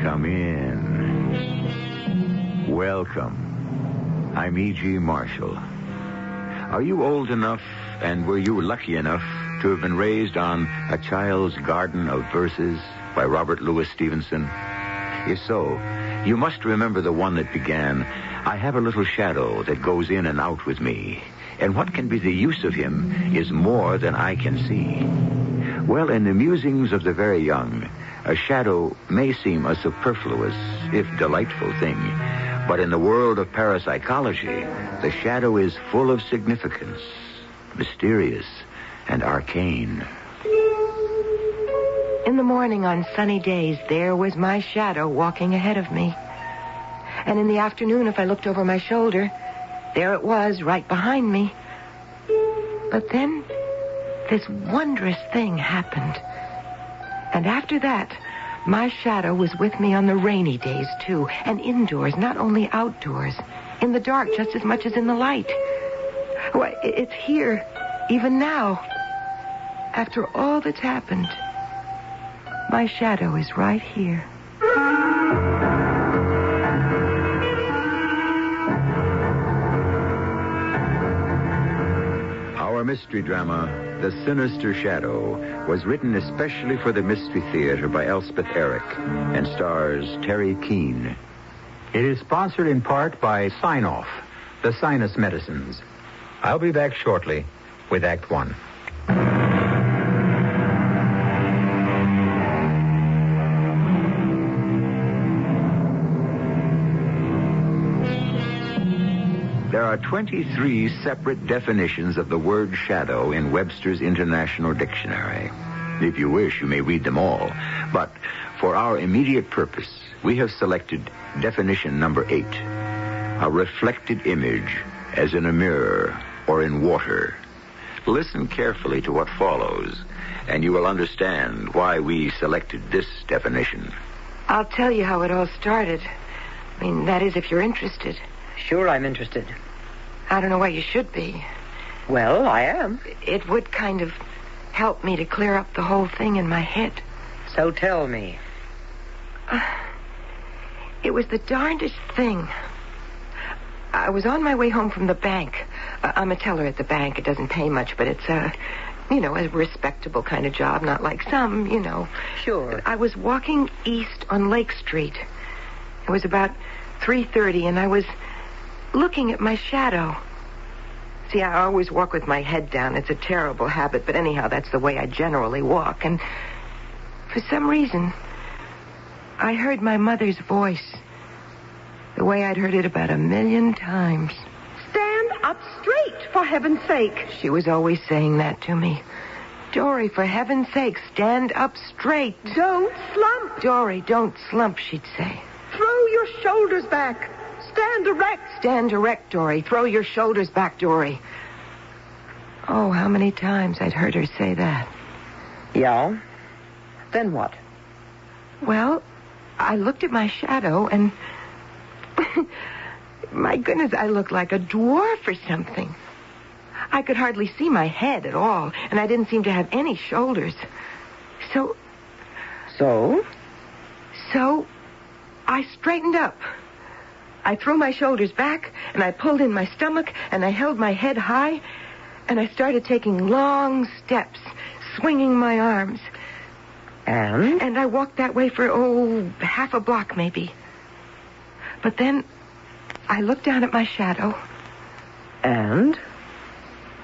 Come in. Welcome. I'm E.G. Marshall. Are you old enough, and were you lucky enough to have been raised on A Child's Garden of Verses by Robert Louis Stevenson? If so, you must remember the one that began, I have a little shadow that goes in and out with me, and what can be the use of him is more than I can see. Well, in the musings of the very young, a shadow may seem a superfluous, if delightful thing, but in the world of parapsychology, the shadow is full of significance, mysterious, and arcane. In the morning on sunny days, there was my shadow walking ahead of me. And in the afternoon, if I looked over my shoulder, there it was, right behind me. But then, this wondrous thing happened. And after that, my shadow was with me on the rainy days, too, and indoors, not only outdoors, in the dark just as much as in the light. Why, it's here, even now. After all that's happened, my shadow is right here. Our mystery drama, The Sinister Shadow, was written especially for the Mystery Theater by Elspeth Eric and stars Terry Keane. It is sponsored in part by Sign-Off, the sinus medicines. I'll be back shortly with Act One. There are 23 separate definitions of the word shadow in Webster's International Dictionary. If you wish, you may read them all. But for our immediate purpose, we have selected definition number 8. A reflected image, as in a mirror or in water. Listen carefully to what follows, and you will understand why we selected this definition. I'll tell you how it all started. I mean, that is, if you're interested. Sure, I'm interested. I don't know why you should be. Well, I am. It would kind of help me to clear up the whole thing in my head. So tell me. It was the darndest thing. I was on my way home from the bank. I'm a teller at the bank. It doesn't pay much, but it's a respectable kind of job, not like some, Sure. I was walking east on Lake Street. It was about 3:30, and I was looking at my shadow. See, I always walk with my head down. It's a terrible habit, but anyhow, that's the way I generally walk. And for some reason, I heard my mother's voice, the way I'd heard it about 1,000,000 times. Stand up straight, for heaven's sake. She was always saying that to me. Dory, for heaven's sake, stand up straight. Don't slump. Dory, don't slump, she'd say. Throw your shoulders back. Stand erect. Stand erect, Dory. Throw your shoulders back, Dory. Oh, how many times I'd heard her say that. Yeah? Then what? Well, I looked at my shadow, and my goodness, I looked like a dwarf or something. I could hardly see my head at all, and I didn't seem to have any shoulders. So I straightened up. I threw my shoulders back, and I pulled in my stomach, and I held my head high, and I started taking long steps, swinging my arms. And? And I walked that way for, half a block maybe. But then I looked down at my shadow. And?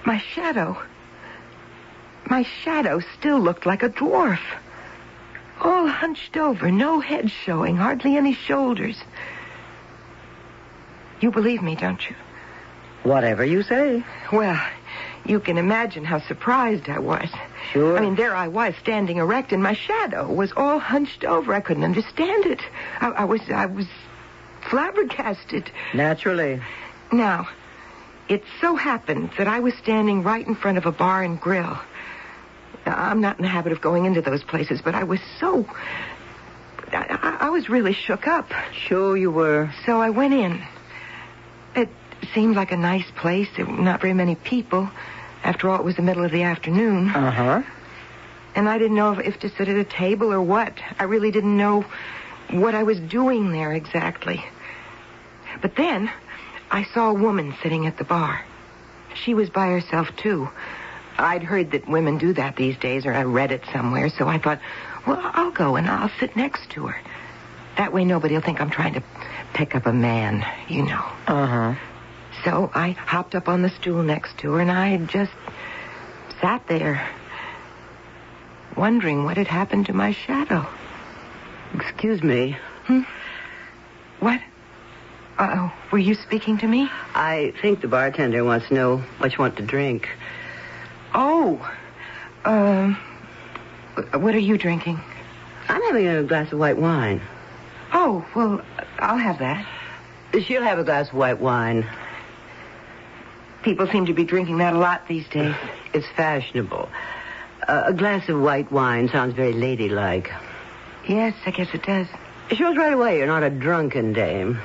My shadow still looked like a dwarf. All hunched over, no head showing, hardly any shoulders. You believe me, don't you? Whatever you say. Well, you can imagine how surprised I was. Sure. I mean, there I was, standing erect, and my shadow was all hunched over. I couldn't understand it. I was flabbergasted. Naturally. Now, it so happened that I was standing right in front of a bar and grill. I'm not in the habit of going into those places, but I was so... I was really shook up. Sure you were. So I went in. It seemed like a nice place. There were not very many people. After all, it was the middle of the afternoon. Uh-huh. And I didn't know if to sit at a table or what. I really didn't know what I was doing there exactly. But then I saw a woman sitting at the bar. She was by herself, too. I'd heard that women do that these days, or I read it somewhere, so I thought, well, I'll go and I'll sit next to her. That way nobody will think I'm trying to pick up a man, you know. Uh-huh. So I hopped up on the stool next to her, and I just sat there, wondering what had happened to my shadow. Excuse me. What? Uh-oh, were you speaking to me? I think the bartender wants to know what you want to drink. Oh, what are you drinking? I'm having a glass of white wine. Oh, well, I'll have that. She'll have a glass of white wine. People seem to be drinking that a lot these days. It's fashionable. A glass of white wine sounds very ladylike. Yes, I guess it does. It shows right away you're not a drunken dame.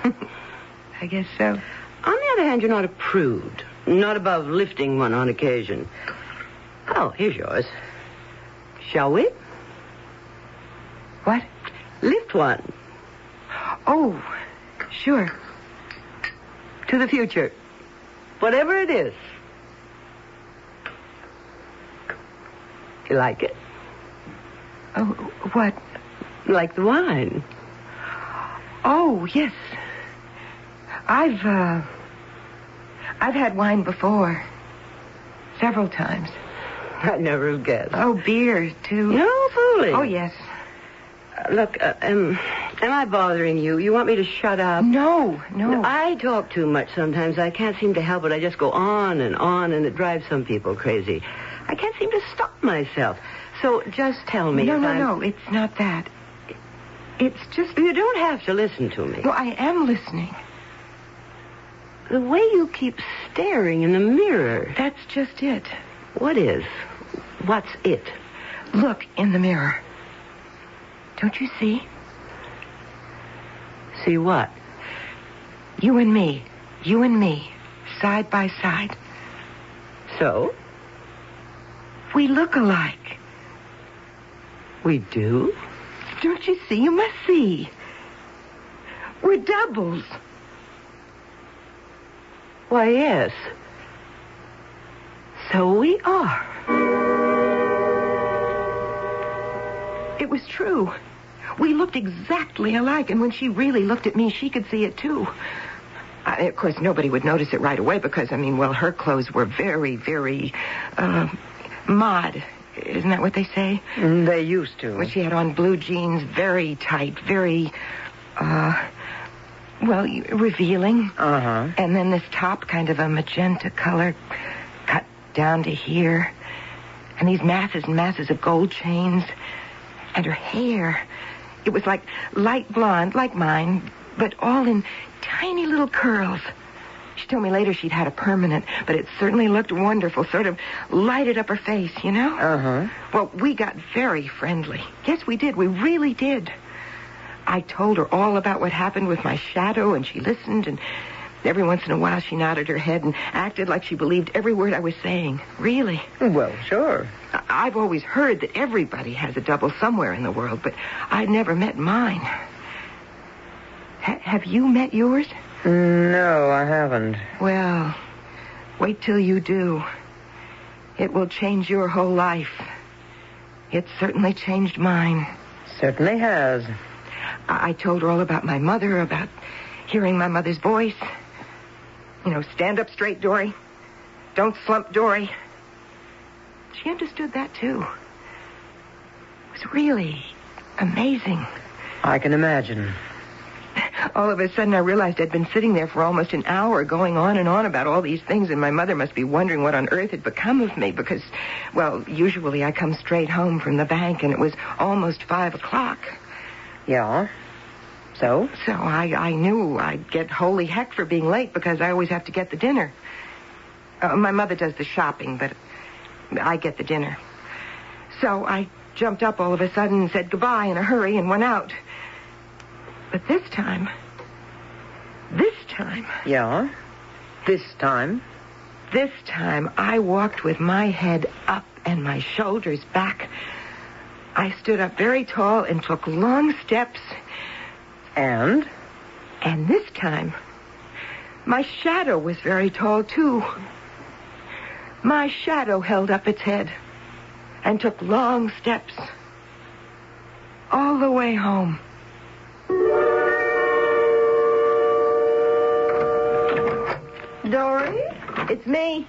I guess so. On the other hand, you're not a prude. Not above lifting one on occasion. Oh, here's yours. Shall we? What? Lift one. Oh, sure. To the future. Whatever it is. You like it? Oh, what? Like the wine. Oh, yes. I've had wine before. Several times. I never have guessed. Oh, beer, too. No fooling. Oh, yes. Look, am I bothering you? You want me to shut up? No. I talk too much sometimes. I can't seem to help it. I just go on, and it drives some people crazy. I can't seem to stop myself. So just tell me. No, it's not that. It's just... You don't have to listen to me. Well, I am listening. The way you keep staring in the mirror. That's just it. What is? What's it? Look in the mirror. Don't you see? See what? You and me, side by side. So? We look alike. We do? Don't you see? You must see. We're doubles. Why, yes. So we are. It was true. We looked exactly alike, and when she really looked at me, she could see it, too. Of course, nobody would notice it right away because, her clothes were very, very, mod. Isn't that what they say? They used to. Well, she had on blue jeans, very tight, very, revealing. Uh-huh. And then this top, kind of a magenta color, cut down to here. And these masses and masses of gold chains. And her hair, it was like light blonde, like mine, but all in tiny little curls. She told me later she'd had a permanent, but it certainly looked wonderful, sort of lighted up her face, you know? Uh-huh. Well, we got very friendly. Yes, we did. We really did. I told her all about what happened with my shadow, and she listened, and every once in a while she nodded her head and acted like she believed every word I was saying. Really. Well, sure. I've always heard that everybody has a double somewhere in the world, but I'd never met mine. Have you met yours? No, I haven't. Well, wait till you do. It will change your whole life. It certainly changed mine. Certainly has. I told her all about my mother, about hearing my mother's voice. Stand up straight, Dory. Don't slump, Dory. She understood that, too. It was really amazing. I can imagine. All of a sudden, I realized I'd been sitting there for almost an hour going on and on about all these things, and my mother must be wondering what on earth had become of me because, usually I come straight home from the bank, and it was almost 5 o'clock. Yeah? So? So I knew I'd get holy heck for being late because I always have to get the dinner. My mother does the shopping, but I get the dinner. So I jumped up all of a sudden and said goodbye in a hurry and went out. But this time... Yeah? This time I walked with my head up and my shoulders back. I stood up very tall and took long steps And? And this time, my shadow was very tall, too. My shadow held up its head and took long steps all the way home. Dory? It's me.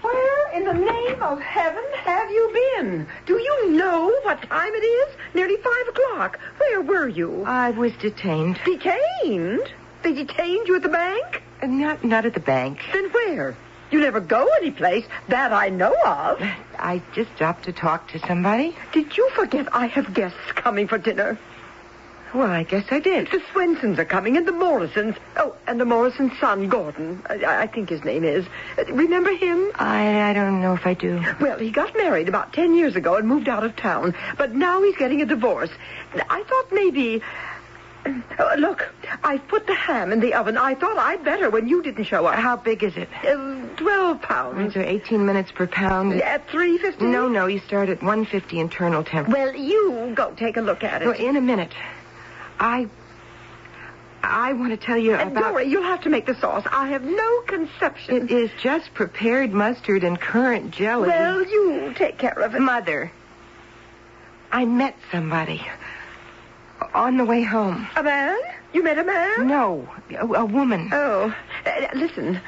Where in the name of heaven have you been? Do you know what time it is? Nearly 5 o'clock. Where were you? I was detained. Detained? They detained you at the bank? Not at the bank. Then where? You never go anyplace that I know of. I just stopped to talk to somebody. Did you forget I have guests coming for dinner? Well, I guess I did. The Swensons are coming, and the Morrisons. Oh, and the Morrison's son, Gordon. I think his name is. Remember him? I don't know if I do. Well, he got married about 10 years ago and moved out of town. But now he's getting a divorce. I thought maybe... look, I've put the ham in the oven. I thought I'd better when you didn't show up. How big is it? 12 pounds. So 18 minutes per pound. At $3.50? No, you start at 150 internal temp. Well, you go take a look at it. Well, in a minute. I want to tell you about... Dory, you'll have to make the sauce. I have no conception. It is just prepared mustard and currant jelly. Well, you take care of it. Mother, I met somebody on the way home. A man? You met a man? No, a woman. Oh, listen.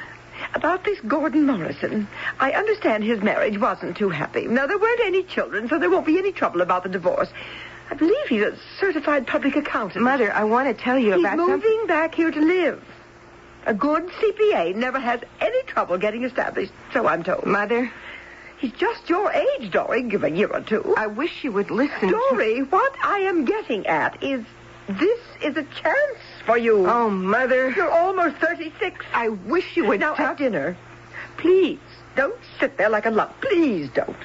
About this Gordon Morrison, I understand his marriage wasn't too happy. Now, there weren't any children, so there won't be any trouble about the divorce. I believe he's a certified public accountant. Mother, I want to tell you about He's moving back here to live. A good CPA never has any trouble getting established, so I'm told. Mother? He's just your age, Dory. Give a year or two. I wish you would listen. Dory, what I am getting at is this is a chance for you. Oh, Mother. You're almost 36. I wish you would... Now, at dinner, please, don't sit there like a lump. Please don't.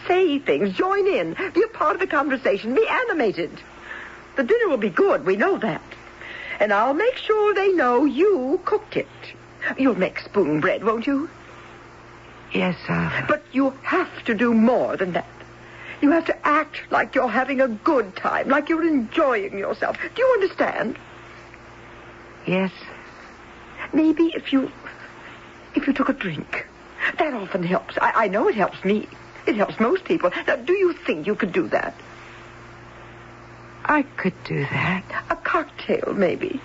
Say things. Join in. Be a part of the conversation. Be animated. The dinner will be good. We know that. And I'll make sure they know you cooked it. You'll make spoon bread, won't you? Yes, But you have to do more than that. You have to act like you're having a good time, like you're enjoying yourself. Do you understand? Yes. Maybe if you took a drink. That often helps. I know it helps me. It helps most people. Now, do you think you could do that? I could do that. A cocktail, maybe.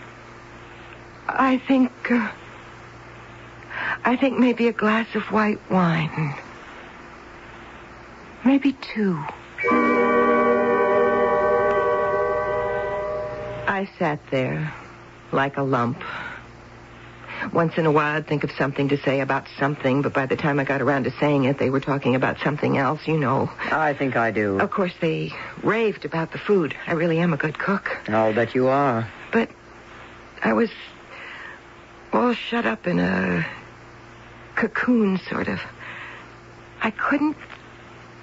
I think maybe a glass of white wine. Maybe 2. I sat there like a lump. Once in a while, I'd think of something to say about something, but by the time I got around to saying it, they were talking about something else, you know. I think I do. Of course, they raved about the food. I really am a good cook. I'll bet you are. But I was all shut up in a cocoon, sort of. I couldn't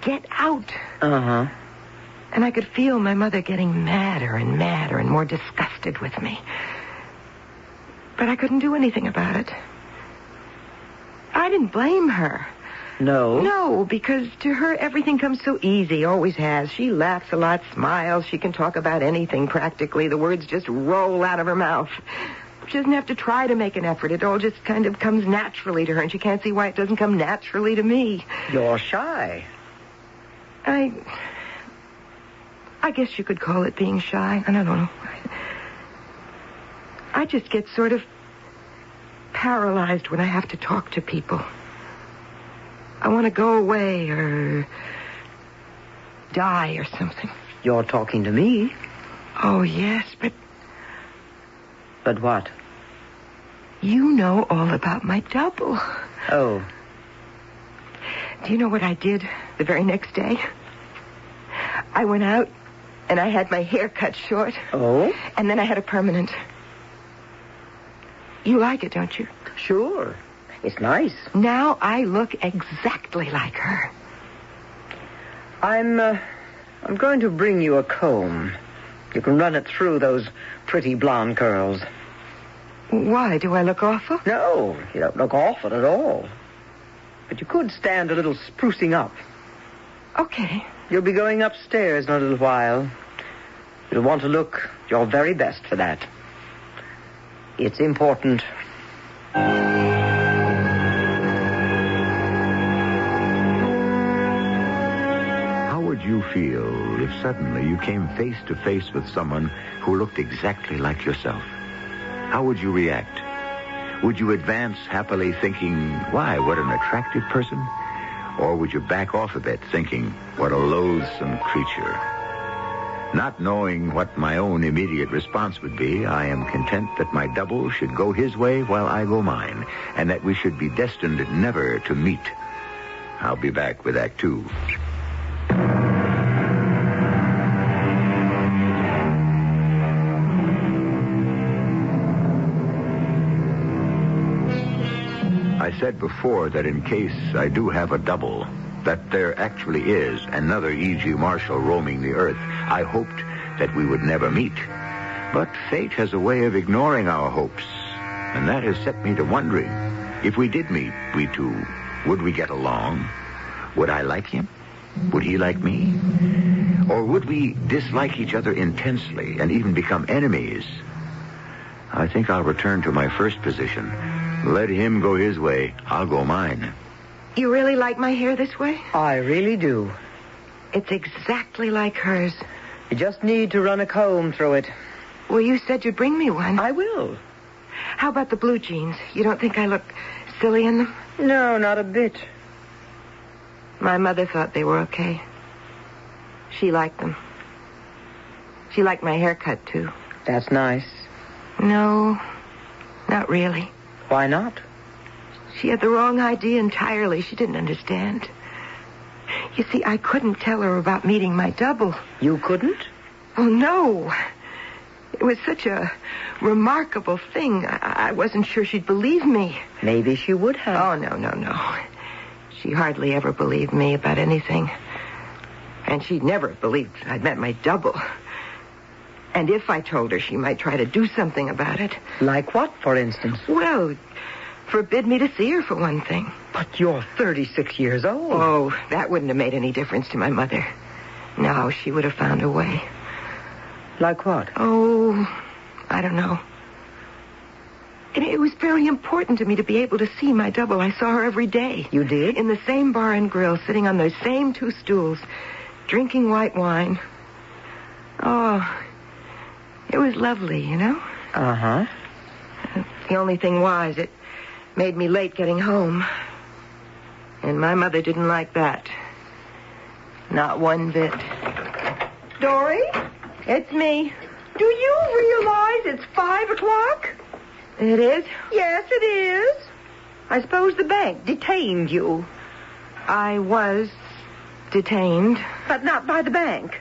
get out. Uh-huh. And I could feel my mother getting madder and madder and more disgusted with me. But I couldn't do anything about it. I didn't blame her. No? No, because to her everything comes so easy, always has. She laughs a lot, smiles. She can talk about anything practically. The words just roll out of her mouth. She doesn't have to try to make an effort. It all just kind of comes naturally to her, and she can't see why it doesn't come naturally to me. You're shy. I guess you could call it being shy. I don't know. I just get sort of paralyzed when I have to talk to people. I want to go away or die or something. You're talking to me. Oh, yes, but... But what? You know all about my double. Oh. Do you know what I did the very next day? I went out and I had my hair cut short. Oh? And then I had a permanent. You like it, don't you? Sure. It's nice. Now I look exactly like her. I'm going to bring you a comb. You can run it through those pretty blonde curls. Why? Do I look awful? No, you don't look awful at all. But you could stand a little sprucing up. Okay. You'll be going upstairs in a little while. You'll want to look your very best for that. It's important. How would you feel if suddenly you came face to face with someone who looked exactly like yourself? How would you react? Would you advance happily thinking, why, what an attractive person? Or would you back off a bit thinking, what a loathsome creature? Not knowing what my own immediate response would be, I am content that my double should go his way while I go mine, and that we should be destined never to meet. I'll be back with Act Two. I said before that in case I do have a double, that there actually is another E.G. Marshall roaming the earth. I hoped that we would never meet. But fate has a way of ignoring our hopes, and that has set me to wondering, if we did meet, we two, would we get along? Would I like him? Would he like me? Or would we dislike each other intensely and even become enemies? I think I'll return to my first position. Let him go his way. I'll go mine. You really like my hair this way? I really do. It's exactly like hers. You just need to run a comb through it. Well, you said you'd bring me one. I will. How about the blue jeans? You don't think I look silly in them? No, not a bit. My mother thought they were okay. She liked them. She liked my haircut, too. That's nice. No, not really. Why not? She had the wrong idea entirely. She didn't understand. You see, I couldn't tell her about meeting my double. You couldn't? Oh, no. It was such a remarkable thing. I wasn't sure she'd believe me. Maybe she would have. Oh, no. She hardly ever believed me about anything. And she'd never believed I'd met my double. And if I told her, she might try to do something about it. Like what, for instance? Well, forbid me to see her, for one thing. But you're 36 years old. Oh, that wouldn't have made any difference to my mother. No, she would have found a way. Like what? Oh, I don't know. It was very important to me to be able to see my double. I saw her every day. You did? In the same bar and grill, sitting on those same two stools, drinking white wine. Oh, it was lovely, you know? Uh-huh. The only thing was, it made me late getting home. And my mother didn't like that. Not one bit. Dory? It's me. Do you realize it's 5 o'clock? It is? Yes, it is. I suppose the bank detained you. I was detained. But not by the bank.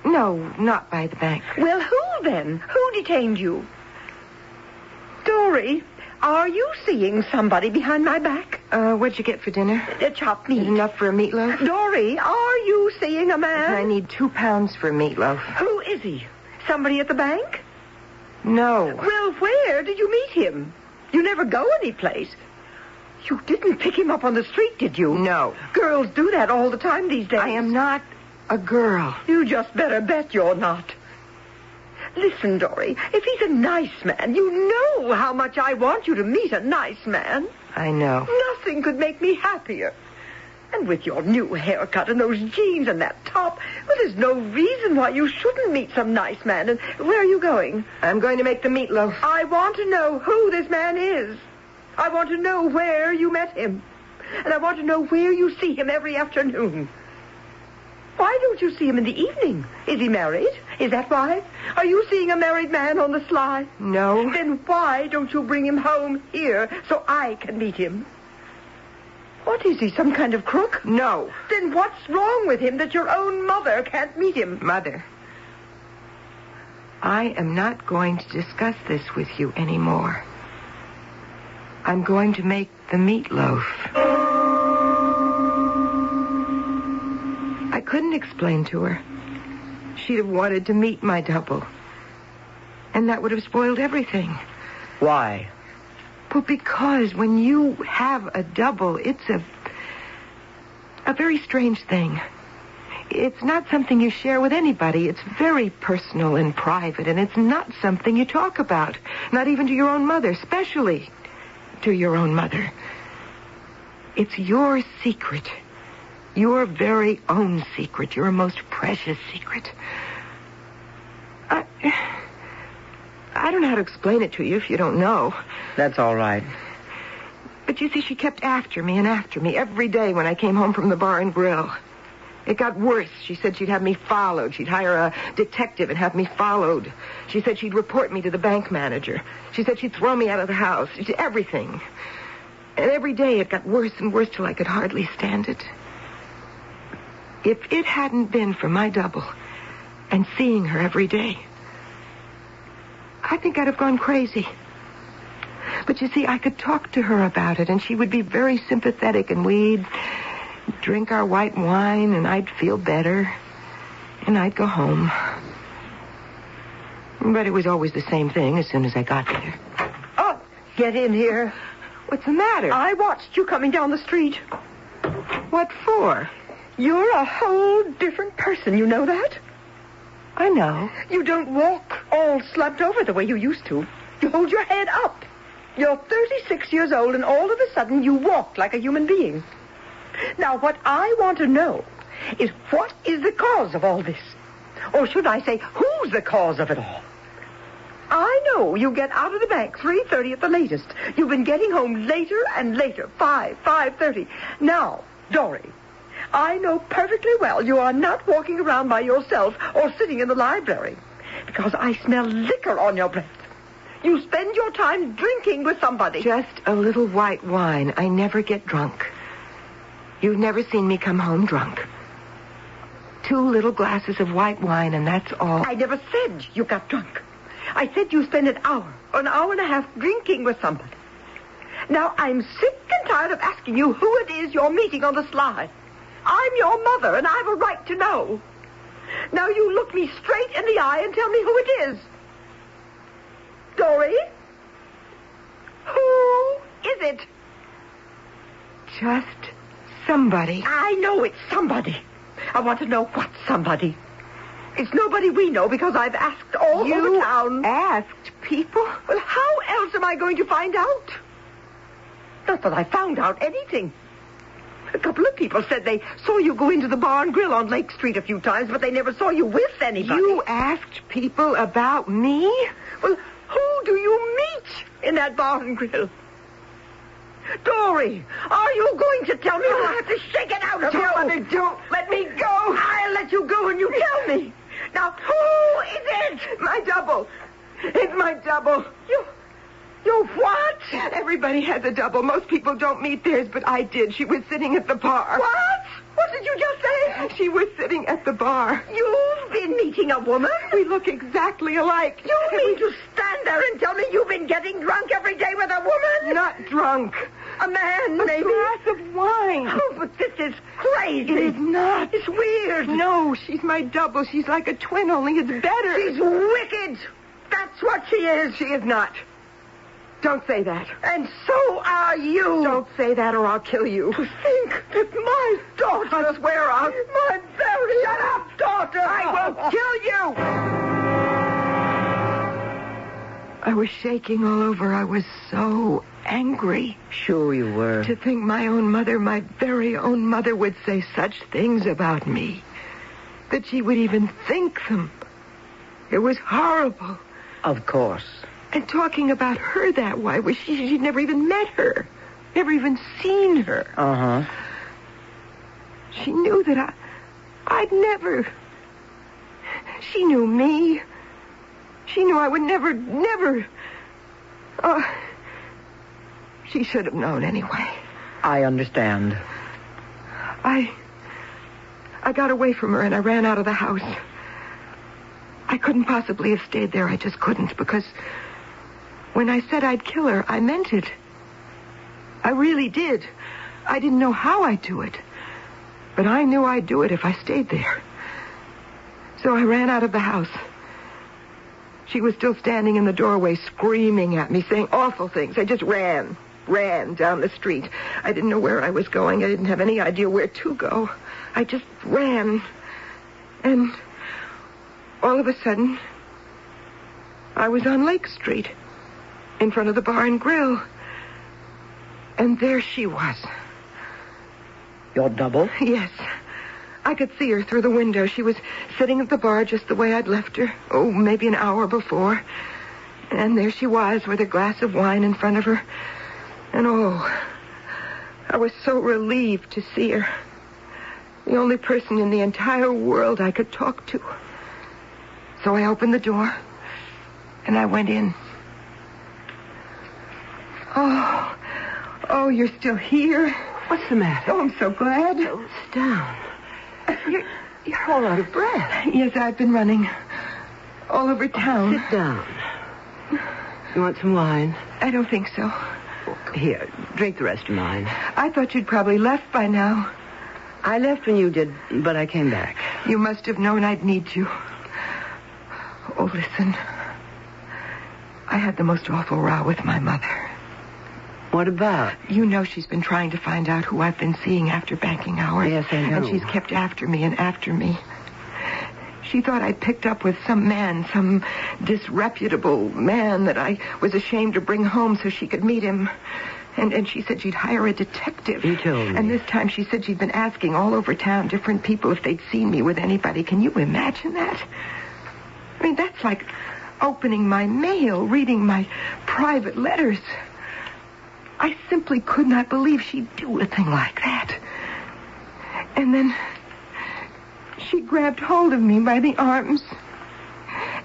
No, not by the bank. Well, who then? Who detained you? Dory, are you seeing somebody behind my back? What'd you get for dinner? Chopped meat. Is it enough for a meatloaf? Dory, are you seeing a man? I need 2 pounds for a meatloaf. Who is he? Somebody at the bank? No. Well, where did you meet him? You never go anyplace. You didn't pick him up on the street, did you? No. Girls do that all the time these days. I am not a girl. You just better bet you're not. Listen, Dory, if he's a nice man, you know how much I want you to meet a nice man. I know. Nothing could make me happier. And with your new haircut and those jeans and that top, well, there's no reason why you shouldn't meet some nice man. And where are you going? I'm going to make the meatloaf. I want to know who this man is. I want to know where you met him. And I want to know where you see him every afternoon. Why don't you see him in the evening? Is he married? Is that why? Are you seeing a married man on the sly? No. Then why don't you bring him home here so I can meet him? What is he, some kind of crook? No. Then what's wrong with him that your own mother can't meet him? Mother, I am not going to discuss this with you anymore. I'm going to make the meatloaf. I couldn't explain to her. She'd have wanted to meet my double. And that would have spoiled everything. Why? Well, because when you have a double, it's a very strange thing. It's not something you share with anybody. It's very personal and private, and it's not something you talk about. Not even to your own mother, especially to your own mother. It's your secret. Your very own secret. Your most precious secret. I don't know how to explain it to you if you don't know. That's all right. But you see, she kept after me and after me every day when I came home from the bar and grill. It got worse. She said she'd have me followed. She'd hire a detective and have me followed. She said she'd report me to the bank manager. She said she'd throw me out of the house. She did everything. And every day it got worse and worse till I could hardly stand it. If it hadn't been for my double and seeing her every day, I think I'd have gone crazy. But you see, I could talk to her about it, and she would be very sympathetic, and we'd drink our white wine, and I'd feel better, and I'd go home. But it was always the same thing as soon as I got there. Oh, get in here. What's the matter? I watched you coming down the street. What for? You're a whole different person, you know that? I know. You don't walk all slumped over the way you used to. You hold your head up. You're 36 years old, and all of a sudden you walk like a human being. Now, what I want to know is what is the cause of all this? Or should I say, who's the cause of it all? I know you get out of the bank 3:30 at the latest. You've been getting home later and later, 5:30. Now, Dory, I know perfectly well you are not walking around by yourself or sitting in the library, because I smell liquor on your breath. You spend your time drinking with somebody. Just a little white wine. I never get drunk. You've never seen me come home drunk. 2 little glasses of white wine, and that's all. I never said you got drunk. I said you spend an hour and a half drinking with somebody. Now, I'm sick and tired of asking you who it is you're meeting on the sly. I'm your mother, and I've a right to know. Now, you look me straight in the eye and tell me who it is. Dory? Who is it? Just somebody. I know it's somebody. I want to know what somebody. It's nobody we know because I've asked all over town. You asked people? Well, how else am I going to find out? Not that I found out anything. A couple of people said they saw you go into the bar and grill on Lake Street a few times, but they never saw you with anybody. You asked people about me? Well, who do you meet in that bar and grill? Dory, are you going to tell me? I'll have to shake it out of you. Mother, don't let me go. I'll let you go and you tell me. Now, who is it? My double. It's my double. You what? Everybody has a double. Most people don't meet theirs, but I did. She was sitting at the bar. What? What did you just say? She was sitting at the bar. You've been meeting a woman? We look exactly alike. You mean to stand there and tell me you've been getting drunk every day with a woman? Not drunk. A man, A maybe? glass of wine. Oh, but this is crazy. It is not. It's weird. No, she's my double. She's like a twin, only it's better. She's wicked. That's what she is. She is not. Don't say that. And so are you. Don't say that or I'll kill you. To think that my daughter... I swear I'll... My very... Shut up, daughter! I will kill you! I was shaking all over. I was so angry. Sure you were. To think my own mother, my very own mother, would say such things about me. That she would even think them. It was horrible. Of course. And talking about her that way, she'd never even met her. Never even seen her. Uh-huh. She knew that I'd never... She knew me. She knew I would never... Oh, she should have known anyway. I understand. I got away from her and I ran out of the house. I couldn't possibly have stayed there. I just couldn't, because when I said I'd kill her, I meant it. I really did. I didn't know how I'd do it, but I knew I'd do it if I stayed there. So I ran out of the house. She was still standing in the doorway, screaming at me, saying awful things. I just ran down the street. I didn't know where I was going. I didn't have any idea where to go. I just ran. And all of a sudden, I was on Lake Street, in front of the bar and grill. And there she was. Your double? Yes. I could see her through the window. She was sitting at the bar just the way I'd left her. Oh, maybe an hour before. And there she was with a glass of wine in front of her. And I was so relieved to see her. The only person in the entire world I could talk to. So I opened the door, and I went in. Oh, you're still here? What's the matter? Oh, I'm so glad. Oh, sit down. You're all out of breath. Yes, I've been running all over town. Sit down. You want some wine? I don't think so. Here, drink the rest of mine. I thought you'd probably left by now. I left when you did, but I came back. You must have known I'd need you. Oh, listen. I had the most awful row with my mother. What about? You know she's been trying to find out who I've been seeing after banking hours. Yes, I know. And she's kept after me and after me. She thought I'd picked up with some man, some disreputable man that I was ashamed to bring home so she could meet him. And she said she'd hire a detective. You told me. And this time she said she'd been asking all over town different people if they'd seen me with anybody. Can you imagine that? I mean, that's like opening my mail, reading my private letters. I simply could not believe she'd do a thing like that. And then she grabbed hold of me by the arms.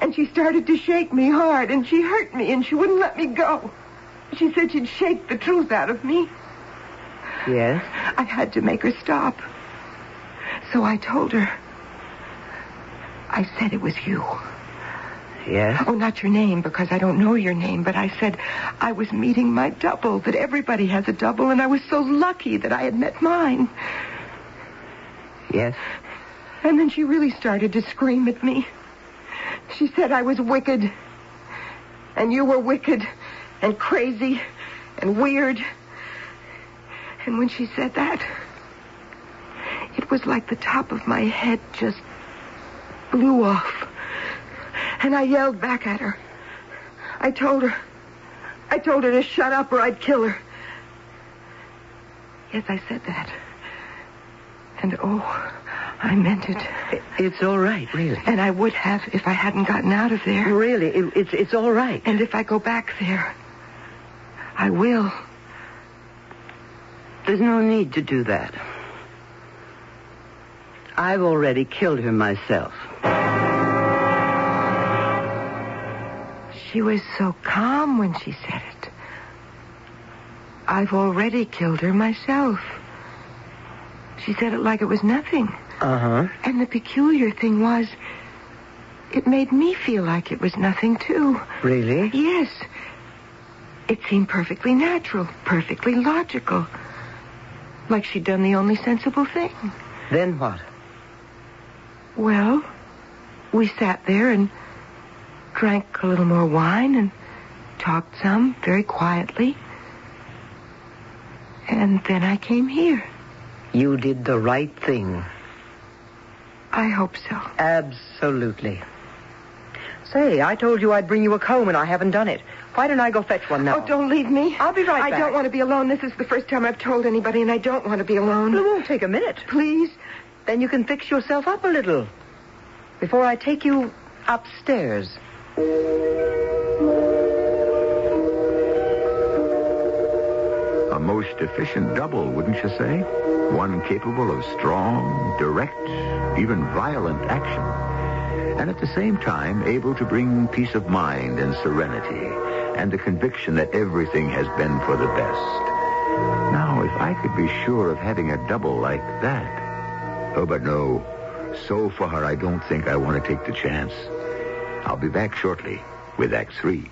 And she started to shake me hard, and she hurt me, and she wouldn't let me go. She said she'd shake the truth out of me. Yes? I had to make her stop. So I told her. I said it was you. Yes? Oh, not your name, because I don't know your name, but I said I was meeting my double, that everybody has a double, and I was so lucky that I had met mine. Yes? And then she really started to scream at me. She said I was wicked, and you were wicked, and crazy, and weird. And when she said that, it was like the top of my head just blew off. And I yelled back at her. I told her to shut up or I'd kill her. Yes, I said that. And I meant it. It's all right, really. And I would have if I hadn't gotten out of there. Really, it's all right. And if I go back there, I will. There's no need to do that. I've already killed her myself. She was so calm when she said it. I've already killed her myself. She said it like it was nothing. Uh-huh. And the peculiar thing was, it made me feel like it was nothing, too. Really? Yes. It seemed perfectly natural, perfectly logical. Like she'd done the only sensible thing. Then what? Well, we sat there and drank a little more wine and talked some, very quietly. And then I came here. You did the right thing. I hope so. Absolutely. Say, I told you I'd bring you a comb, and I haven't done it. Why don't I go fetch one now? Oh, don't leave me. I'll be right back. I don't want to be alone. This is the first time I've told anybody, and I don't want to be alone. Well, it won't take a minute. Please? Then you can fix yourself up a little before I take you upstairs. A most efficient double, wouldn't you say? One capable of strong, direct, even violent action. And at the same time, able to bring peace of mind and serenity and the conviction that everything has been for the best. Now, if I could be sure of having a double like that. Oh, but no. So far, I don't think I want to take the chance. I'll be back shortly with Act 3.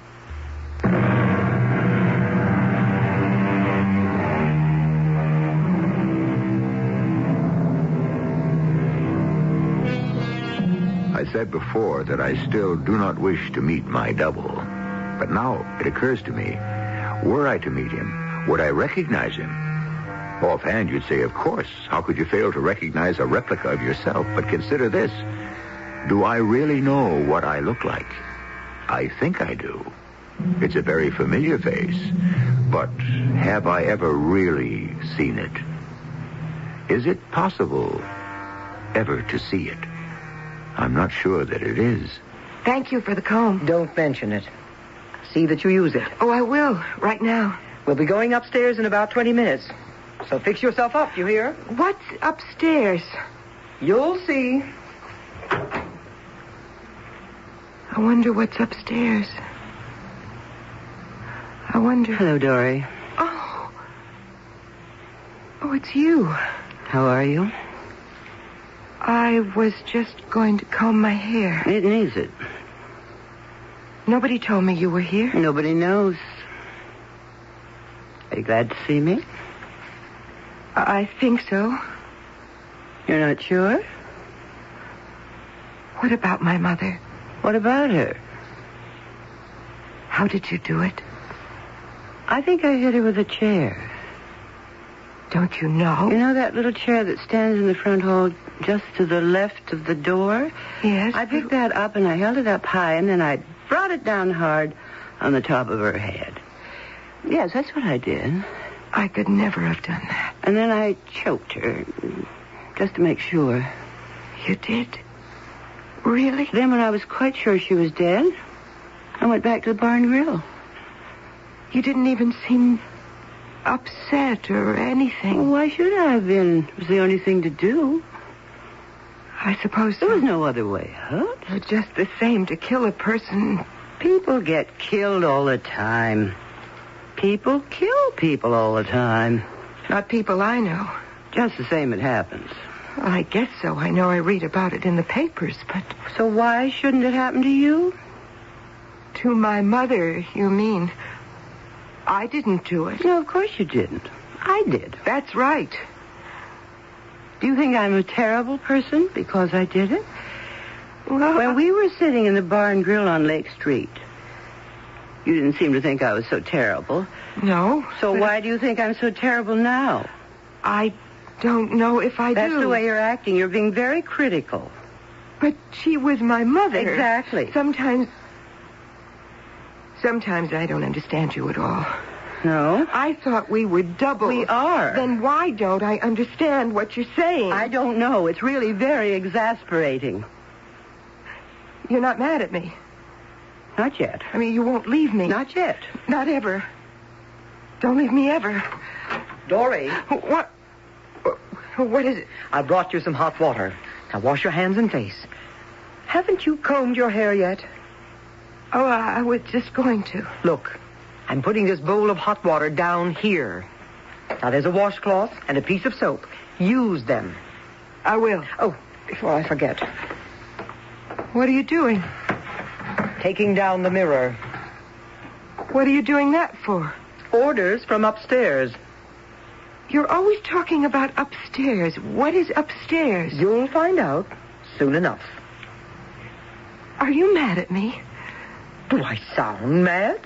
I said before that I still do not wish to meet my double. But now it occurs to me, were I to meet him, would I recognize him? Offhand, you'd say, of course. How could you fail to recognize a replica of yourself? But consider this. Do I really know what I look like? I think I do. It's a very familiar face, but have I ever really seen it? Is it possible ever to see it? I'm not sure that it is. Thank you for the comb. Don't mention it. See that you use it. Oh, I will, right now. We'll be going upstairs in about 20 minutes. So fix yourself up, you hear? What's upstairs? You'll see. I wonder what's upstairs. I wonder... Hello, Dory. Oh, it's you. How are you? I was just going to comb my hair. It needs it. Nobody told me you were here. Nobody knows. Are you glad to see me? I think so. You're not sure? What about my mother? What about her? How did you do it? I think I hit her with a chair. Don't you know? You know that little chair that stands in the front hall just to the left of the door? Yes. I picked that up and I held it up high and then I brought it down hard on the top of her head. Yes, that's what I did. I could never have done that. And then I choked her, just to make sure. You did? Really? Then when I was quite sure she was dead, I went back to the bar and grill. You didn't even seem upset or anything. Well, why should I have been? It was the only thing to do. I suppose so. There was no other way out. It's just the same to kill a person. People get killed all the time. People kill people all the time. Not people I know. Just the same it happens. Well, I guess so. I know I read about it in the papers, but... So why shouldn't it happen to you? To my mother, you mean? I didn't do it. No, of course you didn't. I did. That's right. Do you think I'm a terrible person because I did it? Well, When we were sitting in the bar and grill on Lake Street, you didn't seem to think I was so terrible. No. So why do you think I'm so terrible now? I don't know if I That's do. the way you're acting. You're being very critical. But she was my mother. Exactly. Sometimes I don't understand you at all. No? I thought we were doubles. We are. Then why don't I understand what you're saying? I don't know. It's really very exasperating. You're not mad at me. Not yet. I mean, you won't leave me. Not yet. Not ever. Don't leave me ever. Dory, What? What is it? I brought you some hot water. Now wash your hands and face. Haven't you combed your hair yet? Oh, I was just going to. Look, I'm putting this bowl of hot water down here. Now, there's a washcloth and a piece of soap. Use them. I will. Oh, before I forget. What are you doing? Taking down the mirror. What are you doing that for? Orders from upstairs. You're always talking about upstairs. What is upstairs? You'll find out soon enough. Are you mad at me? Do I sound mad?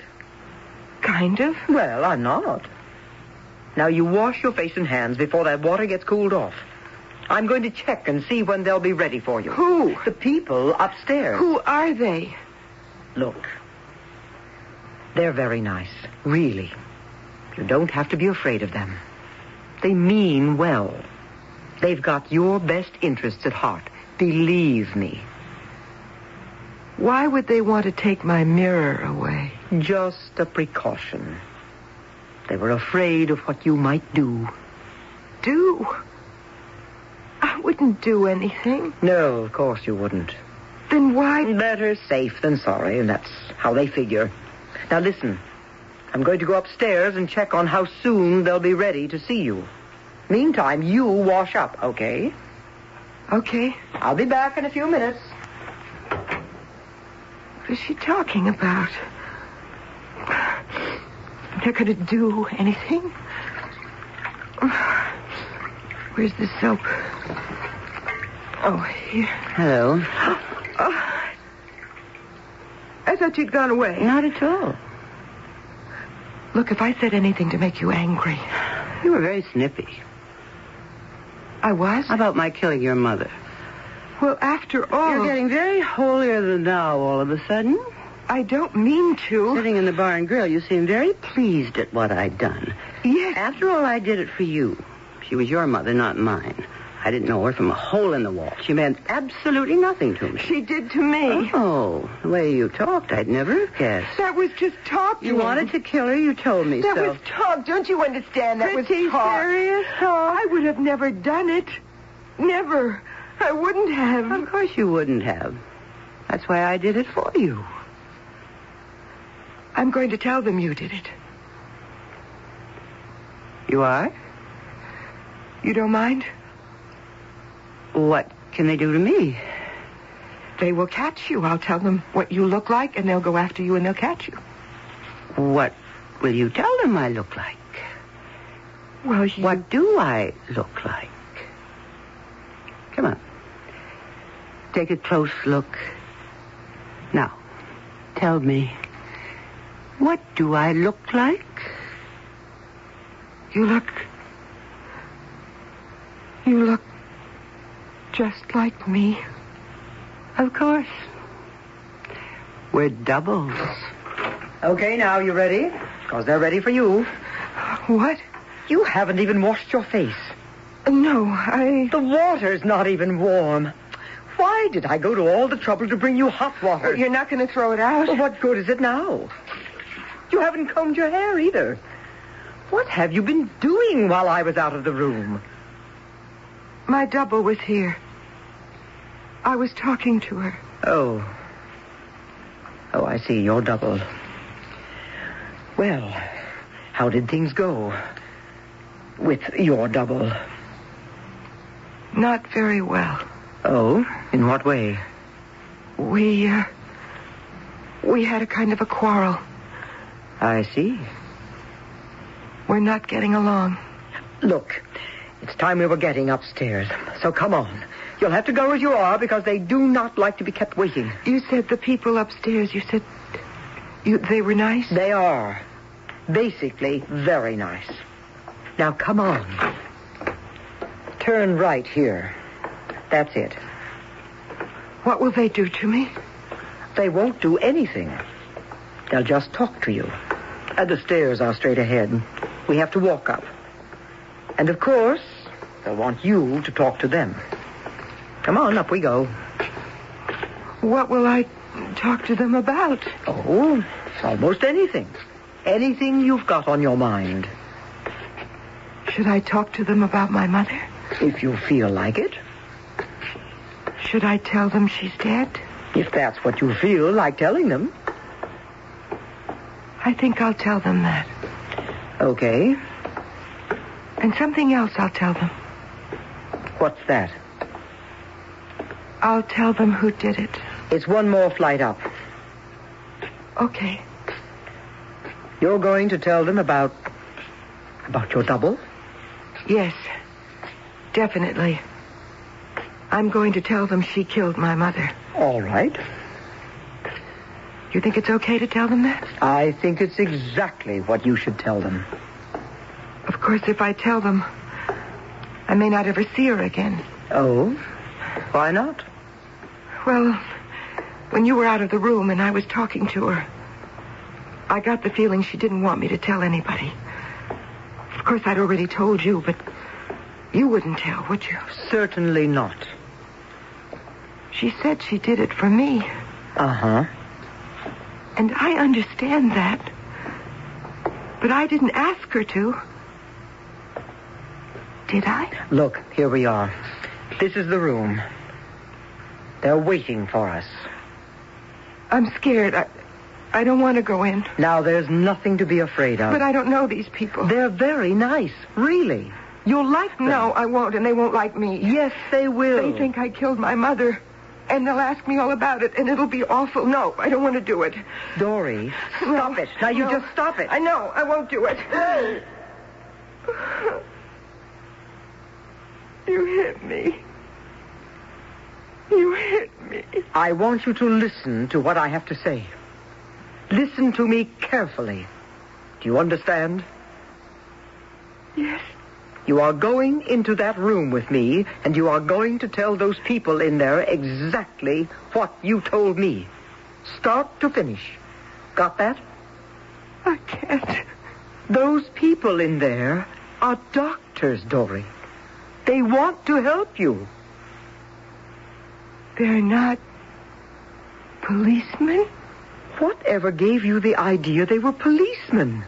Kind of. Well, I'm not. Now, you wash your face and hands before that water gets cooled off. I'm going to check and see when they'll be ready for you. Who? The people upstairs. Who are they? Look, they're very nice, really. You don't have to be afraid of them. They mean well. They've got your best interests at heart. Believe me. Why would they want to take my mirror away? Just a precaution. They were afraid of what you might do. Do? I wouldn't do anything. No, of course you wouldn't. Then why... Better safe than sorry, and that's how they figure. Now listen, I'm going to go upstairs and check on how soon they'll be ready to see you. Meantime, you wash up, okay? Okay. I'll be back in a few minutes. What is she talking about? They're going to do anything? Where's the soap? Oh, here. Hello. Oh, I thought you'd gone away. Not at all. Look, if I said anything to make you angry... You were very snippy. I was? How about my killing your mother? Well, after all... You're getting very holier than thou all of a sudden. I don't mean to. Sitting in the bar and grill, you seem very pleased at what I'd done. Yes. After all, I did it for you. She was your mother, not mine. I didn't know her from a hole in the wall. She meant absolutely nothing to me. She did to me. Oh, the way you talked, I'd never have guessed. That was just talking. You wanted to kill her, you told me That so. was talk. Don't you understand? That Pretty was talk. serious talk. I would have never done it. Never. I wouldn't have. Of course you wouldn't have. That's why I did it for you. I'm going to tell them you did it. You are? You don't mind? What can they do to me? They will catch you. I'll tell them what you look like, and they'll go after you, and they'll catch you. What will you tell them I look like? Well, What do I look like? Come on. Take a close look. Now, tell me, what do I look like? You look just like me. Of course. We're doubles. Okay, now, you ready? Because they're ready for you. What? You haven't even washed your face. No, The water's not even warm. Why did I go to all the trouble to bring you hot water? You're not going to throw it out? Well, what good is it now? You haven't combed your hair either. What have you been doing while I was out of the room? My double was here. I was talking to her. Oh, I see. Your double. Well, how did things go with your double? Not very well. Oh, in what way? We had a kind of a quarrel. I see. We're not getting along. Look, it's time we were getting upstairs. So come on. You'll have to go as you are because they do not like to be kept waiting. You said the people upstairs, they were nice? They are. Basically, very nice. Now, come on. Turn right here. That's it. What will they do to me? They won't do anything. They'll just talk to you. And the stairs are straight ahead. We have to walk up. And, of course, they'll want you to talk to them. Come on, up we go. What will I talk to them about? Oh, almost anything. Anything you've got on your mind. Should I talk to them about my mother? If you feel like it. Should I tell them she's dead? If that's what you feel like telling them. I think I'll tell them that. Okay. And something else I'll tell them. What's that? I'll tell them who did it. It's one more flight up. Okay. You're going to tell them about your double? Yes. Definitely. I'm going to tell them she killed my mother. All right. You think it's okay to tell them that? I think it's exactly what you should tell them. Of course, if I tell them, I may not ever see her again. Oh? Why not? Well, when you were out of the room and I was talking to her, I got the feeling she didn't want me to tell anybody. Of course, I'd already told you, but you wouldn't tell, would you? Certainly not. She said she did it for me. Uh-huh. And I understand that. But I didn't ask her to. Did I? Look, here we are. This is the room. They're waiting for us. I'm scared. I don't want to go in. Now, there's nothing to be afraid of. But I don't know these people. They're very nice, really. You'll like them. No, I won't, and they won't like me. Yes, they will. They think I killed my mother, and they'll ask me all about it, and it'll be awful. No, I don't want to do it. Dory, stop it. Now, you just stop it. I know. I won't do it. You hit me. You hit me. I want you to listen to what I have to say. Listen to me carefully. Do you understand? Yes. You are going into that room with me, and you are going to tell those people in there exactly what you told me. Start to finish. Got that? I can't. Those people in there are doctors, Dory. They want to help you. They're not policemen? Whatever gave you the idea they were policemen?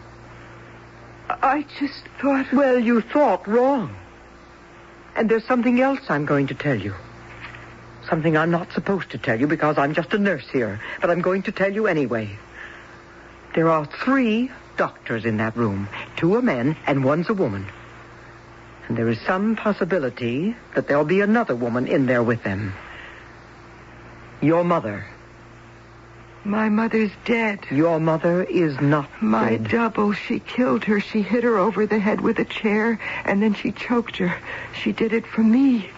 I just thought... Well, you thought wrong. And there's something else I'm going to tell you. Something I'm not supposed to tell you because I'm just a nurse here. But I'm going to tell you anyway. There are 3 doctors in that room. 2 are men and 1's a woman. And there is some possibility that there'll be another woman in there with them. Your mother. My mother's dead. Your mother is not My dead. double, she killed her. She hit her over the head with a chair, and then she choked her. She did it for me.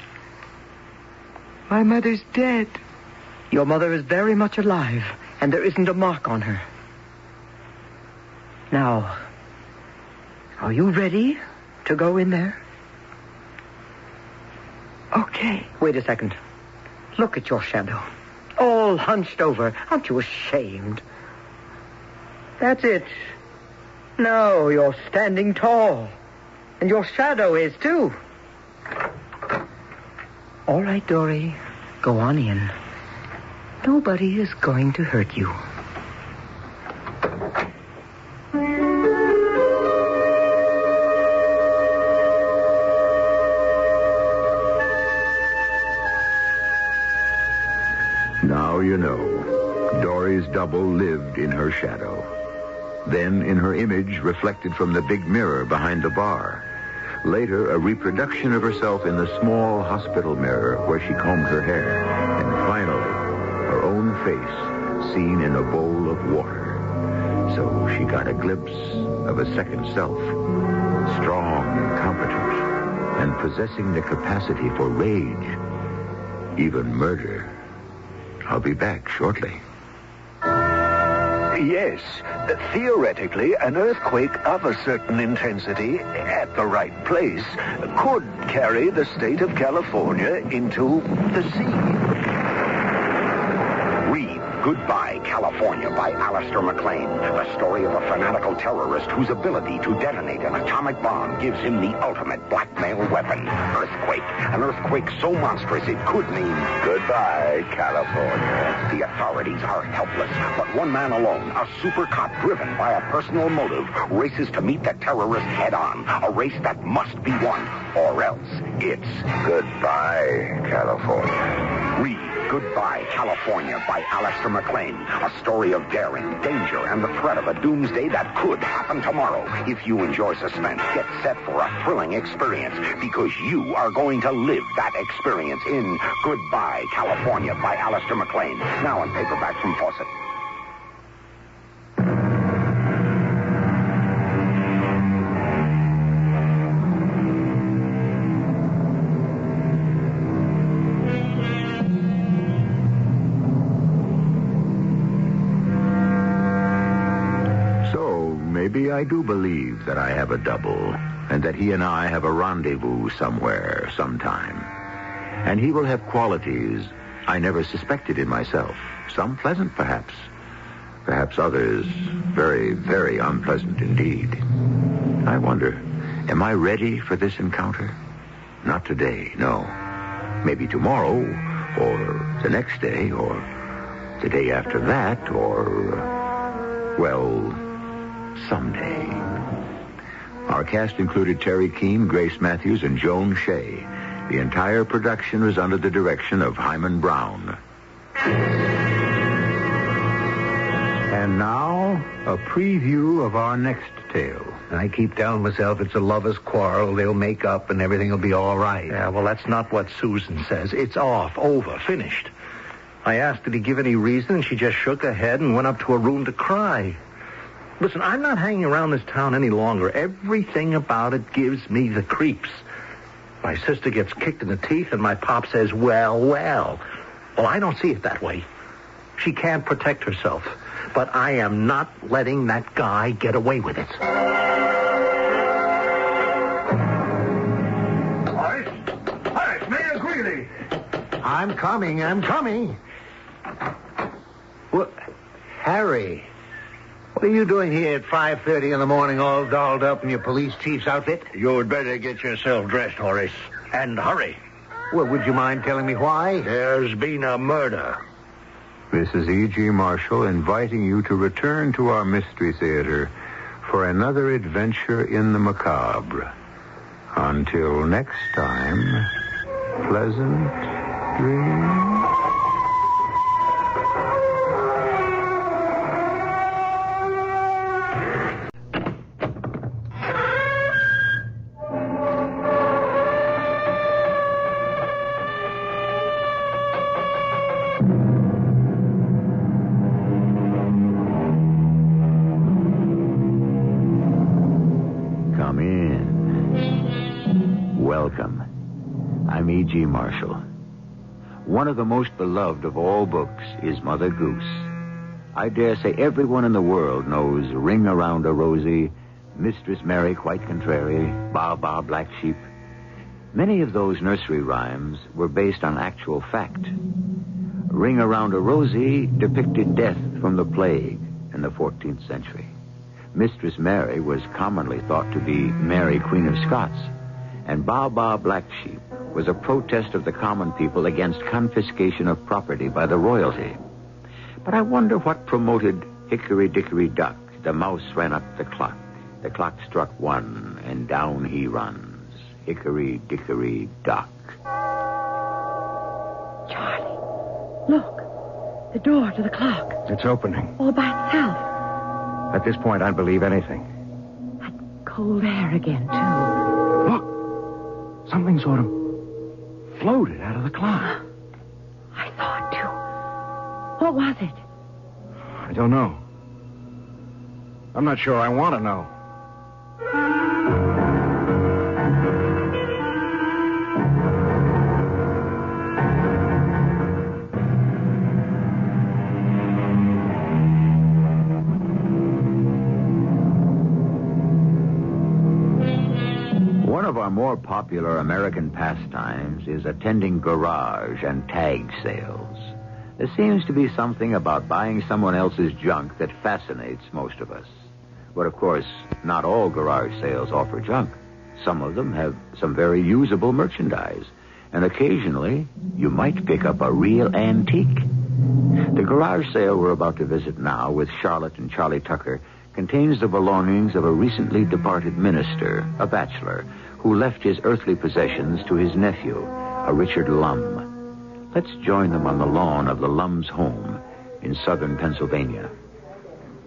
My mother's dead. Your mother is very much alive, and there isn't a mark on her. Now, are you ready to go in there? Okay. Wait a second. Look at your shadow. All hunched over. Aren't you ashamed? That's it. No, you're standing tall. And your shadow is, too. All right, Dory. Go on in. Nobody is going to hurt you. Now you know. Dory's double lived in her shadow. Then in her image reflected from the big mirror behind the bar. Later, a reproduction of herself in the small hospital mirror where she combed her hair. And finally, her own face seen in a bowl of water. So she got a glimpse of a second self. Strong and competent. And possessing the capacity for rage. Even murder. I'll be back shortly. Yes. Theoretically, an earthquake of a certain intensity at the right place could carry the state of California into the sea. Read Goodbye, California by Alistair MacLean, the story of a fanatical terrorist whose ability to detonate an atomic bomb gives him the ultimate blackmail weapon, earthquake. An earthquake so monstrous it could mean Goodbye, California. the authorities are helpless. But one man alone, a super cop driven by a personal motive, races to meet the terrorist head-on. A race that must be won, or else it's Goodbye, California. Read Goodbye, California by Alistair MacLean. A story of daring, danger, and the threat of a doomsday that could happen tomorrow. If you enjoy suspense, get set for a thrilling experience because you are going to live that experience in Goodbye, California by Alistair MacLean. Now in paperback from Fawcett. Maybe I do believe that I have a double, and that he and I have a rendezvous somewhere, sometime. And he will have qualities I never suspected in myself. Some pleasant, perhaps. Perhaps others very, very unpleasant indeed. I wonder, am I ready for this encounter? Not today, no. Maybe tomorrow, or the next day, or the day after that, or, well, someday. Our cast included Terry Keane, Grace Matthews, and Joan Shea. The entire production was under the direction of Hyman Brown. And now, a preview of our next tale. I keep telling myself it's a lover's quarrel. They'll make up and everything will be all right. Yeah, well, that's not what Susan says. It's off, over, finished. I asked did he give any reason, and she just shook her head and went up to her room to cry. Listen, I'm not hanging around this town any longer. Everything about it gives me the creeps. My sister gets kicked in the teeth, and my pop says, well. Well, I don't see it that way. She can't protect herself. But I am not letting that guy get away with it. I'm coming. What? Harry, what are you doing here at 5:30 in the morning all dolled up in your police chief's outfit? You'd better get yourself dressed, Horace. And hurry. Well, would you mind telling me why? There's been a murder. This is E.G. Marshall inviting you to return to our Mystery Theater for another adventure in the macabre. Until next time, pleasant dreams. Welcome. I'm E.G. Marshall. One of the most beloved of all books is Mother Goose. I dare say everyone in the world knows Ring Around a Rosy, Mistress Mary Quite Contrary, Ba Ba Black Sheep. Many of those nursery rhymes were based on actual fact. Ring Around a Rosy depicted death from the plague in the 14th century. Mistress Mary was commonly thought to be Mary, Queen of Scots. And Ba Ba Black Sheep was a protest of the common people against confiscation of property by the royalty. But I wonder what promoted Hickory Dickory Dock. The mouse ran up the clock. The clock struck 1, and down he runs. Hickory Dickory Dock. Charlie, look. The door to the clock. It's opening. All by itself. At this point, I'd believe anything. That cold air again, too. Look. Something sort of floated out of the clock. I thought, too. What was it? I don't know. I'm not sure I want to know. One of our more popular American pastimes is attending garage and tag sales. There seems to be something about buying someone else's junk that fascinates most of us. But of course, not all garage sales offer junk. Some of them have some very usable merchandise. And occasionally, you might pick up a real antique. The garage sale we're about to visit now with Charlotte and Charlie Tucker contains the belongings of a recently departed minister, a bachelor, who left his earthly possessions to his nephew, a Richard Lum. Let's join them on the lawn of the Lum's home in southern Pennsylvania.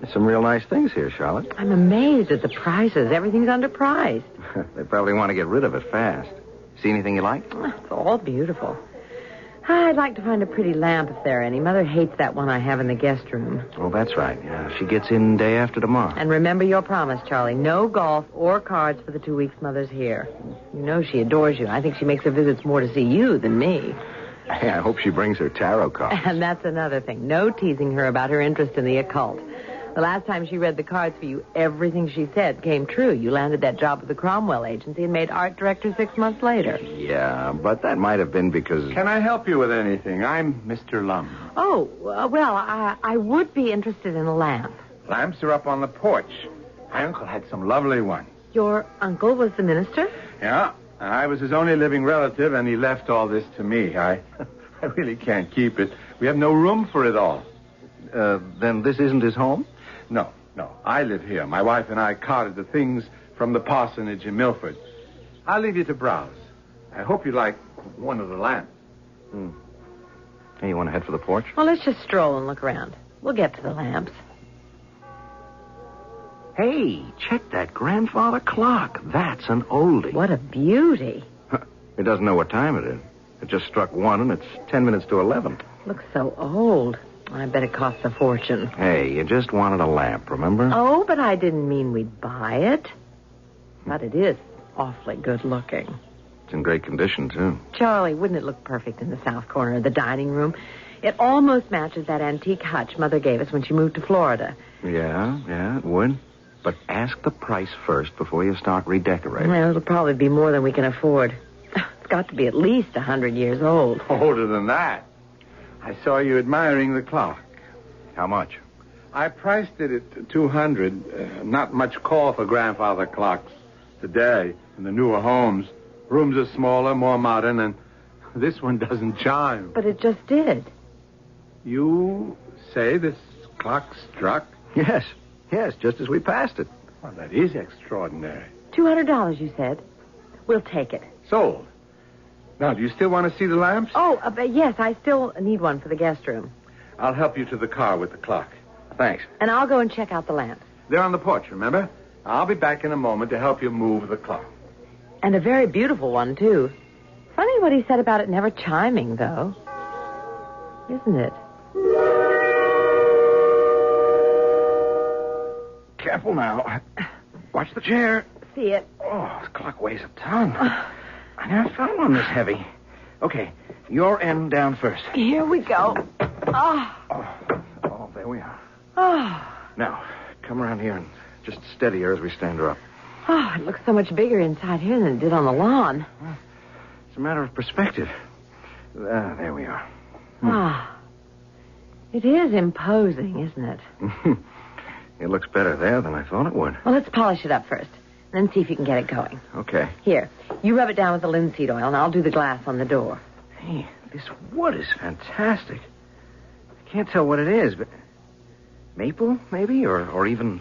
There's some real nice things here, Charlotte. I'm amazed at the prices. Everything's underpriced. They probably want to get rid of it fast. See anything you like? It's all beautiful. I'd like to find a pretty lamp if there are any. Mother hates that one I have in the guest room. Oh, that's right. Yeah, she gets in day after tomorrow. And remember your promise, Charlie. No golf or cards for the 2 weeks Mother's here. You know she adores you. I think she makes her visits more to see you than me. Hey, I hope she brings her tarot cards. And that's another thing. No teasing her about her interest in the occult. The last time she read the cards for you, everything she said came true. You landed that job with the Cromwell Agency and made art director 6 months later. Yeah, but that might have been because... Can I help you with anything? I'm Mr. Lum. Oh, well, I would be interested in a lamp. Lamps are up on the porch. My uncle had some lovely ones. Your uncle was the minister? Yeah, I was his only living relative, and he left all this to me. I really can't keep it. We have no room for it all. Then this isn't his home? No. I live here. My wife and I carted the things from the parsonage in Milford. I'll leave you to browse. I hope you like one of the lamps. Hey, you want to head for the porch? Well, let's just stroll and look around. We'll get to the lamps. Hey, check that grandfather clock. That's an oldie. What a beauty. It doesn't know what time it is. It just struck 1, and it's 10 minutes to 11. Looks so old. I bet it costs a fortune. Hey, you just wanted a lamp, remember? Oh, but I didn't mean we'd buy it. But it is awfully good looking. It's in great condition, too. Charlie, wouldn't it look perfect in the south corner of the dining room? It almost matches that antique hutch Mother gave us when she moved to Florida. Yeah, it would. But ask the price first before you start redecorating. Well, it'll probably be more than we can afford. It's got to be at least 100 years old. Older than that. I saw you admiring the clock. How much? I priced it at $200. Not much call for grandfather clocks today in the newer homes. Rooms are smaller, more modern, and this one doesn't chime. But it just did. You say this clock struck? Yes, just as we passed it. Well, that is extraordinary. $200, you said. We'll take it. Sold. Now, do you still want to see the lamps? Oh, yes, I still need one for the guest room. I'll help you to the car with the clock. Thanks. And I'll go and check out the lamps. They're on the porch, remember? I'll be back in a moment to help you move the clock. And a very beautiful one, too. Funny what he said about it never chiming, though. Isn't it? Careful now. Watch the chair. See it. Oh, this clock weighs a ton. I never found one this heavy. Okay, your end down first. Here we go. Oh, there we are. Now, come around here and just steady her as we stand her up. Oh, it looks so much bigger inside here than it did on the lawn. It's a matter of perspective. There we are. It is imposing, isn't it? It looks better there than I thought it would. Well, let's polish it up first, and then see if you can get it going. Okay. Here, you rub it down with the linseed oil, and I'll do the glass on the door. Hey, this wood is fantastic. I can't tell what it is, but maple, maybe, or even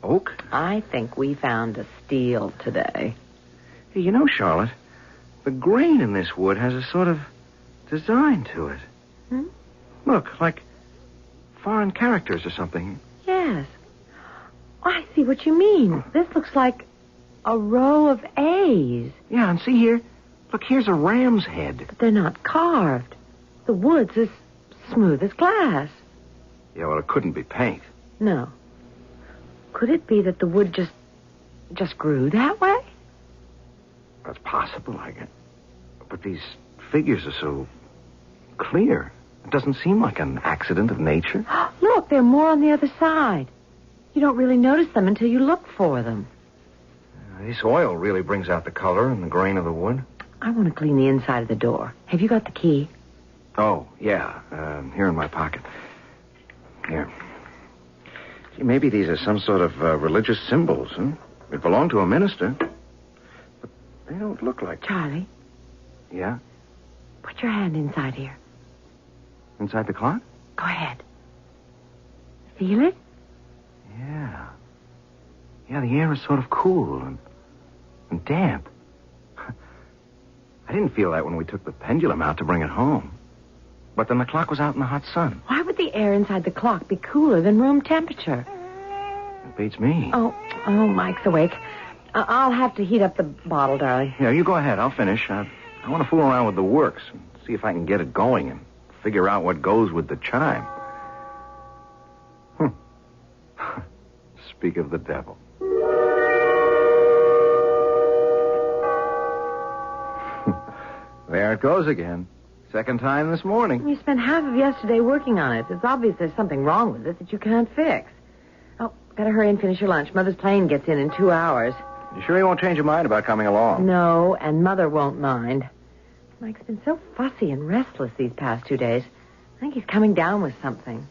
oak? I think we found a steal today. Hey, you know, Charlotte, the grain in this wood has a sort of design to it. Look, like foreign characters or something. Yes. I see what you mean. This looks like a row of A's. Yeah, and see here. Look, here's a ram's head. But they're not carved. The wood's as smooth as glass. Yeah, well, it couldn't be paint. No. Could it be that the wood just grew that way? That's possible, I guess. But these figures are so clear. It doesn't seem like an accident of nature. Look, there are more on the other side. You don't really notice them until you look for them. This oil really brings out the color and the grain of the wood. I want to clean the inside of the door. Have you got the key? Oh, yeah. Here in my pocket. Here. See, maybe these are some sort of religious symbols, huh? It belonged to a minister. But they don't look like... Charlie. Yeah? Put your hand inside here. Inside the clock? Go ahead. Feel it? Yeah. Yeah, the air is sort of cool and damp. I didn't feel that when we took the pendulum out to bring it home. But then the clock was out in the hot sun. Why would the air inside the clock be cooler than room temperature? It beats me. Oh, Mike's awake. I'll have to heat up the bottle, darling. Yeah, you go ahead. I'll finish. I want to fool around with the works and see if I can get it going and figure out what goes with the chime. Speak of the devil. There it goes again. Second time this morning. You spent half of yesterday working on it. It's obvious there's something wrong with it that you can't fix. Oh, gotta hurry and finish your lunch. Mother's plane gets in 2 hours. You sure you won't change your mind about coming along? No, and Mother won't mind. Mike's been so fussy and restless these past 2 days. I think he's coming down with something.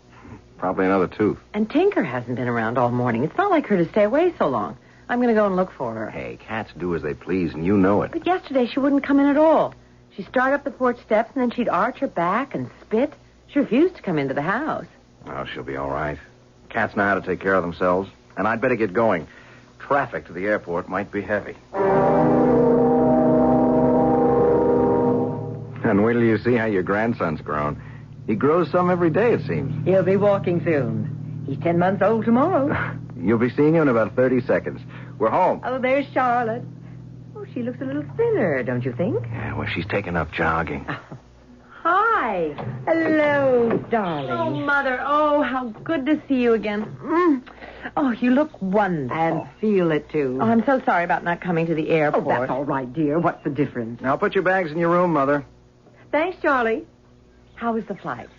Probably another tooth. And Tinker hasn't been around all morning. It's not like her to stay away so long. I'm going to go and look for her. Hey, cats do as they please, and you know it. But yesterday she wouldn't come in at all. She'd start up the porch steps, and then she'd arch her back and spit. She refused to come into the house. Oh, she'll be all right. Cats know how to take care of themselves. And I'd better get going. Traffic to the airport might be heavy. And wait till you see how your grandson's grown. He grows some every day, it seems. He'll be walking soon. He's 10 months old tomorrow. You'll be seeing him in about 30 seconds. We're home. Oh, there's Charlotte. Oh, she looks a little thinner, don't you think? Yeah, well, she's taken up jogging. Hi. Hello, darling. Oh, Mother. Oh, how good to see you again. Oh, you look wonderful. And feel it, too. Oh, I'm so sorry about not coming to the airport. Oh, that's all right, dear. What's the difference? Now, put your bags in your room, Mother. Thanks, Charlie. How was the flight?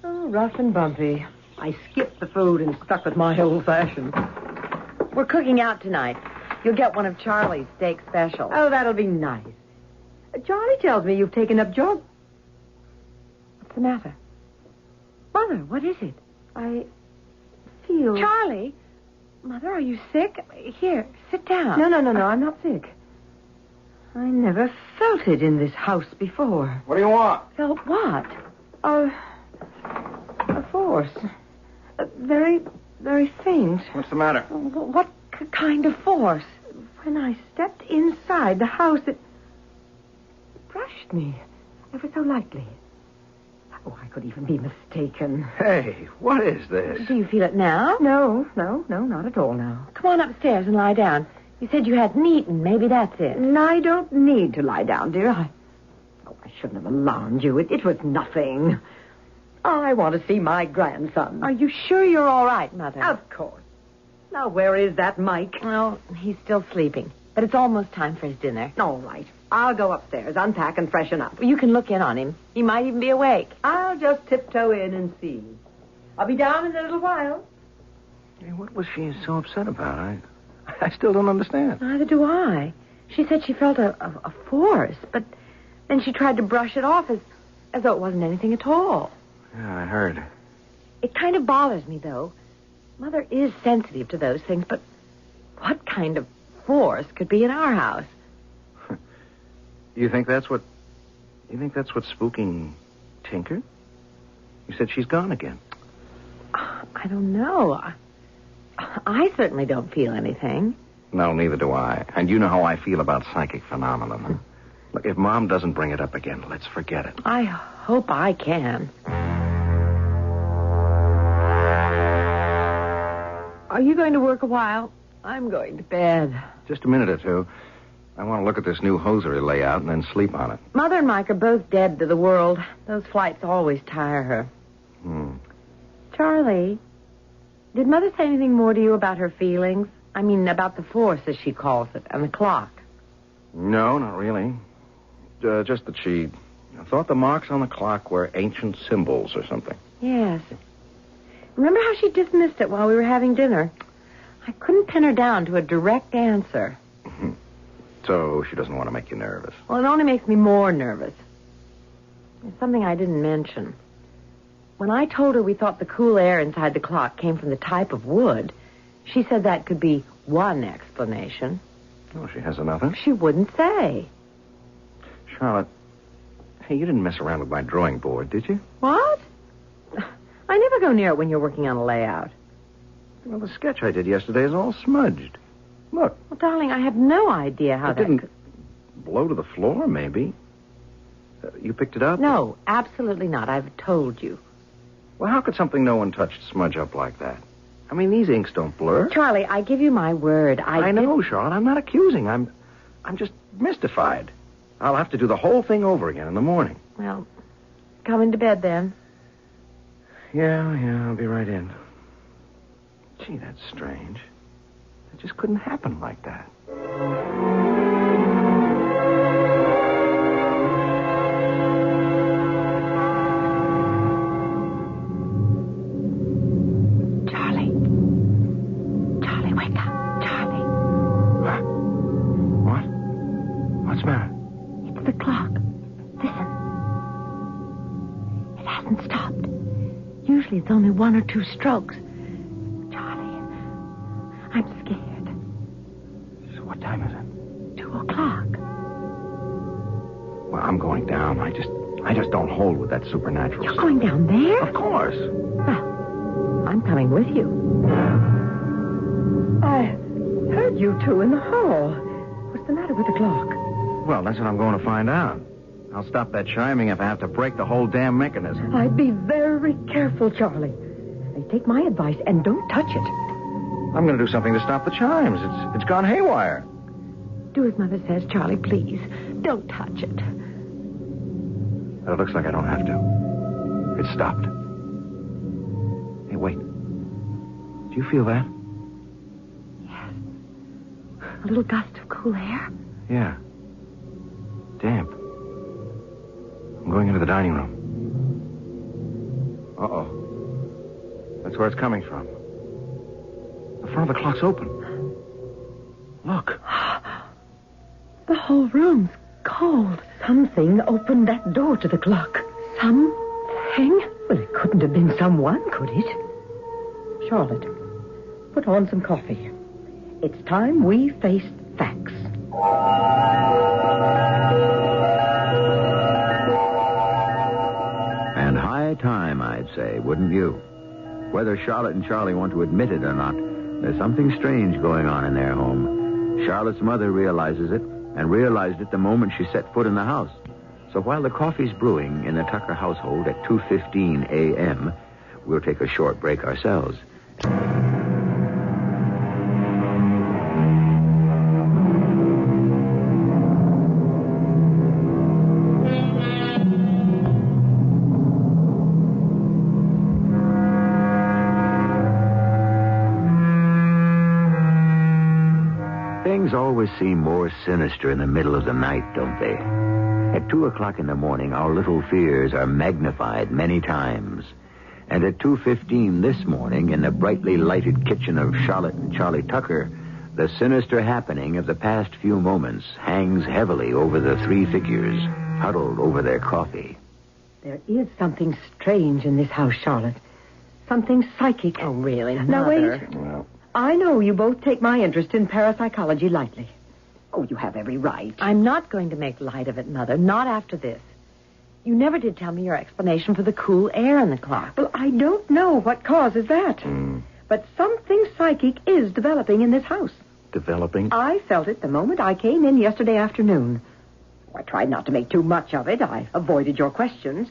Oh, rough and bumpy. I skipped the food and stuck with my old-fashioned. We're cooking out tonight. You'll get one of Charlie's steak specials. Oh, that'll be nice. Charlie tells me you've taken up jog. What's the matter? Mother, what is it? I feel... Charlie! Mother, are you sick? Here, sit down. No, I'm not sick. I never felt it in this house before. What do you want? Felt what? A force. Very, very faint. What's the matter? What kind of force? When I stepped inside the house, it brushed me ever so lightly. Oh, I could even be mistaken. Hey, what is this? Do you feel it now? No, not at all now. Come on upstairs and lie down. You said you hadn't eaten. Maybe that's it. I don't need to lie down, dear. I shouldn't have alarmed you. It was nothing. I want to see my grandson. Are you sure you're all right, Mother? Of course. Now, where is that Mike? Well, he's still sleeping. But it's almost time for his dinner. All right. I'll go upstairs, unpack and freshen up. You can look in on him. He might even be awake. I'll just tiptoe in and see. I'll be down in a little while. Hey, what was she so upset about? I still don't understand. Neither do I. She said she felt a force, but then she tried to brush it off as though it wasn't anything at all. Yeah, I heard. It kind of bothers me, though. Mother is sensitive to those things, but what kind of force could be in our house? You think that's what's spooking Tinker? You said she's gone again. I don't know. I certainly don't feel anything. No, neither do I. And you know how I feel about psychic phenomena. Look, if Mom doesn't bring it up again, let's forget it. I hope I can. Are you going to work a while? I'm going to bed. Just a minute or two. I want to look at this new hosiery layout and then sleep on it. Mother and Mike are both dead to the world. Those flights always tire her. Charlie, did Mother say anything more to you about her feelings? I mean, about the force, as she calls it, and the clock. No, not really. Just that she thought the marks on the clock were ancient symbols or something. Yes. Remember how she dismissed it while we were having dinner? I couldn't pin her down to a direct answer. So she doesn't want to make you nervous. Well, it only makes me more nervous. There's something I didn't mention. When I told her we thought the cool air inside the clock came from the type of wood, she said that could be one explanation. Oh, she has another? She wouldn't say. Charlotte, hey, you didn't mess around with my drawing board, did you? What? I never go near it when you're working on a layout. Well, the sketch I did yesterday is all smudged. Look. Well, darling, I have no idea how that didn't blow to the floor, maybe. You picked it up? No, absolutely not. I've told you. Well, how could something no one touched smudge up like that? I mean, these inks don't blur. Charlie, I give you my word. I know, Charlotte. I'm not accusing. I'm just mystified. I'll have to do the whole thing over again in the morning. Well, come into bed then. Yeah, I'll be right in. Gee, that's strange. It just couldn't happen like that. Charlie, wake up. Charlie. What? What's the matter? It's the clock. Listen. It hasn't stopped. Usually it's only 1 or 2 strokes. Charlie, I'm scared. So what time is it? 2 o'clock. Well, I'm going down. I just don't hold with that supernatural You're stuff. going down there? Of course. Well, I'm coming with you. I heard you two in the hall. What's the matter with the clock? Well, that's what I'm going to find out. I'll stop that chiming if I have to break the whole damn mechanism. I'd be very careful, Charlie. Now, take my advice and don't touch it. I'm going to do something to stop the chimes. It's gone haywire. Do as Mother says, Charlie, please. Don't touch it. But it looks like I don't have to. It stopped. Hey, wait. Do you feel that? Yes. A little gust of cool air? Yeah. Damp. I'm going into the dining room. Uh-oh. That's where it's coming from. The front of the clock's open. Look. The whole room's cold. Something opened that door to the clock. Something? Well, it couldn't have been someone, could it? Charlotte, put on some coffee. It's time we faced facts. And high time, I'd say, wouldn't you? Whether Charlotte and Charlie want to admit it or not, there's something strange going on in their home. Charlotte's mother realizes it, and realized it the moment she set foot in the house. So while the coffee's brewing in the Tucker household at 2:15 a.m., we'll take a short break ourselves. Things always seem more sinister in the middle of the night, don't they? At 2 o'clock in the morning, our little fears are magnified many times. And at 2:15 this morning, in the brightly lighted kitchen of Charlotte and Charlie Tucker, the sinister happening of the past few moments hangs heavily over the three figures, huddled over their coffee. There is something strange in this house, Charlotte. Something psychic. Oh, really? Now, Mother. wait. Well, I know you both take my interest in parapsychology lightly. Oh, you have every right. I'm not going to make light of it, Mother. Not after this. You never did tell me your explanation for the cool air in the clock. Well, I don't know what causes that. But something psychic is developing in this house. Developing? I felt it the moment I came in yesterday afternoon. I tried not to make too much of it. I avoided your questions.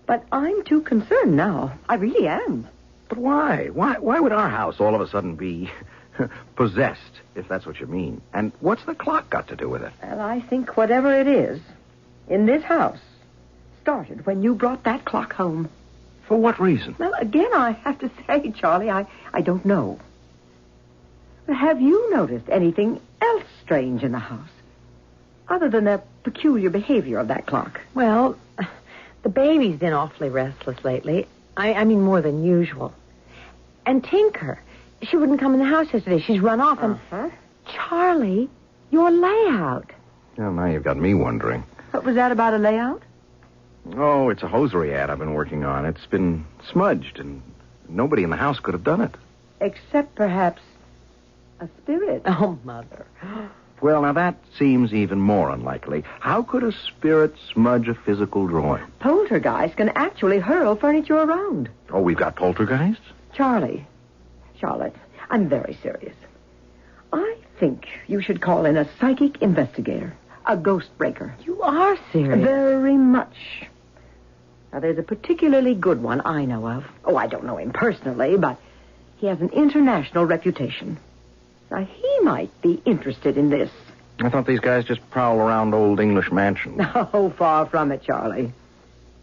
But I'm too concerned now. I really am. But why? Why would our house all of a sudden be possessed, if that's what you mean? And what's the clock got to do with it? Well, I think whatever it is in this house started when you brought that clock home. For what reason? Well, again, I have to say, Charlie, I don't know. But have you noticed anything else strange in the house, other than the peculiar behavior of that clock? Well, the baby's been awfully restless lately. I mean, more than usual. And Tinker, she wouldn't come in the house yesterday. She's run off. And Charlie, your layout. Well, now you've got me wondering. What was that about a layout? Oh, it's a hosiery ad I've been working on. It's been smudged, and nobody in the house could have done it. Except perhaps a spirit. Oh, Mother. Well, now that seems even more unlikely. How could a spirit smudge a physical drawing? Poltergeist can actually hurl furniture around. Oh, we've got poltergeists? Charlotte, I'm very serious. I think you should call in a psychic investigator, a ghost breaker. You are serious? Very much. Now, there's a particularly good one I know of. Oh, I don't know him personally, but he has an international reputation. Now, he might be interested in this. I thought these guys just prowl around old English mansions. No, far from it, Charlie.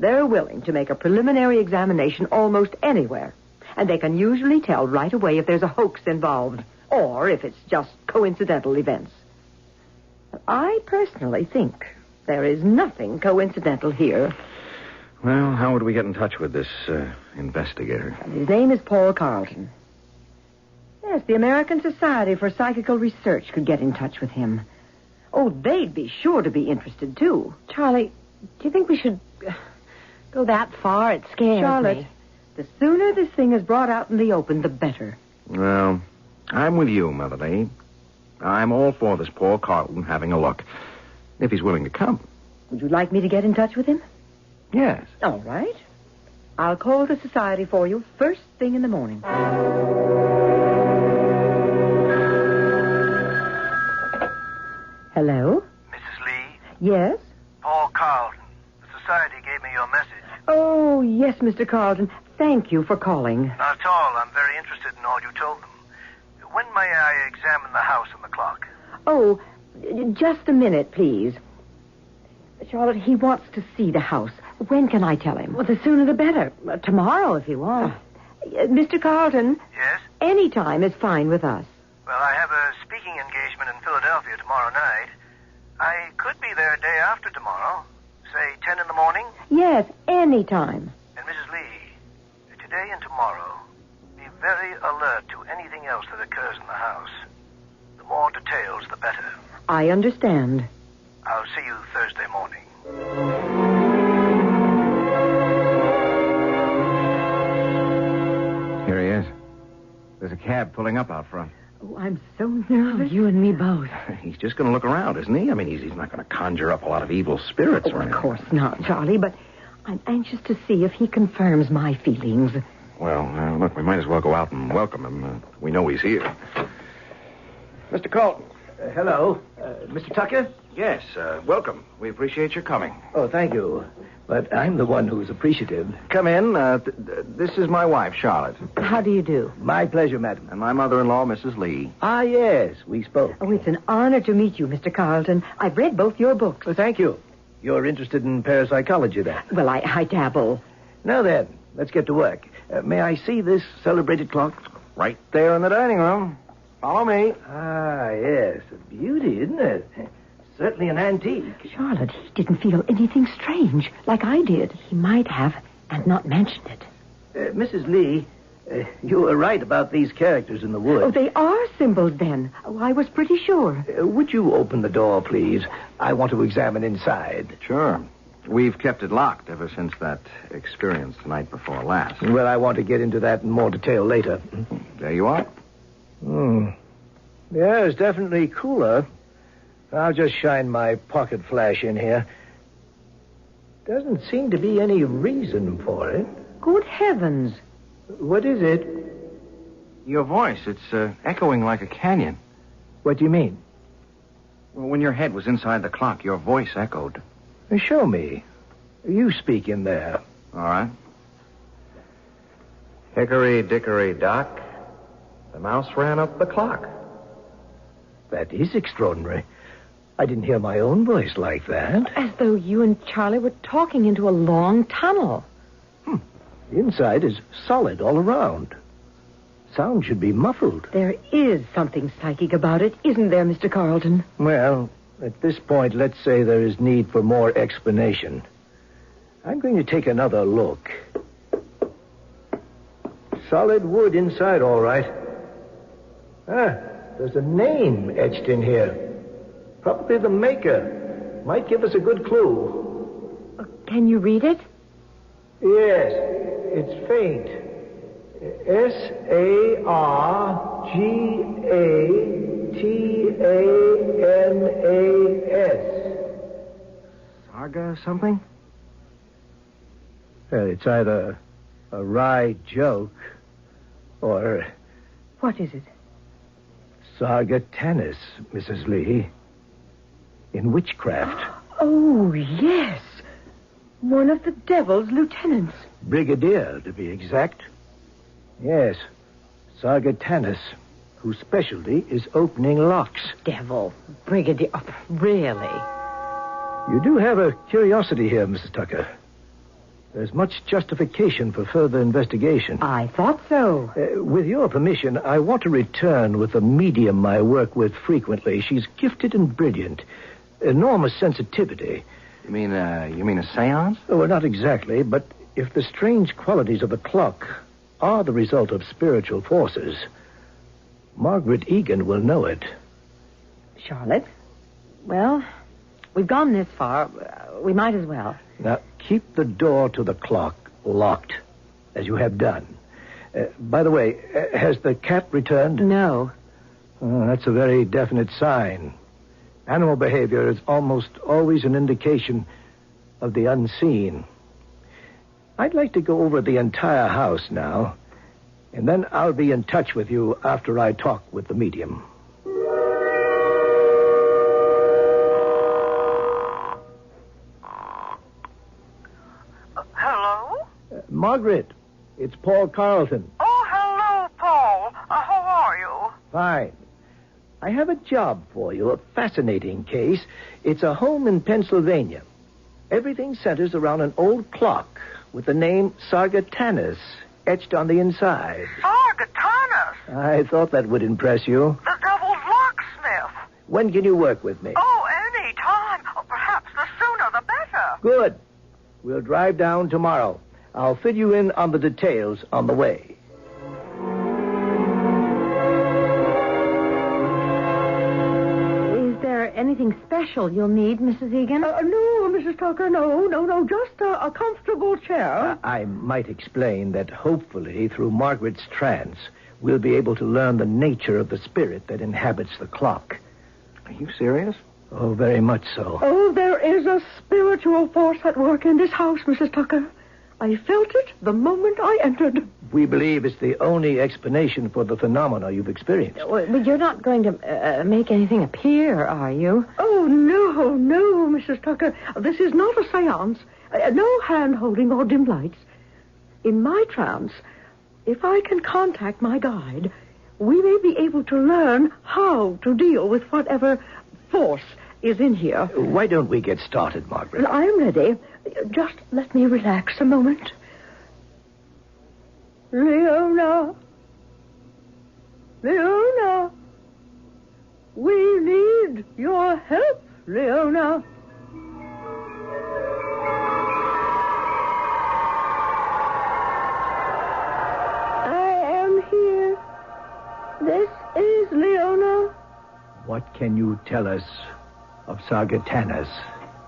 They're willing to make a preliminary examination almost anywhere. And they can usually tell right away if there's a hoax involved, or if it's just coincidental events. But I personally think there is nothing coincidental here. Well, how would we get in touch with this investigator? His name is Paul Carlton. Yes, the American Society for Psychical Research could get in touch with him. Oh, they'd be sure to be interested, too. Charlie, do you think we should go that far? It scares Charlotte, me. the sooner this thing is brought out in the open, the better. Well, I'm with you, Motherly. I'm all for this Paul Carlton having a look, if he's willing to come. Would you like me to get in touch with him? Yes. All right. I'll call the society for you first thing in the morning. Hello? Mrs. Lee? Yes? Paul Carlton. The society gave me your message. Oh, yes, Mr. Carlton. Thank you for calling. Not at all. I'm very interested in all you told them. When may I examine the house and the clock? Oh, just a minute, please. Charlotte, he wants to see the house. When can I tell him? Well, the sooner the better. Tomorrow, if you want. Mr. Carlton? Yes? Any time is fine with us. Well, I have a speaking engagement in Philadelphia tomorrow night. I could be there a day after tomorrow. Say 10 in the morning? Yes, any time. And Mrs. Lee, today and tomorrow, be very alert to anything else that occurs in the house. The more details, the better. I understand. I'll see you Thursday morning. Here he is. There's a cab pulling up out front. Oh, I'm so nervous. You and me both. He's just going to look around, isn't he? I mean, he's not going to conjure up a lot of evil spirits or anything. Of course not, Charlie, but I'm anxious to see if he confirms my feelings. Well, look, we might as well go out and welcome him. We know he's here. Mr. Colton. Hello. Mr. Tucker? Yes, welcome. We appreciate your coming. Oh, thank you. But I'm the one who's appreciative. Come in. This is my wife, Charlotte. How do you do? My pleasure, madam. And my mother-in-law, Mrs. Lee. Ah, yes, we spoke. Oh, it's an honor to meet you, Mr. Carlton. I've read both your books. Well, thank you. You're interested in parapsychology, then? Well, I dabble. Now then, let's get to work. May I see this celebrated clock? Right there in the dining room. Follow me. Ah, yes. A beauty, isn't it? Certainly an antique. Charlotte, he didn't feel anything strange, like I did. He might have, and not mentioned it. Mrs. Lee, you were right about these characters in the wood. Oh, they are symbols, then. Oh, I was pretty sure. Would you open the door, please? I want to examine inside. Sure. We've kept it locked ever since that experience the night before last. Well, I want to get into that in more detail later. There you are. Yeah, it's definitely cooler. I'll just shine my pocket flash in here. Doesn't seem to be any reason for it. Good heavens. What is it? Your voice, it's echoing like a canyon. What do you mean? Well, when your head was inside the clock, your voice echoed. Show me. You speak in there. All right. Hickory dickory dock, the mouse ran up the clock. That is extraordinary. I didn't hear my own voice like that. As though you and Charlie were talking into a long tunnel. The inside is solid all around. Sound should be muffled. There is something psychic about it, isn't there, Mr. Carlton? Well, at this point, let's say there is need for more explanation. I'm going to take another look. Solid wood inside, all right. There's a name etched in here. Probably the maker. Might give us a good clue. Can you read it? Yes, it's faint. Sargatanas. Sarga something? It's either a wry joke or... What is it? Sargatanas, Mrs. Lee. In witchcraft. Oh, yes. One of the devil's lieutenants. Brigadier, to be exact. Yes, Sargatanas, whose specialty is opening locks. Devil. Brigadier. Oh, really? You do have a curiosity here, Mrs. Tucker. There's much justification for further investigation. I thought so. With your permission, I want to return with a medium I work with frequently. She's gifted and brilliant. Enormous sensitivity. You mean a seance? Oh, well, not exactly, but if the strange qualities of the clock are the result of spiritual forces, Margaret Egan will know it. Charlotte? Well, we've gone this far. We might as well. Now, keep the door to the clock locked, as you have done. By the way, has the cat returned? No. Oh, that's a very definite sign. Animal behavior is almost always an indication of the unseen. I'd like to go over the entire house now, and then I'll be in touch with you after I talk with the medium. Hello? Margaret, it's Paul Carlton. Oh, hello, Paul. How are you? Fine. I have a job for you, a fascinating case. It's a home in Pennsylvania. Everything centers around an old clock with the name Sargatanas etched on the inside. Sargatanas? I thought that would impress you. The devil's locksmith. When can you work with me? Oh, any time. Oh, perhaps the sooner the better. Good. We'll drive down tomorrow. I'll fill you in on the details on the way. Is there anything special special you'll need, Mrs. Egan? No, Mrs. Tucker, no. Just a comfortable chair. I might explain that hopefully through Margaret's trance, we'll be able to learn the nature of the spirit that inhabits the clock. Are you serious? Oh, very much so. Oh, there is a spiritual force at work in this house, Mrs. Tucker. I felt it the moment I entered. We believe it's the only explanation for the phenomena you've experienced. But you're not going to make anything appear, are you? Oh, no, Mrs. Tucker. This is not a seance. No hand-holding or dim lights. In my trance, if I can contact my guide, we may be able to learn how to deal with whatever force is in here. Why don't we get started, Margaret? I am ready. Just let me relax a moment. Leona, we need your help, Leona. I am here. This is Leona. What can you tell us of Sargatanas?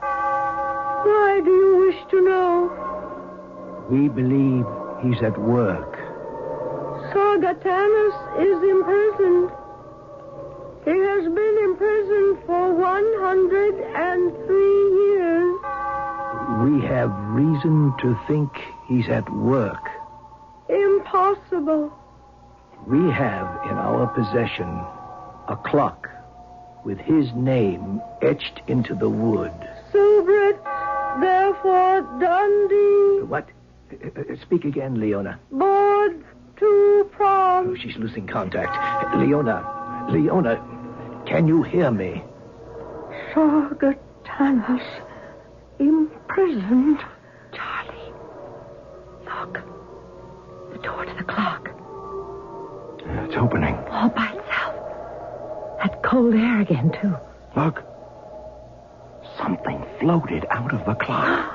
Why do you wish to know? We believe he's at work. Sargatanas is imprisoned. He has been imprisoned for 103 years. We have reason to think he's at work. Impossible. We have in our possession a clock with his name etched into the wood. Subrit, therefore Dundee. What? Speak again, Leona. Board to prom. Oh, she's losing contact. Leona, can you hear me? Sargatanas imprisoned. Charlie, look. The door to the clock. It's opening. All by itself. That cold air again, too. Look. Something floated out of the clock.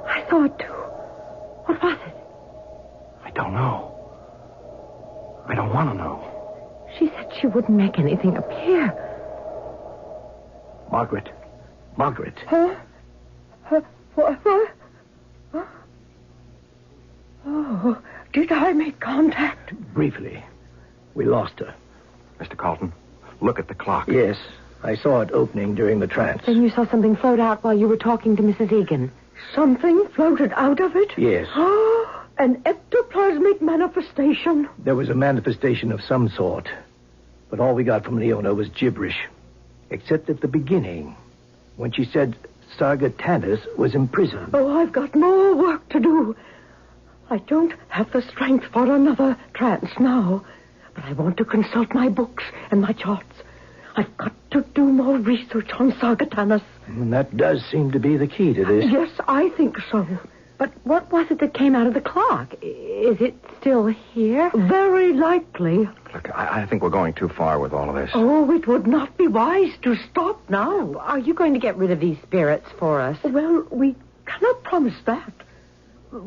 I saw it, too. What was it? I don't know. I don't want to know. She said she wouldn't make anything appear. Margaret. Huh? What? Oh, did I make contact? Briefly. We lost her. Mr. Carlton, look at the clock. Yes, I saw it opening during the trance. Then you saw something float out while you were talking to Mrs. Egan. Something floated out of it? Yes. An ectoplasmic manifestation. There was a manifestation of some sort, but all we got from Leona was gibberish, except at the beginning, when she said Sargatanas was imprisoned. Oh, I've got more work to do. I don't have the strength for another trance now, but I want to consult my books and my charts. I've got to do more research on Sargatanas. And that does seem to be the key to this. Yes, I think so. But what was it that came out of the clock? Is it still here? Very likely. Look, I think we're going too far with all of this. Oh, it would not be wise to stop now. Are you going to get rid of these spirits for us? Well, we cannot promise that.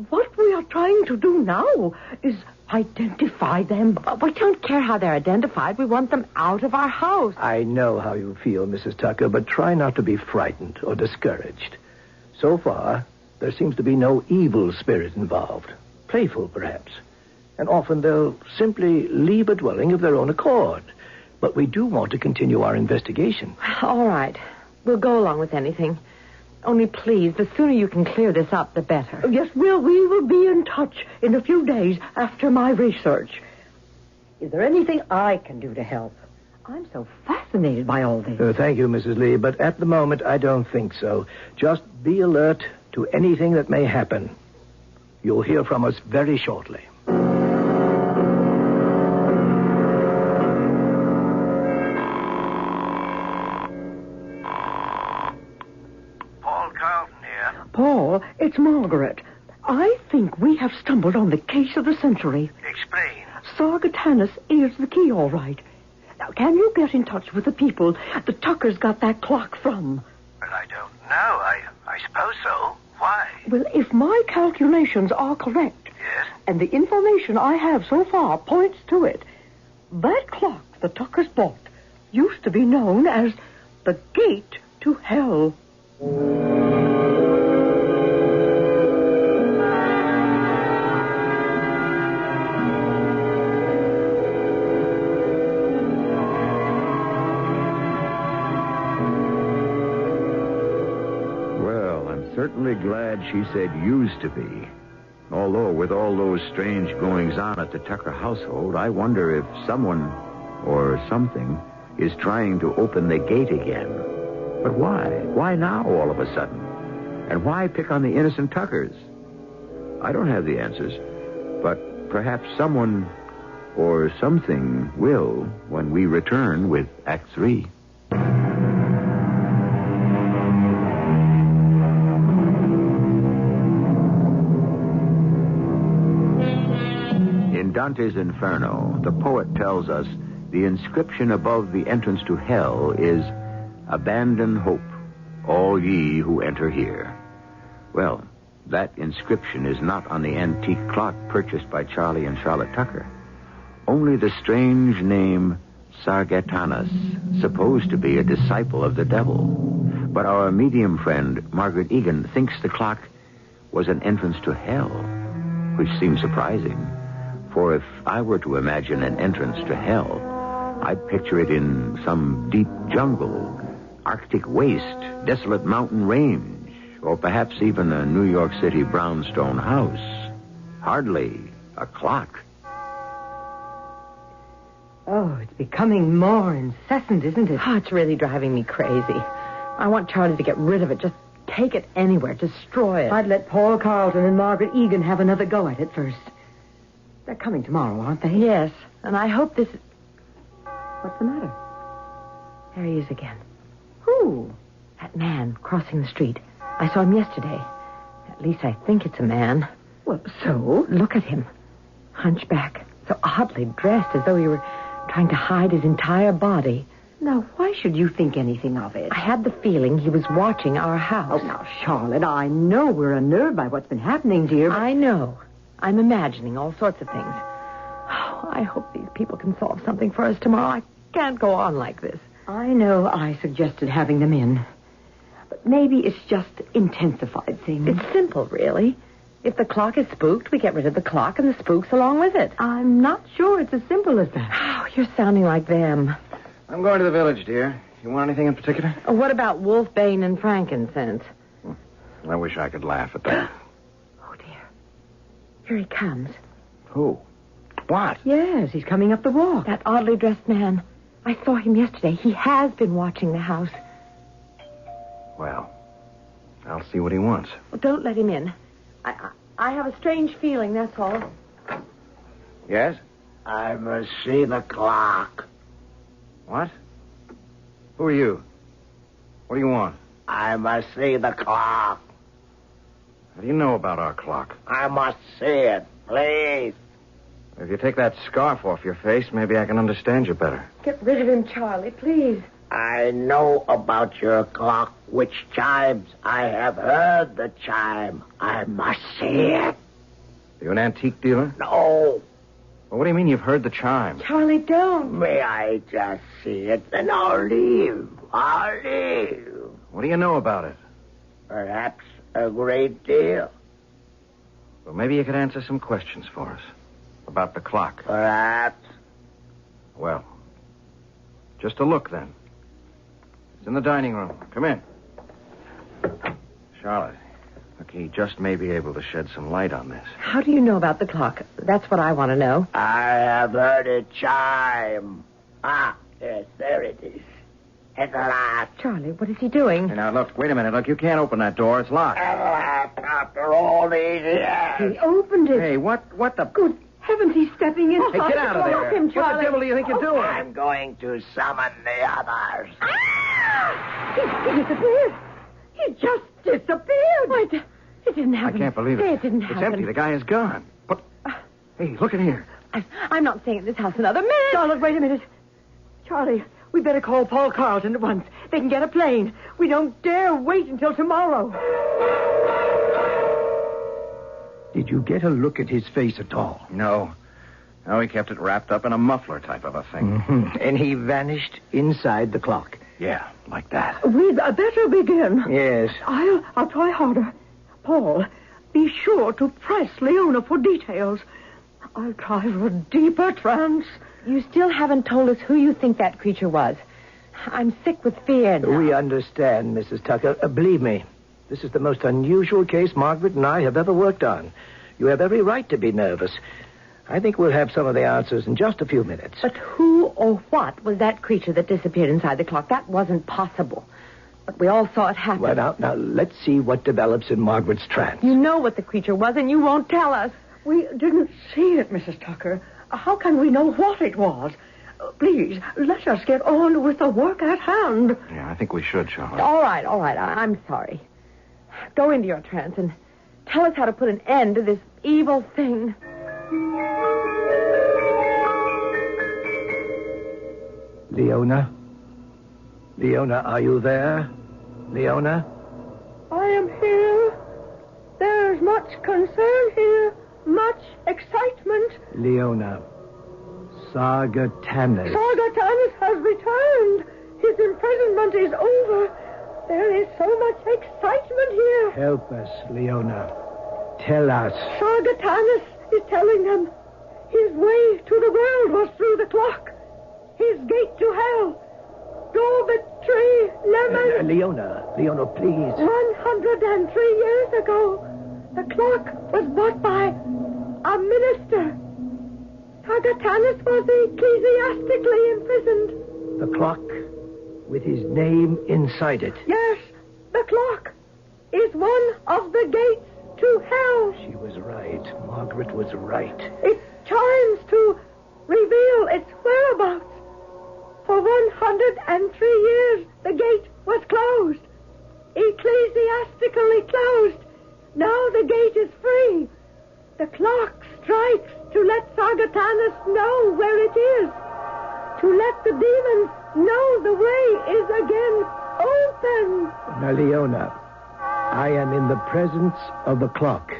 What we are trying to do now is identify them. But we don't care how they're identified. We want them out of our house. I know how you feel, Mrs. Tucker, but try not to be frightened or discouraged. So far, there seems to be no evil spirit involved. Playful, perhaps. And often they'll simply leave a dwelling of their own accord. But we do want to continue our investigation. All right. We'll go along with anything. Only please, the sooner you can clear this up, the better. Yes, we will be in touch in a few days after my research. Is there anything I can do to help? I'm so fascinated by all this. Thank you, Mrs. Lee, but at the moment, I don't think so. Just be alert to anything that may happen. You'll hear from us very shortly. Paul, it's Margaret. I think we have stumbled on the case of the century. Explain. Sargatanas is the key, all right. Now, can you get in touch with the people the Tuckers got that clock from? Well, I don't know. I suppose so. Why? Well, if my calculations are correct, yes, and the information I have so far points to it, that clock the Tuckers bought used to be known as the gate to hell. Well, I'm certainly glad she said used to be. Although, with all those strange goings-on at the Tucker household, I wonder if someone or something is trying to open the gate again. But why? Why now, all of a sudden? And why pick on the innocent Tuckers? I don't have the answers, but perhaps someone or something will when we return with Act 3. In Dante's Inferno, the poet tells us the inscription above the entrance to hell is, "Abandon hope, all ye who enter here." Well, that inscription is not on the antique clock purchased by Charlie and Charlotte Tucker. Only the strange name Sargatanas, supposed to be a disciple of the devil. But our medium friend, Margaret Egan, thinks the clock was an entrance to hell, which seems surprising. For if I were to imagine an entrance to hell, I'd picture it in some deep jungle, Arctic waste, desolate mountain range, or perhaps even a New York City brownstone house. Hardly a clock. Oh, it's becoming more incessant, isn't it? Oh, it's really driving me crazy. I want Charlie to get rid of it. Just take it anywhere. Destroy it. I'd let Paul Carlton and Margaret Egan have another go at it first. They're coming tomorrow, aren't they? Yes, and I hope this... What's the matter? There he is again. Who? That man crossing the street. I saw him yesterday. At least I think it's a man. Well, so? Look at him. Hunchback. So oddly dressed, as though he were trying to hide his entire body. Now, why should you think anything of it? I had the feeling he was watching our house. Oh, now, Charlotte, I know we're unnerved by what's been happening to you. I know. I'm imagining all sorts of things. Oh, I hope these people can solve something for us tomorrow. I can't go on like this. I know I suggested having them in. But maybe it's just intensified things. It's simple, really. If the clock is spooked, we get rid of the clock and the spooks along with it. I'm not sure it's as simple as that. Oh, you're sounding like them. I'm going to the village, dear. You want anything in particular? Oh, what about wolfbane and frankincense? I wish I could laugh at that. Oh, dear. Here he comes. Who? What? Yes, he's coming up the walk. That oddly dressed man. I saw him yesterday. He has been watching the house. Well, I'll see what he wants. Well, don't let him in. I have a strange feeling, that's all. Yes? I must see the clock. What? Who are you? What do you want? I must see the clock. How do you know about our clock? I must see it, please. If you take that scarf off your face, maybe I can understand you better. Get rid of him, Charlie, please. I know about your clock, which chimes. I have heard the chime. I must see it. You an antique dealer? No. Well, what do you mean you've heard the chime? Charlie, don't. May I just see it, then I'll leave. I'll leave. What do you know about it? Perhaps a great deal. Well, maybe you could answer some questions for us. About the clock. Perhaps. Well, just a look, then. It's in the dining room. Come in. Charlotte, look, he just may be able to shed some light on this. How do you know about the clock? That's what I want to know. I have heard it chime. Ah, yes, there it is. It's locked. Charlie, what is he doing? Hey, now, look, wait a minute. Look, you can't open that door. It's locked. It's locked after all these years. He opened it. Hey, what the... Good heavens, he's stepping in. Hey, get out of there. Him, What the devil do you think you're doing? I'm going to summon the others. He disappeared. He just disappeared. Wait, it didn't happen. I can't believe it. Say it didn't happen. It's empty. The guy is gone. But, hey, look at here. I'm not staying at this house another minute. Charlotte, wait a minute. Charlie, we better call Paul Carlton at once. They can get a plane. We don't dare wait until tomorrow. Did you get a look at his face at all? No. No, he kept it wrapped up in a muffler type of a thing. Mm-hmm. And he vanished inside the clock. Yeah, like that. We'd better begin. Yes. I'll try harder. Paul, be sure to press Leona for details. I'll try for a deeper trance. You still haven't told us who you think that creature was. I'm sick with fear now. We understand, Mrs. Tucker. Believe me, this is the most unusual case Margaret and I have ever worked on. You have every right to be nervous. I think we'll have some of the answers in just a few minutes. But who or what was that creature that disappeared inside the clock? That wasn't possible. But we all saw it happen. Well, now, let's see what develops in Margaret's trance. You know what the creature was, and you won't tell us. We didn't see it, Mrs. Tucker. How can we know what it was? Please, let us get on with the work at hand. Yeah, I think we should, Charlotte. All right. I'm sorry. Go into your trance and tell us how to put an end to this evil thing. Leona? Leona, are you there? Leona? I am here. There's much concern here. Much excitement. Leona. Sargatanas. Sargatanas has returned. His imprisonment is over. There is so much excitement here. Help us, Leona. Tell us. Sargatanas is telling them his way to the world was through the clock. His gate to hell. Dormitory Lemon. Leona, please. 103 years ago, the clock was bought by a minister. Sargatanas was ecclesiastically imprisoned. The clock with his name inside it. Yes, the clock is one of the gates to hell. She was right. Margaret was right. It chimes to reveal its whereabouts. For 103 years, the gate was closed. Ecclesiastically closed. Now the gate is free. The clock strikes to let Sargatanas know where it is. To let the demons know the way is again open. Now, Leona, I am in the presence of the clock.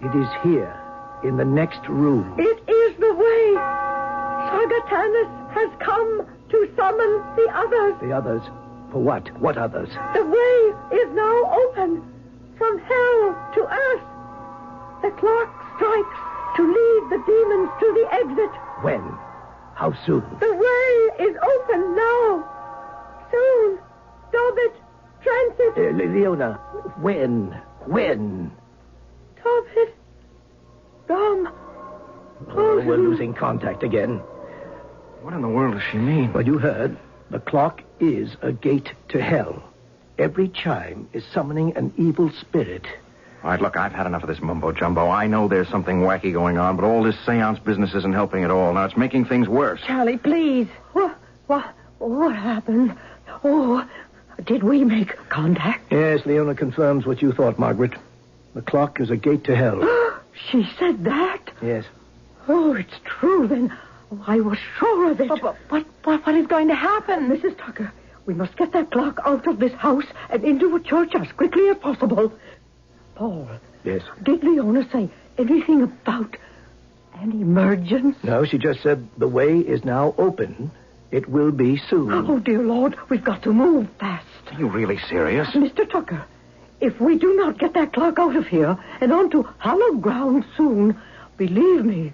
It is here, in the next room. It is the way. Sargatanas has come to summon the others. The others? For what? What others? The way is now open from hell to earth. The clock strikes to lead the demons to the exit. When? How soon? The way is open now. Soon. Tobit, transit. Leona, when? When? Tobit. Dom. Oh, we're losing contact again. What in the world does she mean? Well, you heard. The clock is a gate to hell. Every chime is summoning an evil spirit. All right, look, I've had enough of this mumbo-jumbo. I know there's something wacky going on, but all this seance business isn't helping at all. Now, it's making things worse. Charlie, please. What happened? Oh, did we make contact? Yes, Leona confirms what you thought, Margaret. The clock is a gate to hell. She said that? Yes. Oh, it's true, then. Oh, I was sure of it. What is going to happen? Mrs. Tucker, we must get that clock out of this house and into a church as quickly as possible. Paul. Yes? Did Leona say anything about an emergence? No, she just said the way is now open. It will be soon. Oh, dear Lord, we've got to move fast. Are you really serious? Mr. Tucker, if we do not get that clock out of here and onto hallowed ground soon, believe me,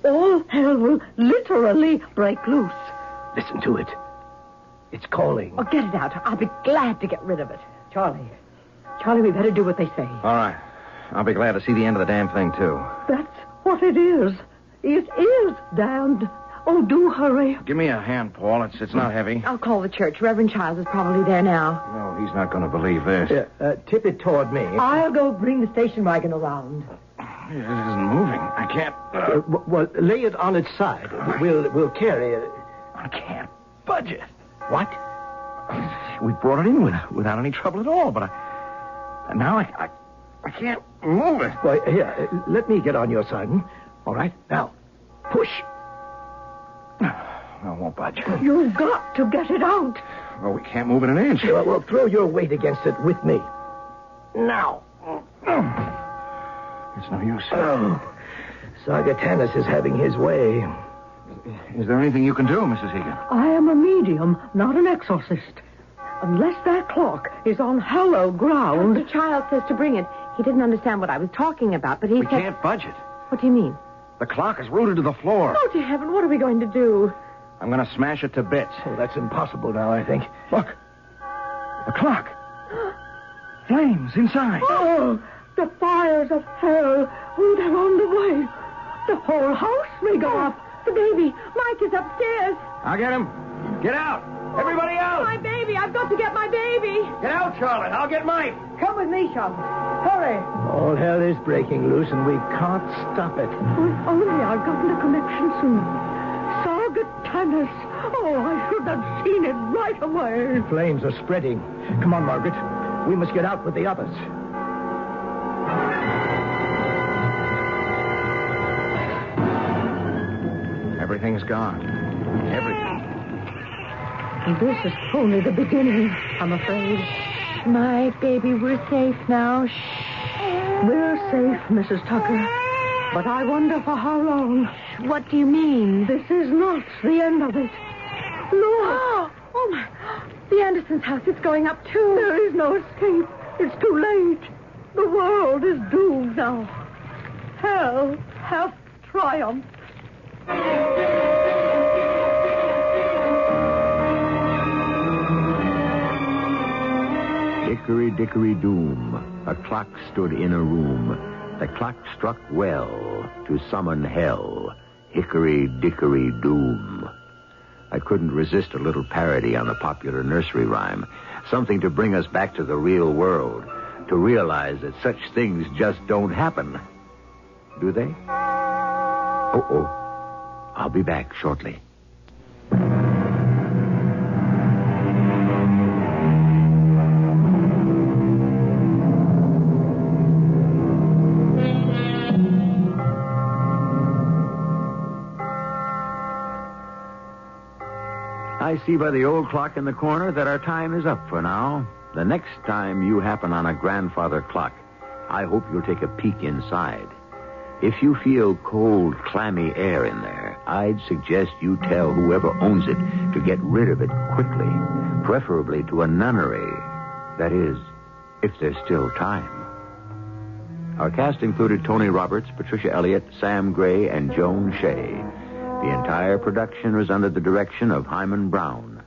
all hell will literally break loose. Listen to it. It's calling. Oh, get it out. I'll be glad to get rid of it. Charlie, we better do what they say. All right. I'll be glad to see the end of the damn thing, too. That's what it is. It is damned. Oh, do hurry. Give me a hand, Paul. It's not heavy. I'll call the church. Reverend Childs is probably there now. No, he's not going to believe this. Tip it toward me. I'll go bring the station wagon around. It isn't moving. I can't... Well, lay it on its side. We'll carry it. I can't budge it. What? We brought it in without any trouble at all, but now I can't move it. Well, here, let me get on your side. All right? Now, push. No, it won't budge. You've got to get it out. Well, we can't move it an inch. Well, throw your weight against it with me. Now. It's no use. Oh, Sargatanas is having his way. Is there anything you can do, Mrs. Egan? I am a medium, not an exorcist. Unless that clock is on hallowed ground. The child says to bring it. He didn't understand what I was talking about, but he We said... can't budge it. What do you mean? The clock is rooted to the floor. Oh, dear heaven, what are we going to do? I'm going to smash it to bits. Oh, that's impossible now, I think. Look. The clock. Flames inside. Oh, the fires of hell. Oh, they're on the way. The whole house may go up. The baby. Mike is upstairs. I'll get him. Get out. Everybody out. My baby. I've got to get my baby. Get out, Charlotte. I'll get Mike. Come with me, Charlotte. Hurry. All hell is breaking loose, and we can't stop it. If only I'd gotten a connection sooner. Sargent Tannis. Oh, I should have seen it right away. Flames are spreading. Come on, Margaret. We must get out with the others. Everything's gone. Everything. This is only the beginning, I'm afraid. My baby, we're safe now. We're safe, Mrs. Tucker. But I wonder for how long. What do you mean? This is not the end of it. Look! Oh, my. The Andersons' house is going up, too. There is no escape. It's too late. The world is doomed now. Hell hath triumphed. Hickory dickory doom, a clock stood in a room. The clock struck well to summon hell. Hickory dickory doom. I couldn't resist a little parody on the popular nursery rhyme. Something to bring us back to the real world. To realize that such things just don't happen. Do they? Uh-oh. I'll be back shortly. I see by the old clock in the corner that our time is up for now. The next time you happen on a grandfather clock, I hope you'll take a peek inside. If you feel cold, clammy air in there, I'd suggest you tell whoever owns it to get rid of it quickly, preferably to a nunnery. That is, if there's still time. Our cast included Tony Roberts, Patricia Elliott, Sam Gray, and Joan Shea. The entire production was under the direction of Hyman Brown.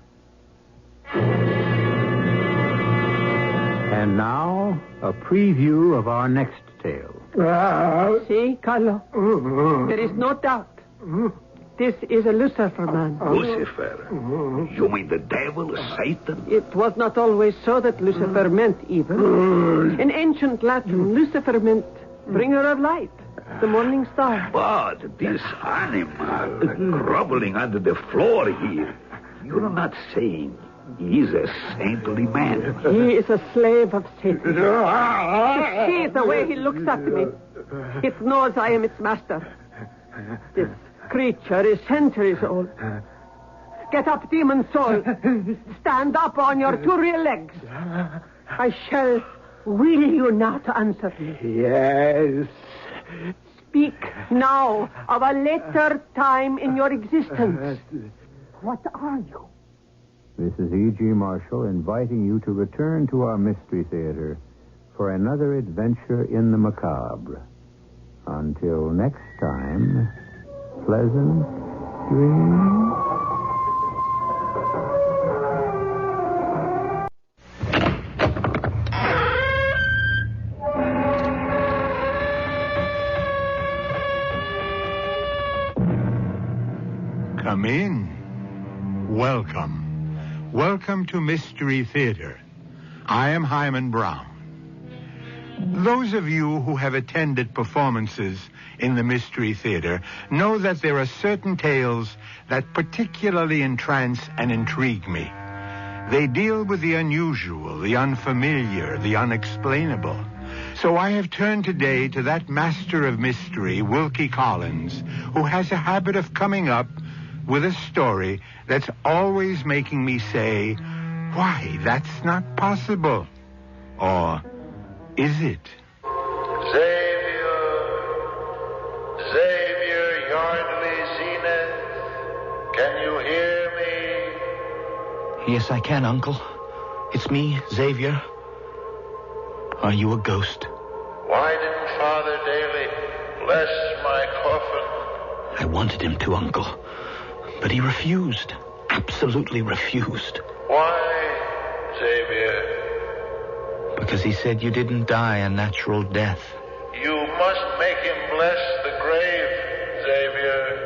And now, a preview of our next tale. See, Carlo? There is no doubt. This is a Lucifer man. Lucifer? You mean the devil, Satan? It was not always so that Lucifer meant evil. In ancient Latin, Lucifer meant bringer of light, the morning star. But this animal groveling under the floor here, you're not saying he's a saintly man. He is a slave of Satan. See the way he looks at me. It knows I am its master. This creature is centuries old. Get up, demon soul. Stand up on your two real legs. I shall will you not answer me? Yes. Speak now of a later time in your existence. What are you? This is E.G. Marshall inviting you to return to our Mystery Theater for another adventure in the macabre. Until next time, pleasant dreams. Come in. Welcome. Welcome to Mystery Theater. I am Hyman Brown. Those of you who have attended performances in the Mystery Theater know that there are certain tales that particularly entrance and intrigue me. They deal with the unusual, the unfamiliar, the unexplainable. So I have turned today to that master of mystery, Wilkie Collins, who has a habit of coming up with a story that's always making me say, why, that's not possible. Or, is it? Xavier Yardley Zenith, can you hear me? Yes, I can, Uncle. It's me, Xavier. Are you a ghost? Why didn't Father Daly bless my coffin? I wanted him to, Uncle. But he refused. Absolutely refused. Why, Xavier? Because he said you didn't die a natural death. You must make him bless the grave, Xavier.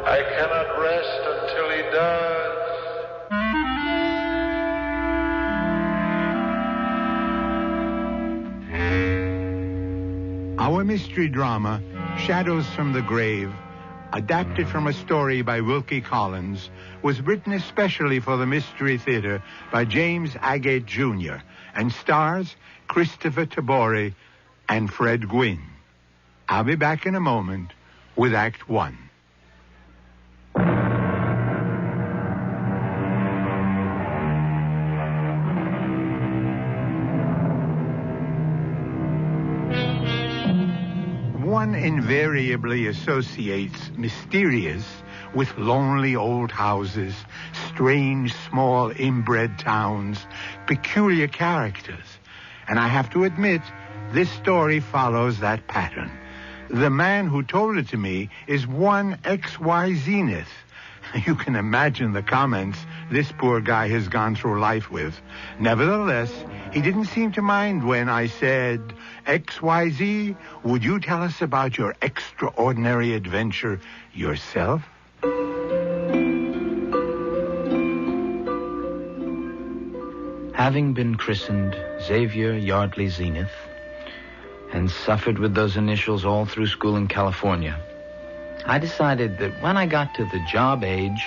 I cannot rest until he does. Our mystery drama, Shadows from the Grave, adapted from a story by Wilkie Collins, was written especially for the Mystery Theater by James Agate Jr. and stars Christopher Tabori and Fred Gwynne. I'll be back in a moment with Act One. One invariably associates mysterious with lonely old houses, strange small inbred towns, peculiar characters. And I have to admit, this story follows that pattern. The man who told it to me is one XY Zenith. You can imagine the comments this poor guy has gone through life with. Nevertheless, he didn't seem to mind when I said, XYZ, would you tell us about your extraordinary adventure yourself? Having been christened Xavier Yardley Zenith and suffered with those initials all through school in California, I decided that when I got to the job age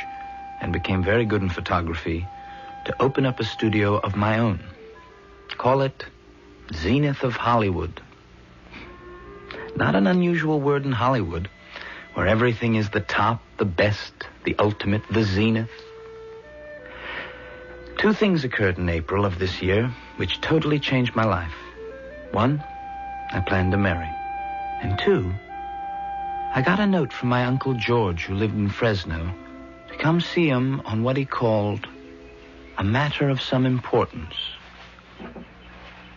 and became very good in photography, to open up a studio of my own. Call it Zenith of Hollywood. Not an unusual word in Hollywood, where everything is the top, the best, the ultimate, the zenith. 2 things occurred in April of this year which totally changed my life. 1, I planned to marry. And 2, I got a note from my Uncle George, who lived in Fresno, to come see him on what he called a matter of some importance.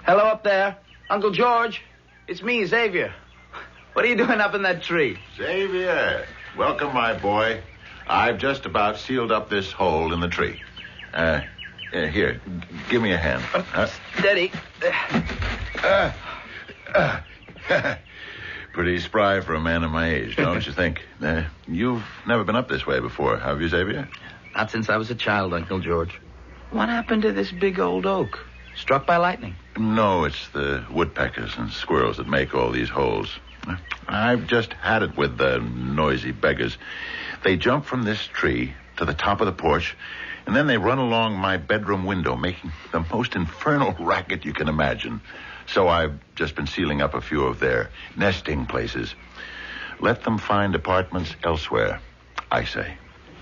Hello up there, Uncle George. It's me, Xavier. What are you doing up in that tree? Xavier, welcome, my boy. I've just about sealed up this hole in the tree. Here, give me a hand. Steady. Pretty spry for a man of my age, don't you think? You've never been up this way before, have you, Xavier? Not since I was a child, Uncle George. What happened to this big old oak? Struck by lightning? No, it's the woodpeckers and squirrels that make all these holes. I've just had it with the noisy beggars. They jump from this tree to the top of the porch, and then they run along my bedroom window, making the most infernal racket you can imagine. So I've just been sealing up a few of their nesting places. Let them find apartments elsewhere, I say.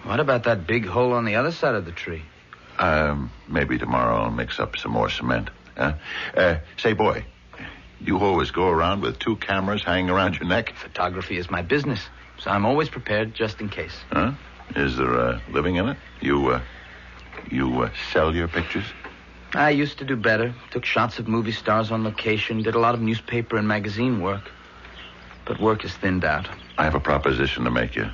What about that big hole on the other side of the tree? Maybe tomorrow I'll mix up some more cement. Say, boy, you always go around with 2 cameras hanging around your neck? Photography is my business, so I'm always prepared just in case. Huh? Is there a living in it? You sell your pictures? I used to do better. Took shots of movie stars on location, did a lot of newspaper and magazine work. But work is thinned out. I have a proposition to make you.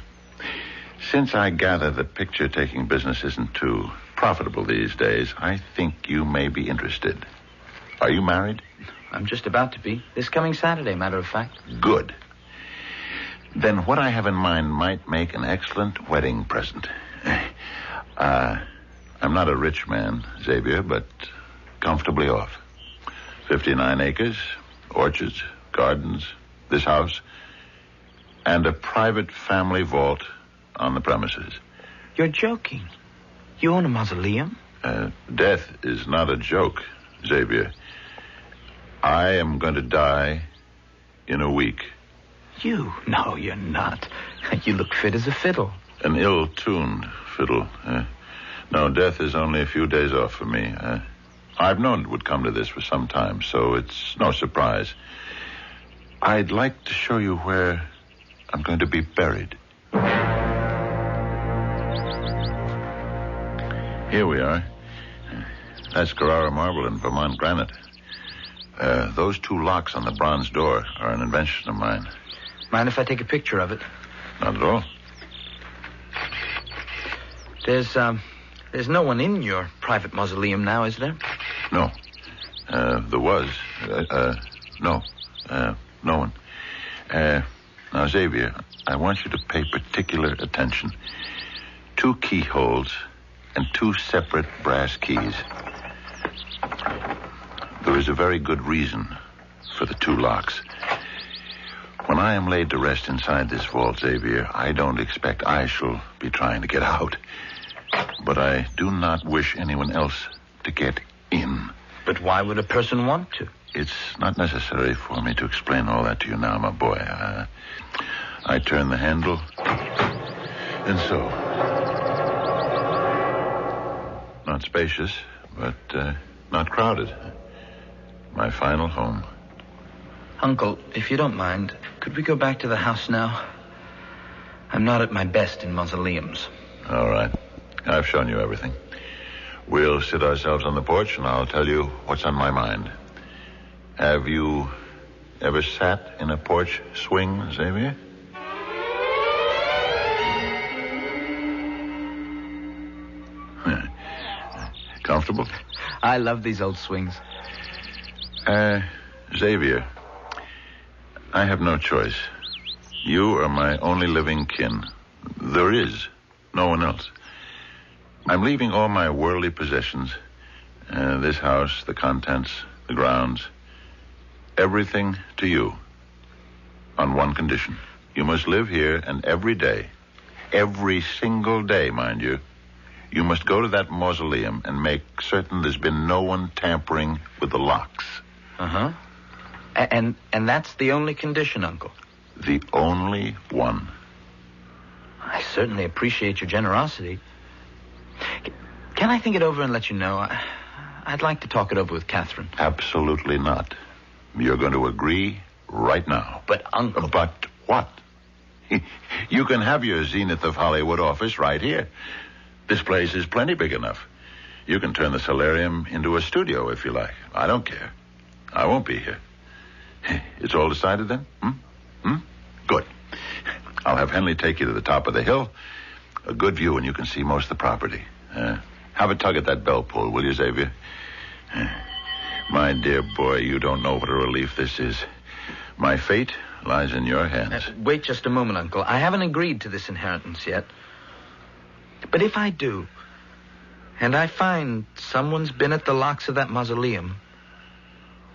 Since I gather the picture-taking business isn't too profitable these days, I think you may be interested. Are you married? I'm just about to be. This coming Saturday, matter of fact. Good. Then what I have in mind might make an excellent wedding present. I'm not a rich man, Xavier, but comfortably off. 59 acres, orchards, gardens, this house, and a private family vault on the premises. You're joking. You own a mausoleum? Death is not a joke, Xavier. I am going to die in a week. You? No, you're not. You look fit as a fiddle. An ill-tuned fiddle. No, death is only a few days off for me. I've known it would come to this for some time, so it's no surprise. I'd like to show you where I'm going to be buried. Here we are. That's Carrara marble and Vermont granite. Those 2 locks on the bronze door are an invention of mine. Mind if I take a picture of it? Not at all. There's no one in your private mausoleum now, is there? No. There was. No. No one. Now, Xavier, I want you to pay particular attention. 2 keyholes and 2 separate brass keys. There is a very good reason for the 2 locks. When I am laid to rest inside this vault, Xavier, I don't expect I shall be trying to get out. But I do not wish anyone else to get in. But why would a person want to? It's not necessary for me to explain all that to you now, my boy. I turn the handle, and so. Not spacious, but not crowded. My final home. Uncle, if you don't mind, could we go back to the house now? I'm not at my best in mausoleums. All right. I've shown you everything. We'll sit ourselves on the porch, and I'll tell you what's on my mind. Have you ever sat in a porch swing, Xavier? Comfortable? I love these old swings. Xavier, I have no choice. You are my only living kin. There is no one else. I'm leaving all my worldly possessions, this house, the contents, the grounds, everything to you, on one condition. You must live here, and every day, every single day, mind you, you must go to that mausoleum and make certain there's been no one tampering with the locks. Uh-huh. And that's the only condition, Uncle? The only one. I certainly appreciate your generosity. Can I think it over and let you know? I'd like to talk it over with Catherine. Absolutely not. You're going to agree right now. But, Uncle... But what? You can have your Zenith of Hollywood office right here. This place is plenty big enough. You can turn the solarium into a studio if you like. I don't care. I won't be here. It's all decided then? Good. I'll have Henley take you to the top of the hill. A good view, and you can see most of the property. Have a tug at that bell pull, will you, Xavier? My dear boy, you don't know what a relief this is. My fate lies in your hands. Wait just a moment, Uncle. I haven't agreed to this inheritance yet. But if I do, and I find someone's been at the locks of that mausoleum,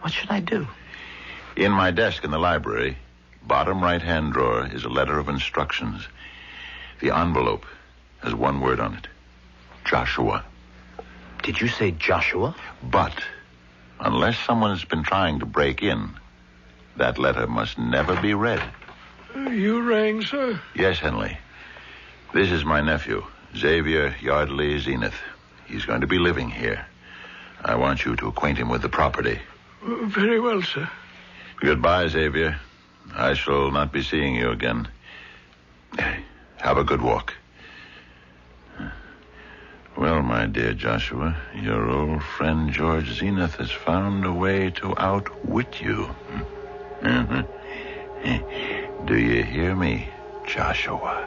what should I do? In my desk in the library, bottom right-hand drawer, is a letter of instructions. The envelope has one word on it. Joshua. Did you say Joshua? But, unless someone has been trying to break in, that letter must never be read. You rang, sir? Yes, Henley. This is my nephew, Xavier Yardley Zenith. He's going to be living here. I want you to acquaint him with the property. Very well, sir. Goodbye, Xavier. I shall not be seeing you again. Have a good walk. Well, my dear Joshua, your old friend George Zenith has found a way to outwit you. Do you hear me, Joshua?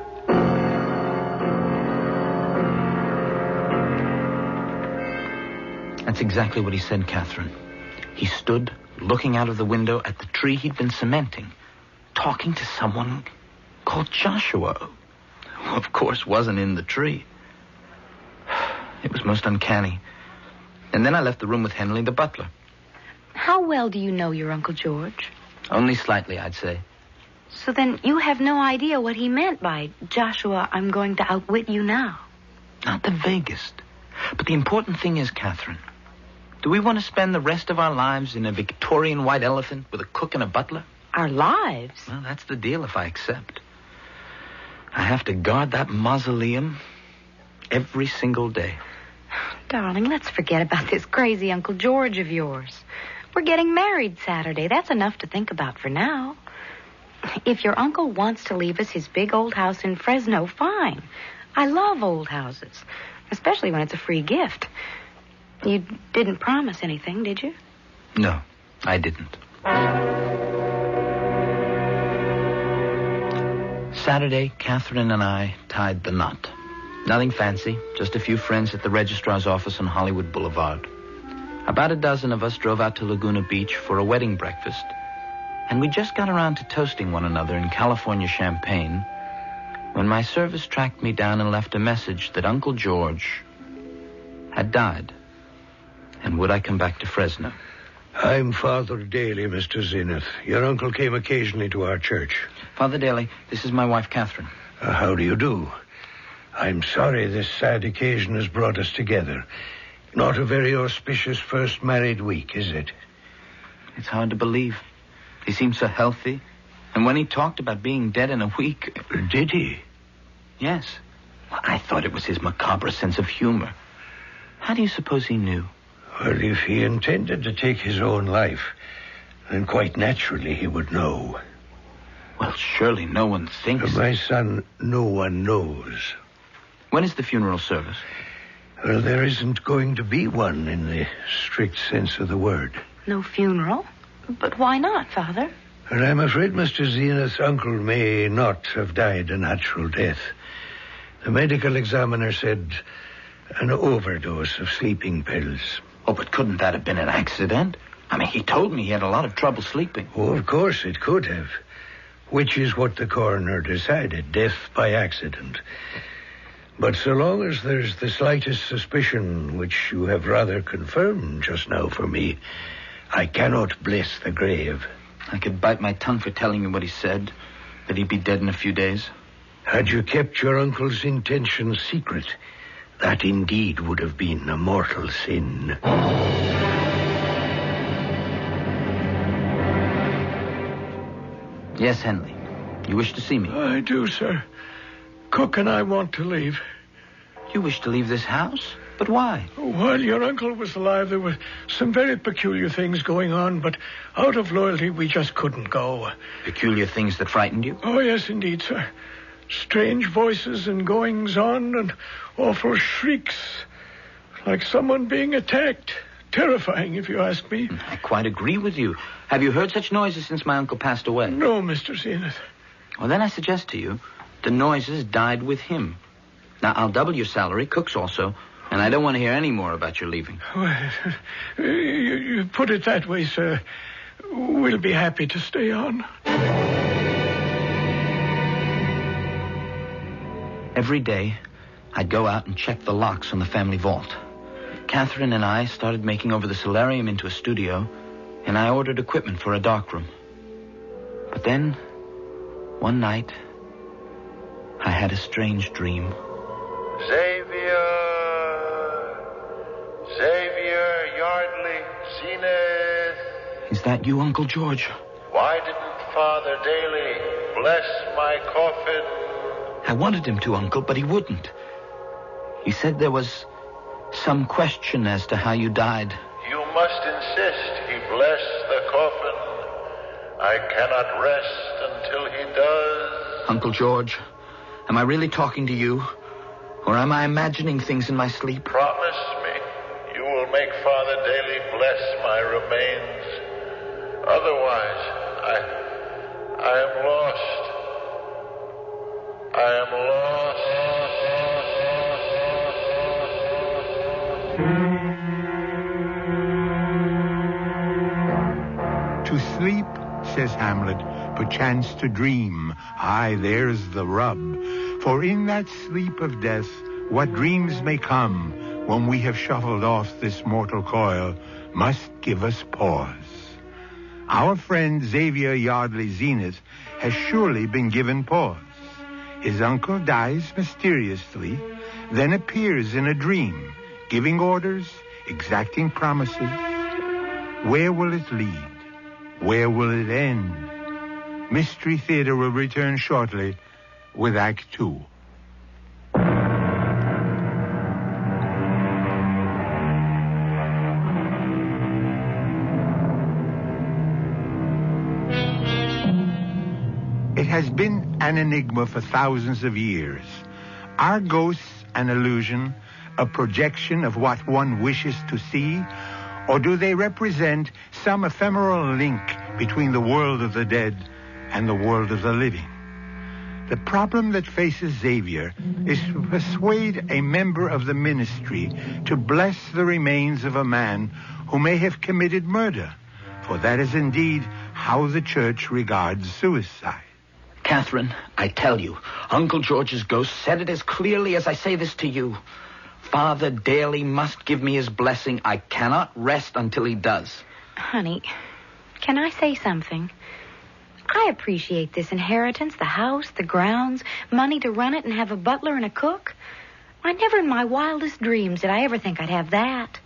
That's exactly what he said, Catherine. He stood looking out of the window at the tree he'd been cementing, talking to someone called Joshua, who, of course, wasn't in the tree. It was most uncanny. And then I left the room with Henley, the butler. How well do you know your Uncle George? Only slightly, I'd say. So then you have no idea what he meant by, Joshua, I'm going to outwit you now. Not the vaguest. But the important thing is, Catherine, do we want to spend the rest of our lives in a Victorian white elephant with a cook and a butler? Our lives? Well, that's the deal if I accept. I have to guard that mausoleum every single day. Darling, let's forget about this crazy Uncle George of yours. We're getting married Saturday. That's enough to think about for now. If your uncle wants to leave us his big old house in Fresno, fine. I love old houses. especially when it's a free gift. You didn't promise anything, did you? No, I didn't. Saturday, Catherine and I tied the knot. Nothing fancy, just a few friends at the registrar's office on Hollywood Boulevard. About a dozen of us drove out to Laguna Beach for a wedding breakfast, and we just got around to toasting one another in California champagne when my service tracked me down and left a message that Uncle George had died, and would I come back to Fresno. I'm Father Daly, Mr. Zenith. Your uncle came occasionally to our church. Father Daly, this is my wife, Catherine. How do you do? I'm sorry this sad occasion has brought us together. Not a very auspicious first married week, is it? It's hard to believe. He seemed so healthy. And when he talked about being dead in a week... Did he? Yes. I thought it was his macabre sense of humor. How do you suppose he knew? Well, if he intended to take his own life, then quite naturally he would know. Well, surely no one thinks... My son, no one knows. When is the funeral service? Well, there isn't going to be one in the strict sense of the word. No funeral? But why not, Father? Well, I'm afraid Mr. Zenith's uncle may not have died a natural death. The medical examiner said an overdose of sleeping pills. Oh, but couldn't that have been an accident? I mean, he told me he had a lot of trouble sleeping. Oh, of course it could have. Which is what the coroner decided, death by accident. But so long as there's the slightest suspicion, which you have rather confirmed just now for me, I cannot bless the grave. I could bite my tongue for telling you what he said, that he'd be dead in a few days. Had you kept your uncle's intentions secret, that indeed would have been a mortal sin. Yes, Henley. You wish to see me? I do, sir. Cook and I want to leave. You wish to leave this house? But why? While your uncle was alive, there were some very peculiar things going on, but out of loyalty, we just couldn't go. Peculiar things that frightened you? Oh, yes, indeed, sir. Strange voices and goings-on and awful shrieks, like someone being attacked. Terrifying, if you ask me. I quite agree with you. Have you heard such noises since my uncle passed away? No, Mr. Zenith. Well, then I suggest to you, the noises died with him. Now, I'll double your salary, Cook's also, and I don't want to hear any more about your leaving. Well, you put it that way, sir. We'll be happy to stay on. Every day, I'd go out and check the locks on the family vault. Catherine and I started making over the solarium into a studio, and I ordered equipment for a darkroom. But then, one night, I had a strange dream. Xavier Yardley, Zenith. Is that you, Uncle George? Why didn't Father Daly bless my coffin? I wanted him to, Uncle, but he wouldn't. He said there was some question as to how you died. You must insist he bless the coffin. I cannot rest until he does. Uncle George, am I really talking to you? Or am I imagining things in my sleep? Promise me you will make Father Daly bless my remains. Otherwise, I am lost. I am lost. To sleep, says Hamlet, perchance to dream. Aye, there's the rub. For in that sleep of death, what dreams may come when we have shuffled off this mortal coil must give us pause. Our friend Xavier Yardley Zenith has surely been given pause. His uncle dies mysteriously, then appears in a dream, giving orders, exacting promises. Where will it lead? Where will it end? Mystery Theater will return shortly with Act 2. It has been an enigma for thousands of years. Are ghosts an illusion, a projection of what one wishes to see? Or do they represent some ephemeral link between the world of the dead and the world of the living? The problem that faces Xavier is to persuade a member of the ministry to bless the remains of a man who may have committed murder, for that is indeed how the church regards suicide. Catherine, I tell you, Uncle George's ghost said it as clearly as I say this to you. Father Daly must give me his blessing. I cannot rest until he does. Honey, can I say something? I appreciate this inheritance, the house, the grounds, money to run it and have a butler and a cook. I never in my wildest dreams did I ever think I'd have that.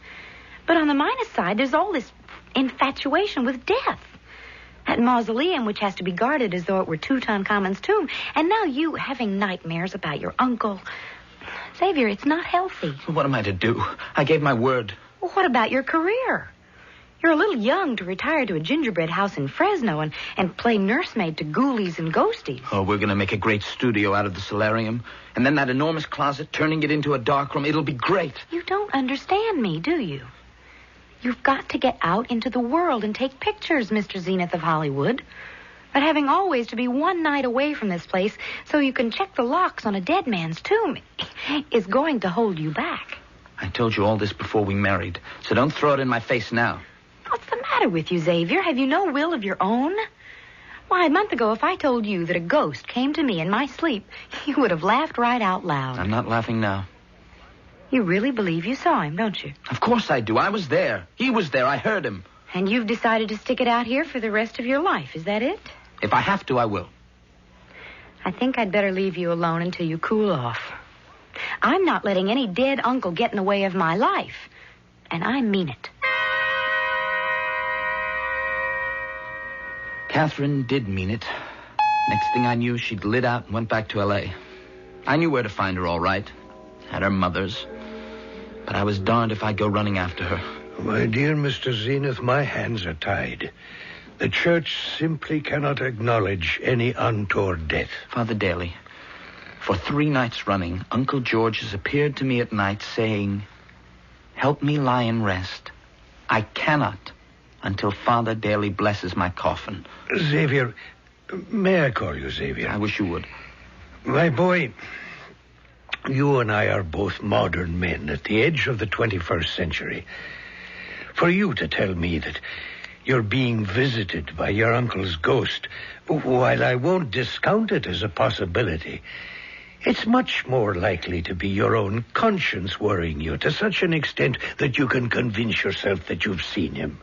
But on the minus side, there's all this infatuation with death. That mausoleum, which has to be guarded as though it were Tutankhamun's tomb. And now you having nightmares about your uncle. Xavier, it's not healthy. What am I to do? I gave my word. Well, what about your career? You're a little young to retire to a gingerbread house in Fresno and play nursemaid to ghoulies and ghosties. Oh, we're going to make a great studio out of the solarium. And then that enormous closet, turning it into a darkroom. It'll be great. You don't understand me, do you? You've got to get out into the world and take pictures, Mr. Zenith of Hollywood. But having always to be one night away from this place so you can check the locks on a dead man's tomb is going to hold you back. I told you all this before we married, so don't throw it in my face now. What's the matter with you, Xavier? Have you no will of your own? Why, a month ago, if I told you that a ghost came to me in my sleep, you would have laughed right out loud. I'm not laughing now. You really believe you saw him, don't you? Of course I do. I was there. He was there. I heard him. And you've decided to stick it out here for the rest of your life. Is that it? If I have to, I will. I think I'd better leave you alone until you cool off. I'm not letting any dead uncle get in the way of my life. And I mean it. Catherine did mean it. Next thing I knew, she'd lit out and went back to L.A. I knew where to find her all right. At her mother's. But I was darned if I'd go running after her. My dear Mr. Zenith, my hands are tied. The church simply cannot acknowledge any untoward death. Father Daly, for 3 nights running, Uncle George has appeared to me at night saying, "Help me lie and rest. I cannot until Father Daly blesses my coffin." Xavier, may I call you Xavier? I wish you would. My boy, you and I are both modern men at the edge of the 21st century. For you to tell me that you're being visited by your uncle's ghost, while I won't discount it as a possibility, it's much more likely to be your own conscience worrying you to such an extent that you can convince yourself that you've seen him.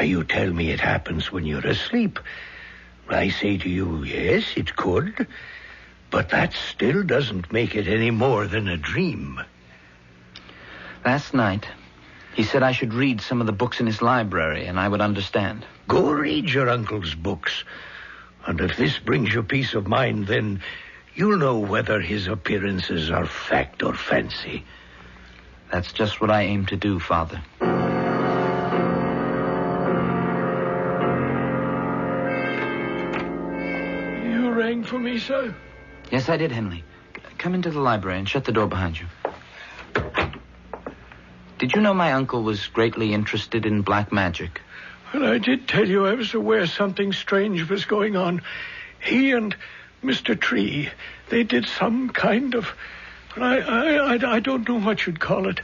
You tell me it happens when you're asleep. I say to you, yes, it could, but that still doesn't make it any more than a dream. Last night, he said I should read some of the books in his library, and I would understand. Go read your uncle's books. And if this brings you peace of mind, then you'll know whether his appearances are fact or fancy. That's just what I aim to do, Father. You rang for me, sir? Yes, I did, Henley. Come into the library and shut the door behind you. Did you know my uncle was greatly interested in black magic? Well, I did tell you I was aware something strange was going on. He and Mr. Tree, they did some kind of... I don't know what you'd call it.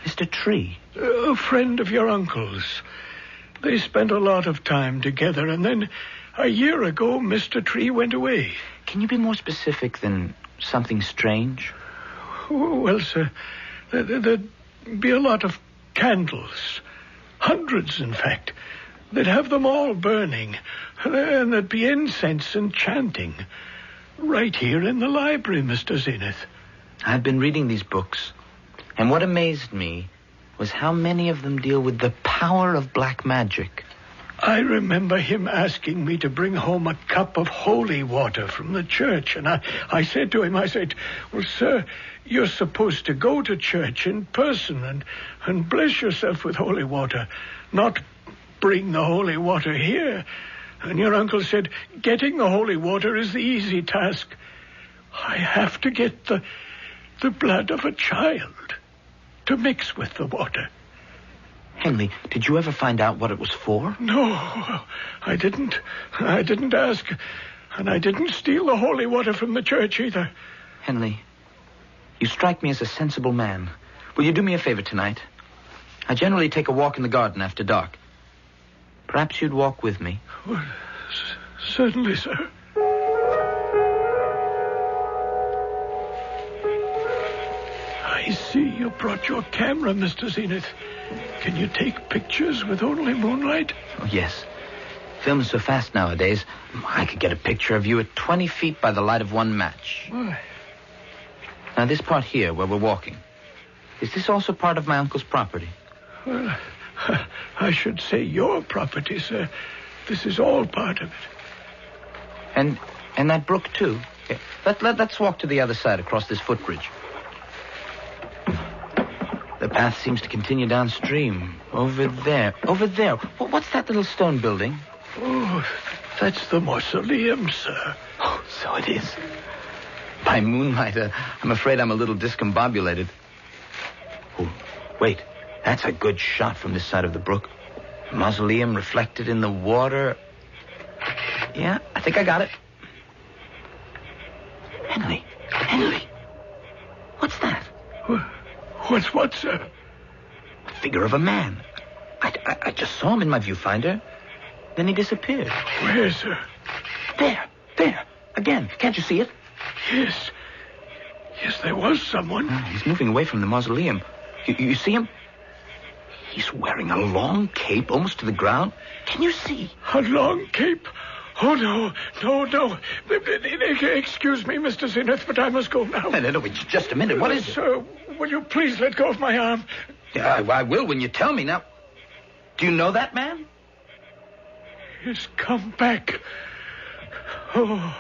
Mr. Tree? A friend of your uncle's. They spent a lot of time together, and then a year ago, Mr. Tree went away. Can you be more specific than something strange? Well, sir, there'd be a lot of candles. Hundreds, in fact. They'd have them all burning. And there'd be incense and chanting. Right here in the library, Mr. Zenith. I've been reading these books, and what amazed me was how many of them deal with the power of black magic. I remember him asking me to bring home a cup of holy water from the church, and I said to him, well, sir, you're supposed to go to church in person and bless yourself with holy water, not bring the holy water here. And your uncle said, getting the holy water is the easy task. I have to get the the blood of a child to mix with the water. Henley, did you ever find out what it was for? No, I didn't. I didn't ask. And I didn't steal the holy water from the church either. Henley, you strike me as a sensible man. Will you do me a favor tonight? I generally take a walk in the garden after dark. Perhaps you'd walk with me. Well, certainly, sir. I see you brought your camera, Mr. Zenith. Can you take pictures with only moonlight? Oh, yes. Film is so fast nowadays, I could get a picture of you at 20 feet by the light of one match. Why? Now, this part here, where we're walking, is this also part of my uncle's property? Well, I should say your property, sir. This is all part of it. And that brook, too? Okay. Let's walk to the other side across this footbridge. The path seems to continue downstream. Over there. Over there. What's that little stone building? Oh, that's the mausoleum, sir. Oh, so it is. By moonlight, I'm afraid I'm a little discombobulated. Oh, wait. That's a good shot from this side of the brook. Mausoleum reflected in the water. Yeah, I think I got it. Henley. What's that? What's what, sir? The figure of a man. I just saw him in my viewfinder. Then he disappeared. Where, sir? There. Again. Can't you see it? Yes, there was someone. He's moving away from the mausoleum. You see him? He's wearing a long cape almost to the ground. Can you see? A long cape? Oh, no. Excuse me, Mr. Zenith, but I must go now. No, just a minute. What is it? Sir, will you please let go of my arm? Yeah, I will when you tell me. Now, do you know that man? He's come back. Oh,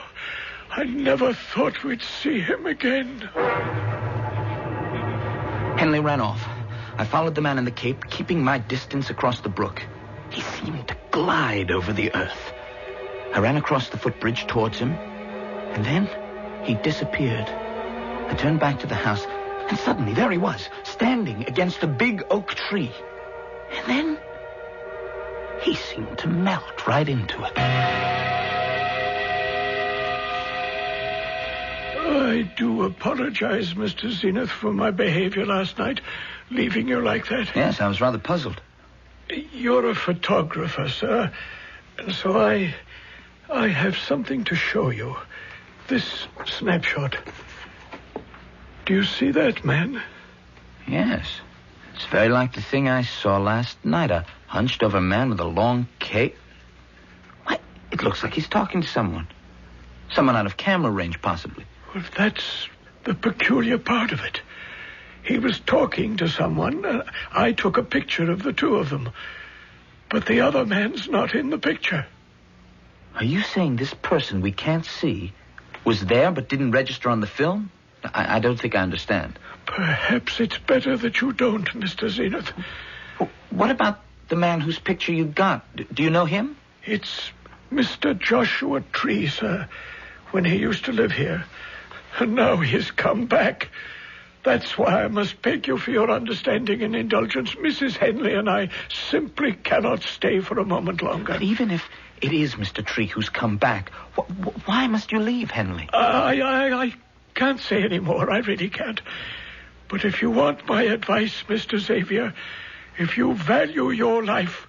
I never thought we'd see him again. Henley ran off. I followed the man in the cape, keeping my distance across the brook. He seemed to glide over the earth. I ran across the footbridge towards him, and then he disappeared. I turned back to the house, and suddenly there he was, standing against a big oak tree. And then he seemed to melt right into it. I do apologize, Mr. Zenith, for my behavior last night, leaving you like that. Yes, I was rather puzzled. You're a photographer, sir, and so I have something to show you. This snapshot. Do you see that man? Yes. It's very like the thing I saw last night. A hunched-over man with a long cape. Why, it looks like he's talking to someone. Someone out of camera range, possibly. Well, that's the peculiar part of it. He was talking to someone. I took a picture of the two of them. But the other man's not in the picture. Are you saying this person we can't see was there but didn't register on the film? I don't think I understand. Perhaps it's better that you don't, Mr. Zenith. What about the man whose picture you got? Do you know him? It's Mr. Joshua Tree, sir, when he used to live here. And now he's come back. That's why I must beg you for your understanding and indulgence. Mrs. Henley and I simply cannot stay for a moment longer. But even if it is Mr. Tree who's come back, why must you leave, Henley? I can't say any more. I really can't. But if you want my advice, Mr. Xavier, if you value your life,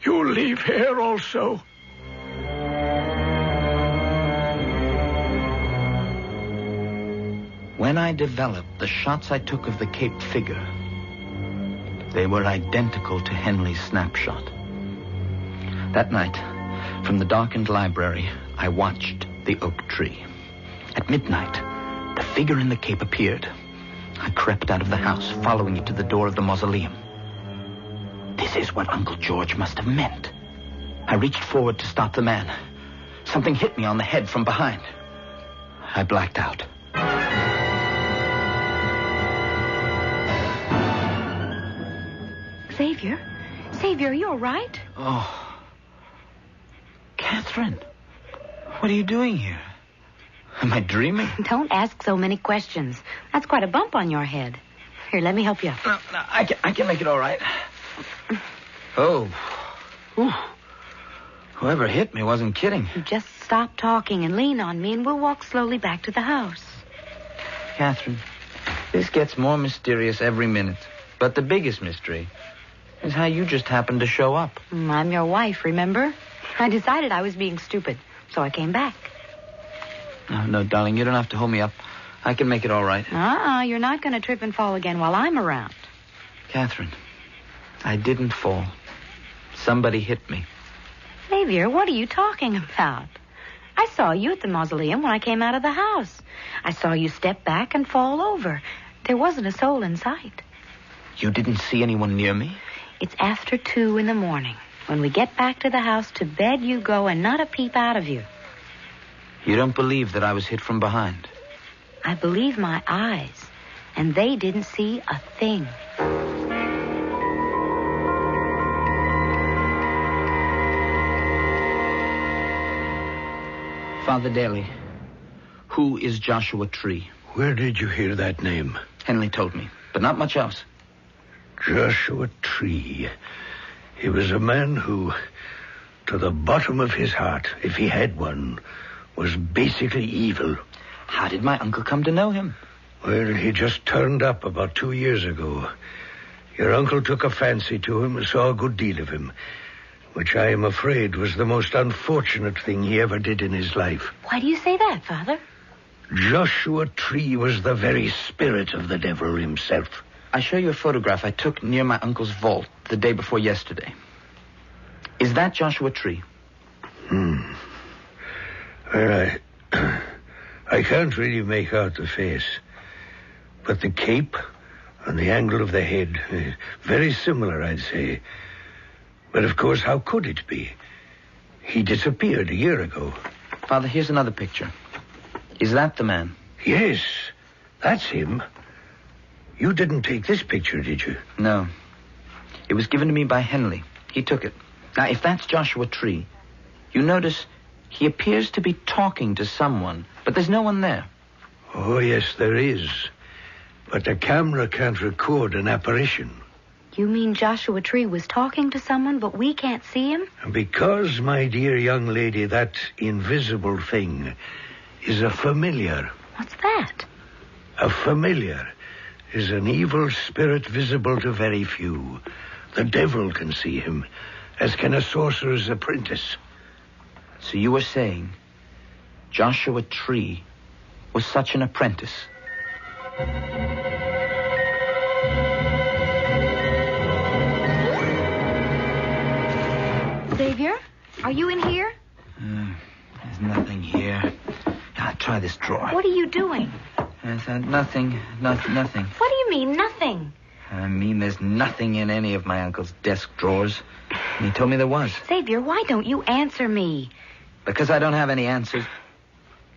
you leave here also. When I developed the shots I took of the Cape figure, they were identical to Henley's snapshot. That night, from the darkened library, I watched the oak tree. At midnight, the figure in the cape appeared. I crept out of the house, following it to the door of the mausoleum. This is what Uncle George must have meant. I reached forward to stop the man. Something hit me on the head from behind. I blacked out. Xavier, are you all right? Oh. Catherine, what are you doing here? Am I dreaming? Don't ask so many questions. That's quite a bump on your head. Here, let me help you up. No, I can make it all right. Oh. Whew. Whoever hit me wasn't kidding. You just stop talking and lean on me, and we'll walk slowly back to the house. Catherine, this gets more mysterious every minute. But the biggest mystery is how you just happened to show up. I'm your wife, remember? I decided I was being stupid, so I came back. No, darling, you don't have to hold me up. I can make it all right. You're not going to trip and fall again while I'm around. Catherine, I didn't fall. Somebody hit me. Xavier, what are you talking about? I saw you at the mausoleum when I came out of the house. I saw you step back and fall over. There wasn't a soul in sight. You didn't see anyone near me? It's after 2 in the morning. When we get back to the house, to bed you go and not a peep out of you. You don't believe that I was hit from behind? I believe my eyes, and they didn't see a thing. Father Daly, who is Joshua Tree? Where did you hear that name? Henley told me, but not much else. Joshua Tree. He was a man who, to the bottom of his heart, if he had one, was basically evil. How did my uncle come to know him? Well, he just turned up about 2 years ago. Your uncle took a fancy to him and saw a good deal of him, which I am afraid was the most unfortunate thing he ever did in his life. Why do you say that, Father? Joshua Tree was the very spirit of the devil himself. I show you a photograph I took near my uncle's vault the day before yesterday. Is that Joshua Tree? Well, I can't really make out the face. But the cape and the angle of the head, very similar, I'd say. But, of course, how could it be? He disappeared a year ago. Father, here's another picture. Is that the man? Yes, that's him. You didn't take this picture, did you? No. It was given to me by Henley. He took it. Now, if that's Joshua Tree, you notice he appears to be talking to someone, but there's no one there. Oh, yes, there is. But the camera can't record an apparition. You mean Joshua Tree was talking to someone, but we can't see him? Because, my dear young lady, that invisible thing is a familiar. What's that? A familiar is an evil spirit visible to very few. The devil can see him, as can a sorcerer's apprentice. So you were saying Joshua Tree was such an apprentice? Xavier, are you in here? There's nothing here. I'll try this drawer. What are you doing? There's nothing. What do you mean, nothing? I mean, there's nothing in any of my uncle's desk drawers. And he told me there was. Xavier, why don't you answer me? Because I don't have any answers.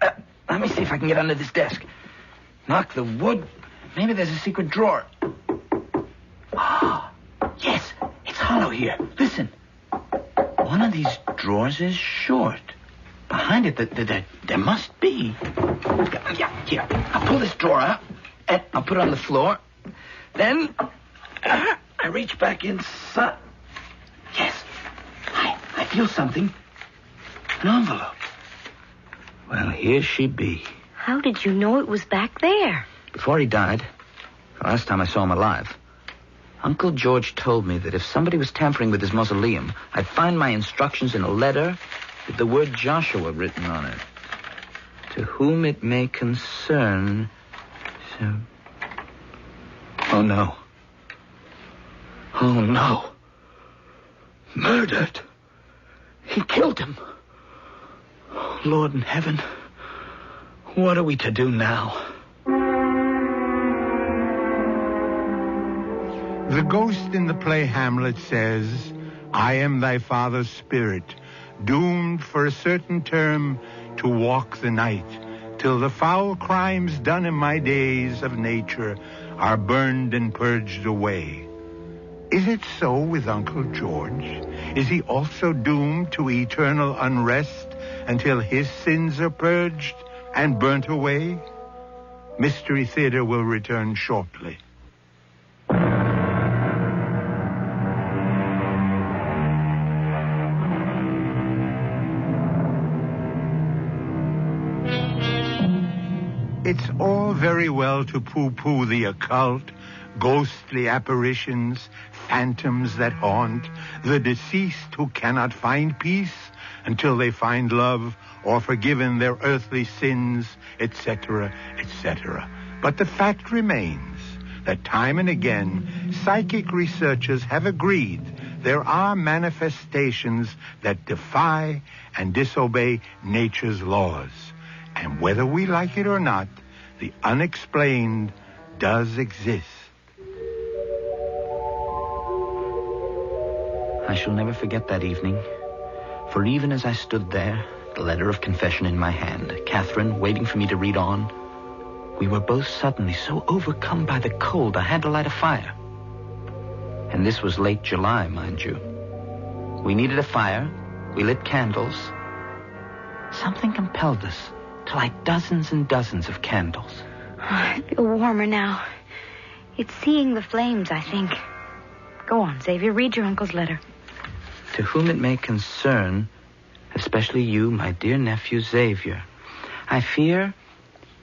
Let me see if I can get under this desk. Knock the wood. Maybe there's a secret drawer. Ah, yes, it's hollow here. Listen. One of these drawers is short. Behind it, there must be. Yeah, here. I'll pull this drawer out, and I'll put it on the floor. Then, I reach back inside. Yes, I feel something. An envelope. Well, here she be. How did you know it was back there? Before he died, the last time I saw him alive, Uncle George told me that if somebody was tampering with his mausoleum, I'd find my instructions in a letter with the word Joshua written on it. To whom it may concern... So... Oh, no. Oh, no. Murdered. He killed him. Oh, Lord in heaven. What are we to do now? The ghost in the play Hamlet says, I am thy father's spirit, doomed for a certain term to walk the night, till the foul crimes done in my days of nature are burned and purged away. Is it so with Uncle George? Is he also doomed to eternal unrest until his sins are purged and burnt away? Mystery Theater will return shortly. It's all very well to pooh-pooh the occult, ghostly apparitions, phantoms that haunt, the deceased who cannot find peace until they find love or forgiven their earthly sins, etc., etc. But the fact remains that time and again, psychic researchers have agreed there are manifestations that defy and disobey nature's laws. And whether we like it or not, the unexplained does exist. I shall never forget that evening. For even as I stood there, the letter of confession in my hand, Catherine waiting for me to read on, we were both suddenly so overcome by the cold I had to light a fire. And this was late July, mind you. We needed a fire. We lit candles. Something compelled us to light dozens and dozens of candles. I feel warmer now. It's seeing the flames, I think. Go on, Xavier. Read your uncle's letter. To whom it may concern, especially you, my dear nephew Xavier, I fear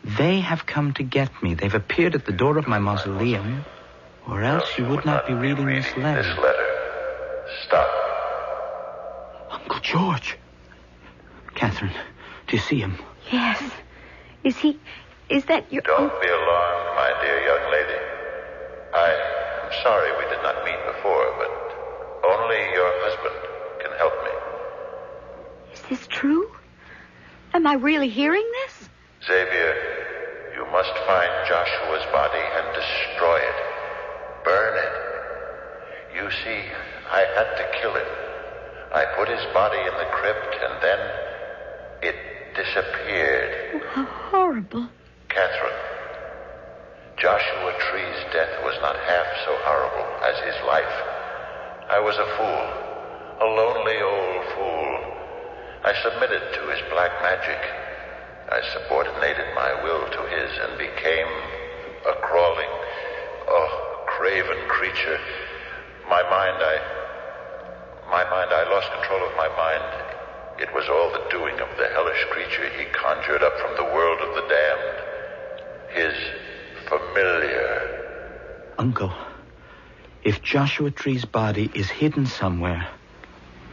they have come to get me. They've appeared at the door of my mausoleum, or else you would not be reading this letter. This letter. Stop. Uncle George. Catherine, do you see him? Yes. Is that your... Don't be alarmed, my dear young lady. I'm sorry we did not meet before, but only your husband can help me. Is this true? Am I really hearing this? Xavier, you must find Joshua's body and destroy it. Burn it. You see, I had to kill him. I put his body in the crypt, and then it disappeared. Oh, how horrible. Catherine, Joshua Tree's death was not half so horrible as his life. I was a fool, a lonely old fool. I submitted to his black magic. I subordinated my will to his and became a crawling, craven creature. I lost control of my mind. It was all the doing of the hellish creature he conjured up from the world of the damned. His familiar. Uncle, if Joshua Tree's body is hidden somewhere,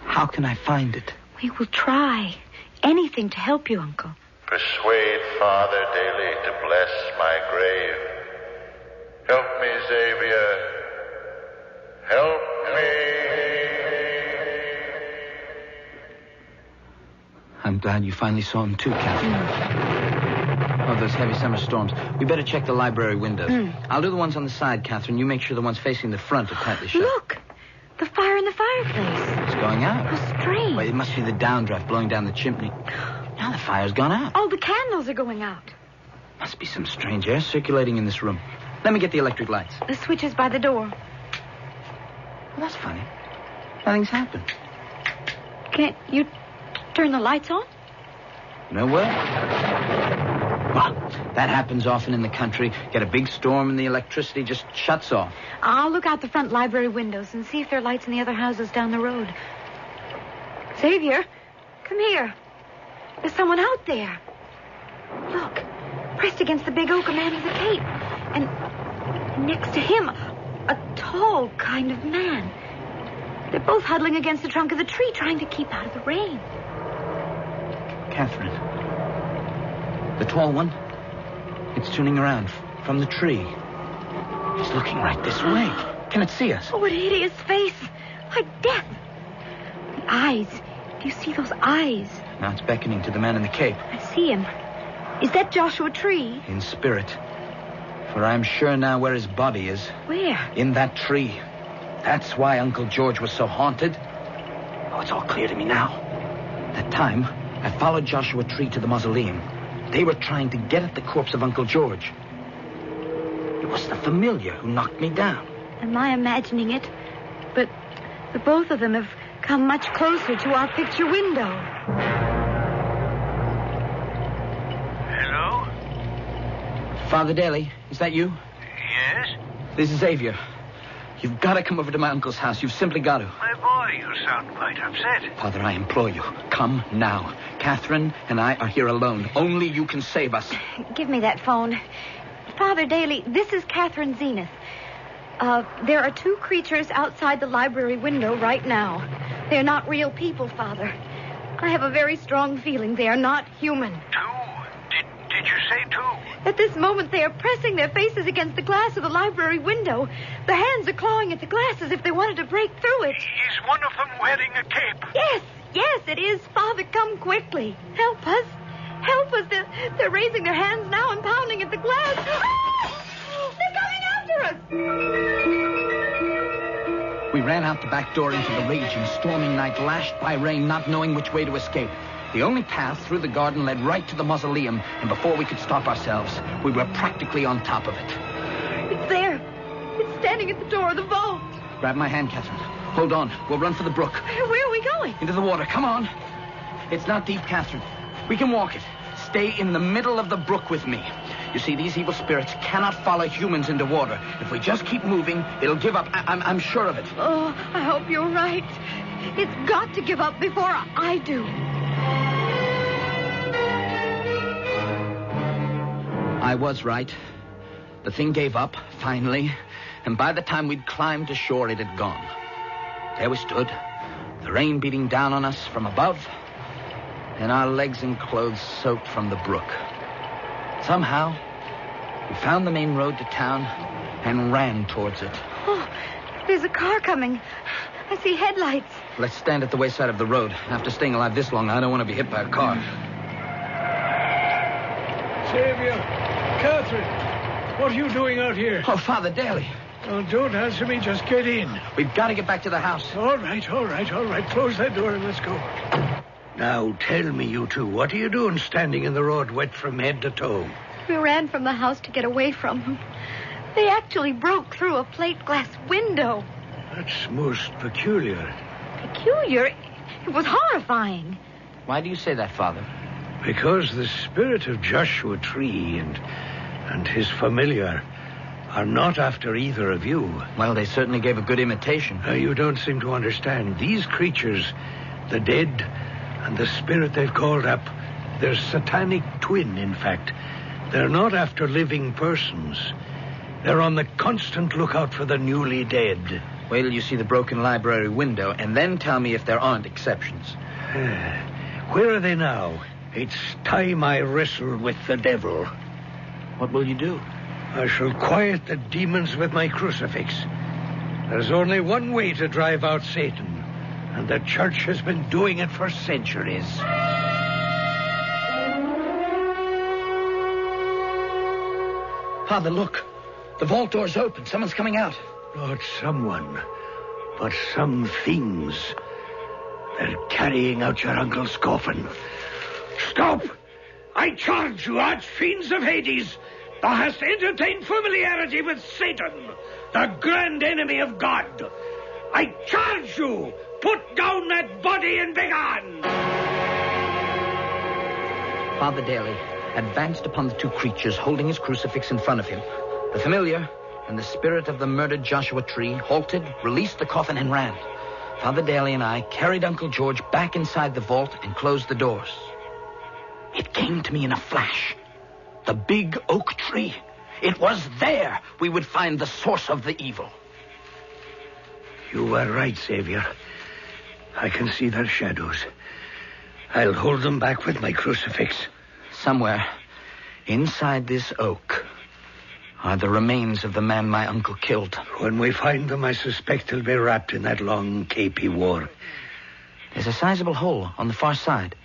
how can I find it? We will try. Anything to help you, Uncle. Persuade Father daily to bless my grave. Help me, Xavier. Help me. I'm glad you finally saw him too, Catherine. Oh, those heavy summer storms. We better check the library windows. I'll do the ones on the side, Catherine. You make sure the ones facing the front are tightly shut. Look! The fire in the fireplace. It's going out. How strange. Well, it must be the downdraft blowing down the chimney. Now the fire's gone out. All the candles are going out. Must be some strange air circulating in this room. Let me get the electric lights. The switch is by the door. Well, that's funny. Nothing's happened. Can't you turn the lights on? No way. Well, that happens often in the country. Get a big storm and the electricity just shuts off. I'll look out the front library windows and see if there are lights in the other houses down the road. Xavier, come here. There's someone out there. Look, pressed against the big oak, a man with a cape. And next to him, a tall kind of man. They're both huddling against the trunk of the tree, trying to keep out of the rain. Catherine. The tall one. It's turning around from the tree. It's looking right this way. Can it see us? Oh, what a hideous face. Like death. The eyes. Do you see those eyes? Now it's beckoning to the man in the cape. I see him. Is that Joshua Tree? In spirit. For I'm sure now where his body is. Where? In that tree. That's why Uncle George was so haunted. Oh, it's all clear to me now. That time, I followed Joshua Tree to the mausoleum. They were trying to get at the corpse of Uncle George. It was the familiar who knocked me down. Am I imagining it? But the both of them have come much closer to our picture window. Hello, Father Daly, is that you? Yes? This is Xavier. You've got to come over to my uncle's house. You've simply got to. My boy, you sound quite upset. Father, I implore you, come now. Catherine and I are here alone. Only you can save us. Give me that phone. Father Daly, this is Catherine Zenith. There are 2 creatures outside the library window right now. They're not real people, Father. I have a very strong feeling they are not human. 2? Did you say 2? At this moment, they are pressing their faces against the glass of the library window. The hands are clawing at the glass as if they wanted to break through it. Is one of them wearing a cape? Yes, it is. Father, come quickly. Help us. Help us. They're raising their hands now and pounding at the glass. Ah! They're coming after us. We ran out the back door into the raging, storming night, lashed by rain, not knowing which way to escape. The only path through the garden led right to the mausoleum, and before we could stop ourselves, we were practically on top of it. It's there. It's standing at the door of the vault. Grab my hand, Catherine. Hold on. We'll run for the brook. Where are we going? Into the water. Come on. It's not deep, Catherine. We can walk it. Stay in the middle of the brook with me. You see, these evil spirits cannot follow humans into water. If we just keep moving, it'll give up. I'm sure of it. Oh, I hope you're right. It's got to give up before I do. I was right. The thing gave up, finally, and by the time we'd climbed to shore, it had gone. There we stood, the rain beating down on us from above, and our legs and clothes soaked from the brook. Somehow, we found the main road to town and ran towards it. Oh, there's a car coming. I see headlights. Let's stand at the wayside of the road. After staying alive this long, I don't want to be hit by a car. Xavier, Catherine, what are you doing out here? Oh, Father Daly. Oh, don't answer me. Just get in. We've got to get back to the house. All right. Close that door and let's go. Now, tell me, you two, what are you doing standing in the road wet from head to toe? We ran from the house to get away from them. They actually broke through a plate glass window. That's most peculiar. Peculiar? It was horrifying. Why do you say that, Father? Because the spirit of Joshua Tree and his familiar are not after either of you. Well, they certainly gave a good imitation. You don't seem to understand. These creatures, the dead and the spirit they've called up, they're satanic twin, in fact. They're not after living persons. They're on the constant lookout for the newly dead. Wait till you see the broken library window, and then tell me if there aren't exceptions. Where are they now? It's time I wrestle with the devil. What will you do? I shall quiet the demons with my crucifix. There's only one way to drive out Satan, and the church has been doing it for centuries. Father, look. The vault door's open. Someone's coming out. Not someone, but some things. They're carrying out your uncle's coffin. Stop! I charge you, archfiends of Hades. Thou hast entertained familiarity with Satan, the grand enemy of God. I charge you, put down that body and begone! Father Daly advanced upon the 2 creatures, holding his crucifix in front of him. The familiar and the spirit of the murdered Joshua Tree halted, released the coffin, and ran. Father Daly and I carried Uncle George back inside the vault and closed the doors. It came to me in a flash. The big oak tree. It was there we would find the source of the evil. You were right, Xavier. I can see their shadows. I'll hold them back with my crucifix. Somewhere inside this oak are the remains of the man my uncle killed. When we find them, I suspect they'll be wrapped in that long cape he wore. There's a sizable hole on the far side.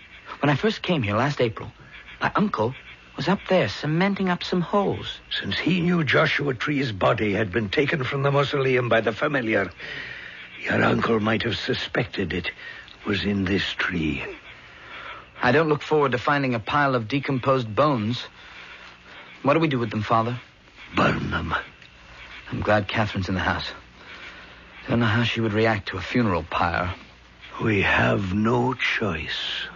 When I first came here last April, my uncle was up there cementing up some holes. Since he knew Joshua Tree's body had been taken from the mausoleum by the familiar, your uncle might have suspected it was in this tree. I don't look forward to finding a pile of decomposed bones. What do we do with them, Father? Burn them. I'm glad Catherine's in the house. Don't know how she would react to a funeral pyre. We have no choice.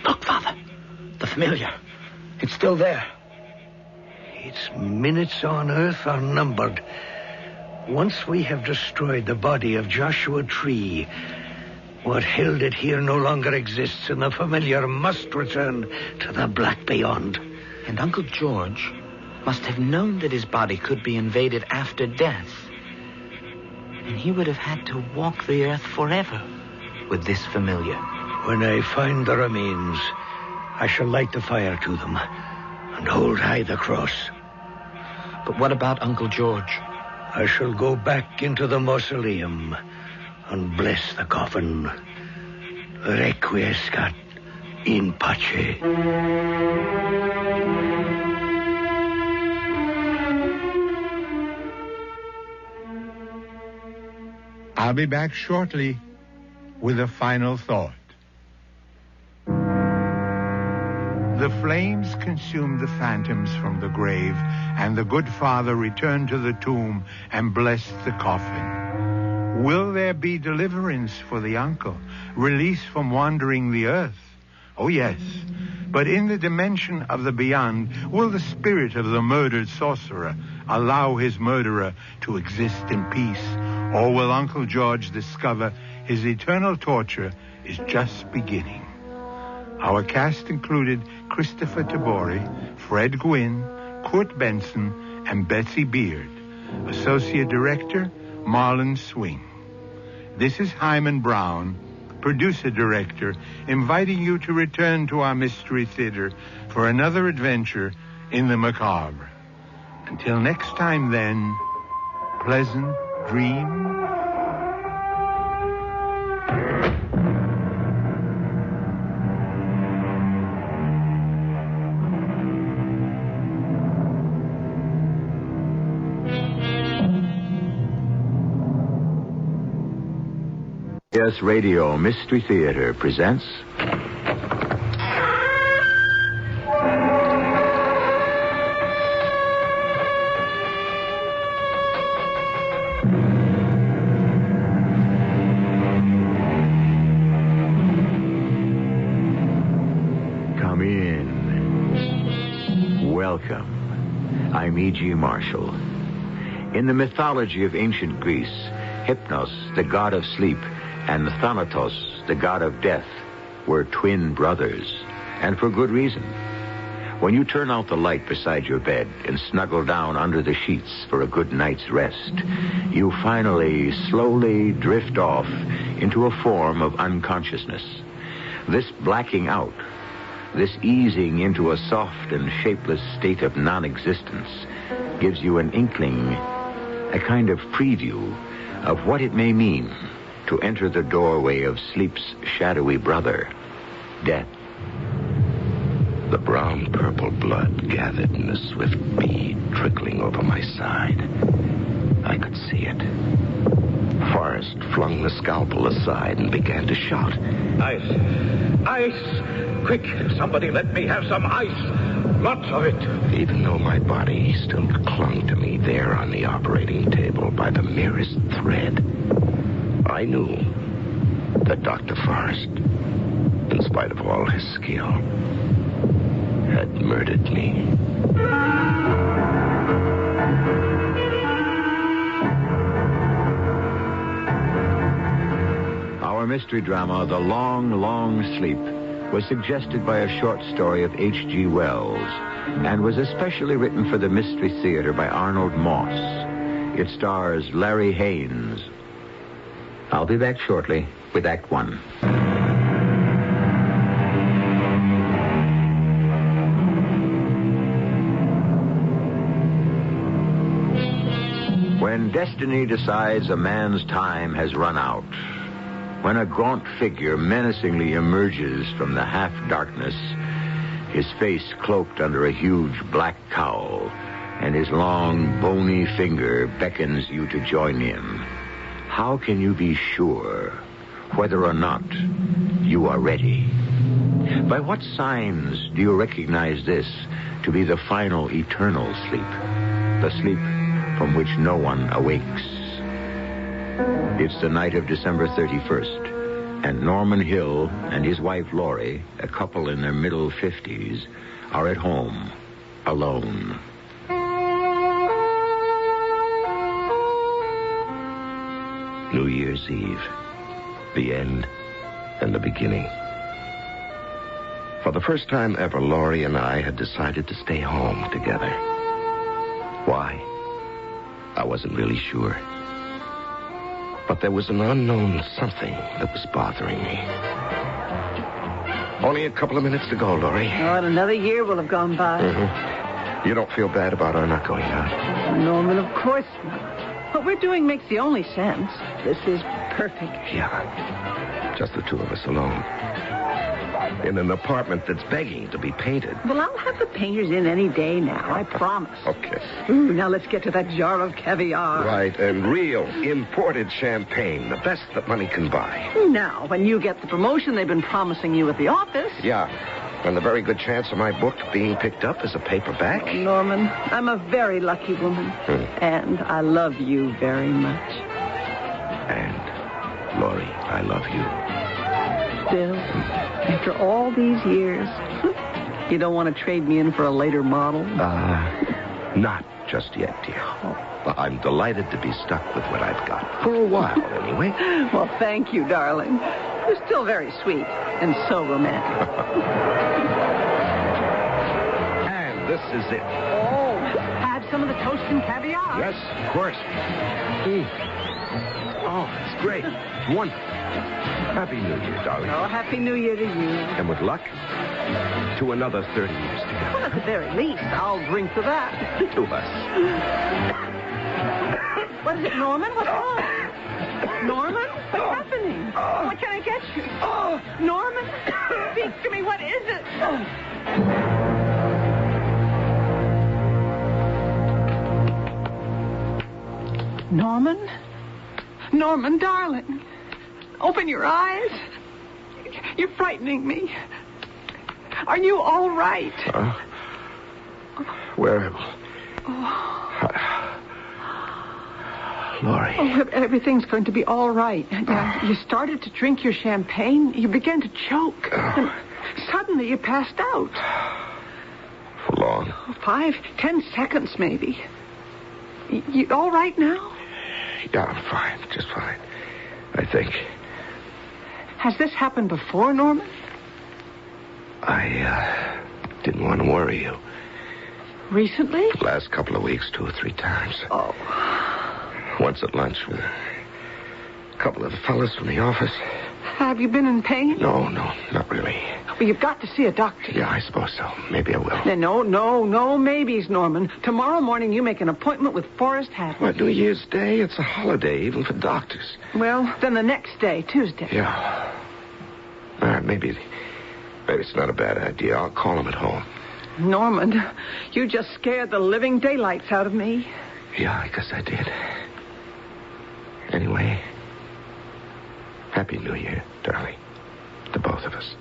Look, Father. The familiar. It's still there. Its minutes on Earth are numbered. Once we have destroyed the body of Joshua Tree, what held it here no longer exists, and the familiar must return to the black beyond. And Uncle George must have known that his body could be invaded after death. And he would have had to walk the earth forever with this familiar. When I find the remains, I shall light the fire to them and hold high the cross. But what about Uncle George? I shall go back into the mausoleum and bless the coffin. Requiescat in pace. I'll be back shortly with a final thought. The flames consumed the phantoms from the grave, and the good father returned to the tomb and blessed the coffin. Will there be deliverance for the uncle, release from wandering the earth? Oh, yes. But in the dimension of the beyond, will the spirit of the murdered sorcerer allow his murderer to exist in peace? Or will Uncle George discover his eternal torture is just beginning? Our cast included Christopher Tabori, Fred Gwynn, Kurt Benson, and Betsy Beard. Associate Director, Marlon Swing. This is Hyman Brown, Producer-Director, inviting you to return to our Mystery Theater for another adventure in the macabre. Until next time, then, pleasant dreams. CBS Radio Mystery Theater presents Come in. Welcome. I'm E.G. Marshall. In the mythology of ancient Greece, Hypnos, the god of sleep, and Thanatos, the god of death, were twin brothers, and for good reason. When you turn out the light beside your bed and snuggle down under the sheets for a good night's rest, you finally slowly drift off into a form of unconsciousness. This blacking out, this easing into a soft and shapeless state of non-existence, gives you an inkling, a kind of preview of what it may mean to enter the doorway of sleep's shadowy brother, death. The brown-purple blood gathered in a swift bead trickling over my side. I could see it. Forrest flung the scalpel aside and began to shout. Ice! Ice! Quick, somebody let me have some ice! Lots of it! Even though my body still clung to me there on the operating table by the merest thread, I knew that Dr. Forrest, in spite of all his skill, had murdered me. Our mystery drama, The Long, Long Sleep, was suggested by a short story of H.G. Wells and was especially written for the Mystery Theater by Arnold Moss. It stars Larry Haynes. I'll be back shortly with Act One. When destiny decides a man's time has run out, when a gaunt figure menacingly emerges from the half-darkness, his face cloaked under a huge black cowl, and his long, bony finger beckons you to join him, how can you be sure whether or not you are ready? By what signs do you recognize this to be the final eternal sleep, the sleep from which no one awakes? It's the night of December 31st, and Norman Hill and his wife Laurie, a couple in their middle 50s, are at home, alone. New Year's Eve. The end and the beginning. For the first time ever, Laurie and I had decided to stay home together. Why? I wasn't really sure. But there was an unknown something that was bothering me. Only a couple of minutes to go, Laurie. Oh, and another year will have gone by. Mm-hmm. You don't feel bad about our not going out? Norman, of course not. What we're doing makes the only sense. This is perfect. Yeah. Just the two of us alone. In an apartment that's begging to be painted. Well, I'll have the painters in any day now, I promise. Okay. Ooh, now let's get to that jar of caviar. Right, and real imported champagne, the best that money can buy. Now, when you get the promotion they've been promising you at the office. Yeah, and the very good chance of my book being picked up as a paperback. Oh, Norman, I'm a very lucky woman. And I love you very much. And, Laurie, I love you. Still, after all these years, you don't want to trade me in for a later model? Not just yet, dear. I'm delighted to be stuck with what I've got. For a while, anyway. Well, thank you, darling. You're still very sweet and so romantic. And this is it. Oh, have some of the toast and caviar. Yes, of course. Oh, it's great. It's wonderful. Happy New Year, darling. Oh, Happy New Year to you. And with luck, to another 30 years together. Well, at the very least, I'll drink to that. To us. What is it, Norman? What's wrong? Norman? What's happening? What can I get you? Norman? Speak to me. What is it? Norman? Norman, darling. Open your eyes. You're frightening me. Are you all right? Where? Laurie. Oh, everything's going to be all right. You started to drink your champagne. You began to choke. And suddenly you passed out. For long? 5, 10 seconds, maybe. You all right now? Yeah, I'm fine. Just fine. I think. Has this happened before, Norman? I didn't want to worry you. Recently? Last couple of weeks, 2 or 3 times. Oh. Once at lunch with a couple of the fellas from the office. Have you been in pain? No, not really. Well, you've got to see a doctor. Yeah, I suppose so. Maybe I will. No maybes, Norman. Tomorrow morning you make an appointment with Forrest Haddon. What, New Year's Day? It's a holiday, even for doctors. Well, then the next day, Tuesday. Yeah. Maybe it's not a bad idea. I'll call him at home. Norman, you just scared the living daylights out of me. Yeah, I guess I did. Anyway, Happy New Year, darling, to both of us.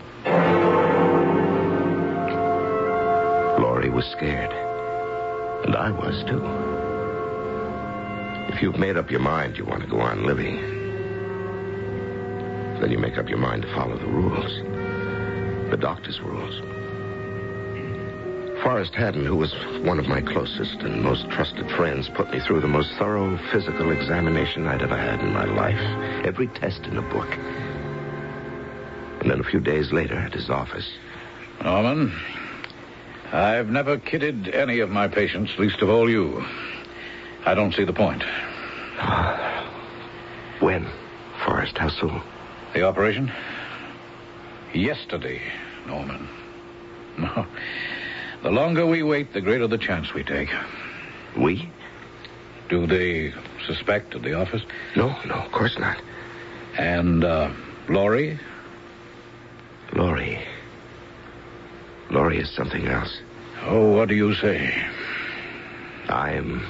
Laurie was scared, and I was, too. If you've made up your mind you want to go on living, then you make up your mind to follow the rules, the doctor's rules. Forrest Haddon, who was one of my closest and most trusted friends, put me through the most thorough physical examination I'd ever had in my life. Every test in a book. And then a few days later at his office. Norman, I've never kidded any of my patients, least of all you. I don't see the point. When, Forrest? How soon? The operation? Yesterday, Norman. No. The longer we wait, the greater the chance we take. We? Do they suspect at the office? No, of course not. And, Laurie? Laurie is something else. Oh, what do you say? I'm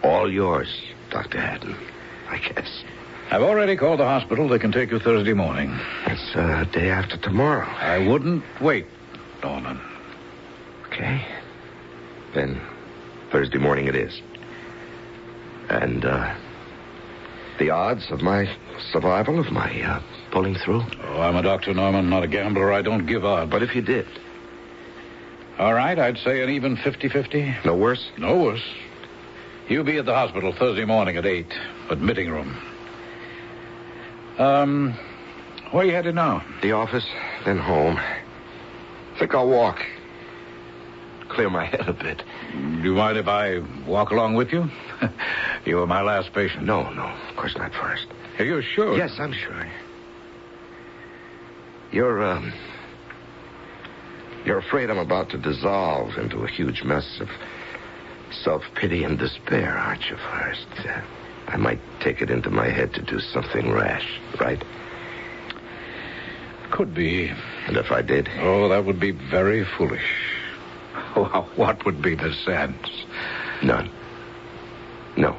all yours, Dr. Haddon, I guess. I've already called the hospital. They can take you Thursday morning. It's day after tomorrow. I wouldn't wait, Norman. Okay. Then Thursday morning it is. And, the odds of my survival, of my pulling through? Oh, I'm a doctor, Norman, not a gambler. I don't give odds. But if you did? All right, I'd say an even 50-50. No worse? No worse. You be at the hospital Thursday morning at 8, admitting room. Where are you headed now? The office, then home. Think I'll walk. Clear my head a bit. Do you mind if I walk along with you? You were my last patient. No, of course not, Forrest. Are you sure? Yes, I'm sure. You're afraid I'm about to dissolve into a huge mess of self-pity and despair, aren't you, Forrest? I might take it into my head to do something rash, right? Could be. And if I did? Oh, that would be very foolish. Oh, what would be the sense? None. No,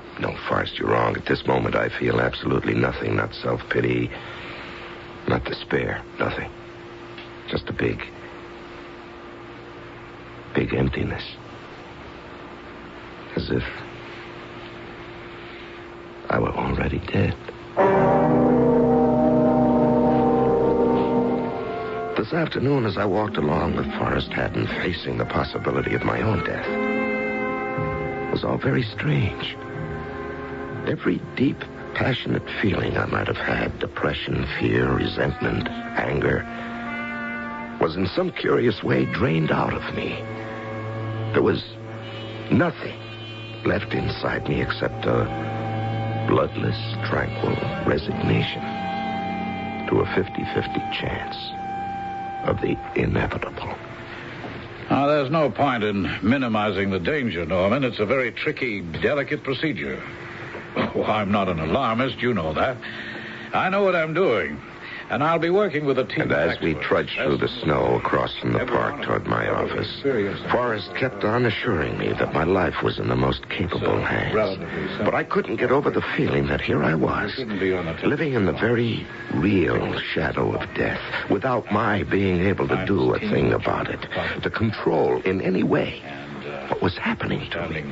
Forrest, you're wrong. At this moment, I feel absolutely nothing. Not self-pity, not despair, nothing. Just a big emptiness. As if I were already dead. This afternoon, as I walked along with Forrest Haddon facing the possibility of my own death, it was all very strange. Every deep, passionate feeling I might have had, depression, fear, resentment, anger, was in some curious way drained out of me. There was nothing left inside me except a bloodless, tranquil resignation to a 50-50 chance of the inevitable. Now, there's no point in minimizing the danger, Norman. It's a very tricky, delicate procedure. Oh, I'm not an alarmist, you know that. I know what I'm doing, and I'll be working with a team. And as we trudged through the snow across from the park toward my office, Forrest kept on assuring me that my life was in the most capable hands. But I couldn't get over the feeling that here I was, living in the very real shadow of death, without my being able to do a thing about it, to control in any way what was happening to me.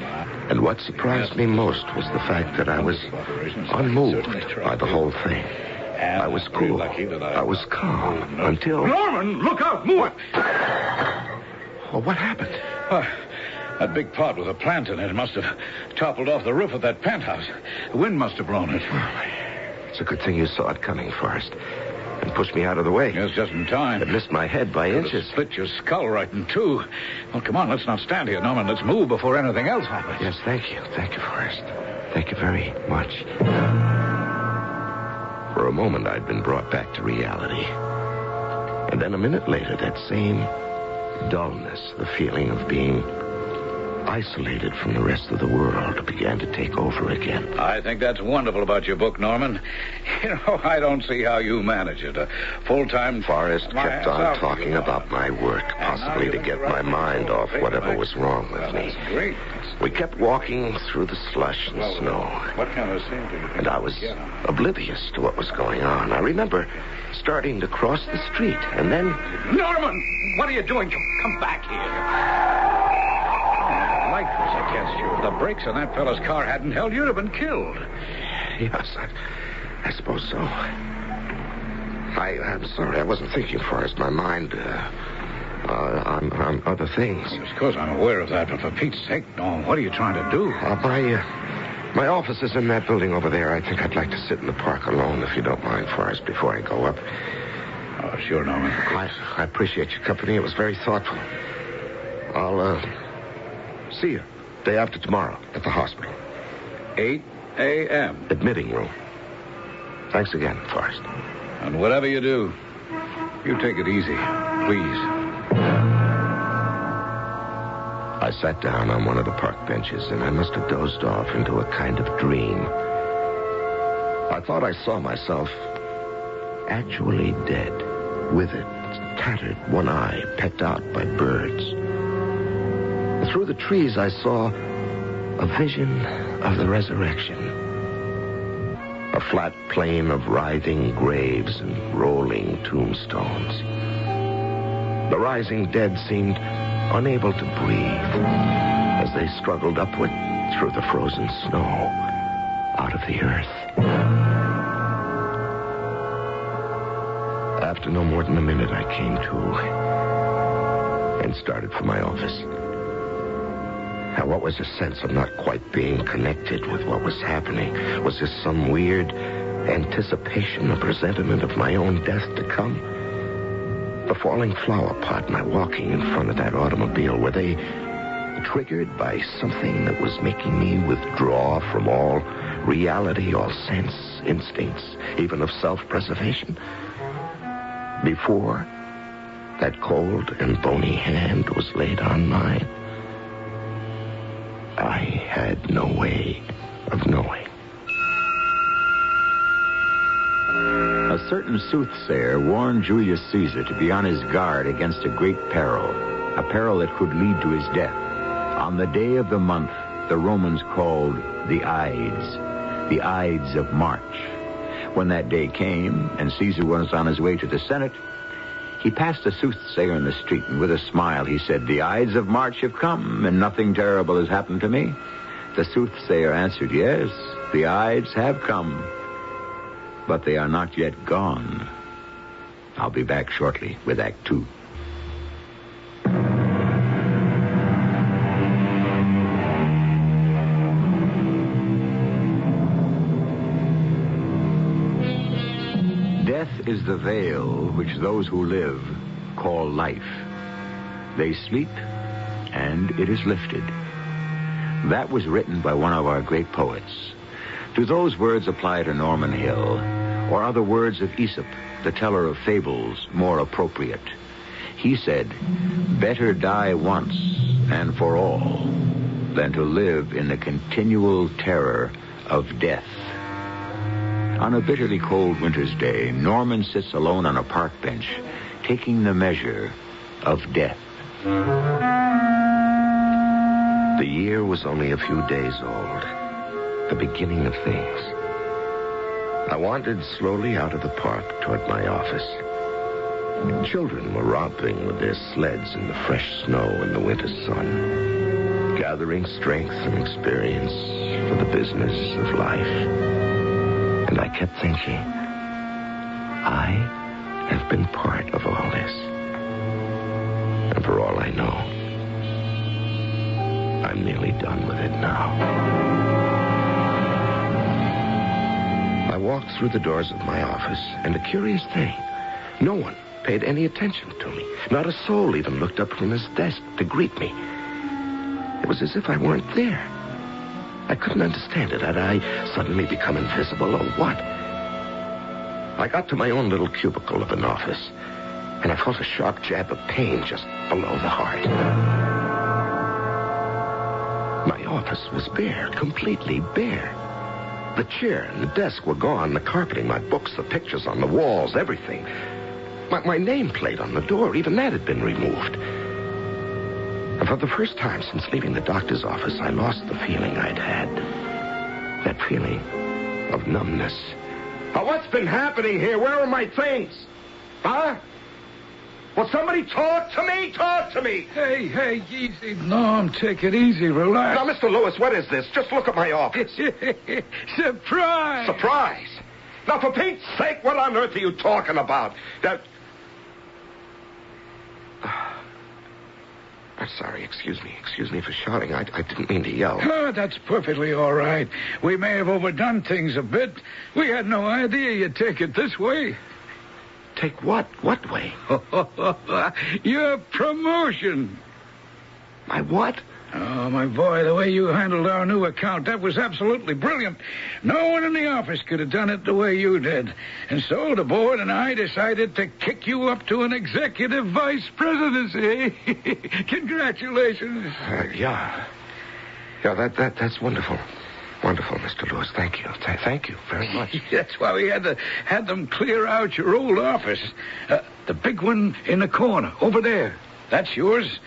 And what surprised me most was the fact that I was unmoved by the whole thing. I was cool. I was calm until... Norman, look out! Move! Well, what happened? That big pot with a plant in it must have toppled off the roof of that penthouse. The wind must have blown it. It's a good thing you saw it coming, Forrest, and pushed me out of the way. Yes, just in time. It missed my head by inches. Split your skull right in two. Well, come on, let's not stand here, Norman. Let's move before anything else happens. Yes, thank you. Thank you, Forrest. Thank you very much. For a moment, I'd been brought back to reality. And then a minute later, that same dullness, the feeling of being isolated from the rest of the world, began to take over again. I think that's wonderful about your book, Norman. You know, I don't see how you manage it. A full-time... Forrest kept on talking about my work, possibly to get my mind off whatever was wrong with me. Great. We kept walking through the slush and snow. And I was oblivious to what was going on. I remember starting to cross the street, and then... Norman! What are you doing? Come back here. The light was against you. If the brakes on that fellow's car hadn't held, you'd have been killed. Yes, I suppose so. I'm sorry. I wasn't thinking, Forrest. My mind... on other things. Of course, I'm aware of that, but for Pete's sake, no. What are you trying to do? My office is in that building over there. I think I'd like to sit in the park alone, if you don't mind, Forrest, before I go up. Oh, sure, Norman. I appreciate your company. It was very thoughtful. I'll, see you day after tomorrow at the hospital. 8 a.m. Admitting room. Thanks again, Forrest. And whatever you do, you take it easy, please. I sat down on one of the park benches, and I must have dozed off into a kind of dream. I thought I saw myself actually dead, withered, tattered, one eye pecked out by birds. Through the trees, I saw a vision of the resurrection. A flat plain of writhing graves and rolling tombstones. The rising dead seemed unable to breathe as they struggled upward through the frozen snow out of the earth. After no more than a minute, I came to and started for my office. Now, what was the sense of not quite being connected with what was happening? Was this some weird anticipation, a presentiment of my own death to come. The falling flower pot, my walking in front of that automobile, were they triggered by something that was making me withdraw from all reality, all sense, instincts, even of self-preservation? Before that cold and bony hand was laid on mine, I had no way of knowing. A certain soothsayer warned Julius Caesar to be on his guard against a great peril, a peril that could lead to his death. On the day of the month, the Romans called the Ides of March. When that day came, and Caesar was on his way to the Senate, he passed a soothsayer in the street, and with a smile he said, "The Ides of March have come, and nothing terrible has happened to me." The soothsayer answered, "Yes, the Ides have come, but they are not yet gone." I'll be back shortly with Act 2. Death is the veil which those who live call life. They sleep, and it is lifted. That was written by one of our great poets. Do those words apply to Norman Hill, or are the words of Aesop, the teller of fables, more appropriate? He said, "Better die once and for all than to live in the continual terror of death." On a bitterly cold winter's day, Norman sits alone on a park bench, taking the measure of death. The year was only a few days old, the beginning of things. I wandered slowly out of the park toward my office. Children were romping with their sleds in the fresh snow and the winter sun, gathering strength and experience for the business of life. And I kept thinking, I have been part of all this. And for all I know, I'm nearly done with it now. I walked through the doors of my office, and a curious thing, no one paid any attention to me. Not a soul even looked up from his desk to greet me. It was as if I weren't there. I couldn't understand it. Had I suddenly become invisible or what? I got to my own little cubicle of an office, and I felt a sharp jab of pain just below the heart. My office was bare, completely bare. The chair and the desk were gone, the carpeting, my books, the pictures on the walls, everything. My nameplate on the door, even that had been removed. And for the first time since leaving the doctor's office, I lost the feeling I'd had. That feeling of numbness. Oh, what's been happening here? Where are my things? Huh? Will somebody talk to me? Talk to me! Hey, easy. Norm, take it easy. Relax. Now, Mr. Lewis, what is this? Just look at my office. Surprise! Surprise? Now, for Pete's sake, what on earth are you talking about? I'm sorry. Excuse me for shouting. I didn't mean to yell. Oh, that's perfectly all right. We may have overdone things a bit. We had no idea you'd take it this way. Take what? What way? Your promotion. My what? Oh, my boy, the way you handled our new account, that was absolutely brilliant. No one in the office could have done it the way you did. And so the board and I decided to kick you up to an executive vice presidency. Congratulations. Yeah, that's wonderful. Wonderful, Mr. Lewis. Thank you. Thank you very much. That's why we had them clear out your old office. The big one in the corner, over there. That's yours.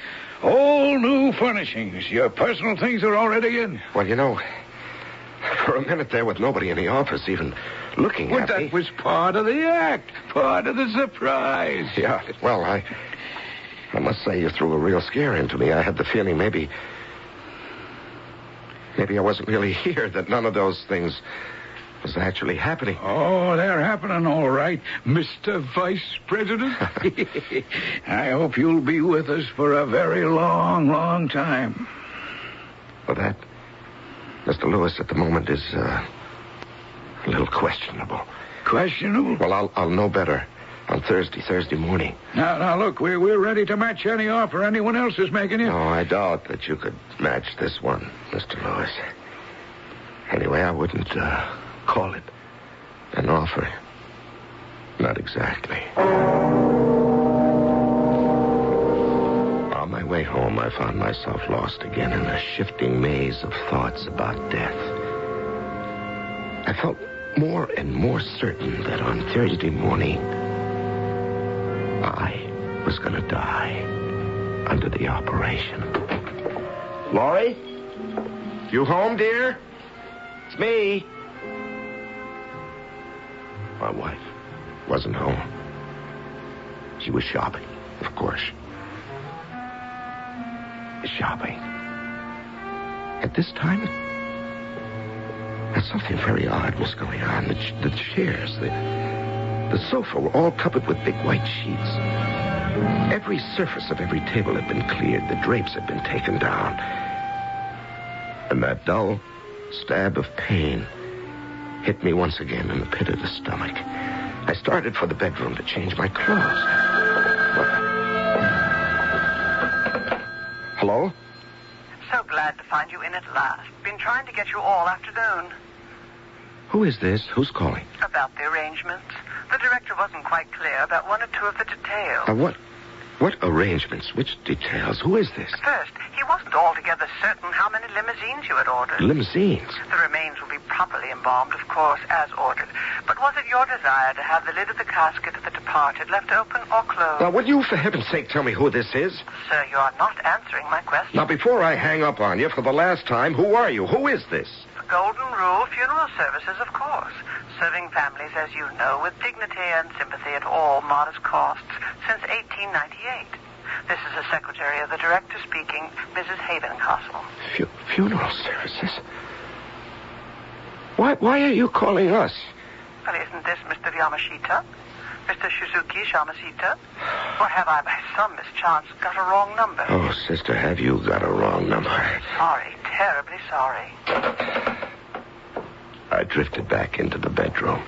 All new furnishings. Your personal things are already in. Well, you know, for a minute there with nobody in the office even looking at me. That was part of the act. Part of the surprise. Yeah, well, I must say you threw a real scare into me. I had the feeling maybe I wasn't really here, that none of those things was actually happening. Oh, they're happening all right, Mr. Vice President. I hope you'll be with us for a very long, long time. Well, that, Mr. Lewis, at the moment is A little questionable. Questionable? Well, I'll know better on Thursday morning. Now, look, we're ready to match any offer anyone else is making you. No, I doubt that you could match this one, Mr. Lewis. Anyway, I wouldn't call it an offer. Not exactly. On my way home, I found myself lost again in a shifting maze of thoughts about death. I felt more and more certain that on Thursday morning, I was going to die under the operation. Laurie? You home, dear? It's me. My wife wasn't home. She was shopping, of course. Shopping. At this time, something very odd was going on. The chairs, the sofa were all covered with big white sheets. Every surface of every table had been cleared. The drapes had been taken down. And that dull stab of pain hit me once again in the pit of the stomach. I started for the bedroom to change my clothes. Hello? So glad to find you in at last. Been trying to get you all afternoon. Who is this? Who's calling? About the arrangements. The director wasn't quite clear about one or two of the details. What arrangements? Which details? Who is this? First, he wasn't altogether certain how many limousines you had ordered. Limousines? The remains will be properly embalmed, of course, as ordered. But was it your desire to have the lid of the casket of the departed left open or closed? Now, will you, for heaven's sake, tell me who this is? Sir, you are not answering my question. Now, before I hang up on you for the last time, who are you? Who is this? Golden Rule Funeral Services, of course. Serving families, as you know, with dignity and sympathy at all modest costs since 1898. This is the secretary of the director speaking, Mrs. Havencastle. Funeral services? Why are you calling us? Well, isn't this Mr. Yamashita? Mr. Shizuki Yamashita? Or have I, by some mischance, got a wrong number? Oh, sister, have you got a wrong number? Sorry, terribly sorry. I drifted back into the bedroom.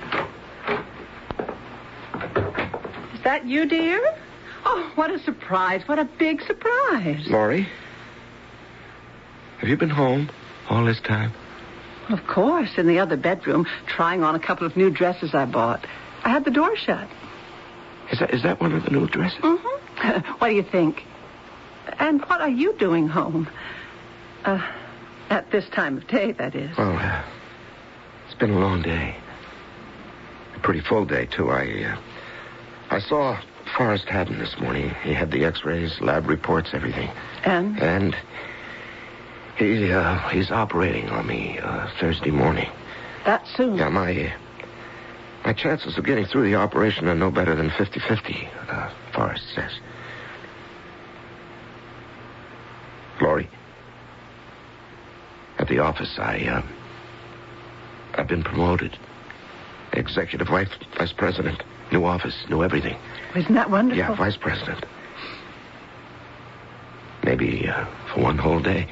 Is that you, dear? Oh, what a surprise. What a big surprise. Laurie? Have you been home all this time? Well, of course, in the other bedroom, trying on a couple of new dresses I bought. I had the door shut. Is that one of the new dresses? Mm-hmm. What do you think? And what are you doing home? At this time of day, that is. Well, it's been a long day. A pretty full day, too. I saw Forrest Haddon this morning. He had the x-rays, lab reports, everything. And he's operating on me Thursday morning. That soon? Yeah, my chances of getting through the operation are no better than 50-50, Forrest says. Laurie, at the office, I've been promoted. Executive vice president. New office, new everything. Isn't that wonderful? Yeah, vice president. Maybe for one whole day.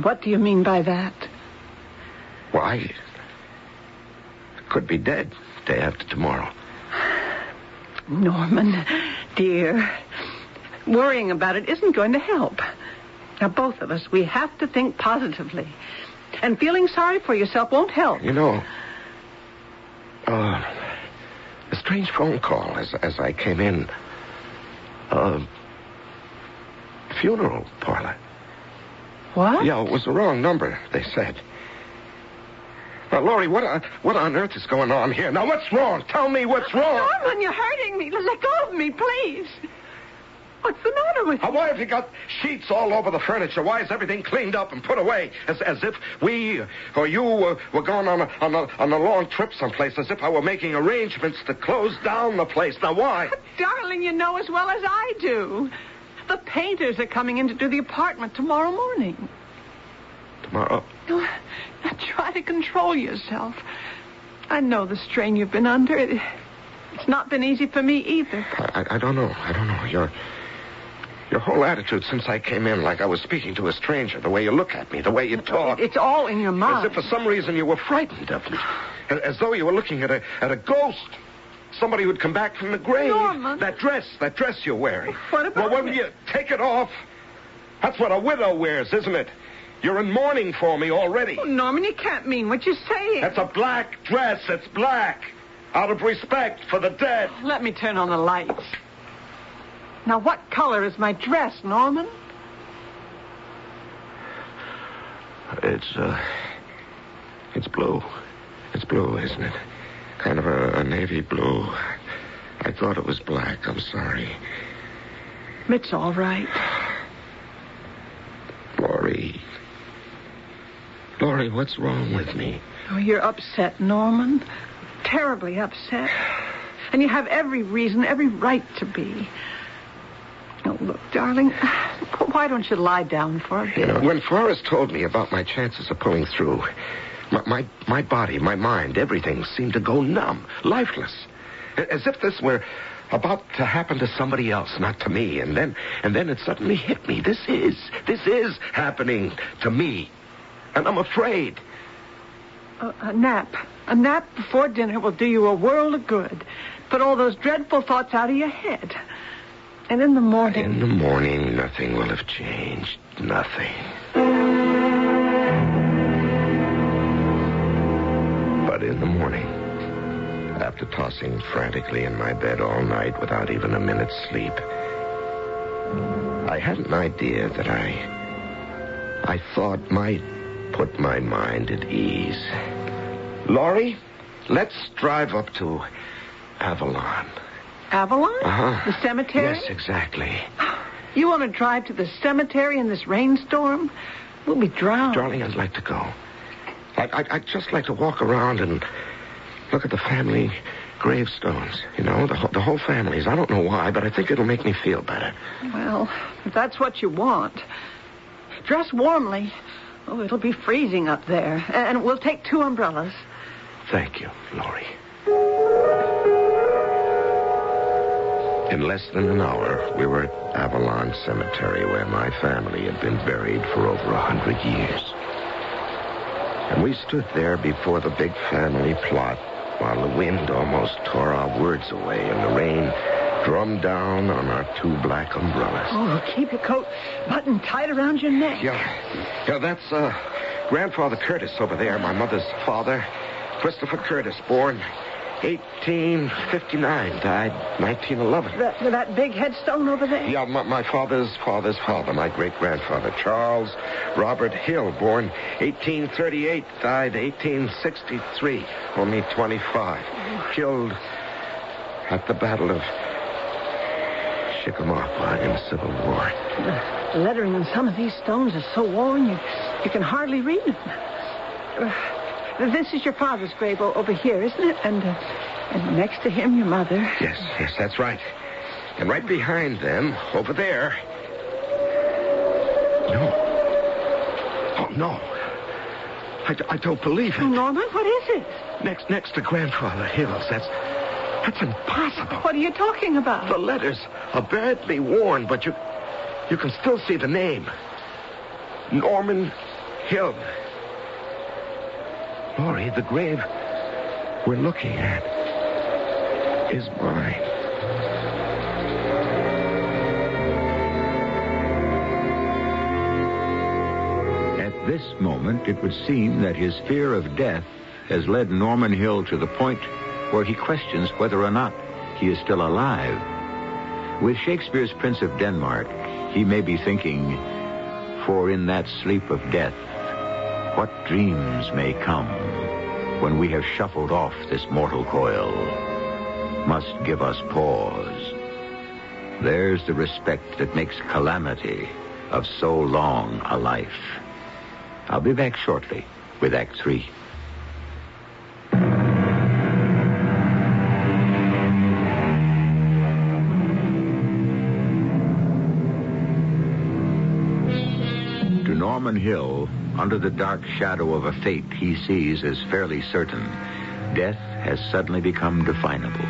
What do you mean by that? Well, I could be dead day after tomorrow. Norman, dear, worrying about it isn't going to help. Now, both of us, we have to think positively. And feeling sorry for yourself won't help. You know, a strange phone call as I came in. Funeral parlor. What? Yeah, it was the wrong number, they said. Now, Laurie, what on earth is going on here? Now, what's wrong? Tell me what's wrong. Norman, you're hurting me. Let go of me, please. What's the matter with you? Why have you got sheets all over the furniture? Why is everything cleaned up and put away? As if we or you were going on a long trip someplace, as if I were making arrangements to close down the place. Now, why? Darling, you know as well as I do. The painters are coming in to do the apartment tomorrow morning. Tomorrow? Now, try to control yourself. I know the strain you've been under. It's not been easy for me either. I don't know. Your whole attitude since I came in, like I was speaking to a stranger, the way you look at me, the way you talk. It's all in your mind. As if for some reason you were frightened of me. as though you were looking at a ghost. Somebody who'd come back from the grave. Norman. That dress you're wearing. What about Well, when you take it off, that's what a widow wears, isn't it? You're in mourning for me already. Oh, Norman, you can't mean what you're saying. That's a black dress. It's black. Out of respect for the dead. Let me turn on the lights. Now, what color is my dress, Norman? It's blue. It's blue, isn't it? Kind of a navy blue. I thought it was black. I'm sorry. It's all right. Laurie, what's wrong with me? Oh, you're upset, Norman. Terribly upset. And you have every reason, every right to be. Oh, look, darling, why don't you lie down for a bit? You know, when Forrest told me about my chances of pulling through, my body, my mind, everything seemed to go numb, lifeless. As if this were about to happen to somebody else, not to me. And then it suddenly hit me. This is happening to me. And I'm afraid. A nap. A nap before dinner will do you a world of good. Put all those dreadful thoughts out of your head. And in the morning... In the morning, nothing will have changed. Nothing. But in the morning, after tossing frantically in my bed all night without even a minute's sleep, I had an idea that I thought might put my mind at ease. Laurie, let's drive up to Avalon. Avalon? Uh-huh. The cemetery? Yes, exactly. You want to drive to the cemetery in this rainstorm? We'll be drowned. Darling, I'd like to go. I'd just like to walk around and look at the family gravestones. You know, the whole families. I don't know why, but I think it'll make me feel better. Well, if that's what you want, dress warmly. Oh, it'll be freezing up there. And we'll take 2 umbrellas. Thank you, Laurie. In less than an hour, we were at Avalon Cemetery, where my family had been buried for over 100 years. And we stood there before the big family plot while the wind almost tore our words away and the rain drummed down on our 2 black umbrellas. Oh, keep your coat buttoned tight around your neck. Yeah, that's Grandfather Curtis over there, my mother's father. Christopher Curtis, born 1859, died 1911. That big headstone over there? Yeah, my father's father's father, my great-grandfather, Charles Robert Hill, born 1838, died 1863, only 25. Killed at the Battle of Chickamauga in the Civil War. The lettering on some of these stones is so worn you can hardly read them. This is your father's grave over here, isn't it? And next to him, your mother. Yes, that's right. And right behind them, over there... No. Oh, no. I don't believe it. Oh, Norman, what is it? Next to Grandfather Hill's. That's impossible. What are you talking about? The letters are badly worn, but you can still see the name. Norman Hill. Laurie, the grave we're looking at is mine. At this moment, it would seem that his fear of death has led Norman Hill to the point where he questions whether or not he is still alive. With Shakespeare's Prince of Denmark, he may be thinking, for in that sleep of death, what dreams may come when we have shuffled off this mortal coil must give us pause. There's the respect that makes calamity of so long a life. I'll be back shortly with Act 3. Norman Hill, under the dark shadow of a fate he sees as fairly certain, death has suddenly become definable,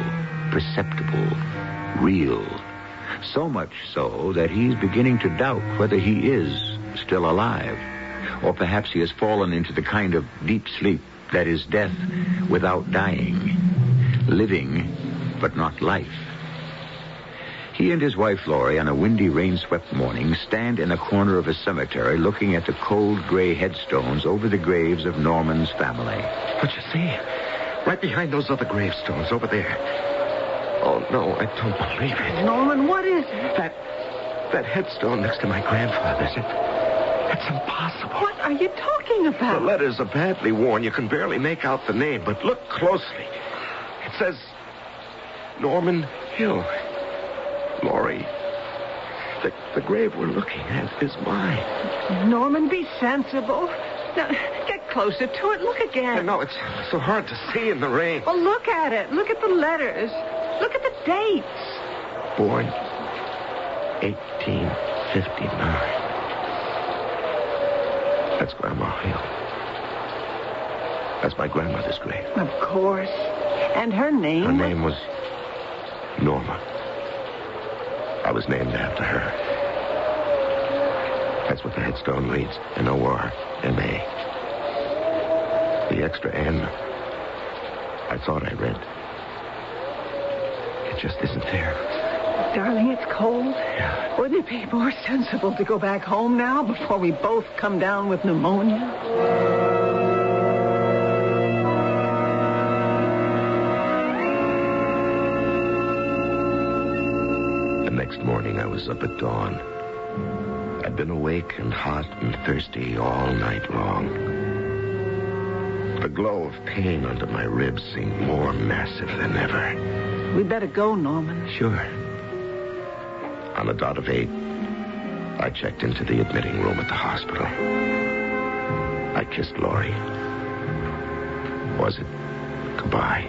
perceptible, real. So much so that he's beginning to doubt whether he is still alive, or perhaps he has fallen into the kind of deep sleep That is, death without dying. Living, but not life. He and his wife, Laurie, on a windy, rain-swept morning, stand in a corner of a cemetery looking at the cold, gray headstones over the graves of Norman's family. But you see, right behind those other gravestones over there. Oh, no, I don't believe it. Norman, what is it? That headstone next to my grandfather's. It's impossible. What are you talking about? The letters are badly worn. You can barely make out the name, but look closely. It says Norman Hill. Laurie, the grave we're looking at is mine. Norman, be sensible. Now, get closer to it. Look again. No, it's so hard to see in the rain. Well, look at it. Look at the letters. Look at the dates. Born 1859. That's Grandma Hill. That's my grandmother's grave. Of course. And her name? Her name was Norma. I was named after her. That's what the headstone reads. N-O-R-M-A. The extra N, I thought I read. It just isn't there. Darling, it's cold. Yeah. Wouldn't it be more sensible to go back home now before we both come down with pneumonia? Next morning, I was up at dawn. I'd been awake and hot and thirsty all night long. The glow of pain under my ribs seemed more massive than ever. We better go, Norman. Sure. On the dot of 8, I checked into the admitting room at the hospital. I kissed Laurie. Was it goodbye?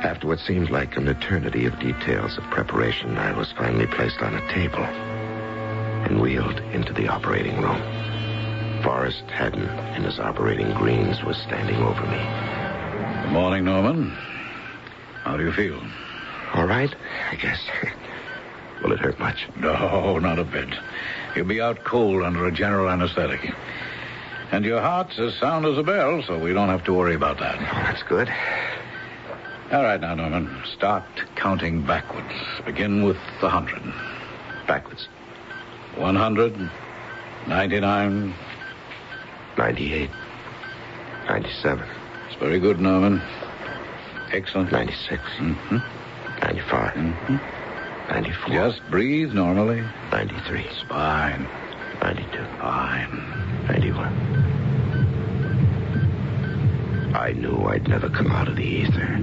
After what seemed like an eternity of details of preparation, I was finally placed on a table and wheeled into the operating room. Forrest Haddon, in his operating greens, was standing over me. Good morning, Norman. How do you feel? All right, I guess. Will it hurt much? No, not a bit. You'll be out cold under a general anesthetic. And your heart's as sound as a bell, so we don't have to worry about that. Oh, that's good. All right, now, Norman, start counting backwards. Begin with 100. Backwards. 100, 99. 98. 97. It's very good, Norman. Excellent. 96. Mm-hmm. 95. Mm-hmm. 94. Just breathe normally. 93. It's fine. 92. Fine. 91. I knew I'd never come out of the ether.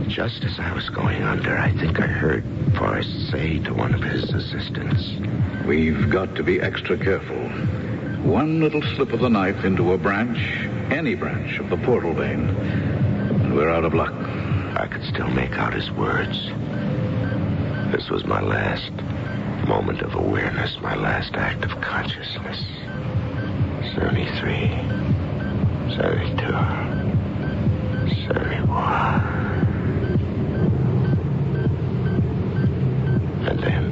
Just as I was going under, I think I heard Forrest say to one of his assistants, "We've got to be extra careful. One little slip of the knife into a branch, any branch of the portal vein, and we're out of luck." I could still make out his words. This was my last moment of awareness, my last act of consciousness. 73, 72, 71. And then,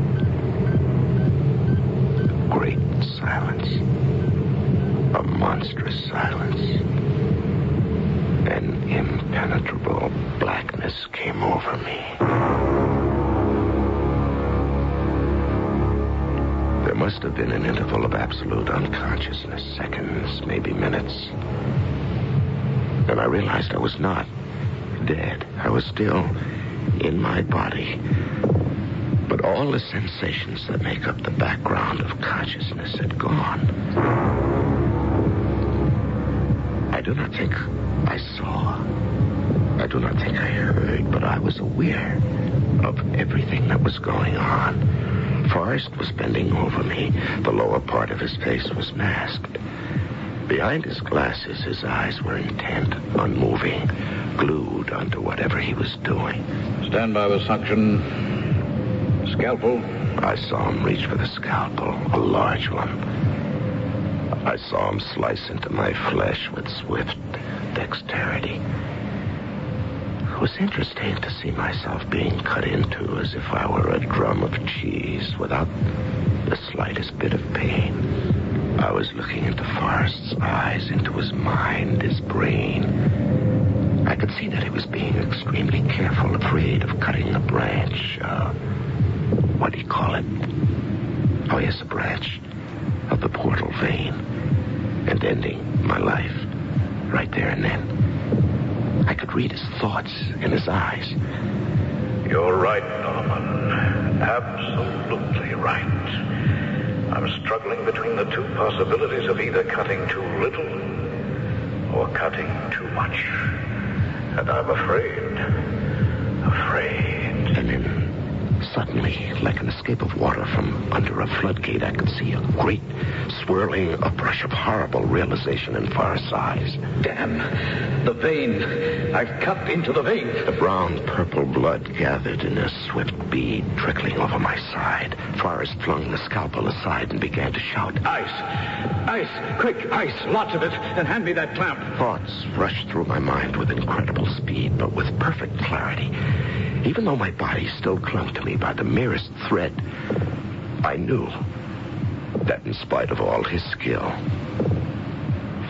great silence. A monstrous silence. An impenetrable blackness came over me. There must have been an interval of absolute unconsciousness, seconds, maybe minutes. And I realized I was not dead. I was still in my body. But all the sensations that make up the background of consciousness had gone. I do not think I saw. I do not think I heard, but I was aware of everything that was going on. Forrest was bending over me. The lower part of his face was masked. Behind his glasses, his eyes were intent, unmoving, glued onto whatever he was doing. Stand by with suction. Scalpel. I saw him reach for the scalpel, a large one. I saw him slice into my flesh with swift dexterity. It was interesting to see myself being cut into as if I were a drum of cheese without the slightest bit of pain. I was looking into Forrest's eyes. was mind, his brain. I could see that he was being extremely careful, afraid of cutting a branch. What do you call it? Oh, yes, a branch of the portal vein. And ending my life right there and then. I could read his thoughts in his eyes. You're right, Norman. Absolutely right. I'm struggling between the two possibilities of either cutting too little or cutting too much. And I'm afraid. And then, suddenly, like an escape of water from under a floodgate, I could see a great, swirling uprush of horrible realization in Forrest's eyes. Damn. The vein. I've cut into the vein. The brown-purple blood gathered in a swift bead trickling over my side. Forrest flung the scalpel aside and began to shout. Ice! Ice! Quick, ice! Lots of it! And hand me that clamp. Thoughts rushed through my mind with incredible speed, but with perfect clarity. Even though my body still clung to me by the merest thread, I knew that in spite of all his skill,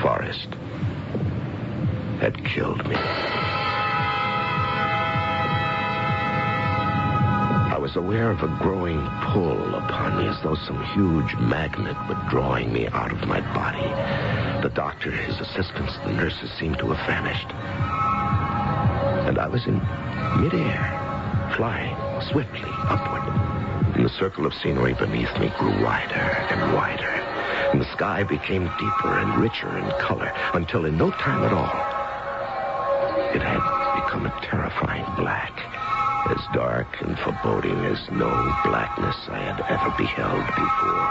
Forrest had killed me. I was aware of a growing pull upon me as though some huge magnet were drawing me out of my body. The doctor, his assistants, the nurses seemed to have vanished. And I was in midair, flying swiftly upward. And the circle of scenery beneath me grew wider and wider. And the sky became deeper and richer in color until in no time at all, it had become a terrifying black, as dark and foreboding as no blackness I had ever beheld before.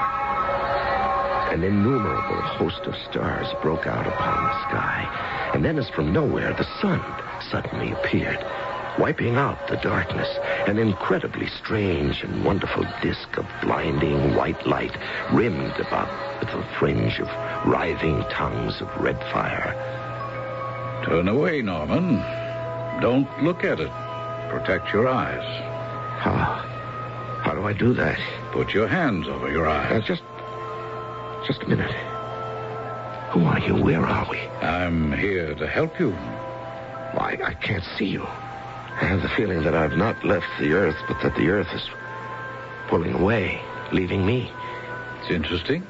An innumerable host of stars broke out upon the sky, and then as from nowhere, the sun suddenly appeared, wiping out the darkness, an incredibly strange and wonderful disk of blinding white light, rimmed about with a fringe of writhing tongues of red fire. Turn away, Norman. Don't look at it. Protect your eyes. How do I do that? Put your hands over your eyes. Just a minute. Who are you? Where are we? I'm here to help you. I can't see you. I have the feeling that I've not left the Earth, but that the Earth is pulling away, leaving me. It's interesting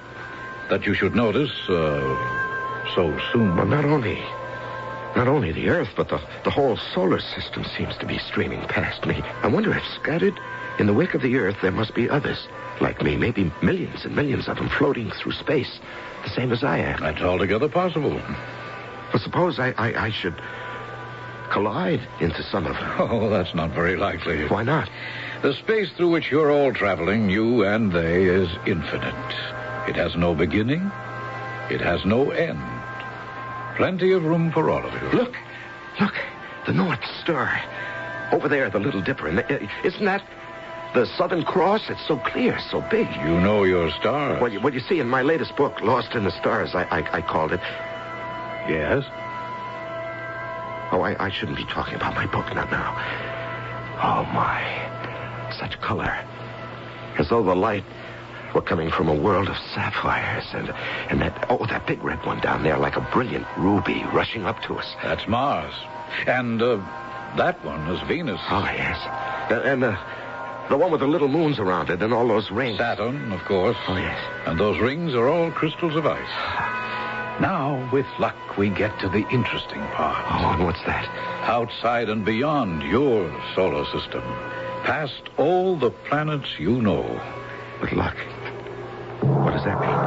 that you should notice so soon. Well, not only the Earth, but the whole solar system seems to be streaming past me. I wonder if scattered in the wake of the Earth there must be others like me, maybe millions and millions of them floating through space, the same as I am. That's altogether possible. But suppose I should collide into some of them. Oh, that's not very likely. Why not? The space through which you're all traveling, you and they, is infinite. It has no beginning. It has no end. Plenty of room for all of you. Look. The North Star. Over there, the Little Dipper. Isn't that the Southern Cross? It's so clear, so big. You know your stars. Well, you see, in my latest book, Lost in the Stars, I called it. Yes? Oh, I shouldn't be talking about my book, not now. Oh, my. Such color. As though the light were coming from a world of sapphires and that big red one down there, like a brilliant ruby rushing up to us. That's Mars. And that one is Venus. Oh, yes. And the one with the little moons around it and all those rings. Saturn, of course. Oh, yes. And those rings are all crystals of ice. Now, with luck, we get to the interesting part. Oh, and what's that? Outside and beyond your solar system. Past all the planets you know. With luck. What does that mean?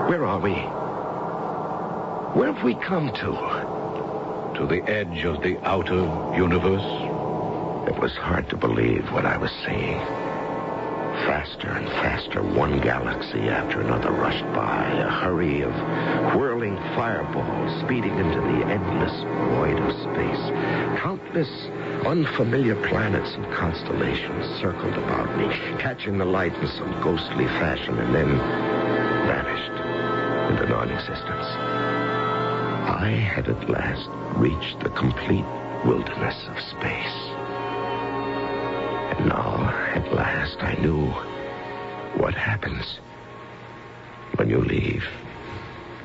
Where are we? Where have we come to? To the edge of the outer universe. It was hard to believe what I was seeing. Faster and faster, one galaxy after another rushed by, a hurry of whirling fireballs speeding into the endless void of space. Countless unfamiliar planets and constellations circled about me, catching the light in some ghostly fashion, and then vanished into non-existence. I had at last reached the complete wilderness of space. And now, at last, I knew what happens when when you leave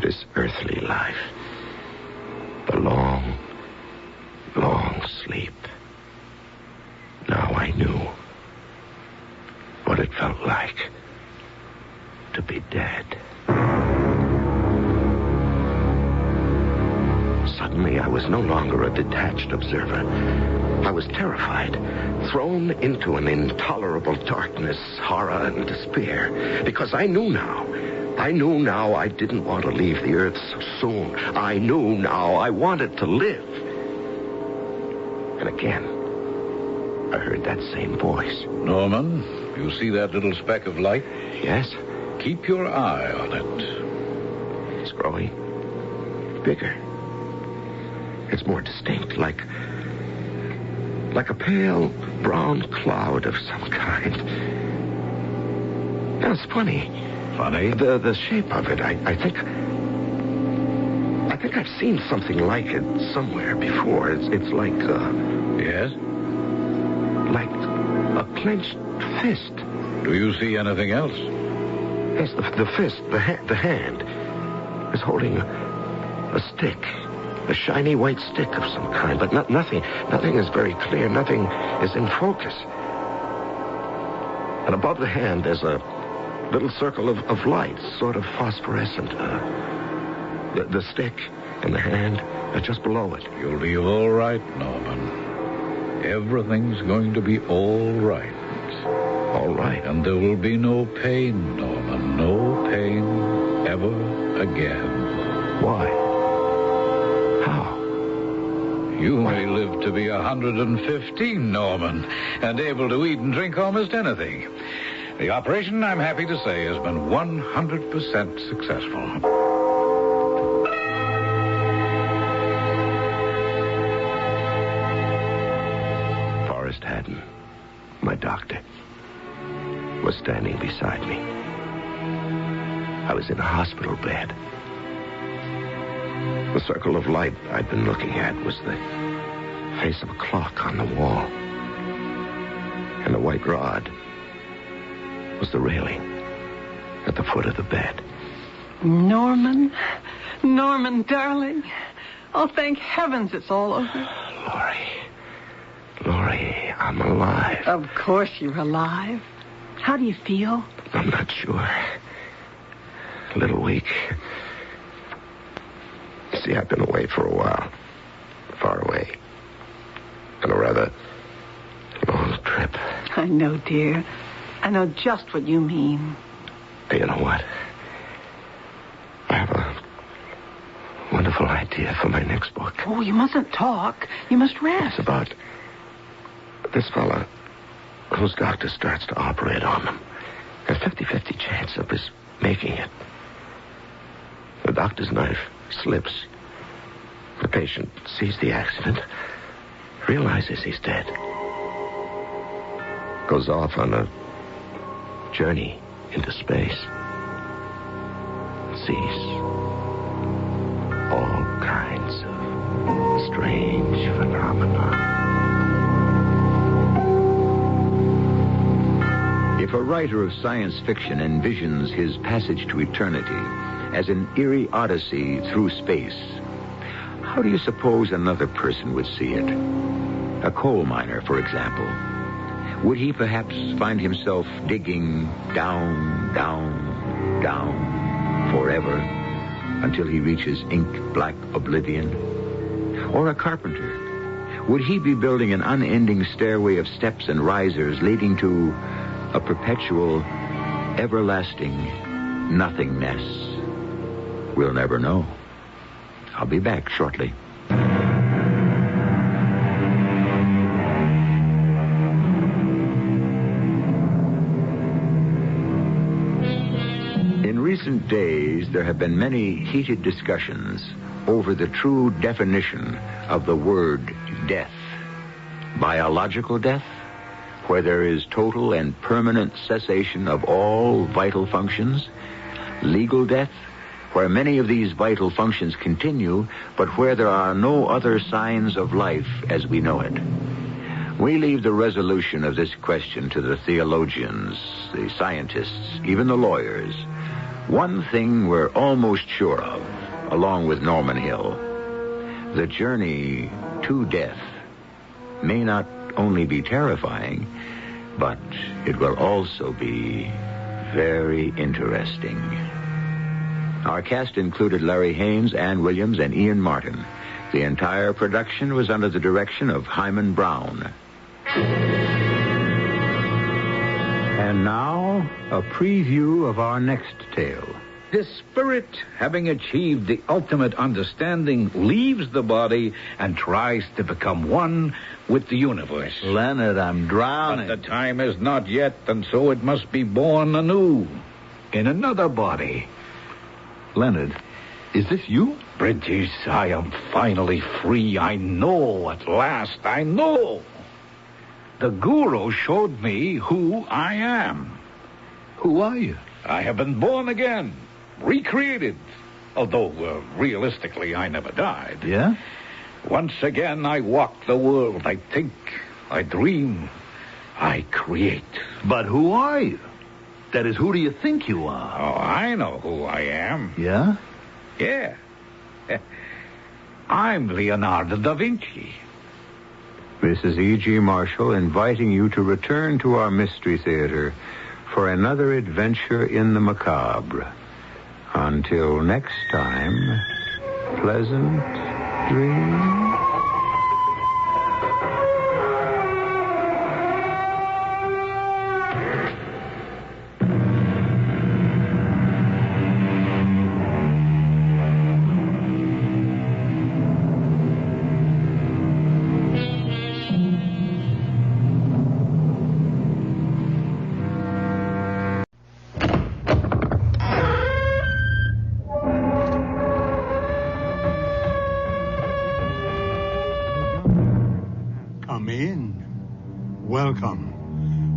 this earthly life, the long, long sleep. Now I knew what it felt like to be dead. Suddenly, I was no longer a detached observer. I was terrified, thrown into an intolerable darkness, horror, and despair, because I knew now I didn't want to leave the earth so soon. I knew now I wanted to live. And again, I heard that same voice. Norman, you see that little speck of light? Yes? Keep your eye on it. It's growing bigger. It's more distinct, like a pale brown cloud of some kind. Now, it's funny. Funny? The shape of it, I think I've seen something like it somewhere before. It's like, Yes? Like a clenched fist. Do you see anything else? Yes, the fist, the hand, is holding a stick. A shiny white stick of some kind, but nothing is very clear. Nothing is in focus. And above the hand, there's a little circle of light, sort of phosphorescent. The stick and the hand are just below it. You'll be all right, Norman. Everything's going to be all right. All right. And there will be no pain, Norman. No pain ever again. Why? You may live to be 115, Norman, and able to eat and drink almost anything. The operation, I'm happy to say, has been 100% successful. Forrest Haddon, my doctor, was standing beside me. I was in a hospital bed. The circle of light I'd been looking at was the face of a clock on the wall. And the white rod was the railing at the foot of the bed. Norman, darling. Oh, thank heavens it's all over. Laurie, I'm alive. Of course you're alive. How do you feel? I'm not sure. A little weak. See, I've been away for a while. Far away. On a rather long trip. I know, dear. I know just what you mean. You know what? I have a wonderful idea for my next book. Oh, you mustn't talk. You must rest. It's about this fella whose doctor starts to operate on them. A 50-50 chance of his making it. The doctor's knife slips. The patient sees the accident, realizes he's dead, goes off on a journey into space, sees all kinds of strange phenomena. If a writer of science fiction envisions his passage to eternity as an eerie odyssey through space, how do you suppose another person would see it? A coal miner, for example. Would he perhaps find himself digging down, down, down forever until he reaches ink-black oblivion? Or a carpenter? Would he be building an unending stairway of steps and risers leading to a perpetual, everlasting nothingness? We'll never know. I'll be back shortly. In recent days, there have been many heated discussions over the true definition of the word death. Biological death, where there is total and permanent cessation of all vital functions. Legal death, where many of these vital functions continue, but where there are no other signs of life as we know it. We leave the resolution of this question to the theologians, the scientists, even the lawyers, One thing we're almost sure of, along with Norman Hill. The journey to death may not only be terrifying, but it will also be very interesting. Our cast included Larry Haynes, Ann Williams, and Ian Martin. The entire production was under the direction of Hyman Brown. And now, a preview of our next tale. This spirit, having achieved the ultimate understanding, leaves the body and tries to become one with the universe. Leonard, I'm drowning. But the time is not yet, and so it must be born anew, in another body. Leonard, is this you? Bridges, I am finally free. I know at last. I know. The guru showed me who I am. Who are you? I have been born again, recreated. Although, realistically, I never died. Yeah? Once again, I walk the world. I think, I dream, I create. But who are you? That is, who do you think you are? Oh, I know who I am. Yeah? Yeah. I'm Leonardo da Vinci. This is E.G. Marshall inviting you to return to our Mystery Theater for another adventure in the macabre. Until next time, pleasant dreams.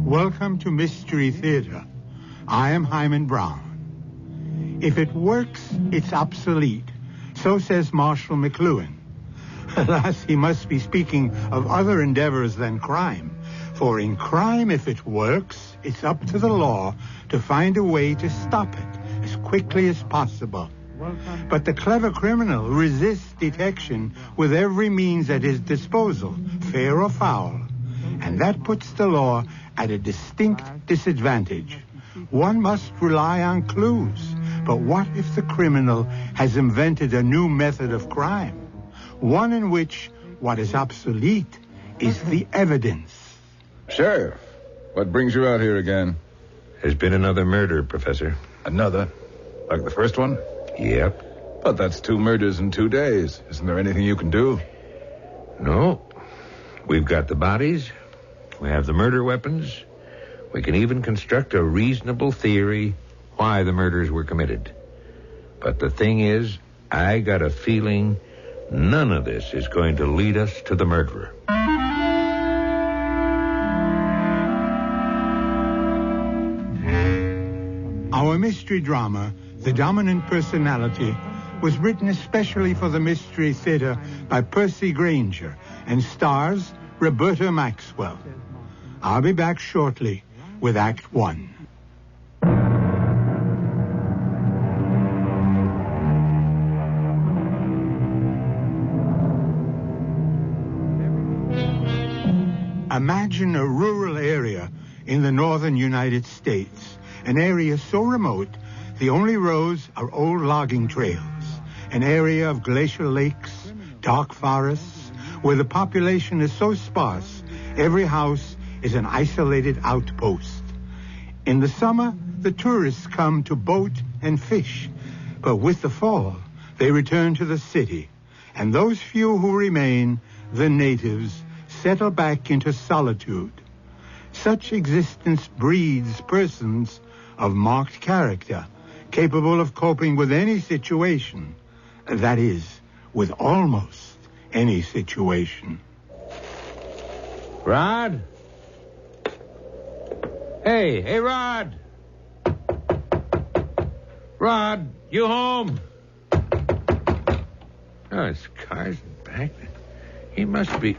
Welcome to Mystery Theater. I am Hyman Brown. If it works, it's obsolete. So says Marshall McLuhan. Alas, he must be speaking of other endeavors than crime. For in crime, if it works, it's up to the law to find a way to stop it as quickly as possible. But the clever criminal resists detection with every means at his disposal, fair or foul. And that puts the law at a distinct disadvantage. One must rely on clues. But what if the criminal has invented a new method of crime? One in which what is obsolete is the evidence. Sheriff, what brings you out here again? There's been another murder, Professor. Another? Like the first one? Yep. But that's 2 murders in 2 days. Isn't there anything you can do? No. We've got the bodies. We have the murder weapons. We can even construct a reasonable theory why the murders were committed. But the thing is, I got a feeling none of this is going to lead us to the murderer. Our mystery drama, The Dominant Personality, was written especially for the Mystery Theater by Percy Granger and stars Roberta Maxwell. I'll be back shortly with Act 1. Imagine a rural area in the northern United States, an area so remote the only roads are old logging trails, an area of glacial lakes, dark forests, where the population is so sparse every house is an isolated outpost. In the summer, the tourists come to boat and fish, but with the fall, they return to the city, and those few who remain, the natives, settle back into solitude. Such existence breeds persons of marked character, capable of coping with any situation. That is, with almost any situation. Rod? Hey, Rod! Rod, you home? Oh, it's Carson back. He must be...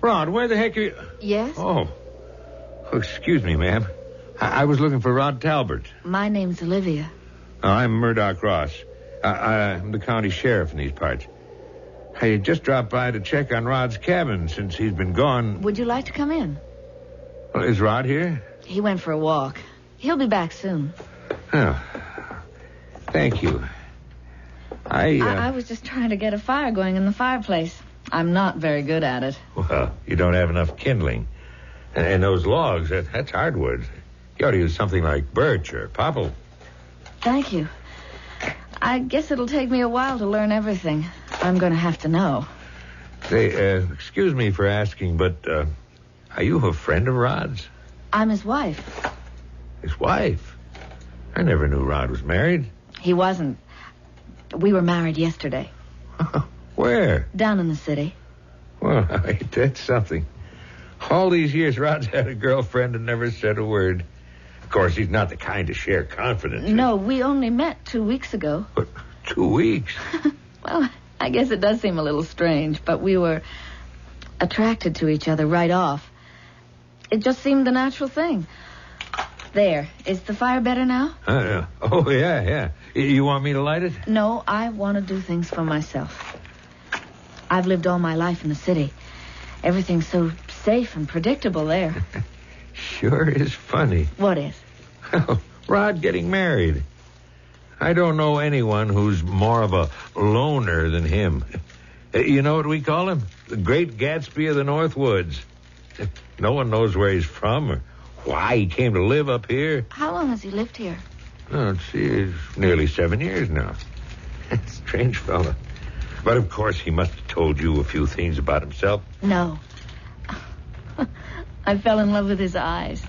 Rod, where the heck are you... Yes? Oh, excuse me, ma'am. I was looking for Rod Talbert. My name's Olivia. I'm Murdoch Ross. I'm the county sheriff in these parts. I just dropped by to check on Rod's cabin since he's been gone. Would you like to come in? Well, is Rod here? He went for a walk. He'll be back soon. Oh, thank you. I was just trying to get a fire going in the fireplace. I'm not very good at it. Well, you don't have enough kindling. And those logs, that's hardwood. You ought to use something like birch or popple. Thank you. I guess it'll take me a while to learn everything. I'm going to have to know. Say, excuse me for asking, but are you a friend of Rod's? I'm his wife. His wife? I never knew Rod was married. He wasn't. We were married yesterday. Where? Down in the city. Well, that's something. All these years, Rod's had a girlfriend and never said a word. Of course, he's not the kind to share confidence. No, we only met 2 weeks ago. But 2 weeks? Well, I guess it does seem a little strange, but we were attracted to each other right off. It just seemed the natural thing. There. Is the fire better now? Oh, yeah. You want me to light it? No, I want to do things for myself. I've lived all my life in the city. Everything's so safe and predictable there. Sure is funny. What is? Rod getting married. I don't know anyone who's more of a loner than him. You know what we call him? The Great Gatsby of the North Woods. No one knows where he's from or why he came to live up here. How long has he lived here? Oh, let's see, it's nearly 7 years now. Strange fella. But, of course, he must have told you a few things about himself. No. I fell in love with his eyes.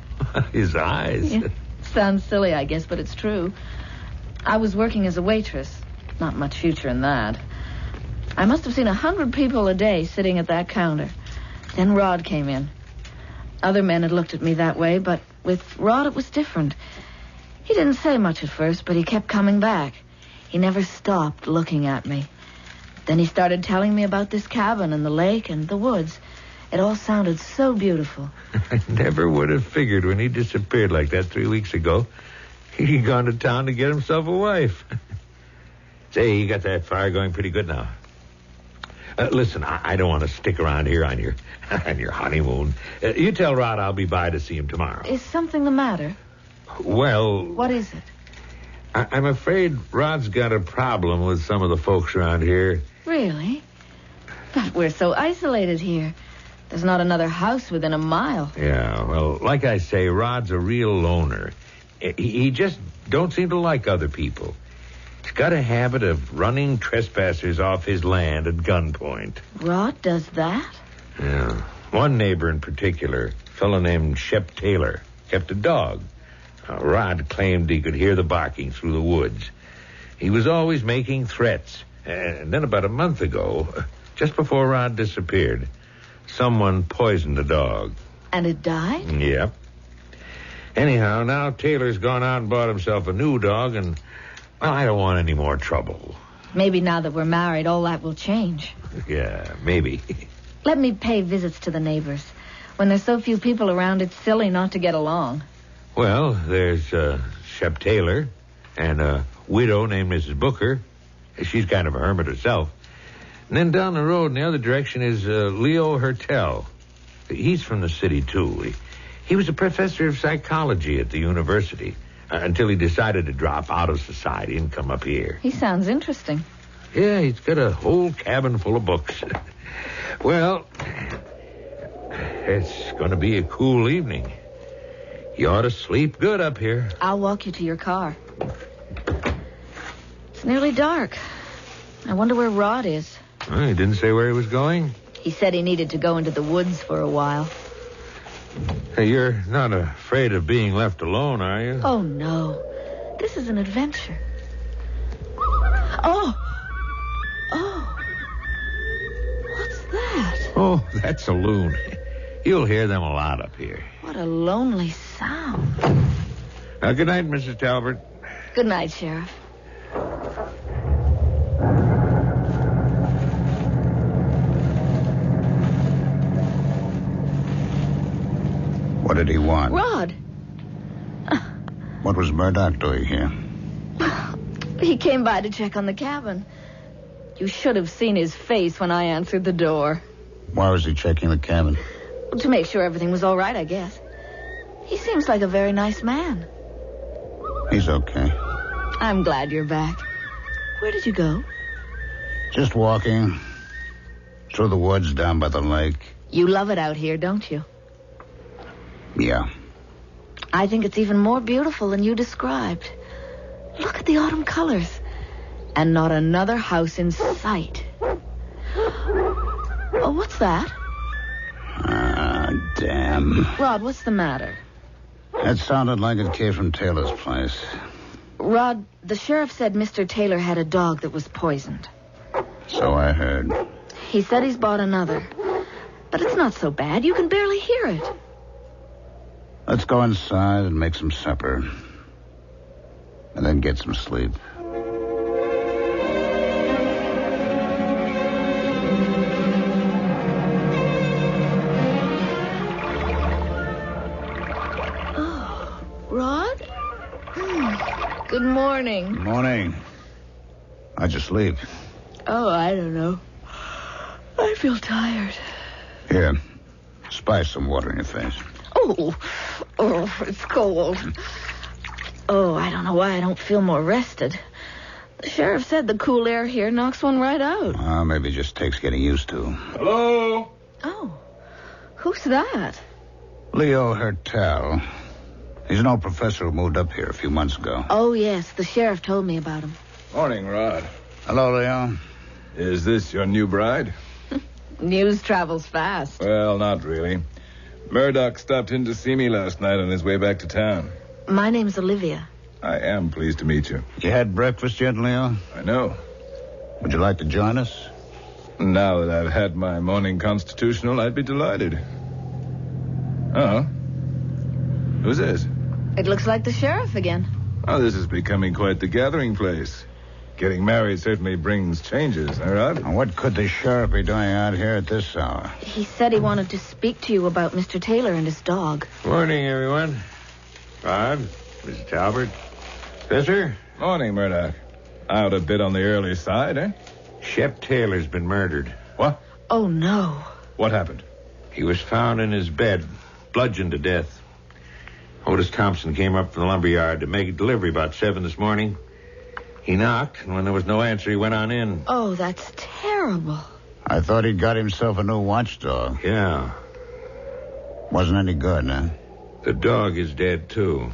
His eyes? Yeah. Sounds silly, I guess, but it's true. I was working as a waitress. Not much future in that. I must have seen 100 people a day sitting at that counter. Then Rod came in. Other men had looked at me that way, but with Rod it was different. He didn't say much at first, but he kept coming back. He never stopped looking at me. Then he started telling me about this cabin and the lake and the woods. It all sounded so beautiful. I never would have figured when he disappeared like that 3 weeks ago, he'd gone to town to get himself a wife. Say, you got that fire going pretty good now. Listen, I don't want to stick around here on your honeymoon. You tell Rod I'll be by to see him tomorrow. Is something the matter? Well... What is it? I'm afraid Rod's got a problem with some of the folks around here. Really? But we're so isolated here. There's not another house within a mile. Yeah, well, like I say, Rod's a real loner. He just don't seem to like other people. He's got a habit of running trespassers off his land at gunpoint. Rod does that? Yeah. One neighbor in particular, a fellow named Shep Taylor, kept a dog. Rod claimed he could hear the barking through the woods. He was always making threats. And then about a month ago, just before Rod disappeared, someone poisoned the dog. And it died? Yep. Anyhow, now Taylor's gone out and bought himself a new dog, and, well, I don't want any more trouble. Maybe now that we're married, all that will change. Yeah, maybe. Let me pay visits to the neighbors. When there's so few people around, it's silly not to get along. Well, there's Shep Taylor and a widow named Mrs. Booker. She's kind of a hermit herself. And then down the road in the other direction is Leo Hertel. He's from the city, too. He was a professor of psychology at the university until he decided to drop out of society and come up here. He sounds interesting. Yeah, he's got a whole cabin full of books. Well, it's going to be a cool evening. You ought to sleep good up here. I'll walk you to your car. It's nearly dark. I wonder where Rod is. Well, he didn't say where he was going? He said he needed to go into the woods for a while. Hey, you're not afraid of being left alone, are you? Oh, no. This is an adventure. Oh! What's that? Oh, that's a loon. You'll hear them a lot up here. What a lonely sound. Good night, Mrs. Talbot. Good night, Sheriff. What did he want? Rod! What was Murdoch doing here? He came by to check on the cabin. You should have seen his face when I answered the door. Why was he checking the cabin? To make sure everything was all right, I guess. He seems like a very nice man. He's okay. I'm glad you're back. Where did you go? Just walking through the woods down by the lake. You love it out here, don't you? Yeah. I think it's even more beautiful than you described. Look at the autumn colors. And not another house in sight. Oh, what's that? Damn. Rod, what's the matter? That sounded like it came from Taylor's place. Rod, the sheriff said Mr. Taylor had a dog that was poisoned. So I heard. He said he's bought another. But it's not so bad. You can barely hear it. Let's go inside and make some supper. And then get some sleep. Rod? Good morning. Good morning. How'd you sleep? Oh, I don't know. I feel tired. Here, splash some water in your face. Oh, it's cold. Oh, I don't know why I don't feel more rested. The sheriff said the cool air here knocks one right out. Maybe it just takes getting used to. Hello? Oh, who's that? Leo Hertel. He's an old professor who moved up here a few months ago. Oh, yes, the sheriff told me about him. Morning, Rod. Hello, Leo. Is this your new bride? News travels fast. Well, not really. Murdoch stopped in to see me last night on his way back to town. My name's Olivia. I am pleased to meet you. You had breakfast yet, Leo? I know. Would you like to join us? Now that I've had my morning constitutional, I'd be delighted. Oh. Who's this? It looks like the sheriff again. Oh, this is becoming quite the gathering place. Getting married certainly brings changes, all right? What could the sheriff be doing out here at this hour? He said he wanted to speak to you about Mr. Taylor and his dog. Morning, everyone. Rod, Mr. Talbot, Professor. Morning, Murdoch. Out a bit on the early side, eh? Shep Taylor's been murdered. What? Oh, no. What happened? He was found in his bed, bludgeoned to death. Otis Thompson came up from the lumberyard to make a delivery about 7 this morning. He knocked, and when there was no answer, he went on in. Oh, that's terrible. I thought he'd got himself a new watchdog. Yeah. Wasn't any good, huh? The dog is dead, too.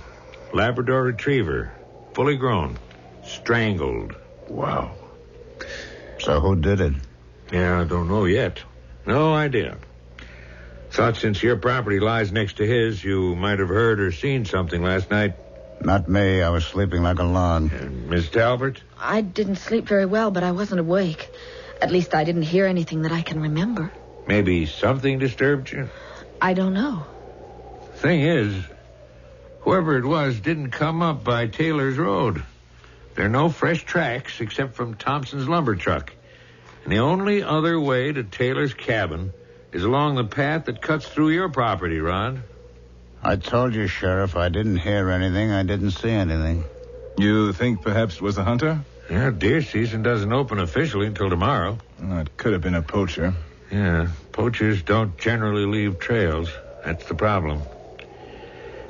Labrador retriever, fully grown, strangled. Wow. So who did it? Yeah, I don't know yet. No idea. Thought since your property lies next to his, you might have heard or seen something last night. Not me. I was sleeping like a log. Miss Talbot? I didn't sleep very well, but I wasn't awake. At least I didn't hear anything that I can remember. Maybe something disturbed you? I don't know. Thing is, whoever it was didn't come up by Taylor's Road. There are no fresh tracks except from Thompson's lumber truck. And the only other way to Taylor's cabin is along the path that cuts through your property, Rod. I told you, Sheriff, I didn't hear anything. I didn't see anything. You think perhaps it was a hunter? Yeah, deer season doesn't open officially until tomorrow. It could have been a poacher. Yeah, poachers don't generally leave trails. That's the problem.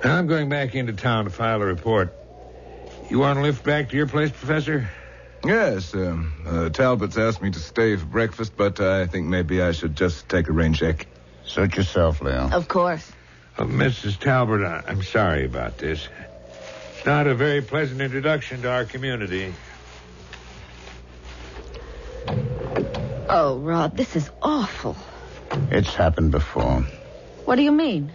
I'm going back into town to file a report. You want to lift back to your place, Professor? Yes, Talbot's asked me to stay for breakfast, but I think maybe I should just take a rain check. Suit yourself, Leo. Of course. Mrs. Talbot, I'm sorry about this. It's not a very pleasant introduction to our community. Oh, Rod, this is awful. It's happened before. What do you mean?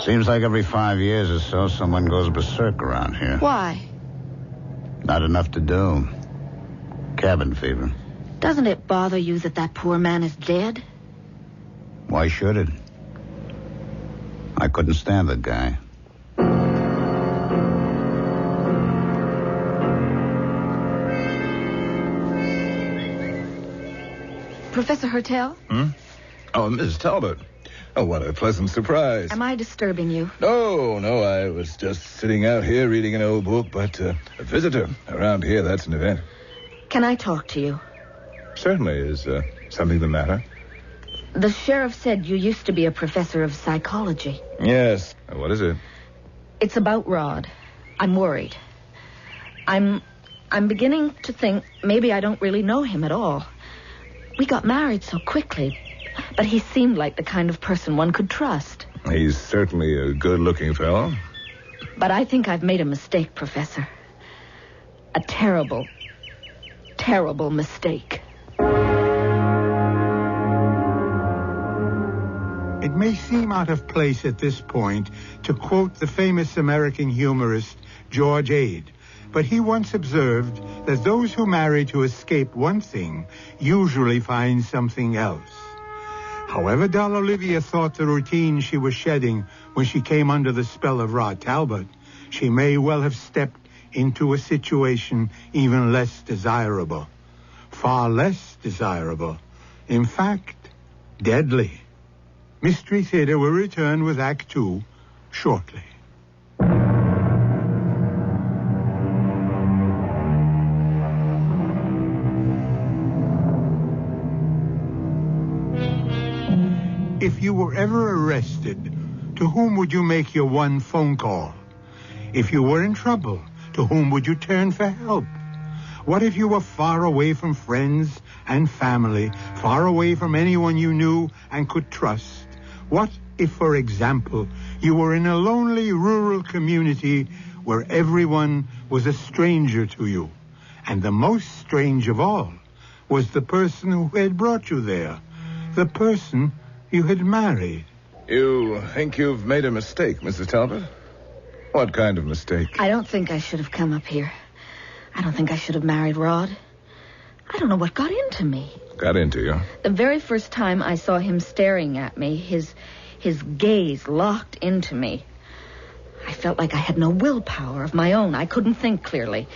Seems like every 5 years or so, someone goes berserk around here. Why? Not enough to do. Cabin fever. Doesn't it bother you that poor man is dead? Why should it? I couldn't stand the guy. Professor Hertel? Oh, Miss Talbot. Oh, what a pleasant surprise. Am I disturbing you? No, I was just sitting out here reading an old book, but a visitor around here, that's an event. Can I talk to you? Certainly. Is something the matter? The sheriff said you used to be a professor of psychology. Yes. What is it? It's about Rod. I'm worried. I'm beginning to think maybe I don't really know him at all. We got married so quickly, but he seemed like the kind of person one could trust. He's certainly a good-looking fellow. But I think I've made a mistake, Professor. A terrible, terrible mistake. It may seem out of place at this point to quote the famous American humorist George Ade, but he once observed that those who marry to escape one thing usually find something else. However dull Olivia thought the routine she was shedding when she came under the spell of Rod Talbot, she may well have stepped into a situation even less desirable. Far less desirable. In fact, deadly. Mystery Theater will return with Act 2 shortly. If you were ever arrested, to whom would you make your one phone call? If you were in trouble, to whom would you turn for help? What if you were far away from friends and family, far away from anyone you knew and could trust? What if, for example, you were in a lonely rural community where everyone was a stranger to you, and the most strange of all was the person who had brought you there, the person you had married? You think you've made a mistake, Mrs. Talbot? What kind of mistake? I don't think I should have come up here. I don't think I should have married Rod. I don't know what got into me. Got into you? The very first time I saw him staring at me, his gaze locked into me, I felt like I had no willpower of my own. I couldn't think clearly.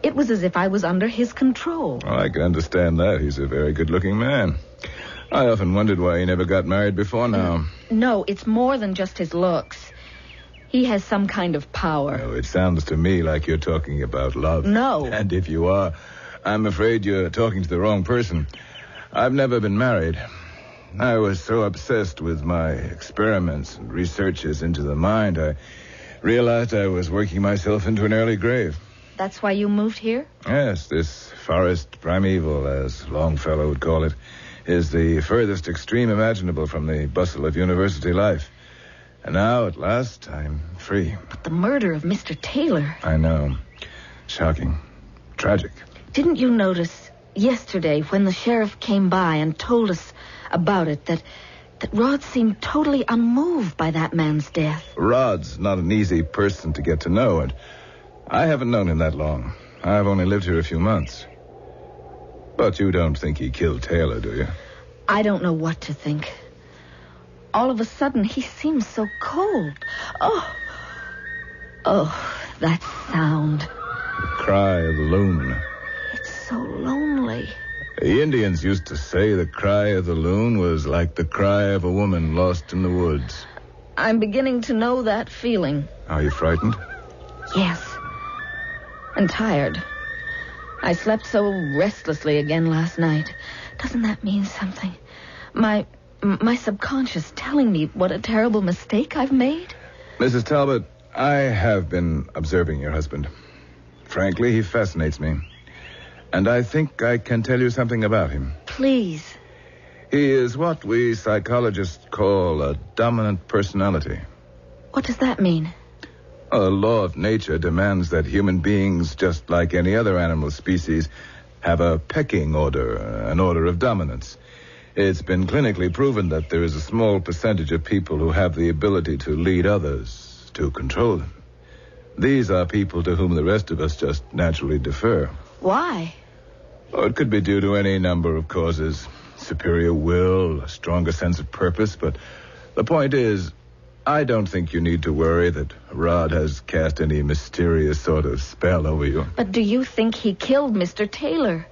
It was as if I was under his control. Oh, I can understand that. He's a very good-looking man. I often wondered why he never got married before now. No, it's more than just his looks. He has some kind of power. Oh, it sounds to me like you're talking about love. No. And if you are, I'm afraid you're talking to the wrong person. I've never been married. I was so obsessed with my experiments and researches into the mind, I realized I was working myself into an early grave. That's why you moved here? Yes, this forest primeval, as Longfellow would call it, is the furthest extreme imaginable from the bustle of university life. And now, at last, I'm free. But the murder of Mr. Taylor... I know. Shocking. Tragic. Didn't you notice yesterday when the sheriff came by and told us about it that Rod seemed totally unmoved by that man's death? Rod's not an easy person to get to know, and I haven't known him that long. I've only lived here a few months. But you don't think he killed Taylor, do you? I don't know what to think. All of a sudden, he seems so cold. Oh, that sound. The cry of the loon. It's so lonely. The Indians used to say the cry of the loon was like the cry of a woman lost in the woods. I'm beginning to know that feeling. Are you frightened? Yes. And tired. I slept so restlessly again last night. Doesn't that mean something? My subconscious telling me what a terrible mistake I've made? Mrs. Talbot, I have been observing your husband. Frankly, he fascinates me. And I think I can tell you something about him. Please. He is what we psychologists call a dominant personality. What does that mean? A law of nature demands that human beings, just like any other animal species, have a pecking order, an order of dominance. It's been clinically proven that there is a small percentage of people who have the ability to lead others, to control them. These are people to whom the rest of us just naturally defer. Why? Oh, it could be due to any number of causes. Superior will, a stronger sense of purpose, but the point is, I don't think you need to worry that Rod has cast any mysterious sort of spell over you. But do you think he killed Mr. Taylor?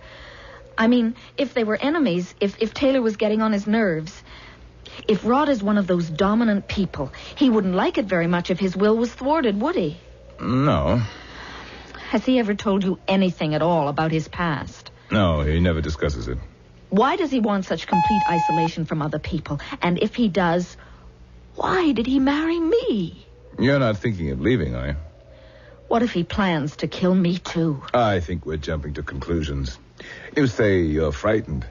I mean, if they were enemies, if Taylor was getting on his nerves, If Rod is one of those dominant people, he wouldn't like it very much if his will was thwarted, would he? No. Has he ever told you anything at all about his past? No, he never discusses it. Why does he want such complete isolation from other people? And if he does, why did he marry me? You're not thinking of leaving, are you? What if he plans to kill me, too? I think we're jumping to conclusions. You say you're frightened.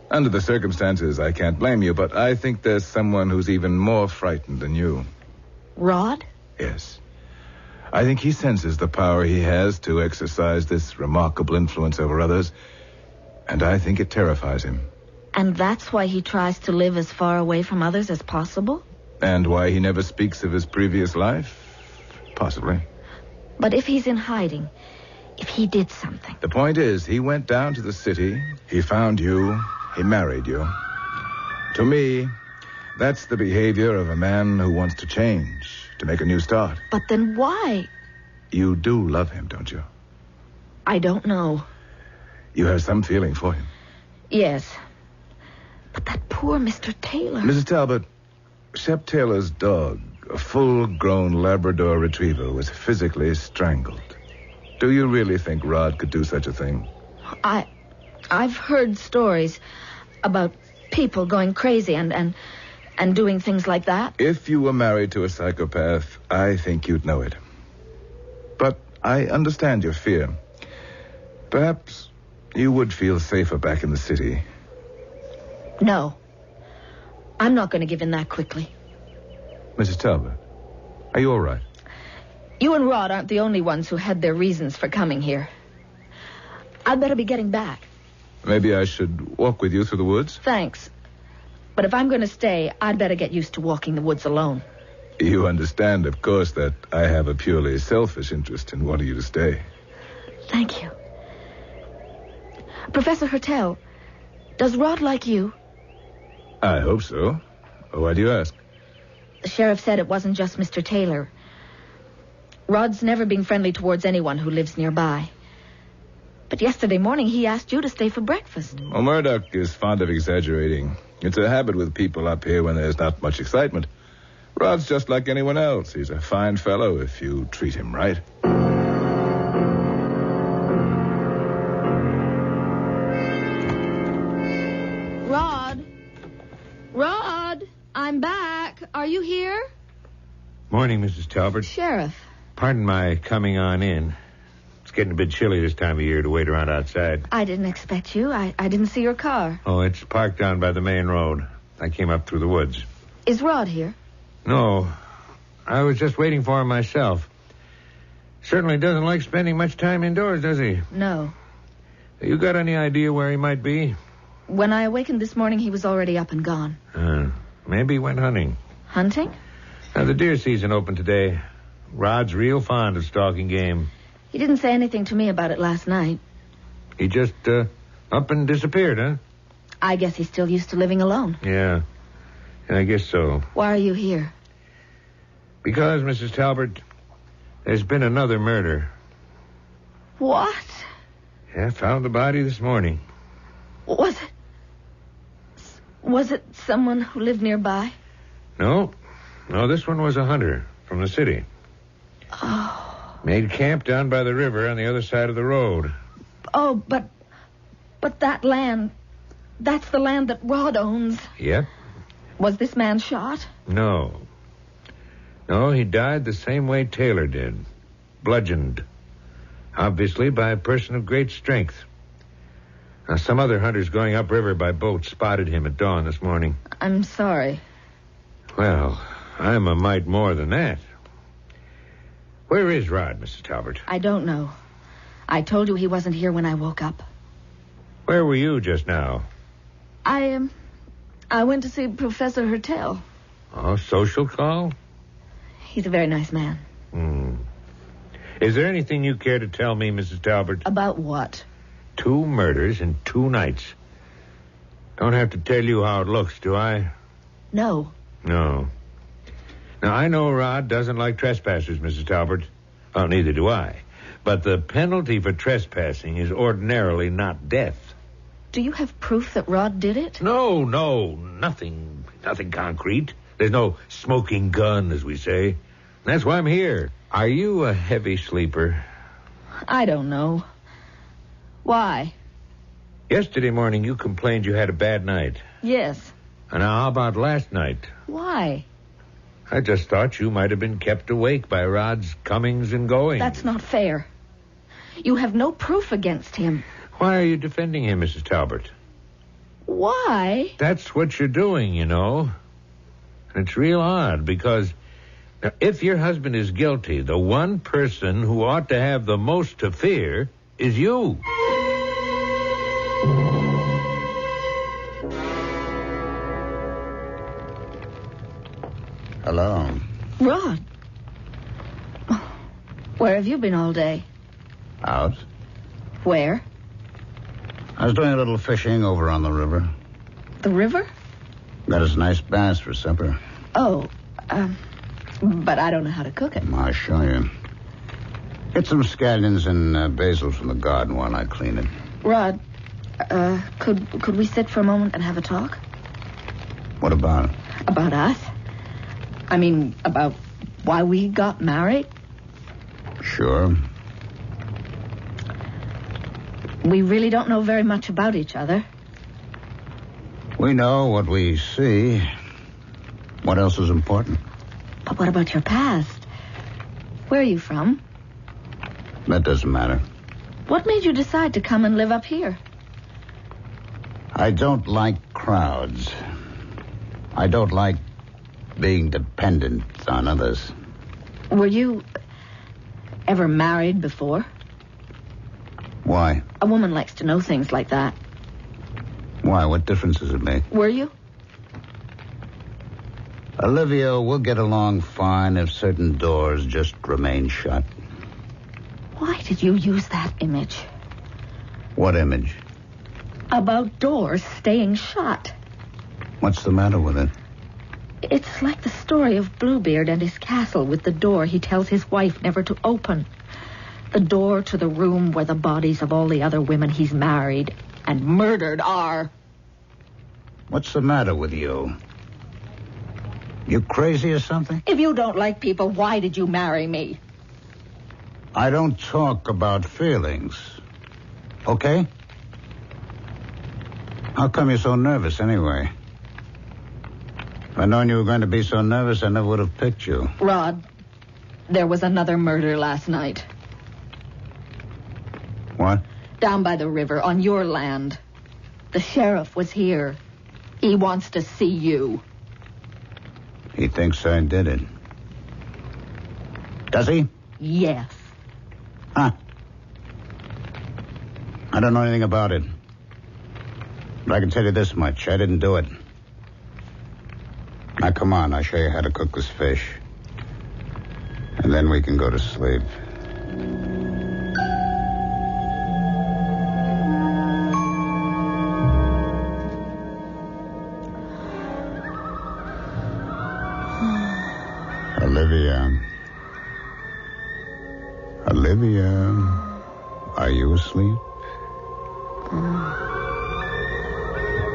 Under the circumstances, I can't blame you, but I think there's someone who's even more frightened than you. Rod? Yes. I think he senses the power he has to exercise this remarkable influence over others, and I think it terrifies him. And that's why he tries to live as far away from others as possible? And why he never speaks of his previous life? Possibly. But if he's in hiding, if he did something... The point is, he went down to the city, he found you, he married you. To me, that's the behavior of a man who wants to change, to make a new start. But then why? You do love him, don't you? I don't know. You have some feeling for him. Yes. But that poor Mr. Taylor... Mrs. Talbot, Shep Taylor's dog, a full-grown Labrador retriever, was physically strangled. Do you really think Rod could do such a thing? I've heard stories about people going crazy and doing things like that. If you were married to a psychopath, I think you'd know it. But I understand your fear. Perhaps you would feel safer back in the city. No. I'm not going to give in that quickly. Mrs. Talbot, are you all right? You and Rod aren't the only ones who had their reasons for coming here. I'd better be getting back. Maybe I should walk with you through the woods? Thanks. But if I'm going to stay, I'd better get used to walking the woods alone. You understand, of course, that I have a purely selfish interest in wanting you to stay. Thank you. Professor Hertel, does Rod like you? I hope so. Why do you ask? The sheriff said it wasn't just Mr. Taylor. Rod's never been friendly towards anyone who lives nearby. But yesterday morning he asked you to stay for breakfast. Well, Murdoch is fond of exaggerating. It's a habit with people up here when there's not much excitement. Rod's just like anyone else. He's a fine fellow if you treat him right. Rod, I'm back. Are you here? Morning, Mrs. Talbot. Sheriff. Pardon my coming on in. It's getting a bit chilly this time of year to wait around outside. I didn't expect you. I didn't see your car. Oh, it's parked down by the main road. I came up through the woods. Is Rod here? No. I was just waiting for him myself. Certainly doesn't like spending much time indoors, does he? No. You got any idea where he might be? When I awakened this morning, he was already up and gone. Maybe he went hunting. Hunting? Now, the deer season opened today. Rod's real fond of stalking game. He didn't say anything to me about it last night. He just up and disappeared, huh? I guess he's still used to living alone. Yeah, I guess so. Why are you here? Because, Mrs. Talbot, there's been another murder. What? Yeah, found the body this morning. Was it someone who lived nearby? No, this one was a hunter from the city. Oh. Made camp down by the river on the other side of the road. Oh, but that land, that's the land that Rod owns. Yep. Was this man shot? No, he died the same way Taylor did. Bludgeoned. Obviously by a person of great strength. Now, some other hunters going upriver by boat spotted him at dawn this morning. I'm sorry. Well, I'm a mite more than that. Where is Rod, Mrs. Talbot? I don't know. I told you he wasn't here when I woke up. Where were you just now? I went to see Professor Hertel. Oh, social call? He's a very nice man. Is there anything you care to tell me, Mrs. Talbot? About what? 2 murders in 2 nights. Don't have to tell you how it looks, do I? No. No. Now, I know Rod doesn't like trespassers, Mrs. Talbot. Well, neither do I. But the penalty for trespassing is ordinarily not death. Do you have proof that Rod did it? No, nothing. Nothing concrete. There's no smoking gun, as we say. That's why I'm here. Are you a heavy sleeper? I don't know. Why? Yesterday morning, you complained you had a bad night. Yes. And how about last night? Why? I just thought you might have been kept awake by Rod's comings and goings. That's not fair. You have no proof against him. Why are you defending him, Mrs. Talbot? Why? That's what you're doing, you know. And it's real odd, because now, if your husband is guilty, the one person who ought to have the most to fear is you. Hello. Rod. Where have you been all day? Out. Where? I was doing a little fishing over on the river. The river? Got us nice bass for supper. Oh, but I don't know how to cook it. I'll show you. Get some scallions and basil from the garden while I clean it. Rod, could we sit for a moment and have a talk? What about it? About us? I mean, about why we got married? Sure. We really don't know very much about each other. We know what we see. What else is important? But what about your past? Where are you from? That doesn't matter. What made you decide to come and live up here? I don't like crowds. I don't like being dependent on others. Were you ever married before? Why? A woman likes to know things like that. Why? What difference does it make? Were you? Olivia, we'll get along fine if certain doors just remain shut. Why did you use that image? What image? About doors staying shut. What's the matter with it? It's like the story of Bluebeard and his castle with the door he tells his wife never to open. The door to the room where the bodies of all the other women he's married and murdered are. What's the matter with you? You crazy or something? If you don't like people, why did you marry me? I don't talk about feelings. Okay? How come you're so nervous anyway? If I'd known you were going to be so nervous, I never would have picked you. Rod, there was another murder last night. What? Down by the river, on your land. The sheriff was here. He wants to see you. He thinks I did it. Does he? Yes. Huh. I don't know anything about it. But I can tell you this much. I didn't do it. Now, come on. I'll show you how to cook this fish. And then we can go to sleep. Olivia, are you asleep?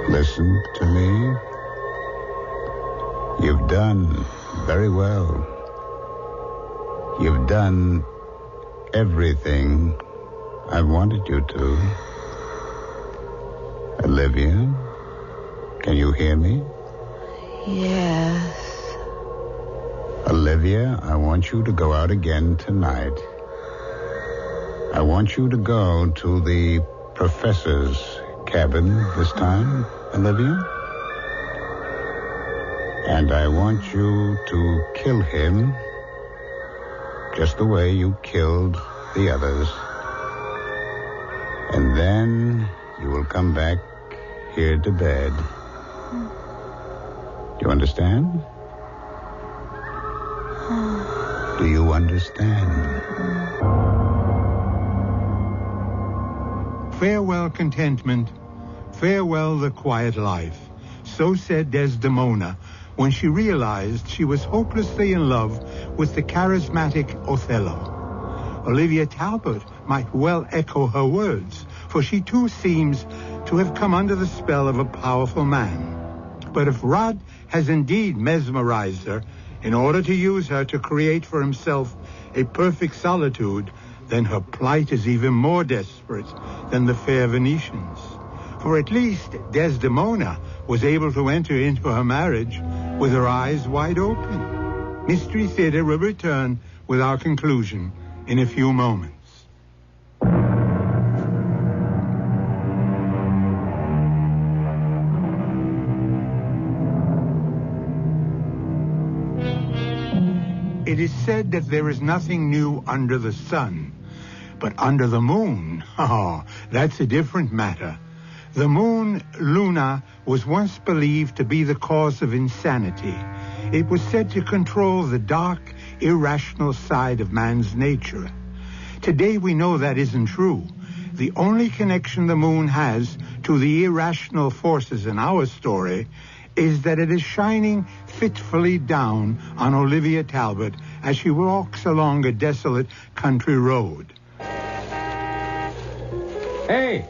Listen to me. You've done very well. You've done everything I wanted you to. Olivia, can you hear me? Yes. Olivia, I want you to go out again tonight. I want you to go to the professor's cabin this time, Olivia. And I want you to kill him just the way you killed the others. And then you will come back here to bed. Do you understand? Do you understand? Farewell contentment, farewell the quiet life. So said Desdemona when she realized she was hopelessly in love with the charismatic Othello. Olivia Talbot might well echo her words, for she too seems to have come under the spell of a powerful man. But if Rod has indeed mesmerized her in order to use her to create for himself a perfect solitude, then her plight is even more desperate than the fair Venetians. For at least Desdemona was able to enter into her marriage with her eyes wide open. Mystery Theater will return with our conclusion in a few moments. It is said that there is nothing new under the sun. But under the moon, that's a different matter. The moon, Luna, was once believed to be the cause of insanity. It was said to control the dark, irrational side of man's nature. Today we know that isn't true. The only connection the moon has to the irrational forces in our story is that it is shining fitfully down on Olivia Talbot as she walks along a desolate country road. Hey!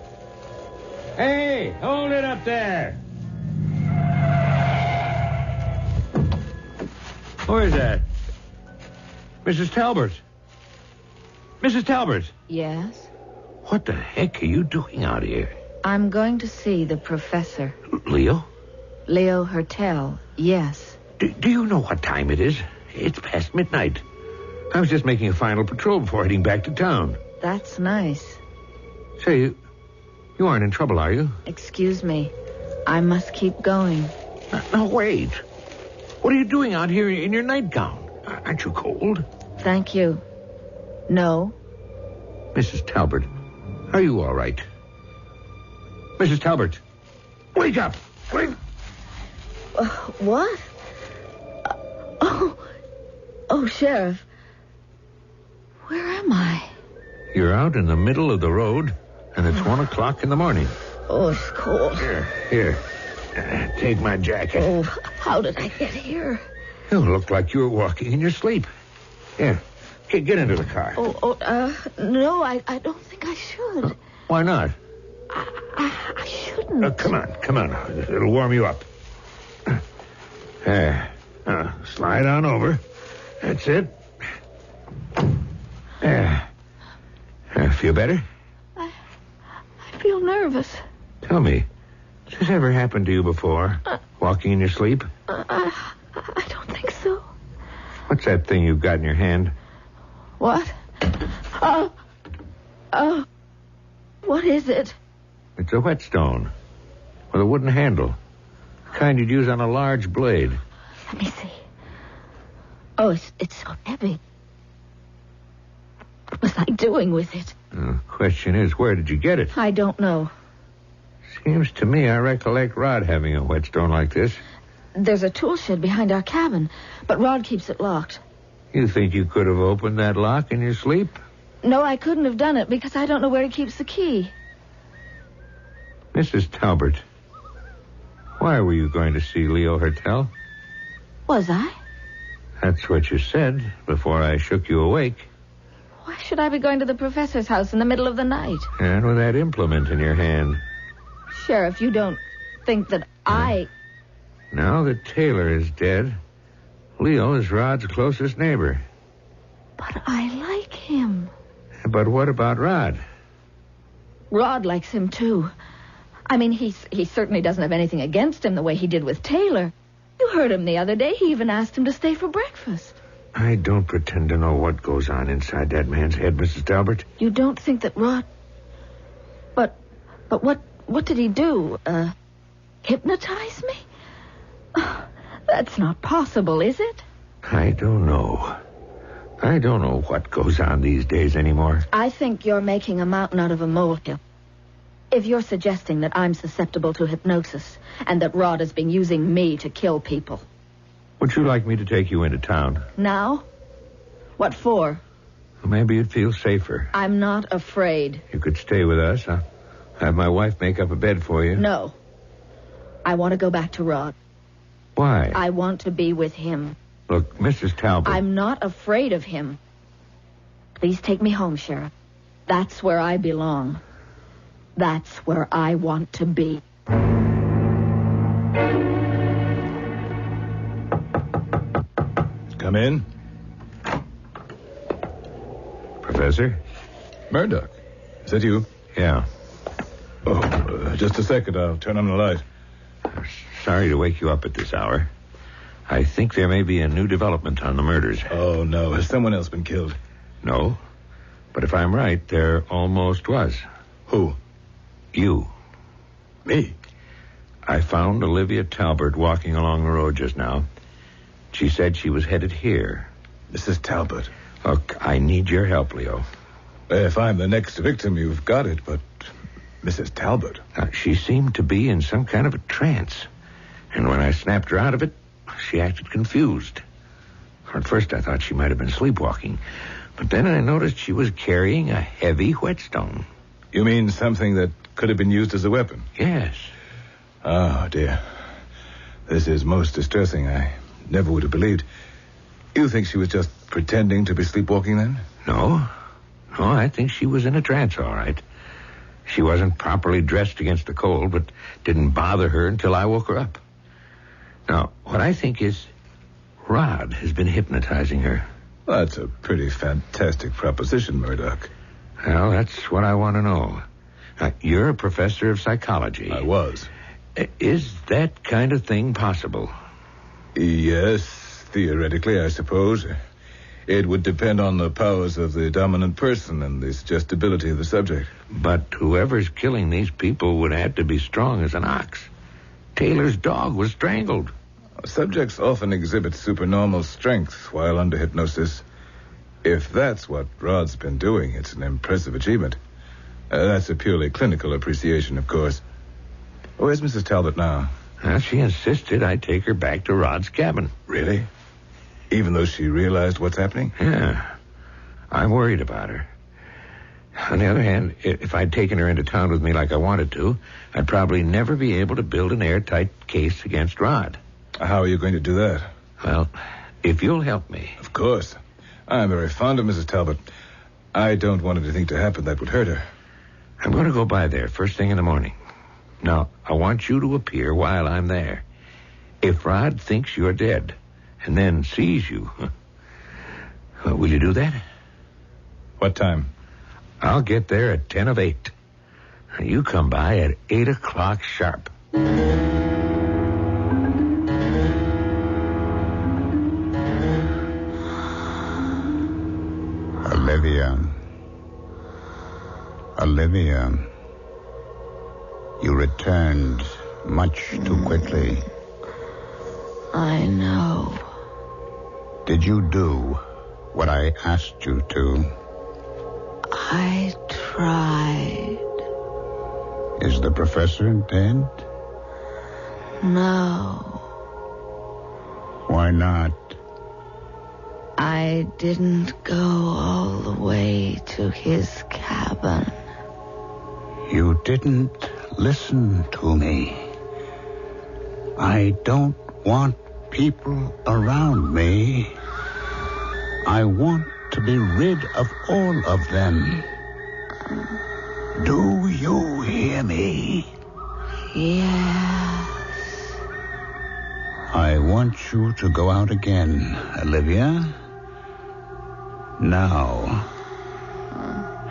Hey! Hold it up there! Who is that? Mrs. Talbot. Mrs. Talbot. Yes? What the heck are you doing out here? I'm going to see the professor. Leo? Leo Hertel, yes. Do you know what time it is? It's past midnight. I was just making a final patrol before heading back to town. That's nice. Say, you aren't in trouble, are you? Excuse me. I must keep going. Now, wait. What are you doing out here in your nightgown? Aren't you cold? Thank you. No. Mrs. Talbot, are you all right? Mrs. Talbot, wake up! Wake... What? Oh, Sheriff. Where am I? You're out in the middle of the road, and it's 1 o'clock in the morning. Oh, it's cold. Here. Take my jacket. Oh, how did I get here? You look like you were walking in your sleep. Here, get into the car. No, I don't think I should. Why not? I shouldn't. Come on. It'll warm you up. Slide on over. That's it. Feel better? I feel nervous. Tell me, has this ever happened to you before? Walking in your sleep? I don't think so. What's that thing you've got in your hand? What? What is it? It's a whetstone with a wooden handle. The kind you'd use on a large blade. Let me see. Oh, it's so heavy. What was I doing with it? The question is, where did you get it? I don't know. Seems to me I recollect Rod having a whetstone like this. There's a tool shed behind our cabin, but Rod keeps it locked. You think you could have opened that lock in your sleep? No, I couldn't have done it because I don't know where he keeps the key. Mrs. Talbot, why were you going to see Leo Hertel? Was I? That's what you said before I shook you awake. Why should I be going to the professor's house in the middle of the night? And with that implement in your hand. Sheriff, you don't think that I... Now that Taylor is dead, Leo is Rod's closest neighbor. But I like him. But what about Rod? Rod likes him, too. I mean, he certainly doesn't have anything against him the way he did with Taylor. You heard him the other day. He even asked him to stay for breakfast. I don't pretend to know what goes on inside that man's head, Mrs. Talbot. You don't think that Rod... But what did he do? Hypnotize me? That's not possible, is it? I don't know. I don't know what goes on these days anymore. I think you're making a mountain out of a molehill. If you're suggesting that I'm susceptible to hypnosis and that Rod has been using me to kill people. Would you like me to take you into town? Now? What for? Maybe you'd feel safer. I'm not afraid. You could stay with us. I'll have my wife make up a bed for you. No. I want to go back to Rod. Why? I want to be with him. Look, Mrs. Talbot... I'm not afraid of him. Please take me home, Sheriff. That's where I belong. That's where I want to be. Come in. Professor? Murdoch, is that you? Yeah. Oh, just a second. I'll turn on the light. Sorry to wake you up at this hour. I think there may be a new development on the murders. Oh, no. Has someone else been killed? No. But if I'm right, there almost was. Who? You. Me? I found Olivia Talbot walking along the road just now. She said she was headed here. Mrs. Talbot. Look, I need your help, Leo. If I'm the next victim, you've got it, but Mrs. Talbot. She seemed to be in some kind of a trance. And when I snapped her out of it, she acted confused. At first, I thought she might have been sleepwalking. But then I noticed she was carrying a heavy whetstone. You mean something that could have been used as a weapon? Yes. Oh, dear. This is most distressing. I never would have believed. You think she was just pretending to be sleepwalking then? No, I think she was in a trance, all right. She wasn't properly dressed against the cold, but didn't bother her until I woke her up. Now, what I think is Rod has been hypnotizing her. Well, that's a pretty fantastic proposition, Murdoch. Well, that's what I want to know. Now, you're a professor of psychology. I was. Is that kind of thing possible? Yes, theoretically, I suppose. It would depend on the powers of the dominant person and the suggestibility of the subject. But whoever's killing these people would have to be strong as an ox. Taylor's dog was strangled. Subjects often exhibit supernormal strength while under hypnosis. If that's what Rod's been doing, it's an impressive achievement. That's a purely clinical appreciation, of course. Where's Mrs. Talbot now? She insisted I take her back to Rod's cabin. Really? Even though she realized what's happening? Yeah. I'm worried about her. On the other hand, if I'd taken her into town with me like I wanted to, I'd probably never be able to build an airtight case against Rod. How are you going to do that? Well, if you'll help me. Of course. I'm very fond of Mrs. Talbot. I don't want anything to happen that would hurt her. I'm going to go by there first thing in the morning. Now, I want you to appear while I'm there. If Rod thinks you're dead and then sees you, will you do that? What time? I'll get there at 10 of 8. You come by at 8 o'clock sharp. Olivia, you returned much too quickly. I know. Did you do what I asked you to? I tried. Is the professor dead? No. Why not? I didn't go all the way to his cabin. You didn't listen to me. I don't want people around me. I want to be rid of all of them. Do you hear me? Yes. I want you to go out again, Olivia. Now.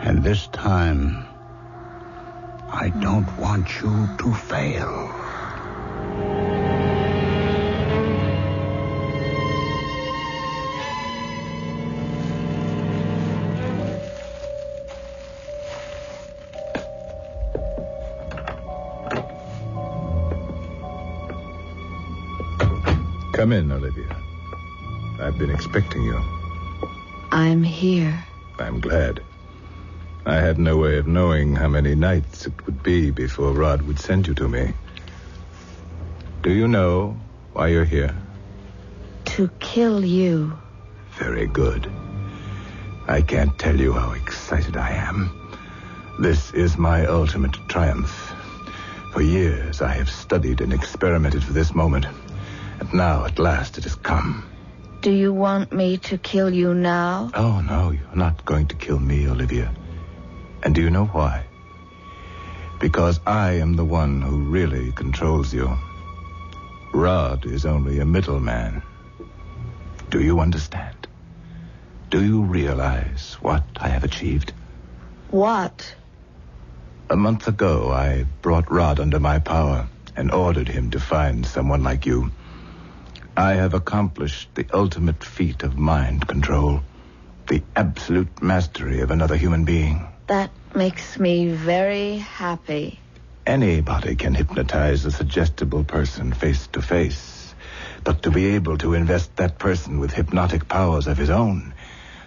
And this time, I don't want you to fail. Come in, Olivia. I've been expecting you. I'm here. I'm glad. I had no way of knowing how many nights it would be before Rod would send you to me. Do you know why you're here? To kill you. Very good. I can't tell you how excited I am. This is my ultimate triumph. For years, I have studied and experimented for this moment. And now, at last, it has come. Do you want me to kill you now? Oh, no, you're not going to kill me, Olivia. And do you know why? Because I am the one who really controls you. Rod is only a middleman. Do you understand? Do you realize what I have achieved? What? A month ago, I brought Rod under my power and ordered him to find someone like you. I have accomplished the ultimate feat of mind control, the absolute mastery of another human being. That makes me very happy. Anybody can hypnotize a suggestible person face to face, but to be able to invest that person with hypnotic powers of his own,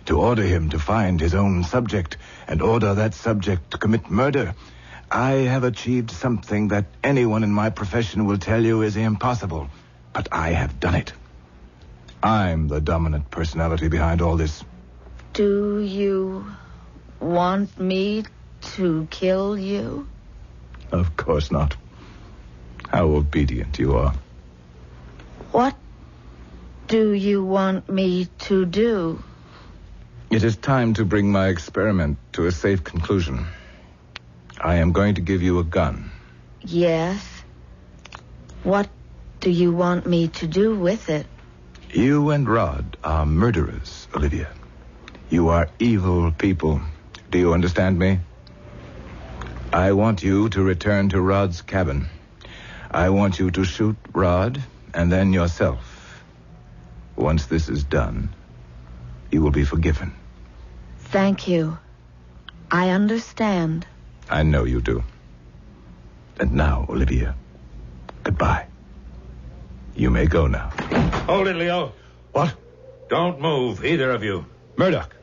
to order him to find his own subject and order that subject to commit murder, I have achieved something that anyone in my profession will tell you is impossible. But I have done it. I'm the dominant personality behind all this. Do you want me to kill you? Of course not. How obedient you are. What do you want me to do? It is time to bring my experiment to a safe conclusion. I am going to give you a gun. Yes. What do you want me to do with it? You and Rod are murderers, Olivia. You are evil people. Do you understand me? I want you to return to Rod's cabin. I want you to shoot Rod and then yourself. Once this is done, you will be forgiven. Thank you. I understand. I know you do. And now, Olivia, goodbye. You may go now. Hold it, Leo. What? Don't move, either of you. Murdoch.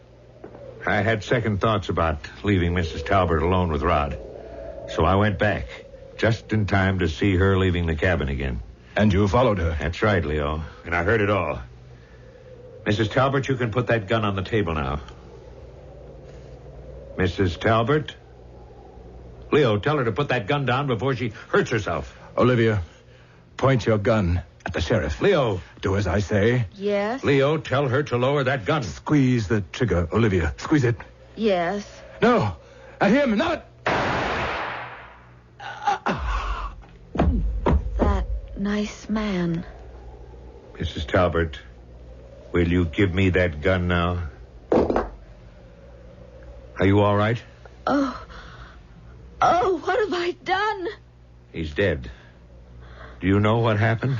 I had second thoughts about leaving Mrs. Talbert alone with Rod. So I went back, just in time to see her leaving the cabin again. And you followed her? That's right, Leo. And I heard it all. Mrs. Talbert, you can put that gun on the table now. Mrs. Talbert? Leo, tell her to put that gun down before she hurts herself. Olivia, point your gun at the sheriff. Leo. Do as I say. Yes? Leo, tell her to lower that gun. Squeeze the trigger, Olivia. Squeeze it. Yes. No. At him, not... That nice man. Mrs. Talbert, will you give me that gun now? Are you all right? Oh, what have I done? He's dead. Do you know what happened?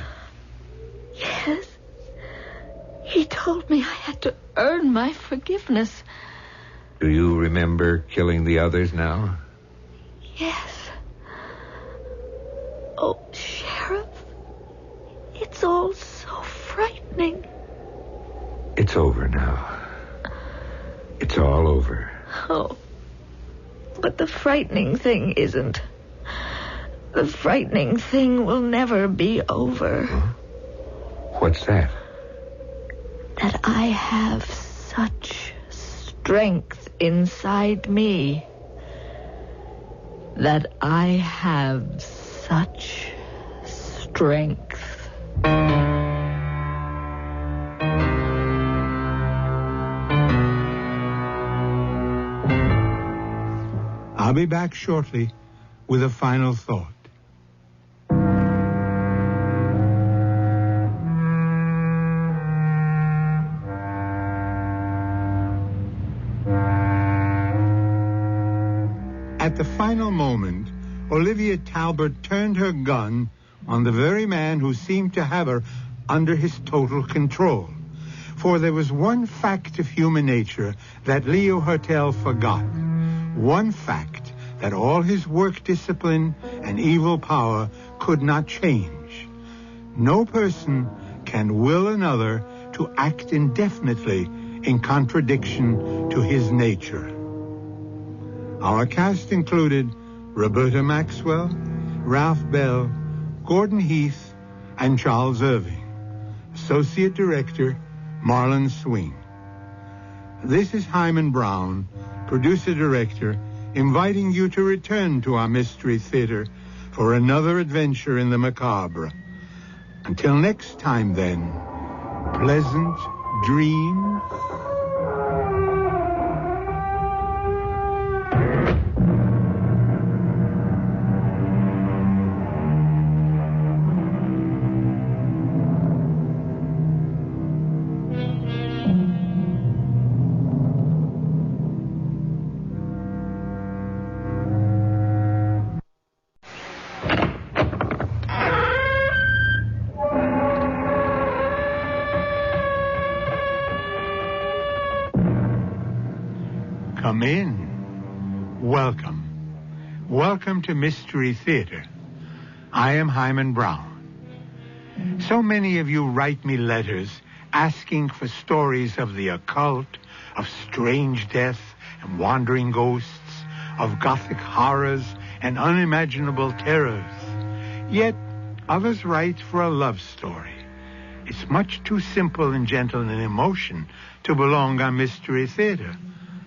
Yes. He told me I had to earn my forgiveness. Do you remember killing the others now? Yes. Oh, Sheriff, it's all so frightening. It's over now. It's all over. Oh, but the frightening thing isn't. The frightening thing will never be over. What's that? That I have such strength inside me. That I have such strength. I'll be back shortly with a final thought. At the final moment, Olivia Talbert turned her gun on the very man who seemed to have her under his total control. For there was one fact of human nature that Leo Hertel forgot. One fact that all his work discipline and evil power could not change. No person can will another to act indefinitely in contradiction to his nature. Our cast included Roberta Maxwell, Ralph Bell, Gordon Heath, and Charles Irving. Associate Director, Marlon Swing. This is Hyman Brown, Producer-Director, inviting you to return to our Mystery Theater for another adventure in the macabre. Until next time, then, pleasant dreams. Come in. Welcome. Welcome to Mystery Theater. I am Hyman Brown. So many of you write me letters asking for stories of the occult, of strange death and wandering ghosts, of Gothic horrors and unimaginable terrors. Yet others write for a love story. It's much too simple and gentle in emotion to belong on Mystery Theater.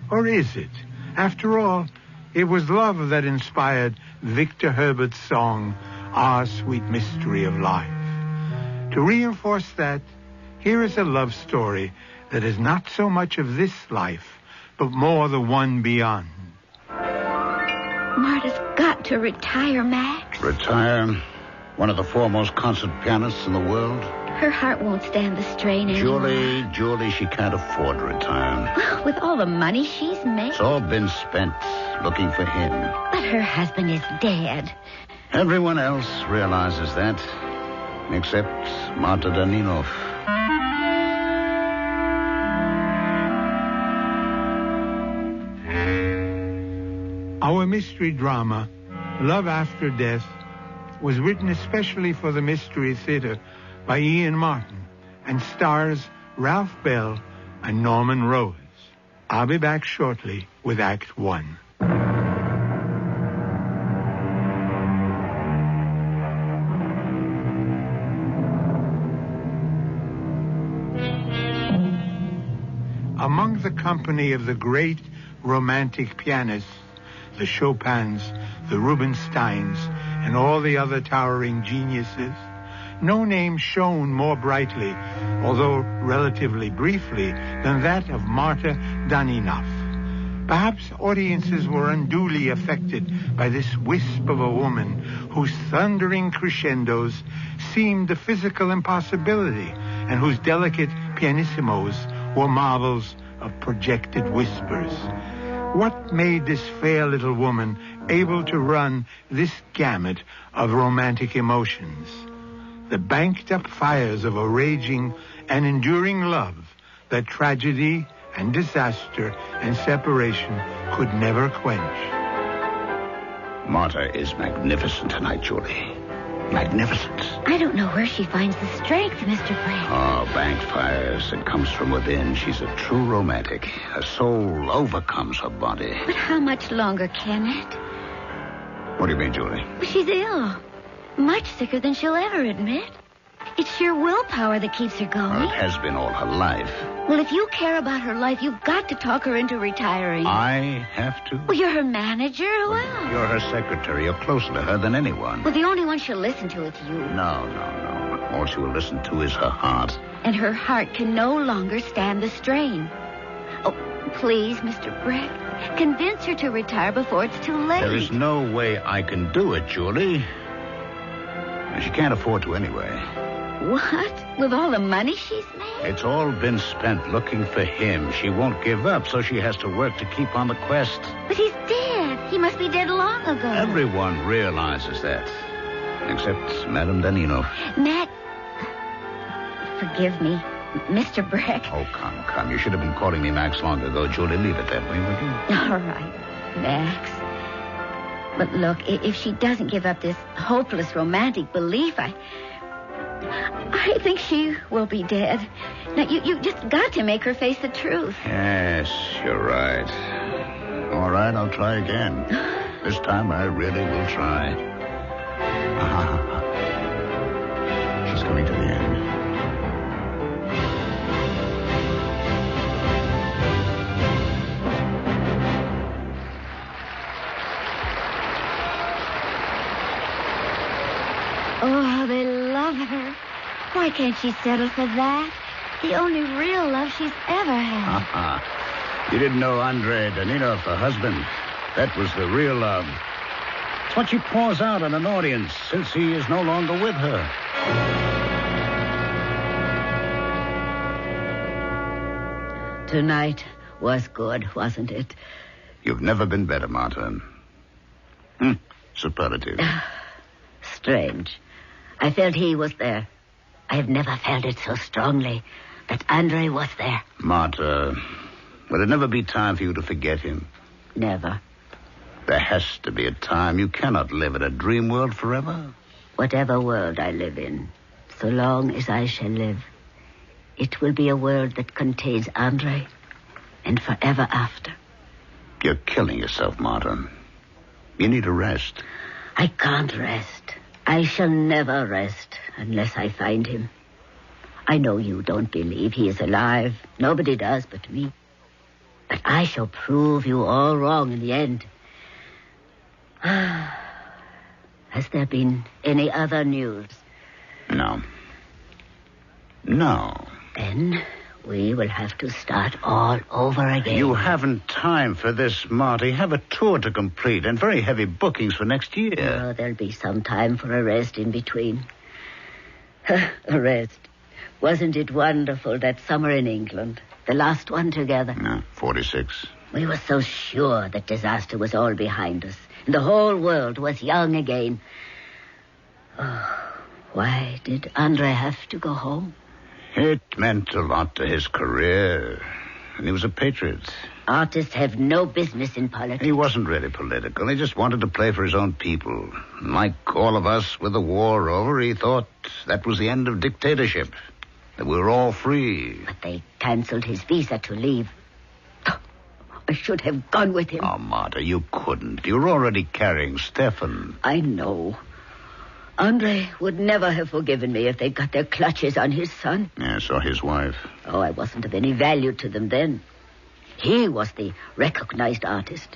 Or is it? After all, it was love that inspired Victor Herbert's song, Our Sweet Mystery of Life. To reinforce that, here is a love story that is not so much of this life, but more the one beyond. Marta's got to retire, Max. Retire? One of the foremost concert pianists in the world? Her heart won't stand the strain anymore. Julie, she can't afford to retire. Well, with all the money she's made. It's all been spent looking for him. But her husband is dead. Everyone else realizes that, except Marta Danilov. Our mystery drama, Love After Death, was written especially for the Mystery Theater by Ian Martin and stars Ralph Bell and Norman Rose. I'll be back shortly with Act 1. Among the company of the great romantic pianists, the Chopins, the Rubinsteins, and all the other towering geniuses, no name shone more brightly, although relatively briefly, than that of Marta Danilov. Perhaps audiences were unduly affected by this wisp of a woman whose thundering crescendos seemed a physical impossibility and whose delicate pianissimos were marvels of projected whispers. What made this fair little woman able to run this gamut of romantic emotions? The banked-up fires of a raging and enduring love that tragedy and disaster and separation could never quench. Marta is magnificent tonight, Julie. Magnificent. I don't know where she finds the strength, Mr. Brett. Oh, banked fires. It comes from within. She's a true romantic. Her soul overcomes her body. But how much longer can it? What do you mean, Julie? She's ill. Much sicker than she'll ever admit. It's sheer willpower that keeps her going. Well, it has been all her life. Well, if you care about her life, you've got to talk her into retiring. I have to? Well, you're her manager. Who else? You're her secretary. You're closer to her than anyone. Well, the only one she'll listen to is you. No. All she will listen to is her heart. And her heart can no longer stand the strain. Oh, please, Mr. Breck, convince her to retire before it's too late. There is no way I can do it, Julie. She can't afford to anyway. What? With all the money she's made? It's all been spent looking for him. She won't give up, so she has to work to keep on the quest. But he's dead. He must be dead long ago. Everyone realizes that. Except Madame Danilov. Matt, forgive me. Mr. Breck. Oh, come. You should have been calling me Max long ago, Julie. Leave it that way, would you? All right, Max. But look, if she doesn't give up this hopeless romantic belief, I think she will be dead. Now, you just got to make her face the truth. Yes, you're right. All right, I'll try again. This time I really will try. She's coming to the end. Oh, they love her. Why can't she settle for that? The only real love she's ever had. You didn't know Andrei Danilov, her husband. That was the real love. It's what she pours out on an audience since he is no longer with her. Tonight was good, wasn't it? You've never been better, Marta. Superlative. Strange. I felt he was there. I have never felt it so strongly that Andrei was there. Marta, will it never be time for you to forget him? Never. There has to be a time. You cannot live in a dream world forever. Whatever world I live in, so long as I shall live, it will be a world that contains Andre and forever after. You're killing yourself, Marta. You need a rest. I can't rest. I shall never rest unless I find him. I know you don't believe he is alive. Nobody does but me. But I shall prove you all wrong in the end. Has there been any other news? No. No. Then we will have to start all over again. You haven't time for this, Marty. Have a tour to complete and very heavy bookings for next year. Oh, there'll be some time for a rest in between. A rest. Wasn't it wonderful that summer in England? The last one together. No, 46. We were so sure that disaster was all behind us. And the whole world was young again. Oh, why did Andre have to go home? It meant a lot to his career. And he was a patriot. Artists have no business in politics. He wasn't really political. He just wanted to play for his own people. And like all of us, with the war over, he thought that was the end of dictatorship. That we were all free. But they canceled his visa to leave. I should have gone with him. Oh, Marta, you couldn't. You were already carrying Stefan. I know. Andre would never have forgiven me if they'd got their clutches on his son. Yes, or his wife. Oh, I wasn't of any value to them then. He was the recognized artist.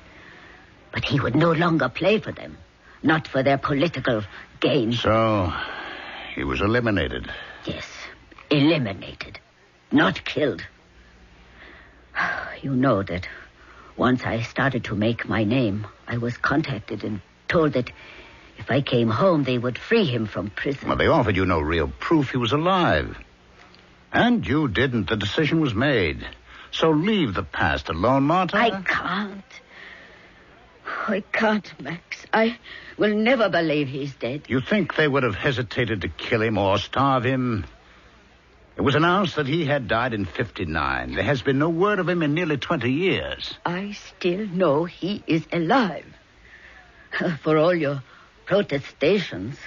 But he would no longer play for them. Not for their political gain. So, he was eliminated. Yes, eliminated. Not killed. You know that once I started to make my name, I was contacted and told that if I came home, they would free him from prison. Well, they offered you no real proof he was alive. And you didn't. The decision was made. So leave the past alone, Marta. I can't. I can't, Max. I will never believe he's dead. You think they would have hesitated to kill him or starve him? It was announced that he had died in 59. There has been no word of him in nearly 20 years. I still know he is alive. For all your protestations,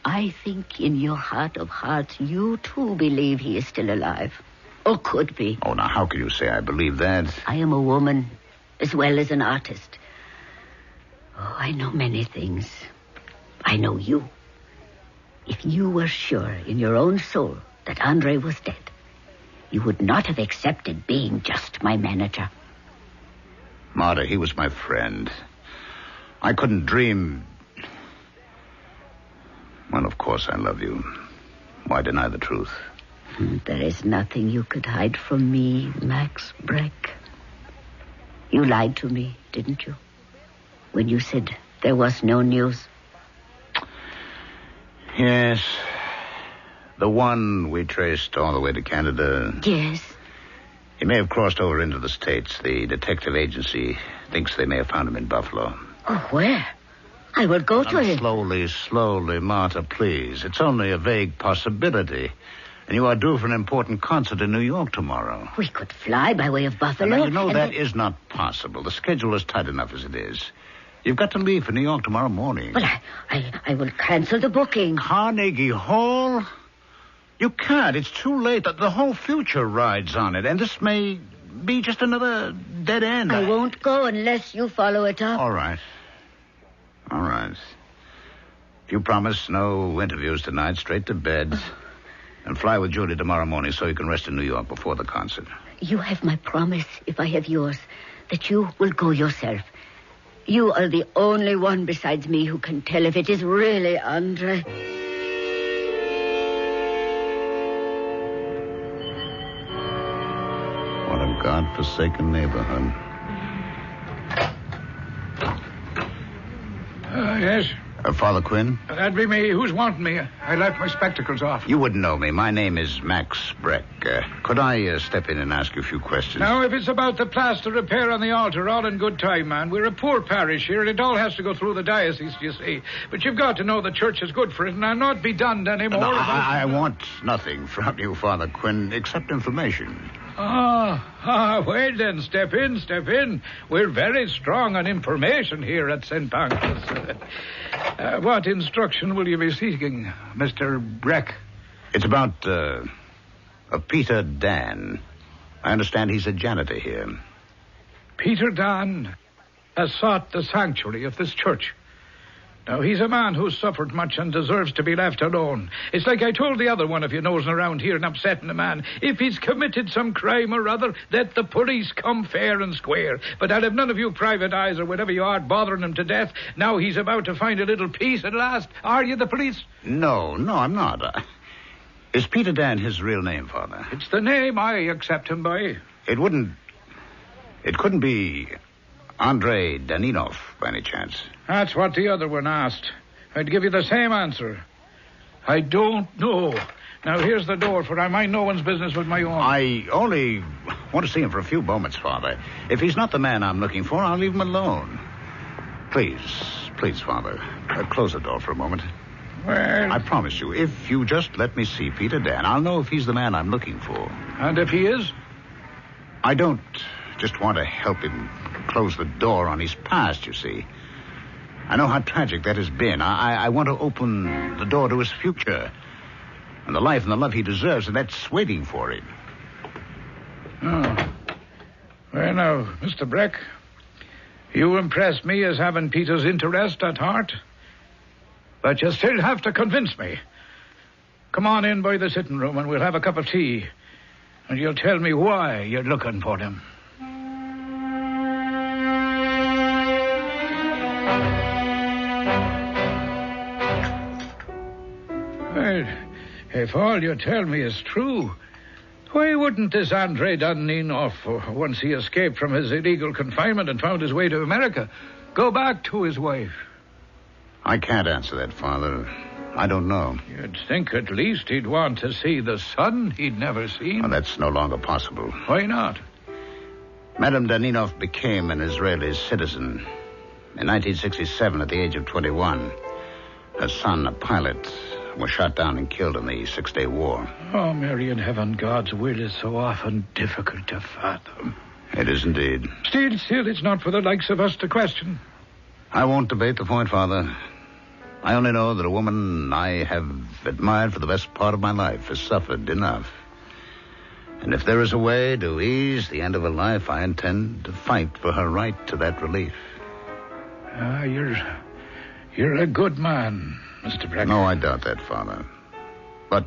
I think in your heart of hearts you too believe he is still alive. Or could be. Oh, now how can you say I believe that? I am a woman as well as an artist. Oh, I know many things. I know you. If you were sure in your own soul that Andre was dead, you would not have accepted being just my manager. Marta, he was my friend. I couldn't dream... Well, of course I love you. Why deny the truth? There is nothing you could hide from me, Max Breck. You lied to me, didn't you? When you said there was no news. Yes. The one we traced all the way to Canada. Yes. He may have crossed over into the States. The detective agency thinks they may have found him in Buffalo. Oh, where? I will go to him. Slowly, Marta, please. It's only a vague possibility. And you are due for an important concert in New York tomorrow. We could fly by way of Buffalo. Now, you know that is not possible. The schedule is tight enough as it is. You've got to leave for New York tomorrow morning. But I will cancel the booking. Carnegie Hall? You can't. It's too late. The whole future rides on it. And this may be just another dead end. I won't go unless you follow it up. All right. If you promise no interviews tonight, straight to bed. And fly with Judy tomorrow morning so you can rest in New York before the concert. You have my promise, if I have yours, that you will go yourself. You are the only one besides me who can tell if it is really Andre. What a God-forsaken neighborhood. Yes? Father Quinn? That'd be me. Who's wanting me? I left my spectacles off. You wouldn't know me. My name is Max Breck. Could I step in and ask you a few questions? Now, if it's about the plaster repair on the altar, all in good time, man. We're a poor parish here, and it all has to go through the diocese, you see. But you've got to know the church is good for it, and I'll not be done anymore. No, I want nothing from you, Father Quinn, except information. Well then, step in. We're very strong on information here at St. Pancras. What instruction will you be seeking, Mr. Breck? It's about, a Peter Dan. I understand he's a janitor here. Peter Dan has sought the sanctuary of this church. Now, he's a man who's suffered much and deserves to be left alone. It's like I told the other one of you nosing around here and upsetting a man. If he's committed some crime or other, let the police come fair and square. But I'll have none of you private eyes or whatever you are bothering him to death. Now he's about to find a little peace at last. Are you the police? No, I'm not. Is Peter Dan his real name, Father? It's the name I accept him by. It couldn't be Andrei Daninov, by any chance. That's what the other one asked. I'd give you the same answer. I don't know. Now, here's the door, for I mind no one's business with my own. I only want to see him for a few moments, Father. If he's not the man I'm looking for, I'll leave him alone. Please, Father, close the door for a moment. Well... I promise you, if you just let me see Peter Dan, I'll know if he's the man I'm looking for. And if he is? I don't just want to help him close the door on his past, you see. I know how tragic that has been. I want to open the door to his future and the life and the love he deserves, and that's waiting for him. Oh. Well, now, Mr. Breck, you impress me as having Peter's interest at heart, but you still have to convince me. Come on in by the sitting room and we'll have a cup of tea, and you'll tell me why you're looking for him. Well, if all you tell me is true, why wouldn't this Andrei Daninov, once he escaped from his illegal confinement and found his way to America, go back to his wife? I can't answer that, Father. I don't know. You'd think at least he'd want to see the son he'd never seen. Well, that's no longer possible. Why not? Madame Daninov became an Israeli citizen in 1967 at the age of 21. Her son, a pilot, was shot down and killed in the Six-Day War. Oh, Mary in heaven, God's will is so often difficult to fathom. It is indeed. Still, it's not for the likes of us to question. I won't debate the point, Father. I only know that a woman I have admired for the best part of my life has suffered enough. And if there is a way to ease the end of her life, I intend to fight for her right to that relief. You're a good man, Mr. Breck. No, I doubt that, Father. But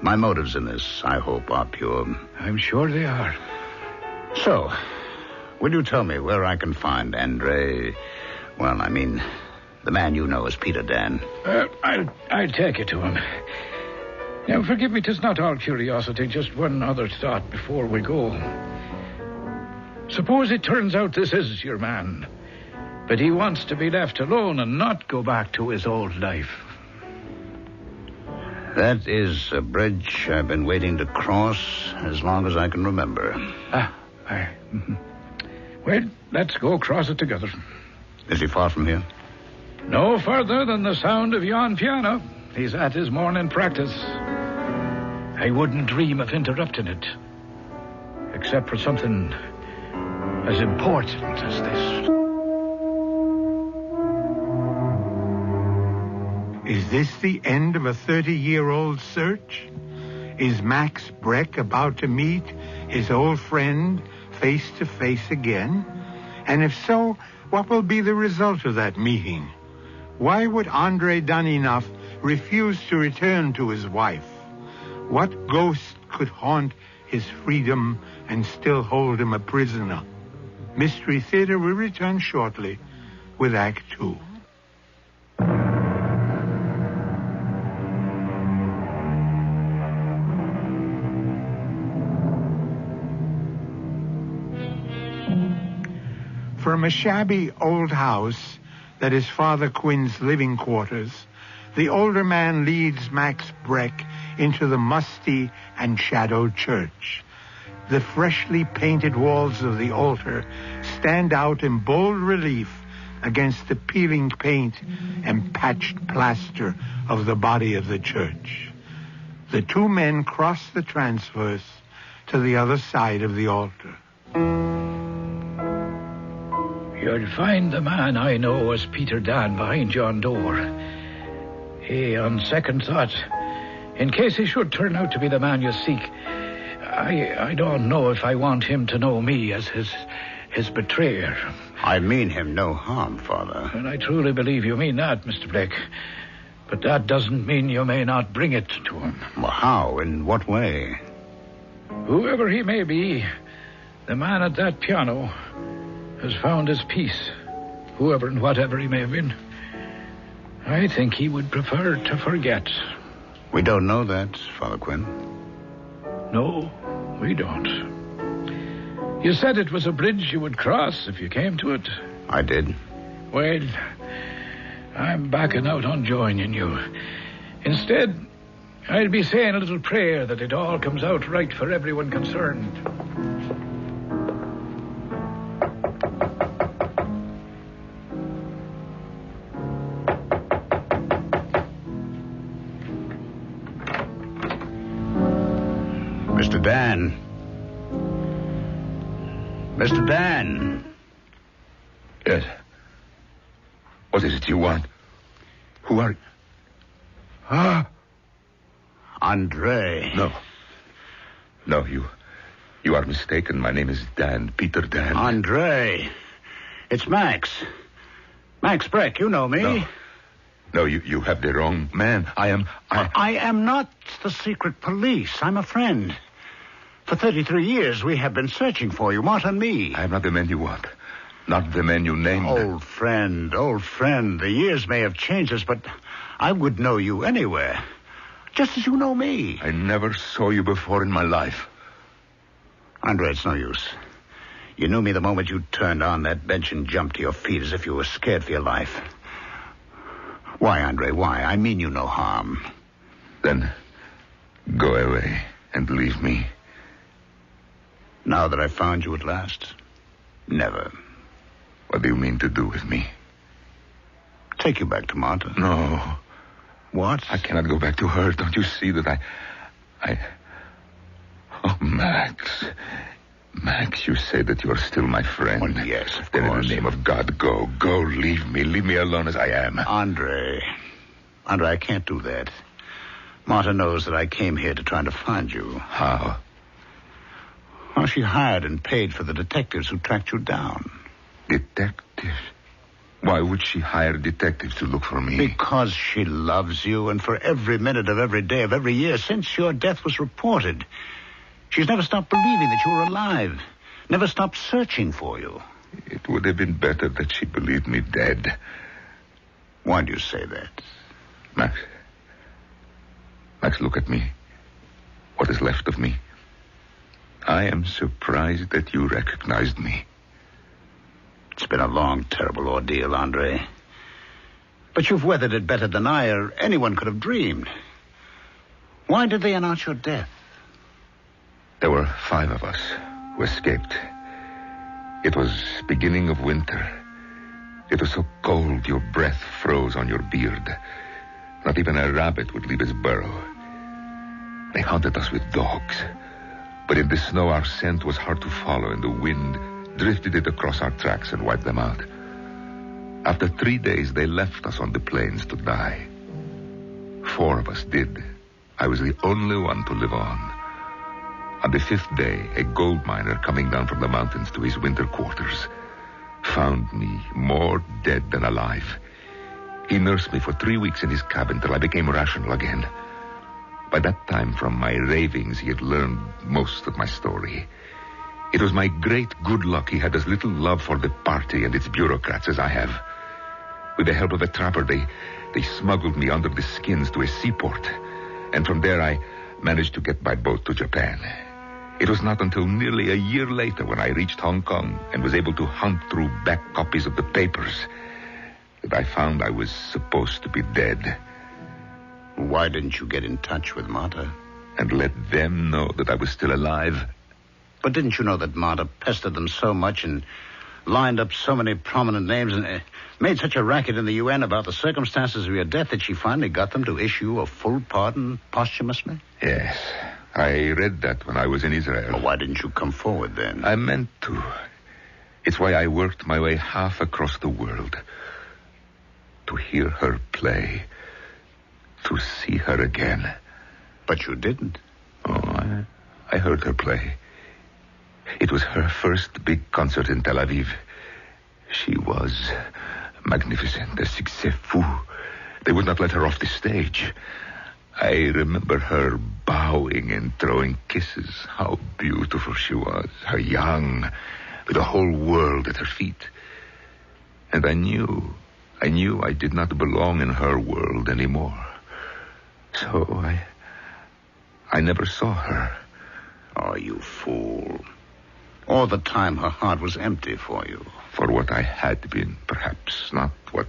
my motives in this, I hope, are pure. I'm sure they are. So, will you tell me where I can find Andrei... Well, I mean, the man you know as Peter Dan? I'll take you to him. Now, forgive me, 'tis not all curiosity, just one other thought before we go. Suppose it turns out this is your man, but he wants to be left alone and not go back to his old life. That is a bridge I've been waiting to cross as long as I can remember. Well, let's go across it together. Is he far from here? No further than the sound of yon piano. He's at his morning practice. I wouldn't dream of interrupting it, except for something as important as this. Is this the end of a 30-year-old search? Is Max Breck about to meet his old friend face to face again? And if so, what will be the result of that meeting? Why would Andrei Daninov refuse to return to his wife? What ghost could haunt his freedom and still hold him a prisoner? Mystery Theater will return shortly with Act 2. From a shabby old house that is Father Quinn's living quarters, the older man leads Max Breck into the musty and shadowed church. The freshly painted walls of the altar stand out in bold relief against the peeling paint and patched plaster of the body of the church. The two men cross the transverse to the other side of the altar. You'll find the man I know as Peter Dan behind yon door. On second thought, in case he should turn out to be the man you seek, I don't know if I want him to know me as his betrayer. I mean him no harm, Father. And I truly believe you mean that, Mr. Blake. But that doesn't mean you may not bring it to him. Well, how? In what way? Whoever he may be, the man at that piano has found his peace, whoever and whatever he may have been. I think he would prefer to forget. We don't know that, Father Quinn. No, we don't. You said it was a bridge you would cross if you came to it. I did. Well, I'm backing out on joining you. Instead, I'll be saying a little prayer that it all comes out right for everyone concerned. Mr. Dan. Mr. Dan. Yes. What is it you want? Who are you? Ah. Andre. No, you are mistaken. My name is Dan, Peter Dan. Andre. It's Max. Max Breck, you know me. No, you have the wrong man. I am not the secret police. I'm a friend. For 33 years, we have been searching for you, Mart and me. I am not the man you want. Not the man you named. Old friend. The years may have changed us, but I would know you anywhere. Just as you know me. I never saw you before in my life. Andre, it's no use. You knew me the moment you turned on that bench and jumped to your feet as if you were scared for your life. Why, Andre, why? I mean you no harm. Then go away and leave me. Now that I've found you at last? Never. What do you mean to do with me? Take you back to Marta. No. What? I cannot go back to her. Don't you see that I... Oh, Max. Max, you say that you are still my friend. Well, yes, of then course. In the name of God, go. Go, leave me. Leave me alone as I am. Andre, I can't do that. Marta knows that I came here to try to find you. How? Well, she hired and paid for the detectives who tracked you down. Detectives? Why would she hire detectives to look for me? Because she loves you, and for every minute of every day of every year since your death was reported, she's never stopped believing that you were alive, never stopped searching for you. It would have been better that she believed me dead. Why do you say that? Max, look at me. What is left of me? I am surprised that you recognized me. It's been a long, terrible ordeal, Andre. But you've weathered it better than I or anyone could have dreamed. Why did they announce your death? There were 5 of us who escaped. It was beginning of winter. It was so cold your breath froze on your beard. Not even a rabbit would leave his burrow. They hunted us with dogs. But in the snow our scent was hard to follow, and the wind drifted it across our tracks and wiped them out. After 3 days, they left us on the plains to die. 4 of us did. I was the only one to live on. On the 5th day, a gold miner coming down from the mountains to his winter quarters found me more dead than alive. He nursed me for 3 weeks in his cabin till I became rational again. By that time, from my ravings, he had learned most of my story. It was my great good luck he had as little love for the party and its bureaucrats as I have. With the help of a trapper, they smuggled me under the skins to a seaport. And from there, I managed to get by boat to Japan. It was not until nearly a year later when I reached Hong Kong and was able to hunt through back copies of the papers that I found I was supposed to be dead. Why didn't you get in touch with Marta? And let them know that I was still alive? But didn't you know that Marta pestered them so much and lined up so many prominent names and made such a racket in the UN about the circumstances of your death that she finally got them to issue a full pardon posthumously? Yes, I read that when I was in Israel. Well, why didn't you come forward then? I meant to. It's why I worked my way half across the world. To hear her play. To see her again. But you didn't. Oh, I heard her play. It was her first big concert in Tel Aviv. She was magnificent, a succès fou. They would not let her off the stage. I remember her bowing and throwing kisses. How beautiful she was. Her young, with the whole world at her feet. And I knew I did not belong in her world anymore. So I never saw her. Oh, you fool. All the time her heart was empty for you. For what I had been, perhaps, not what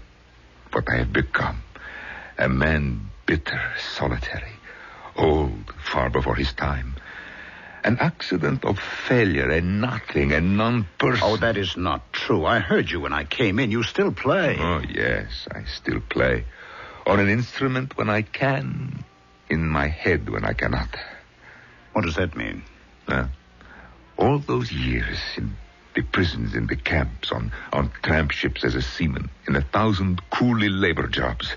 I have become. A man bitter, solitary, old, far before his time. An accident of failure, a nothing, a non-person. Oh, that is not true. I heard you when I came in. You still play. Oh, yes, I still play. On an instrument when I can, in my head when I cannot. What does that mean? All those years in the prisons, in the camps, on tramp ships as a seaman, in 1,000 coolie labor jobs.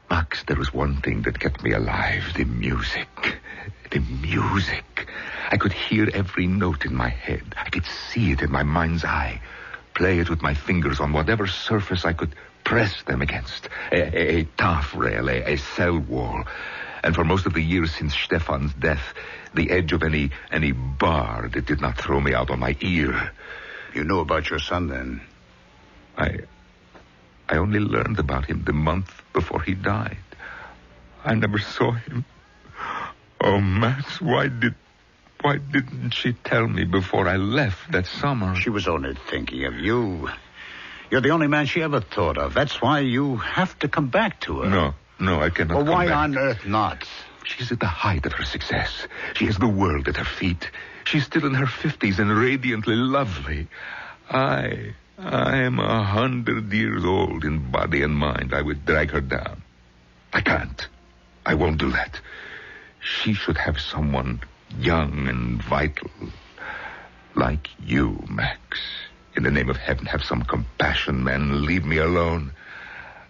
Max, there was one thing that kept me alive, the music. The music. I could hear every note in my head. I could see it in my mind's eye. Play it with my fingers on whatever surface I could press them against. A taffrail, a cell wall. And for most of the years since Stefan's death, the edge of any bar that did not throw me out on my ear. You knew about your son then? I only learned about him the month before he died. I never saw him. Oh, Max, why didn't she tell me before I left that summer? She was only thinking of you. You're the only man she ever thought of. That's why you have to come back to her. No, I cannot. Well, why come back. on earth not? She's at the height of her success. She has the world at her feet. She's still in her 50s and radiantly lovely. I am 100 years old in body and mind. I would drag her down. I can't. I won't do that. She should have someone young and vital. Like you, Max. In the name of heaven, have some compassion, man. Leave me alone.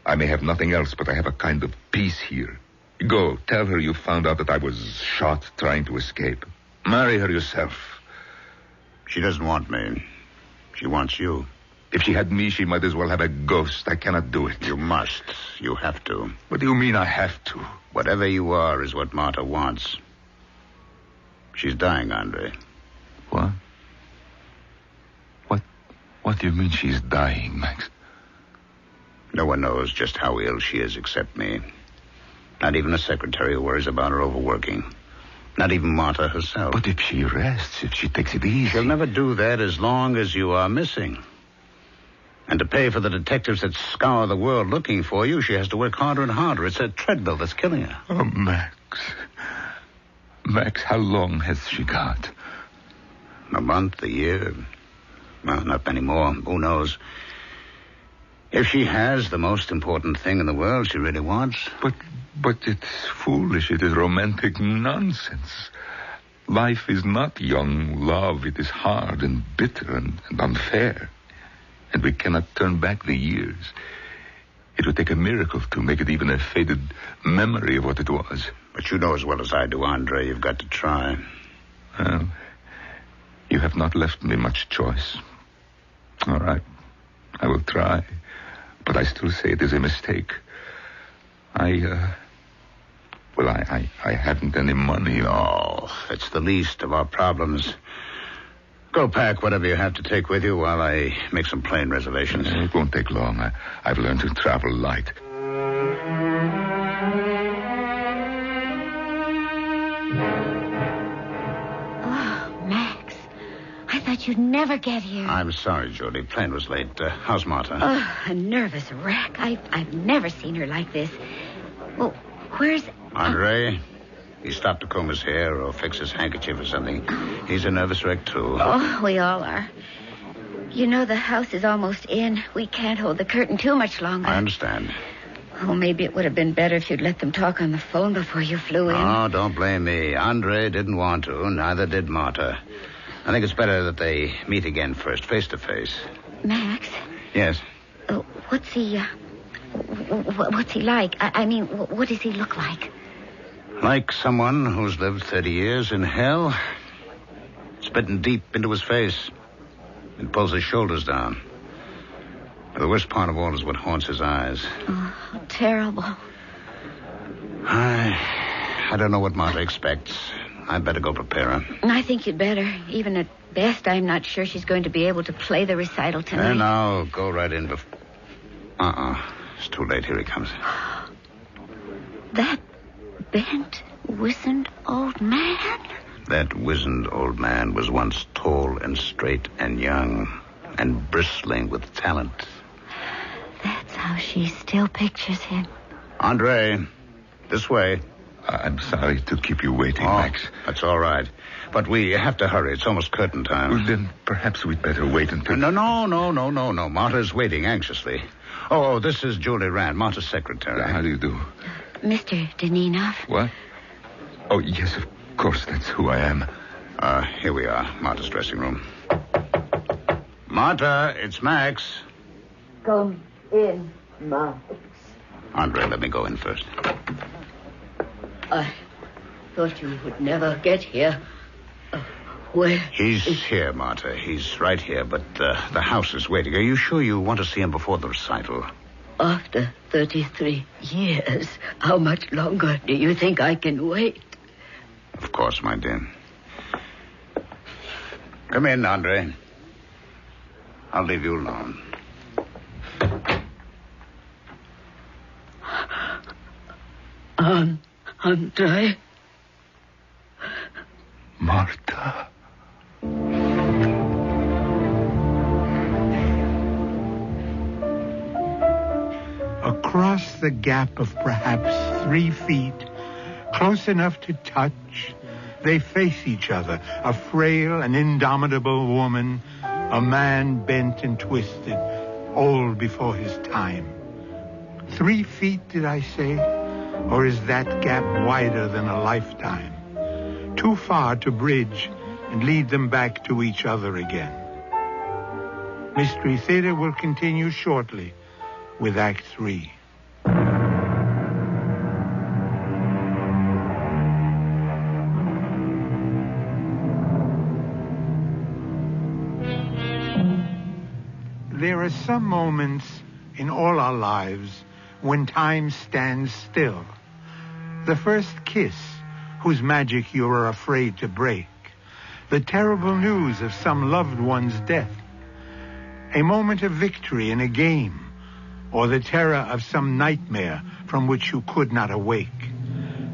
I may have nothing else, but I have a kind of peace here. Go, tell her you found out that I was shot trying to escape. Marry her yourself. She doesn't want me. She wants you. If she had me, she might as well have a ghost. I cannot do it. You must. You have to. What do you mean I have to? Whatever you are is what Marta wants. She's dying, Andre. What? What do you mean she's dying, Max? No one knows just how ill she is except me. Not even the secretary who worries about her overworking. Not even Marta herself. But if she rests, if she takes it easy... She'll never do that as long as you are missing. And to pay for the detectives that scour the world looking for you, she has to work harder and harder. It's a treadmill that's killing her. Oh, Max. Max, how long has she got? A month, a year. Well, not many more. Who knows? If she has the most important thing in the world she really wants. But it's foolish. It is romantic nonsense. Life is not young love. It is hard and bitter and unfair. And we cannot turn back the years. It would take a miracle to make it even a faded memory of what it was. But you know as well as I do, Andre, you've got to try. Well, you have not left me much choice. All right. I will try. But I still say it is a mistake. I haven't any money. Oh, it's the least of our problems. Go pack whatever you have to take with you while I make some plane reservations. It won't take long. I've learned to travel light. Oh, Max. I thought you'd never get here. I'm sorry, Jody. Plane was late. How's Marta? Oh, a nervous wreck. I've never seen her like this. Well, where's... Andre? He stopped to comb his hair or fix his handkerchief or something. He's a nervous wreck, too. Oh, we all are. You know, the house is almost in. We can't hold the curtain too much longer. I understand. Oh, maybe it would have been better if you'd let them talk on the phone before you flew in. Oh, don't blame me. Andre didn't want to. Neither did Marta. I think it's better that they meet again first, face to face. Max? Yes. What's he like? I mean, what does he look like? Like someone who's lived 30 years in hell. Spitting deep into his face. It pulls his shoulders down. But the worst part of all is what haunts his eyes. Oh, terrible. I don't know what Marta expects. I'd better go prepare her. I think you'd better. Even at best, I'm not sure she's going to be able to play the recital tonight. And I'll go right in before... It's too late. Here he comes. That bent, wizened old man? That wizened old man was once tall and straight and young and bristling with talent. That's how she still pictures him. Andre, this way. I'm sorry to keep you waiting, Max. That's all right. But we have to hurry. It's almost curtain time. Well, then perhaps we'd better wait until... No. Marta's waiting anxiously. Oh, this is Julie Rand, Marta's secretary. How do you do? Mr. Deninov. What? Oh, yes, of course, that's who I am. Here we are, Marta's dressing room. Marta, it's Max. Come in, Max. Andre, let me go in first. I thought you would never get here. Where? He's here, Marta. He's right here, but the house is waiting. Are you sure you want to see him before the recital? After 33 years, how much longer do you think I can wait? Of course, my dear. Come in, Andre. I'll leave you alone. Andre? Marta. Across the gap of perhaps 3 feet, close enough to touch, they face each other, a frail and indomitable woman, a man bent and twisted, old before his time. 3 feet, did I say? Or is that gap wider than a lifetime? Too far to bridge and lead them back to each other again. Mystery Theater will continue shortly with Act 3. There are some moments in all our lives when time stands still. The first kiss, whose magic you are afraid to break. The terrible news of some loved one's death. A moment of victory in a game, or the terror of some nightmare from which you could not awake.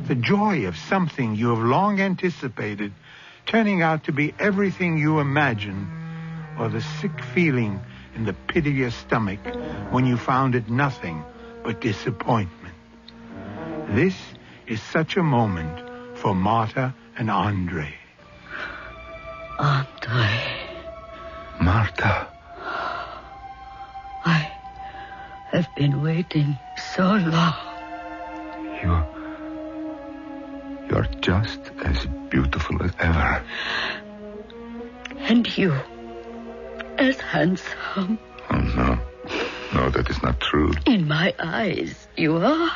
The joy of something you have long anticipated turning out to be everything you imagined, or the sick feeling in the pit of your stomach when you found it nothing but disappointment. This is such a moment for Marta and Andre. Andre. Marta. I have been waiting so long. You're just as beautiful as ever. And you, as handsome. Oh, no. No, that is not true. In my eyes, you are.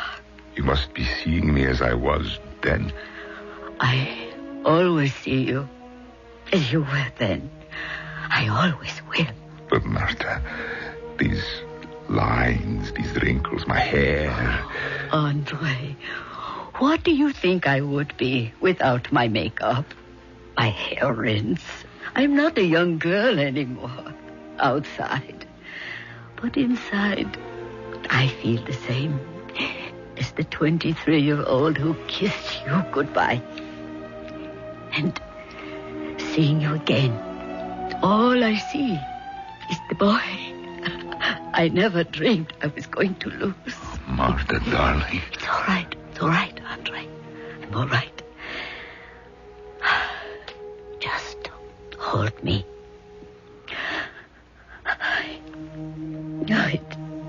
You must be seeing me as I was then. I always see you as you were then. I always will. But, Marta, these lines, these wrinkles, my hair. Andre, what do you think I would be without my makeup? My hair rinse. I'm not a young girl anymore. Outside. But inside, I feel the same as the 23-year-old who kissed you goodbye. And seeing you again, all I see is the boy I never dreamed I was going to lose. Oh, Marta, darling. It's all right. It's all right, Andre. I'm all right. Just hold me. No,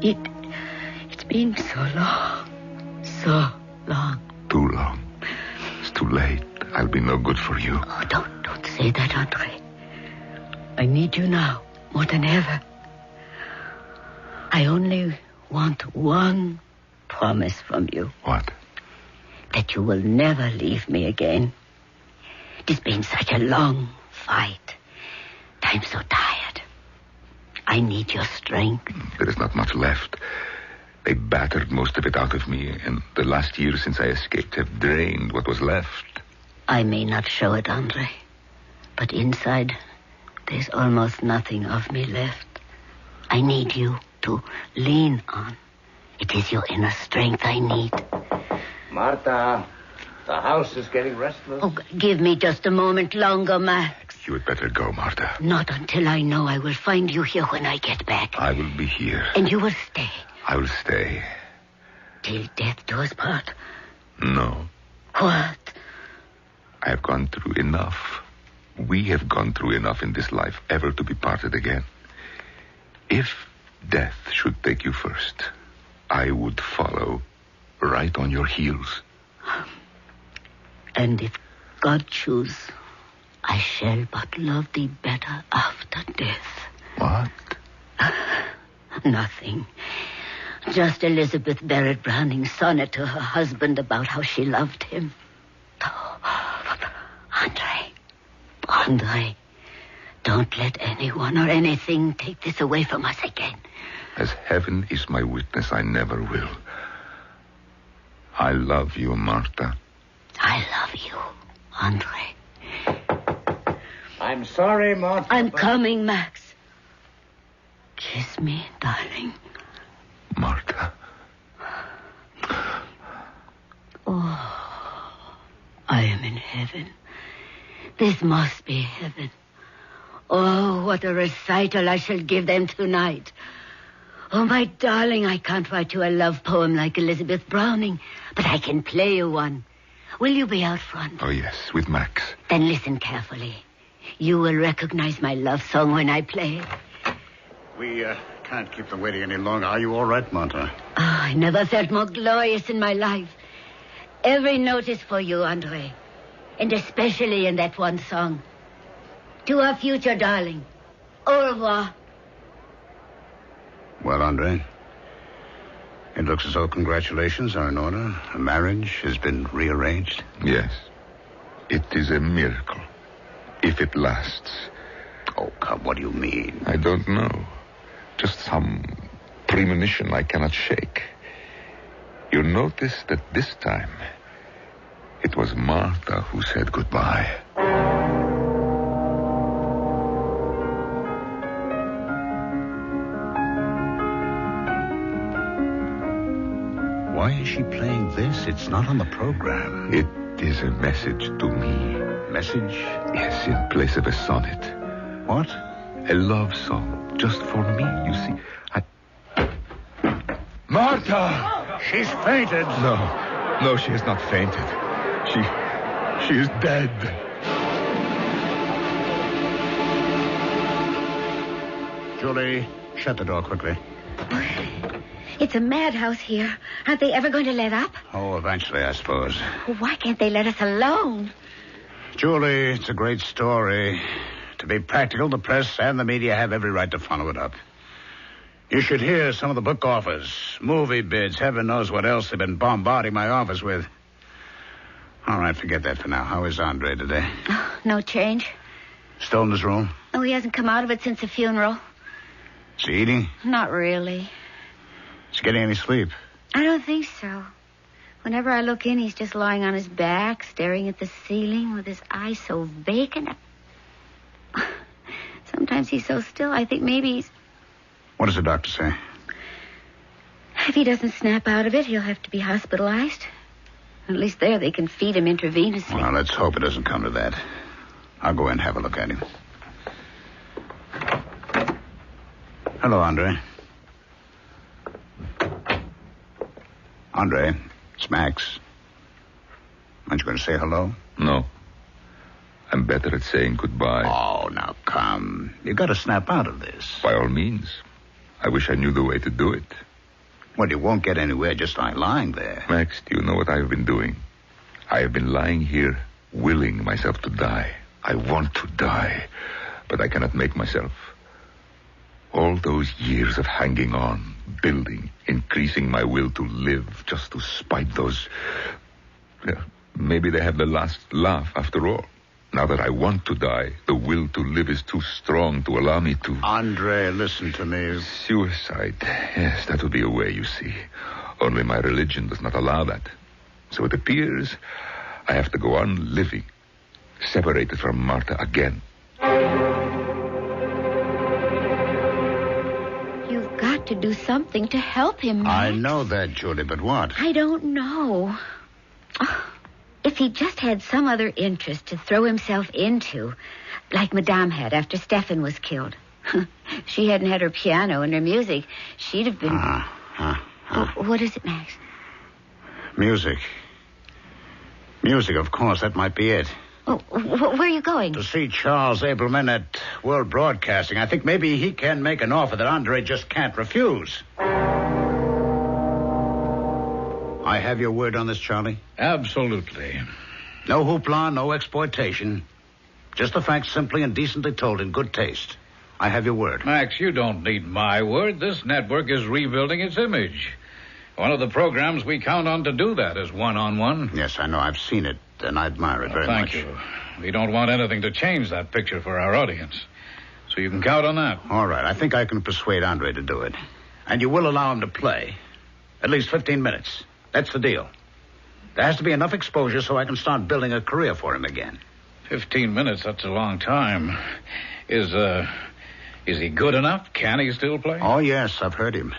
it's been so long. So long. Too long. It's too late. I'll be no good for you. Oh, don't say that, Andre. I need you now, more than ever. I only want one promise from you. What? That you will never leave me again. It has been such a long fight. I'm so tired. I need your strength. There is not much left. They battered most of it out of me, and the last year since I escaped have drained what was left. I may not show it, Andre, but inside there's almost nothing of me left. I need you to lean on. It is your inner strength I need. Martha, the house is getting restless. Oh, give me just a moment longer, Max. You had better go, Martha. Not until I know I will find you here when I get back. I will be here. And you will stay. I will stay. Till death do us part. No. What? I have gone through enough. We have gone through enough in this life ever to be parted again. If death should take you first, I would follow right on your heels. And if God choose, I shall but love thee better after death. What? Nothing. Just Elizabeth Barrett Browning's sonnet to her husband about how she loved him. Andre, don't let anyone or anything take this away from us again. As heaven is my witness, I never will. I love you, Martha. I love you, Andre. I'm sorry, Martha. I'm coming, Max. Kiss me, darling. Martha. Oh, I am in heaven. This must be heaven. Oh, what a recital I shall give them tonight. Oh, my darling, I can't write you a love poem like Elizabeth Browning, but I can play you one. Will you be out front? Oh, yes, with Max. Then listen carefully. You will recognize my love song when I play it. We can't keep them waiting any longer. Are you all right, Martha? Oh, I never felt more glorious in my life. Every note is for you, Andre. And especially in that one song. To our future, darling. Au revoir. Well, Andre, it looks as though congratulations are in order. A marriage has been rearranged. Yes. It is a miracle. If it lasts. Oh, come, what do you mean? I don't know. Just some premonition I cannot shake. You notice that this time it was Martha who said goodbye. Why is she playing this? It's not on the program. It is a message to me. Message? Yes, in place of a sonnet. What? A love song, just for me, you see. Martha! She's fainted. No, she has not fainted. She is dead. Julie, shut the door quickly. It's a madhouse here. Aren't they ever going to let up? Oh, eventually, I suppose. Why can't they let us alone? Julie, it's a great story. To be practical, the press and the media have every right to follow it up. You should hear some of the book offers, movie bids, heaven knows what else they've been bombarding my office with. All right, forget that for now. How is Andre today? Oh, no change. Still in his room? Oh, he hasn't come out of it since the funeral. Is he eating? Not really. Is he getting any sleep? I don't think so. Whenever I look in, he's just lying on his back, staring at the ceiling with his eyes so vacant. Sometimes he's so still, I think maybe he's... What does the doctor say? If he doesn't snap out of it, he'll have to be hospitalized. At least there they can feed him intravenously. Well, let's hope it doesn't come to that. I'll go in and have a look at him. Hello, Andre. Andre, it's Max. Aren't you going to say hello? No. I'm better at saying goodbye. Oh, now come. You've got to snap out of this. By all means. I wish I knew the way to do it. Well, you won't get anywhere just by lying there. Max, do you know what I have been doing? I have been lying here, willing myself to die. I want to die, but I cannot make myself. All those years of hanging on, building, increasing my will to live just to spite those... Well, maybe they have the last laugh after all. Now that I want to die, the will to live is too strong to allow me to... Andre, listen to me. Suicide. Yes, that would be a way, you see. Only my religion does not allow that. So it appears I have to go on living, separated from Martha again. You've got to do something to help him, Max. I know that, Julie, but what? I don't know. Oh, if he just had some other interest to throw himself into, like Madame had after Stefan was killed. She hadn't had her piano and her music. She'd have been... What is it, Max? Music. Music, of course, that might be it. Oh, where are you going? To see Charles Abelman at World Broadcasting. I think maybe he can make an offer that Andre just can't refuse. I have your word on this, Charlie? Absolutely. No hoopla, no exploitation. Just the facts simply and decently told in good taste. I have your word. Max, you don't need my word. This network is rebuilding its image. One of the programs we count on to do that is one-on-one. Yes, I know. I've seen it, and I admire it very much. Thank you. We don't want anything to change that picture for our audience. So you can count on that. All right. I think I can persuade Andre to do it. And you will allow him to play. At least 15 minutes. That's the deal. There has to be enough exposure so I can start building a career for him again. 15 minutes, that's a long time. Is he good enough? Can he still play? Oh, yes, I've heard him.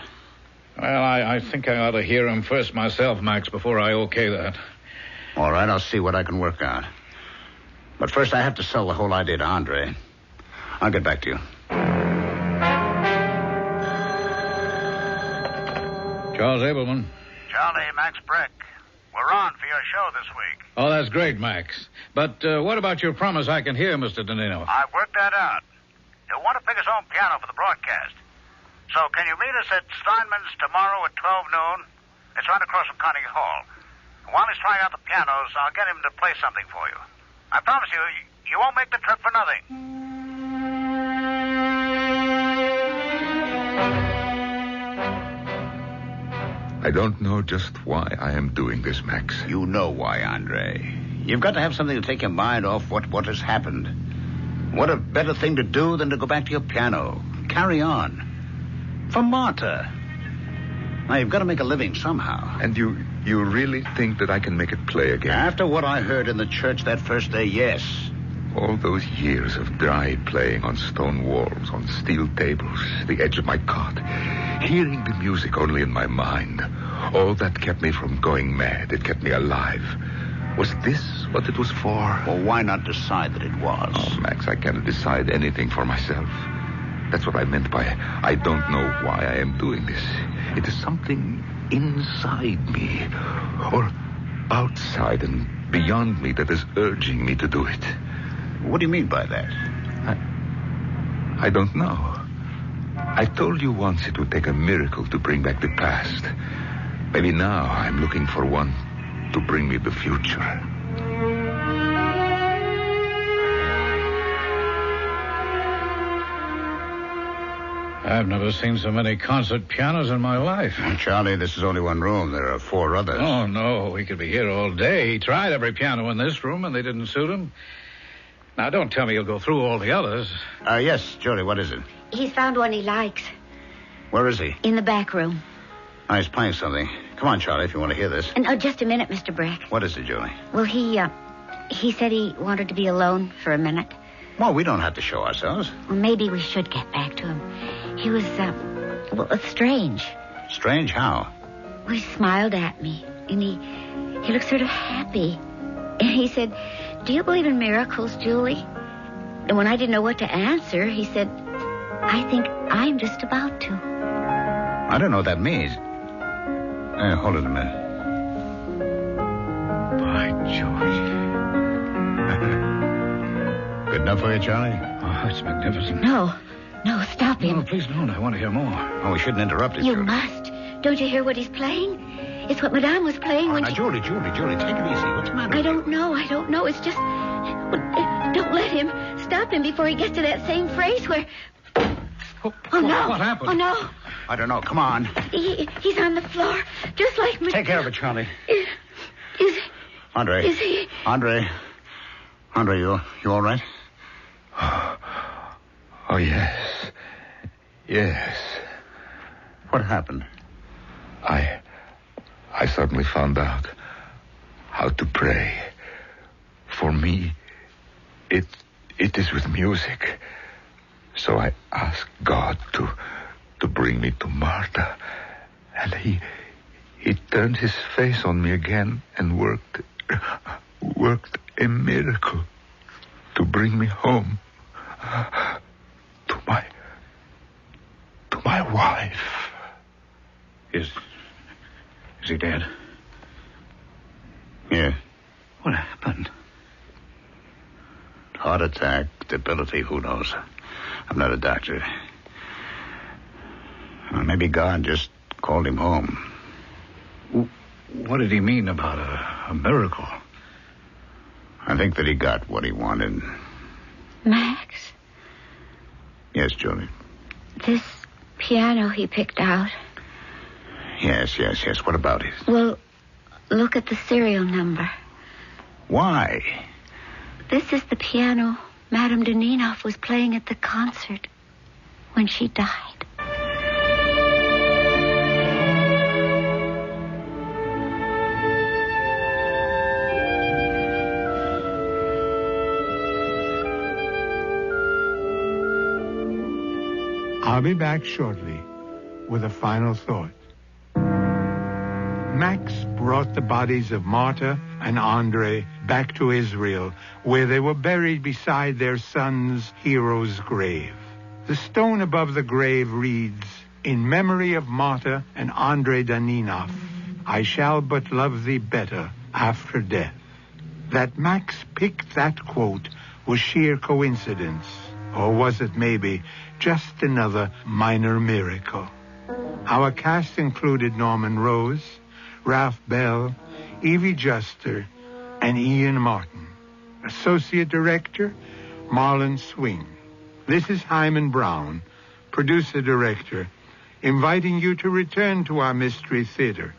Well, I think I ought to hear him first myself, Max, before I okay that. All right, I'll see what I can work out. But first I have to sell the whole idea to Andre. I'll get back to you. Charles Abelman. Charlie, Max Breck. We're on for your show this week. Oh, that's great, Max. But what about your promise I can hear, Mr. Danino? I've worked that out. He'll want to pick his own piano for the broadcast. So can you meet us at Steinman's tomorrow at 12 noon? It's right across from Carnegie Hall. While he's trying out the pianos, I'll get him to play something for you. I promise you, you won't make the trip for nothing. I don't know just why I am doing this, Max. You know why, Andre. You've got to have something to take your mind off what has happened. What a better thing to do than to go back to your piano. Carry on. For Martha. Now, you've got to make a living somehow. And you really think that I can make it play again? After what I heard in the church that first day, yes. All those years of dry playing on stone walls, on steel tables, the edge of my cot, hearing the music only in my mind, all that kept me from going mad. It kept me alive. Was this what it was for? Well, why not decide that it was? Oh, Max, I cannot decide anything for myself. That's what I meant by I don't know why I am doing this. It is something inside me, or outside and beyond me, that is urging me to do it. What do you mean by that? I don't know. I told you once it would take a miracle to bring back the past. Maybe now I'm looking for one to bring me the future. I've never seen so many concert pianos in my life. Well, Charlie, this is only one room. There are 4 others. Oh, no. We could be here all day. He tried every piano in this room, and they didn't suit him. Now, don't tell me you'll go through all the others. Yes, Julie, what is it? He's found one he likes. Where is he? In the back room. Oh, he's playing something. Come on, Charlie, if you want to hear this. And just a minute, Mr. Breck. What is it, Julie? Well, he said he wanted to be alone for a minute. Well, we don't have to show ourselves. Well, maybe we should get back to him. He was, strange. Strange how? Well, he smiled at me, and he looked sort of happy. And he said, "Do you believe in miracles, Julie?" And when I didn't know what to answer, he said, "I think I'm just about to." I don't know what that means. Hold it a minute. By George. Good enough for you, Charlie? Oh, it's magnificent. No, stop him. No, please don't. I want to hear more. Oh, we shouldn't interrupt it, You Julie. must. Don't you hear what he's playing? It's what Madame was playing when now, she... Julie, take it easy. What's the matter? I don't know. It's just... Don't let him. Stop him before he gets to that same phrase where... Oh, no. What happened? Oh, no. I don't know. Come on. He's on the floor, just like... Take care of it, Charlie. Is Andre. Is he... Andre, you all right? Oh, yes. Yes. What happened? I suddenly found out how to pray. For me, it is with music. So I asked God to bring me to Martha. And he turned his face on me again and worked a miracle to bring me home to my wife. Is he dead? Yeah. What happened? Heart attack, debility, who knows? I'm not a doctor. Well, maybe God just called him home. What did he mean about a miracle? I think that he got what he wanted. Max? Yes, Julie. This piano he picked out. Yes. What about it? Well, look at the serial number. Why? This is the piano Madame Deninoff was playing at the concert when she died. I'll be back shortly with a final thought. Max brought the bodies of Marta and Andre back to Israel, where they were buried beside their son's hero's grave. The stone above the grave reads, "In memory of Marta and Andre Daninoff, I shall but love thee better after death." That Max picked that quote was sheer coincidence, or was it maybe just another minor miracle? Our cast included Norman Rose, Ralph Bell, Evie Juster, and Ian Martin. Associate Director, Marlon Swing. This is Hyman Brown, Producer-Director, inviting you to return to our Mystery Theater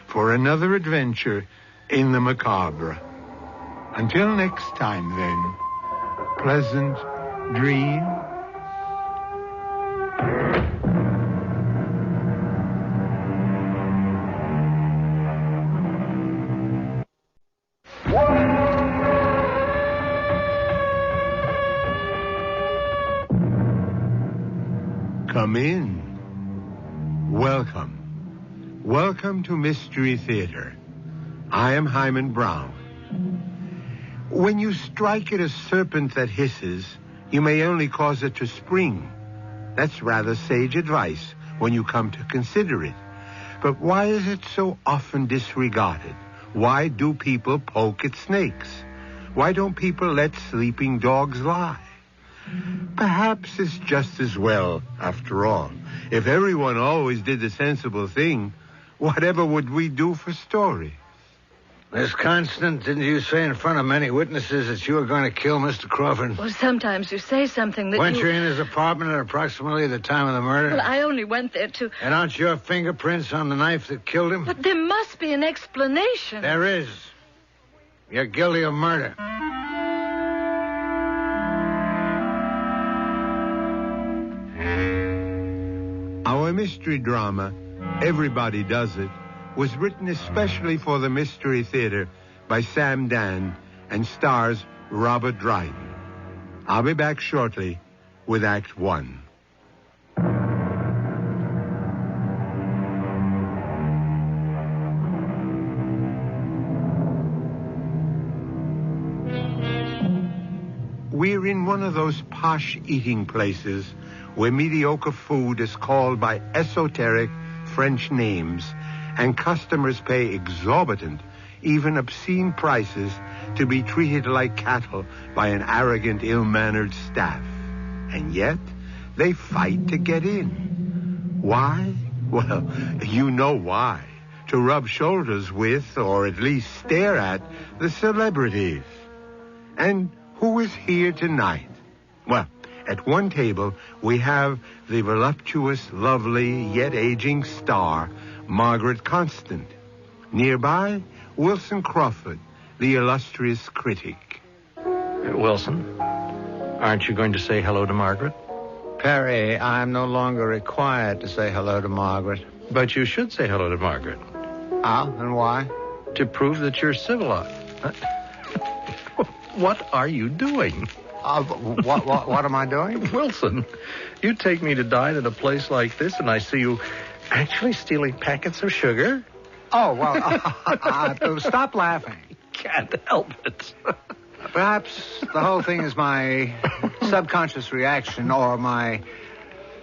for another adventure in the macabre. Until next time, then, pleasant dreams. Come in. Welcome. Welcome to Mystery Theater. I am Hyman Brown. When you strike at a serpent that hisses, you may only cause it to spring. That's rather sage advice when you come to consider it. But why is it so often disregarded? Why do people poke at snakes? Why don't people let sleeping dogs lie? Perhaps it's just as well, after all. If everyone always did the sensible thing, whatever would we do for stories? Miss Constant, didn't you say in front of many witnesses that you were going to kill Mr. Crawford? Well, sometimes you say something that Weren't you in his apartment at approximately the time of the murder? Well, I only went there to... And aren't your fingerprints on the knife that killed him? But there must be an explanation. There is. You're guilty of murder. Our mystery drama, Everybody Does It, was written especially for the Mystery Theater by Sam Dan and stars Robert Dryden. I'll be back shortly with Act 1. We're in one of those posh eating places where mediocre food is called by esoteric French names, and customers pay exorbitant, even obscene prices to be treated like cattle by an arrogant, ill-mannered staff. And yet, they fight to get in. Why? Well, you know why. To rub shoulders with, or at least stare at, the celebrities. And who is here tonight? Well, at one table, we have the voluptuous, lovely, yet aging star, Margaret Constant. Nearby, Wilson Crawford, the illustrious critic. Wilson, aren't you going to say hello to Margaret? Perry, I'm no longer required to say hello to Margaret. But you should say hello to Margaret. And why? To prove that you're civilized. What are you doing? What am I doing? Wilson, you take me to dine at a place like this, and I see you actually stealing packets of sugar? Oh, well, stop laughing. Can't help it. Perhaps the whole thing is my subconscious reaction or my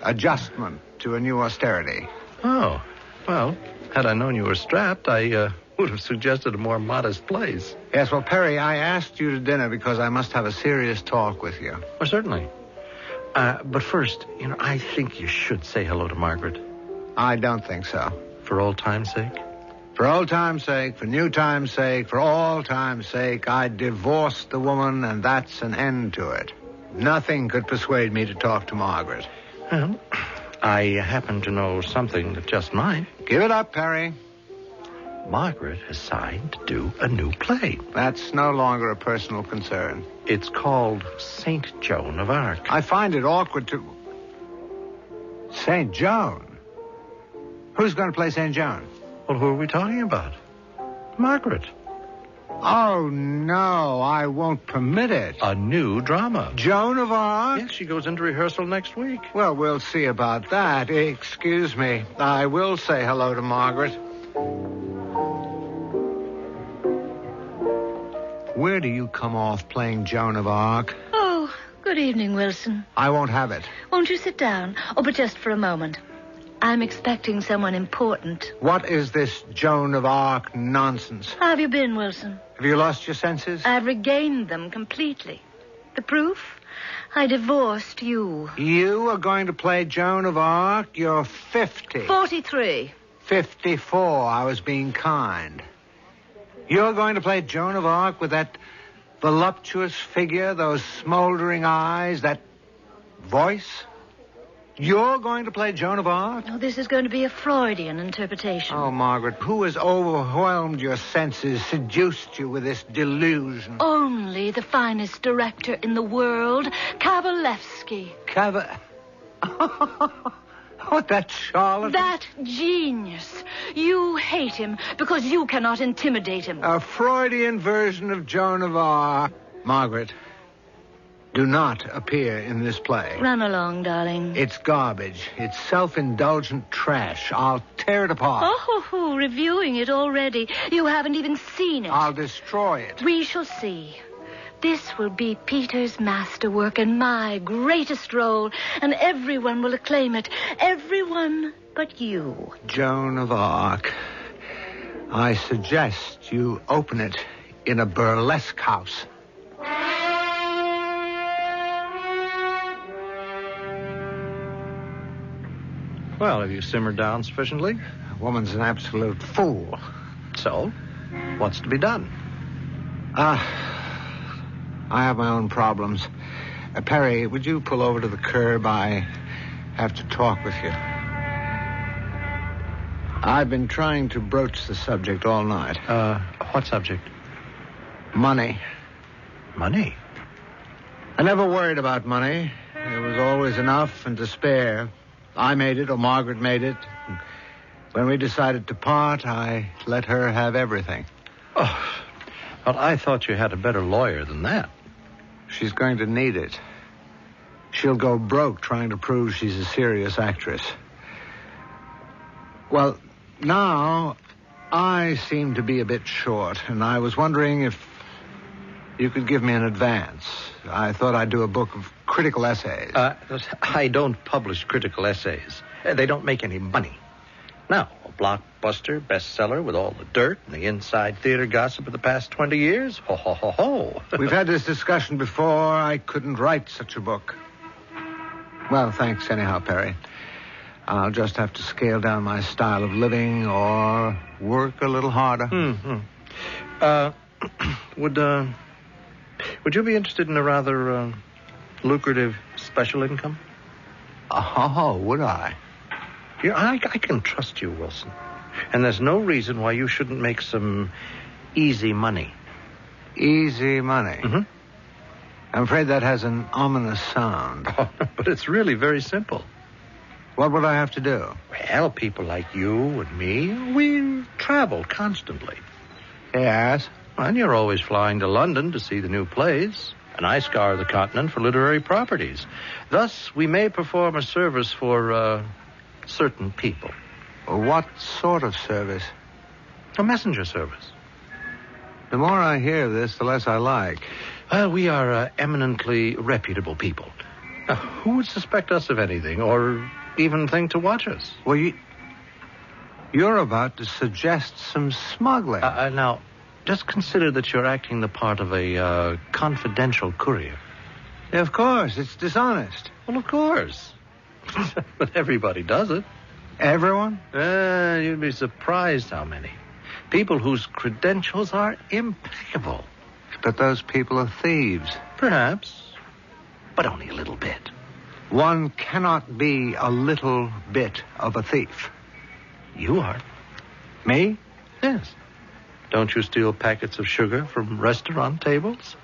adjustment to a new austerity. Oh, well, had I known you were strapped, I would have suggested a more modest place. Yes, well, Perry, I asked you to dinner because I must have a serious talk with you. Oh, certainly. But first, I think you should say hello to Margaret. I don't think so. For old time's sake? For old time's sake, for new time's sake, for all time's sake, I divorced the woman, and that's an end to it. Nothing could persuade me to talk to Margaret. Well, I happen to know something that just might. Give it up, Perry. Margaret has signed to do a new play. That's no longer a personal concern. It's called St. Joan of Arc. I find it awkward to... St. Joan? Who's going to play St. Joan? Well, who are we talking about? Margaret. Oh, no, I won't permit it. A new drama. Joan of Arc? Yes, she goes into rehearsal next week. Well, we'll see about that. Excuse me. I will say hello to Margaret. Where do you come off playing Joan of Arc? Oh, good evening, Wilson. I won't have it. Won't you sit down? Oh, but just for a moment. I'm expecting someone important. What is this Joan of Arc nonsense? How have you been, Wilson? Have you lost your senses? I've regained them completely. The proof? I divorced you. You are going to play Joan of Arc? You're 50. 43. 54. I was being kind. You're going to play Joan of Arc with that voluptuous figure, those smoldering eyes, that voice? You're going to play Joan of Arc? Oh, this is going to be a Freudian interpretation. Oh, Margaret, who has overwhelmed your senses, seduced you with this delusion? Only the finest director in the world, Kavalevsky. What, that charlatan? That genius. You hate him because you cannot intimidate him. A Freudian version of Joan of Arc. Margaret, do not appear in this play. Run along, darling. It's garbage. It's self-indulgent trash. I'll tear it apart. Oh, reviewing it already. You haven't even seen it. I'll destroy it. We shall see. This will be Peter's masterwork and my greatest role, and everyone will acclaim it. Everyone but you. Joan of Arc. I suggest you open it in a burlesque house. Well, have you simmered down sufficiently? The woman's an absolute fool. So, what's to be done? I have my own problems. Perry, would you pull over to the curb? I have to talk with you. I've been trying to broach the subject all night. What subject? Money. Money? I never worried about money. There was always enough and to spare. I made it, or Margaret made it. And when we decided to part, I let her have everything. Oh, well, I thought you had a better lawyer than that. She's going to need it. She'll go broke trying to prove she's a serious actress. Well, now, I seem to be a bit short, and I was wondering if you could give me an advance. I thought I'd do a book of critical essays. I don't publish critical essays. They don't make any money. Now, a blockbuster bestseller with all the dirt and the inside theater gossip of the past 20 years? Ho, ho, ho, ho. We've had this discussion before. I couldn't write such a book. Well, thanks anyhow, Perry. I'll just have to scale down my style of living or work a little harder. Would you be interested in a rather lucrative special income? Oh, would I? Yeah, I can trust you, Wilson. And there's no reason why you shouldn't make some easy money. Easy money? Mm-hmm. I'm afraid that has an ominous sound. Oh, but it's really very simple. What would I have to do? Well, people like you and me, we travel constantly. Yes? And you're always flying to London to see the new plays. And I scour the continent for literary properties. Thus, we may perform a service for certain people. What sort of service? A messenger service. The more I hear of this, the less I like. Well, we are eminently reputable people. Now, who would suspect us of anything or even think to watch us? Well, you're about to suggest some smuggling. Now, just consider that you're acting the part of a confidential courier. Yeah, of course. It's dishonest. Well, of course. But everybody does it. Everyone? You'd be surprised how many. People whose credentials are impeccable. But those people are thieves. Perhaps. But only a little bit. One cannot be a little bit of a thief. You are. Me? Yes. Don't you steal packets of sugar from restaurant tables?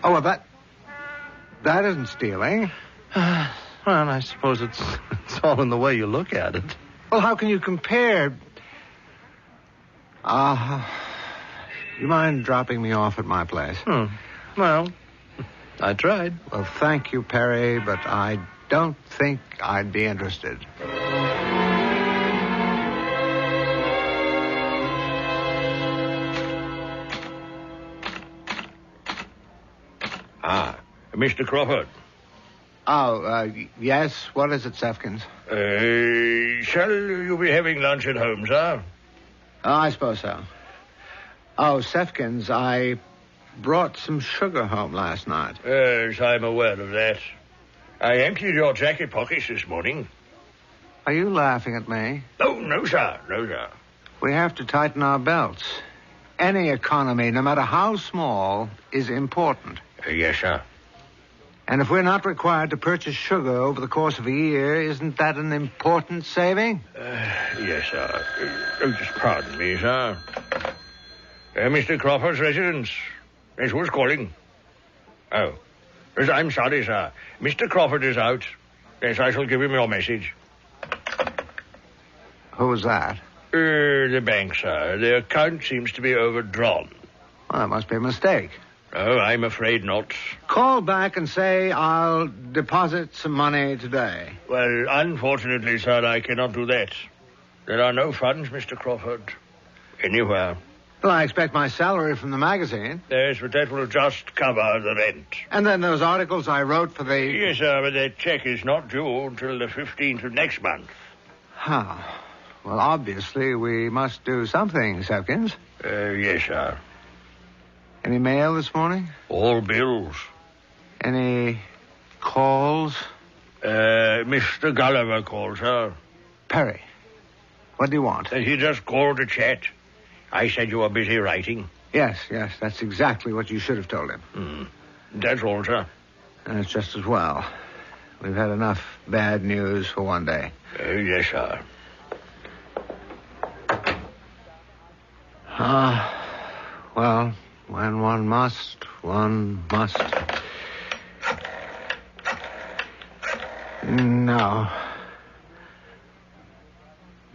Oh, well, that isn't stealing. Well, I suppose it's all in the way you look at it. Well, how can you compare? You mind dropping me off at my place? Well, I tried. Well, thank you, Perry, but I don't think I'd be interested. Mr. Crawford. Oh, yes? What is it, Sefkins? Shall you be having lunch at home, sir? Oh, I suppose so. Oh, Sefkins, I brought some sugar home last night. Yes, I'm aware of that. I emptied your jacket pockets this morning. Are you laughing at me? Oh, no, sir. No, sir. We have to tighten our belts. Any economy, no matter how small, is important. Yes, sir. And if we're not required to purchase sugar over the course of a year, isn't that an important saving? Yes, sir. Just pardon me, sir. Mr. Crawford's residence. Yes, who's calling? Oh. Yes, I'm sorry, sir. Mr. Crawford is out. Yes, I shall give him your message. Who was that? The bank, sir. The account seems to be overdrawn. Well, that must be a mistake. Oh, I'm afraid not. Call back and say I'll deposit some money today. Well, unfortunately, sir, I cannot do that. There are no funds, Mr. Crawford. Anywhere. Well, I expect my salary from the magazine. Yes, but that will just cover the rent. And then those articles I wrote for the... Yes, sir, but that check is not due until the 15th of next month. Huh. Well, obviously, we must do something, Sefkins. Yes, sir. Any mail this morning? All bills. Any calls? Mr. Gulliver called, sir. Perry, what do you want? He just called to chat. I said you were busy writing. Yes, that's exactly what you should have told him. That's all, sir. That's just as well. We've had enough bad news for one day. Yes, sir. Well, when one must, one must. No.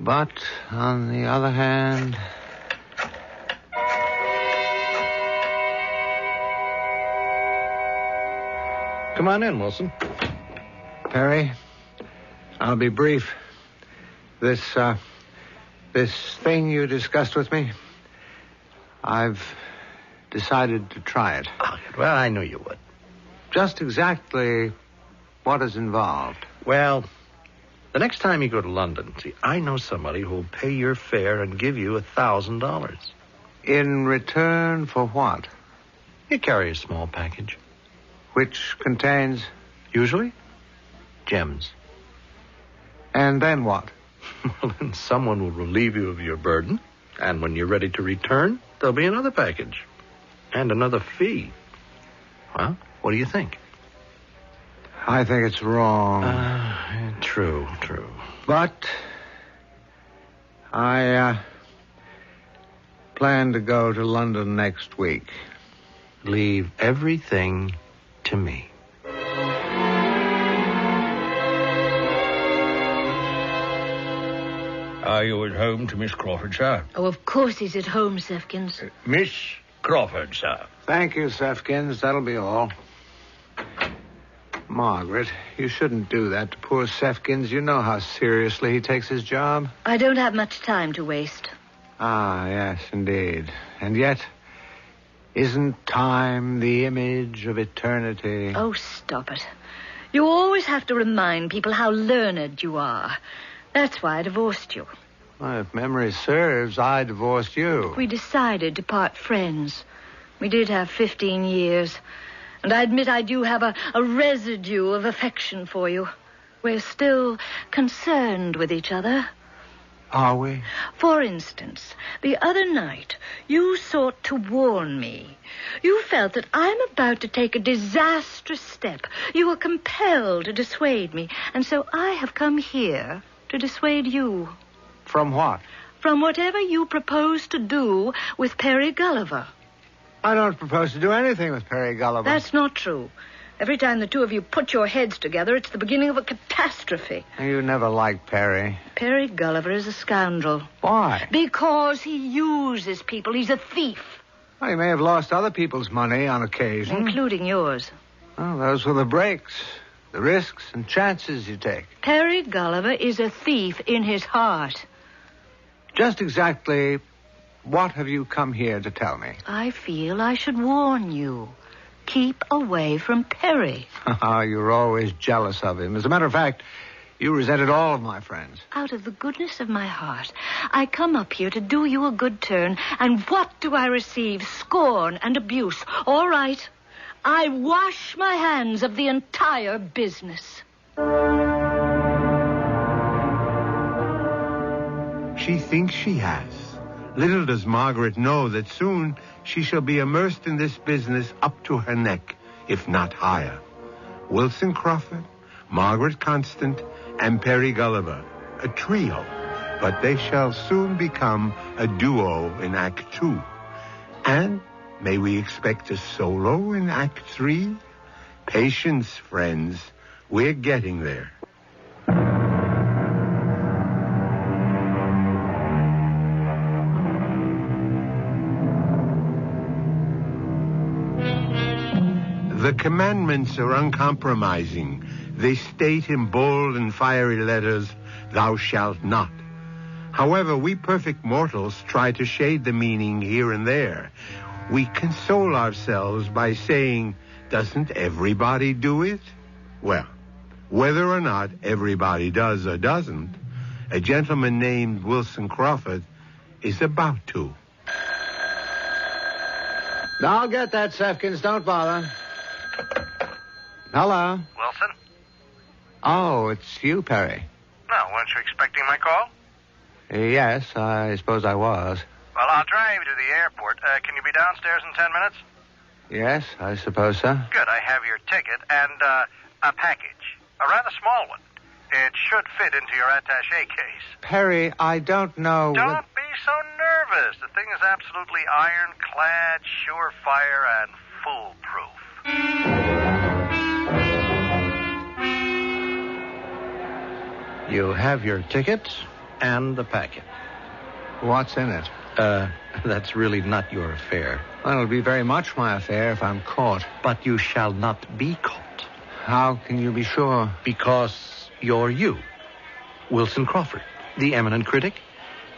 But, on the other hand... Come on in, Wilson. Perry, I'll be brief. This thing you discussed with me, I've decided to try it. Oh, well, I knew you would. Just exactly what is involved? Well, the next time you go to London, see, I know somebody who'll pay your fare and give you $1,000. In return for what? You carry a small package. Which contains? Usually, gems. And then what? Well, then someone will relieve you of your burden, and when you're ready to return, there'll be another package. And another fee. Well, what do you think? I think it's wrong. True. But I plan to go to London next week. Leave everything to me. Are you at home to Miss Crawford, sir? Oh, of course he's at home, Sefkins. Miss Crawford, sir. Thank you, Sefkins. That'll be all. Margaret, you shouldn't do that to poor Sefkins. You know how seriously he takes his job. I don't have much time to waste. Ah, yes, indeed. And yet, isn't time the image of eternity? Oh, stop it. You always have to remind people how learned you are. That's why I divorced you. Well, if memory serves, I divorced you. We decided to part friends. We did have 15 years. And I admit I do have a residue of affection for you. We're still concerned with each other. Are we? For instance, the other night, you sought to warn me. You felt that I'm about to take a disastrous step. You were compelled to dissuade me. And so I have come here to dissuade you. From what? From whatever you propose to do with Perry Gulliver. I don't propose to do anything with Perry Gulliver. That's not true. Every time the two of you put your heads together, it's the beginning of a catastrophe. You never liked Perry. Perry Gulliver is a scoundrel. Why? Because he uses people. He's a thief. Well, he may have lost other people's money on occasion. Including yours. Well, those were the breaks, the risks and chances you take. Perry Gulliver is a thief in his heart. Just exactly what have you come here to tell me? I feel I should warn you. Keep away from Perry. You're always jealous of him. As a matter of fact, you resented all of my friends. Out of the goodness of my heart, I come up here to do you a good turn, and what do I receive? Scorn and abuse. All right. I wash my hands of the entire business. She thinks she has. Little does Margaret know that soon she shall be immersed in this business up to her neck, if not higher. Wilson Crawford, Margaret Constant, and Perry Gulliver, a trio, but they shall soon become a duo in Act 2. And may we expect a solo in Act 3? Patience, friends. We're getting there. The commandments are uncompromising. They state in bold and fiery letters, "Thou shalt not." However, we perfect mortals try to shade the meaning here and there. We console ourselves by saying, "Doesn't everybody do it?" Well, whether or not everybody does or doesn't, a gentleman named Wilson Crawford is about to. I'll get that, Sefkins. Don't bother. Hello. Wilson? Oh, it's you, Perry. No, weren't you expecting my call? Yes, I suppose I was. Well, I'll drive you to the airport. Can you be downstairs in 10 minutes? Yes, I suppose so. Good. I have your ticket and a package. A rather small one. It should fit into your attaché case. Perry, I don't know... Don't be so nervous. The thing is absolutely ironclad, surefire, and foolproof. You have your ticket and the packet. What's in it? That's really not your affair. Well, it'll be very much my affair if I'm caught. But you shall not be caught. How can you be sure? Because you're you, Wilson Crawford, the eminent critic.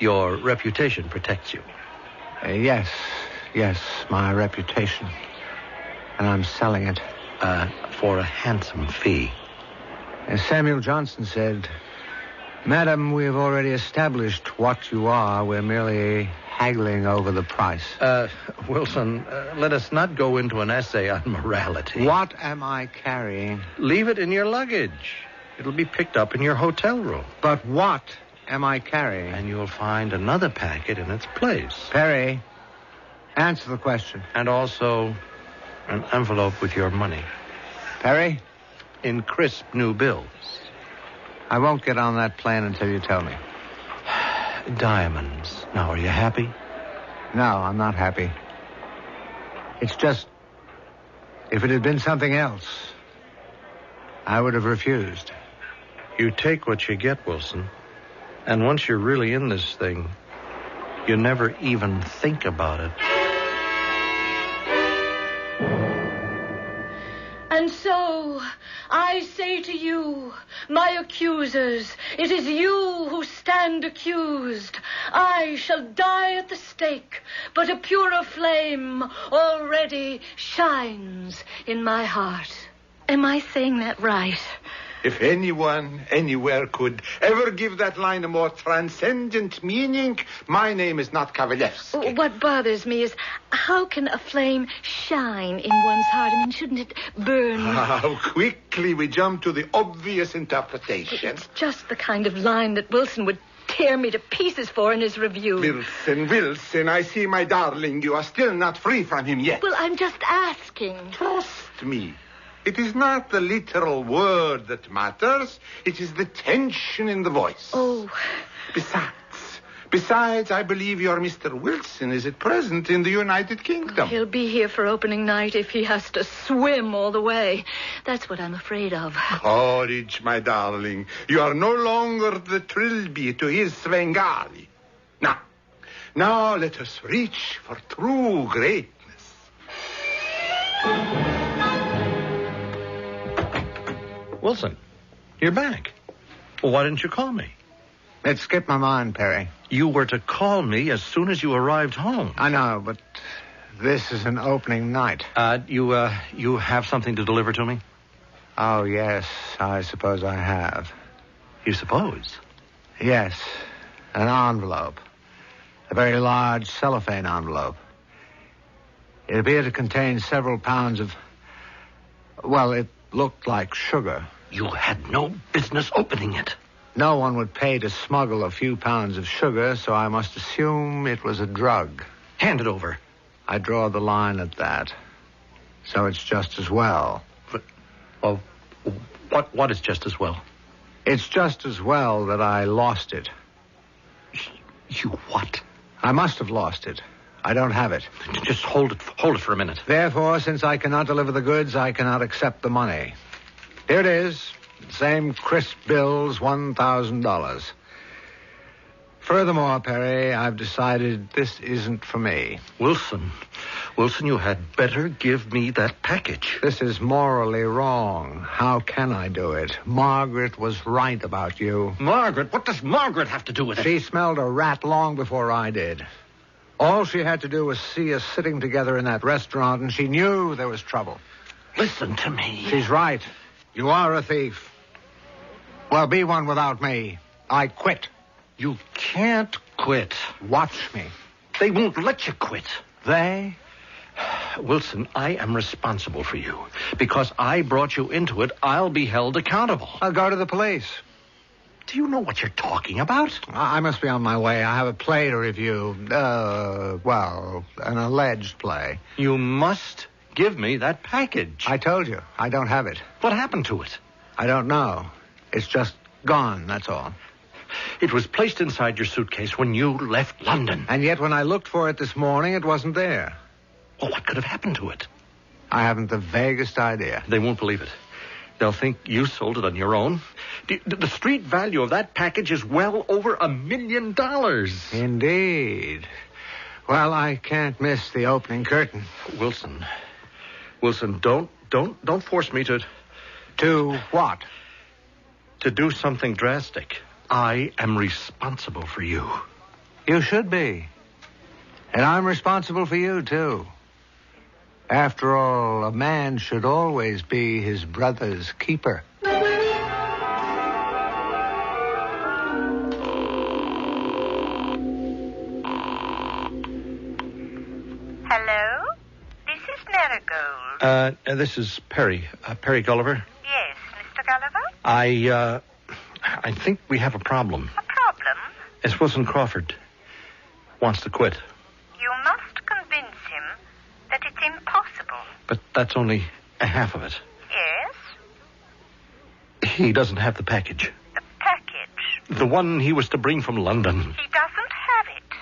Your reputation protects you. Yes, my reputation. And I'm selling it. For a handsome fee. As Samuel Johnson said, "Madam, we have already established what you are. We're merely haggling over the price." Wilson, let us not go into an essay on morality. What am I carrying? Leave it in your luggage. It'll be picked up in your hotel room. But what am I carrying? And you'll find another packet in its place. Perry, answer the question. And also an envelope with your money. Perry? In crisp new bills. I won't get on that plane until you tell me. Diamonds. Now, are you happy? No, I'm not happy. It's just, if it had been something else, I would have refused. You take what you get, Wilson. And once you're really in this thing, you never even think about it. And so, I say to you, my accusers, it is you who stand accused. I shall die at the stake, but a purer flame already shines in my heart. Am I saying that right? If anyone, anywhere could ever give that line a more transcendent meaning, my name is not Kavalevsky. What bothers me is, how can a flame shine in one's heart? I mean, shouldn't it burn? How quickly we jump to the obvious interpretation. It's just the kind of line that Wilson would tear me to pieces for in his review. Wilson, I see, my darling, you are still not free from him yet. Well, I'm just asking. Trust me. It is not the literal word that matters. It is the tension in the voice. Oh. Besides, I believe your Mr. Wilson is at present in the United Kingdom. He'll be here for opening night if he has to swim all the way. That's what I'm afraid of. Courage, my darling. You are no longer the Trilby to his Svengali. Now let us reach for true greatness. Wilson, you're back. Well, why didn't you call me? It skipped my mind, Perry. You were to call me as soon as you arrived home. I know, but this is an opening night. You have something to deliver to me? Oh, yes, I suppose I have. You suppose? Yes, an envelope. A very large cellophane envelope. It appeared to contain several pounds of... Well, it looked like sugar. You had no business opening it. No one would pay to smuggle a few pounds of sugar, so I must assume it was a drug. Hand it over. I draw the line at that. So it's just as well. But, what is just as well? It's just as well that I lost it. You what? I must have lost it. I don't have it. Just hold it for a minute. Therefore, since I cannot deliver the goods, I cannot accept the money. Here it is. Same crisp bills, $1,000. Furthermore, Perry, I've decided this isn't for me. Wilson, you had better give me that package. This is morally wrong. How can I do it? Margaret was right about you. Margaret? What does Margaret have to do with it? She smelled a rat long before I did. All she had to do was see us sitting together in that restaurant, and she knew there was trouble. Listen to me. She's right. You are a thief. Well, be one without me. I quit. You can't quit. Watch me. They won't let you quit. They? Wilson, I am responsible for you. Because I brought you into it, I'll be held accountable. I'll go to the police. Do you know what you're talking about? I must be on my way. I have a play to review. Well, an alleged play. You must give me that package. I told you. I don't have it. What happened to it? I don't know. It's just gone, that's all. It was placed inside your suitcase when you left London. And yet when I looked for it this morning, it wasn't there. Well, what could have happened to it? I haven't the vaguest idea. They won't believe it. They'll think you sold it on your own. The street value of that package is well over $1 million. Indeed. Well, I can't miss the opening curtain. Wilson, don't force me to... To what? To do something drastic. I am responsible for you. You should be. And I'm responsible for you, too. After all, a man should always be his brother's keeper. Hello? This is Marigold. This is Perry. Perry Gulliver. Yes, Mr. Gulliver? I think we have a problem. A problem? Miss Wilson Crawford wants to quit. You must convince him that it's impossible. But that's only a half of it. Yes? He doesn't have the package. The package? The one he was to bring from London. He doesn't have it.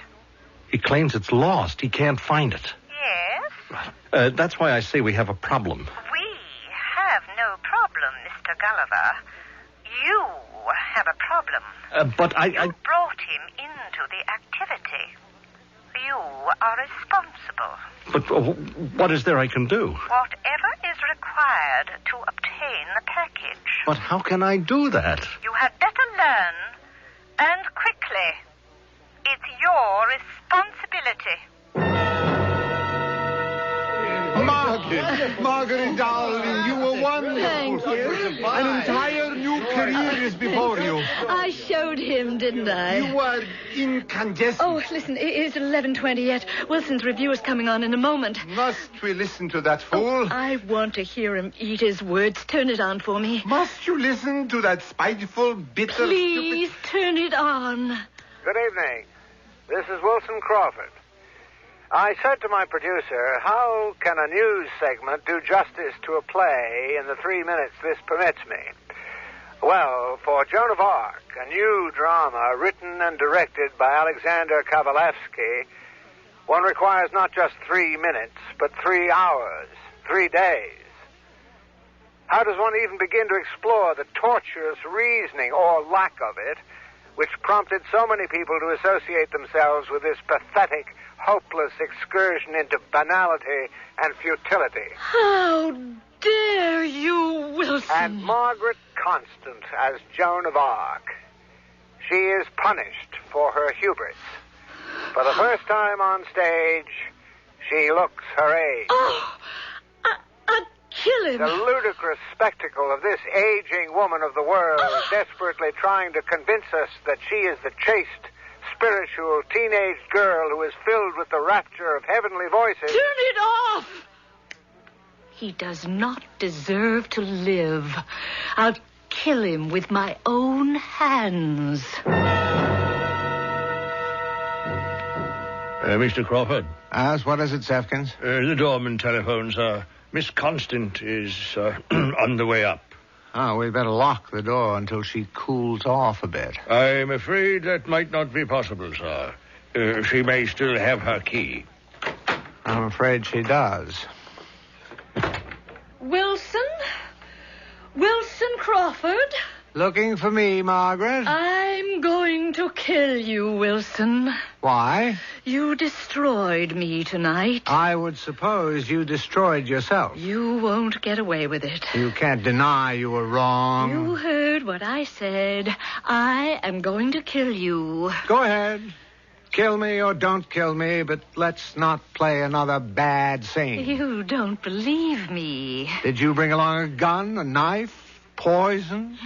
He claims it's lost. He can't find it. Yes? That's why I say we have a problem. We have no problem, Mr. Gulliver. You have a problem. But I You brought him into the activity. You are responsible. But what is there I can do? Whatever is required to obtain the package. But how can I do that? You had better learn, and quickly. It's your responsibility. Margaret, darling, you were wonderful. Thank you. An entire new career is before you. I showed him, didn't I? You are incandescent. Oh, listen, it's 11:20 yet. Wilson's review is coming on in a moment. Must we listen to that fool? Oh, I want to hear him eat his words. Turn it on for me. Must you listen to that spiteful, bitter, Please, turn it on. Good evening. This is Wilson Crawford. I said to my producer, how can a news segment do justice to a play in the 3 minutes this permits me? Well, for Joan of Arc, a new drama written and directed by Alexander Kavalevsky, one requires not just 3 minutes, but 3 hours, 3 days. How does one even begin to explore the tortuous reasoning, or lack of it, which prompted so many people to associate themselves with this pathetic, hopeless excursion into banality and futility? How dare you, Wilson? And Margaret Constant as Joan of Arc. She is punished for her hubris. For the first time on stage, she looks her age. Oh, I'd kill him. The ludicrous spectacle of this aging woman of the world desperately trying to convince us that she is the chaste, spiritual teenage girl who is filled with the rapture of heavenly voices. Turn it off! He does not deserve to live. I'll kill him with my own hands. Mr. Crawford. Yes, what is it, Sefkins? The doorman telephones. Miss Constant is on the way up. Oh, we'd better lock the door until she cools off a bit. I'm afraid that might not be possible, sir. She may still have her key. I'm afraid she does. Wilson? Wilson Crawford? Looking for me, Margaret? I'm going to kill you, Wilson. Why? You destroyed me tonight. I would suppose you destroyed yourself. You won't get away with it. You can't deny you were wrong. You heard what I said. I am going to kill you. Go ahead. Kill me or don't kill me, but let's not play another bad scene. You don't believe me. Did you bring along a gun, a knife, poison?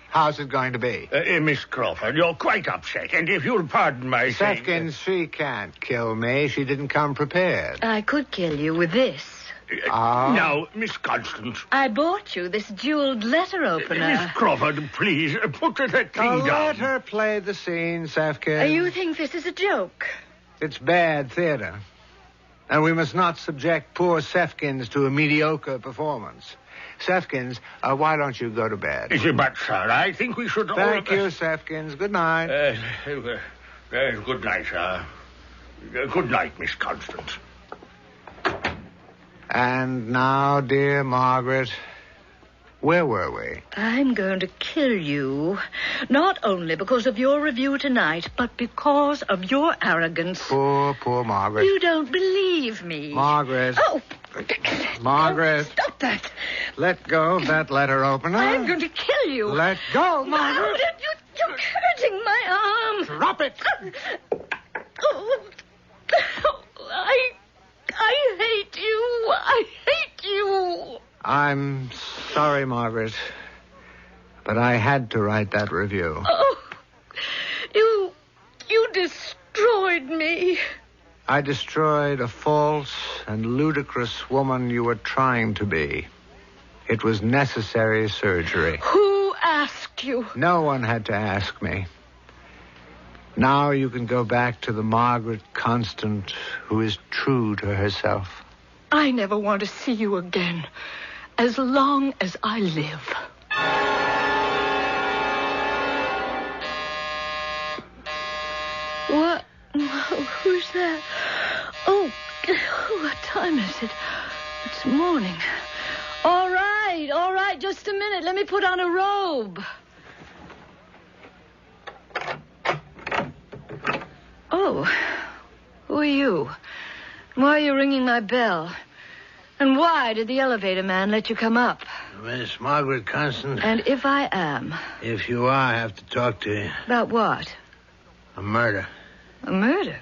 How's it going to be? Miss Crawford, you're quite upset, and if you'll pardon my saying... Sefkins, she can't kill me. She didn't come prepared. I could kill you with this. Now, Miss Constant. I bought you this jeweled letter opener. Miss Crawford, please, put that thing down. Let her play the scene, Sefkins. You think this is a joke? It's bad theater. And we must not subject poor Sefkins to a mediocre performance. Sefkins, why don't you go to bed? But, sir, I think we should... Thank you, Sefkins. Good night. Good night, sir. Good night, Miss Constant. And now, dear Margaret, where were we? I'm going to kill you, not only because of your review tonight, but because of your arrogance. Poor Margaret. You don't believe me. Margaret. Oh! Margaret. Oh, stop that. Let go of that letter opener. I'm going to kill you. Let go, Margaret. No, you're hurting my arm. Drop it. I hate you. I hate you. I'm sorry, Margaret, but I had to write that review. Oh, you destroyed me. I destroyed a false and ludicrous woman you were trying to be. It was necessary surgery. Who asked you. No one had to ask me. Now you can go back to the Margaret Constant who is true to herself. I never want to see you again, as long as I live. What? Who's that? Oh, what time is it? It's morning. All right, just a minute. Let me put on a robe. Oh, who are you? Why are you ringing my bell? And why did the elevator man let you come up? Miss Margaret Constant. And if I am? If you are, I have to talk to you. About what? A murder. A murder?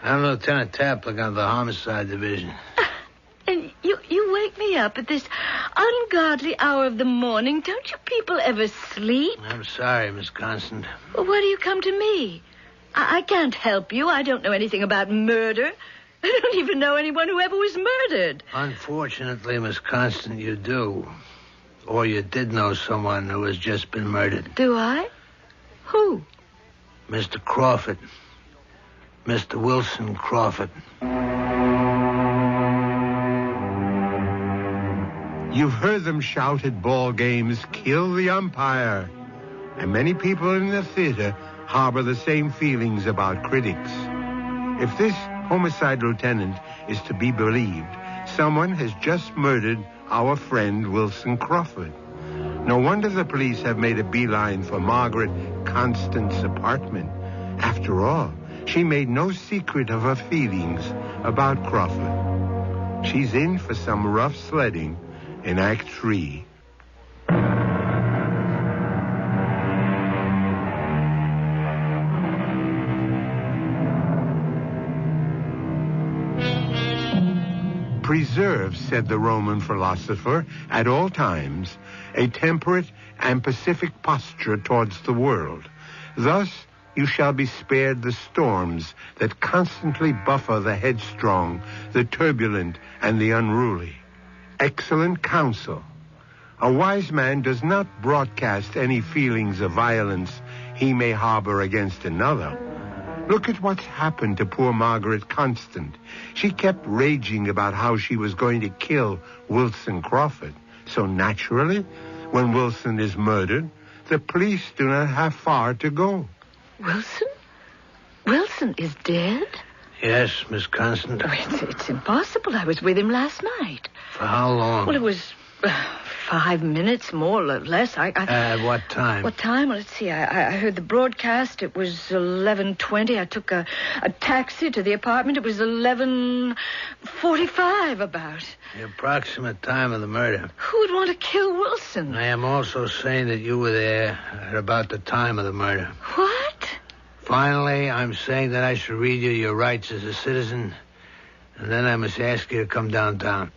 I'm Lieutenant Taplock of the Homicide Division. And you wake me up at this ungodly hour of the morning. Don't you people ever sleep? I'm sorry, Miss Constant. Well, why do you come to me? I can't help you. I don't know anything about murder. I don't even know anyone who ever was murdered. Unfortunately, Miss Constant, you do. Or you did know someone who has just been murdered. Do I? Who? Mr. Crawford. Mr. Wilson Crawford. You've heard them shout at ball games, "Kill the umpire." And many people in the theater harbor the same feelings about critics. If this homicide lieutenant is to be believed, someone has just murdered our friend Wilson Crawford. No wonder the police have made a beeline for Margaret Constant's apartment. After all, she made no secret of her feelings about Crawford. She's in for some rough sledding in Act 3. Preserve, said the Roman philosopher, at all times, a temperate and pacific posture towards the world. Thus, you shall be spared the storms that constantly buffer the headstrong, the turbulent, and the unruly. Excellent counsel. A wise man does not broadcast any feelings of violence he may harbor against another. Look at what's happened to poor Margaret Constant. She kept raging about how she was going to kill Wilson Crawford. So naturally, when Wilson is murdered, the police do not have far to go. Wilson? Wilson is dead? Yes, Miss Constant. Oh, it's impossible. I was with him last night. For how long? Well, it was 5 minutes, more or less. At what time? What time? Well, let's see. I heard the broadcast. It was 11:20. I took a taxi to the apartment. It was 11:45 about. The approximate time of the murder. Who would want to kill Wilson? I am also saying that you were there at about the time of the murder. What? Finally, I'm saying that I should read you your rights as a citizen, and then I must ask you to come downtown.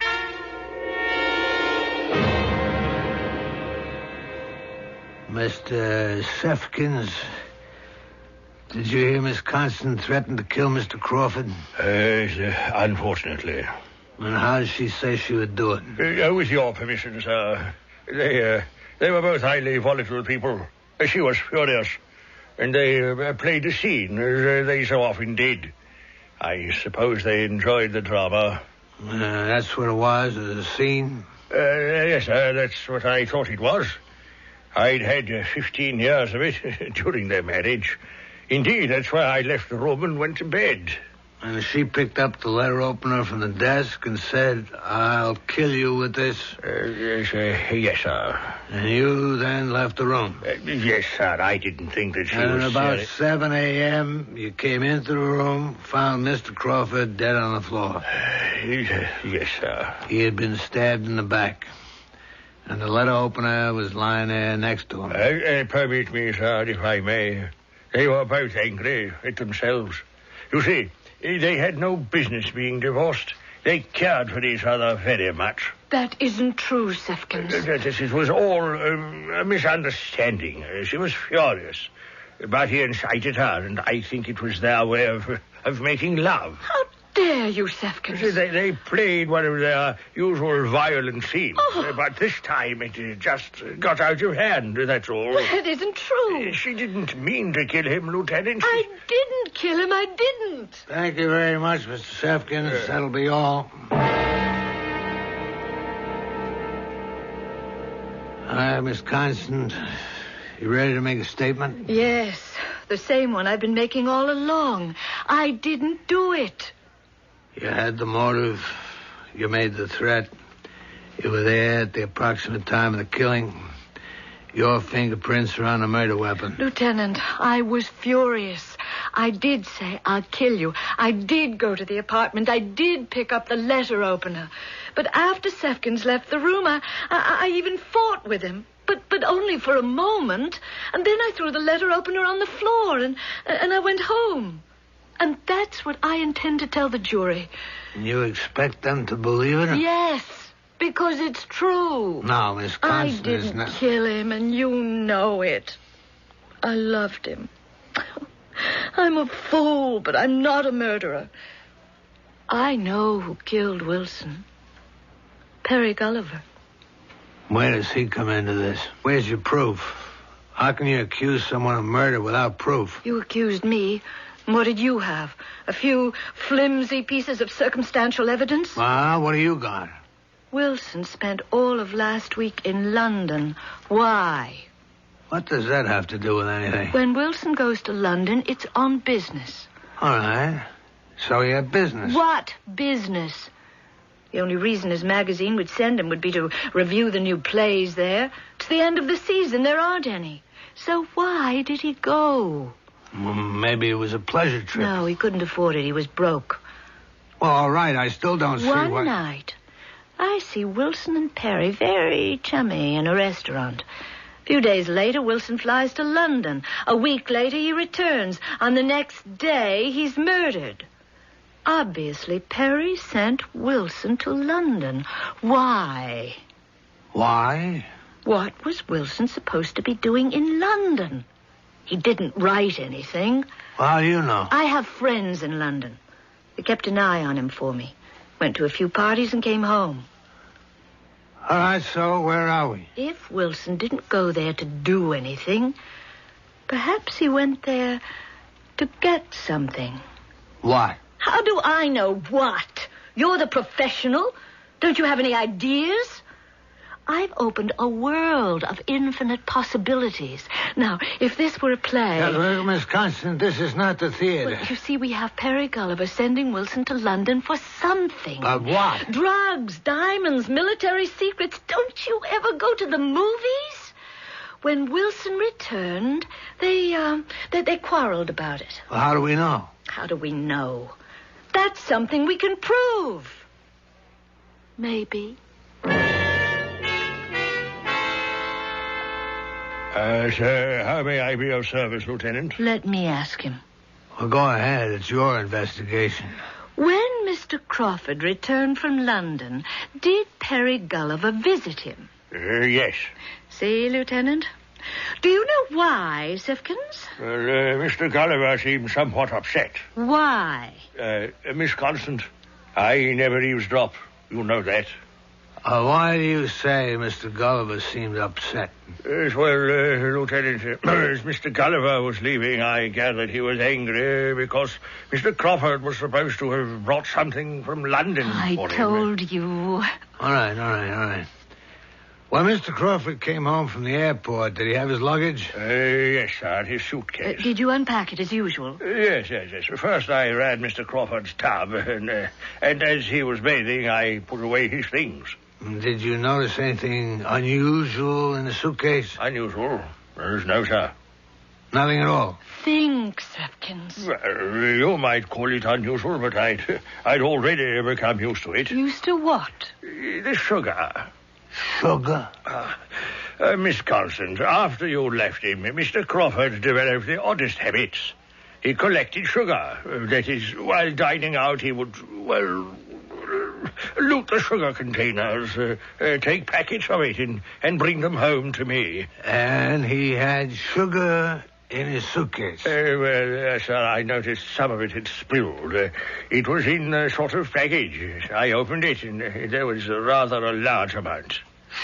Mr. Sefkins, did you hear Miss Constant threaten to kill Mr. Crawford? Unfortunately. And how did she say she would do it? With your permission, sir. They were both highly volatile people. She was furious. And they played the scene, as they so often did. I suppose they enjoyed the drama. That's what it was, a scene? Yes, sir, that's what I thought it was. I'd had 15 years of it during their marriage. Indeed, that's why I left the room and went to bed. And she picked up the letter opener from the desk and said, "I'll kill you with this"? Yes, sir. And you then left the room? Yes, sir. I didn't think that she was... And at about 7 a.m., you came into the room, found Mr. Crawford dead on the floor. Yes, sir. He had been stabbed in the back. And the letter opener was lying there next to him. Permit me, sir, if I may. They were both angry at themselves. You see, they had no business being divorced. They cared for each other very much. That isn't true, Sefkins. It was all a misunderstanding. She was furious. But he incited her, and I think it was their way of making love. How dare dare you, Sefkins? They played one of their usual violent scenes, but this time it just got out of hand, that's all. Well, it isn't true. She didn't mean to kill him, Lieutenant. I didn't kill him. I didn't. Thank you very much, Mr. Sefkins. That'll be all. All right, Miss Constant, you ready to make a statement? Yes, the same one I've been making all along. I didn't do it. You had the motive. You made the threat. You were there at the approximate time of the killing. Your fingerprints are on the murder weapon. Lieutenant, I was furious. I did say, I'll kill you. I did go to the apartment. I did pick up the letter opener. But after Sefkins left the room, I even fought with him. But only for a moment. And then I threw the letter opener on the floor and I went home. And that's what I intend to tell the jury. And you expect them to believe it? Yes, because it's true. No, Miss Constant, I didn't kill him, and you know it. I loved him. I'm a fool, but I'm not a murderer. I know who killed Wilson. Perry Gulliver. Where does he come into this? Where's your proof? How can you accuse someone of murder without proof? You accused me. What did you have? A few flimsy pieces of circumstantial evidence? Well, what do you got? Wilson spent all of last week in London. Why? What does that have to do with anything? When Wilson goes to London, it's on business. All right. So he had business. What business? The only reason his magazine would send him would be to review the new plays there. It's the end of the season. There aren't any. So why did he go? Well, maybe it was a pleasure trip. No, he couldn't afford it. He was broke. Well, all right. I still don't see One night, I see Wilson and Perry very chummy in a restaurant. A few days later, Wilson flies to London. A week later, he returns. On the next day, he's murdered. Obviously, Perry sent Wilson to London. Why? Why? What was Wilson supposed to be doing in London? He didn't write anything. Well, how do you know? I have friends in London. They kept an eye on him for me. Went to a few parties and came home. All right, so where are we? If Wilson didn't go there to do anything, perhaps he went there to get something. What? How do I know what? You're the professional. Don't you have any ideas? I've opened a world of infinite possibilities. Now, if this were a play... Well, Miss Constant, this is not the theater. Well, you see, we have Perry Gulliver sending Wilson to London for something. But what? Drugs, diamonds, military secrets. Don't you ever go to the movies? When Wilson returned, they quarreled about it. Well, how do we know? How do we know? That's something we can prove. Maybe. Sir, how may I be of service, Lieutenant? Let me ask him. Well, go ahead. It's your investigation. When Mr. Crawford returned from London, did Perry Gulliver visit him? Yes. See, Lieutenant? Do you know why, Sefkins? Well, Mr. Gulliver seemed somewhat upset. Why? Miss Constant, I never eavesdrop. You know that. Why do you say Mr. Gulliver seemed upset? Lieutenant, as Mr. Gulliver was leaving, I gathered he was angry because Mr. Crawford was supposed to have brought something from London for him. I told you. All right. When Mr. Crawford came home from the airport, did he have his luggage? Yes, sir, his suitcase. Did you unpack it as usual? Yes. First, I ran Mr. Crawford's tub, and as he was bathing, I put away his things. Did you notice anything unusual in the suitcase? Unusual? No, sir. Nothing at all? Think, Sefkins. Well, you might call it unusual, but I'd already become used to it. Used to what? The sugar. Sugar? Miss Constant, after you left him, Mr. Crawford developed the oddest habits. He collected sugar. That is, while dining out, he would, loot the sugar containers, take packets of it, and bring them home to me. And he had sugar In his suitcase? Sir, I noticed some of it had spilled. It was in a sort of package. I opened it, and there was rather a large amount.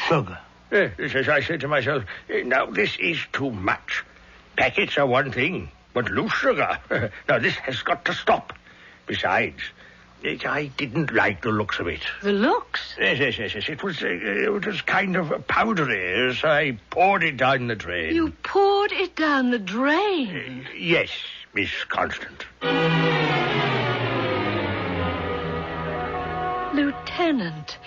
Sugar? As I said to myself, now this is too much. Packets are one thing, but loose sugar. Now this has got to stop. Besides, I didn't like the looks of it. The looks? Yes. It was kind of powdery, so I poured it down the drain. You poured it down the drain? Yes, Miss Constant. Lieutenant,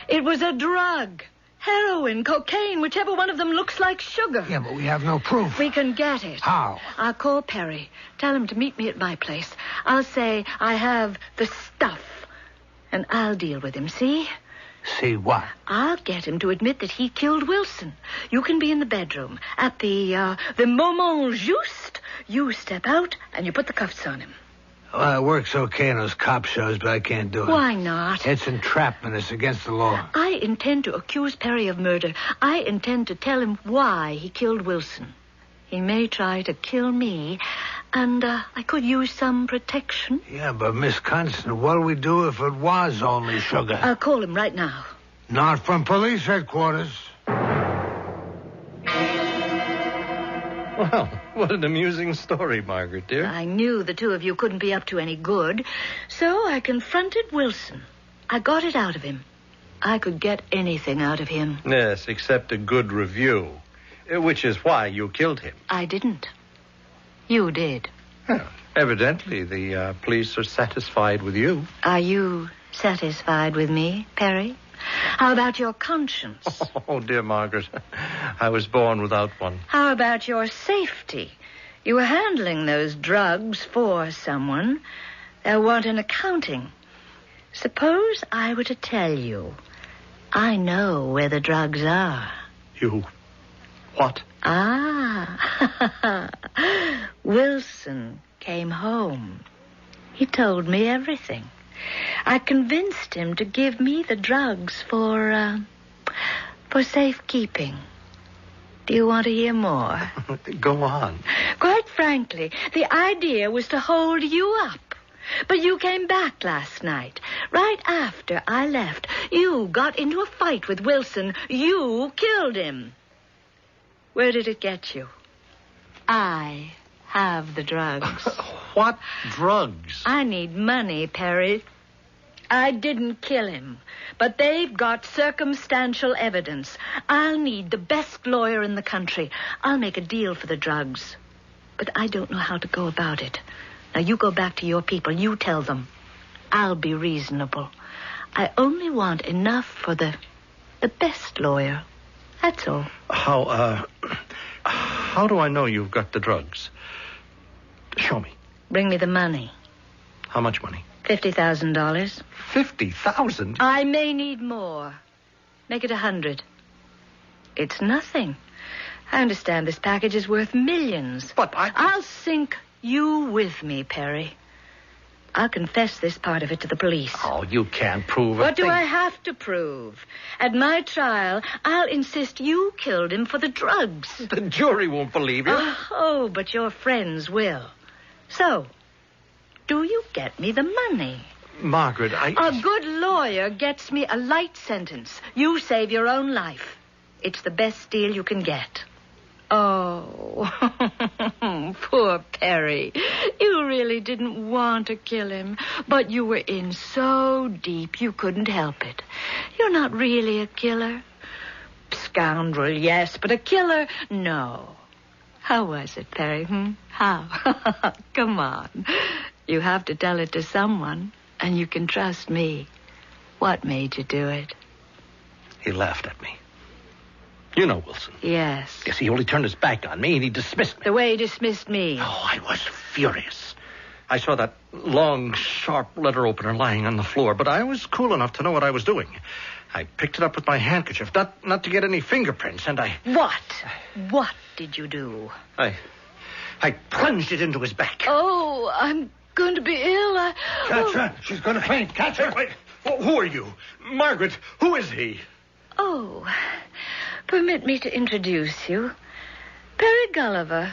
it was a drug. Heroin, cocaine, whichever one of them looks like sugar. Yeah, but we have no proof. We can get it. How? I'll call Perry. Tell him to meet me at my place. I'll say I have the stuff. And I'll deal with him, see? See what? I'll get him to admit that he killed Wilson. You can be in the bedroom. At the moment juste, you step out and you put the cuffs on him. Well, it works okay in those cop shows, but I can't do it. Why not? It's entrapment. It's against the law. I intend to accuse Perry of murder. I intend to tell him why he killed Wilson. He may try to kill me, and I could use some protection. Yeah, but Miss Constant, what'll we do if it was only sugar? I'll call him right now. Not from police headquarters. Well, what an amusing story, Margaret, dear. I knew the two of you couldn't be up to any good, so I confronted Wilson. I got it out of him. I could get anything out of him. Yes, except a good review, which is why you killed him. I didn't. You did. Well, evidently, the police are satisfied with you. Are you satisfied with me, Perry? How about your conscience? Oh, dear Margaret, I was born without one. How about your safety? You were handling those drugs for someone. They'll want an accounting. Suppose I were to tell you, I know where the drugs are. You... what? Ah, Wilson came home. He told me everything. I convinced him to give me the drugs for safekeeping. Do you want to hear more? Go on. Quite frankly, the idea was to hold you up. But you came back last night. Right after I left, you got into a fight with Wilson. You killed him. Where did it get you? I have the drugs. What drugs? I need money, Perry. I didn't kill him, but they've got circumstantial evidence. I'll need the best lawyer in the country. I'll make a deal for the drugs, but I don't know how to go about it. Now, you go back to your people. You tell them. I'll be reasonable. I only want enough for the best lawyer. That's all. How do I know you've got the drugs? Show me. Bring me the money. How much money? $50,000. 50,000? I may need more. Make it 100. It's nothing. I understand this package is worth millions. But I'll sink you with me, Perry. I'll confess this part of it to the police. Oh, you can't prove it. What do I have to prove? At my trial, I'll insist you killed him for the drugs. The jury won't believe you. Oh, but your friends will. So, do you get me the money? Margaret, A good lawyer gets me a light sentence. You save your own life. It's the best deal you can get. Oh, poor Perry. You really didn't want to kill him, but you were in so deep you couldn't help it. You're not really a killer. Scoundrel, yes, but a killer, no. How was it, Perry? How? Come on. You have to tell it to someone, and you can trust me. What made you do it? He laughed at me. You know Wilson. Yes. Yes, he only turned his back on me and he dismissed me. The way he dismissed me. Oh, I was furious. I saw that long, sharp letter opener lying on the floor, but I was cool enough to know what I was doing. I picked it up with my handkerchief, not to get any fingerprints, and I... What did you do? I plunged it into his back. Oh, I'm going to be ill. Catch her. She's going to faint. Catch her. Wait. Who are you? Margaret, who is he? Oh, permit me to introduce you. Perry Gulliver,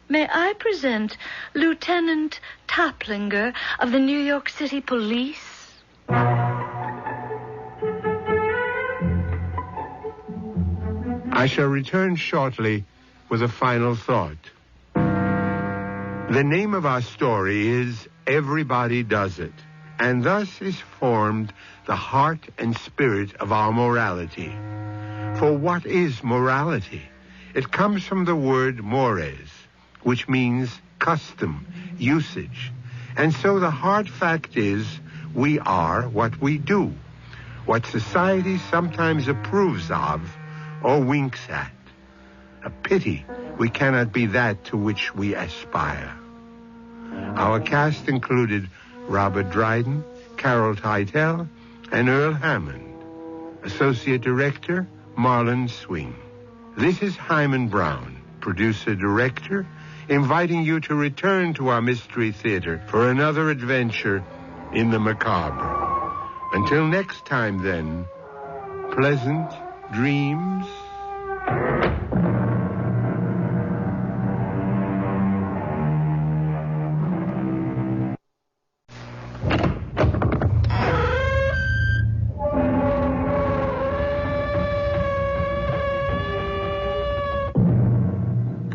May I present Lieutenant Taplinger of the New York City Police? I shall return shortly with a final thought. The name of our story is Everybody Does It, and thus is formed the heart and spirit of our morality. For what is morality? It comes from the word mores, which means custom, usage. And so the hard fact is we are what we do, what society sometimes approves of or winks at. A pity we cannot be that to which we aspire. Our cast included Robert Dryden, Carol Teitel, and Earl Hammond. Associate Director, Marlon Swing. This is Hyman Brown, producer-director, inviting you to return to our Mystery Theater for another adventure in the macabre. Until next time, then, pleasant dreams.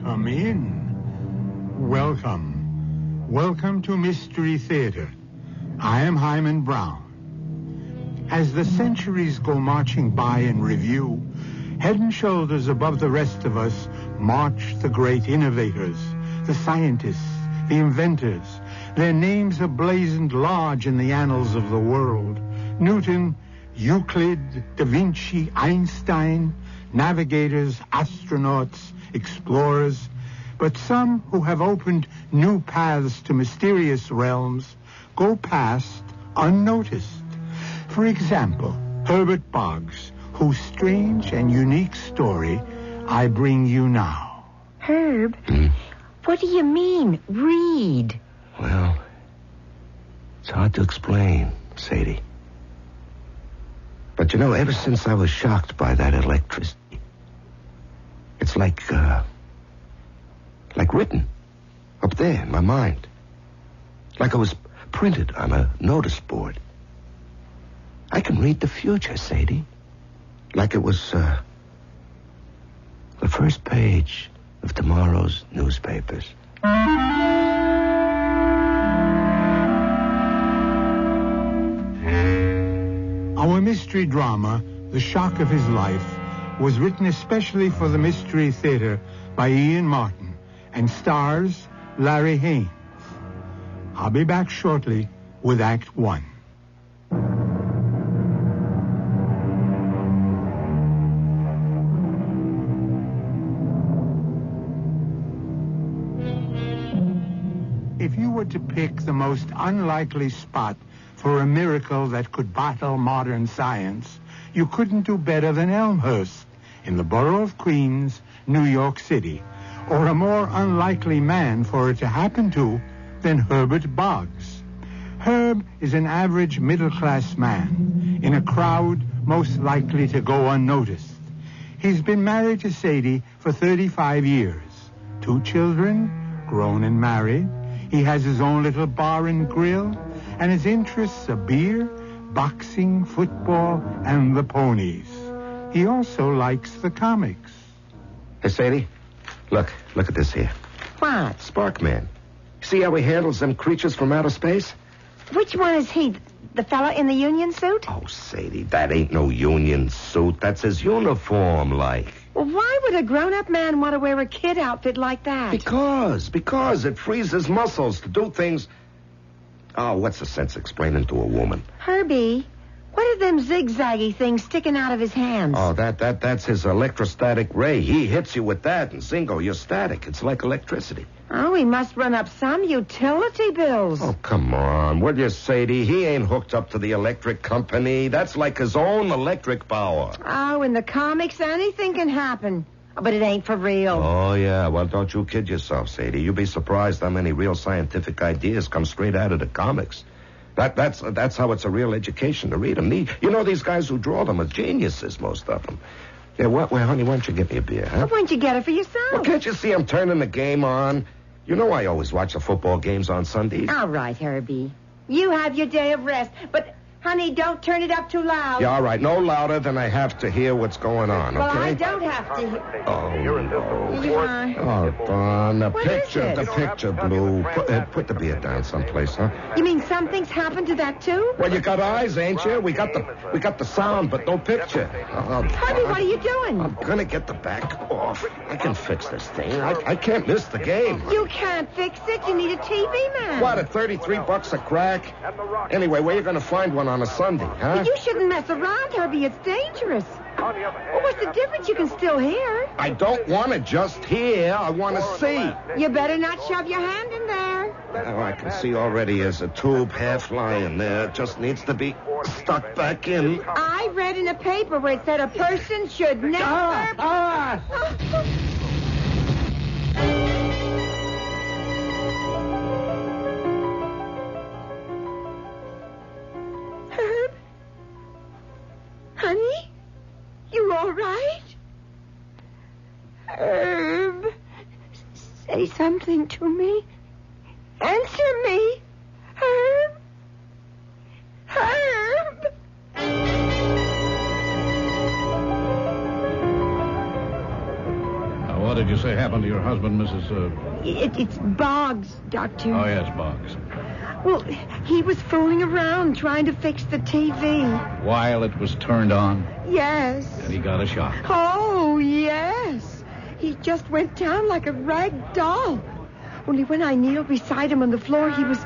Come in. Welcome to Mystery Theater. I am Hyman Brown. As the centuries go marching by in review, head and shoulders above the rest of us march the great innovators, the scientists, the inventors. Their names are blazoned large in the annals of the world. Newton, Euclid, Da Vinci, Einstein, navigators, astronauts, explorers. But some who have opened new paths to mysterious realms go past unnoticed. For example, Herbert Boggs, whose strange and unique story I bring you now. Herb, what do you mean, read? Well, it's hard to explain, Sadie. But ever since I was shocked by that electricity, it's like written up there in my mind. Like it was printed on a notice board. I can read the future, Sadie. Like it was the first page of tomorrow's newspapers. Our mystery drama, The Shock of His Life, was written especially for the Mystery Theater by Ian Martin and stars Larry Haynes. I'll be back shortly with Act 1. If you were to pick the most unlikely spot for a miracle that could battle modern science, you couldn't do better than Elmhurst in the borough of Queens, New York City, or a more unlikely man for it to happen to than Herbert Boggs. Herb is an average middle-class man in a crowd most likely to go unnoticed. He's been married to Sadie for 35 years. 2 children, grown and married. He has his own little bar and grill, and his interests are beer, boxing, football, and the ponies. He also likes the comics. Hey, Sadie, look at this here. What? Sparkman. See how he handles them creatures from outer space? Which one is he? The fella in the union suit? Oh, Sadie, that ain't no union suit. That's his uniform, like. Well, why would a grown-up man want to wear a kid outfit like that? Because it frees his muscles to do things. Oh, what's the sense explaining to a woman? Herbie, what are them zigzaggy things sticking out of his hands? Oh, that's his electrostatic ray. He hits you with that, and zingo, you're static. It's like electricity. Oh, he must run up some utility bills. Oh, come on. Will you, Sadie? He ain't hooked up to the electric company. That's like his own electric power. Oh, in the comics, anything can happen. But it ain't for real. Oh, yeah. Well, don't you kid yourself, Sadie. You'd be surprised how many real scientific ideas come straight out of the comics. That's how it's a real education to read them. These guys who draw them are geniuses, most of them. Yeah, honey, why don't you get me a beer, huh? Why don't you get it for yourself? Well, can't you see I'm turning the game on? You know I always watch the football games on Sundays. All right, Herbie. You have your day of rest. But, honey, don't turn it up too loud. Yeah, all right. No louder than I have to hear what's going on, okay? Well, I don't have to hear. Oh, no. Yeah. Oh, Don, the What is picture, it? Blue. Put the beer down someplace, huh? You mean something's happened to that, too? Well, you got eyes, ain't you? We got the sound, but no picture. Herbie, what are you doing? I'm gonna get the back off. I can fix this thing. I can't miss the game. You can't fix it. You need a TV man. What, at $33 a crack? Anyway, where you gonna find one on a Sunday, huh? But you shouldn't mess around, Herbie. It's dangerous. Well, what's the difference? You can still hear. I don't want to just hear. I want to see. You better not shove your hand in there. Oh, I can see already there's a tube half lying there. It just needs to be stuck back in. I read in a paper where it said a person should never... Herb? Honey? You all right? Herb, say something to me. Answer me. Herb? Herb? What did you say happened to your husband, Mrs. It's Boggs, Doctor. Oh, yes, Boggs. Well, he was fooling around trying to fix the TV. While it was turned on, Yes. and he got a shock. Oh, yes. He just went down like a rag doll. Only when I kneeled beside him on the floor, he was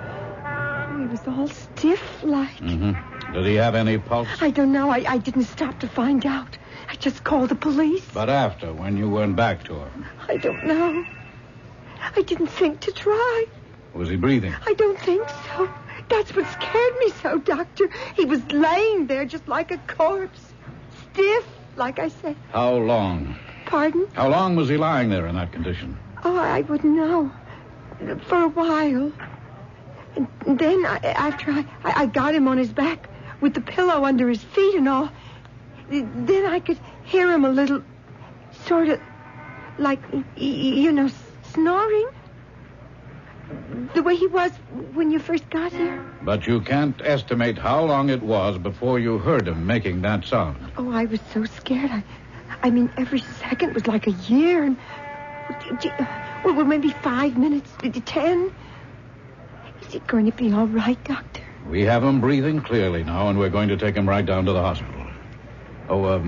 all stiff-like. Mm-hmm. Did he have any pulse? I don't know. I didn't stop to find out. I just called the police. But after, when you went back to him, I don't know. I didn't think to try. was he breathing? I don't think so. That's what scared me so, Doctor. He was laying there just like a corpse. Stiff, like I said. How long? Pardon? How long was he lying there in that condition? Oh, I wouldn't know. For a while. And then, after I got him on his back with the pillow under his feet and all, then I could hear him a little, sort of, like, snoring. The way he was when you first got here. But you can't estimate how long it was before you heard him making that sound. Oh, I was so scared. I mean, every second was like a year. And, well, maybe 5 minutes, 10. Is it going to be all right, Doctor? We have him breathing clearly now, and we're going to take him right down to the hospital. Oh,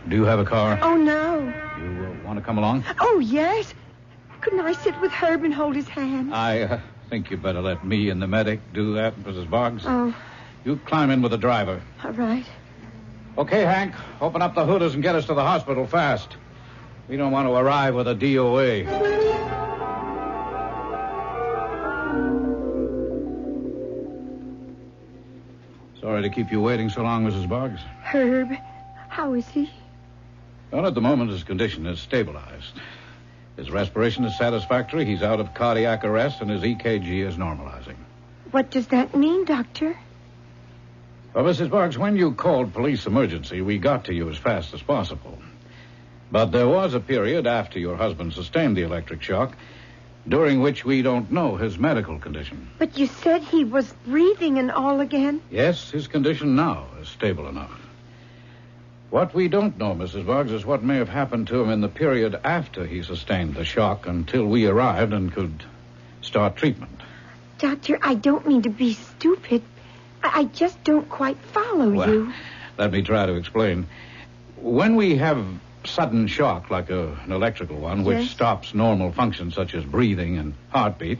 do you have a car? Oh, no. You want to come along? Oh, yes. Couldn't I sit with Herb and hold his hand? I think you better let me and the medic do that, Mrs. Boggs. Oh. You climb in with the driver. All right. Okay, Hank. Open up the hooders and get us to the hospital fast. We don't want to arrive with a DOA. Sorry to keep you waiting so long, Mrs. Boggs. Herb, how is he? Well, at the moment, his condition is stabilized. His respiration is satisfactory. He's out of cardiac arrest, and his EKG is normalizing. What does that mean, Doctor? Well, Mrs. Boggs, when you called police emergency, we got to you as fast as possible. But there was a period after your husband sustained the electric shock during which we don't know his medical condition. But you said he was breathing and all again? Yes, his condition now is stable enough. What we don't know, Mrs. Boggs, is what may have happened to him in the period after he sustained the shock until we arrived and could start treatment. Doctor, I don't mean to be stupid. I just don't quite follow you. Let me try to explain. When we have sudden shock, like an electrical one, which Yes. stops normal functions such as breathing and heartbeat,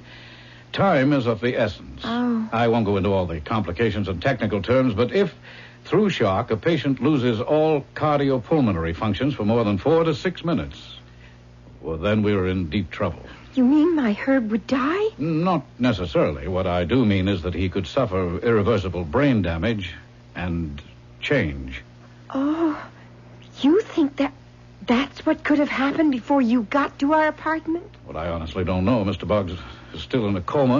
time is of the essence. Oh. I won't go into all the complications and technical terms, but if, through shock, a patient loses all cardiopulmonary functions for more than 4 to 6 minutes, well, then we're in deep trouble. You mean my Herb would die? Not necessarily. What I do mean is that he could suffer irreversible brain damage and change. Oh, you think that's what could have happened before you got to our apartment? Well, I honestly don't know. Mr. Boggs is still in a coma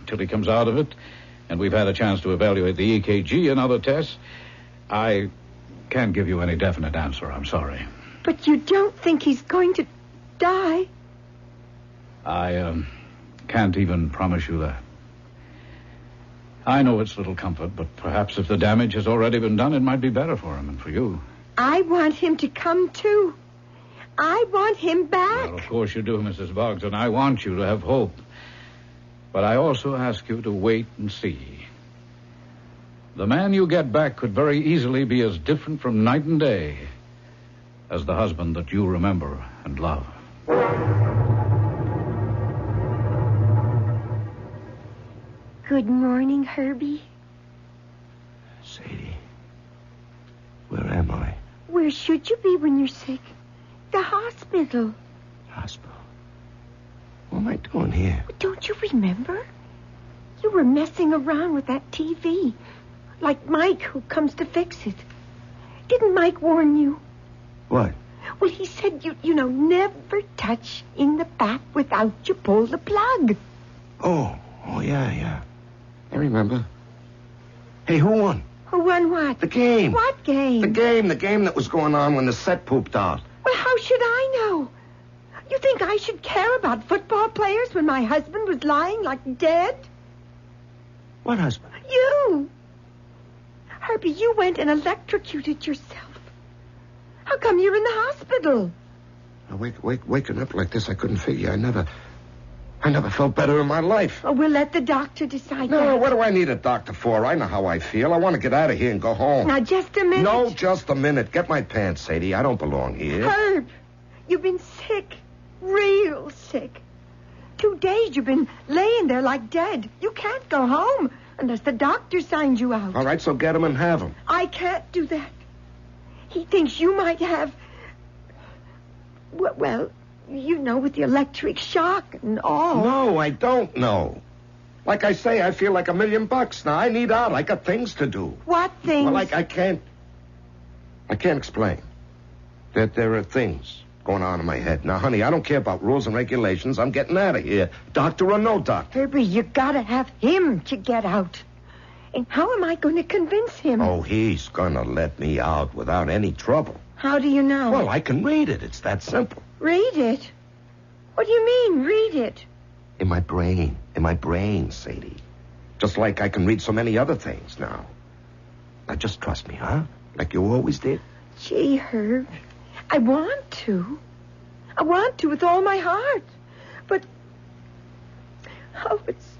until he comes out of it, and we've had a chance to evaluate the EKG and other tests. I can't give you any definite answer. I'm sorry. But you don't think he's going to die? I can't even promise you that. I know it's little comfort, but perhaps if the damage has already been done, it might be better for him and for you. I want him to come, too. I want him back. Well, of course you do, Mrs. Boggs, and I want you to have hope. But I also ask you to wait and see. The man you get back could very easily be as different from night and day as the husband that you remember and love. Good morning, Herbie. Sadie, where am I? Where should you be when you're sick? The hospital. Hospital? What am I doing here? Don't you remember? You were messing around with that TV. Like Mike, who comes to fix it. Didn't Mike warn you? What? Well, he said, you know, never touch in the back without you pull the plug. Oh, yeah. I remember. Hey, who won? Who won what? The game. What game? The game that was going on when the set pooped out. Well, how should I know? You think I should care about football players when my husband was lying like dead? What husband? You. Herbie, you went and electrocuted yourself. How come you're in the hospital? Waking up like this, I couldn't figure. I never felt better in my life. Oh, we'll let the doctor decide that. No, what do I need a doctor for? I know how I feel. I want to get out of here and go home. Now, just a minute. No, just a minute. Get my pants, Sadie. I don't belong here. Herb, you've been sick. Real sick. 2 days you've been laying there like dead. You can't go home unless the doctor signs you out. All right, so get him and have him. I can't do that. He thinks you might have... Well, you know, with the electric shock and all. No, I don't know. Like I say, I feel like $1 million now. I need out. I got things to do. What things? Well, I can't explain. There are things going on in my head. Now, honey, I don't care about rules and regulations. I'm getting out of here. Doctor or no doctor. Herbie, you gotta have him to get out. And how am I going to convince him? Oh, he's gonna let me out without any trouble. How do you know? Well, I can read it. It's that simple. Read it? What do you mean, read it? In my brain, Sadie. Just like I can read so many other things now. Now, just trust me, huh? Like you always did. Gee, Herb, I want to. I want to with all my heart. But, it's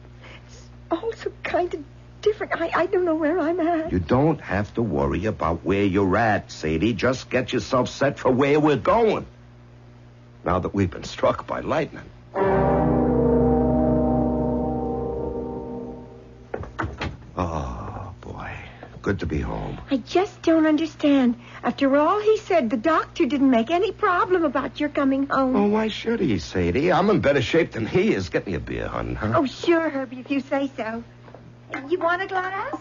also kind of different. I don't know where I'm at. You don't have to worry about where you're at, Sadie. Just get yourself set for where we're going. Now that we've been struck by lightning. Oh, boy. Good to be home. I just don't understand. After all he said, the doctor didn't make any problem about your coming home. Oh, why should he, Sadie? I'm in better shape than he is. Get me a beer, hon, huh? Oh, sure, Herbie, if you say so. You want a glass?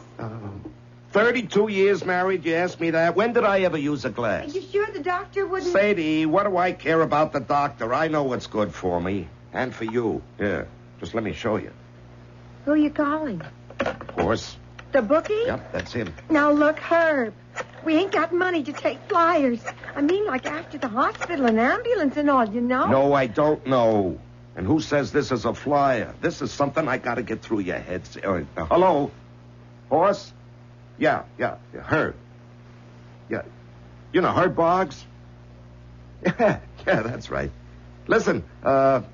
32 years married, you asked me that. When did I ever use a glass? Are you sure the doctor wouldn't... Sadie, what do I care about the doctor? I know what's good for me. And for you. Here, just let me show you. Who are you calling? Horse. The bookie? Yep, that's him. Now, look, Herb. We ain't got money to take flyers. I mean, like after the hospital and ambulance and all, you know? No, I don't know. And who says this is a flyer? This is something I got to get through your head. Hello? Horse? Yeah, Herb. Yeah. You know Herb Boggs? Yeah, that's right. Listen,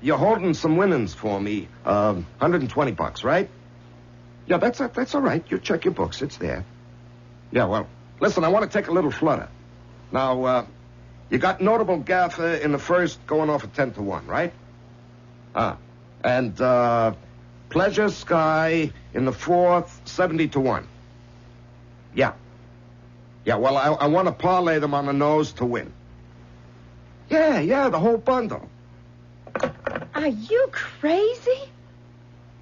you're holding some winnings for me. $120, right? Yeah, that's all right. You check your books. It's there. Yeah, well, listen, I want to take a little flutter. Now, you got notable gaffer in the first going off at 10 to 1, right? And Pleasure Sky in the fourth, 70 to 1. Yeah. Yeah, well, I want to parlay them on the nose to win. Yeah, the whole bundle. Are you crazy?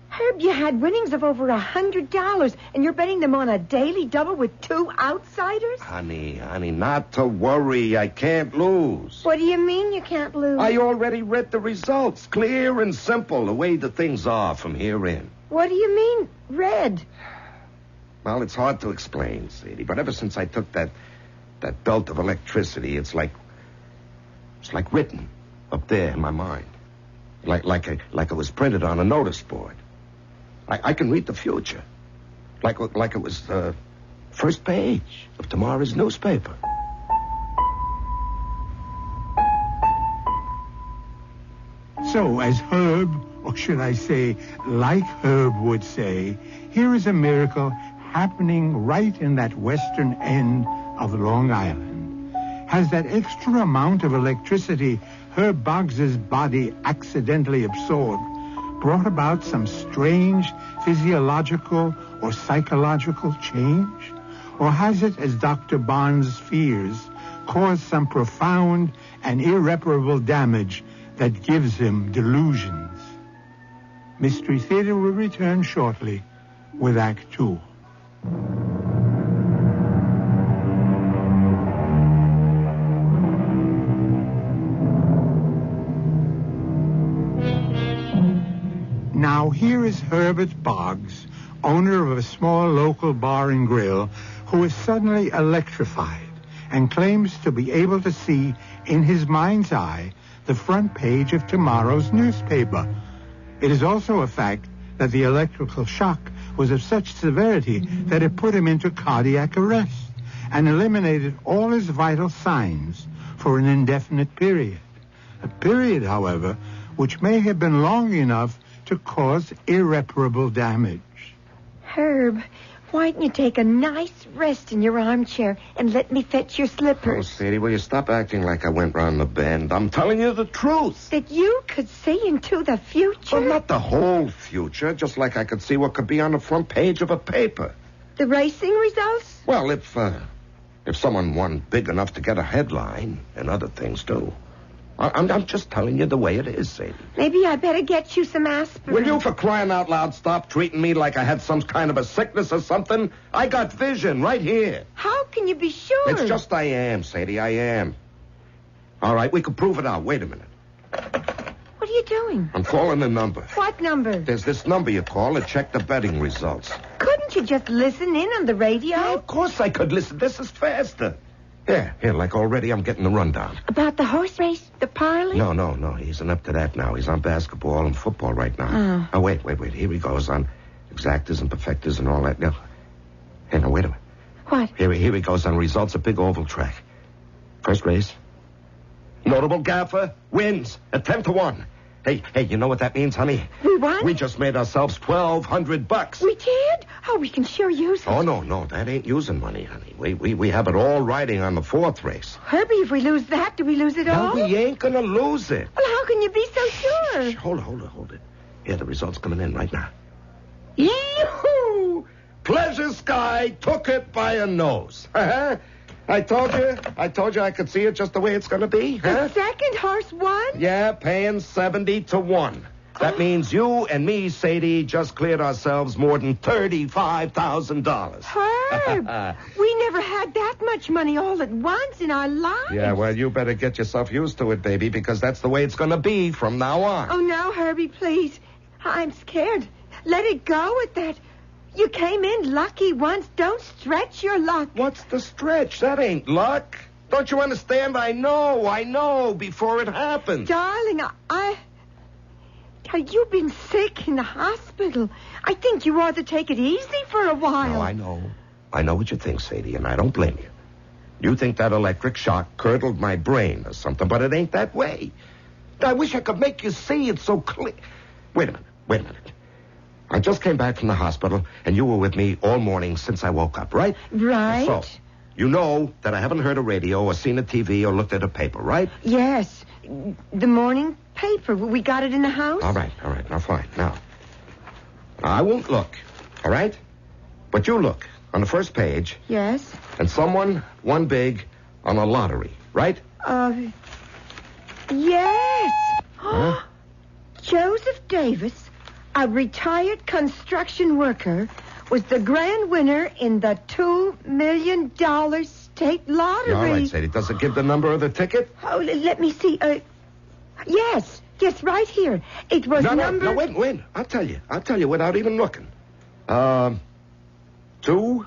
Herb, you had winnings of over $100, and you're betting them on a daily double with 2 outsiders? Honey, not to worry. I can't lose. What do you mean you can't lose? I already read the results. Clear and simple, the way the things are from here in. What do you mean, read? Well, it's hard to explain, Sadie, but ever since I took that belt of electricity, it's like written up there in my mind. Like it was printed on a notice board. I can read the future. Like it was the first page of tomorrow's newspaper. So, as Herb, or should I say, like Herb would say, here is a miracle happening right in that western end of Long Island. Has that extra amount of electricity Herb Boggs's body accidentally absorbed brought about some strange physiological or psychological change? Or has it, as Dr. Barnes fears, caused some profound and irreparable damage that gives him delusions? Mystery Theater will return shortly with Act 2. Now here is Herbert Boggs, owner of a small local bar and grill, who is suddenly electrified and claims to be able to see in his mind's eye the front page of tomorrow's newspaper. It is also a fact that the electrical shock was of such severity that it put him into cardiac arrest and eliminated all his vital signs for an indefinite period. A period, however, which may have been long enough to cause irreparable damage. Herb, why don't you take a nice rest in your armchair and let me fetch your Oh, slippers? Sadie, will you stop acting like I went round the bend? I'm telling you the truth. That you could see into the future? Well, not the whole future, just like I could see what could be on the front page of a paper. The racing results? Well, if someone won big enough to get a headline, and other things too. I'm just telling you the way it is, Sadie. Maybe I better get you some aspirin. Will you, for crying out loud, stop treating me like I had some kind of a sickness or something? I got vision right here. How can you be sure? It's just I am, Sadie, I am. All right, we could prove it out. Wait a minute. What are you doing? I'm calling the number. What number? There's this number you call to check the betting results. Couldn't you just listen in on the radio? Yeah, of course I could listen. This is faster. Here, like already I'm getting the rundown. About the horse race, the parlay? No, he isn't up to that now. He's on basketball and football right now. Oh, wait. Here he goes on exactas and perfectas and all that. No. Hey, now, wait a minute. What? Here he goes on results of big oval track. First race. Notable gaffer wins at 10-1. Hey, you know what that means, honey? We won? We just made ourselves $1,200. We did? Oh, we can sure use it. Oh, no, that ain't using money, honey. We have it all riding on the fourth race. Herbie, if we lose that, do we lose it all? No, we ain't gonna lose it. Well, how can you be so sure? Shh, hold it. Here, the results coming in right now. Yee-hoo! Pleasure Sky took it by a nose. I told you I could see it just the way it's gonna be. The second horse won? Yeah, paying 70-1. That means you and me, Sadie, just cleared ourselves more than $35,000. Herb, we never had that much money all at once in our lives. Yeah, well, you better get yourself used to it, baby, because that's the way it's going to be from now on. Oh, no, Herbie, please. I'm scared. Let it go at that. You came in lucky once. Don't stretch your luck. What's the stretch? That ain't luck. Don't you understand? I know, before it happens. Darling, you've been sick in the hospital. I think you ought to take it easy for a while. No, I know. I know what you think, Sadie, and I don't blame you. You think that electric shock curdled my brain or something, but it ain't that way. I wish I could make you see it so clear. Wait a minute. I just came back from the hospital, and you were with me all morning since I woke up, right? Right. So, you know that I haven't heard a radio or seen a TV or looked at a paper, right? Yes. The morning paper. We got it in the house. All right. Now, fine. Now, I won't look, all right? But you look on the first page. Yes. And someone won big on a lottery, right? Yes. Huh? Joseph Davis, a retired construction worker, was the grand winner in the $2 million state lottery. Yeah, all right, Sadie. Does it give the number of the ticket? Oh, let me see. Yes, right here. It was number... No, wait. I'll tell you without even looking. 2,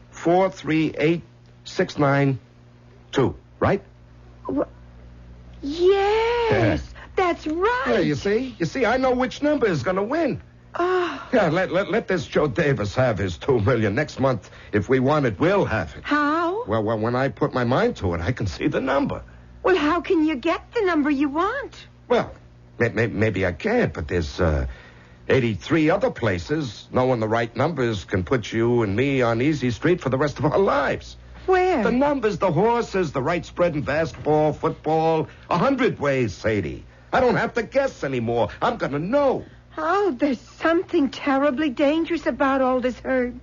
4, 3, 8, 6, 9, 2, right? Yes. that's right. Yeah, you see, I know which number is going to win. Oh. Yeah, let this Joe Davis have his $2 million. Next month, if we want it, we'll have it. How? Well, when I put my mind to it, I can see the number. Well, how can you get the number you want? Well, maybe I can't, but there's 83 other places. Knowing the right numbers can put you and me on easy street for the rest of our lives. Where? The numbers, the horses, the right spread in basketball, football, 100 ways, Sadie. I don't have to guess anymore. I'm going to know. Oh, there's something terribly dangerous about all this, Herb.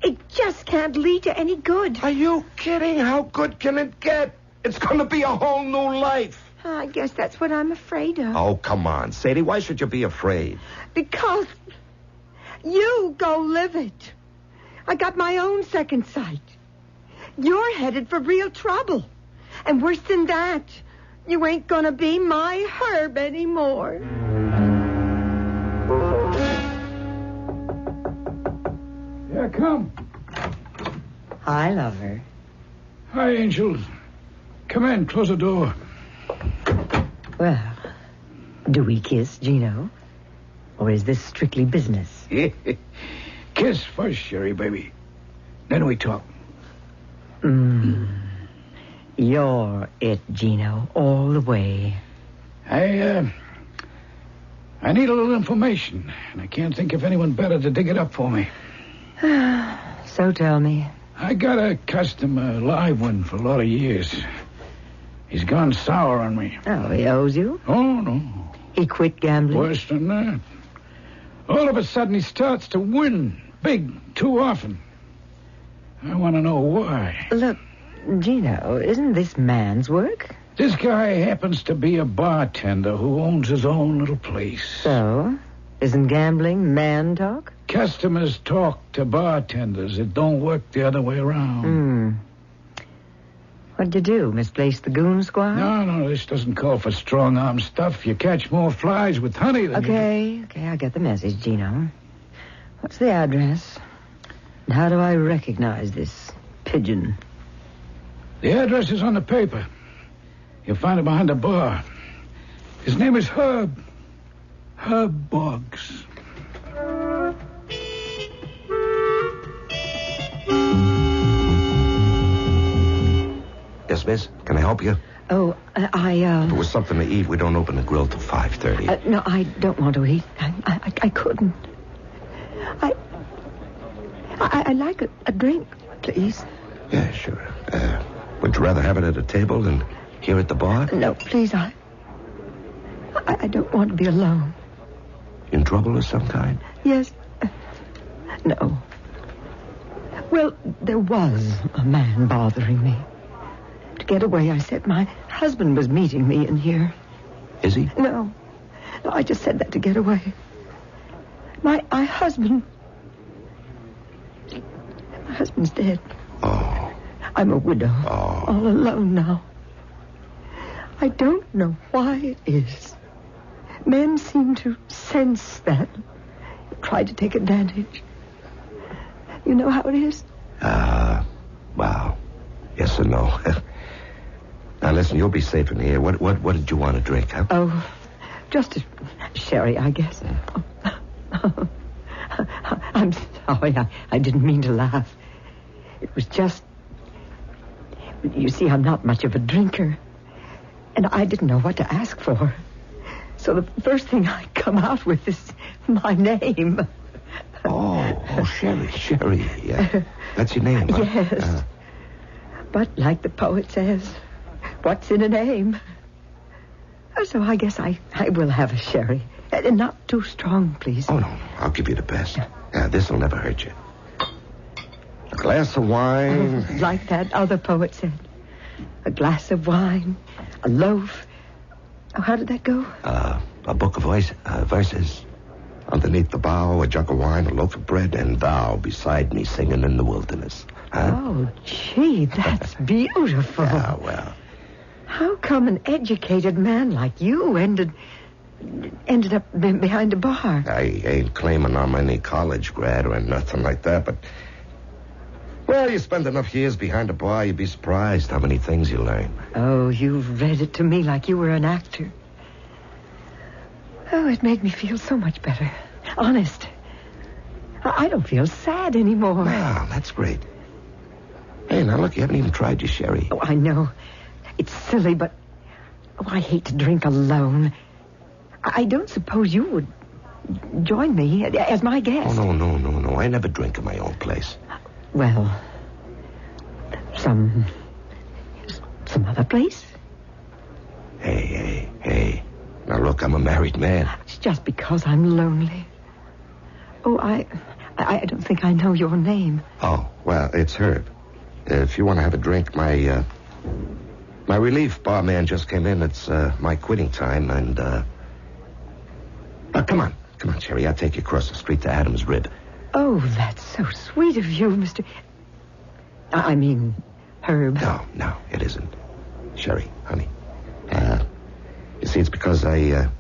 It just can't lead to any good. Are you kidding? How good can it get? It's going to be a whole new life. I guess that's what I'm afraid of. Oh, come on, Sadie. Why should you be afraid? Because you go live it. I got my own second sight. You're headed for real trouble. And worse than that, you ain't going to be my Herb anymore. Yeah, come. Hi, lover. Hi, Angel. Come in, close the door. Well, do we kiss, Gino? Or is this strictly business? Kiss first, Sherry, baby. Then we talk. You're it, Gino, all the way. I need a little information, and I can't think of anyone better to dig it up for me. So tell me. I got a customer, a live one, for a lot of years. He's gone sour on me. Oh, he owes you? Oh, no. He quit gambling? Worse than that. All of a sudden, he starts to win big too often. I want to know why. Look, Gino, isn't this man's work? This guy happens to be a bartender who owns his own little place. So? Isn't gambling man talk? Customers talk to bartenders. It don't work the other way around. What'd you do? Misplace the goon squad? No, this doesn't call for strong-arm stuff. You catch more flies with honey than Okay, I get the message, Gino. What's the address? And how do I recognize this pigeon? The address is on the paper. You'll find it behind the bar. His name is Herb. Herb Boggs. Yes, miss? Can I help you? Oh, If it was something to eat, we don't open the grill till 5:30. No, I don't want to eat. I couldn't. I'd like a drink, please. Yeah, sure. Would you rather have it at a table than here at the bar? No, please, I don't want to be alone. In trouble of some kind? Yes. No. Well, there was a man bothering me. To get away, I said my husband was meeting me in here. Is he? No, I just said that to get away. My husband... My husband's dead. Oh. I'm a widow. Oh. All alone now. I don't know why it is. Men seem to sense that. Try to take advantage. You know how it is? Well, yes and no. Now, listen, you'll be safe in here. What did you want to drink, huh? Oh, just a sherry, I guess. I'm sorry. I didn't mean to laugh. It was just... You see, I'm not much of a drinker. And I didn't know what to ask for. So the first thing I come out with is my name. Oh, Sherry. Yeah. That's your name, huh? Yes. But like the poet says, what's in a name? So I guess I will have a sherry. Not too strong, please. Oh, no. I'll give you the best. Yeah, this'll never hurt you. A glass of wine. Oh, like that other poet said. A glass of wine, a loaf. Oh, how did that go? A book of verses. Underneath the bough, a jug of wine, a loaf of bread, and thou beside me singing in the wilderness. Huh? Oh, gee, that's beautiful. Yeah, well. How come an educated man like you ended up behind a bar? I ain't claiming I'm any college grad or nothing like that, but... Well, you spend enough years behind a bar, you'd be surprised how many things you learn. Oh, you've read it to me like you were an actor. Oh, it made me feel so much better. Honest. I don't feel sad anymore. Wow, that's great. Hey, now look, you haven't even tried your sherry. Oh, I know. It's silly, but I hate to drink alone. I don't suppose you would join me as my guest. Oh, no. I never drink in my own place. Well, some other place? Hey. Now, look, I'm a married man. It's just because I'm lonely. Oh, I don't think I know your name. Oh, well, it's Herb. If you want to have a drink, my relief barman just came in. It's my quitting time, and come on, Sherry. I'll take you across the street to Adam's Rib. Oh, that's so sweet of you, Mr. I mean, Herb. No, it isn't. Sherry, honey. You see, it's because I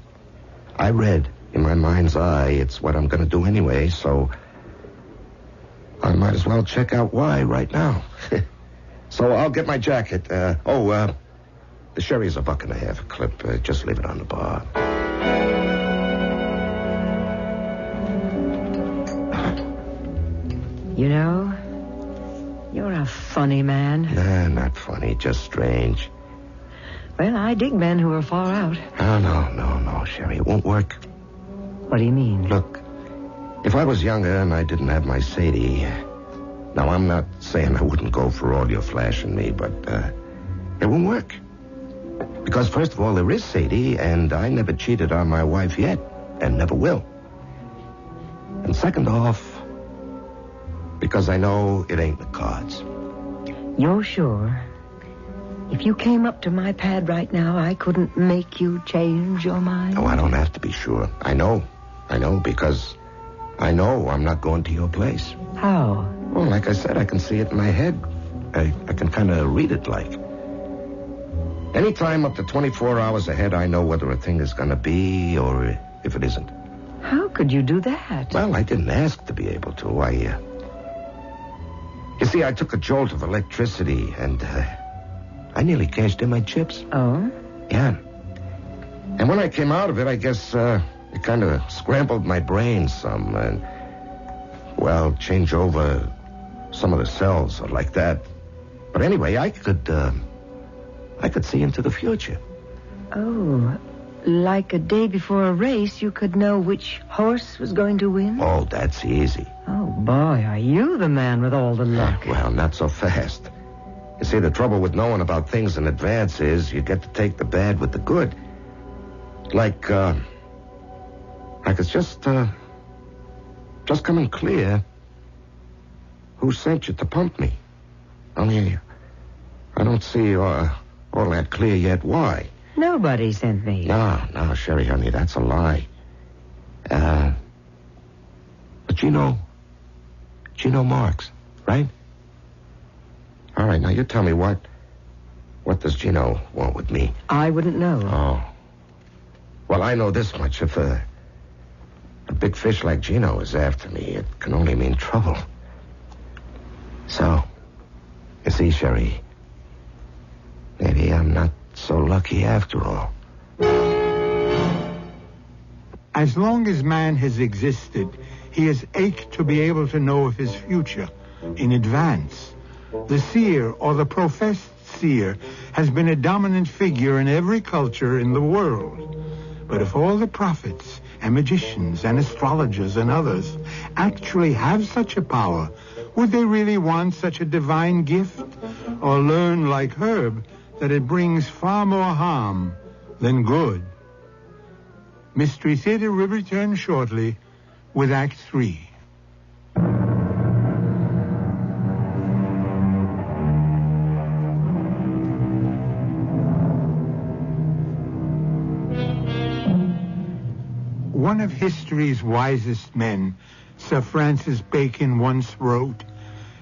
read in my mind's eye it's what I'm going to do anyway, so I might as well check out why right now. So I'll get my jacket. The sherry's $1.50 a clip. Just leave it on the bar. You know, you're a funny man. Nah, not funny, just strange. Well, I dig men who are far out. Oh, no, Sherry. It won't work. What do you mean? Look, if I was younger and I didn't have my Sadie... Now, I'm not saying I wouldn't go for all your flashing me, but it won't work. Because, first of all, there is Sadie, and I never cheated on my wife yet, and never will. And second off, because I know it ain't the cards. You're sure? If you came up to my pad right now, I couldn't make you change your mind? No, I don't have to be sure. I know, because I know I'm not going to your place. How? Well, like I said, I can see it in my head. I can kind of read it like. Anytime up to 24 hours ahead, I know whether a thing is going to be or if it isn't. How could you do that? Well, I didn't ask to be able to. You see, I took a jolt of electricity and I nearly cashed in my chips. Oh? Yeah. And when I came out of it, I guess it kind of scrambled my brain some and, well, change over some of the cells or like that. But anyway, I could see into the future. Oh, like a day before a race, you could know which horse was going to win? Oh, that's easy. Oh, boy, are you the man with all the luck? Well, not so fast. You see, the trouble with knowing about things in advance is you get to take the bad with the good. Like it's just coming clear who sent you to pump me. Only I don't see all that clear yet why. Nobody sent me. No, Sherry, honey, that's a lie. But Gino Marks, right? All right, now you tell me what does Gino want with me? I wouldn't know. Oh. Well, I know this much. If a big fish like Gino is after me, it can only mean trouble. So, you see, Sherry, maybe I'm not so lucky after all. As long as man has existed, he has ached to be able to know of his future in advance. The seer or the professed seer has been a dominant figure in every culture in the world. But if all the prophets and magicians and astrologers and others actually have such a power, would they really want such a divine gift? Or learn, like Herb, that it brings far more harm than good? Mystery Theater will return shortly with Act 3. One of history's wisest men, Sir Francis Bacon, once wrote,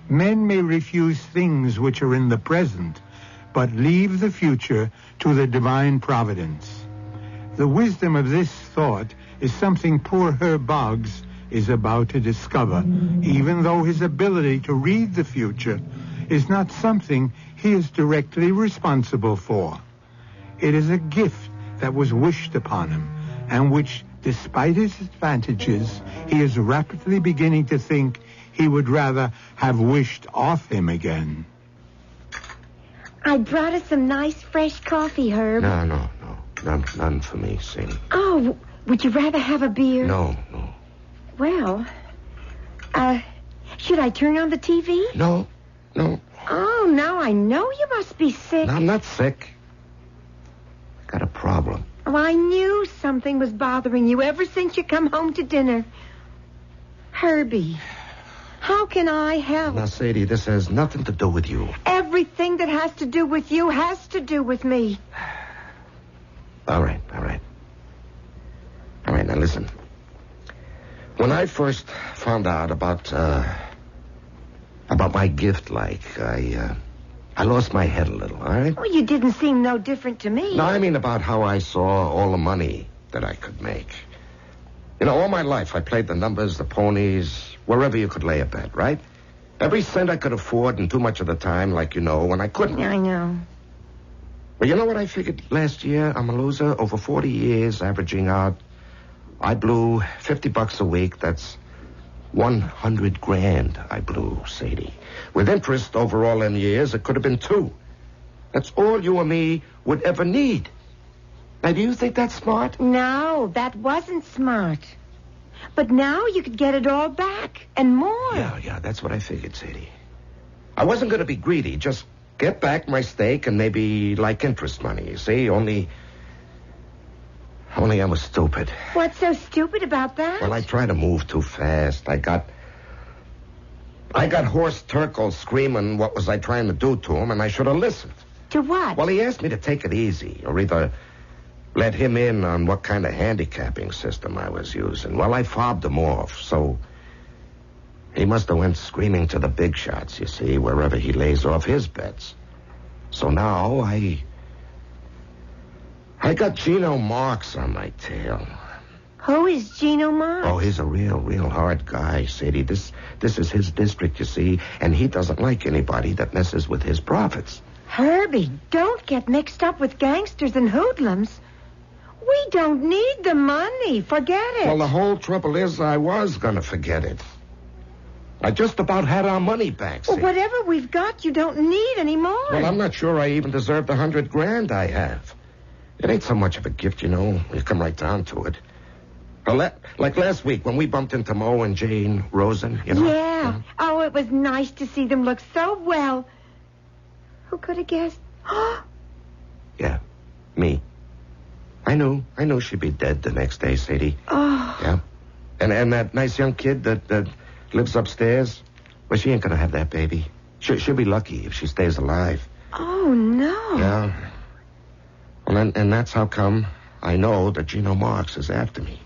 "Men may refuse things which are in the present, but leave the future to the divine providence." The wisdom of this thought is something poor Herb Boggs is about to discover, even though his ability to read the future is not something he is directly responsible for. It is a gift that was wished upon him, and which, despite its advantages, he is rapidly beginning to think he would rather have wished off him again. I brought us some nice fresh coffee, Herb. No. None for me, Sadie. Oh, would you rather have a beer? No. Well, should I turn on the TV? No. Oh, now I know you must be sick. No, I'm not sick. I got a problem. Oh, I knew something was bothering you ever since you come home to dinner. Herbie, how can I help? Now, Sadie, this has nothing to do with you. Everything that has to do with you has to do with me. All right, now listen. When I first found out about my gift, I lost my head a little, all right? Well, you didn't seem no different to me. No, I mean about how I saw all the money that I could make. You know, all my life I played the numbers, the ponies, wherever you could lay a bet, right? Every cent I could afford, and too much of the time, like you know, when I couldn't. I know. Well, you know what I figured last year? I'm a loser. Over 40 years, averaging out, I blew $50 a week. That's 100 grand I blew, Sadie. With interest over all them years, it could have been 2. That's all you and me would ever need. Now, do you think that's smart? No, that wasn't smart. But now you could get it all back and more. Yeah, that's what I figured, Sadie. I wasn't going to be greedy, just get back my stake and maybe like interest money, you see? Only I was stupid. What's so stupid about that? Well, I tried to move too fast. I got Horst Turkle screaming what was I trying to do to him, and I should have listened. To what? Well, he asked me to take it easy, or either let him in on what kind of handicapping system I was using. Well, I fobbed him off, so he must have went screaming to the big shots, you see, wherever he lays off his bets. So now I got Gino Marks on my tail. Who is Gino Marks? Oh, he's a real hard guy, Sadie. This is his district, you see, and he doesn't like anybody that messes with his profits. Herbie, don't get mixed up with gangsters and hoodlums. We don't need the money. Forget it. Well, the whole trouble is I was going to forget it. I just about had our money back, Well, see? whatever we've got, you don't need anymore. Well, I'm not sure I even deserve the 100 grand I have. It ain't so much of a gift, you know. You come right down to it. Well, like last week when we bumped into Mo and Jane Rosen, you know. Yeah. Oh, it was nice to see them look so well. Who could have guessed? Yeah, me. I knew she'd be dead the next day, Sadie. Oh. Yeah. And that nice young kid that lives upstairs, well, she ain't gonna have that baby. She'll be lucky if she stays alive. Oh, no. Yeah. Well, and that's how come I know that Gino Marks is after me.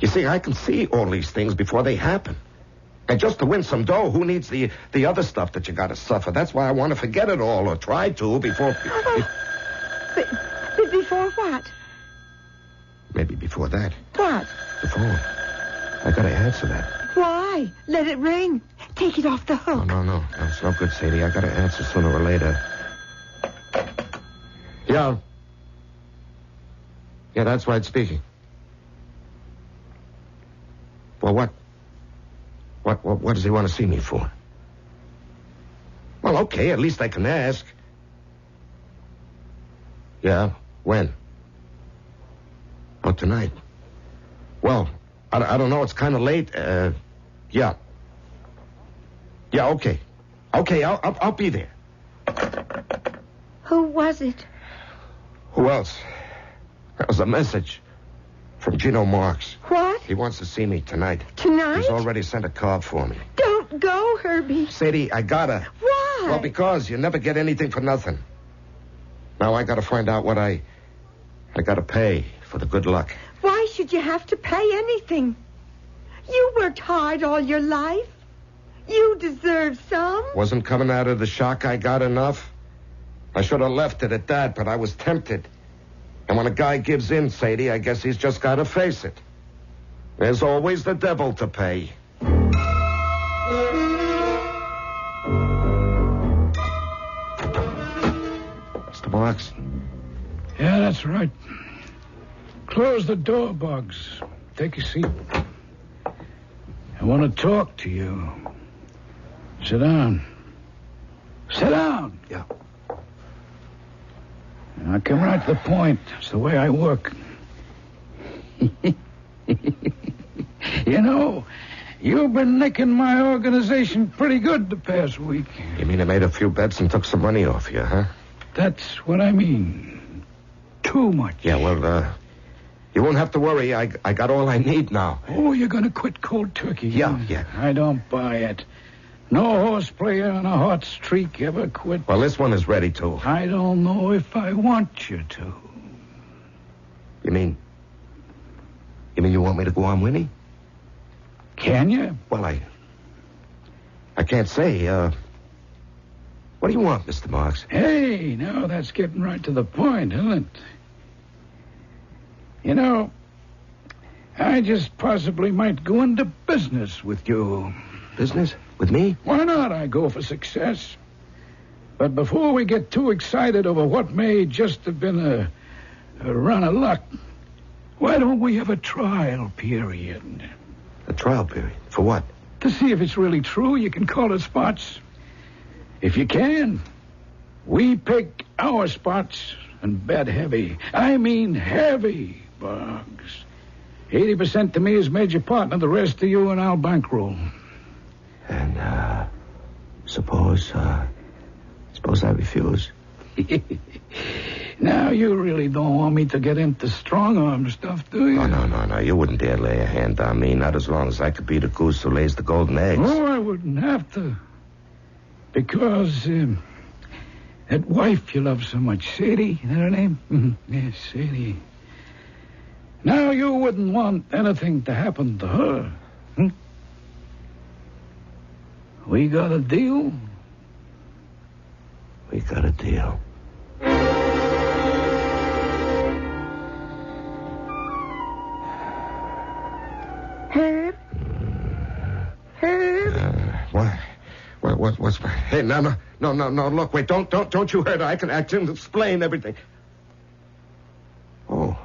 You see, I can see all these things before they happen. And just to win some dough, who needs the other stuff that you gotta suffer? That's why I want to forget it all, or try to, before... Before what? Maybe before that. What? The phone. I gotta answer that. Why? Let it ring. Take it off the hook. No, it's no good, Sadie. I gotta answer sooner or later. Yeah. Yeah, that's right, speaking. Well, what does he want to see me for? Well, okay, at least I can ask. Yeah, when? Oh, tonight. Well, I don't know, it's kind of late. Yeah. Yeah, okay. Okay, I'll be there. Who was it? Who else? That was a message from Gino Marks. What? He wants to see me tonight. Tonight? He's already sent a card for me. Don't go, Herbie. Sadie, I gotta. Why? Well, because you never get anything for nothing. Now I gotta find out what I gotta pay for the good luck. Why should you have to pay anything? You worked hard all your life. You deserve some. Wasn't coming out of the shock I got enough. I should have left it at that, but I was tempted. And when a guy gives in, Sadie, I guess he's just got to face it. There's always the devil to pay. Mr. Marks? Yeah, that's right. Close the door, Boggs. Take a seat. I want to talk to you. Sit down. Sit down. Yeah. I come right to the point. It's the way I work. You know, you've been nicking my organization pretty good the past week. You mean I made a few bets and took some money off you, huh? That's what I mean. Too much. Yeah, well, you won't have to worry. I got all I need now. Oh, you're going to quit cold turkey? Yeah. I don't buy it. No horse player on a hot streak ever quit. Well, this one is ready to. I don't know if I want you to. You mean you want me to go on winning? Can you? Well, I can't say. What do you want, Mr. Marks? Hey, now that's getting right to the point, isn't it? You know, I just possibly might go into business with you. Business? With me? Why not? I go for success. But before we get too excited over what may just have been a run of luck, why don't we have a trial period? A trial period? For what? To see if it's really true. You can call it spots. If you can, we pick our spots and bet heavy. I mean heavy, Boggs. 80% to me as major partner, the rest to you, and I'll bankroll. And, suppose I refuse. Now, you really don't want me to get into strong-arm stuff, do you? Oh, no. You wouldn't dare lay a hand on me, not as long as I could be the goose who lays the golden eggs. Oh, I wouldn't have to. Because, that wife you love so much, Sadie, is that her name? Yes, Sadie. Now, you wouldn't want anything to happen to her. We got a deal? We got a deal. Herb? What's... Hey, no, look, wait, don't you hurt her. I can explain everything. Oh,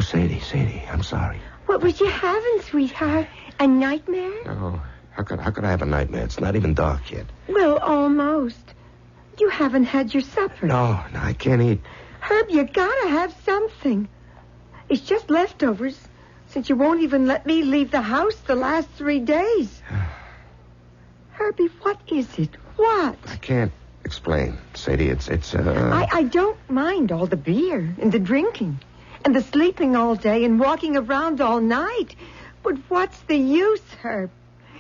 Sadie, I'm sorry. What was you having, sweetheart? A nightmare? No, how could I have a nightmare? It's not even dark yet. Well, almost. You haven't had your supper. No, I can't eat. Herb, you gotta have something. It's just leftovers, since you won't even let me leave the house the last 3 days. Herbie, what is it? What? I can't explain, Sadie. It's I don't mind all the beer and the drinking and the sleeping all day and walking around all night. But what's the use, Herb?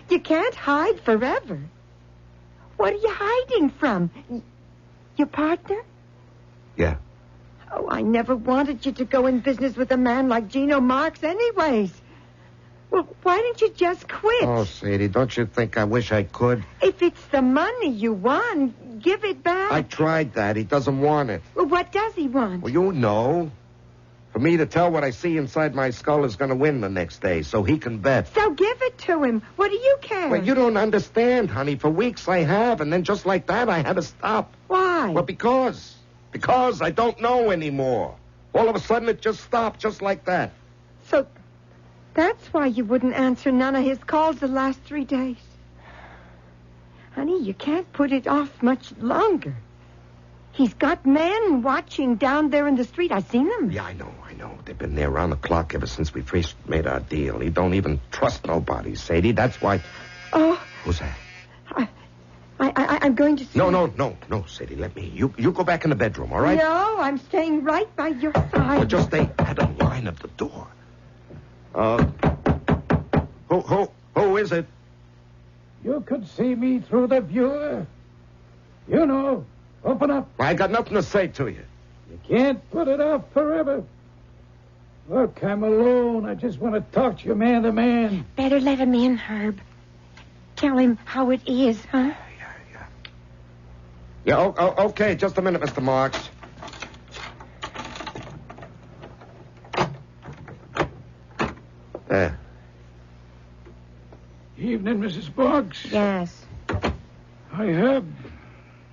You can't hide forever. What are you hiding from? Your partner? Yeah. Oh, I never wanted you to go in business with a man like Gino Marks anyways. Well, why don't you just quit? Oh, Sadie, don't you think I wish I could? If it's the money you want, give it back. I tried that. He doesn't want it. Well, what does he want? Well, you know. For me to tell what I see inside my skull is going to win the next day, so he can bet. So give it to him. What do you care? Well, you don't understand, honey. For weeks I have, and then just like that, I had to stop. Why? Well, because I don't know anymore. All of a sudden, it just stopped, just like that. So that's why you wouldn't answer none of his calls the last 3 days. Honey, you can't put it off much longer. He's got men watching down there in the street. I've seen them. Yeah, I know. They've been there around the clock ever since we first made our deal. He don't even trust nobody, Sadie. That's why... Oh. Who's that? I'm going to see... No, Sadie, let me. You go back in the bedroom, all right? No, I'm staying right by your side. Well, just stay at the line of the door. Who is it? You could see me through the viewer. You know, open up. I got nothing to say to you. You can't put it off forever. Look, I'm alone. I just want to talk to you man to man. Better let him in, Herb. Tell him how it is, huh? Yeah, okay. Just a minute, Mr. Marks. There. Evening, Mrs. Boggs. Yes. Hi, Herb.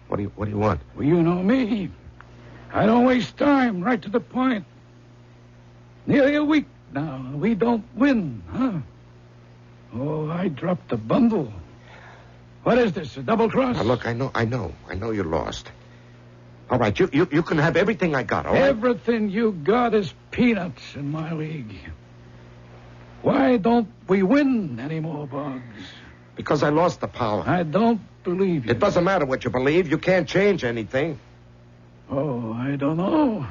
What do you want? Well, you know me. I don't waste time. Right to the point. Nearly a week now. We don't win, huh? Oh, I dropped the bundle. What is this, a double cross? Now, look, I know you lost. All right, you can have everything I got, all right? Everything you got is peanuts in my league. Why don't we win anymore, Boggs? Because I lost the power. I don't believe you. It doesn't matter what you believe. You can't change anything. Oh, I don't know.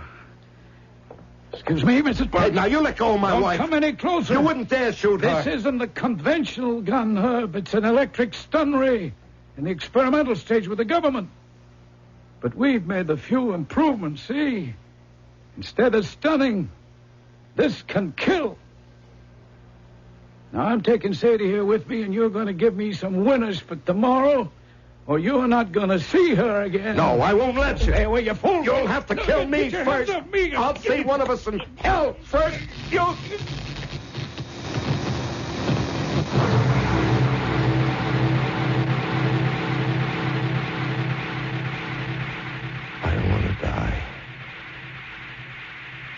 Excuse me, Mrs. Boggs. Hey, now you let go of my wife. Don't come any closer. You wouldn't dare shoot her. This isn't a conventional gun, Herb. It's an electric stun ray in the experimental stage with the government. But we've made a few improvements, see? Instead of stunning, this can kill. Now, I'm taking Sadie here with me, and you're going to give me some winners for tomorrow, or you're not going to see her again. No, I won't let you. Hey, well, you fool. You'll have to kill me first. I'll see one of us in hell first. You... I don't want to die.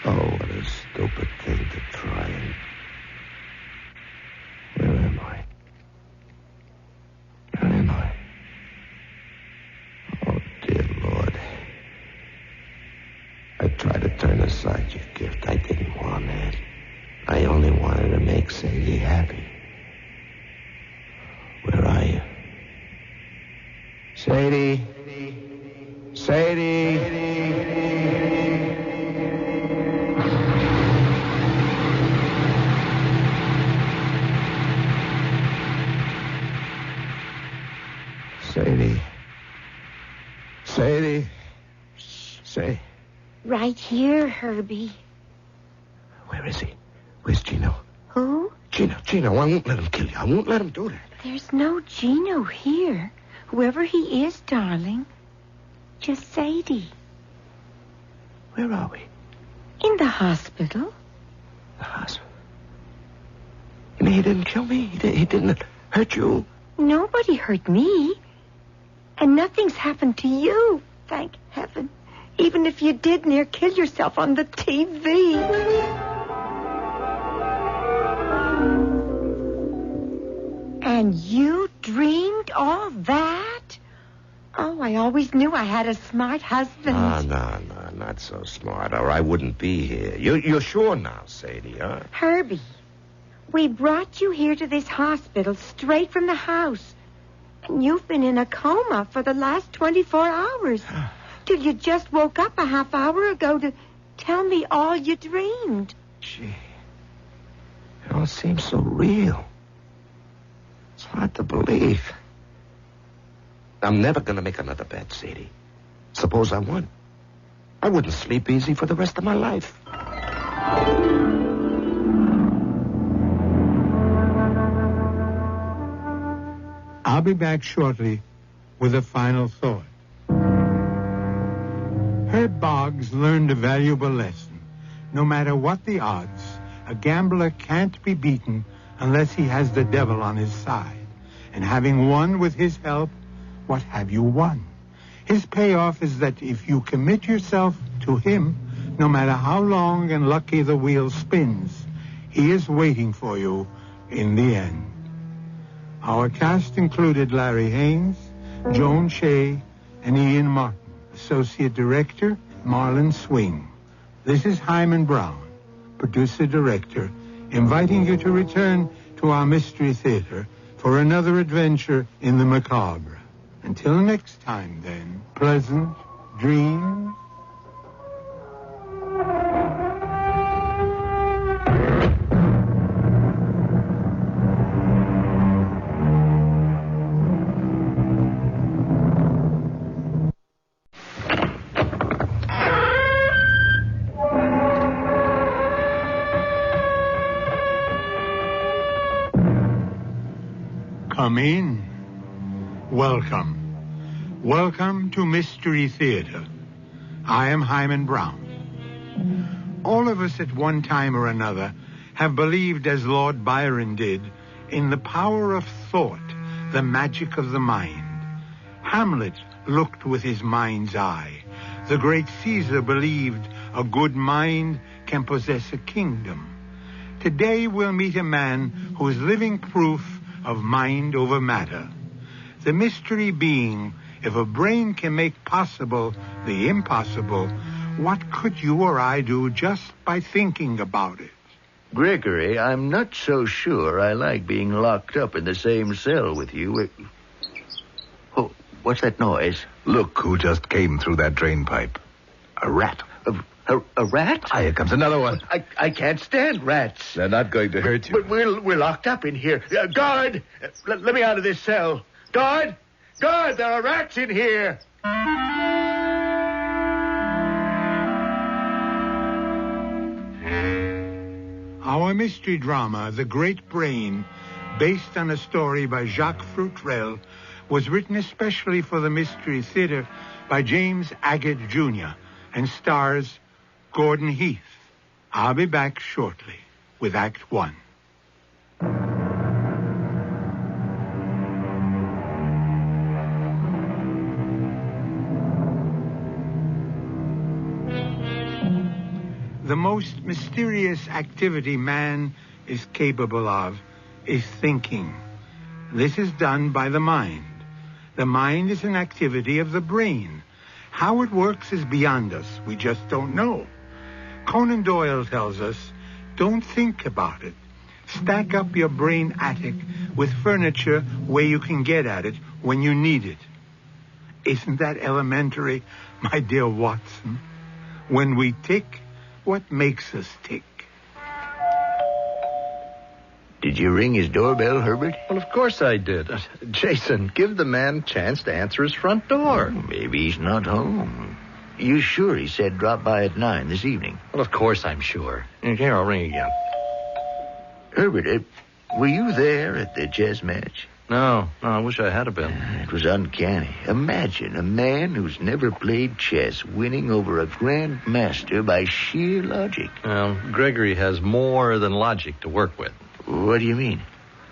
Oh, what a stupid thing to try and... Where am I? Where am I? Oh, dear Lord. I tried to turn aside your gift. I didn't want that. I only wanted to make Sadie happy. Where are you? Sadie? Sadie? Sadie. Sadie. Say. Right here, Herbie. Where is he? Where's Gino? Who? Gino. I won't let him kill you. I won't let him do that. There's no Gino here. Whoever he is, darling. Just Sadie. Where are we? In the hospital. The hospital? You mean he didn't kill me? He didn't hurt you? Nobody hurt me. And nothing's happened to you, thank heaven. Even if you did near kill yourself on the TV. And you dreamed all that? Oh, I always knew I had a smart husband. No, not so smart, or I wouldn't be here. You're sure now, Sadie, huh? Herbie, we brought you here to this hospital straight from the house. And you've been in a coma for the last 24 hours. Till you just woke up a half hour ago to tell me all you dreamed. Gee, it all seems so real. It's hard to believe. I'm never going to make another bet, Sadie. Suppose I won. I wouldn't sleep easy for the rest of my life. I'll be back shortly with a final thought. Herb Boggs learned a valuable lesson. No matter what the odds, a gambler can't be beaten unless he has the devil on his side. And having won with his help, what have you won? His payoff is that if you commit yourself to him, no matter how long and lucky the wheel spins, he is waiting for you in the end. Our cast included Larry Haynes, Joan Shea, and Ian Martin. Associate Director, Marlon Swing. This is Hyman Brown, Producer-Director, inviting you to return to our Mystery Theater for another adventure in the macabre. Until next time, then, pleasant dreams. Come in. Welcome. Welcome to Mystery Theater. I am Hyman Brown. All of us at one time or another have believed, as Lord Byron did, in the power of thought, the magic of the mind. Hamlet looked with his mind's eye. The great Caesar believed a good mind can possess a kingdom. Today we'll meet a man who is living proof of mind over matter. The mystery being, if a brain can make possible the impossible, what could you or I do just by thinking about it? Gregory, I'm not so sure I like being locked up in the same cell with you. Oh, what's that noise? Look who just came through that drain pipe. A rat. A rat? Ah, here comes another one. I can't stand rats. They're not going to hurt you. But we're locked up in here. Guard! Let me out of this cell. Guard! Guard! There are rats in here! Our mystery drama, The Great Brain, based on a story by Jacques Frutrell, was written especially for the Mystery Theater by James Agate Jr. and stars Gordon Heath. I'll be back shortly with Act 1. The most mysterious activity man is capable of is thinking. This is done by the mind. The mind is an activity of the brain. How it works is beyond us. We just don't know. Conan Doyle tells us, don't think about it. Stack up your brain attic with furniture where you can get at it when you need it. Isn't that elementary, my dear Watson? When we tick, what makes us tick? Did you ring his doorbell, Herbert? Well, of course I did. Jason, give the man a chance to answer his front door. Maybe he's not home. You sure he said drop by at 9 this evening? Well, of course I'm sure. Here, I'll ring again. Herbert, were you there at the chess match? No, I wish I had been. It was uncanny. Imagine a man who's never played chess winning over a grand master by sheer logic. Well, Gregory has more than logic to work with. What do you mean?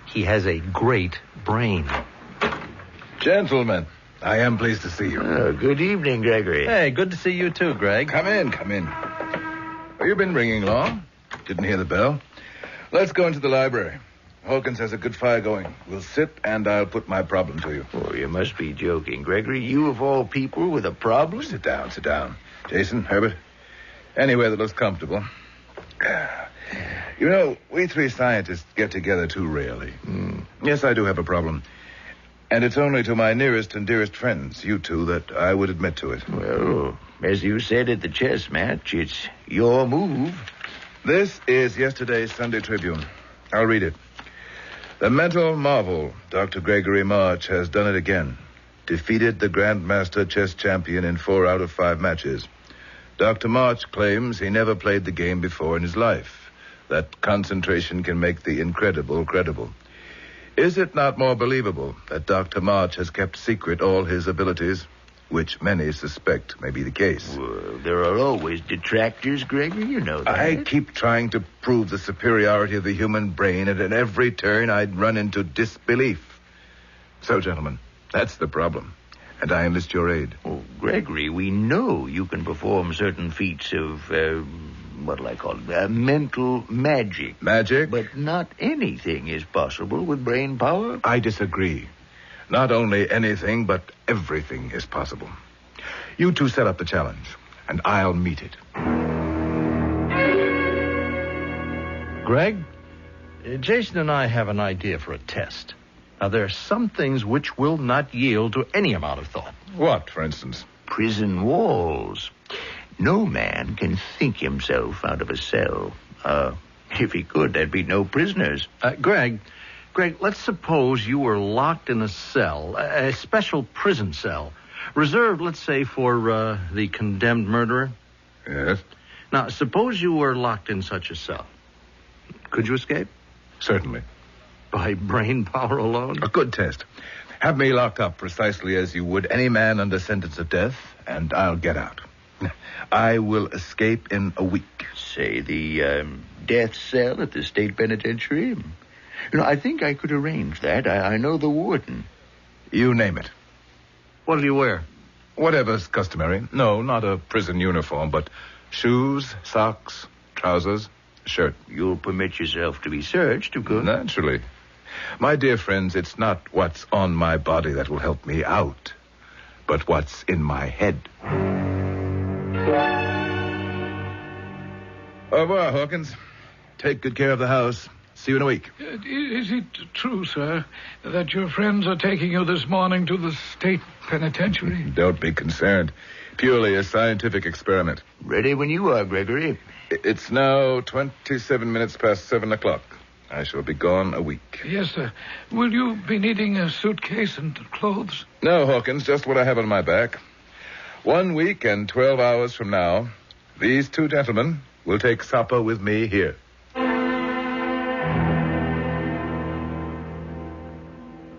He has a great brain. Gentlemen, I am pleased to see you. Oh, good evening, Gregory. Hey, good to see you too, Greg. Come in. Have you been ringing long? Didn't hear the bell. Let's go into the library. Hawkins has a good fire going. We'll sit, and I'll put my problem to you. Oh, you must be joking, Gregory. You, of all people, with a problem? Sit down. Jason, Herbert, anywhere that looks comfortable. You know, we three scientists get together too rarely. Yes, I do have a problem. And it's only to my nearest and dearest friends, you two, that I would admit to it. Well, as you said at the chess match, it's your move. This is yesterday's Sunday Tribune. I'll read it. The mental marvel, Dr. Gregory March, has done it again. Defeated the Grandmaster chess champion in 4 out of 5 matches. Dr. March claims he never played the game before in his life. That concentration can make the incredible credible. Is it not more believable that Dr. March has kept secret all his abilities, which many suspect may be the case? Well, there are always detractors, Gregory, you know that. I keep trying to prove the superiority of the human brain, and at every turn I'd run into disbelief. So, gentlemen, that's the problem, and I enlist your aid. Oh, Gregory, we know you can perform certain feats of, what'll I call it, mental magic. Magic? But not anything is possible with brain power. I disagree. Not only anything, but everything is possible. You two set up the challenge, and I'll meet it. Greg, Jason and I have an idea for a test. Now, there are some things which will not yield to any amount of thought. What, for instance? Prison walls. No man can think himself out of a cell. If he could, there'd be no prisoners. Greg, let's suppose you were locked in a cell, a special prison cell, reserved, let's say, for the condemned murderer. Yes? Now, suppose you were locked in such a cell. Could you escape? Certainly. By brain power alone? A good test. Have me locked up precisely as you would any man under sentence of death, and I'll get out. I will escape in a week. Say the death cell at the state penitentiary? You know, I think I could arrange that. I know the warden. You name it. What'll you wear? Whatever's customary. No, not a prison uniform, but Shoes, socks, trousers, shirt. You'll permit yourself to be searched, of course. Naturally. My dear friends, it's not what's on my body that will help me out, but what's in my head. Au revoir, Hawkins. Take good care of the house. See you in a week. Is it true, sir, that your friends are taking you this morning to the state penitentiary? Don't be concerned. Purely a scientific experiment. Ready when you are, Gregory. It's now 27 minutes past 7 o'clock. I shall be gone a week. Yes, sir. Will you be needing a suitcase and clothes? No, Hawkins, just what I have on my back. 1 week and 12 hours from now, these two gentlemen will take supper with me here.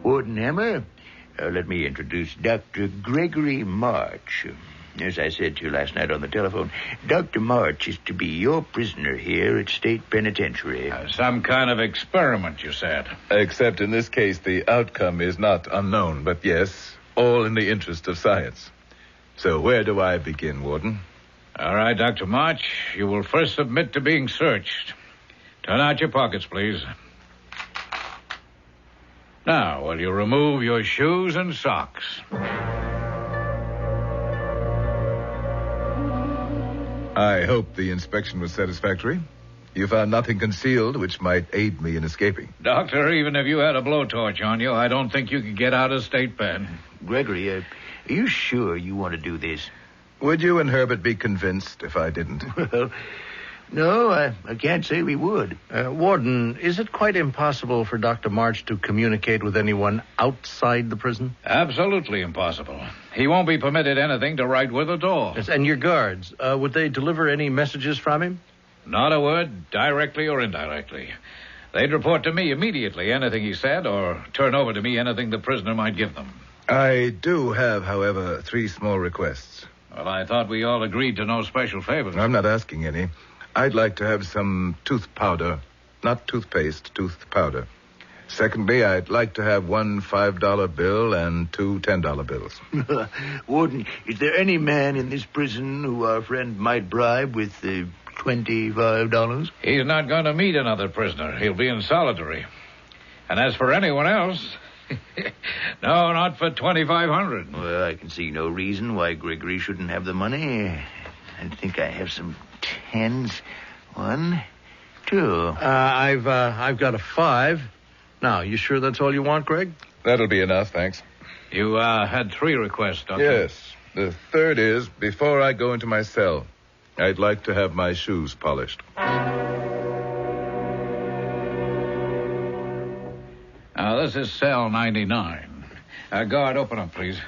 Wardenhammer, let me introduce Dr. Gregory March. As I said to you last night on the telephone, Dr. March is to be your prisoner here at State Penitentiary. Some kind of experiment, you said. Except in this case, the outcome is not unknown, but yes, all in the interest of science. So where do I begin, Warden? All right, Dr. March, you will first submit to being searched. Turn out your pockets, please. Now, will you remove your shoes and socks? I hope the inspection was satisfactory. You found nothing concealed which might aid me in escaping. Doctor, even if you had a blowtorch on you, I don't think you could get out of state pen. Gregory, are you sure you want to do this? Would you and Herbert be convinced if I didn't? Well, no, I can't say we would. Warden, is it quite impossible for Dr. March to communicate with anyone outside the prison? Absolutely impossible. He won't be permitted anything to write with at all. Yes, and your guards, would they deliver any messages from him? Not a word, directly or indirectly. They'd report to me immediately anything he said, or turn over to me anything the prisoner might give them. I do have, however, 3 small requests. Well, I thought we all agreed to no special favors. I'm not asking any. I'd like to have some tooth powder. Not toothpaste, tooth powder. Secondly, I'd like to have 1 $5 bill and 2 $10 bills. Warden, is there any man in this prison who our friend might bribe with $25? He's not going to meet another prisoner. He'll be in solitary. And as for anyone else, no, not for $2,500. Well, I can see no reason why Gregory shouldn't have the money. I think I have some tens. 1, 2. I've got a 5. Now, you sure that's all you want, Greg? That'll be enough, thanks. You had 3 requests, Doctor. Yes. The third is, before I go into my cell, I'd like to have my shoes polished. Now, this is cell 99. Guard, open up, please.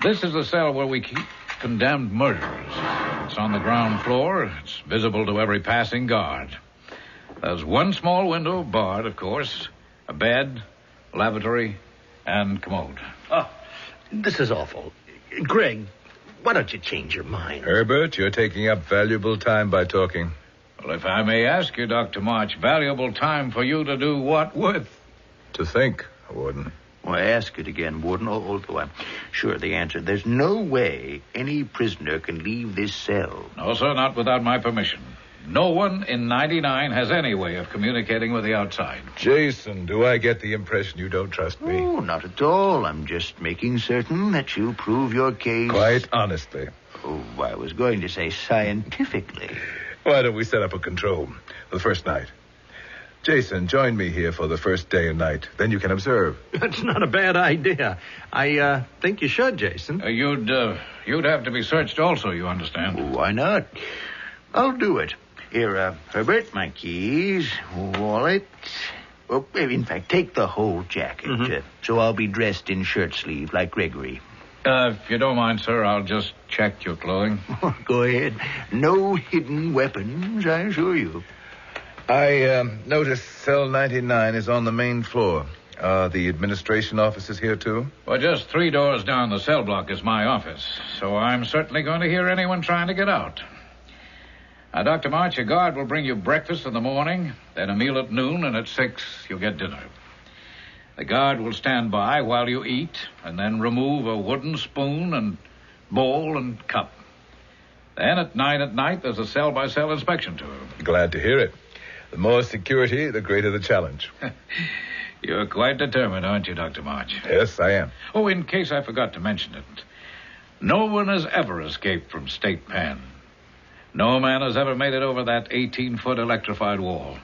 This is the cell where we keep condemned murderers. It's on the ground floor. It's visible to every passing guard. There's 1 small window, barred, of course, a bed, lavatory, and commode. Oh, this is awful. Greg, why don't you change your mind? Herbert, you're taking up valuable time by talking. Well, if I may ask you, Dr. March, valuable time for you to do what with? To think, Warden. Well, ask it again, Warden, although I'm sure the answer. There's no way any prisoner can leave this cell. No, sir, not without my permission. No one in 99 has any way of communicating with the outside. Jason, do I get the impression you don't trust me? Oh, not at all. I'm just making certain that you prove your case. Quite honestly. Oh, I was going to say scientifically. Why don't we set up a control for the first night? Jason, join me here for the first day and night. Then you can observe. That's not a bad idea. I think you should, Jason. You'd have to be searched also, you understand. Why not? I'll do it. Here, Herbert, my keys, wallet. Oh, in fact, take the whole jacket. So I'll be dressed in shirt sleeve like Gregory. If you don't mind, sir, I'll just check your clothing. Go ahead. No hidden weapons, I assure you. I noticed cell 99 is on the main floor. Are the administration offices here, too? Well, just 3 doors down the cell block is my office, so I'm certainly going to hear anyone trying to get out. Now, Dr. March, your guard will bring you breakfast in the morning, then a meal at noon, and at 6 you'll get dinner. The guard will stand by while you eat, and then remove a wooden spoon and bowl and cup. Then at 9 at night, there's a cell-by-cell inspection tour. Glad to hear it. The more security, the greater the challenge. You're quite determined, aren't you, Dr. March? Yes, I am. Oh, in case I forgot to mention it, no one has ever escaped from State Pen. No man has ever made it over that 18-foot electrified wall.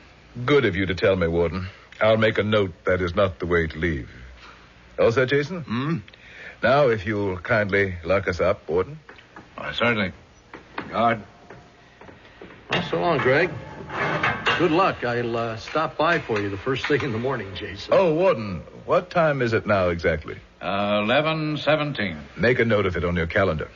Good of you to tell me, Warden. I'll make a note that is not the way to leave. All set, Jason? Now, if you'll kindly lock us up, Warden. Certainly. Guard. Well, so long, Greg. Good luck. I'll stop by for you the first thing in the morning, Jason. Oh, Warden, what time is it now exactly? 11:17. Make a note of it on your calendar.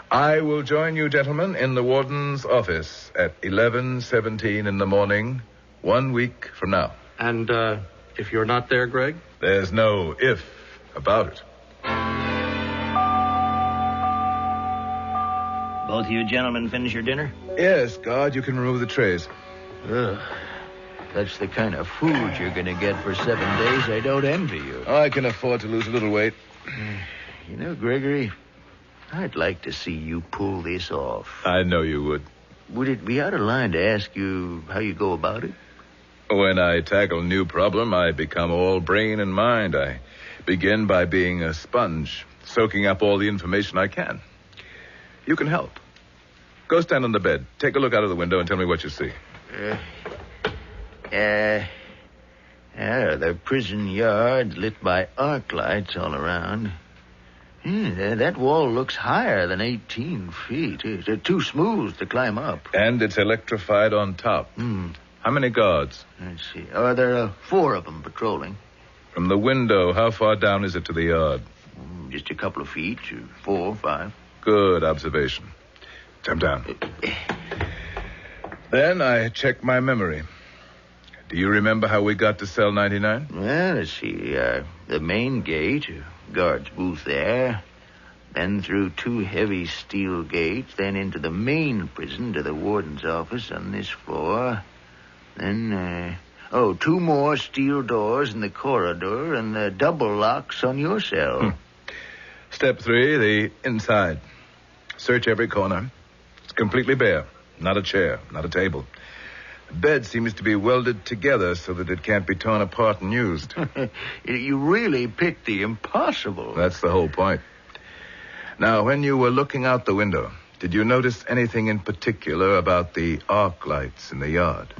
I will join you, gentlemen, in the warden's office at 11:17 in the morning, 1 week from now. And if you're not there, Greg? There's no if about it. Both of you gentlemen finish your dinner? Yes, guard, you can remove the trays. Ugh. That's the kind of food you're going to get for 7 days. I don't envy you. I can afford to lose a little weight. You know, Gregory, I'd like to see you pull this off. I know you would. Would it be out of line to ask you how you go about it? When I tackle a new problem, I become all brain and mind. I begin by being a sponge, soaking up all the information I can. You can help. Go stand on the bed. Take a look out of the window and tell me what you see. The prison yard lit by arc lights all around. That wall looks higher than 18 feet. It's too smooth to climb up. And it's electrified on top. How many guards? Let's see. There are 4 of them patrolling. From the window, how far down is it to the yard? Just a couple of feet, 4 or 5. Good observation. Jump down. Then I check my memory. Do you remember how we got to cell 99? Well, let's see. The main gate, guard's booth there. Then through 2 heavy steel gates. Then into the main prison to the warden's office on this floor. Then, 2 more steel doors in the corridor and the double locks on your cell. Step 3, the inside. Search every corner. It's completely bare. Not a chair, not a table. The bed seems to be welded together so that it can't be torn apart and used. You really picked the impossible. That's the whole point. Now, when you were looking out the window, did you notice anything in particular about the arc lights in the yard?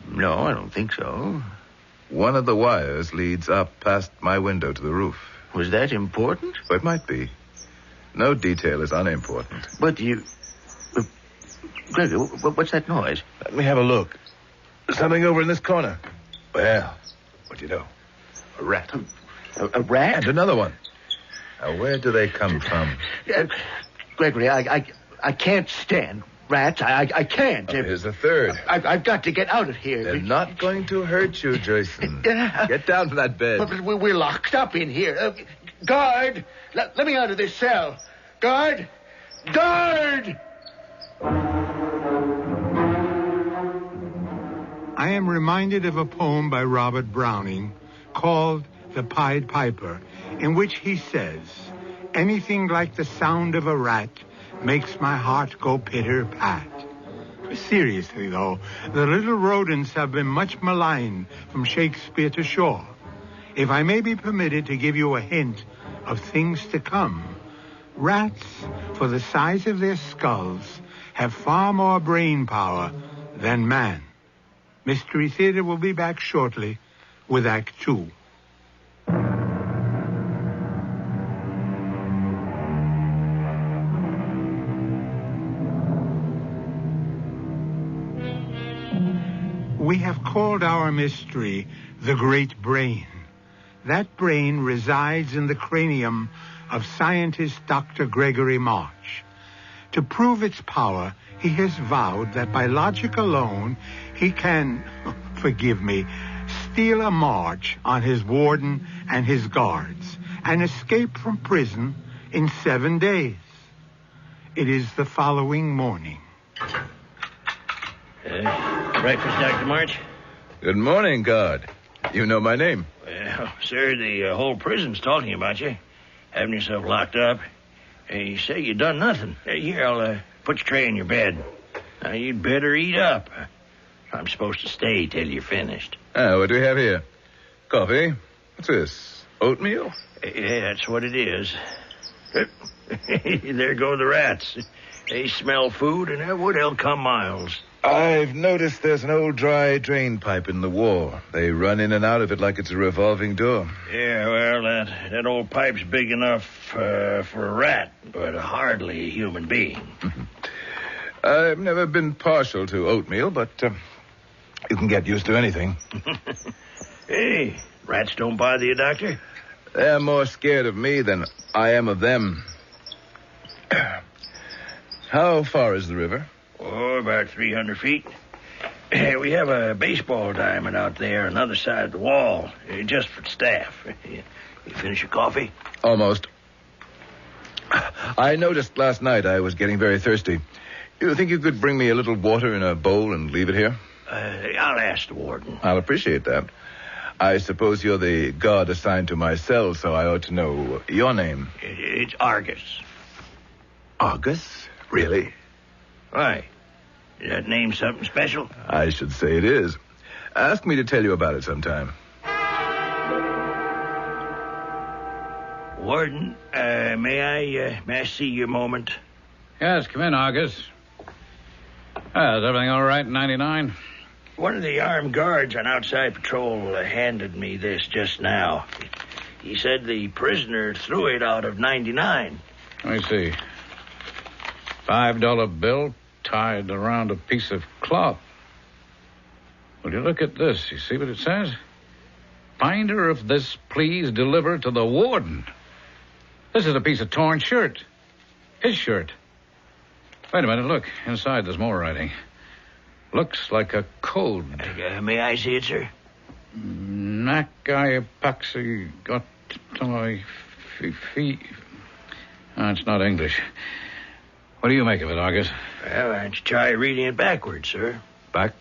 No, I don't think so. One of the wires leads up past my window to the roof. Was that important? It might be. No detail is unimportant. But you... Gregory, what's that noise? Let me have a look. There's something over in this corner. Well, what do you know? A rat. A rat? And another one. Now, where do they come from? Gregory, I can't stand rats. I can't. Here's a third. I've got to get out of here. They're not going to hurt you, Jason. Get down from that bed. But we're locked up in here. Guard! Let me out of this cell. Guard! Guard! I am reminded of a poem by Robert Browning called The Pied Piper, in which he says, anything like the sound of a rat makes my heart go pitter-pat. Seriously, though, the little rodents have been much maligned from Shakespeare to Shaw. If I may be permitted to give you a hint of things to come, rats, for the size of their skulls, have far more brain power than man. Mystery Theater will be back shortly with Act 2. We have called our mystery the Great Brain. That brain resides in the cranium of scientist Dr. Gregory March. To prove its power, he has vowed that by logic alone, he can, forgive me, steal a march on his warden and his guards and escape from prison in 7 days. It is the following morning. Breakfast, Dr. March? Good morning, guard. You know my name. Well, sir, the whole prison's talking about you. Having yourself locked up. You say you done nothing. Here, put your tray in your bed. Now, you'd better eat up. I'm supposed to stay till you're finished. What do we have here? Coffee? What's this? Oatmeal? Yeah, that's what it is. There go the rats. They smell food, and that would help come miles. I've noticed there's an old dry drain pipe in the wall. They run in and out of it like it's a revolving door. Yeah, well, that old pipe's big enough for a rat, but hardly a human being. I've never been partial to oatmeal, but you can get used to anything. Hey, rats don't bother you, Doctor? They're more scared of me than I am of them. How far is the river? Oh, about 300 feet. We have a baseball diamond out there on the other side of the wall, just for staff. You finish your coffee? Almost. I noticed last night I was getting very thirsty. You think you could bring me a little water in a bowl and leave it here? I'll ask the warden. I'll appreciate that. I suppose you're the guard assigned to my cell, so I ought to know your name. It's Argus. Argus? Really? Why? Is that name something special? I should say it is. Ask me to tell you about it sometime. Warden, may I see you a moment? Yes, come in, Argus. Is everything all right in 99? One of the armed guards on outside patrol handed me this just now. He said the prisoner threw it out of 99. Let me see. $5 bill tied around a piece of cloth. Will you look at this? You see what it says? Finder of this, please deliver to the warden. This is a piece of torn shirt. His shirt. Wait a minute, look. Inside there's more writing. Looks like a code. May I see it, sir? Nakai epoxy got fee. It's not English. What do you make of it, Argus? Well, why don't you try reading it backwards, sir? Back?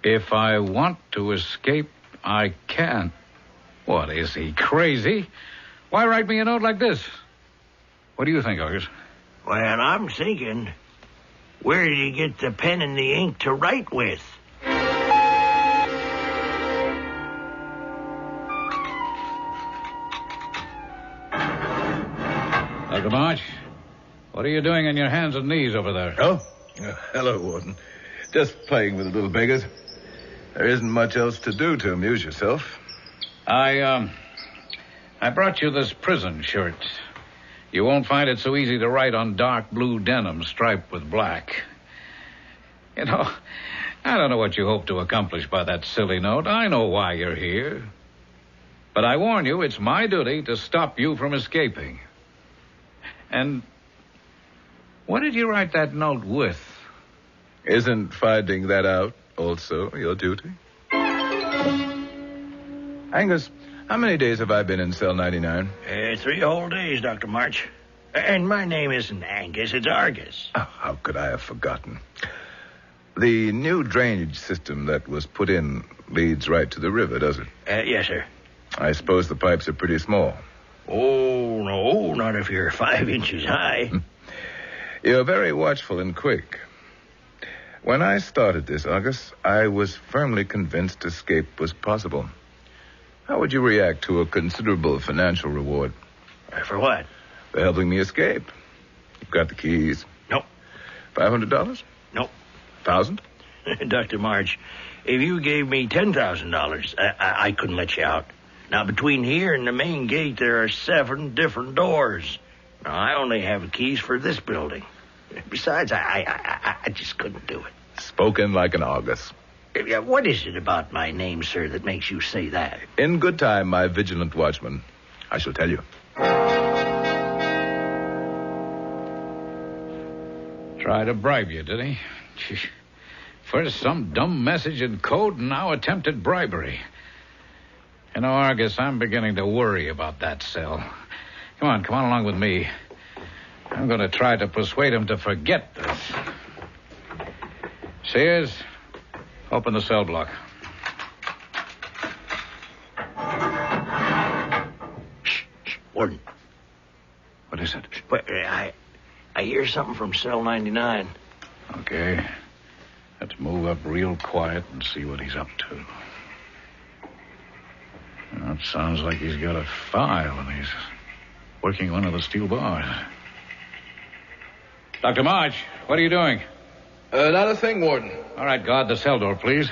If I want to escape, I can. What, is he crazy? Why write me a note like this? What do you think, Argus? Well, I'm thinking, where did he get the pen and the ink to write with? Dr. March, what are you doing on your hands and knees over there? Oh, hello, Warden. Just playing with the little beggars. There isn't much else to do to amuse yourself. I brought you this prison shirt. You won't find it so easy to write on dark blue denim striped with black. You know, I don't know what you hope to accomplish by that silly note. I know why you're here. But I warn you, it's my duty to stop you from escaping. And what did you write that note with? Isn't finding that out also your duty? Angus, how many days have I been in cell 99? 3 whole days, Dr. March. And my name isn't Angus, it's Argus. Oh, how could I have forgotten? The new drainage system that was put in leads right to the river, does it? Yes, sir. I suppose the pipes are pretty small. Oh, no, not if you're 5 inches high. You're very watchful and quick. When I started this, Argus, I was firmly convinced escape was possible. How would you react to a considerable financial reward? For what? For helping me escape. You've got the keys. Nope. $500? Nope. 1,000? Dr. March, if you gave me $10,000, I couldn't let you out. Now, between here and the main gate, there are 7 different doors. Now, I only have the keys for this building. Besides, I just couldn't do it. Spoken like an Argus. What is it about my name, sir, that makes you say that? In good time, my vigilant watchman. I shall tell you. Tried to bribe you, did he? First some dumb message in code, and now attempted bribery. You know, Argus, I'm beginning to worry about that cell. Come on along with me. I'm going to try to persuade him to forget this. Sears, open the cell block. Shh, Warden. What is it? Well, I hear something from cell 99. Okay. Let's move up real quiet and see what he's up to. Well, it sounds like he's got a file and he's working one of the steel bars. Dr. March, what are you doing? Not a thing, Warden. All right, guard the cell door, please.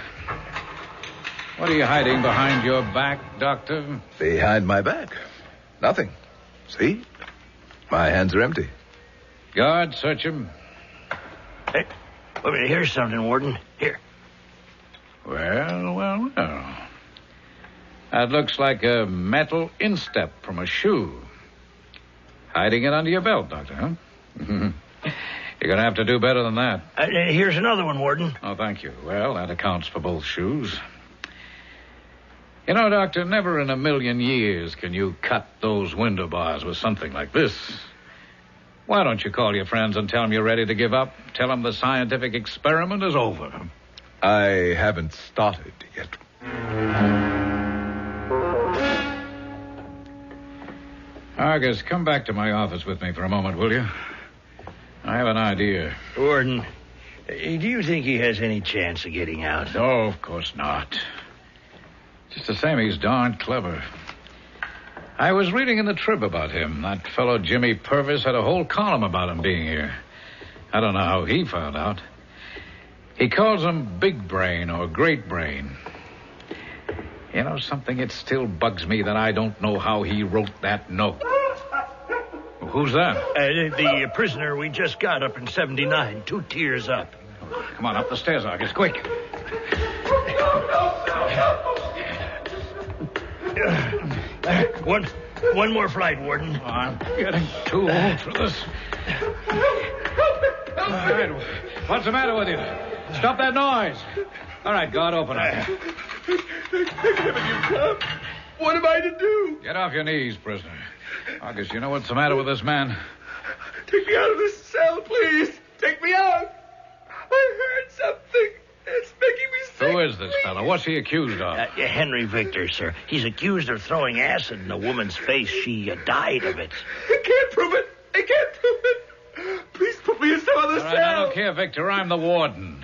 What are you hiding behind your back, Doctor? Behind my back? Nothing. See? My hands are empty. Guard, search him. Hey, let me hear something, Warden. Here. Well. That looks like a metal instep from a shoe. Hiding it under your belt, Doctor, huh? You're going to have to do better than that. Here's another one, Warden. Oh, thank you. Well, that accounts for both shoes. You know, Doctor, never in a million years can you cut those window bars with something like this. Why don't you call your friends and tell them you're ready to give up? Tell them the scientific experiment is over. I haven't started yet. Argus, come back to my office with me for a moment, will you? I have an idea. Warden, do you think he has any chance of getting out? No, of course not. Just the same, he's darn clever. I was reading in the Trib about him. That fellow Jimmy Purvis had a whole column about him being here. I don't know how he found out. He calls him Big Brain or Great Brain. You know something? It still bugs me that I don't know how he wrote that note. Who's that? The prisoner we just got up in 79, 2 tiers up. Come on, up the stairs, Argus, quick. One more flight, Warden. Oh, I'm getting too old for this. All right, what's the matter with you? Stop that noise. All right, guard, open up. What am I to do? Get off your knees, prisoner. Argus, you know what's the matter with this man? Take me out of this cell, please. Take me out. I heard something. It's making me sick. Who is this fellow? What's he accused of? Henry Victor, sir. He's accused of throwing acid in a woman's face. She died of it. I can't prove it. Please put me in some other cell. All right, I don't care, Victor. I'm the warden.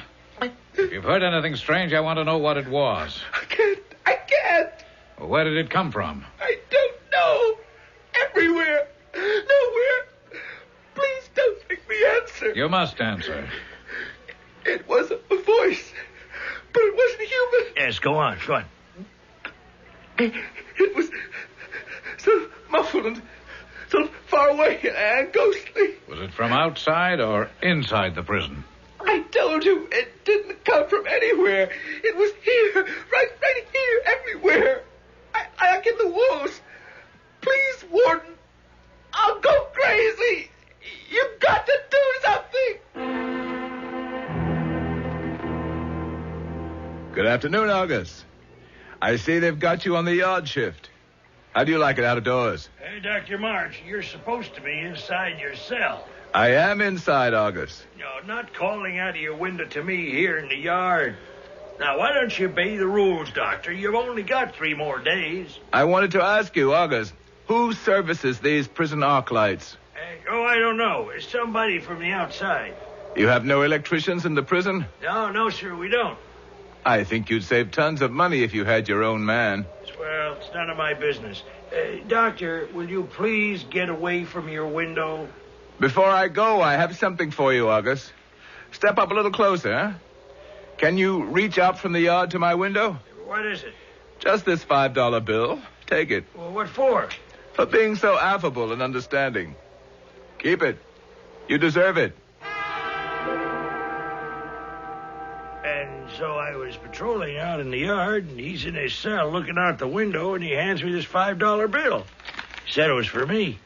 If you've heard anything strange, I want to know what it was. I can't. Well, where did it come from? I don't know. Everywhere. Nowhere. Please don't make me answer. You must answer. It was a voice, but it wasn't human. Yes, go on. It was so muffled and so far away and ghostly. Was it from outside or inside the prison? I told you it didn't come from anywhere. It was here, right here, everywhere. I get the walls. Please, Warden, I'll go crazy. You've got to do something. Good afternoon, August. I see they've got you on the yard shift. How do you like it out of doors? Hey, Dr. March, you're supposed to be inside your cell. I am inside, August. No, not calling out of your window to me here in the yard. Now, why don't you obey the rules, Doctor? You've only got 3 more days. I wanted to ask you, August, who services these prison arc lights? I don't know. It's somebody from the outside. You have no electricians in the prison? No, sir, we don't. I think you'd save tons of money if you had your own man. Well, it's none of my business. Doctor, will you please get away from your window? Before I go, I have something for you, August. Step up a little closer, huh? Can you reach out from the yard to my window? What is it? Just this $5 bill. Take it. Well, what for? For being so affable and understanding. Keep it. You deserve it. And so I was patrolling out in the yard, and he's in his cell looking out the window, and he hands me this $5 bill. He said it was for me.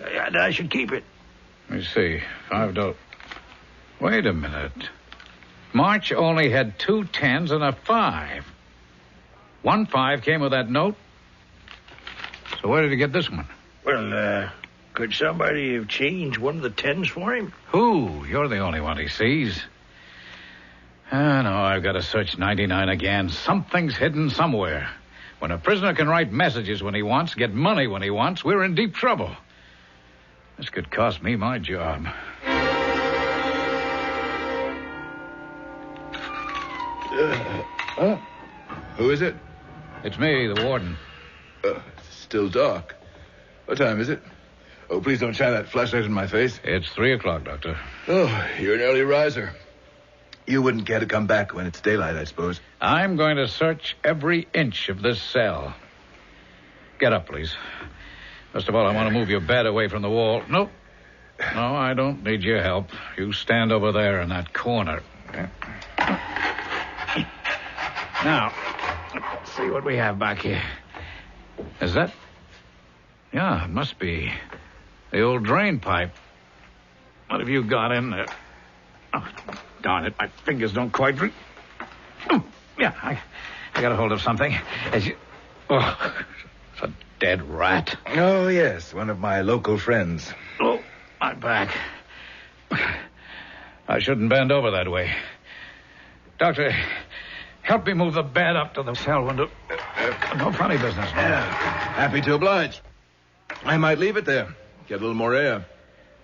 I should keep it. Let me see. $5. Wait a minute. March only had 2 10s and a 5. 1 5 came with that note. So where did he get this one? Well, could somebody have changed one of the 10s for him? Who? You're the only one he sees. No, I've got to search 99 again. Something's hidden somewhere. When a prisoner can write messages when he wants, get money when he wants, we're in deep trouble. This could cost me my job. Who is it? It's me, the warden. Still dark. What time is it? Oh, please don't shine that flashlight in my face. It's 3 o'clock, Doctor. Oh, you're an early riser. You wouldn't care to come back when it's daylight, I suppose. I'm going to search every inch of this cell. Get up, please. First of all, I want to move your bed away from the wall. Nope. No, I don't need your help. You stand over there in that corner. Now, let's see what we have back here. Is that? Yeah, it must be the old drain pipe. What have you got in there? Oh, darn it, my fingers don't quite reach. Oh, yeah, I got a hold of something. Oh, it's a dead rat. Oh, yes, one of my local friends. Oh, my back. I shouldn't bend over that way. Doctor, help me move the bed up to the cell window. No funny business. No. Yeah, happy to oblige. I might leave it there. Get a little more air.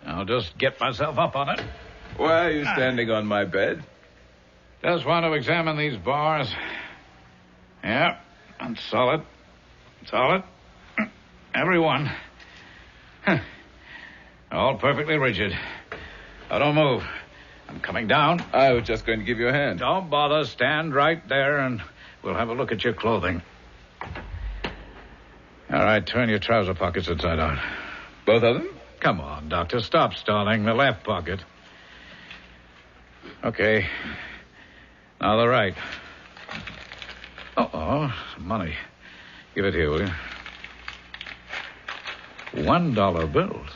I'll just get myself up on it. Why are you standing on my bed? Just want to examine these bars. Yeah, and solid. Solid. Every one. All perfectly rigid. Now, don't move. I'm coming down. I was just going to give you a hand. Don't bother. Stand right there, and we'll have a look at your clothing. All right, turn your trouser pockets inside out. Both of them? Come on, Doctor. Stop stalling. The left pocket. Okay. Now the right. Uh-oh, some money. Give it here, will you? $1 bills.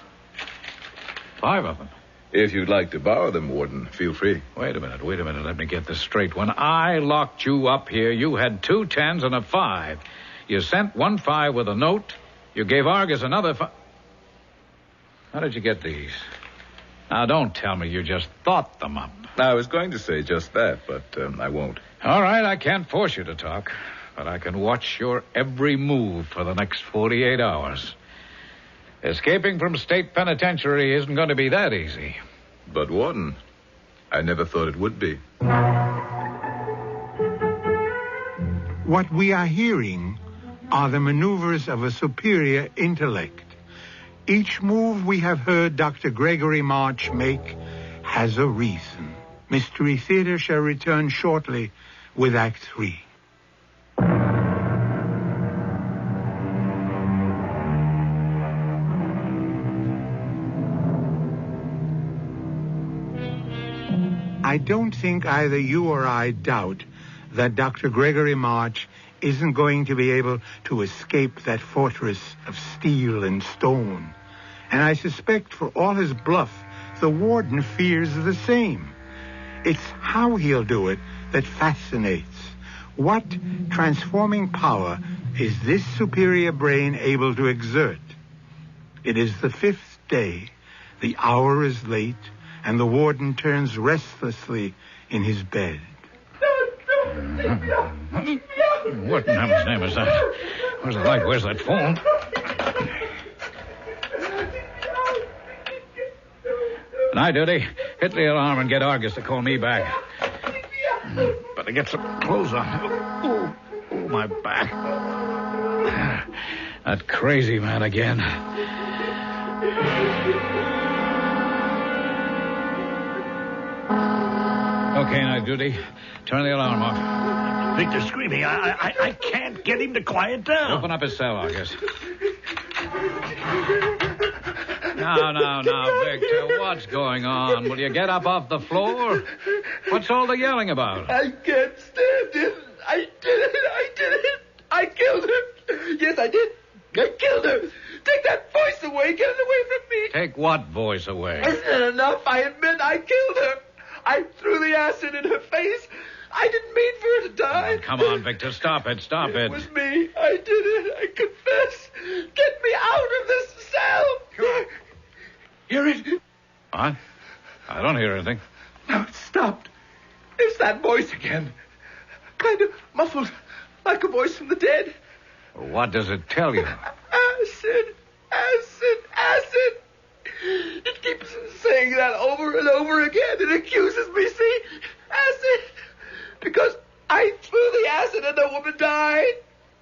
5 of them. If you'd like to borrow them, Warden, feel free. Wait a minute. Let me get this straight. When I locked you up here, you had 2 10s and a 5. You sent 1 5 with a note. You gave Argus another 5. How did you get these? Now, don't tell me you just thought them up. I was going to say just that, but I won't. All right, I can't force you to talk, but I can watch your every move for the next 48 hours. Escaping from state penitentiary isn't going to be that easy. But, Warden, I never thought it would be. What we are hearing are the maneuvers of a superior intellect. Each move we have heard Dr. Gregory March make has a reason. Mystery Theater shall return shortly with Act 3. I don't think either you or I doubt that Dr. Gregory March isn't going to be able to escape that fortress of steel and stone. And I suspect for all his bluff, the warden fears the same. It's how he'll do it that fascinates. What transforming power is this superior brain able to exert? It is the 5th day. The hour is late, and the warden turns restlessly in his bed. What in heaven's name is that? Where's the light? Where's that phone? Night duty. Hit the alarm and get Argus to call me back. Better get some clothes on. Oh, my back. That crazy man again. Okay, night duty. Turn the alarm off. Victor's screaming. I can't get him to quiet down. Open up his cell, Argus. Now, Victor, what's going on? Will you get up off the floor? What's all the yelling about? I can't stand it. I did it. I killed her. Yes, I did. I killed her. Take that voice away. Get it away from me. Take what voice away? Isn't it enough? I admit I killed her. I threw the acid in her face. I didn't mean for her to die. Oh, come on, Victor. Stop it. It was me. I did it. I confess. Get me out of this cell. Hear it? What? I don't hear anything. No, it stopped. It's that voice again. Kind of muffled, like a voice from the dead. What does it tell you? Acid. It keeps saying that over and over again. It accuses me, see? Acid. Because the woman died.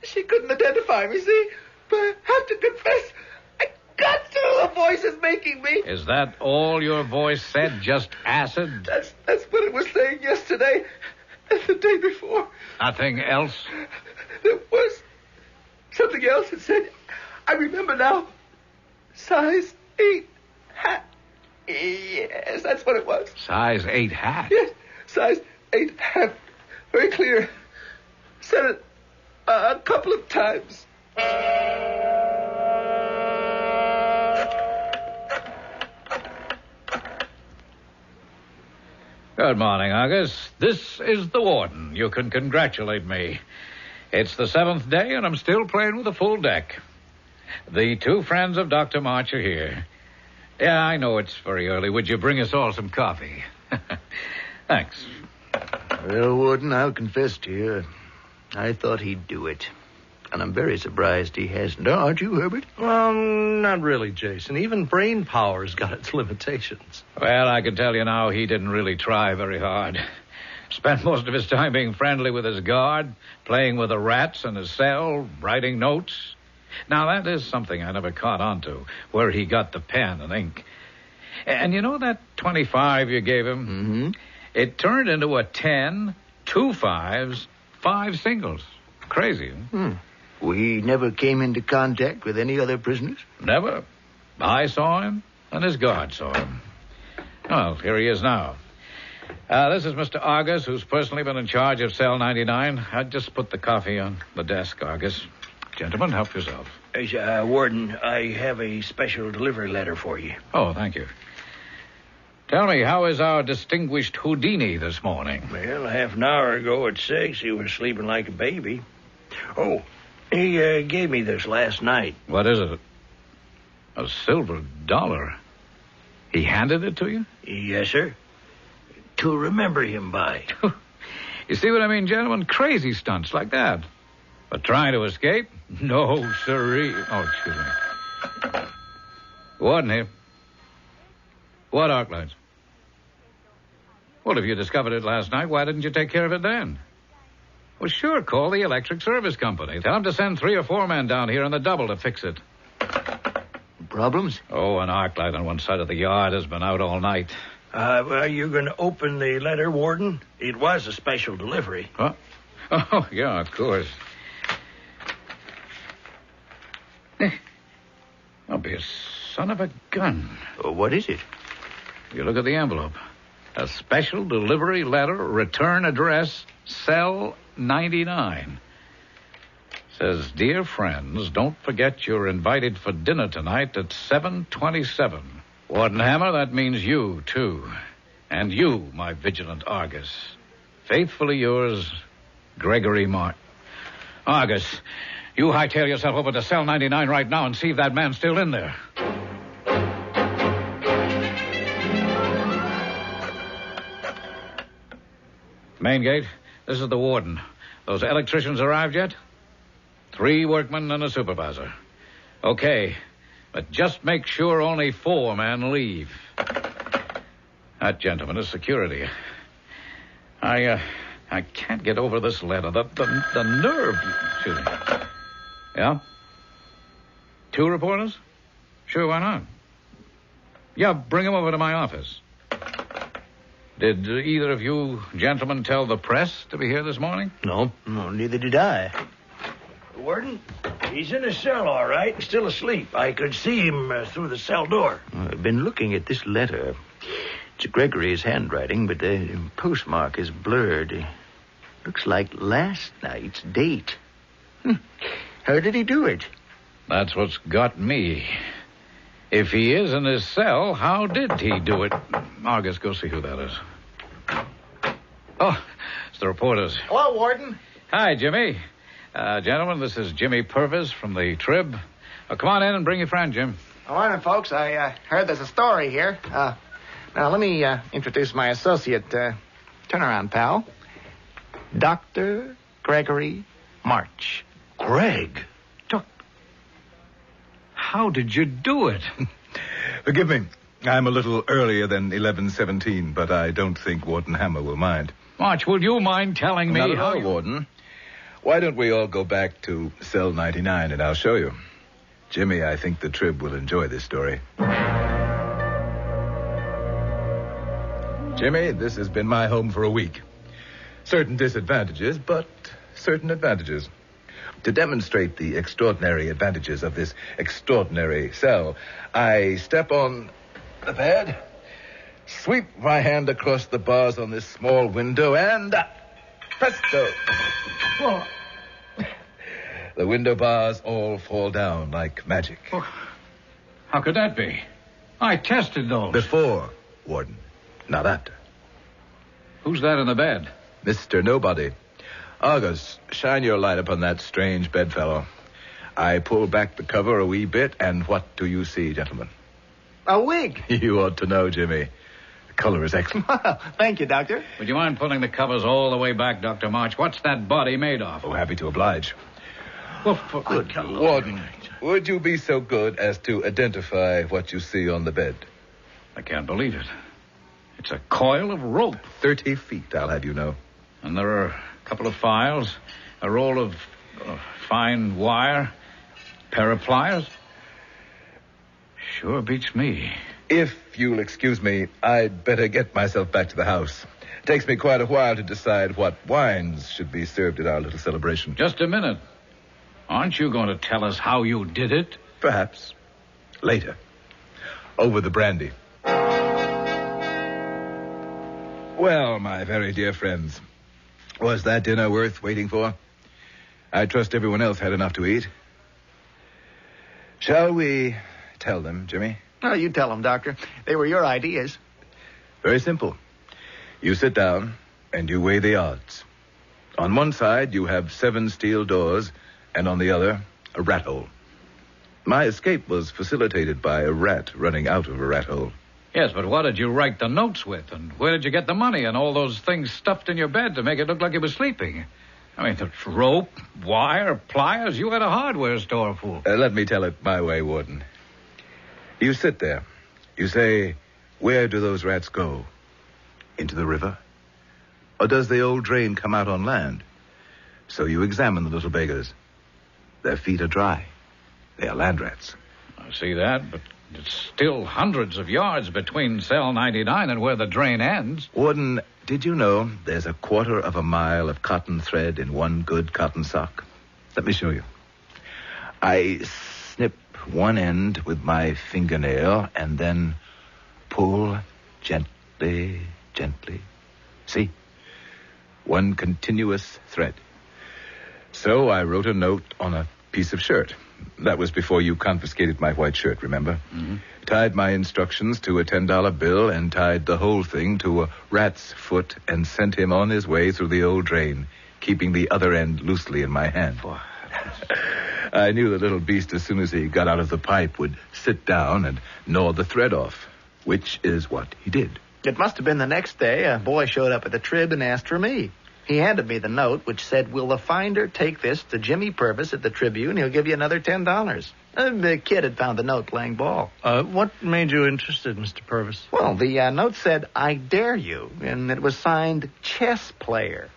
She couldn't identify me, see? But I have to confess, I got to. The voice is making me. Is that all your voice said? Just acid? That's what it was saying yesterday and the day before. Nothing else? There was something else it said. I remember now. Size 8 hat. Yes, that's what it was. Size 8 hat? Yes, size 8 hat. Very clear. Said it a couple of times. Good morning, Argus. This is the warden. You can congratulate me. It's the 7th day, and I'm still playing with a full deck. The 2 friends of Dr. March are here. Yeah, I know it's very early. Would you bring us all some coffee? Thanks. Well, Warden, I'll confess to you, I thought he'd do it. And I'm very surprised he hasn't. Aren't you, Herbert? Well, not really, Jason. Even brain power's got its limitations. Well, I can tell you now he didn't really try very hard. Spent most of his time being friendly with his guard, playing with the rats in his cell, writing notes. Now, that is something I never caught on to, where he got the pen and ink. And you know that 25 you gave him? Mm-hmm. It turned into a 10, 2 5s, 5 singles. Crazy. We never came into contact with any other prisoners? Never. I saw him, and his guard saw him. Well, here he is now. This is Mr. Argus, who's personally been in charge of Cell 99. I'd just put the coffee on the desk, Argus. Gentlemen, help yourself. Warden, I have a special delivery letter for you. Oh, thank you. Tell me, how is our distinguished Houdini this morning? Well, half an hour ago at 6, he was sleeping like a baby. Oh, he gave me this last night. What is it? A silver dollar. He handed it to you? Yes, sir. To remember him by. You see what I mean, gentlemen? Crazy stunts like that. But trying to escape? No, sirree. Oh, excuse me. Warden here. What arc lights? Well, if you discovered it last night, why didn't you take care of it then? Well, sure, call the electric service company. Tell them to send 3 or 4 men down here on the double to fix it. Problems? Oh, an arc light on one side of the yard has been out all night. Are you going to open the letter, Warden? It was a special delivery. Huh? Oh, yeah, of course. I'll be a son of a gun. What is it? You look at the envelope. A special delivery letter, return address, Cell 99. Says, dear friends, don't forget you're invited for dinner tonight at 7:27. Warden Hammer, that means you, too. And you, my vigilant Argus. Faithfully yours, Gregory Martin. Argus, you hightail yourself over to Cell 99 right now and see if that man's still in there. Main gate, this is the warden. Those electricians arrived yet? 3 workmen and a supervisor. Okay, but just make sure only 4 men leave. That gentleman is security. I can't get over this letter. The nerve. Excuse me. Yeah? 2 reporters? Sure, why not? Yeah, bring them over to my office. Did either of you gentlemen tell the press to be here this morning? No, neither did I. Warden, he's in his cell, all right, still asleep. I could see him through the cell door. I've been looking at this letter. It's Gregory's handwriting, but the postmark is blurred. Looks like last night's date. How did he do it? That's what's got me. If he is in his cell, how did he do it? Argus, go see who that is. Oh, it's the reporters. Hello, Warden. Hi, Jimmy. Gentlemen, this is Jimmy Purvis from the Trib. Come on in and bring your friend, Jim. Morning, folks. I heard there's a story here. Now, let me introduce my associate. Turn around, pal. Dr. Gregory March. Greg? How did you do it? Forgive me. I'm a little earlier than 11:17, but I don't think Warden Hammer will mind. March, will you mind telling me Not at how all, you... Warden. Why don't we all go back to cell 99 and I'll show you. Jimmy, I think the Trib will enjoy this story. Jimmy, this has been my home for a week. Certain disadvantages, but certain advantages. To demonstrate the extraordinary advantages of this extraordinary cell, I step on the bed, sweep my hand across the bars on this small window, and presto! Well, the window bars all fall down like magic. Well, how could that be? I tested those. Before, Warden. Not after. Who's that in the bed? Mr. Nobody. Argus, shine your light upon that strange bedfellow. I pull back the cover a wee bit, and what do you see, gentlemen? A wig. You ought to know, Jimmy. The color is excellent. Thank you, Doctor. Would you mind pulling the covers all the way back, Dr. March? What's that body made of? Oh, happy to oblige. Well, for good Warden, would you be so good as to identify what you see on the bed? I can't believe it. It's a coil of rope. 30 feet, I'll have you know. And there are a couple of files, a roll of fine wire, pair of pliers. Sure beats me. If you'll excuse me, I'd better get myself back to the house. It takes me quite a while to decide what wines should be served at our little celebration. Just a minute. Aren't you going to tell us how you did it? Perhaps. Later. Over the brandy. Well, my very dear friends, was that dinner worth waiting for? I trust everyone else had enough to eat. Shall we tell them, Jimmy? Oh, you tell them, Doctor. They were your ideas. Very simple. You sit down and you weigh the odds. On one side, you have 7 steel doors, and on the other, a rat hole. My escape was facilitated by a rat running out of a rat hole. Yes, but what did you write the notes with? And where did you get the money and all those things stuffed in your bed to make it look like you were sleeping? I mean, there's rope, wire, pliers. You had a hardware store full. Let me tell it my way, Warden. You sit there. You say, where do those rats go? Into the river? Or does the old drain come out on land? So you examine the little beggars. Their feet are dry. They are land rats. I see that, but it's still hundreds of yards between cell 99 and where the drain ends. Warden, did you know there's a 1/4 of a mile of cotton thread in one good cotton sock? Let me show you. I snip one end with my fingernail and then pull gently, gently. See? One continuous thread. So I wrote a note on a piece of shirt. That was before you confiscated my white shirt, remember? Mm-hmm. Tied my instructions to a $10 bill and tied the whole thing to a rat's foot and sent him on his way through the old drain, keeping the other end loosely in my hand. I knew the little beast, as soon as he got out of the pipe, would sit down and gnaw the thread off, which is what he did. It must have been the next day. A boy showed up at the Trib and asked for me. He handed me the note, which said, will the finder take this to Jimmy Purvis at the Tribune? He'll give you another $10. The kid had found the note playing ball. What made you interested, Mr. Purvis? Well, the note said, I dare you, and it was signed chess player.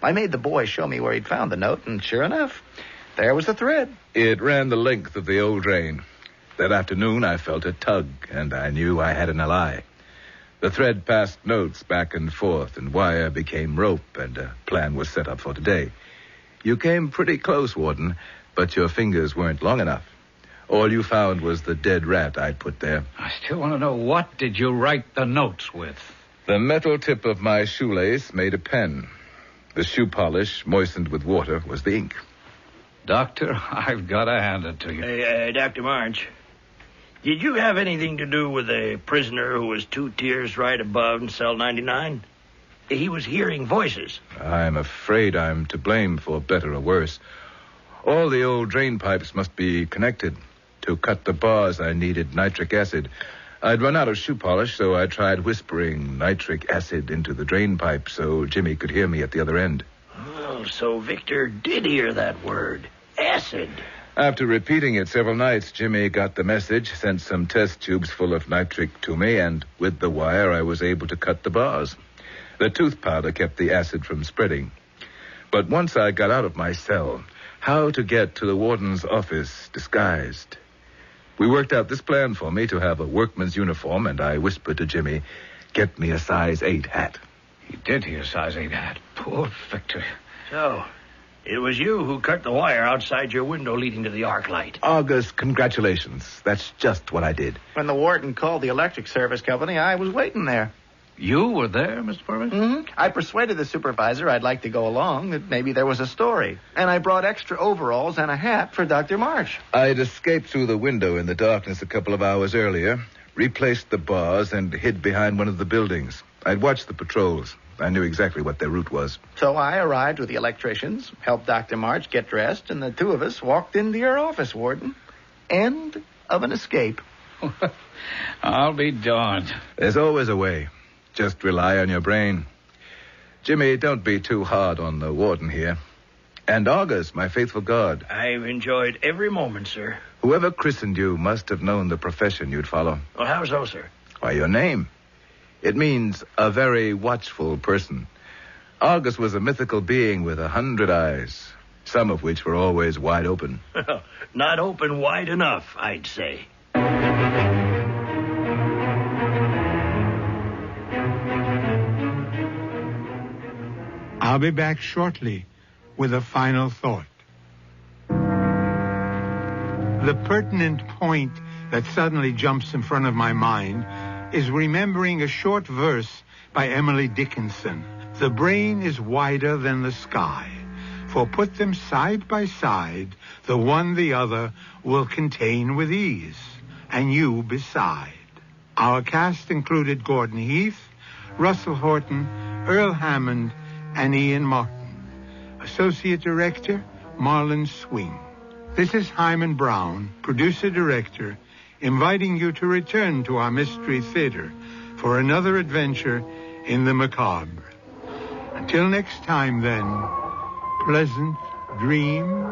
I made the boy show me where he'd found the note, and sure enough, there was the thread. It ran the length of the old drain. That afternoon, I felt a tug, and I knew I had an ally. The thread passed notes back and forth, and wire became rope, and a plan was set up for today. You came pretty close, Warden, but your fingers weren't long enough. All you found was the dead rat I'd put there. I still want to know, what did you write the notes with? The metal tip of my shoelace made a pen. The shoe polish, moistened with water, was the ink. Doctor, I've got to hand it to you. Hey, Dr. March, did you have anything to do with a prisoner who was 2 tiers right above in cell 99? He was hearing voices. I'm afraid I'm to blame for better or worse. All the old drain pipes must be connected. To cut the bars, I needed nitric acid. I'd run out of shoe polish, so I tried whispering nitric acid into the drain pipe so Jimmy could hear me at the other end. Oh, so Victor did hear that word. Acid. After repeating it several nights, Jimmy got the message, sent some test tubes full of nitric to me, and with the wire, I was able to cut the bars. The tooth powder kept the acid from spreading. But once I got out of my cell, how to get to the warden's office disguised. We worked out this plan for me to have a workman's uniform, and I whispered to Jimmy, "Get me a size 8 hat." He did hear a size 8 hat. Poor Victor. So, it was you who cut the wire outside your window leading to the arc light. August, congratulations. That's just what I did. When the warden called the electric service company, I was waiting there. You were there, Mr. Purvis? Mm-hmm. I persuaded the supervisor I'd like to go along, that maybe there was a story. And I brought extra overalls and a hat for Dr. March. I'd escaped through the window in the darkness a couple of hours earlier, replaced the bars, and hid behind one of the buildings. I'd watched the patrols. I knew exactly what their route was. So I arrived with the electricians, helped Dr. March get dressed, and the two of us walked into your office, Warden. End of an escape. I'll be darned. There's always a way. Just rely on your brain. Jimmy, don't be too hard on the warden here. And August, my faithful guard. I've enjoyed every moment, sir. Whoever christened you must have known the profession you'd follow. Well, how so, sir? Why, your name. It means a very watchful person. August was a mythical being with 100 eyes, some of which were always wide open. Not open wide enough, I'd say. I'll be back shortly with a final thought. The pertinent point that suddenly jumps in front of my mind is remembering a short verse by Emily Dickinson. The brain is wider than the sky, for put them side by side, the one the other will contain with ease, and you beside. Our cast included Gordon Heath, Russell Horton, Earl Hammond, and Ian Martin. Associate Director, Marlon Swing. This is Hyman Brown, Producer-Director, inviting you to return to our Mystery Theater for another adventure in the macabre. Until next time, then, pleasant dreams.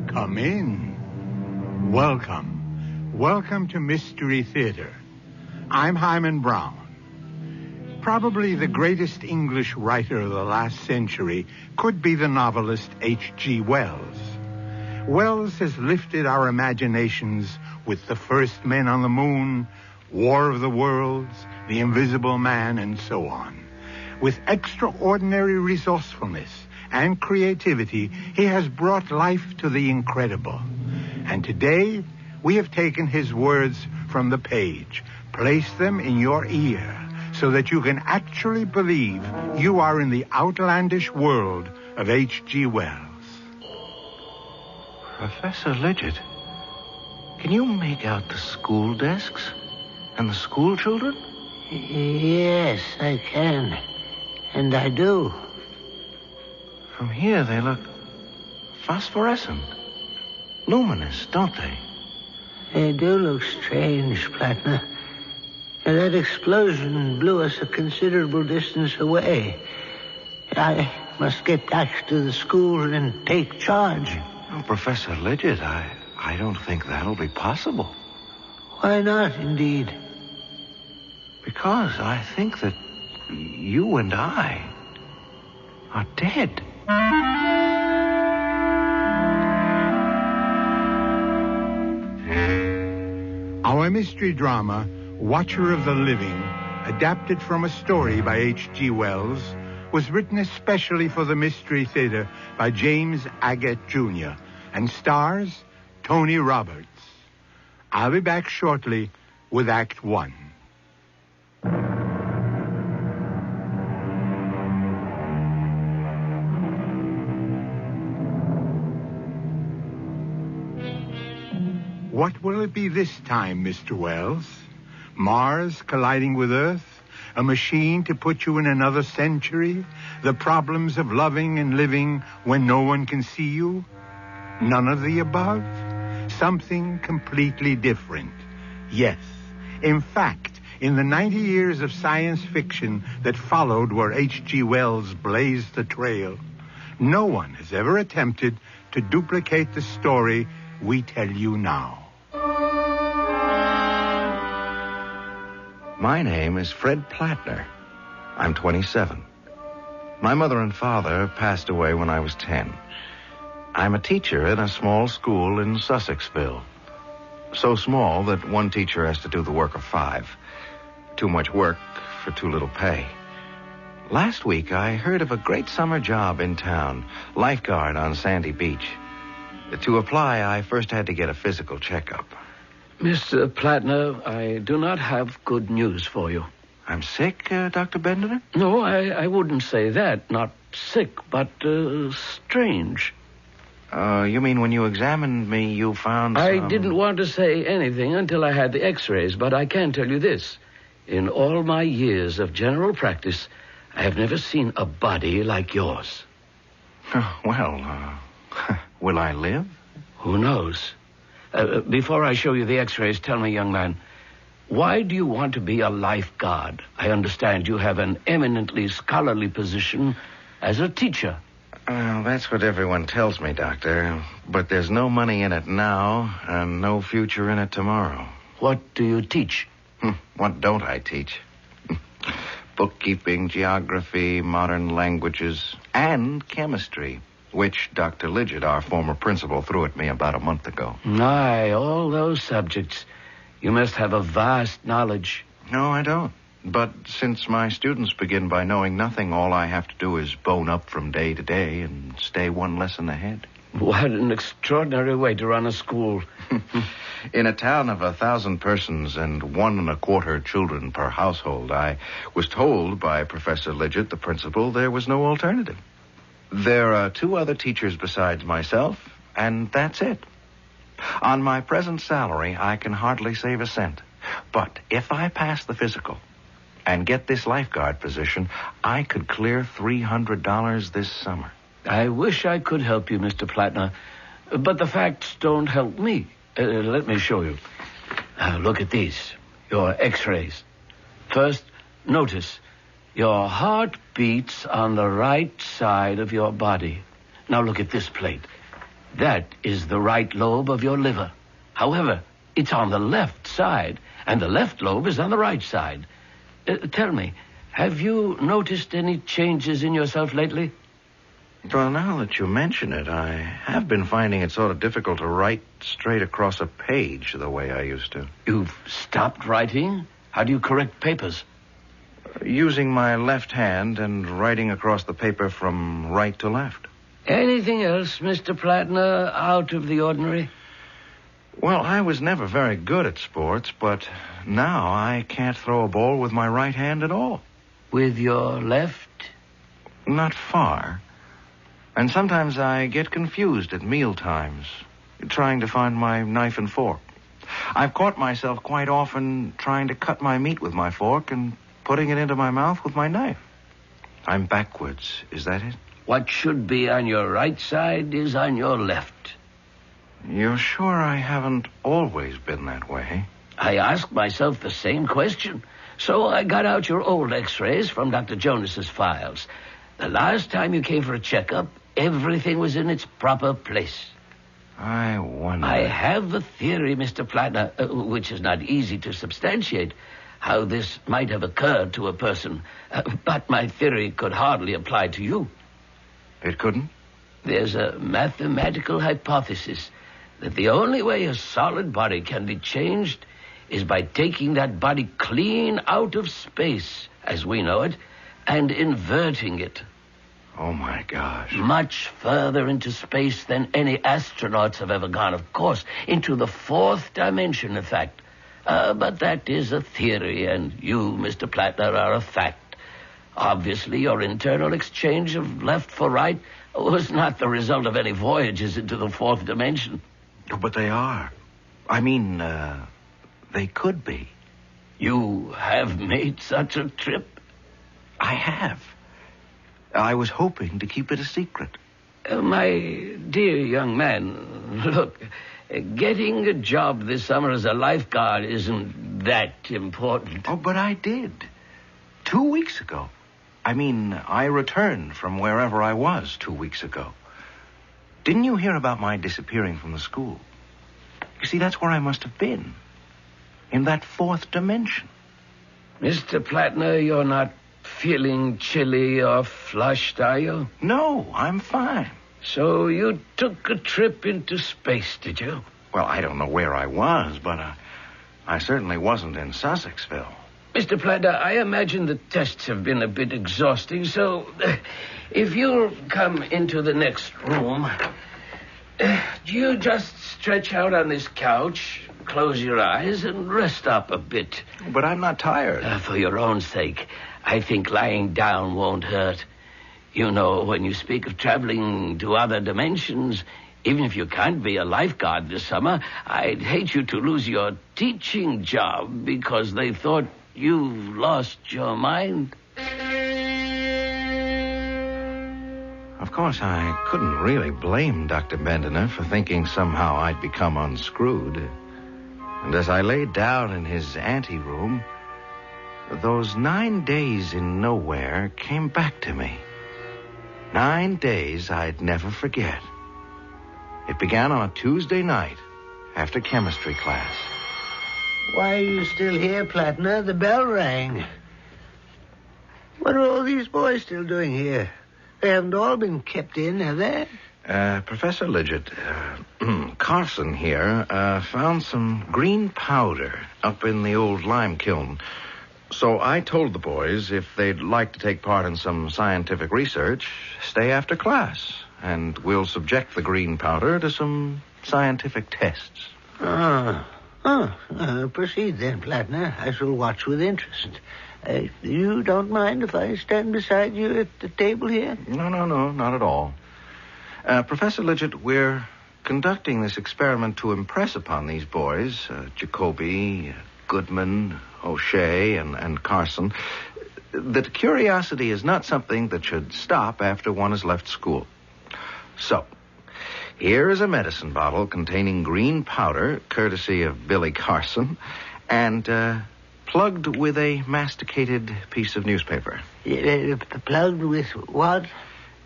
Come in. Welcome to Mystery Theater. I'm Hyman Brown. Probably the greatest English writer of the last century could be the novelist H.G. Wells. Wells has lifted our imaginations with The First Men on the Moon, War of the Worlds, The Invisible Man, and so on. With extraordinary resourcefulness and creativity, he has brought life to the incredible. And today, we have taken his words from the page, placed them in your ear, so that you can actually believe you are in the outlandish world of H.G. Wells. Professor Lidgett, can you make out the school desks and the school children? Yes, I can. And I do. From here, they look phosphorescent. Luminous, don't they? They do look strange, Plattner. And that explosion blew us a considerable distance away. I must get back to the school and take charge. Oh, Professor Lidgett, I don't think that'll be possible. Why not, indeed? Because I think that you and I are dead. Our mystery drama, Watcher of the Living, adapted from a story by H.G. Wells, was written especially for the Mystery Theater by James Agate Jr. and stars Tony Roberts. I'll be back shortly with Act 1. What will it be this time, Mr. Wells? Mars colliding with Earth? A machine to put you in another century? The problems of loving and living when no one can see you? None of the above? Something completely different. Yes. In fact, in the 90 years of science fiction that followed where H.G. Wells blazed the trail, no one has ever attempted to duplicate the story we tell you now. My name is Fred Plattner. I'm 27. My mother and father passed away when I was 10. I'm a teacher in a small school in Sussexville. So small that one teacher has to do the work of 5. Too much work for too little pay. Last week, I heard of a great summer job in town, lifeguard on Sandy Beach. To apply, I first had to get a physical checkup. Mr. Plattner, I do not have good news for you. I'm sick, Dr. Bendiner? No, I wouldn't say that. Not sick, but strange. You mean when you examined me, you found I didn't want to say anything until I had the x-rays, but I can tell you this. In all my years of general practice, I have never seen a body like yours. Well, will I live? Who knows? Before I show you the x-rays, tell me, young man, why do you want to be a lifeguard? I understand you have an eminently scholarly position as a teacher. Well, that's what everyone tells me, Doctor. But there's no money in it now and no future in it tomorrow. What do you teach? What don't I teach? Bookkeeping, geography, modern languages, and chemistry, which Dr. Lidgett, our former principal, threw at me about a month ago. Aye, all those subjects. You must have a vast knowledge. No, I don't. But since my students begin by knowing nothing, all I have to do is bone up from day to day and stay one lesson ahead. What an extraordinary way to run a school. In a town of 1,000 persons and 1.25 children per household, I was told by Professor Lidgett, the principal, there was no alternative. There are 2 other teachers besides myself, and that's it. On my present salary, I can hardly save a cent. But if I pass the physical and get this lifeguard position, I could clear $300 this summer. I wish I could help you, Mr. Plattner, but the facts don't help me. Let me show you. Look at these, your x-rays. First, notice your heart beats on the right side of your body. Now look at this plate. That is the right lobe of your liver. However, it's on the left side, and the left lobe is on the right side. Tell me, have you noticed any changes in yourself lately? Well, now that you mention it, I have been finding it sort of difficult to write straight across a page the way I used to. You've stopped writing? How do you correct papers? Using my left hand and writing across the paper from right to left. Anything else, Mr. Plattner, out of the ordinary? Well, I was never very good at sports, but now I can't throw a ball with my right hand at all. With your left? Not far. And sometimes I get confused at meal times, trying to find my knife and fork. I've caught myself quite often trying to cut my meat with my fork and putting it into my mouth with my knife. I'm backwards, is that it? What should be on your right side is on your left. You're sure I haven't always been that way? I asked myself the same question. So I got out your old x-rays from Dr. Jonas's files. The last time you came for a checkup, everything was in its proper place. I wonder... I have a theory, Mr. Plattner, which is not easy to substantiate, how this might have occurred to a person. But my theory could hardly apply to you. It couldn't? There's a mathematical hypothesis that the only way a solid body can be changed is by taking that body clean out of space, as we know it, and inverting it. Oh, my gosh. Much further into space than any astronauts have ever gone, of course. Into the 4th dimension, in fact. But that is a theory, and you, Mr. Plattner, are a fact. Obviously, your internal exchange of left for right was not the result of any voyages into the 4th dimension. But they are. I mean, they could be. You have made such a trip? I have. I was hoping to keep it a secret. My dear young man, look, getting a job this summer as a lifeguard isn't that important. Oh, but I did. 2 weeks ago. I mean, I returned from wherever I was 2 weeks ago. Didn't you hear about my disappearing from the school? You see, that's where I must have been. In that fourth dimension. Mr. Plattner, you're not feeling chilly or flushed, are you? No, I'm fine. So you took a trip into space, did you? Well, I don't know where I was, but I certainly wasn't in Sussexville. Mr. Plattner, I imagine the tests have been a bit exhausting, so if you'll come into the next room, you just stretch out on this couch, close your eyes, and rest up a bit. But I'm not tired. For your own sake, I think lying down won't hurt. You know, when you speak of traveling to other dimensions, even if you can't be a lifeguard this summer, I'd hate you to lose your teaching job because they thought you've lost your mind. Of course, I couldn't really blame Dr. Bendiner for thinking somehow I'd become unscrewed. And as I laid down in his anteroom, those 9 days in nowhere came back to me. 9 days I'd never forget. It began on a Tuesday night after chemistry class. Why are you still here, Plattner? The bell rang. What are all these boys still doing here? They haven't all been kept in, have they? Professor Lidgett, Carson here found some green powder up in the old lime kiln. So I told the boys if they'd like to take part in some scientific research, stay after class, and we'll subject the green powder to some scientific tests. Proceed then, Plattner. I shall watch with interest. You don't mind if I stand beside you at the table here? No, not at all. Professor Lidgett, we're conducting this experiment to impress upon these boys, Jacoby, Goodman, O'Shea, and Carson, that curiosity is not something that should stop after one has left school. So, here is a medicine bottle containing green powder, courtesy of Billy Carson, and plugged with a masticated piece of newspaper. Plugged with what?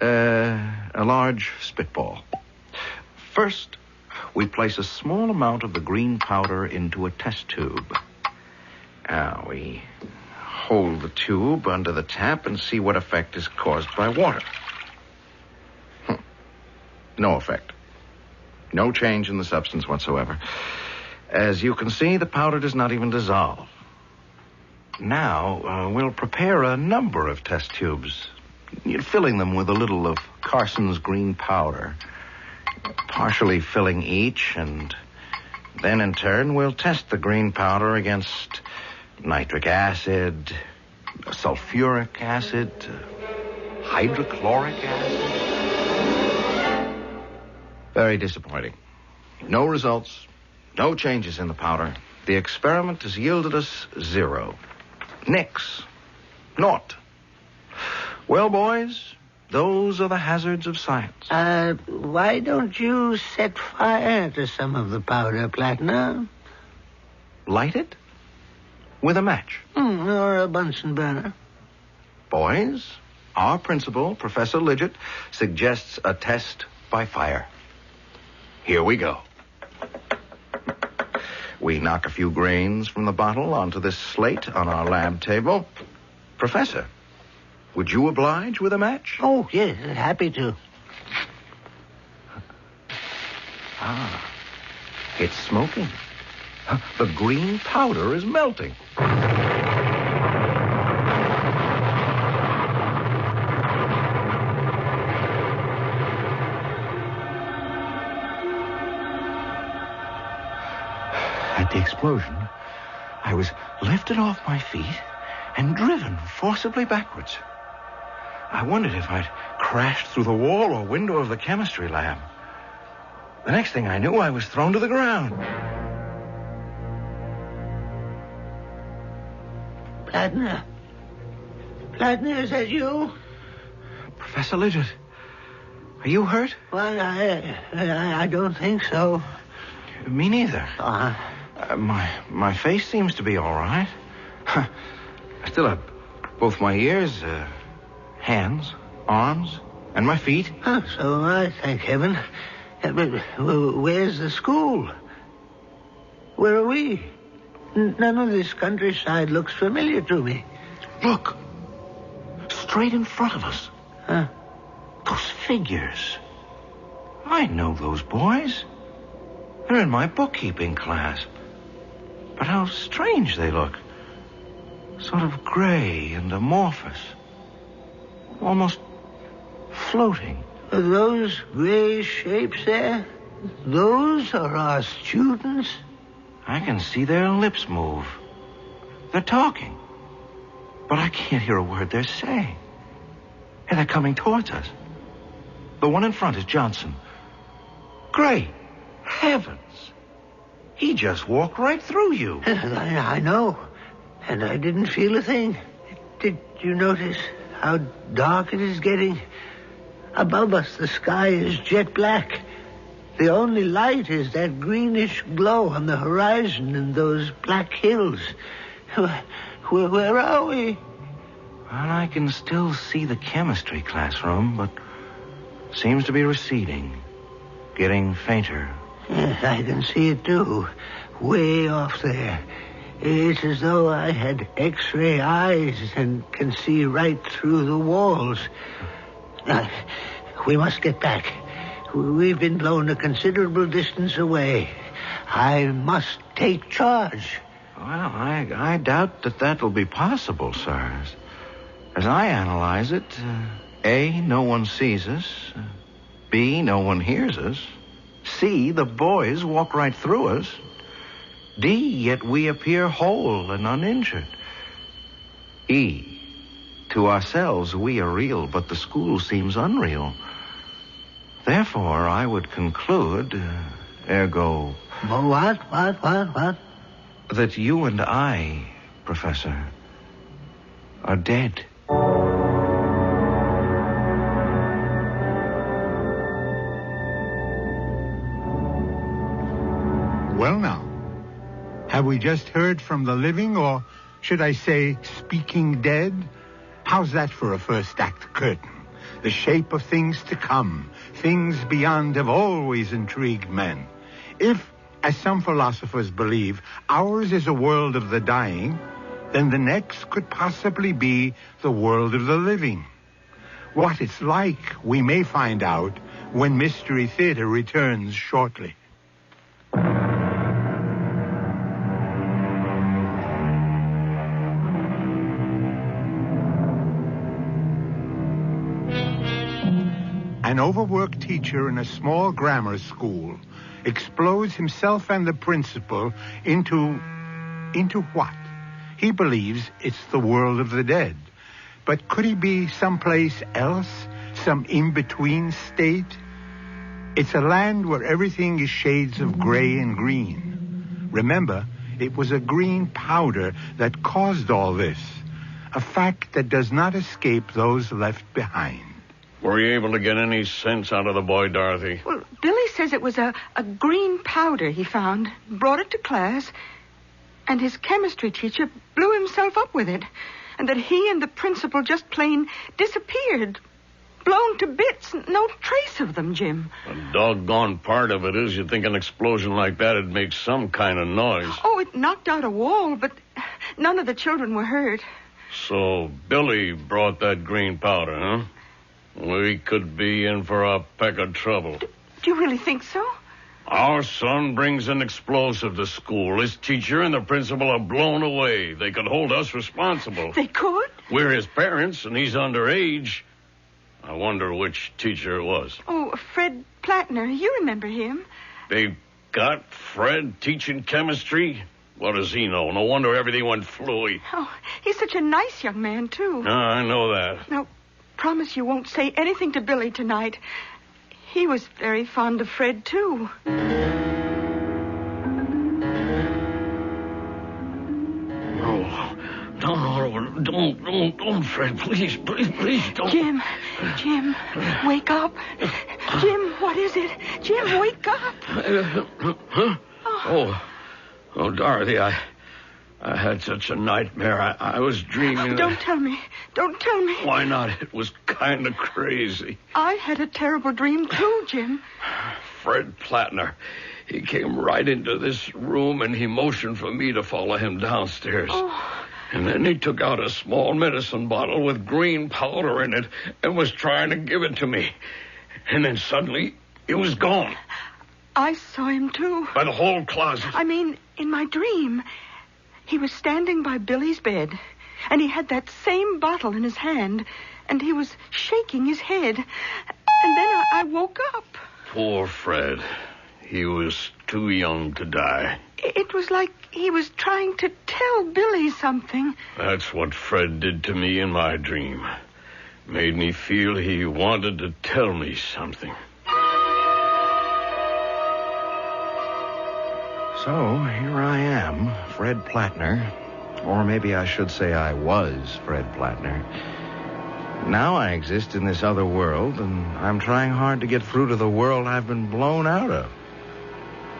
A large spitball. First, we place a small amount of the green powder into a test tube. Now, we hold the tube under the tap and see what effect is caused by water. No effect. No change in the substance whatsoever. As you can see, the powder does not even dissolve. Now, we'll prepare a number of test tubes, filling them with a little of Carson's green powder, partially filling each, and then in turn we'll test the green powder against nitric acid, sulfuric acid, hydrochloric acid. Very disappointing. No results, no changes in the powder. The experiment has yielded us 0. Nix. Naught. Well, boys, those are the hazards of science. Why don't you set fire to some of the powder, Plattner? Light it? With a match? Or a Bunsen burner. Boys, our principal, Professor Lidgett, suggests a test by fire. Here we go. We knock a few grains from the bottle onto this slate on our lab table. Professor, would you oblige with a match? Oh, yes, happy to. It's smoking. The green powder is melting. At the explosion, I was lifted off my feet and driven forcibly backwards. I wondered if I'd crashed through the wall or window of the chemistry lab. The next thing I knew, I was thrown to the ground. Plattner? Plattner, is that you? Professor Lidgett, are you hurt? Well, I don't think so. Me neither. My face seems to be all right. I still have both my ears, hands, arms, and my feet. Oh, so am I, thank heaven. But where's the school? Where are we? None of this countryside looks familiar to me. Look. Straight in front of us. Huh? Those figures. I know those boys. They're in my bookkeeping class. But how strange they look. Sort of gray and amorphous. Almost floating. Are those gray shapes there? Those are our students? I can see their lips move. They're talking. But I can't hear a word they're saying. And they're coming towards us. The one in front is Johnson. Great heavens. He just walked right through you. I know. And I didn't feel a thing. Did you notice how dark it is getting? Above us, the sky is jet black. The only light is that greenish glow on the horizon and those black hills. Where are we? Well, I can still see the chemistry classroom, but seems to be receding. Getting fainter. Yes, I can see it too. Way off there. It's as though I had X-ray eyes and can see right through the walls. We must get back. We've been blown a considerable distance away. I must take charge. Well, I doubt that will be possible, sir. As I analyze it, A, no one sees us. B, no one hears us. C, the boys walk right through us. D, yet we appear whole and uninjured. E, to ourselves we are real, but the school seems unreal. Therefore, I would conclude, ergo... What? That you and I, Professor, are dead. Well, now, have we just heard from the living, or should I say speaking dead? How's that for a first act curtain? The shape of things to come, things beyond have always intrigued men. If, as some philosophers believe, ours is a world of the dying, then the next could possibly be the world of the living. What it's like, we may find out when Mystery Theater returns shortly. An overworked teacher in a small grammar school explodes himself and the principal into what? He believes it's the world of the dead. But could he be someplace else? Some in-between state? It's a land where everything is shades of gray and green. Remember, it was a green powder that caused all this. A fact that does not escape those left behind. Were you able to get any sense out of the boy, Dorothy? Well, Billy says it was a green powder he found, brought it to class, and his chemistry teacher blew himself up with it, and that he and the principal just plain disappeared, blown to bits, no trace of them, Jim. The doggone part of it is you think an explosion like that would make some kind of noise. Oh, it knocked out a wall, but none of the children were hurt. So Billy brought that green powder, huh? We could be in for a peck of trouble. Do you really think so? Our son brings an explosive to school. His teacher and the principal are blown away. They could hold us responsible. They could? We're his parents, and he's underage. I wonder which teacher it was. Oh, Fred Plattner. You remember him. They got Fred teaching chemistry? What does he know? No wonder everything went fluey. Oh, he's such a nice young man, too. No, I know that. Now, promise you won't say anything to Billy tonight. He was very fond of Fred, too. Don't, Fred. Please, don't. Jim, wake up. Jim, what is it? Jim, wake up. Huh? Oh, Dorothy, I had such a nightmare. I was dreaming. Don't tell me. Don't tell me. Why not? It was kind of crazy. I had a terrible dream, too, Jim. Fred Plattner. He came right into this room and he motioned for me to follow him downstairs. Oh. And then he took out a small medicine bottle with green powder in it and was trying to give it to me. And then suddenly, it was gone. I saw him, too. By the whole closet. I mean, in my dream. He was standing by Billy's bed, and he had that same bottle in his hand, and he was shaking his head. And then I woke up. Poor Fred. He was too young to die. It was like he was trying to tell Billy something. That's what Fred did to me in my dream. Made me feel he wanted to tell me something. So, here I am, Fred Plattner. Or maybe I should say I was Fred Plattner. Now I exist in this other world, and I'm trying hard to get through to the world I've been blown out of.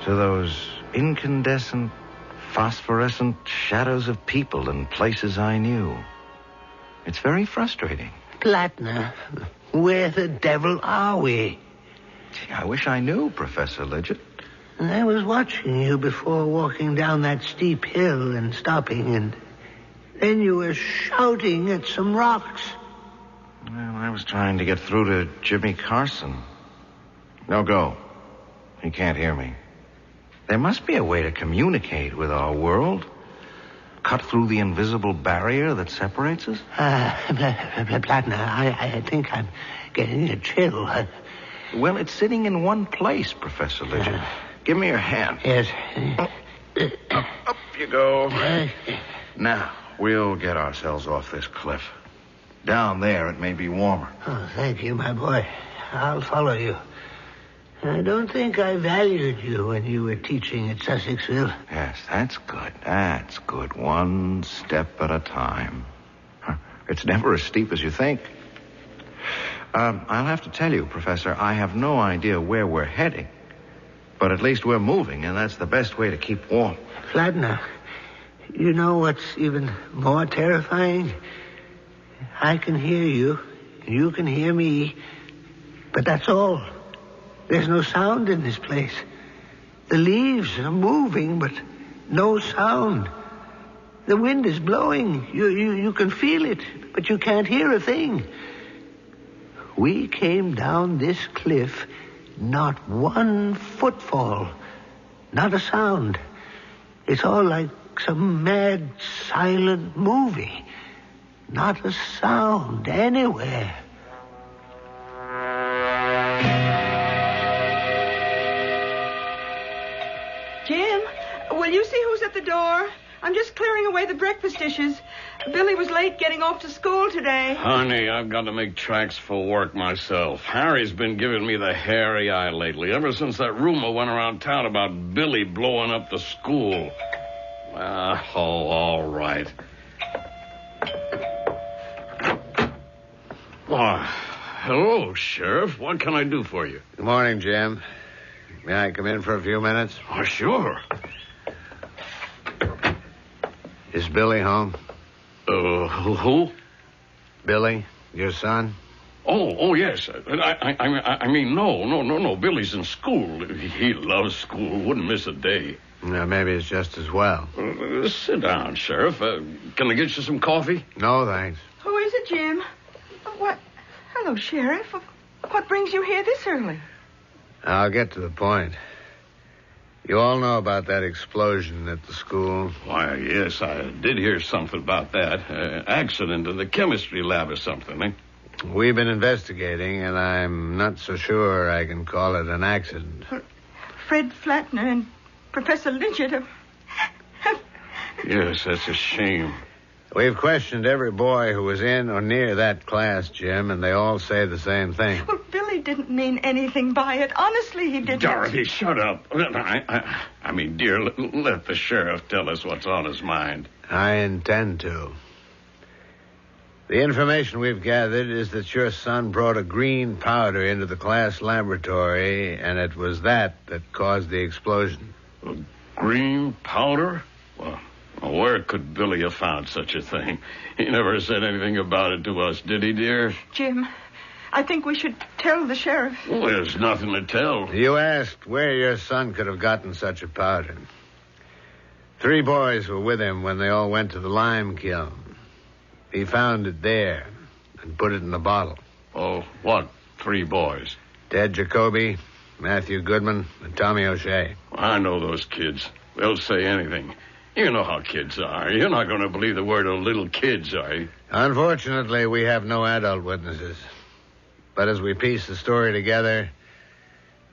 To those incandescent, phosphorescent shadows of people and places I knew. It's very frustrating. Plattner, where the devil are we? Gee, I wish I knew, Professor Lidgett. I was watching you before walking down that steep hill and stopping, and then you were shouting at some rocks. Well, I was trying to get through to Jimmy Carson. No go. He can't hear me. There must be a way to communicate with our world. Cut through the invisible barrier that separates us. Plattner, I think I'm getting a chill. Well, it's sitting in one place, Professor Lidgett. Give me your hand. Yes. Up you go. Now, we'll get ourselves off this cliff. Down there, it may be warmer. Oh, thank you, my boy. I'll follow you. I don't think I valued you when you were teaching at Sussexville. Yes, that's good. That's good. One step at a time. It's never as steep as you think. I'll have to tell you, Professor, I have no idea where we're heading. But at least we're moving, and that's the best way to keep warm. Plattner, you know what's even more terrifying? I can hear you, and you can hear me, but that's all. There's no sound in this place. The leaves are moving, but no sound. The wind is blowing. You can feel it, but you can't hear a thing. We came down this cliff, not one footfall, not a sound. It's all like some mad, silent movie. Not a sound anywhere. Jim, will you see who's at the door? I'm just clearing away the breakfast dishes. Billy was late getting off to school today. Honey, I've got to make tracks for work myself. Harry's been giving me the hairy eye lately, ever since that rumor went around town about Billy blowing up the school. All right. Hello, Sheriff. What can I do for you? Good morning, Jim. May I come in for a few minutes? Oh, sure. Is Billy home? Who? Billy, your son? Oh, yes. I mean, no. Billy's in school. He loves school. Wouldn't miss a day. Maybe it's just as well. Sit down, Sheriff. Can I get you some coffee? No, thanks. Who is it, Jim? What? Hello, Sheriff. What brings you here this early? I'll get to the point. You all know about that explosion at the school? Why, yes, I did hear something about that. Accident in the chemistry lab or something, eh? We've been investigating, and I'm not so sure I can call it an accident. Fred Plattner and Professor Lidgett have... Yes, that's a shame. We've questioned every boy who was in or near that class, Jim, and they all say the same thing. Well, Billy didn't mean anything by it. Honestly, he didn't. Dorothy, shut up. I mean, dear, let the sheriff tell us what's on his mind. I intend to. The information we've gathered is that your son brought a green powder into the class laboratory, and it was that caused the explosion. Green powder? Well, where could Billy have found such a thing? He never said anything about it to us, did he, dear? Jim, I think we should tell the sheriff. Well, there's nothing to tell. You asked where your son could have gotten such a powder. 3 boys were with him when they all went to the lime kiln. He found it there and put it in a bottle. Oh, what 3 boys? Ted Jacoby, Matthew Goodman, and Tommy O'Shea. I know those kids. They'll say anything. You know how kids are. You're not going to believe the word of little kids, are you? Unfortunately, we have no adult witnesses. But as we piece the story together,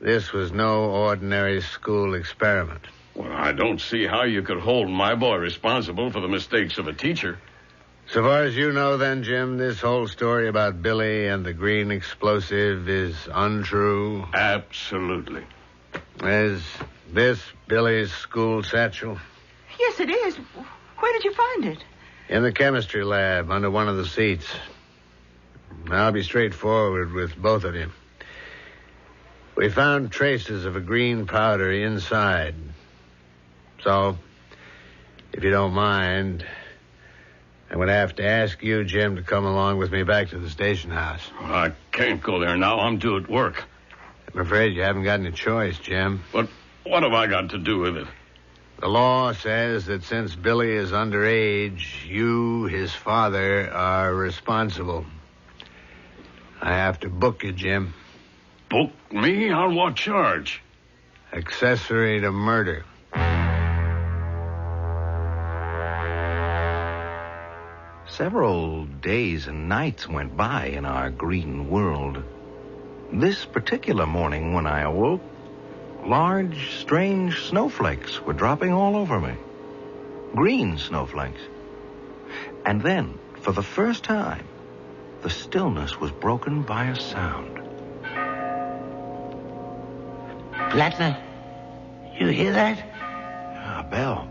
this was no ordinary school experiment. Well, I don't see how you could hold my boy responsible for the mistakes of a teacher. So far as you know, then, Jim, this whole story about Billy and the green explosive is untrue? Absolutely. Is this Billy's school satchel? Yes, it is. Where did you find it? In the chemistry lab, under one of the seats. I'll be straightforward with both of you. We found traces of a green powder inside. So, if you don't mind, I'm going to have to ask you, Jim, to come along with me back to the station house. I can't go there now. I'm due at work. I'm afraid you haven't got any choice, Jim. But what have I got to do with it? The law says that since Billy is underage, you, his father, are responsible. I have to book you, Jim. Book me? On what charge? Accessory to murder. Several days and nights went by in our green world. This particular morning when I awoke, large, strange snowflakes were dropping all over me. Green snowflakes. And then, for the first time, the stillness was broken by a sound. Plattner, you hear that? A bell.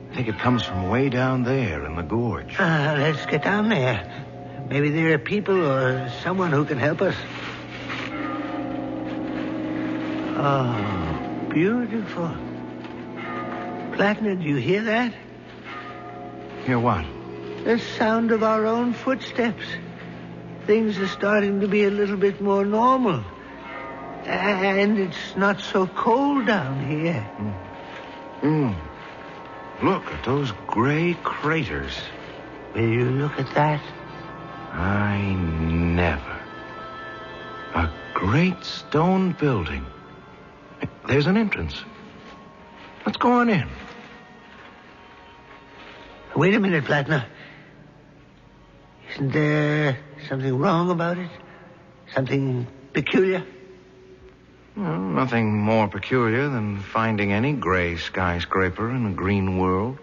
I think it comes from way down there in the gorge. Let's get down there. Maybe there are people or someone who can help us. Oh, beautiful. Plattner, do you hear that? Hear what? The sound of our own footsteps. Things are starting to be a little bit more normal. And it's not so cold down here. Look at those gray craters. Will you look at that? I never. A great stone building. There's an entrance. Let's go on in. Wait a minute, Plattner. Isn't there something wrong about it? Something peculiar? Well, nothing more peculiar than finding any gray skyscraper in a green world.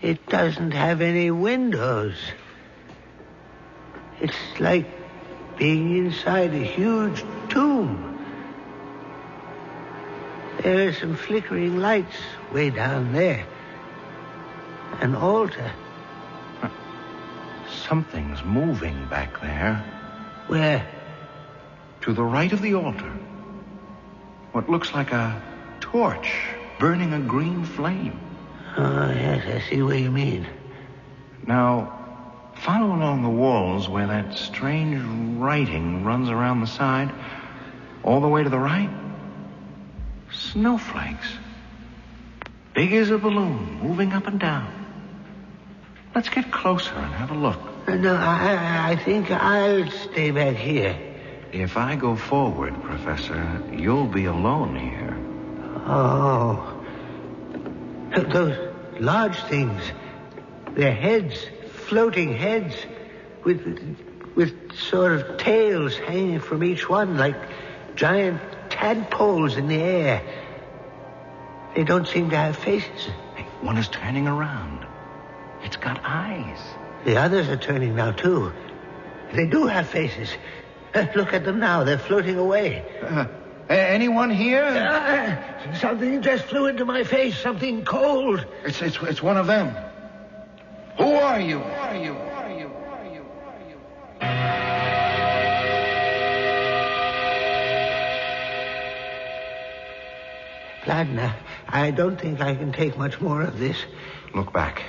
It doesn't have any windows. It's like being inside a huge tomb. There are some flickering lights way down there. An altar. Something's moving back there. Where? To the right of the altar. What looks like a torch burning a green flame. Oh, yes, I see what you mean. Now, follow along the walls where that strange writing runs around the side, all the way to the right. Snowflakes. Big as a balloon, moving up and down. Let's get closer and have a look. No, I think I'll stay back here. If I go forward, Professor, you'll be alone here. Oh. Those large things. They're heads, floating heads, with sort of tails hanging from each one like giant tadpoles in the air. They don't seem to have faces. Hey, one is turning around. It's got eyes. The others are turning now, too. They do have faces. Look at them now. They're floating away. Anyone here? Something just flew into my face. Something cold. It's one of them. Who are you? Who are you? Plattner, I don't think I can take much more of this. Look back.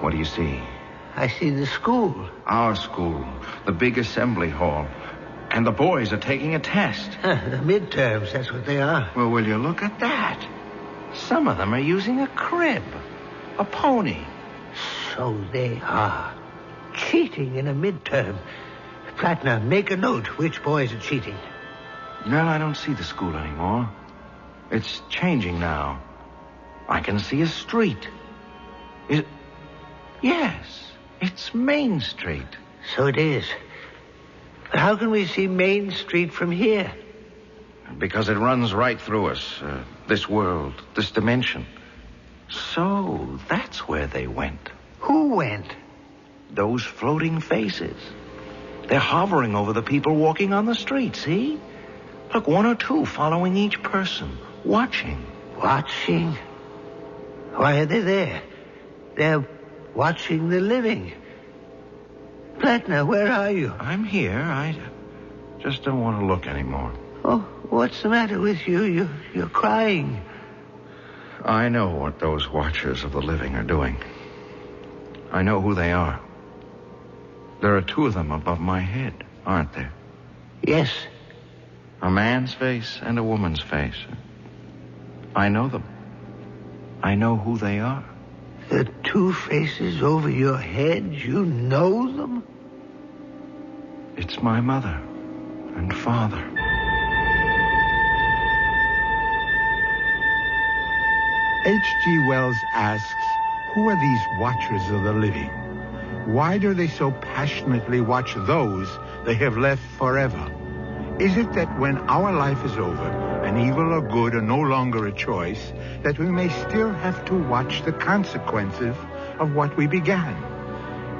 What do you see? I see the school. Our school. The big assembly hall. And the boys are taking a test. The midterms, that's what they are. Well, will you look at that? Some of them are using a crib. A pony. So they are. Cheating in a midterm. Plattner, make a note which boys are cheating. Well, I don't see the school anymore. It's changing now. I can see a street. Yes, it's Main Street. So it is. But how can we see Main Street from here? Because it runs right through us. This world, this dimension. So, that's where they went. Who went? Those floating faces. They're hovering over the people walking on the street, see? Look, one or two following each person. Watching. Watching? Why are they there? They're watching the living. Plattner, where are you? I'm here. I just don't want to look anymore. Oh, what's the matter with you? You're crying. I know what those watchers of the living are doing. I know who they are. There are two of them above my head, aren't there? Yes. A man's face and a woman's face. I know them. I know who they are. The two faces over your head, you know them? It's my mother and father. H.G. Wells asks, who are these watchers of the living? Why do they so passionately watch those they have left forever? Is it that when our life is over, and evil or good are no longer a choice, that we may still have to watch the consequences of what we began?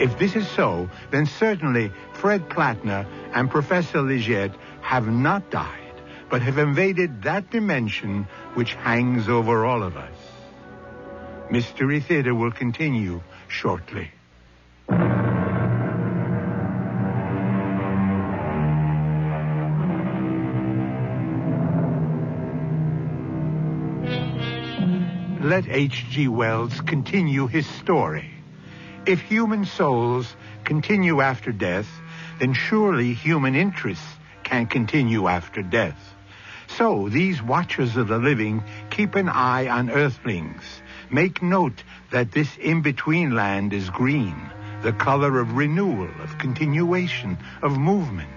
If this is so, then certainly Fred Plattner and Professor Liggett have not died, but have invaded that dimension which hangs over all of us. Mystery Theater will continue shortly. Let H.G. Wells continue his story. If human souls continue after death, then surely human interests can continue after death. So these watchers of the living keep an eye on earthlings. Make note that this in-between land is green, the color of renewal, of continuation, of movement.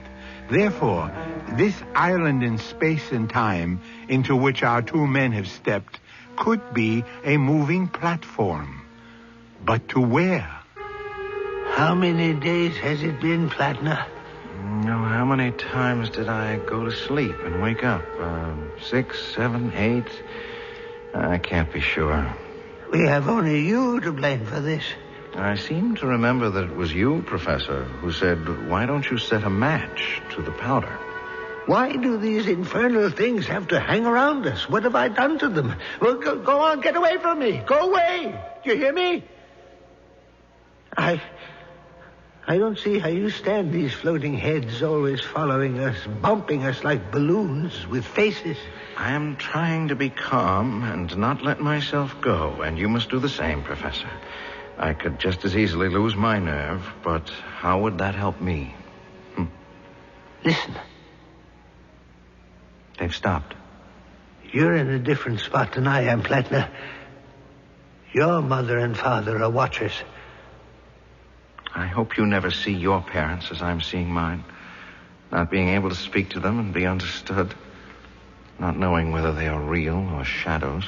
Therefore, this island in space and time into which our two men have stepped could be a moving platform. But to where? How many days has it been, Plattner? No, how many times did I go to sleep and wake up? 6, 7, 8? I can't be sure. We have only you to blame for this. I seem to remember that it was you, Professor, who said, why don't you set a match to the powder? Why do these infernal things have to hang around us? What have I done to them? Well, go on, get away from me. Go away. Do you hear me? I don't see how you stand these floating heads always following us, bumping us like balloons with faces. I am trying to be calm and not let myself go, and you must do the same, Professor. I could just as easily lose my nerve, but how would that help me? Listen. They've stopped. You're in a different spot than I am, Plattner. Your mother and father are watchers. I hope you never see your parents as I'm seeing mine. Not being able to speak to them and be understood. Not knowing whether they are real or shadows.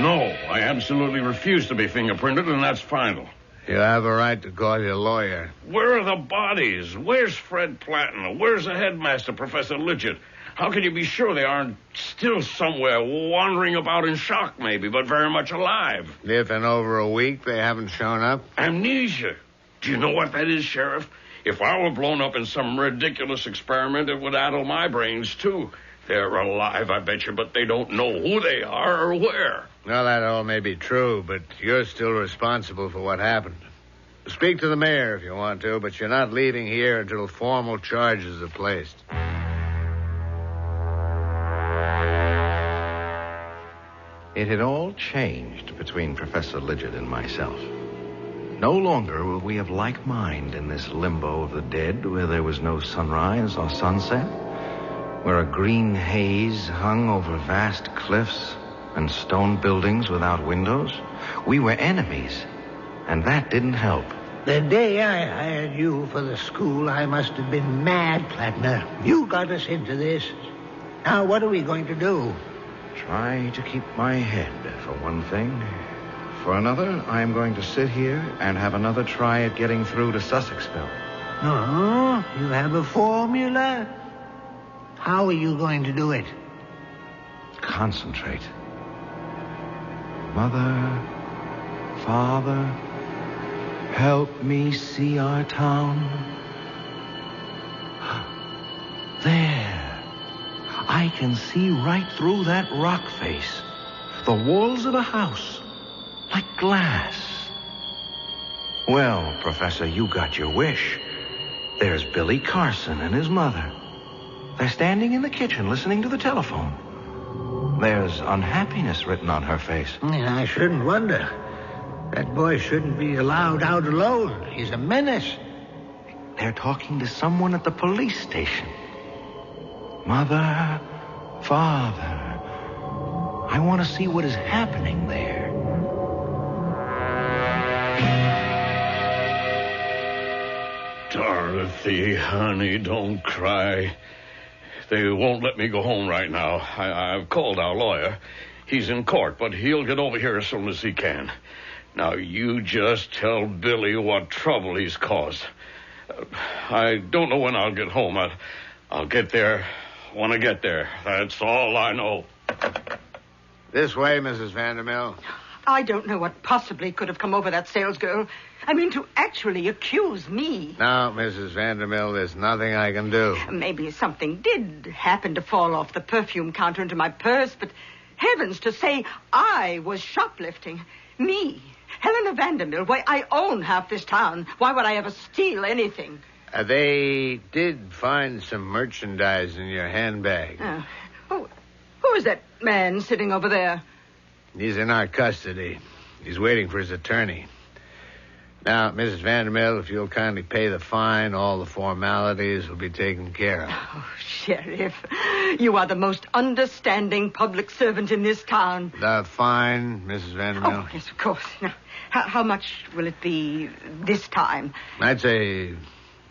No, I absolutely refuse to be fingerprinted, and that's final. You have a right to call your lawyer. Where are the bodies? Where's Fred Plattner? Where's the headmaster, Professor Liggett? How can you be sure they aren't still somewhere, wandering about in shock maybe, but very much alive? If in over a week they haven't shown up? Amnesia. Do you know what that is, Sheriff? If I were blown up in some ridiculous experiment, it would addle my brains, too. They're alive, I bet you, but they don't know who they are or where. Well, that all may be true, but you're still responsible for what happened. Speak to the mayor if you want to, but you're not leaving here until formal charges are placed. It had all changed between Professor Lidgett and myself. No longer were we of like mind in this limbo of the dead where there was no sunrise or sunset, where a green haze hung over vast cliffs and stone buildings without windows. We were enemies, and that didn't help. The day I hired you for the school, I must have been mad, Plattner. You got us into this. Now, what are we going to do? Try to keep my head, for one thing. For another, I am going to sit here and have another try at getting through to Sussexville. Oh, you have a formula? How are you going to do it? Concentrate. Mother, Father, help me see our town. There. I can see right through that rock face. The walls of the house. Like glass. Well, Professor, you got your wish. There's Billy Carson and his mother. They're standing in the kitchen listening to the telephone. There's unhappiness written on her face. I shouldn't wonder. That boy shouldn't be allowed out alone. He's a menace. They're talking to someone at the police station. Mother, Father, I want to see what is happening there. Dorothy, honey, don't cry. They won't let me go home right now. I've called our lawyer. He's in court, but he'll get over here as soon as he can. Now, you just tell Billy what trouble he's caused. I don't know when I'll get home. I'll get there when I get there. That's all I know. This way, Mrs. Vandermill. I don't know what possibly could have come over that salesgirl. I mean, to actually accuse me. Now, Mrs. Vandermill, there's nothing I can do. Maybe something did happen to fall off the perfume counter into my purse, but heavens, to say I was shoplifting. Me, Helena Vandermill, why, I own half this town. Why would I ever steal anything? They did find some merchandise in your handbag. Who is that man sitting over there? He's in our custody. He's waiting for his attorney. Now, Mrs. Vandermill, if you'll kindly pay the fine, all the formalities will be taken care of. Oh, Sheriff, you are the most understanding public servant in this town. The fine, Mrs. Vandermill? Oh, yes, of course. Now, how much will it be this time? I'd say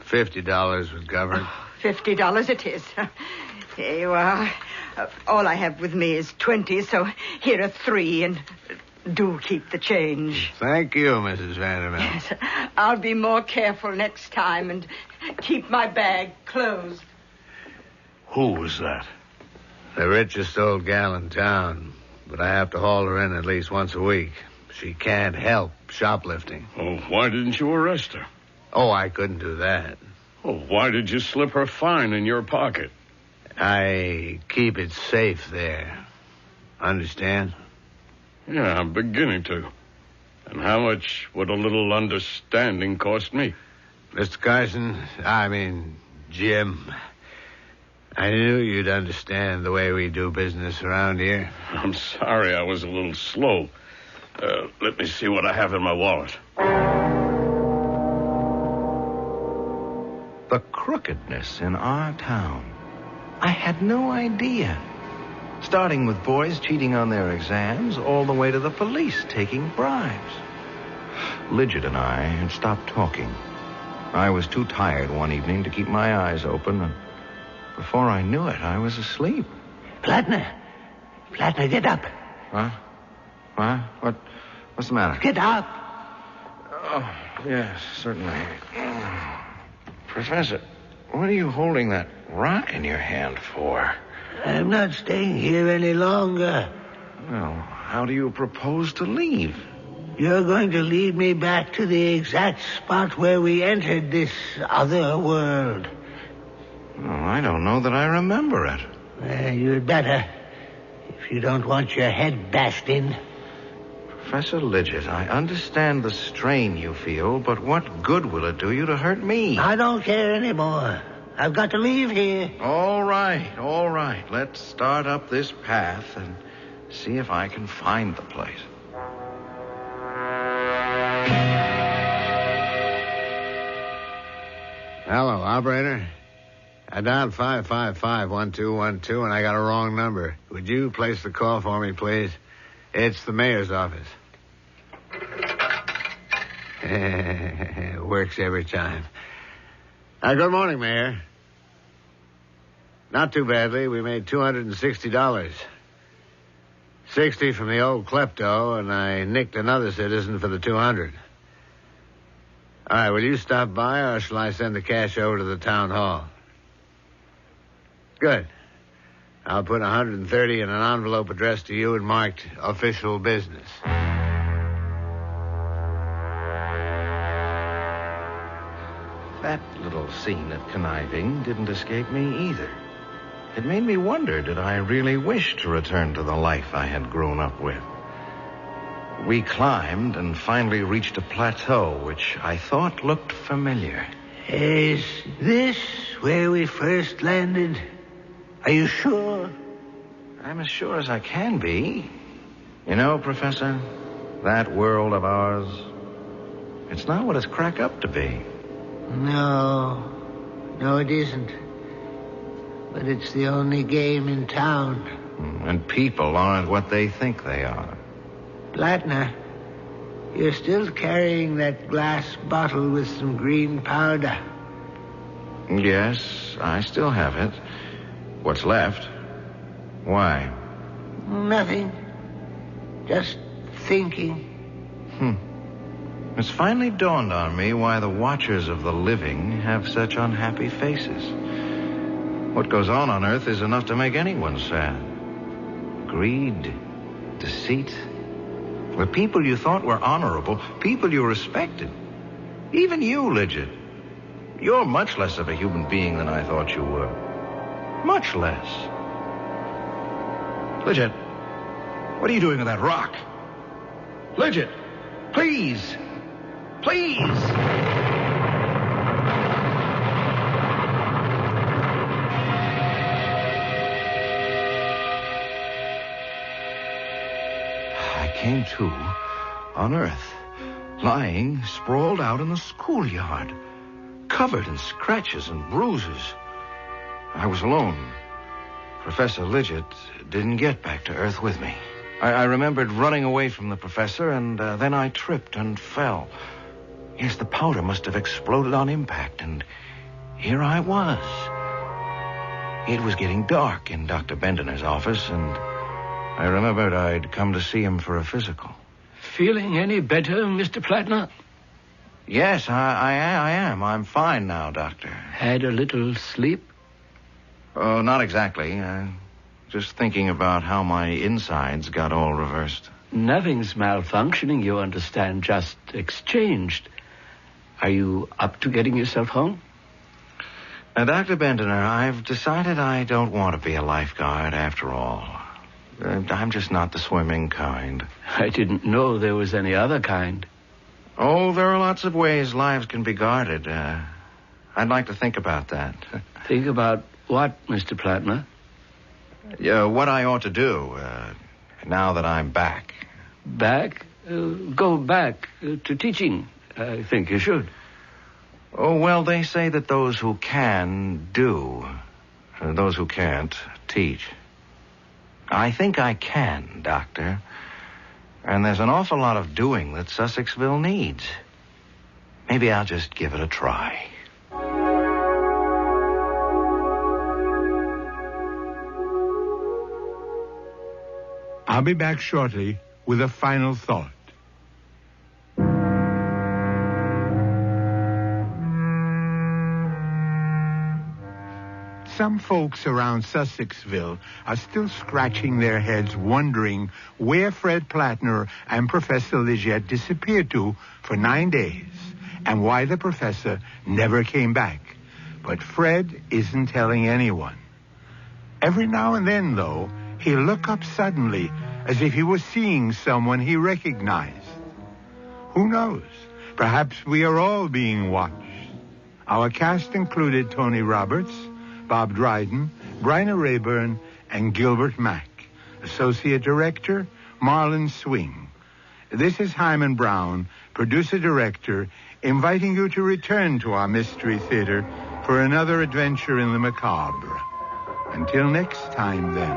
$50 would cover it. $50 it is. Here you are. All I have with me is 20, so here are 3, and do keep the change. Thank you, Mrs. Vandermill. Yes, I'll be more careful next time and keep my bag closed. Who was that? The richest old gal in town, but I have to haul her in at least once a week. She can't help shoplifting. Oh, why didn't you arrest her? Oh, I couldn't do that. Oh, why did you slip her fine in your pocket? I keep it safe there. Understand? Yeah, I'm beginning to. And how much would a little understanding cost me? Mr. Carson, Jim, I knew you'd understand the way we do business around here. I'm sorry I was a little slow. Let me see what I have in my wallet. The crookedness in our town. I had no idea. Starting with boys cheating on their exams, all the way to the police taking bribes. Lidgett and I had stopped talking. I was too tired one evening to keep my eyes open, and before I knew it, I was asleep. Plattner, get up. Huh? What's the matter? Get up. Oh, yes, certainly. Professor, what are you holding that rock in your hand for? I'm not staying here any longer. Well, how do you propose to leave? You're going to lead me back to the exact spot where we entered this other world. Oh, I don't know that I remember it. You'd better, if you don't want your head bashed in. Professor Lidgett, I understand the strain you feel, but what good will it do you to hurt me? I don't care anymore. I've got to leave here. All right. Let's start up this path and See if I can find the place. Hello, operator. I dialed 555-1212, and I got a wrong number. Would you place the call for me, please? It's the mayor's office. It works every time. Good morning, Mayor. Not too badly. We made $260. 60 from the old klepto, and I nicked another citizen for the 200. All right, will you stop by, or shall I send the cash over to the town hall? Good. I'll put 130 in an envelope addressed to you and marked official business. That little scene at conniving didn't escape me either. It made me wonder, did I really wish to return to the life I had grown up with? We climbed and finally reached a plateau which I thought looked familiar. Is this where we first landed? Are you sure? I'm as sure as I can be. You know, Professor, that world of ours, it's not what it's cracked up to be. No, it isn't. But it's the only game in town. And people aren't what they think they are. Plattner, you're still carrying that glass bottle with some green powder. Yes, I still have it. What's left? Why? Nothing. Just thinking. It's finally dawned on me why the watchers of the living have such unhappy faces. What goes on Earth is enough to make anyone sad. Greed, deceit. The people you thought were honorable, people you respected. Even you, Lidget. You're much less of a human being than I thought you were. Much less. Lidget, what are you doing with that rock? Lidget, please. Please. I came to on Earth, lying sprawled out in the schoolyard, covered in scratches and bruises. I was alone. Professor Lidget didn't get back to Earth with me. I remembered running away from the professor, and then I tripped and fell. Yes, the powder must have exploded on impact, and here I was. It was getting dark in Dr. Bendener's office, and I remembered I'd come to see him for a physical. Feeling any better, Mr. Plattner? Yes, I am. I'm fine now, Doctor. Had a little sleep? Oh, not exactly. Just thinking about how my insides got all reversed. Nothing's malfunctioning, you understand, just exchanged. Are you up to getting yourself home? Now, Dr. Bendener, I've decided I don't want to be a lifeguard after all. I'm just not the swimming kind. I didn't know there was any other kind. Oh, there are lots of ways lives can be guarded. I'd like to think about that. Think about what, Mr. Plattner? What I ought to do now that I'm back. Back? Go back to teaching. I think you should. Oh, well, they say that those who can do. Those who can't teach. I think I can, Doctor. And there's an awful lot of doing that Sussexville needs. Maybe I'll just give it a try. I'll be back shortly with a final thought. Some folks around Sussexville are still scratching their heads wondering where Fred Plattner and Professor Lidget disappeared to for 9 days and why the professor never came back. But Fred isn't telling anyone. Every now and then, though, he'll look up suddenly as if he was seeing someone he recognized. Who knows? Perhaps we are all being watched. Our cast included Tony Roberts, Bob Dryden, Bryna Rayburn, and Gilbert Mack. Associate Director, Marlon Swing. This is Hyman Brown, producer-director, inviting you to return to our Mystery Theater for another adventure in the macabre. Until next time, then,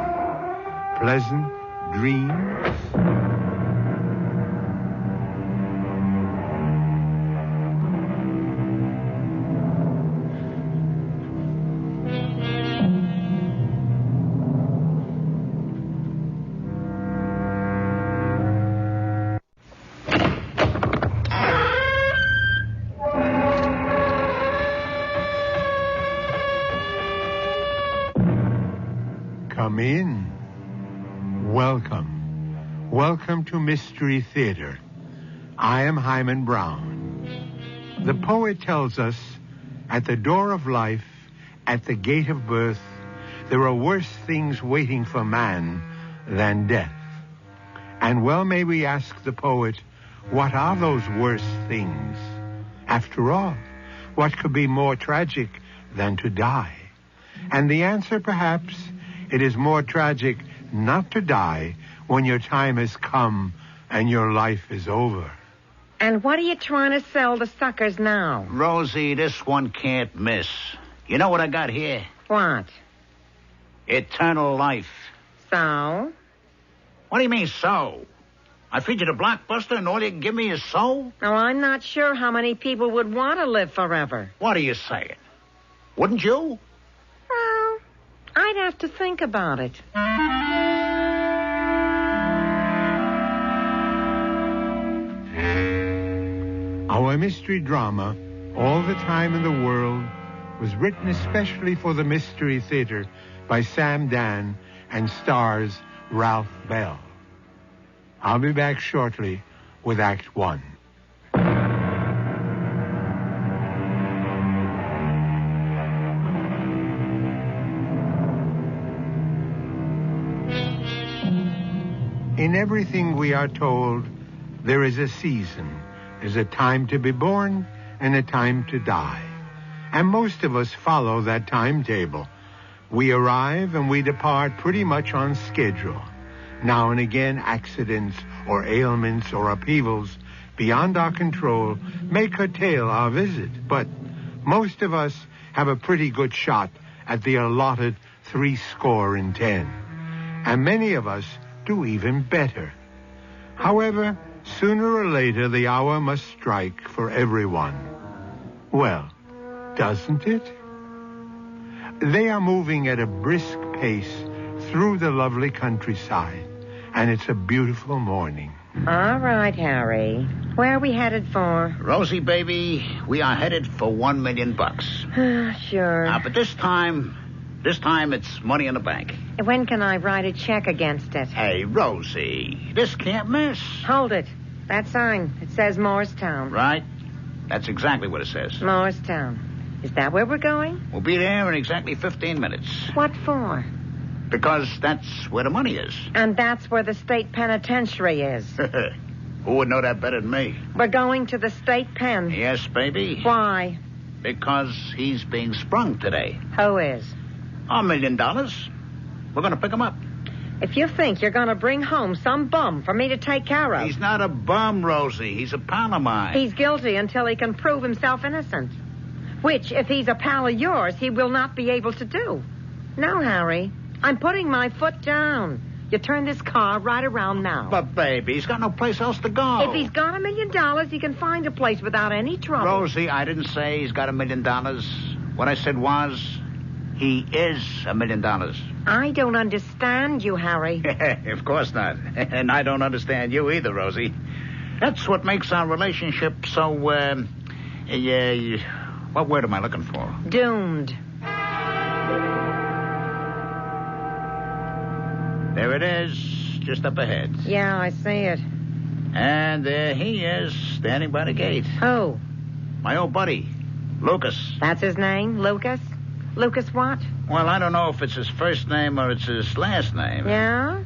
pleasant dreams. Come in. Welcome. Welcome to Mystery Theater. I am Hyman Brown. The poet tells us, at the door of life, at the gate of birth, there are worse things waiting for man than death. And well may we ask the poet, what are those worse things? After all, what could be more tragic than to die? And the answer, perhaps, it is more tragic not to die when your time has come and your life is over. And what are you trying to sell the suckers now? Rosie, this one can't miss. You know what I got here? What? Eternal life. So? What do you mean, so? I feed you the blockbuster and all you can give me is so? Oh, I'm not sure how many people would want to live forever. What are you saying? Wouldn't you? Well, I'd have to think about it. Our mystery drama, All the Time in the World, was written especially for the Mystery Theater by Sam Dan and stars Ralph Bell. I'll be back shortly with Act One. In everything we are told, there is a season. There's a time to be born and a time to die. And most of us follow that timetable. We arrive and we depart pretty much on schedule. Now and again, accidents or ailments or upheavals beyond our control may curtail our visit. But most of us have a pretty good shot at the allotted 70. And many of us do even better. However, sooner or later, the hour must strike for everyone. Well, doesn't it? They are moving at a brisk pace through the lovely countryside, and it's a beautiful morning. All right, Harry. Where are we headed for? Rosie, baby, we are headed for $1 million. Sure. But this time it's money in the bank. When can I write a check against it? Hey, Rosie, this can't miss. Hold it. That sign. It says Morristown. Right. That's exactly what it says. Morristown. Is that where we're going? We'll be there in exactly 15 minutes. What for? Because that's where the money is. And that's where the state penitentiary is. Who would know that better than me? We're going to the state pen. Yes, baby. Why? Because he's being sprung today. Who is? $1 million. We're going to pick him up. If you think you're going to bring home some bum for me to take care of... He's not a bum, Rosie. He's a pal of mine. He's guilty until he can prove himself innocent. Which, if he's a pal of yours, he will not be able to do. No, Harry. I'm putting my foot down. You turn this car right around now. But, baby, he's got no place else to go. If he's got $1 million, he can find a place without any trouble. Rosie, I didn't say he's got $1 million. What I said was, he is $1 million. I don't understand you, Harry. Of course not. And I don't understand you either, Rosie. That's what makes our relationship so, what word am I looking for? Doomed. There it is, just up ahead. Yeah, I see it. And there he is, standing by the gate. Who? My old buddy, Lucas. That's his name, Lucas? Lucas what? Well, I don't know if it's his first name or it's his last name. Yeah?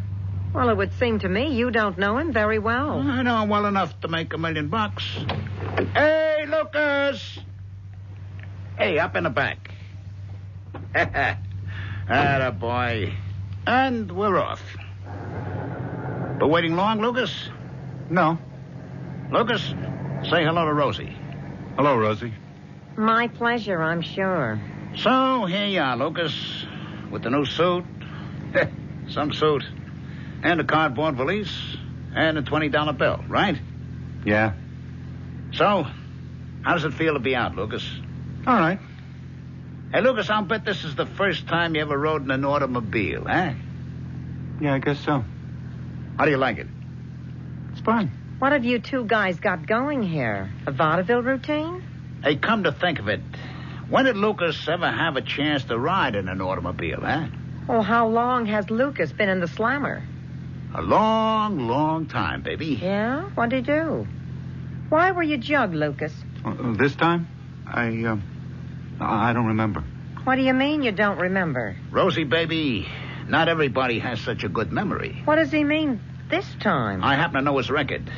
Well, it would seem to me you don't know him very well. I know him well enough to make $1 million. Hey, Lucas! Hey, up in the back. Atta boy. And we're off. Been waiting long, Lucas? No. Lucas, say hello to Rosie. Hello, Rosie. My pleasure, I'm sure. So, here you are, Lucas, with the new suit. Some suit. And a cardboard valise. And a $20 bill, right? Yeah. So, how does it feel to be out, Lucas? All right. Hey, Lucas, I'll bet this is the first time you ever rode in an automobile, eh? Yeah, I guess so. How do you like it? It's fine. What have you two guys got going here? A vaudeville routine? Hey, come to think of it, when did Lucas ever have a chance to ride in an automobile, eh? Oh, how long has Lucas been in the slammer? A long, long time, baby. Yeah? What'd he do? Why were you jugged, Lucas? This time? I don't remember. What do you mean you don't remember? Rosie, baby, not everybody has such a good memory. What does he mean this time? I happen to know his record.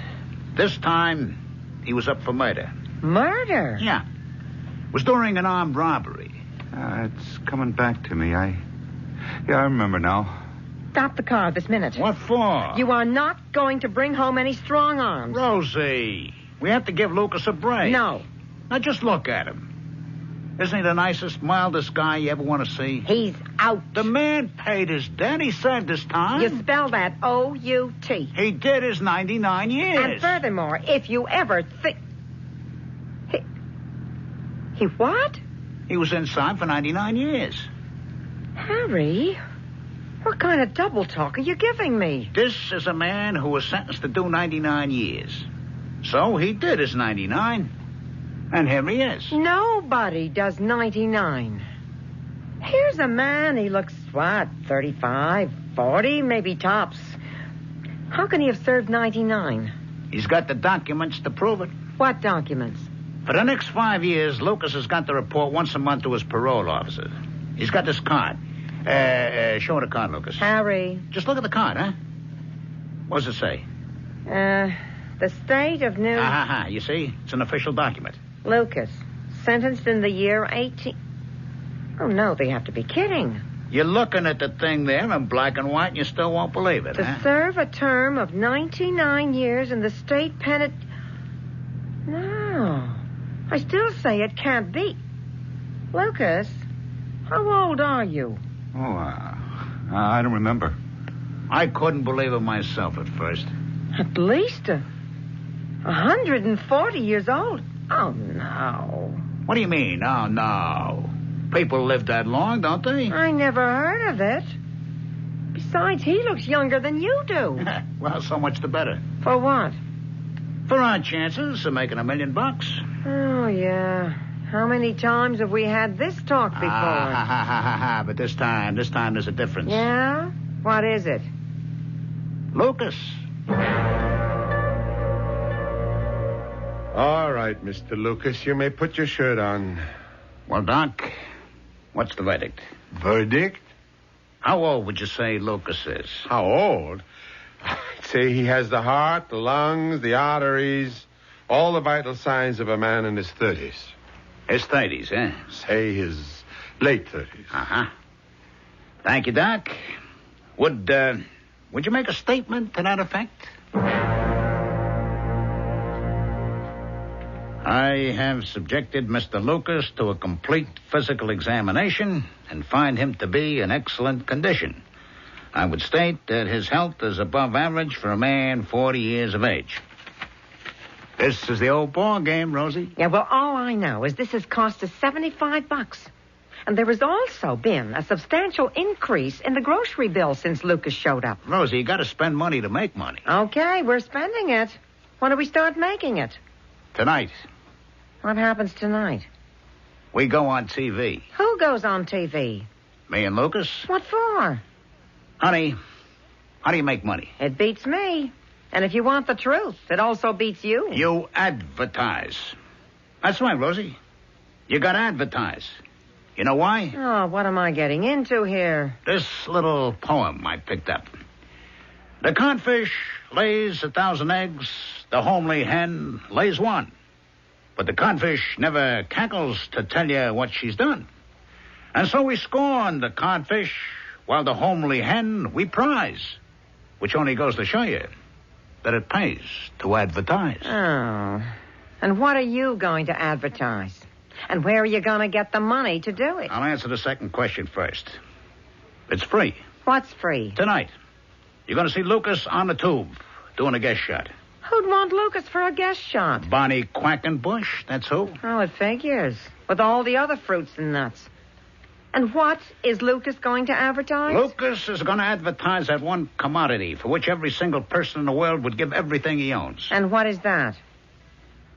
This time, he was up for murder. Murder? Yeah. It was during an armed robbery. It's coming back to me. I remember now. Stop the car this minute. What for? You are not going to bring home any strong arms. Rosie, we have to give Lucas a break. No. Now, just look at him. Isn't he the nicest, mildest guy you ever want to see? He's out. The man paid his debt. He served his time. You spell that O-U-T. He did his 99 years. And furthermore, if you ever think... He what? He was inside for 99 years. Harry, what kind of double talk are you giving me? This is a man who was sentenced to do 99 years. So he did his 99. And here he is. Nobody does 99. Here's a man, he looks, 35, 40, maybe tops. How can he have served 99? He's got the documents to prove it. What documents? For the next 5 years, Lucas has got to report once a month to his parole officer. He's got this card. Show the card, Lucas. Harry. Just look at the card, huh? What does it say? The state of New... You see? It's an official document. Lucas, sentenced in the year 18... Oh, no, they have to be kidding. You're looking at the thing there in black and white, and you still won't believe it, To serve a term of 99 years in the state No. I still say it can't be. Lucas, how old are you? I don't remember. I couldn't believe it myself at first. At least 140 years old. Oh, no. What do you mean, oh, no? People live that long, don't they? I never heard of it. Besides, he looks younger than you do. Well, so much the better. For what? For our chances of making $1 million. Oh, yeah. How many times have we had this talk before? But this time there's a difference. Yeah? What is it? Lucas. All right, Mr. Lucas, you may put your shirt on. Well, Doc, what's the verdict? Verdict? How old would you say Lucas is? How old? I'd say he has the heart, the lungs, the arteries, all the vital signs of a man in his 30s. His 30s, eh? Say his late 30s. Thank you, Doc. Would you make a statement to that effect? I have subjected Mr. Lucas to a complete physical examination and find him to be in excellent condition. I would state that his health is above average for a man 40 years of age. This is the old ball game, Rosie. Yeah, well, all I know is this has cost us $75. And there has also been a substantial increase in the grocery bill since Lucas showed up. Rosie, you got to spend money to make money. Okay, we're spending it. When do we start making it? Tonight. What happens tonight? We go on TV. Who goes on TV? Me and Lucas. What for? Honey, how do you make money? It beats me. And if you want the truth, it also beats you. You advertise. That's right, Rosie. You got to advertise. You know why? Oh, what am I getting into here? This little poem I picked up. The codfish lays 1,000 eggs. The homely hen lays 1. But the codfish never cackles to tell you what she's done. And so we scorn the codfish, while the homely hen we prize. which only goes to show you that it pays to advertise. Oh. And what are you going to advertise? And where are you going to get the money to do it? I'll answer the second question first. It's free. What's free? Tonight, you're going to see Lucas on the tube doing a guest shot. Who'd want Lucas for a guest shot? Bonnie Quackenbush, that's who. Oh, it figures. With all the other fruits and nuts. And what is Lucas going to advertise? Lucas is going to advertise that one commodity for which every single person in the world would give everything he owns. And what is that?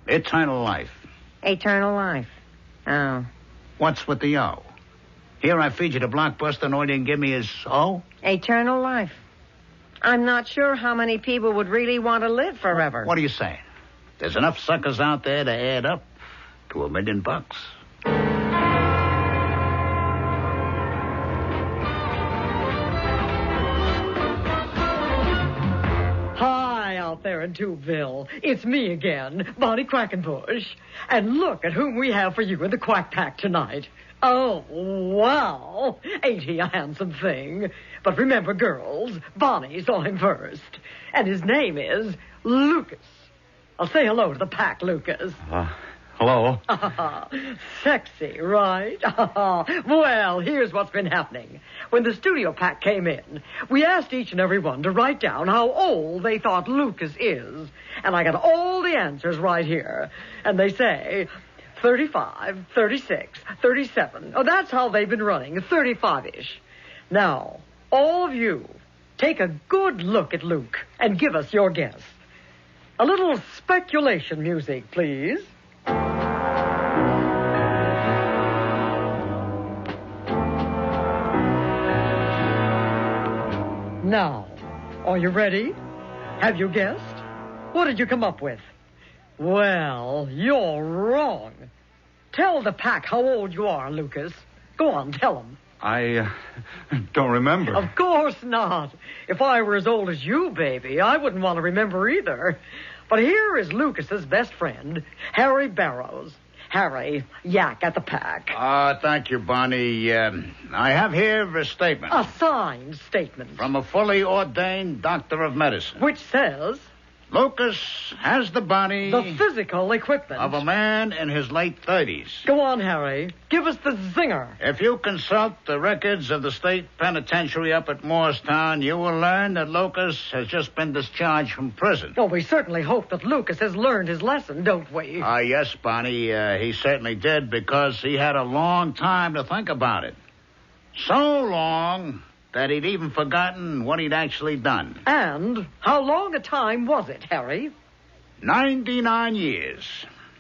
Eternal life. Eternal life. Oh. What's with the O? Here I feed you the blockbuster and all you can give me is O? Eternal life. I'm not sure how many people would really want to live forever. What are you saying? There's enough suckers out there to add up to $1 million. Hi, out there in Tubeville. It's me again, Bonnie Quackenbush. And look at whom we have for you in the Quack Pack tonight. Oh, wow. Ain't he a handsome thing? But remember, girls, Bonnie saw him first. And his name is Lucas. I'll say hello to the pack, Lucas. Hello. Sexy, right? Well, here's what's been happening. When the studio pack came in, we asked each and every one to write down how old they thought Lucas is. And I got all the answers right here. And they say 35, 36, 37. Oh, that's how they've been running, 35-ish. Now, all of you, take a good look at Luke and give us your guess. A little speculation music, please. Now, are you ready? Have you guessed? What did you come up with? Well, you're wrong. Tell the pack how old you are, Lucas. Go on, tell them. I don't remember. Of course not. If I were as old as you, baby, I wouldn't want to remember either. But here is Lucas's best friend, Harry Barrows. Harry, yak at the pack. Thank you, Bonnie. I have here a statement. A signed statement. From a fully ordained doctor of medicine. Which says... Lucas has the body... the physical equipment... of a man in his late 30s. Go on, Harry. Give us the zinger. If you consult the records of the state penitentiary up at Morristown, you will learn that Lucas has just been discharged from prison. Oh, we certainly hope that Lucas has learned his lesson, don't we? Yes, Bonnie. He certainly did, because he had a long time to think about it. So long that he'd even forgotten what he'd actually done. And how long a time was it, Harry? 99 years.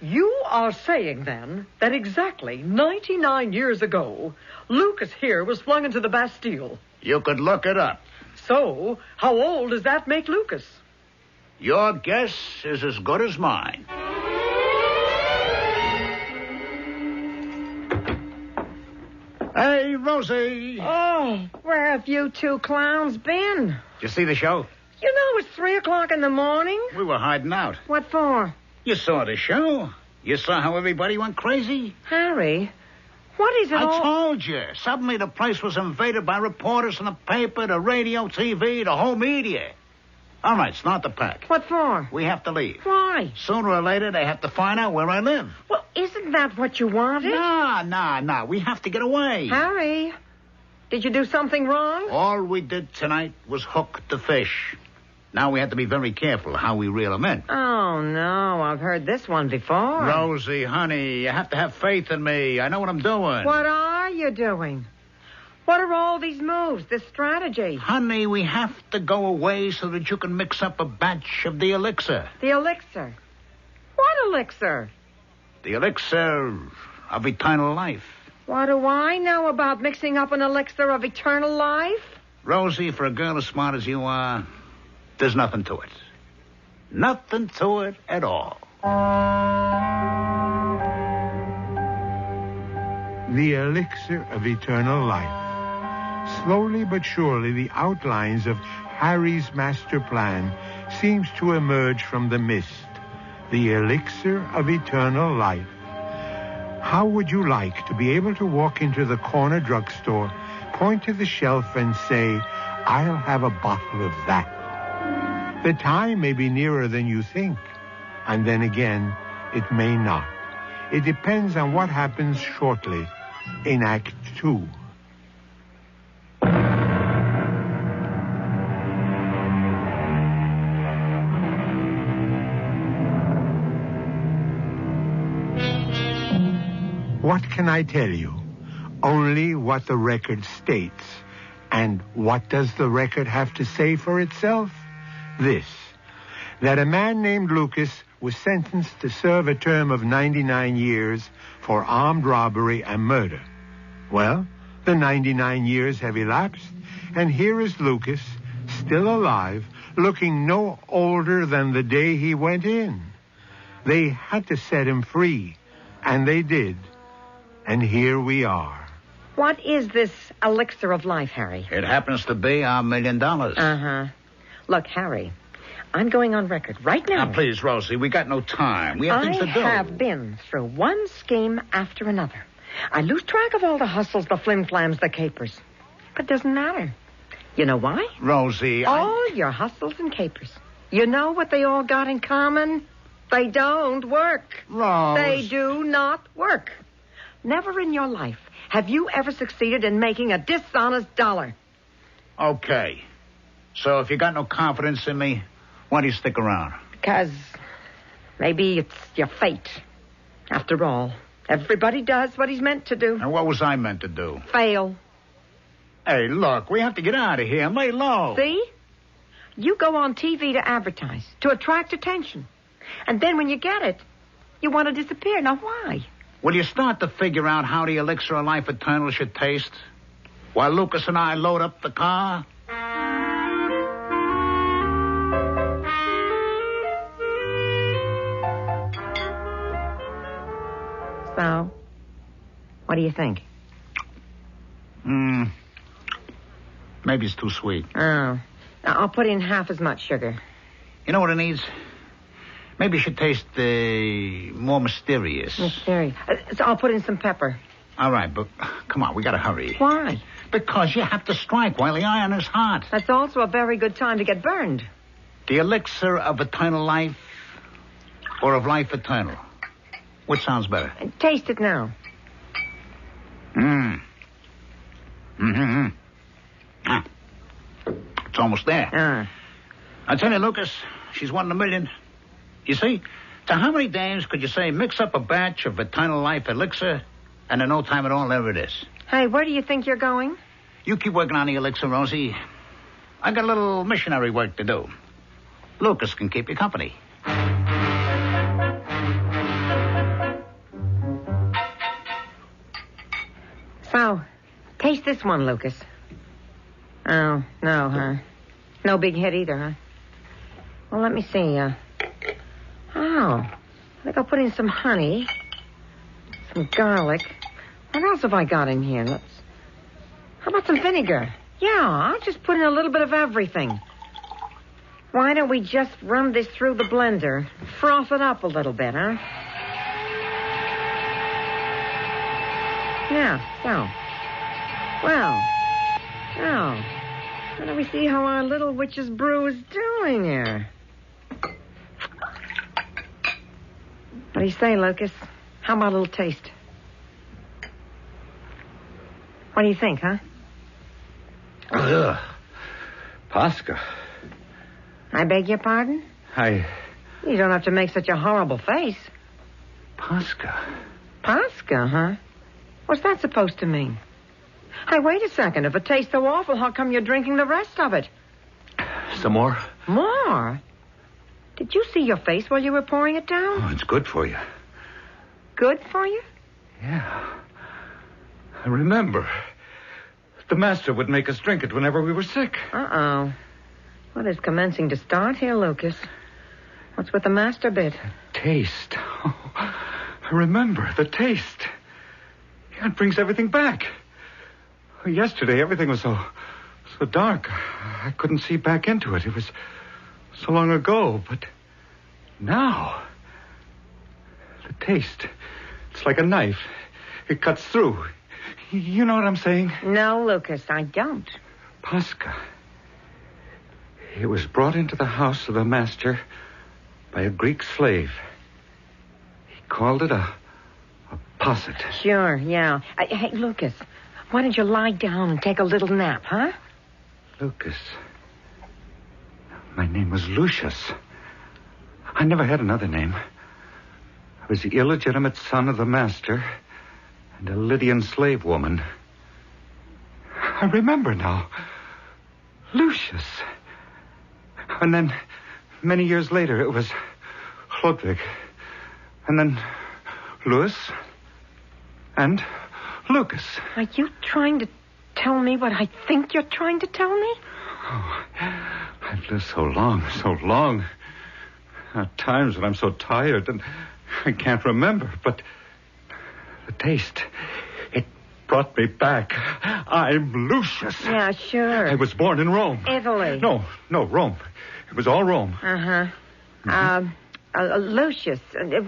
You are saying, then, that exactly 99 years ago, Lucas here was flung into the Bastille. You could look it up. So, how old does that make Lucas? Your guess is as good as mine. Hey, Rosie. Oh, where have you two clowns been? Did you see the show? You know it's 3 o'clock in the morning. We were hiding out. What for? You saw the show. You saw how everybody went crazy. Harry, what is it I told you. Suddenly the place was invaded by reporters in the paper, the radio, TV, the whole media. All right, start the pack. What for? We have to leave. Why? Sooner or later, they have to find out where I live. Well, isn't that what you wanted? Nah. We have to get away. Harry, did you do something wrong? All we did tonight was hook the fish. Now we have to be very careful how we reel them in. Oh, no. I've heard this one before. Rosie, honey, you have to have faith in me. I know what I'm doing. What are you doing? What are all these moves, this strategy? Honey, we have to go away so that you can mix up a batch of the elixir. The elixir? What elixir? The elixir of eternal life. What do I know about mixing up an elixir of eternal life? Rosie, for a girl as smart as you are, there's nothing to it. Nothing to it at all. The elixir of eternal life. Slowly but surely, the outlines of Harry's master plan seems to emerge from the mist. The elixir of eternal life. How would you like to be able to walk into the corner drugstore, point to the shelf, and say, "I'll have a bottle of that"? The time may be nearer than you think, and then again, it may not. It depends on what happens shortly in Act 2. What can I tell you? Only what the record states. And what does the record have to say for itself? This, that a man named Lucas was sentenced to serve a term of 99 years for armed robbery and murder. Well, the 99 years have elapsed, and here is Lucas, still alive, looking no older than the day he went in. They had to set him free, and they did. And here we are. What is this elixir of life, Harry? It happens to be our $1 million. Uh-huh. Look, Harry, I'm going on record right now. Now, please, Rosie, we got no time. We have things to do. I have been through one scheme after another. I lose track of all the hustles, the flim-flams, the capers. But it doesn't matter. You know why? Rosie, all your hustles and capers. You know what they all got in common? They don't work. Rose. They do not work. Never in your life have you ever succeeded in making a dishonest dollar. Okay. So if you got no confidence in me, why do you stick around? Because maybe it's your fate. After all, everybody does what he's meant to do. And what was I meant to do? Fail. Hey, look, we have to get out of here and lay low. See? You go on TV to advertise, to attract attention. And then when you get it, you want to disappear. Now, why? Will you start to figure out how the elixir of life eternal should taste? While Lucas and I load up the car? So, what do you think? Maybe it's too sweet. Oh. Now, I'll put in half as much sugar. You know what it needs? Maybe it should taste more mysterious. Mysterious. So I'll put in some pepper. All right, but come on, we gotta hurry. Why? Because you have to strike while the iron is hot. That's also a very good time to get burned. The elixir of eternal life or of life eternal? Which sounds better? Taste it now. It's almost there. I tell you, Lucas, she's one in a million. You see, to how many dames could you say mix up a batch of eternal life elixir, and in no time at all, there it is? Hey, where do you think you're going? You keep working on the elixir, Rosie. I got a little missionary work to do. Lucas can keep you company. So, taste this one, Lucas. Oh, no, huh? No big hit either, huh? Well, let me see. I think I'll put in some honey, some garlic. What else have I got in here? How about some vinegar? Yeah, I'll just put in a little bit of everything. Why don't we just run this through the blender? Froth it up a little bit, huh? Yeah, so. Well, now, how do we see how our little witch's brew is doing here? What do you say, Lucas? How about a little taste? What do you think, huh? Ugh. Pasca. I beg your pardon? You don't have to make such a horrible face. Pasca. Pasca, huh? What's that supposed to mean? Hey, wait a second. If it tastes so awful, how come you're drinking the rest of it? Some more? More? Did you see your face while you were pouring it down? Oh, it's good for you. Good for you? Yeah. I remember. The master would make us drink it whenever we were sick. Uh-oh. What is commencing to start here, Lucas? What's with the master bit? Taste. Oh, I remember the taste. Yeah, it brings everything back. Yesterday, everything was so dark. I couldn't see back into it. It was so long ago, but now, the taste, it's like a knife. It cuts through. You know what I'm saying? No, Lucas, I don't. Pasca, It was brought into the house of the master by a Greek slave. He called it a posset. Sure, yeah. Hey, Lucas, why don't you lie down and take a little nap, huh? Lucas. My name was Lucius. I never had another name. I was the illegitimate son of the master and a Lydian slave woman. I remember now. Lucius. And then, many years later, it was Ludwig. And then Louis. And Lucas. Are you trying to tell me what I think you're trying to tell me? Oh, I've lived so long. At times when I'm so tired and I can't remember, but the taste, it brought me back. I'm Lucius. Yeah, sure. I was born in Rome. Italy. No, Rome. It was all Rome. Uh-huh. Mm-hmm. Lucius,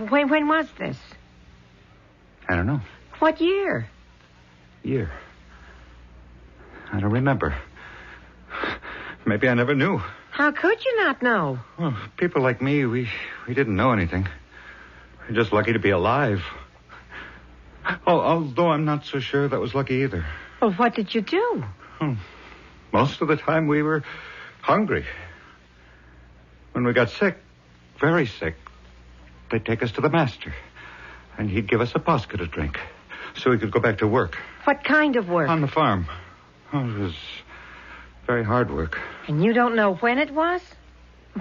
when was this? I don't know. What year? Year. I don't remember. Maybe I never knew. How could you not know? Well, people like me, we didn't know anything. We're just lucky to be alive. Although I'm not so sure that was lucky either. Well, what did you do? Most of the time we were hungry. When we got sick, very sick, they'd take us to the master. And he'd give us a posca to drink so we could go back to work. What kind of work? On the farm. Oh, it was very hard work. And you don't know when it was?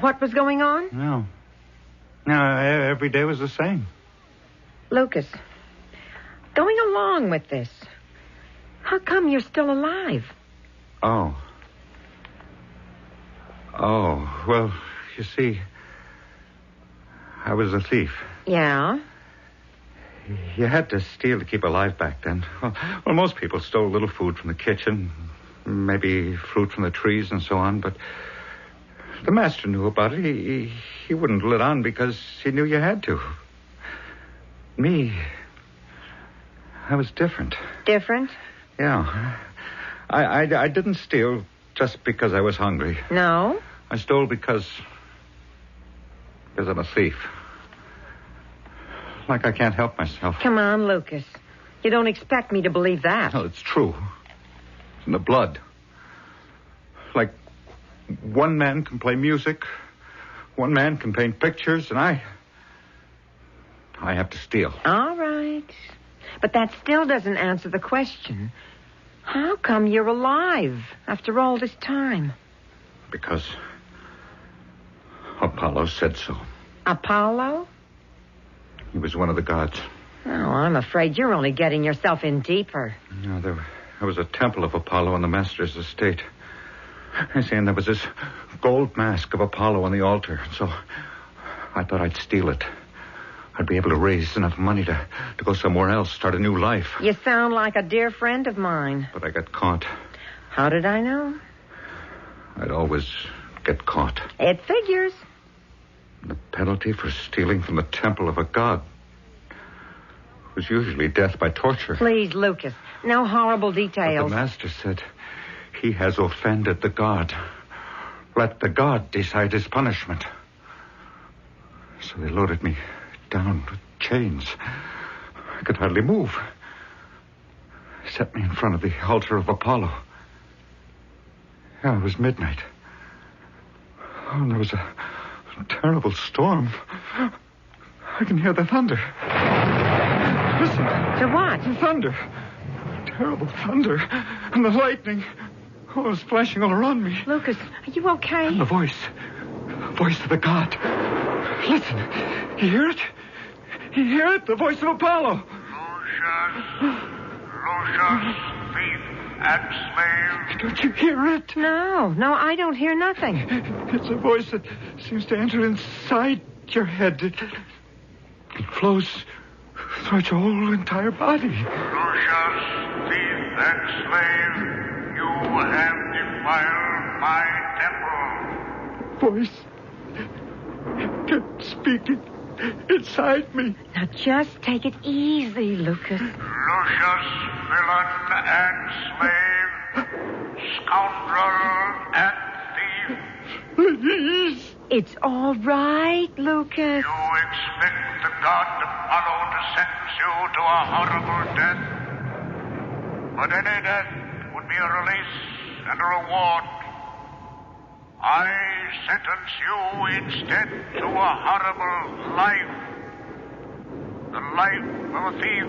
What was going on? No. Every day was the same. Lucas, going along with this, how come you're still alive? Oh, well, you see, I was a thief. Yeah? You had to steal to keep alive back then. Well, most people stole a little food from the kitchen, maybe fruit from the trees and so on, but the master knew about it. He wouldn't let on because he knew you had to. Me, I was different. Different? Yeah. I didn't steal just because I was hungry. No? I stole because I'm a thief. Like I can't help myself. Come on, Lucas. You don't expect me to believe that. No, it's true. It's in the blood. Like one man can play music, one man can paint pictures, and I have to steal. All right. But that still doesn't answer the question. How come you're alive after all this time? Because Apollo said so. Apollo? He was one of the gods. Oh, I'm afraid you're only getting yourself in deeper. No, there was a temple of Apollo on the master's estate. I see, and there was this gold mask of Apollo on the altar. So I thought I'd steal it. I'd be able to raise enough money to go somewhere else, start a new life. You sound like a dear friend of mine. But I got caught. How did I know? I'd always get caught. It figures. The penalty for stealing from the temple of a god was usually death by torture. Please, Lucas, no horrible details. But the master said, he has offended the god. Let the god decide his punishment. So they loaded me down with chains. I could hardly move. Set me in front of the altar of Apollo. Yeah, it was midnight. Oh, and there was a terrible storm. I can hear the thunder. Listen. To what? The thunder. Terrible thunder. And the lightning. Oh, it was flashing all around me. Lucas, are you okay? And the voice. The voice of the god. Listen. You hear it? You hear it? The voice of Apollo. Lucius, thief and slave. Don't you hear it? No, I don't hear nothing. It's a voice that seems to enter inside your head. It flows throughout your whole entire body. Lucius, thief and slave, you have defiled my temple. Voice kept speaking inside me. Now just take it easy, Lucas. Lucius, villain and slave, scoundrel and thief. Please. It's all right, Lucas. You expect the god Apollo to sentence you to a horrible death? But any death would be a release and a reward. I sentence you instead to a horrible life. The life of a thief.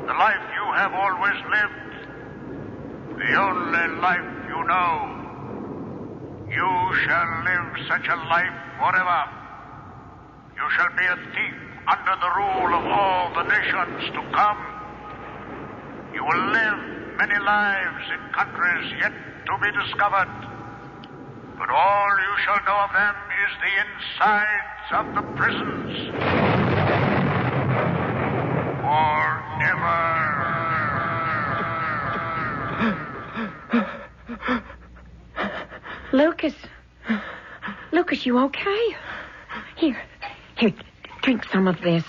The life you have always lived. The only life you know. You shall live such a life forever. You shall be a thief under the rule of all the nations to come. You will live many lives in countries yet to be discovered. But all you shall know of them is the insides of the prisons. Forever. Lucas. Lucas, you okay? Here, drink some of this.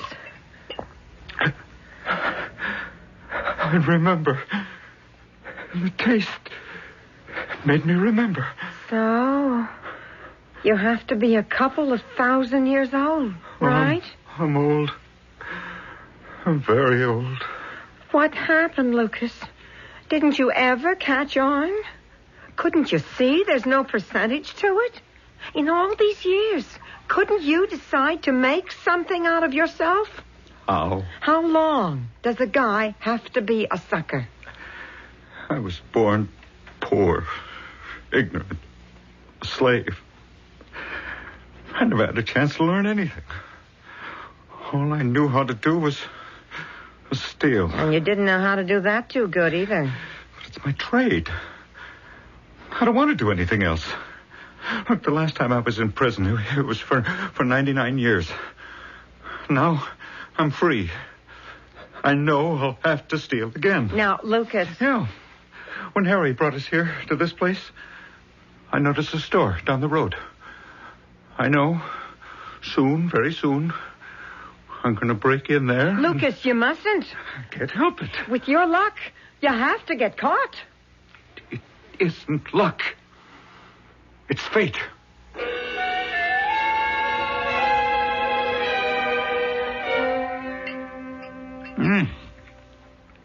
I remember. The taste made me remember. So, you have to be a couple of 1,000 years old, right? I'm old. I'm very old. What happened, Lucas? Didn't you ever catch on? Couldn't you see there's no percentage to it? In all these years, couldn't you decide to make something out of yourself? How? How long does a guy have to be a sucker? I was born poor, ignorant, a slave. I never had a chance to learn anything. All I knew how to do was steal. And you didn't know how to do that too good either. But it's my trade. I don't want to do anything else. Look, the last time I was in prison, it was for 99 years. Now, I'm free. I know I'll have to steal again. Now, Lucas. Yeah. When Harry brought us here to this place, I noticed a store down the road. I know, soon, very soon, I'm going to break in there. Lucas, you mustn't. I can't help it. With your luck, you have to get caught. It isn't luck. It's fate.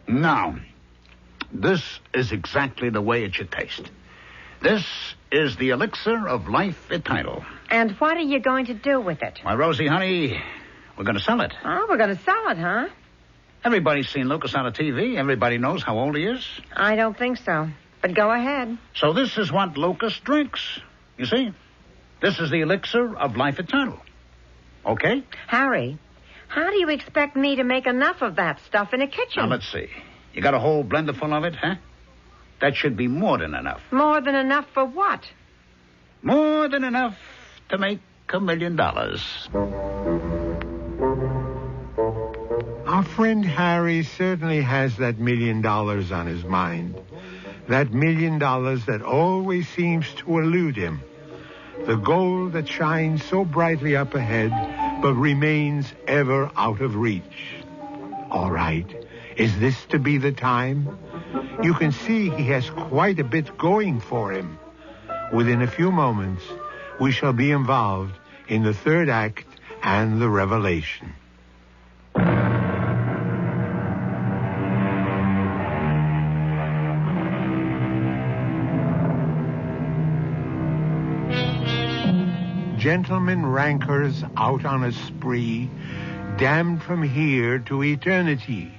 Now, this is exactly the way it should taste. This is the elixir of life eternal. And what are you going to do with it? Why, Rosie, honey, we're going to sell it. Oh, we're going to sell it, huh? Everybody's seen Lucas on the TV. Everybody knows how old he is. I don't think so. But go ahead. So this is what Lucas drinks. You see? This is the elixir of life eternal. Okay? Harry, how do you expect me to make enough of that stuff in a kitchen? Now, let's see. You got a whole blender full of it, huh? That should be more than enough. More than enough for what? More than enough to make $1 million. Our friend Harry certainly has that $1 million on his mind. That $1 million that always seems to elude him. The goal that shines so brightly up ahead, but remains ever out of reach. All right. Is this to be the time? You can see he has quite a bit going for him. Within a few moments, we shall be involved in the third act and the revelation. Gentlemen rankers out on a spree, damned from here to eternity.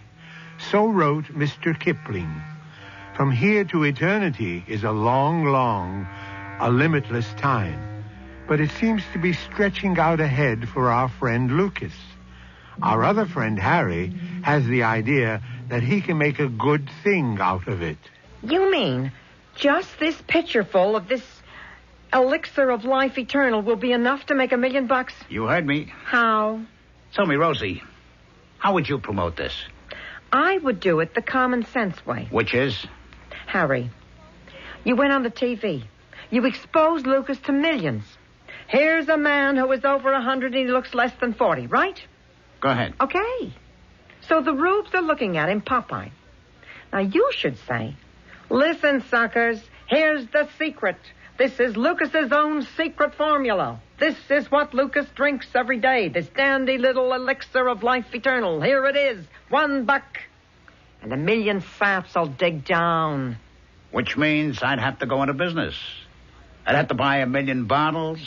So wrote Mr. Kipling. From here to eternity is a long, a limitless time. But it seems to be stretching out ahead for our friend Lucas. Our other friend Harry has the idea that he can make a good thing out of it. You mean just this pitcherful of this elixir of life eternal will be enough to make $1 million? You heard me. How? Tell me, Rosie, how would you promote this? I would do it the common sense way. Which is? Harry, you went on the TV. You exposed Lucas to millions. Here's a man who is over 100 and he looks less than 40, right? Go ahead. Okay. So the rubes are looking at him Popeye. Now you should say, listen, suckers, here's the secret. This is Lucas's own secret formula. This is what Lucas drinks every day. This dandy little elixir of life eternal. Here it is. $1. And 1,000,000 saps will dig down. Which means I'd have to go into business. I'd have to buy 1,000,000 bottles,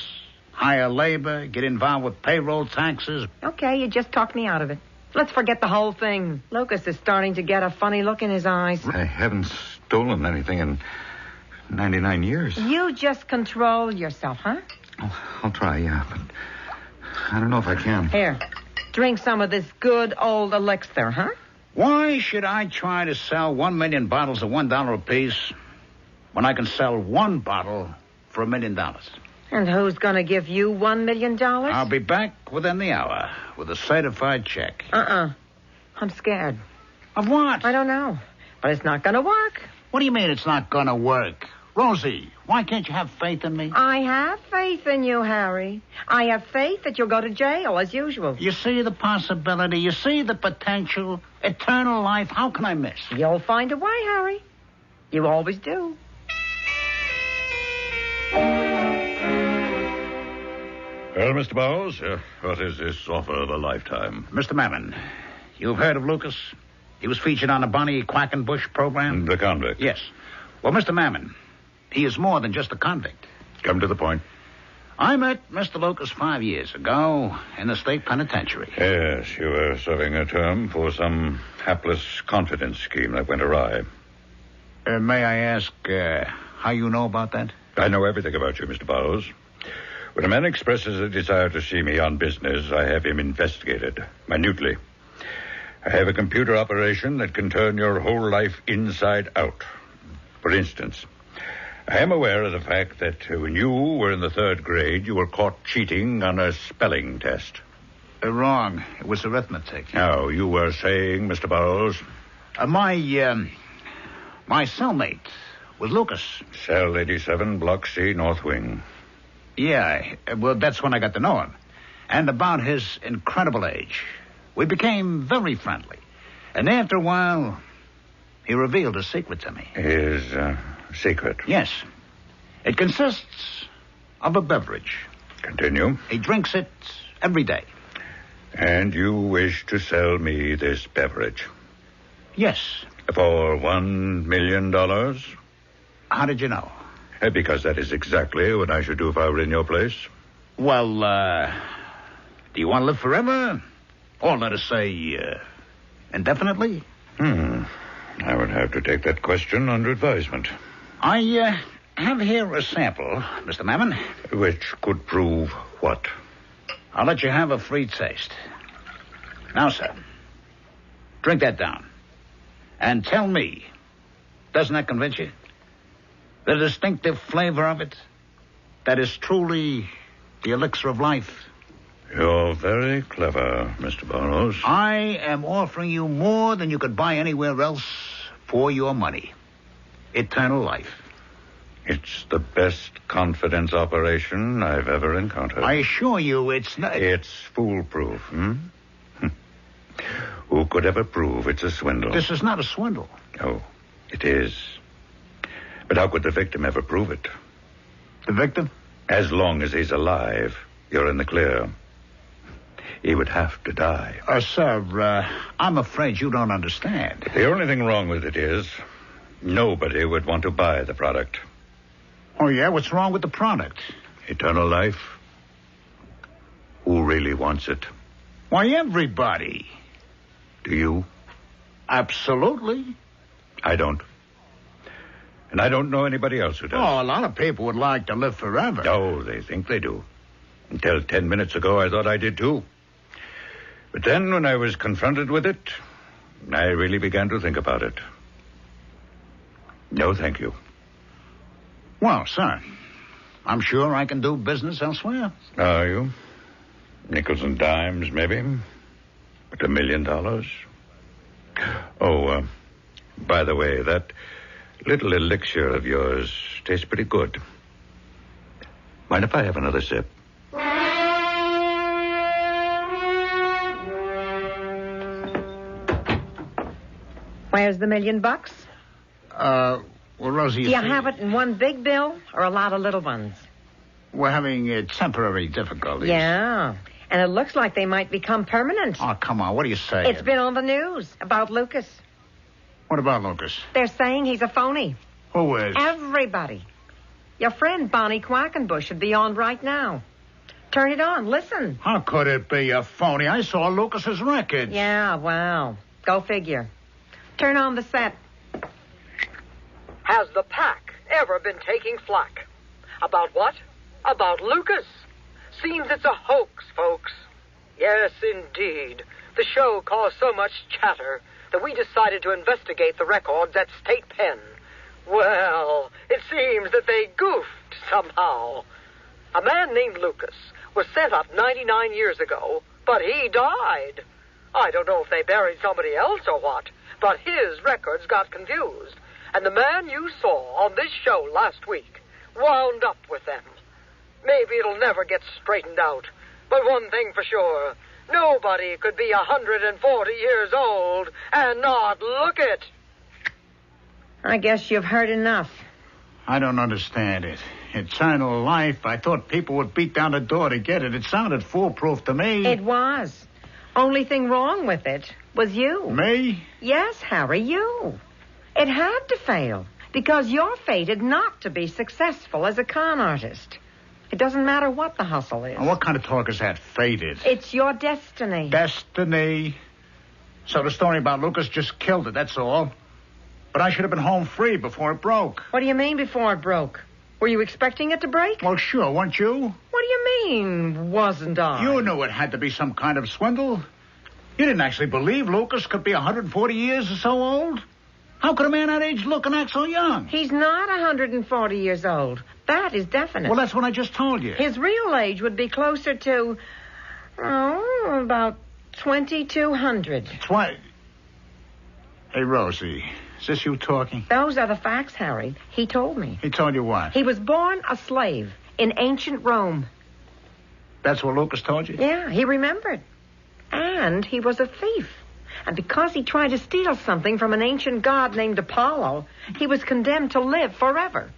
hire labor, get involved with payroll taxes. Okay, you just talked me out of it. Let's forget the whole thing. Lucas is starting to get a funny look in his eyes. I haven't stolen anything in 99 years. You just control yourself, huh? I'll try, yeah, but I don't know if I can. Here, drink some of this good old elixir, huh? Why should I try to sell 1,000,000 bottles at $1 apiece when I can sell one bottle for $1 million? And who's going to give you $1 million? I'll be back within the hour with a certified check. I'm scared. Of what? I don't know. But it's not going to work. What do you mean it's not going to work? Rosie, why can't you have faith in me? I have faith in you, Harry. I have faith that you'll go to jail, as usual. You see the possibility. You see the potential. Eternal life. How can I miss? You'll find a way, Harry. You always do. Well, Mr. Bowles, what is this offer of a lifetime? Mr. Mammon, you've heard of Lucas? He was featured on the Bonnie Quackenbush program? The convict? Yes. Well, Mr. Mammon, he is more than just a convict. Come to the point. I met Mr. Lucas 5 years ago in the state penitentiary. Yes, you were serving a term for some hapless confidence scheme that went awry. May I ask how you know about that? I know everything about you, Mr. Bowles. When a man expresses a desire to see me on business, I have him investigated minutely. I have a computer operation that can turn your whole life inside out. For instance, I am aware of the fact that when you were in the 3rd grade, you were caught cheating on a spelling test. Wrong. It was arithmetic. Now, you were saying, Mr. Bowles? My cellmate was Lucas. Cell 87, Block C, North Wing. Yeah, well, that's when I got to know him. And about his incredible age. We became very friendly. And after a while, he revealed a secret to me. His secret? Yes. It consists of a beverage. Continue. He drinks it every day. And you wish to sell me this beverage? Yes. For $1 million? How did you know? Because that is exactly what I should do if I were in your place. Well, do you want to live forever? Or let us say, indefinitely? I would have to take that question under advisement. I have here a sample, Mr. Mammon. Which could prove what? I'll let you have a free taste. Now, sir, drink that down. And tell me, doesn't that convince you? The distinctive flavor of it, that is truly the elixir of life. You're very clever, Mr. Burroughs. I am offering you more than you could buy anywhere else for your money. Eternal life. It's the best confidence operation I've ever encountered. I assure you it's not... It's foolproof, Who could ever prove it's a swindle? This is not a swindle. Oh, it is. But how could the victim ever prove it? The victim? As long as he's alive, you're in the clear. He would have to die. Sir, I'm afraid you don't understand. The only thing wrong with it is nobody would want to buy the product. Oh, yeah? What's wrong with the product? Eternal life. Who really wants it? Why, everybody. Do you? Absolutely. I don't. And I don't know anybody else who does. Oh, a lot of people would like to live forever. Oh, they think they do. Until 10 minutes ago, I thought I did too. But then, when I was confronted with it, I really began to think about it. No, thank you. Well, sir, I'm sure I can do business elsewhere. Are you? Nickels and dimes, maybe? But $1 million? Oh, by the way, that little elixir of yours tastes pretty good. Mind if I have another sip? Where's the $1 million? Well, Rosie, Do you have it in one big bill or a lot of little ones? we're having temporary difficulties. Yeah. And it looks like they might become permanent. Oh, come on. What are you saying? It's been on the news about Lucas. What about Lucas? They're saying he's a phony. Who is? Everybody. Your friend Bonnie Quackenbush should be on right now. Turn it on. Listen. How could it be a phony? I saw Lucas's records. Yeah, well, go figure. Turn on the set. Has the pack ever been taking flack? About what? About Lucas. Seems it's a hoax, folks. Yes, indeed. The show caused so much chatter that we decided to investigate the records at State Pen. Well, it seems that they goofed somehow. A man named Lucas was sent up 99 years ago, but he died. I don't know if they buried somebody else or what, but his records got confused, and the man you saw on this show last week wound up with them. Maybe it'll never get straightened out, but one thing for sure, nobody could be 140 years old and not look it. I guess you've heard enough. I don't understand it. Eternal life. I thought people would beat down the door to get it. It sounded foolproof to me. It was. Only thing wrong with it was you. Me? Yes, Harry, you. It had to fail because you're fated not to be successful as a con artist. It doesn't matter what the hustle is. Now, what kind of talk is that? Fated. It's your destiny. Destiny. So the story about Lucas just killed it, that's all. But I should have been home free before it broke. What do you mean before it broke? Were you expecting it to break? Well, sure, weren't you? What do you mean, wasn't I? You knew it had to be some kind of swindle. You didn't actually believe Lucas could be 140 years or so old. How could a man that age look and act so young? He's not 140 years old. That is definite. Well, that's what I just told you. His real age would be closer to, about 2,200. Hey, Rosie, is this you talking? Those are the facts, Harry. He told me. He told you what? He was born a slave in ancient Rome. That's what Lucas told you? Yeah, he remembered. And he was a thief. And because he tried to steal something from an ancient god named Apollo, he was condemned to live forever.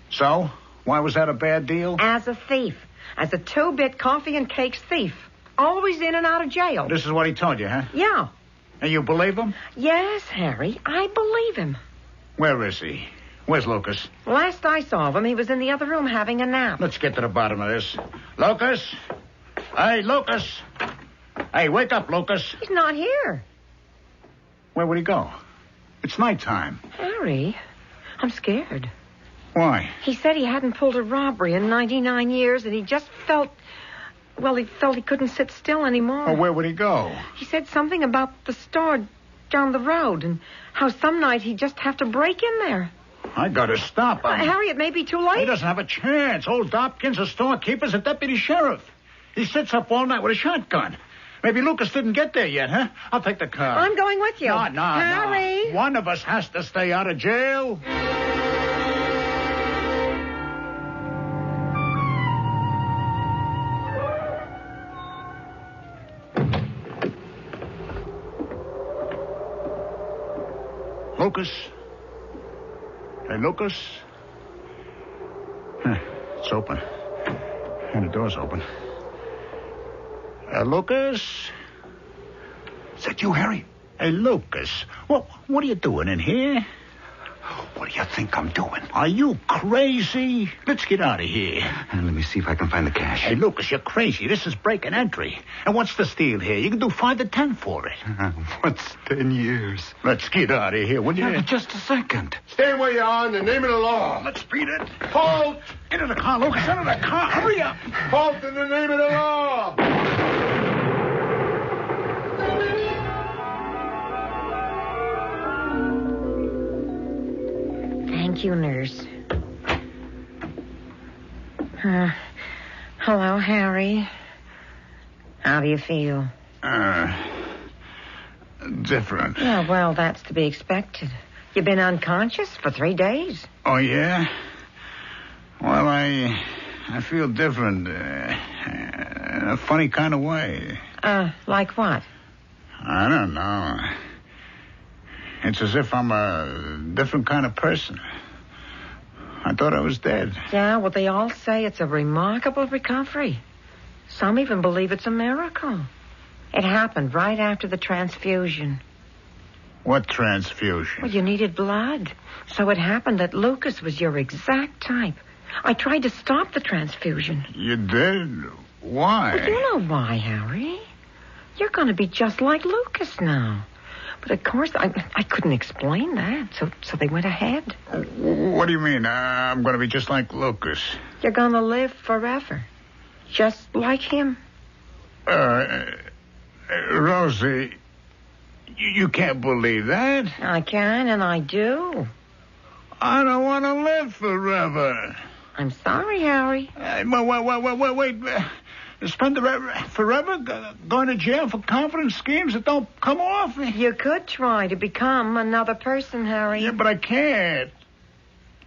So? Why was that a bad deal? As a thief. As a 2-bit coffee and cakes thief. Always in and out of jail. This is what he told you, huh? Yeah. And you believe him? Yes, Harry, I believe him. Where is he? Where's Lucas? Last I saw of him, he was in the other room having a nap. Let's get to the bottom of this. Lucas? Hey, Lucas! Hey, wake up, Lucas. He's not here. Where would he go? It's nighttime. Harry, I'm scared. Why? He said he hadn't pulled a robbery in 99 years, and he just felt... Well, he felt he couldn't sit still anymore. Well, where would he go? He said something about the store down the road, and how some night he'd just have to break in there. I gotta stop him. Harry, it may be too late. He doesn't have a chance. Old Dobkins, a storekeeper's a deputy sheriff. He sits up all night with a shotgun. Maybe Lucas didn't get there yet, huh? I'll take the car. I'm going with you. No. Harry! One of us has to stay out of jail. Lucas? Hey, Lucas? It's open. And the door's open. Lucas? Is that you, Harry? Hey, Lucas, what are you doing in here? What do you think I'm doing? Are you crazy? Let's get out of here. And let me see if I can find the cash. Hey, Lucas, you're crazy. This is break and entry. And what's the steal here? You can do 5 to 10 for it. What's 10 years? Let's get out of here, will you? Yeah, just a second. Stay where you are in the name of the law. Let's beat it. Halt! Into the car, Lucas. Into the car. Hurry up. Halt in the name of the law. Thank you, nurse. Hello, Harry. How do you feel? Different. Yeah, well, that's to be expected. You've been unconscious for 3 days. Oh, yeah? Well, I feel different. In a funny kind of way. Like what? I don't know. It's as if I'm a different kind of person. I thought I was dead. Yeah, well, they all say it's a remarkable recovery. Some even believe it's a miracle. It happened right after the transfusion. What transfusion? Well, you needed blood. So it happened that Lucas was your exact type. I tried to stop the transfusion. You did? Why? Well, you know why, Harry. You're going to be just like Lucas now. But of course, I couldn't explain that, so they went ahead. What do you mean? I'm going to be just like Lucas? You're going to live forever. Just like him. Rosie, you can't believe that. I can, and I do. I don't want to live forever. I'm sorry, Harry. Wait. Spend forever going to jail for confidence schemes that don't come off? You could try to become another person, Harry. Yeah, but I can't.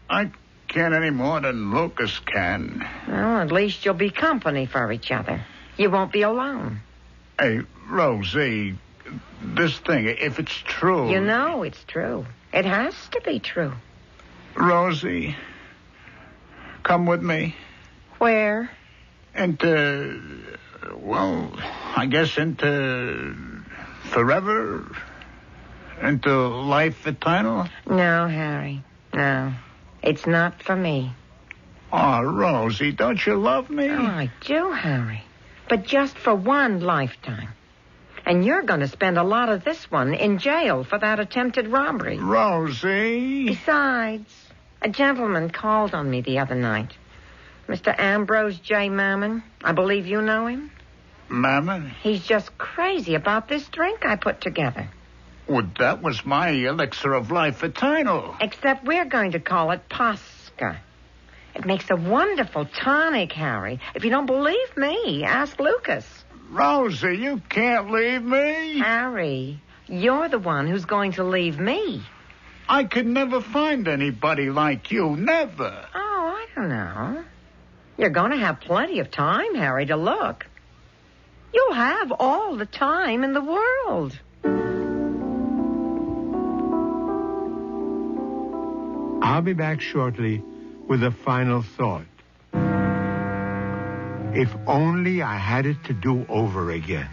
I can't any more than Lucas can. Well, at least you'll be company for each other. You won't be alone. Hey, Rosie, this thing, if it's true... You know it's true. It has to be true. Rosie, come with me. Where? Into, well, I guess into forever? Into life eternal? No, Harry. No. It's not for me. Oh, Rosie, don't you love me? Oh, I do, Harry. But just for one lifetime. And you're going to spend a lot of this one in jail for that attempted robbery. Rosie. Besides, a gentleman called on me the other night. Mr. Ambrose J. Mammon. I believe you know him. Mammon? He's just crazy about this drink I put together. Well, that was my elixir of life eternal. Except we're going to call it Posca. It makes a wonderful tonic, Harry. If you don't believe me, ask Lucas. Rosie, you can't leave me. Harry, you're the one who's going to leave me. I could never find anybody like you. Never. Oh, I don't know. You're going to have plenty of time, Harry, to look. You'll have all the time in the world. I'll be back shortly with a final thought. If only I had it to do over again.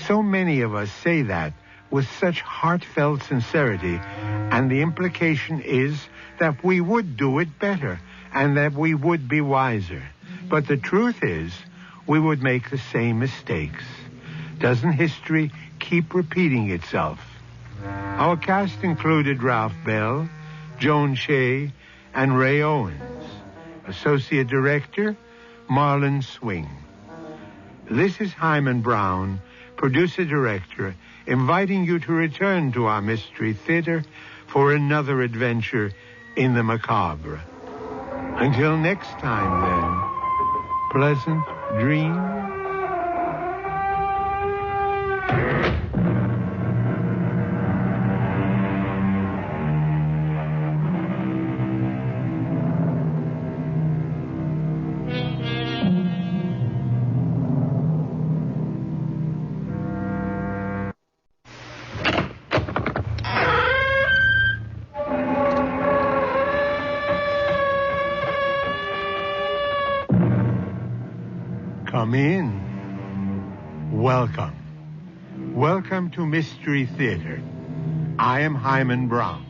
So many of us say that with such heartfelt sincerity, and the implication is that we would do it better and that we would be wiser. But the truth is, we would make the same mistakes. Doesn't history keep repeating itself? Our cast included Ralph Bell, Joan Shea, and Ray Owens. Associate Director, Marlon Swing. This is Hyman Brown, Producer-Director, inviting you to return to our Mystery Theater for another adventure in the macabre. Until next time, then, pleasant dreams. Come in. Welcome. Welcome to Mystery Theater. I am Hyman Brown.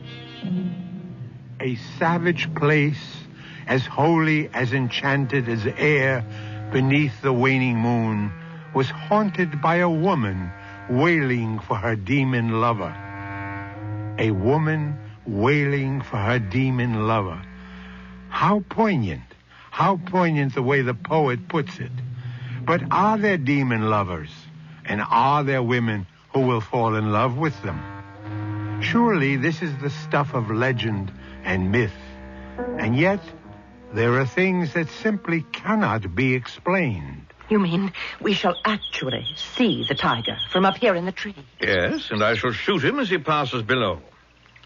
A savage place, as holy, as enchanted as air beneath the waning moon, was haunted by a woman wailing for her demon lover. A woman wailing for her demon lover. How poignant the way the poet puts it. But are there demon lovers? And are there women who will fall in love with them? Surely this is the stuff of legend and myth. And yet, there are things that simply cannot be explained. You mean we shall actually see the tiger from up here in the tree? Yes, and I shall shoot him as he passes below.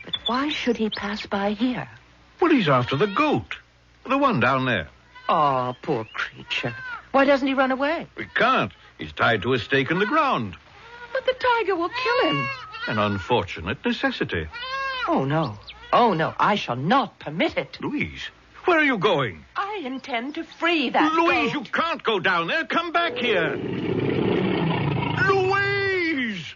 But why should he pass by here? Well, he's after the goat. The one down there. Oh, poor creature. Why doesn't he run away? We can't. He's tied to a stake in the ground. But the tiger will kill him. An unfortunate necessity. Oh, no. Oh, no. I shall not permit it. Louise, Where are you going? I intend to free that Louise, boat. you can't go down there. Come back here. Louise!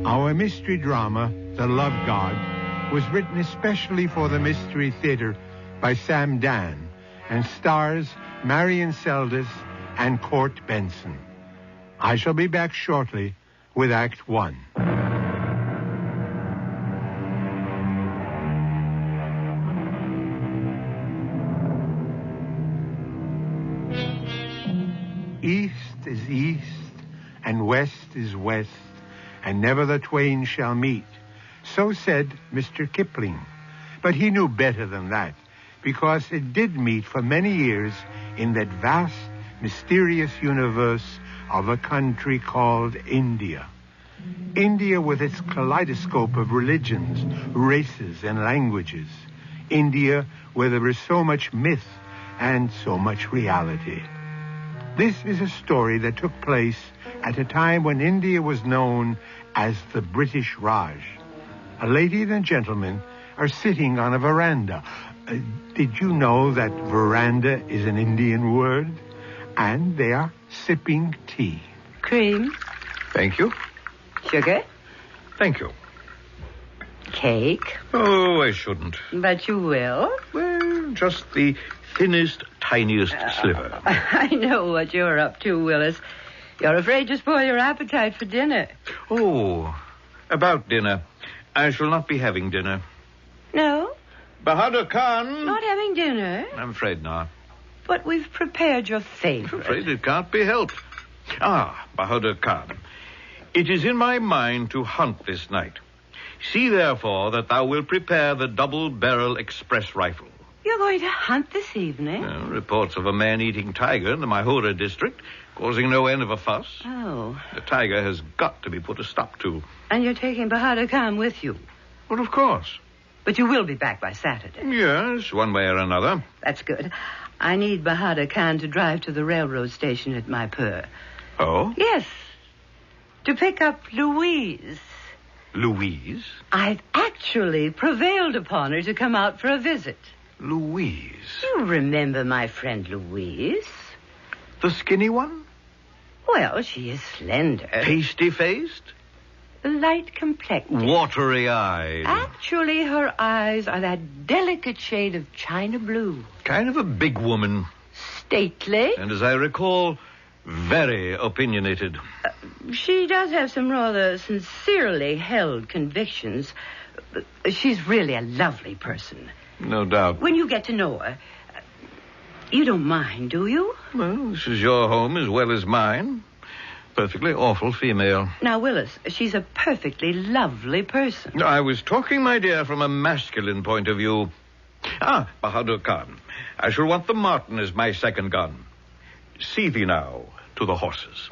Our mystery drama, The Love God, was written especially for the Mystery Theater by Sam Dan and stars Marion Seldes and Court Benson. I shall be back shortly with Act One. East is east, and west is west, and never the twain shall meet. So said Mr. Kipling. But he knew better than that, because it did meet for many years in that vast, mysterious universe of a country called India. India with its kaleidoscope of religions, races, and languages. India where there is so much myth and so much reality. This is a story that took place at a time when India was known as the British Raj. A lady and a gentleman are sitting on a veranda. Did you know that veranda is an Indian word? And they are sipping tea. Cream. Thank you. Sugar. Thank you. Cake. Oh, I shouldn't. But you will. Well, just the thinnest, tiniest sliver. I know what you're up to, Willis. You're afraid to spoil your appetite for dinner. Oh, about dinner. I shall not be having dinner. No? Bahadur Khan. Not having dinner? I'm afraid not. But we've prepared your I'm favorite. afraid it can't be helped. Bahadur Khan. It is in my mind to hunt this night. See, therefore, that thou wilt prepare the double-barrel express rifle. You're going to hunt this evening? Reports of a man-eating tiger in the Mahura district, causing no end of a fuss. Oh. The tiger has got to be put a stop to. And you're taking Bahadur Khan with you? Well, of course. But you will be back by Saturday. Yes, one way or another. That's good. I need Bahadur Khan to drive to the railroad station at Maipur. Oh? Yes. To pick up Louise. Louise? I've actually prevailed upon her to come out for a visit. Louise? You remember my friend Louise? The skinny one? Well, she is slender. Pasty-faced? Light complected. Watery-eyed. Actually, her eyes are that delicate shade of china blue. Kind of a big woman. Stately. And as I recall, very opinionated. She does have some rather sincerely held convictions. She's really a lovely person. No doubt. When you get to know her, you don't mind, do you? Well, this is your home as well as mine. Perfectly awful female. Now, Willis, she's a perfectly lovely person. I was talking, my dear, from a masculine point of view. Bahadur Khan. I shall want the Martin as my second gun. See thee now to the horses.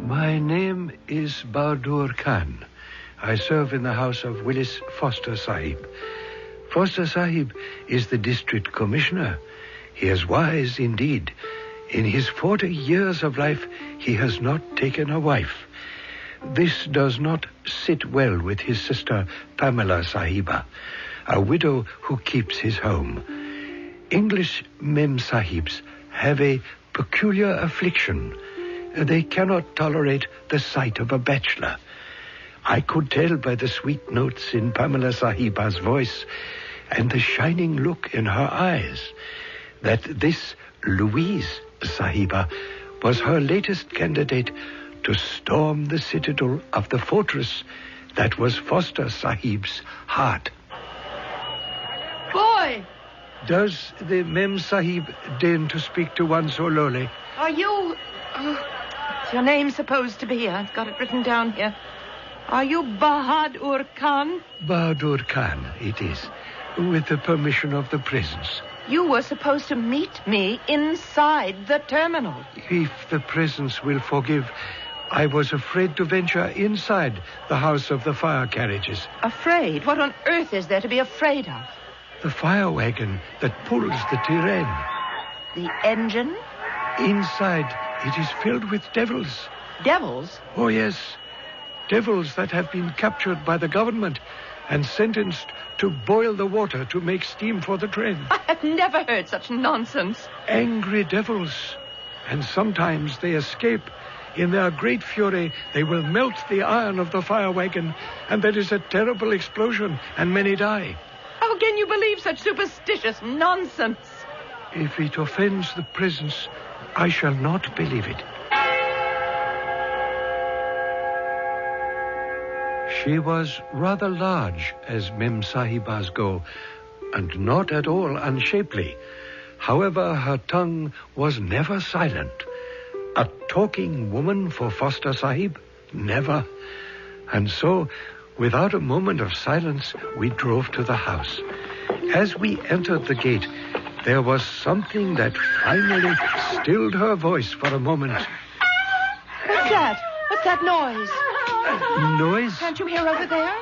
My name is Bahadur Khan. I serve in the house of Willis Foster Sahib. Foster Sahib is the district commissioner. He is wise indeed. In his 40 years of life, he has not taken a wife. This does not sit well with his sister, Pamela Sahiba, a widow who keeps his home. English Mem Sahibs have a peculiar affliction. They cannot tolerate the sight of a bachelor. I could tell by the sweet notes in Pamela Sahiba's voice and the shining look in her eyes that this Louise Sahiba was her latest candidate to storm the citadel of the fortress that was Foster Sahib's heart. Boy! Does the Mem Sahib deign to speak to one so lowly? Are you... what's your name supposed to be? I've got it written down here. Are you Bahadur Khan? Bahadur Khan, it is, with the permission of the presence. You were supposed to meet me inside the terminal. If the presence will forgive, I was afraid to venture inside the house of the fire carriages. Afraid? What on earth is there to be afraid of? The fire wagon that pulls the Tirane. The engine? Inside, it is filled with devils. Devils? Oh, yes. Devils that have been captured by the government and sentenced to boil the water to make steam for the train. I have never heard such nonsense. Angry devils. And sometimes they escape. In their great fury, they will melt the iron of the fire wagon, and there is a terrible explosion, and many die. How can you believe such superstitious nonsense? If it offends the presence, I shall not believe it. She was rather large, as Mem Sahibas go, and not at all unshapely. However, her tongue was never silent. A talking woman for Foster Sahib? Never. And so, without a moment of silence, we drove to the house. As we entered the gate, there was something that finally stilled her voice for a moment. What's that? What's that noise? Noise? Can't you hear over there?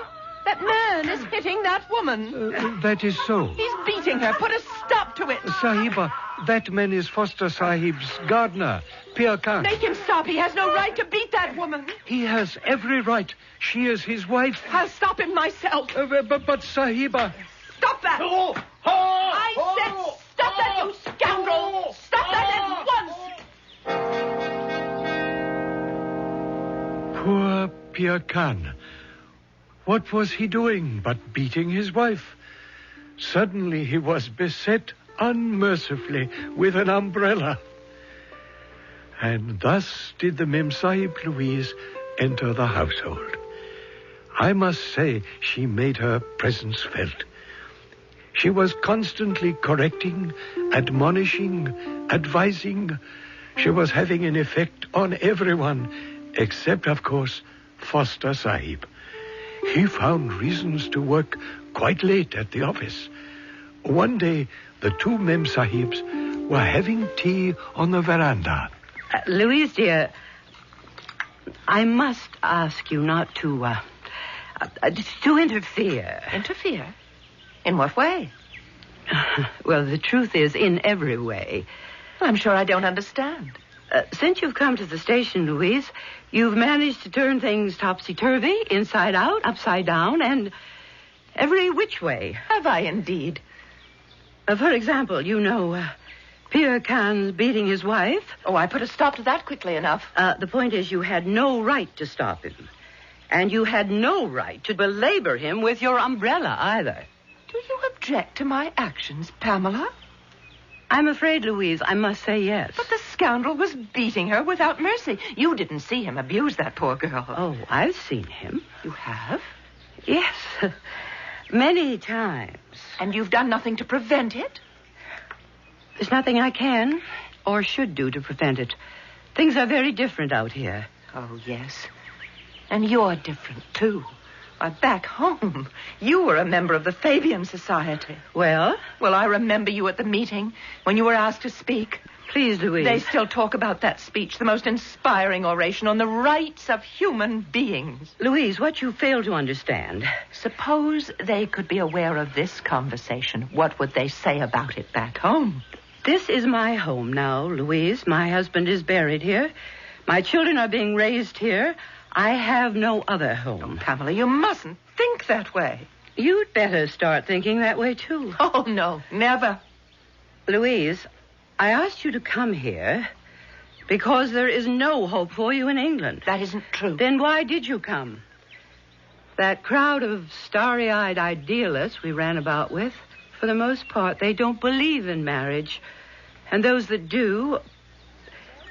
That man is hitting that woman. That is so. He's beating her. Put a stop to it. Sahiba, that man is Foster Sahib's gardener, Pir Khan. Make him stop. He has no right to beat that woman. He has every right. She is his wife. I'll stop him myself. But Sahiba... Stop that! I said stop that, you scoundrel! Stop that at once! Poor Pir Khan. What was he doing but beating his wife? Suddenly he was beset unmercifully with an umbrella. And thus did the Mem Sahib Louise enter the household. I must say she made her presence felt. She was constantly correcting, admonishing, advising. She was having an effect on everyone, except, of course, Foster Sahib. He found reasons to work quite late at the office. One day, the two Mem Sahibs were having tea on the veranda. Louise, dear, I must ask you not to interfere. Interfere? In what way? Well, the truth is, in every way. I'm sure I don't understand. Since you've come to the station, Louise, you've managed to turn things topsy-turvy, inside out, upside down, and every which way. Have I indeed? For example, you know, Pir Khan's beating his wife. Oh, I put a stop to that quickly enough. The point is, you had no right to stop him. And you had no right to belabor him with your umbrella, either. Do you object to my actions, Pamela? I'm afraid, Louise, I must say yes. But the scoundrel was beating her without mercy. You didn't see him abuse that poor girl. Oh, I've seen him. You have? Yes, many times. And you've done nothing to prevent it? There's nothing I can or should do to prevent it. Things are very different out here. Oh, yes. And you're different, too. Why, back home, you were a member of the Fabian Society. Well? Well, I remember you at the meeting when you were asked to speak. Please, Louise. They still talk about that speech, the most inspiring oration on the rights of human beings. Louise, what you fail to understand. Suppose they could be aware of this conversation. What would they say about it back home? This is my home now, Louise. My husband is buried here. My children are being raised here. I have no other home. Oh, Pamela, you mustn't think that way. You'd better start thinking that way, too. Oh, no, never. Louise, I asked you to come here because there is no hope for you in England. That isn't true. Then why did you come? That crowd of starry-eyed idealists we ran about with, for the most part, they don't believe in marriage. And those that do,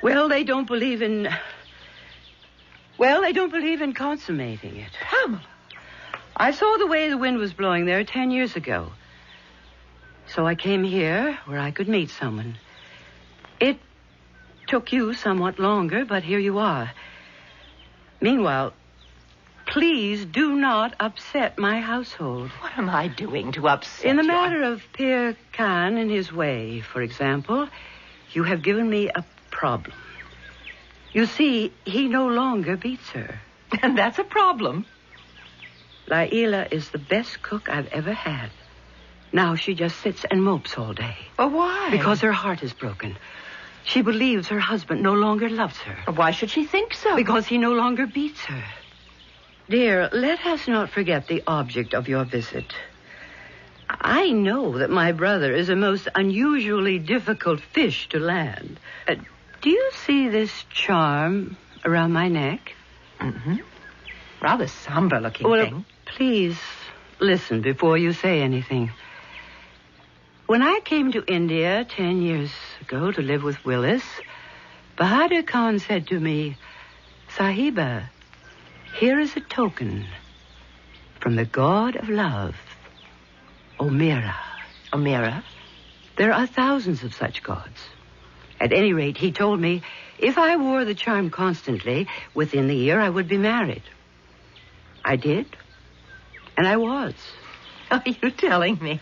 well, they don't believe in... Well, they don't believe in consummating it. Pamela. I saw the way the wind was blowing there 10 years ago. So I came here where I could meet someone. It took you somewhat longer, but here you are. Meanwhile, please do not upset my household. What am I doing to upset In the you? matter of Pir Khan and his way, for example, you have given me a problem. You see, he no longer beats her. And that's a problem. Laila is the best cook I've ever had. Now she just sits and mopes all day. Oh, why? Because her heart is broken. She believes her husband no longer loves her. Why should she think so? Because he no longer beats her. Dear, let us not forget the object of your visit. I know that my brother is a most unusually difficult fish to land. Do you see this charm around my neck? Mm-hmm. Rather somber-looking thing. Please listen before you say anything. When I came to India 10 years ago to live with Willis, Bahadur Khan said to me, Sahiba, here is a token from the god of love, Omira. Omira? There are thousands of such gods. At any rate, he told me if I wore the charm constantly, within the year I would be married. I did, and I was. Are you telling me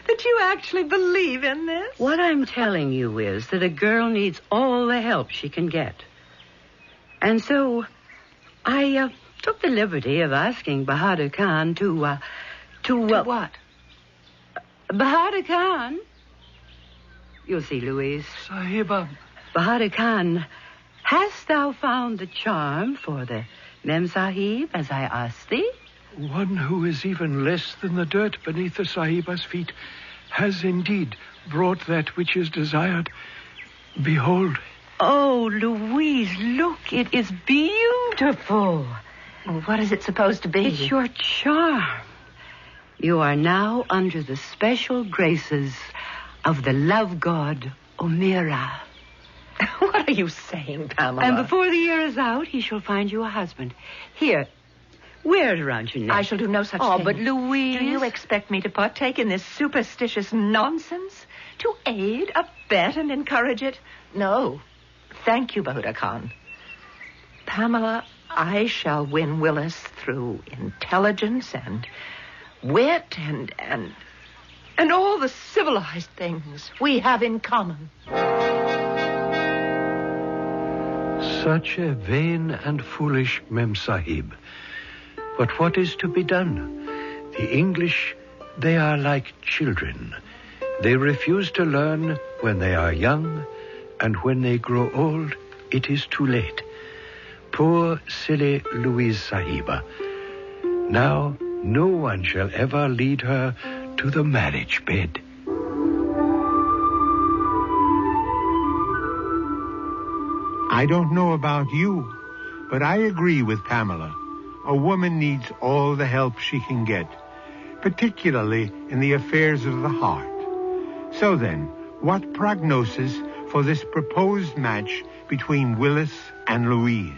that you actually believe in this? What I'm telling you is that a girl needs all the help she can get. And so I took the liberty of asking Bahadur Khan to what? Bahadur Khan. You'll see, Louise. Sahiba. Bahadur Khan, hast thou found the charm for the Mem Sahib, as I asked thee? One who is even less than the dirt beneath the Sahiba's feet has indeed brought that which is desired. Behold. Oh, Louise, look, it is beautiful. What is it supposed to be? It's your charm. You are now under the special graces of the love god, Omira. What are you saying, Pamela? And before the year is out, he shall find you a husband. Here, wear it around your neck. I shall do no such thing. Oh, but Louise... Do you expect me to partake in this superstitious nonsense? To aid, abet, and encourage it? No. Thank you, Bahadur Khan. Pamela, I shall win Willis through intelligence and wit and all the civilized things we have in common. Such a vain and foolish Mem Sahib. But what is to be done? The English, they are like children. They refuse to learn when they are young, and when they grow old, it is too late. Poor, silly Louise Sahiba. Now, no one shall ever lead her to the marriage bed. I don't know about you, but I agree with Pamela. A woman needs all the help she can get, particularly in the affairs of the heart. So then, what prognosis for this proposed match between Willis and Louise?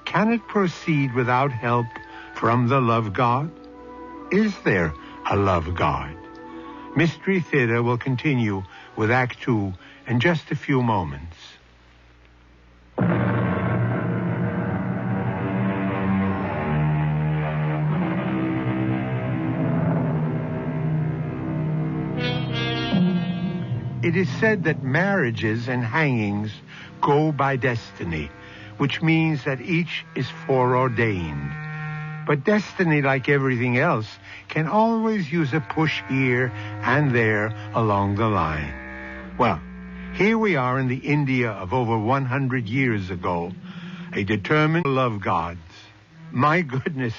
Can it proceed without help from the love god? Is there a love god? Mystery Theater will continue with Act 2 in just a few moments. It is said that marriages and hangings go by destiny, which means that each is foreordained. But destiny, like everything else, can always use a push here and there along the line. Well, here we are in the India of over 100 years ago, a determined love gods. My goodness,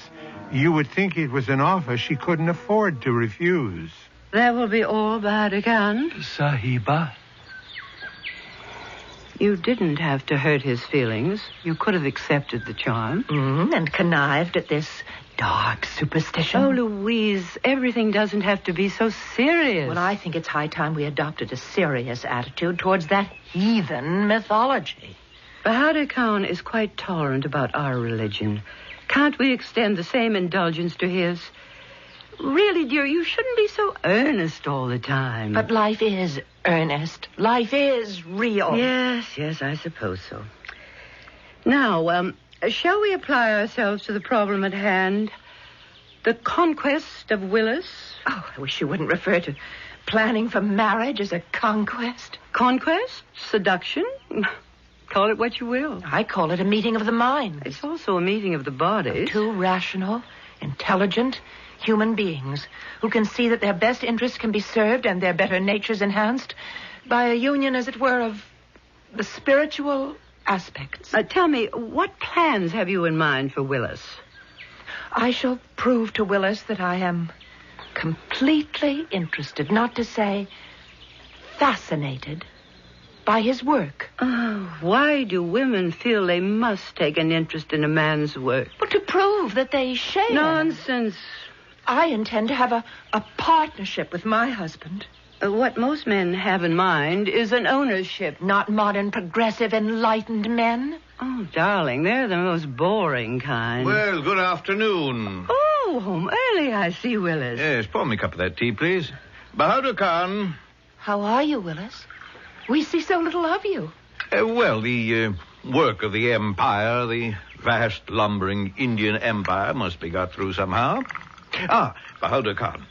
you would think it was an offer she couldn't afford to refuse. That will be all, Bahadur Khan. Sahiba? You didn't have to hurt his feelings. You could have accepted the charm. And connived at this dark superstition. Oh, Louise, everything doesn't have to be so serious. Well, I think it's high time we adopted a serious attitude towards that heathen mythology. Bahadur Khan is quite tolerant about our religion. Can't we extend the same indulgence to his? Really, dear, you shouldn't be so earnest all the time. But life is earnest. Life is real. Yes, I suppose so. Now, shall we apply ourselves to the problem at hand? The conquest of Willis? Oh, I wish you wouldn't refer to planning for marriage as a conquest. Conquest? Seduction? Call it what you will. I call it a meeting of the minds. It's also a meeting of the bodies. Two rational, intelligent human beings who can see that their best interests can be served and their better natures enhanced by a union, as it were, of the spiritual aspects. Tell me, what plans have you in mind for Willis? I shall prove to Willis that I am completely interested, not to say fascinated, by his work. Why do women feel they must take an interest in a man's work? Well, to prove that they share. Nonsense. I intend to have a partnership with my husband. What most men have in mind is an ownership. Not modern, progressive, enlightened men. Oh, darling, they're the most boring kind. Well, good afternoon. Oh, home early, I see, Willis. Yes, pour me a cup of that tea, please. Bahadur Khan. How are you, Willis? We see so little of you. Well, the work of the empire, the vast lumbering Indian empire, must be got through somehow. Bahadur Khan.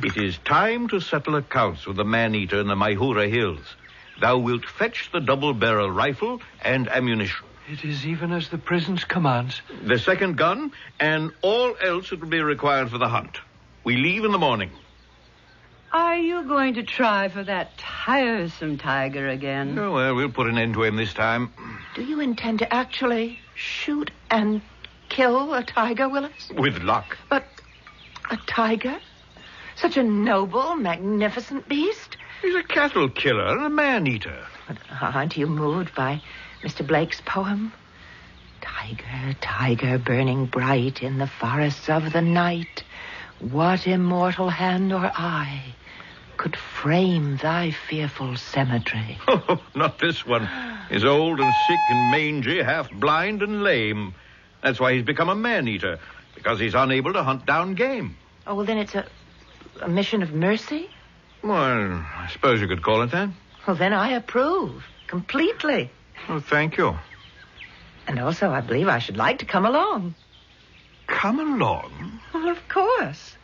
It is time to settle accounts with the man-eater in the Maihura Hills. Thou wilt fetch the double-barrel rifle and ammunition. It is even as the presence commands. The second gun and all else that will be required for the hunt. We leave in the morning. Are you going to try for that tiresome tiger again? Oh, well, we'll put an end to him this time. Do you intend to actually shoot and kill a tiger, Willis? With luck. But a tiger? Such a noble, magnificent beast? He's a cattle killer and a man-eater. But aren't you moved by Mr. Blake's poem? Tiger, tiger, burning bright in the forests of the night, what immortal hand or eye could frame thy fearful cemetery? Oh, not this one. He's old and sick and mangy, half blind and lame. That's why he's become a man-eater, because he's unable to hunt down game. Oh, well, then it's a mission of mercy? Well, I suppose you could call it that. Well, then I approve. Completely. Oh, thank you. And also, I believe I should like to come along. Come along? Well, of course.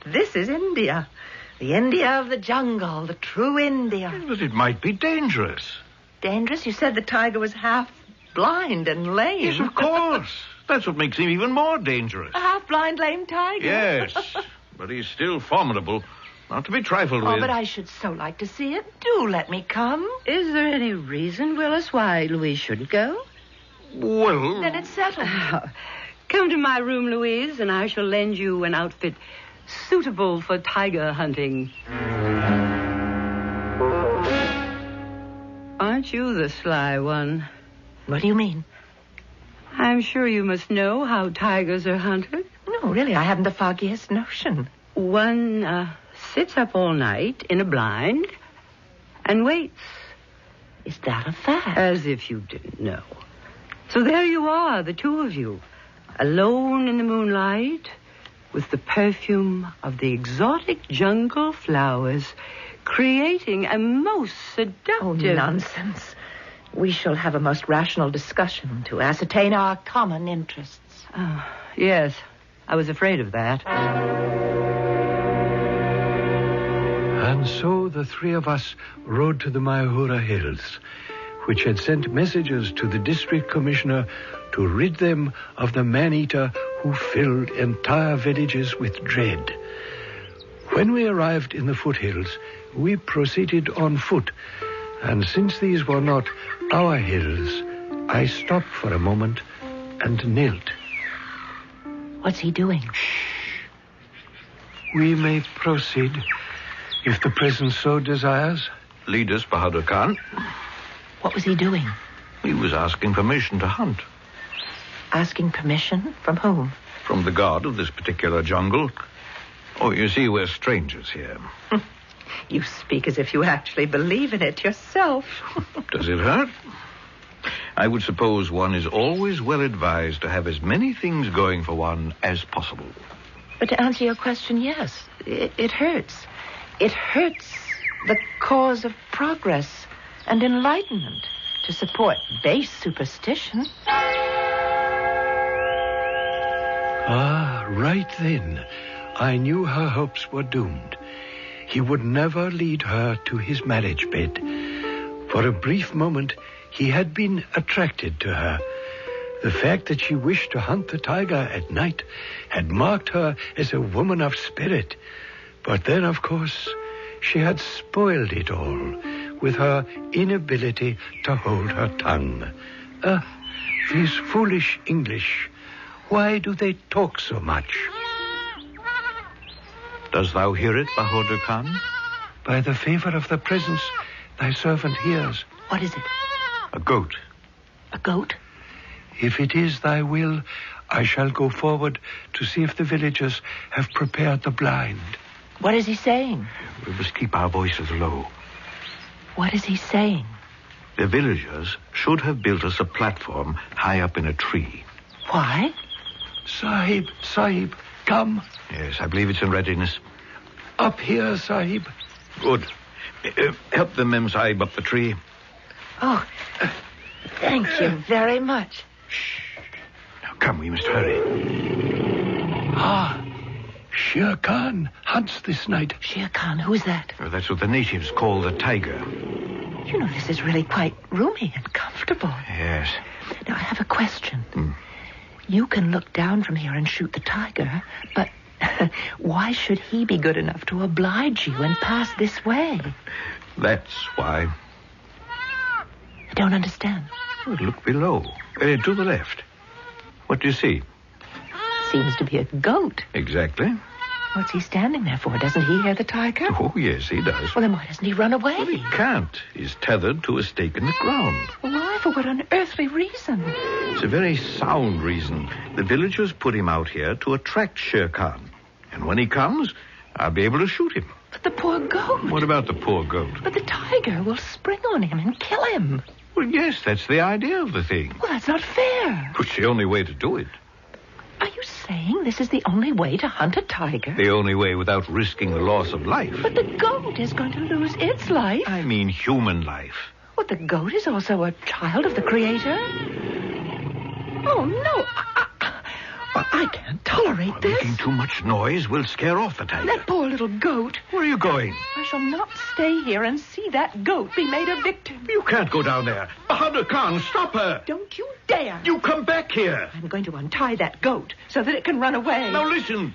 This is India. The India of the jungle, the true India. But it might be dangerous. Dangerous? You said the tiger was half blind and lame. Yes, of course. That's what makes him even more dangerous. A half-blind, lame tiger? Yes, but he's still formidable. Not to be trifled with. Oh, but I should so like to see it. Do let me come. Is there any reason, Willis, why Louise shouldn't go? Well... Then it's settled. Come to my room, Louise, and I shall lend you an outfit suitable for tiger hunting. Aren't you the sly one? What do you mean? I'm sure you must know how tigers are hunted. No, really, I haven't the foggiest notion. One sits up all night in a blind and waits. Is that a fact? As if you didn't know. So there you are, the two of you, alone in the moonlight, with the perfume of the exotic jungle flowers, creating a most seductive... Oh, nonsense. We shall have a most rational discussion to ascertain our common interests. Oh, yes, I was afraid of that. And so the three of us rode to the Maihura Hills, which had sent messages to the district commissioner to rid them of the man-eater who filled entire villages with dread. When we arrived in the foothills, we proceeded on foot, and since these were not our hills, I stopped for a moment and knelt. What's he doing? Shh. We may proceed, if the presence so desires. Lead us, Bahadur Khan. What was he doing? He was asking permission to hunt. Asking permission? From whom? From the god of this particular jungle. Oh, you see, we're strangers here. You speak as if you actually believe in it yourself. Does it hurt? I would suppose one is always well advised to have as many things going for one as possible. But to answer your question, yes, it hurts. It hurts the cause of progress and enlightenment to support base superstition. Ah, right then, I knew her hopes were doomed. He would never lead her to his marriage bed. For a brief moment, he had been attracted to her. The fact that she wished to hunt the tiger at night had marked her as a woman of spirit. But then, of course, she had spoiled it all with her inability to hold her tongue. These foolish English, why do they talk so much? Dost thou hear it, Bahadur Khan? By the favor of the presence, thy servant hears. What is it? A goat. A goat? If it is thy will, I shall go forward to see if the villagers have prepared the blind. What is he saying? We must keep our voices low. What is he saying? The villagers should have built us a platform high up in a tree. Why? Sahib, come. Yes, I believe it's in readiness. Up here, Sahib. Good. Help the Mem Sahib up the tree. Oh, thank you very much. Now, come, we must hurry. Shere Khan hunts this night. Shere Khan, who's that? Oh, that's what the natives call the tiger. You know, this is really quite roomy and comfortable. Yes. Now, I have a question. You can look down from here and shoot the tiger, but why should he be good enough to oblige you and pass this way? That's why. I don't understand. Oh, look below. To the left. What do you see? Seems to be a goat. Exactly. What's he standing there for? Doesn't he hear the tiger? Oh, yes, he does. Well, then why doesn't he run away? Well, he can't. He's tethered to a stake in the ground. Why? For what unearthly reason? It's a very sound reason. The villagers put him out here to attract Shere Khan. And when he comes, I'll be able to shoot him. But the poor goat. What about the poor goat? But the tiger will spring on him and kill him. Well, yes, that's the idea of the thing. Well, that's not fair. It's the only way to do it. Are you saying this is the only way to hunt a tiger? The only way without risking the loss of life. But the goat is going to lose its life. I mean human life. Well, the goat is also a child of the Creator. Oh, no. I can't tolerate this. Making too much noise will scare off the tiger. That poor little goat. Where are you going? I shall not stay here and see that goat be made a victim. You can't go down there. Bahadur Khan, stop her. Don't you dare. You come back here. I'm going to untie that goat so that it can run away. Now listen.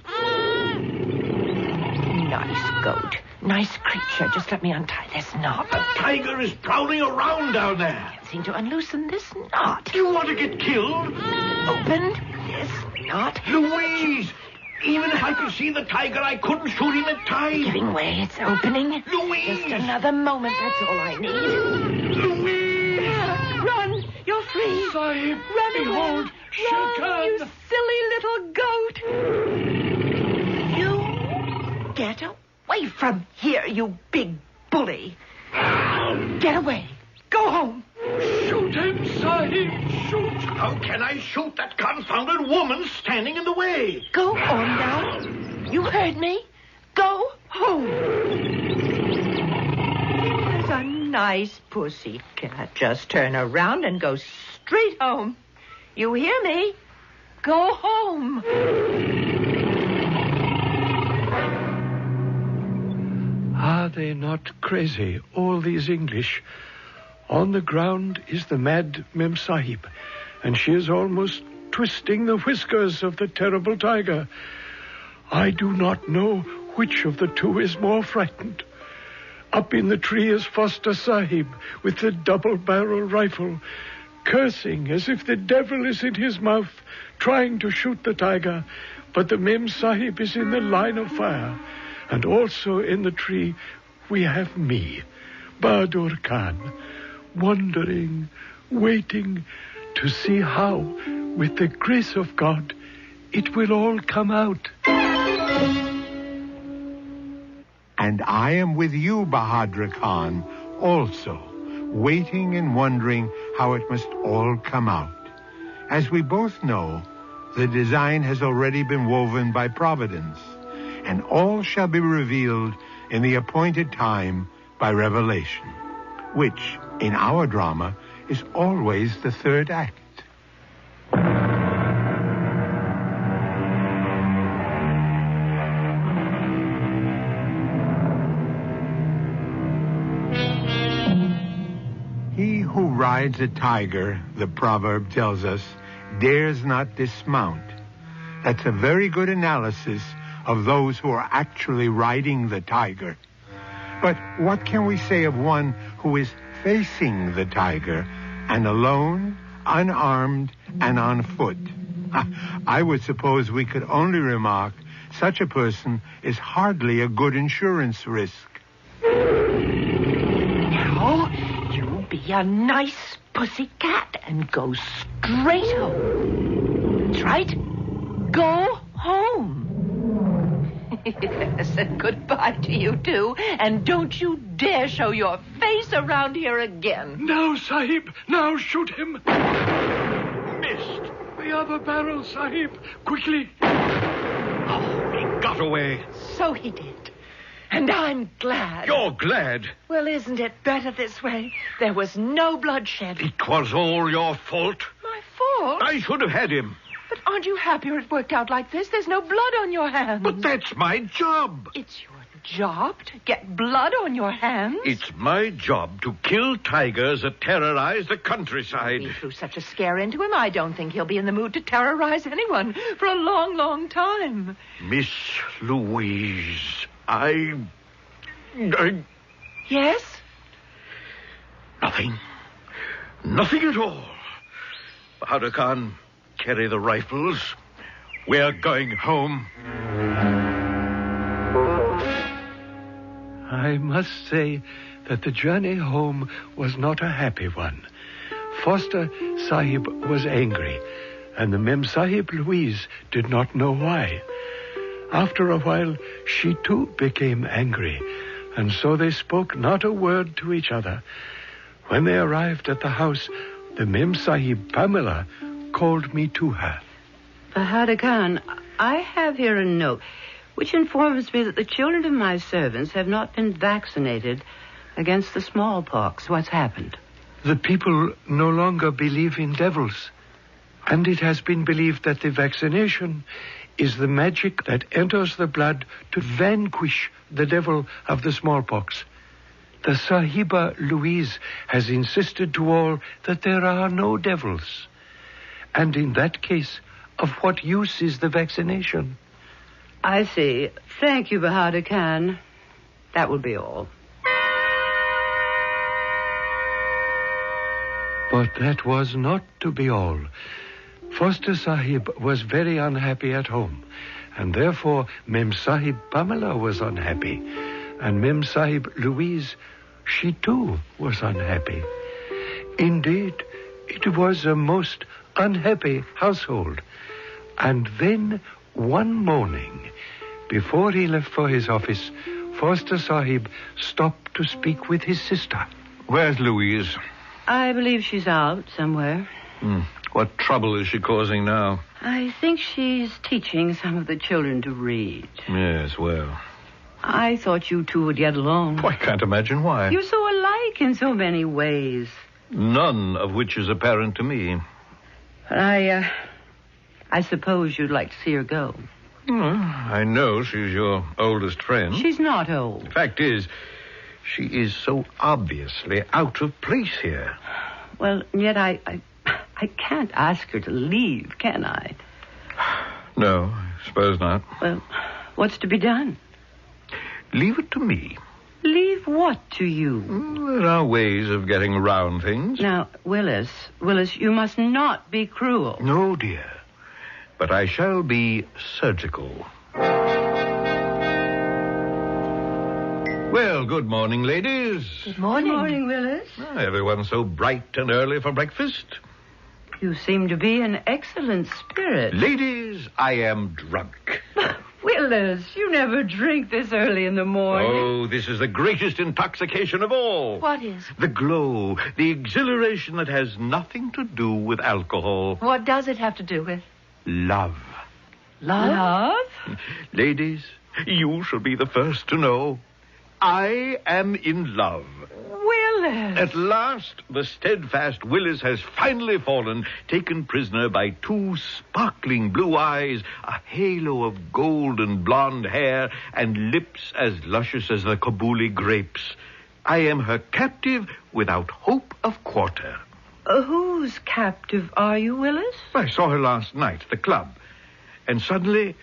Nice goat. Nice creature. Just let me untie this knot. A tiger is prowling around down there. I can't seem to unloosen this knot. Do you want to get killed? Opened this knot. Louise! Even if I could see the tiger, I couldn't shoot him in time. Giving way. It's opening. Louise! Just another moment. That's all I need. Louise! Run. You're free. Sahib, Run behold, away. Shere Khan. Run, you silly little goat. You get away from here, you big bully. Get away. Go home. Shoot him, Sahib. Shoot. How can I shoot that confounded woman standing in the way? Go on now. You heard me. Go home. There's a nice pussy cat. Just turn around and go straight home. You hear me? Go home. Are they not crazy, all these English? On the ground is the mad Mem Sahib, and she is almost twisting the whiskers of the terrible tiger. I do not know which of the two is more frightened. Up in the tree is Foster Sahib with the double-barrel rifle, cursing as if the devil is in his mouth, trying to shoot the tiger. But the Mem Sahib is in the line of fire, and also in the tree we have me, Bahadur Khan, wondering, waiting to see how, with the grace of God, it will all come out. And I am with you, Bahadur Khan, also, waiting and wondering how it must all come out. As we both know, the design has already been woven by Providence, and all shall be revealed in the appointed time by revelation, which, in our drama, is always the third act. He who rides a tiger, the proverb tells us, dares not dismount. That's a very good analysis of those who are actually riding the tiger. But what can we say of one who is facing the tiger and alone, unarmed, and on foot? I would suppose we could only remark such a person is hardly a good insurance risk. Now, you be a nice pussycat and go straight home. That's right. Go home. Yes, and goodbye to you, too. And don't you dare show your face around here again. Now, Sahib. Now shoot him. Missed. The other barrel, Sahib. Quickly. Oh, he got away. So he did. And I'm glad. You're glad? Well, isn't it better this way? There was no bloodshed. It was all your fault. My fault? I should have had him. But aren't you happier it worked out like this? There's no blood on your hands. But that's my job. It's your job to get blood on your hands? It's my job to kill tigers that terrorize the countryside. He threw such a scare into him, I don't think he'll be in the mood to terrorize anyone for a long, long time. Miss Louise, I... Yes? Nothing. Nothing at all. Bahadar Khan, carry the rifles. We're going home. I must say that the journey home was not a happy one. Foster Sahib was angry, and the Mem Sahib Louise did not know why. After a while, she too became angry, and so they spoke not a word to each other. When they arrived at the house, the Mem Sahib Pamela called me to her. Bahadar Khan, I have here a note which informs me that the children of my servants have not been vaccinated against the smallpox. What's happened? The people no longer believe in devils, and it has been believed that the vaccination is the magic that enters the blood to vanquish the devil of the smallpox. The Sahiba Louise has insisted to all that there are no devils. And in that case, of what use is the vaccination? I see. Thank you, Bahadar Khan. That will be all. But that was not to be all. Foster Sahib was very unhappy at home, and therefore Mem Sahib Pamela was unhappy, and Mem Sahib Louise, she too was unhappy. Indeed, it was a most unhappy household. And then, one morning, before he left for his office, Foster Sahib stopped to speak with his sister. Where's Louise? I believe she's out somewhere. What trouble is she causing now? I think she's teaching some of the children to read. Yes, well. I thought you two would get along. I can't imagine why. You're so alike in so many ways. None of which is apparent to me. But I suppose you'd like to see her go. I know she's your oldest friend. She's not old. The fact is, she is so obviously out of place here. Well, yet I can't ask her to leave, can I? No, I suppose not. Well, what's to be done? Leave it to me. Leave what to you? There are ways of getting around things. Now, Willis, you must not be cruel. No, dear. But I shall be surgical. Well, good morning, ladies. Good morning. Good morning, Willis. Everyone's so bright and early for breakfast. You seem to be in excellent spirits. Ladies, I am drunk. Willis, you never drink this early in the morning. Oh, this is the greatest intoxication of all. What is? The glow, the exhilaration that has nothing to do with alcohol. What does it have to do with? Love. Love? Ladies, you shall be the first to know. I am in love. Willis. At last, the steadfast Willis has finally fallen, taken prisoner by two sparkling blue eyes, a halo of golden blonde hair, and lips as luscious as the Kabuli grapes. I am her captive without hope of quarter. Whose captive are you, Willis? I saw her last night at the club. And suddenly,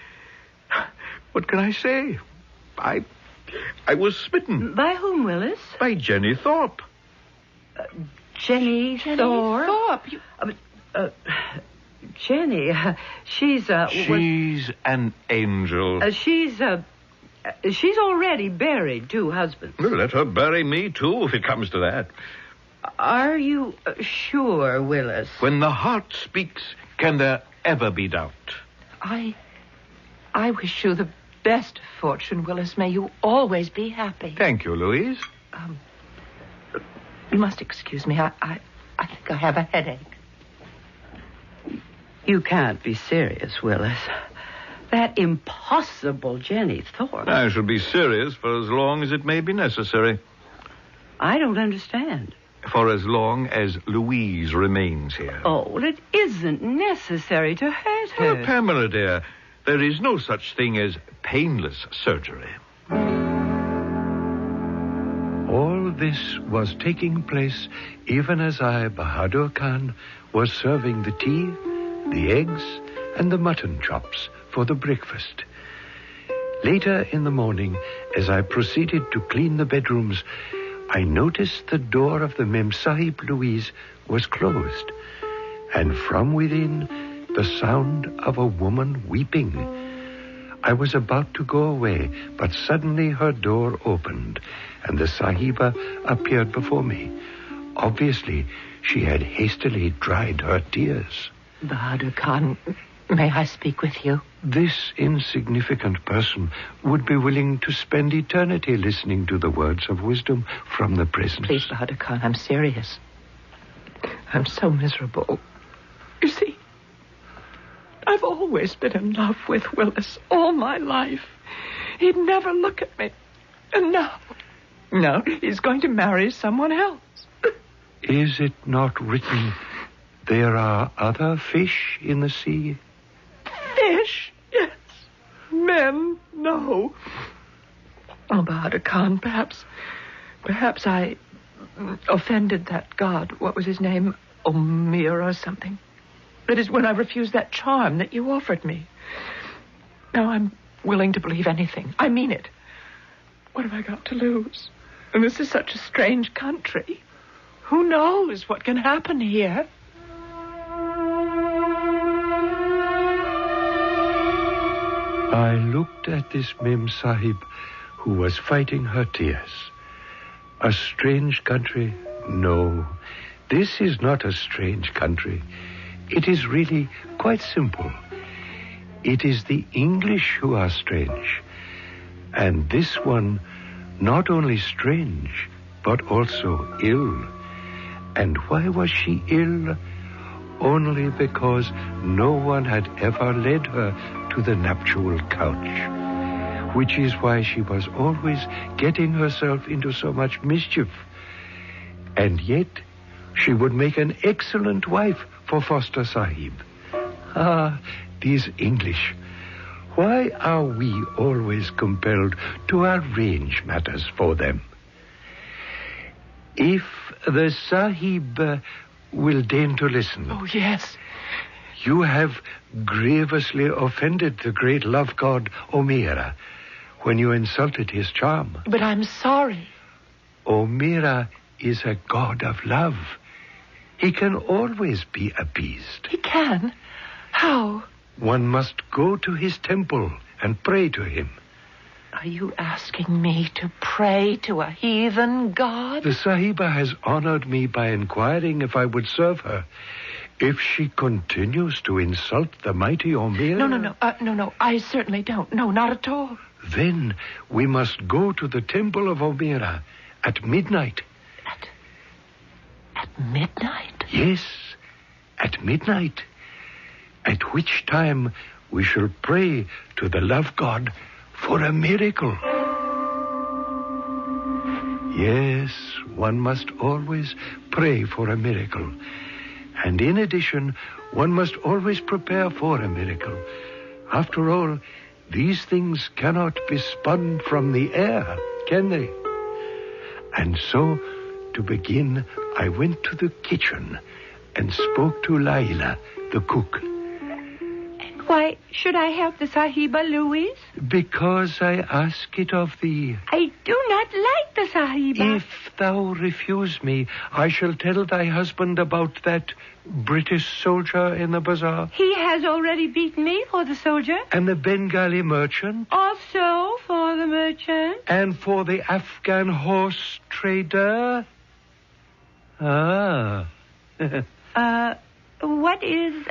what can I say? I I was smitten. By whom, Willis? By Jenny Thorpe. Jenny Thorpe? Jenny, she's an angel. She's already buried 2 husbands. Well, let her bury me, too, if it comes to that. Are you sure, Willis? When the heart speaks, can there ever be doubt? I wish you the best fortune, Willis. May you always be happy. Thank you, Louise. You must excuse me. I think I have a headache. You can't be serious, Willis. That impossible Jenny Thorpe. I shall be serious for as long as it may be necessary. I don't understand. For as long as Louise remains here. Oh, well, it isn't necessary to hurt her. Oh, Pamela, dear, there is no such thing as painless surgery. All this was taking place even as I, Bahadur Khan, was serving the tea, the eggs, and the mutton chops for the breakfast. Later in the morning, as I proceeded to clean the bedrooms, I noticed the door of the Mem Sahib Louise was closed, and from within the sound of a woman weeping. I was about to go away, but suddenly her door opened, and the Sahiba appeared before me. Obviously, she had hastily dried her tears. Bahadur Khan, may I speak with you? This insignificant person would be willing to spend eternity listening to the words of wisdom from the prisoners. Please, Bahadur Khan, I'm serious. I'm so miserable. You see, I've always been in love with Willis all my life. He'd never look at me. And now he's going to marry someone else. Is it not written, there are other fish in the sea? Fish? Yes. Men? No. Oh, Bahadur Khan, perhaps I offended that god. What was his name? Omir or something. That is when I refused that charm that you offered me. Now I'm willing to believe anything. I mean it. What have I got to lose? And this is such a strange country. Who knows what can happen here? I looked at this Mem Sahib who was fighting her tears. A strange country? No, this is not a strange country. It is really quite simple. It is the English who are strange. And this one, not only strange, but also ill. And why was she ill? Only because no one had ever led her to the nuptial couch, which is why she was always getting herself into so much mischief. And yet, she would make an excellent wife for Foster Sahib. Ah, these English. Why are we always compelled to arrange matters for them? If the Sahib will deign to listen. Oh, yes. You have grievously offended the great love god Omira when you insulted his charm. But I'm sorry. Omira is a god of love. He can always be appeased. He can? How? One must go to his temple and pray to him. Are you asking me to pray to a heathen god? The Sahiba has honored me by inquiring if I would serve her. If she continues to insult the mighty Omira... No, I certainly don't. No, not at all. Then we must go to the temple of Omira at midnight. At midnight? Yes, at midnight. At which time we shall pray to the love god for a miracle. Yes, one must always pray for a miracle. And in addition, one must always prepare for a miracle. After all, these things cannot be spun from the air, can they? And so, to begin, I went to the kitchen and spoke to Laila, the cook. And Why should I help the Sahiba, Louise? Because I ask it of thee. I do not like the Sahiba. If thou refuse me, I shall tell thy husband about that British soldier in the bazaar. He has already beaten me for the soldier. And the Bengali merchant. Also for the merchant. And for the Afghan horse trader. Ah. What is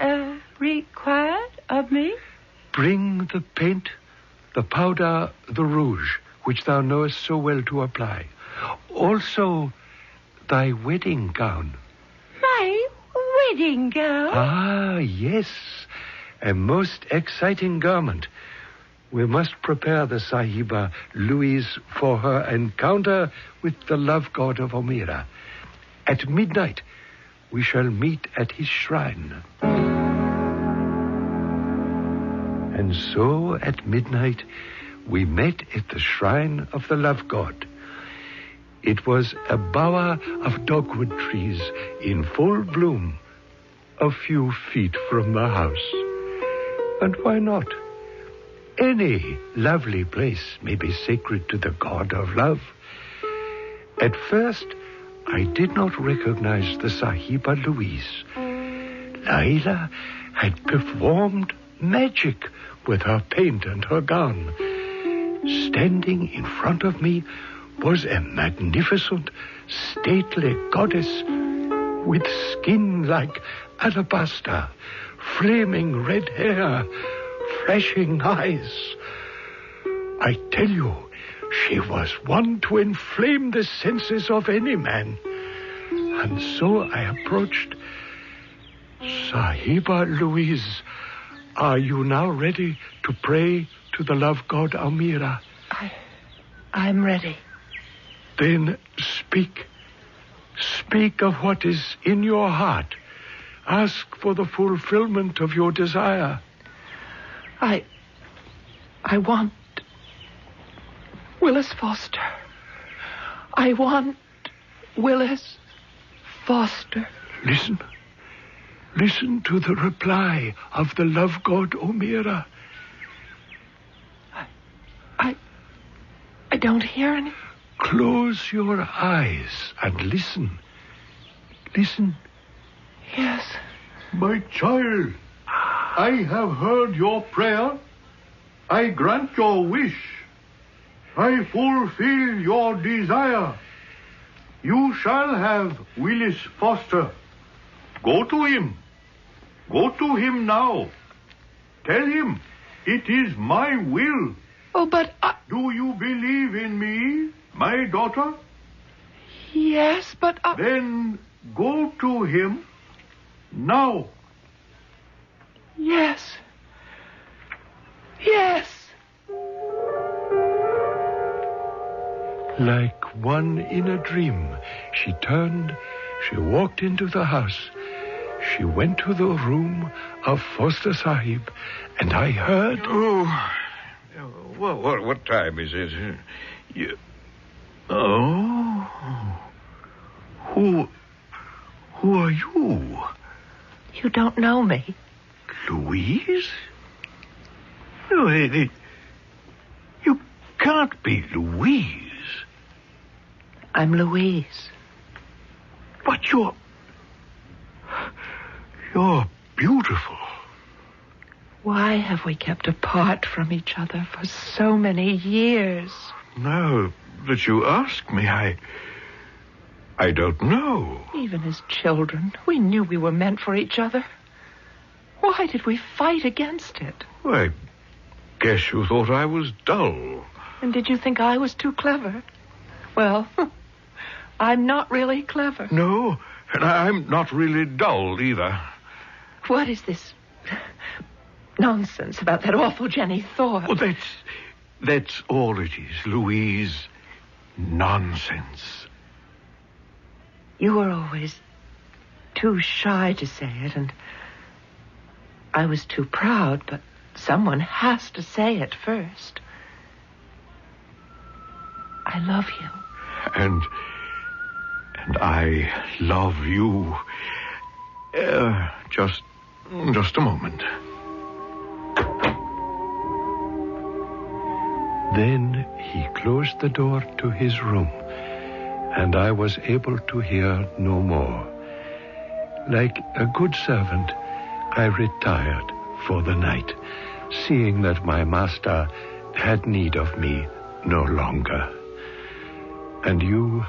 required of me? Bring the paint, the powder, the rouge, which thou knowest so well to apply. Also, thy wedding gown. My wedding gown? Ah, yes. A most exciting garment. We must prepare the Sahiba Louise for her encounter with the love god of Omira. At midnight, we shall meet at his shrine. And so, at midnight, we met at the shrine of the love god. It was a bower of dogwood trees in full bloom, a few feet from the house. And why not? Any lovely place may be sacred to the god of love. At first, I did not recognize the Sahiba Louise. Laila had performed magic with her paint and her gown. Standing in front of me was a magnificent, stately goddess with skin like alabaster, flaming red hair, flashing eyes. I tell you, she was one to inflame the senses of any man. And so I approached. Sahiba Louise, are you now ready to pray to the love god Amira? I'm ready. Then speak. Speak of what is in your heart. Ask for the fulfillment of your desire. I want Willis Foster. I want Willis Foster. Listen. Listen to the reply of the love god Omira. I don't hear any. Close your eyes and listen. Listen. Yes. My child, I have heard your prayer. I grant your wish. I fulfill your desire. You shall have Willis Foster. Go to him. Go to him now. Tell him it is my will. Oh, but Do you believe in me, my daughter? Yes, but Then go to him now. Yes. Yes. Like one in a dream, she turned, she walked into the house. She went to the room of Foster Sahib, and I heard... Oh, what time is it? Who are you? You don't know me. Louise? No, you can't be Louise. I'm Louise. But you're beautiful. Why have we kept apart from each other for so many years? Now that you ask me, I don't know. Even as children, we knew we were meant for each other. Why did we fight against it? I guess you thought I was dull. And did you think I was too clever? Well, I'm not really clever. No, and I'm not really dull either. What is this nonsense about that awful Jenny Thorpe? Oh, that's all it is, Louise. Nonsense. You were always too shy to say it, and I was too proud, but someone has to say it first. I love you. And I love you. Just a moment. Then he closed the door to his room, and I was able to hear no more. Like a good servant, I retired for the night, seeing that my master had need of me no longer. And you,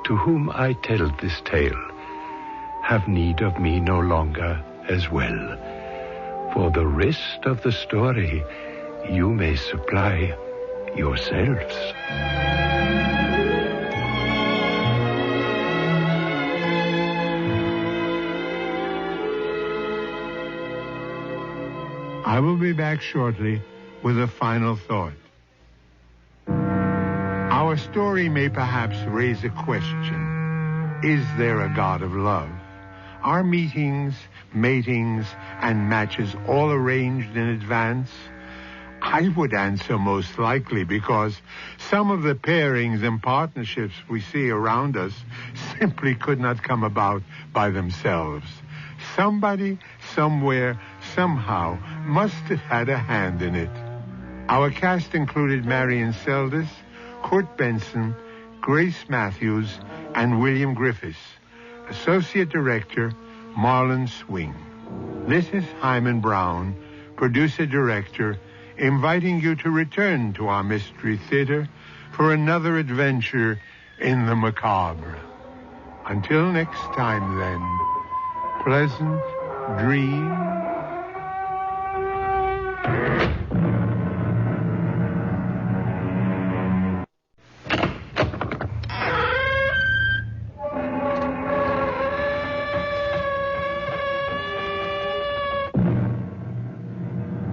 to whom I tell this tale, have need of me no longer as well. For the rest of the story you may supply yourselves. I will be back shortly with a final thought. Our story may perhaps raise a question. Is there a God of love? Are meetings, matings, and matches all arranged in advance? I would answer most likely, because some of the pairings and partnerships we see around us simply could not come about by themselves. Somebody, somewhere, somehow must have had a hand in it. Our cast included Marion Seldes, Kurt Benson, Grace Matthews, and William Griffiths. Associate Director, Marlon Swing. This is Hyman Brown, Producer-Director, inviting you to return to our Mystery Theater for another adventure in the macabre. Until next time, then, pleasant dreams.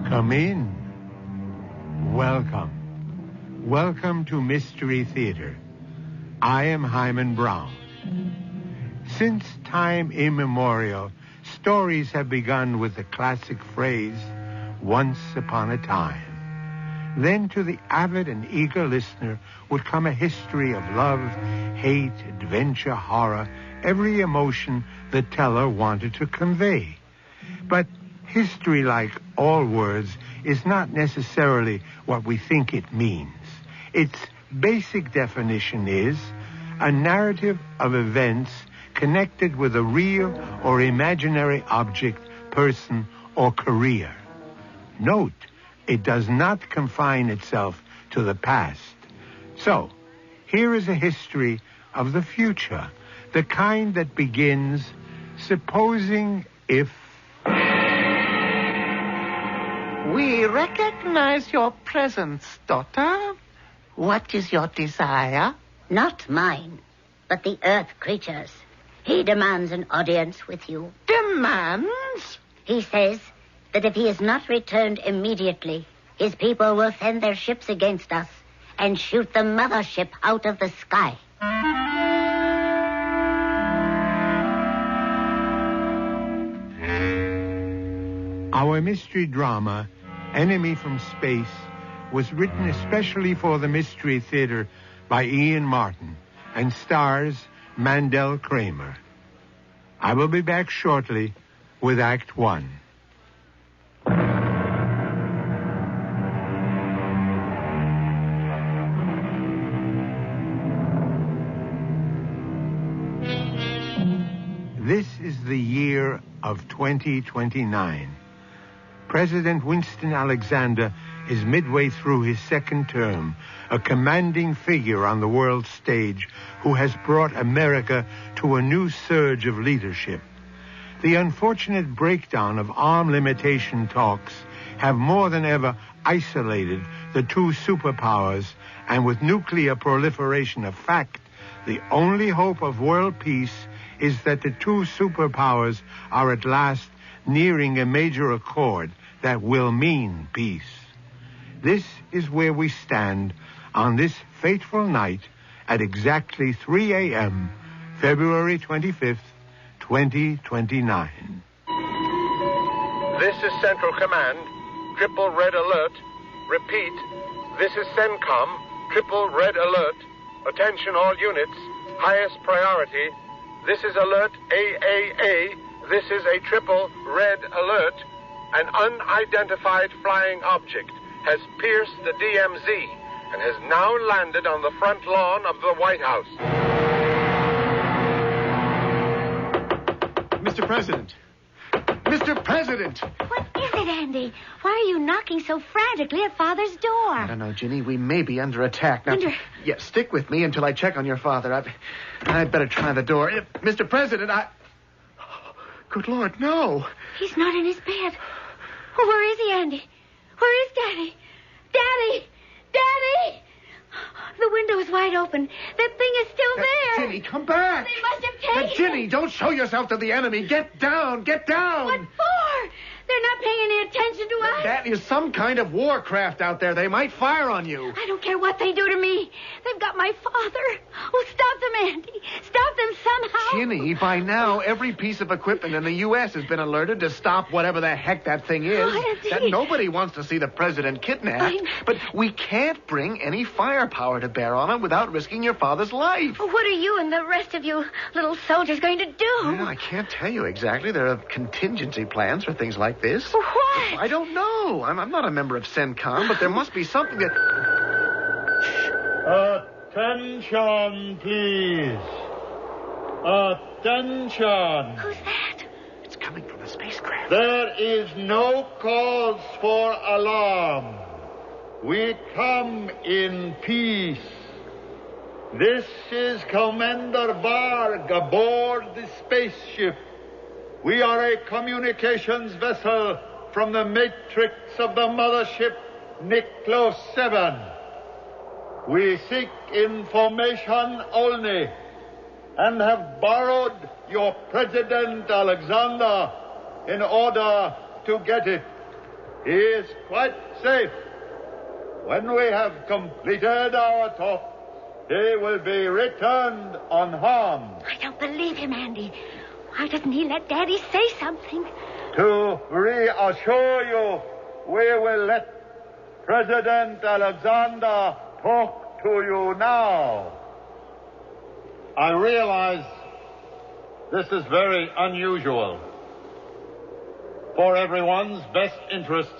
Come in. Welcome. Welcome to Mystery Theater. I am Hyman Brown. Since time immemorial, stories have begun with the classic phrase, once upon a time. Then to the avid and eager listener would come a history of love, hate, adventure, horror, every emotion the teller wanted to convey. But history, like all words, is not necessarily what we think it means. Its basic definition is a narrative of events connected with a real or imaginary object, person, or career. Note, it does not confine itself to the past. So, here is a history of the future, the kind that begins, supposing if... We recognize your presence, daughter. What is your desire? Not mine, but the Earth creature's. He demands an audience with you. Demands? He says that if he is not returned immediately, his people will send their ships against us and shoot the mothership out of the sky. Our mystery drama, Enemy from Space, was written especially for the Mystery Theater by Ian Martin and stars Mandel Kramer. I will be back shortly with Act 1. This is the year of 2029. President Winston Alexander is midway through his second term, a commanding figure on the world stage who has brought America to a new surge of leadership. The unfortunate breakdown of arm limitation talks have more than ever isolated the two superpowers, and with nuclear proliferation a fact, the only hope of world peace is that the two superpowers are at last nearing a major accord that will mean peace. This is where we stand on this fateful night at exactly 3 a.m., February 25th, 2029. This is Central Command. Triple red alert. Repeat, this is CENTCOM. Triple red alert. Attention all units. Highest priority. This is alert AAA. This is a triple red alert. An unidentified flying object has pierced the DMZ and has now landed on the front lawn of the White House. Mr. President. Mr. President! What is it, Andy? Why are you knocking so frantically at Father's door? I don't know, Ginny. We may be under attack. Now, Yeah, stick with me until I check on your father. I'd better try the door. Mr. President, Good Lord, no. He's not in his bed. Oh, where is he, Andy? Where is Daddy? Daddy! Daddy! The window is wide open. That thing is still there. Ginny, come back. They must have taken it. Ginny, don't show yourself to the enemy. Get down. Get down. What for? They're not paying any attention to us. That is some kind of warcraft out there. They might fire on you. I don't care what they do to me. They've got my father. Oh, stop them, Andy. Stop them somehow. Ginny, by now, every piece of equipment in the U.S. has been alerted to stop whatever the heck that thing is. Oh, That nobody wants to see the president kidnapped. But we can't bring any firepower to bear on him without risking your father's life. What are you and the rest of you little soldiers going to do? Well, I can't tell you exactly. There are contingency plans for things like this. What? I don't know. I'm not a member of CENTCOM, but there must be something that... Attention, please. Attention. Who's that? It's coming from the spacecraft. There is no cause for alarm. We come in peace. This is Commander Varg aboard the spaceship. We are a communications vessel from the matrix of the mothership Niklo 7. We seek information only and have borrowed your President Alexander in order to get it. He is quite safe. When we have completed our talk, he will be returned unharmed. I don't believe him, Andy. Why doesn't he let Daddy say something? To reassure you, we will let President Alexander talk to you now. I realize this is very unusual. For everyone's best interests,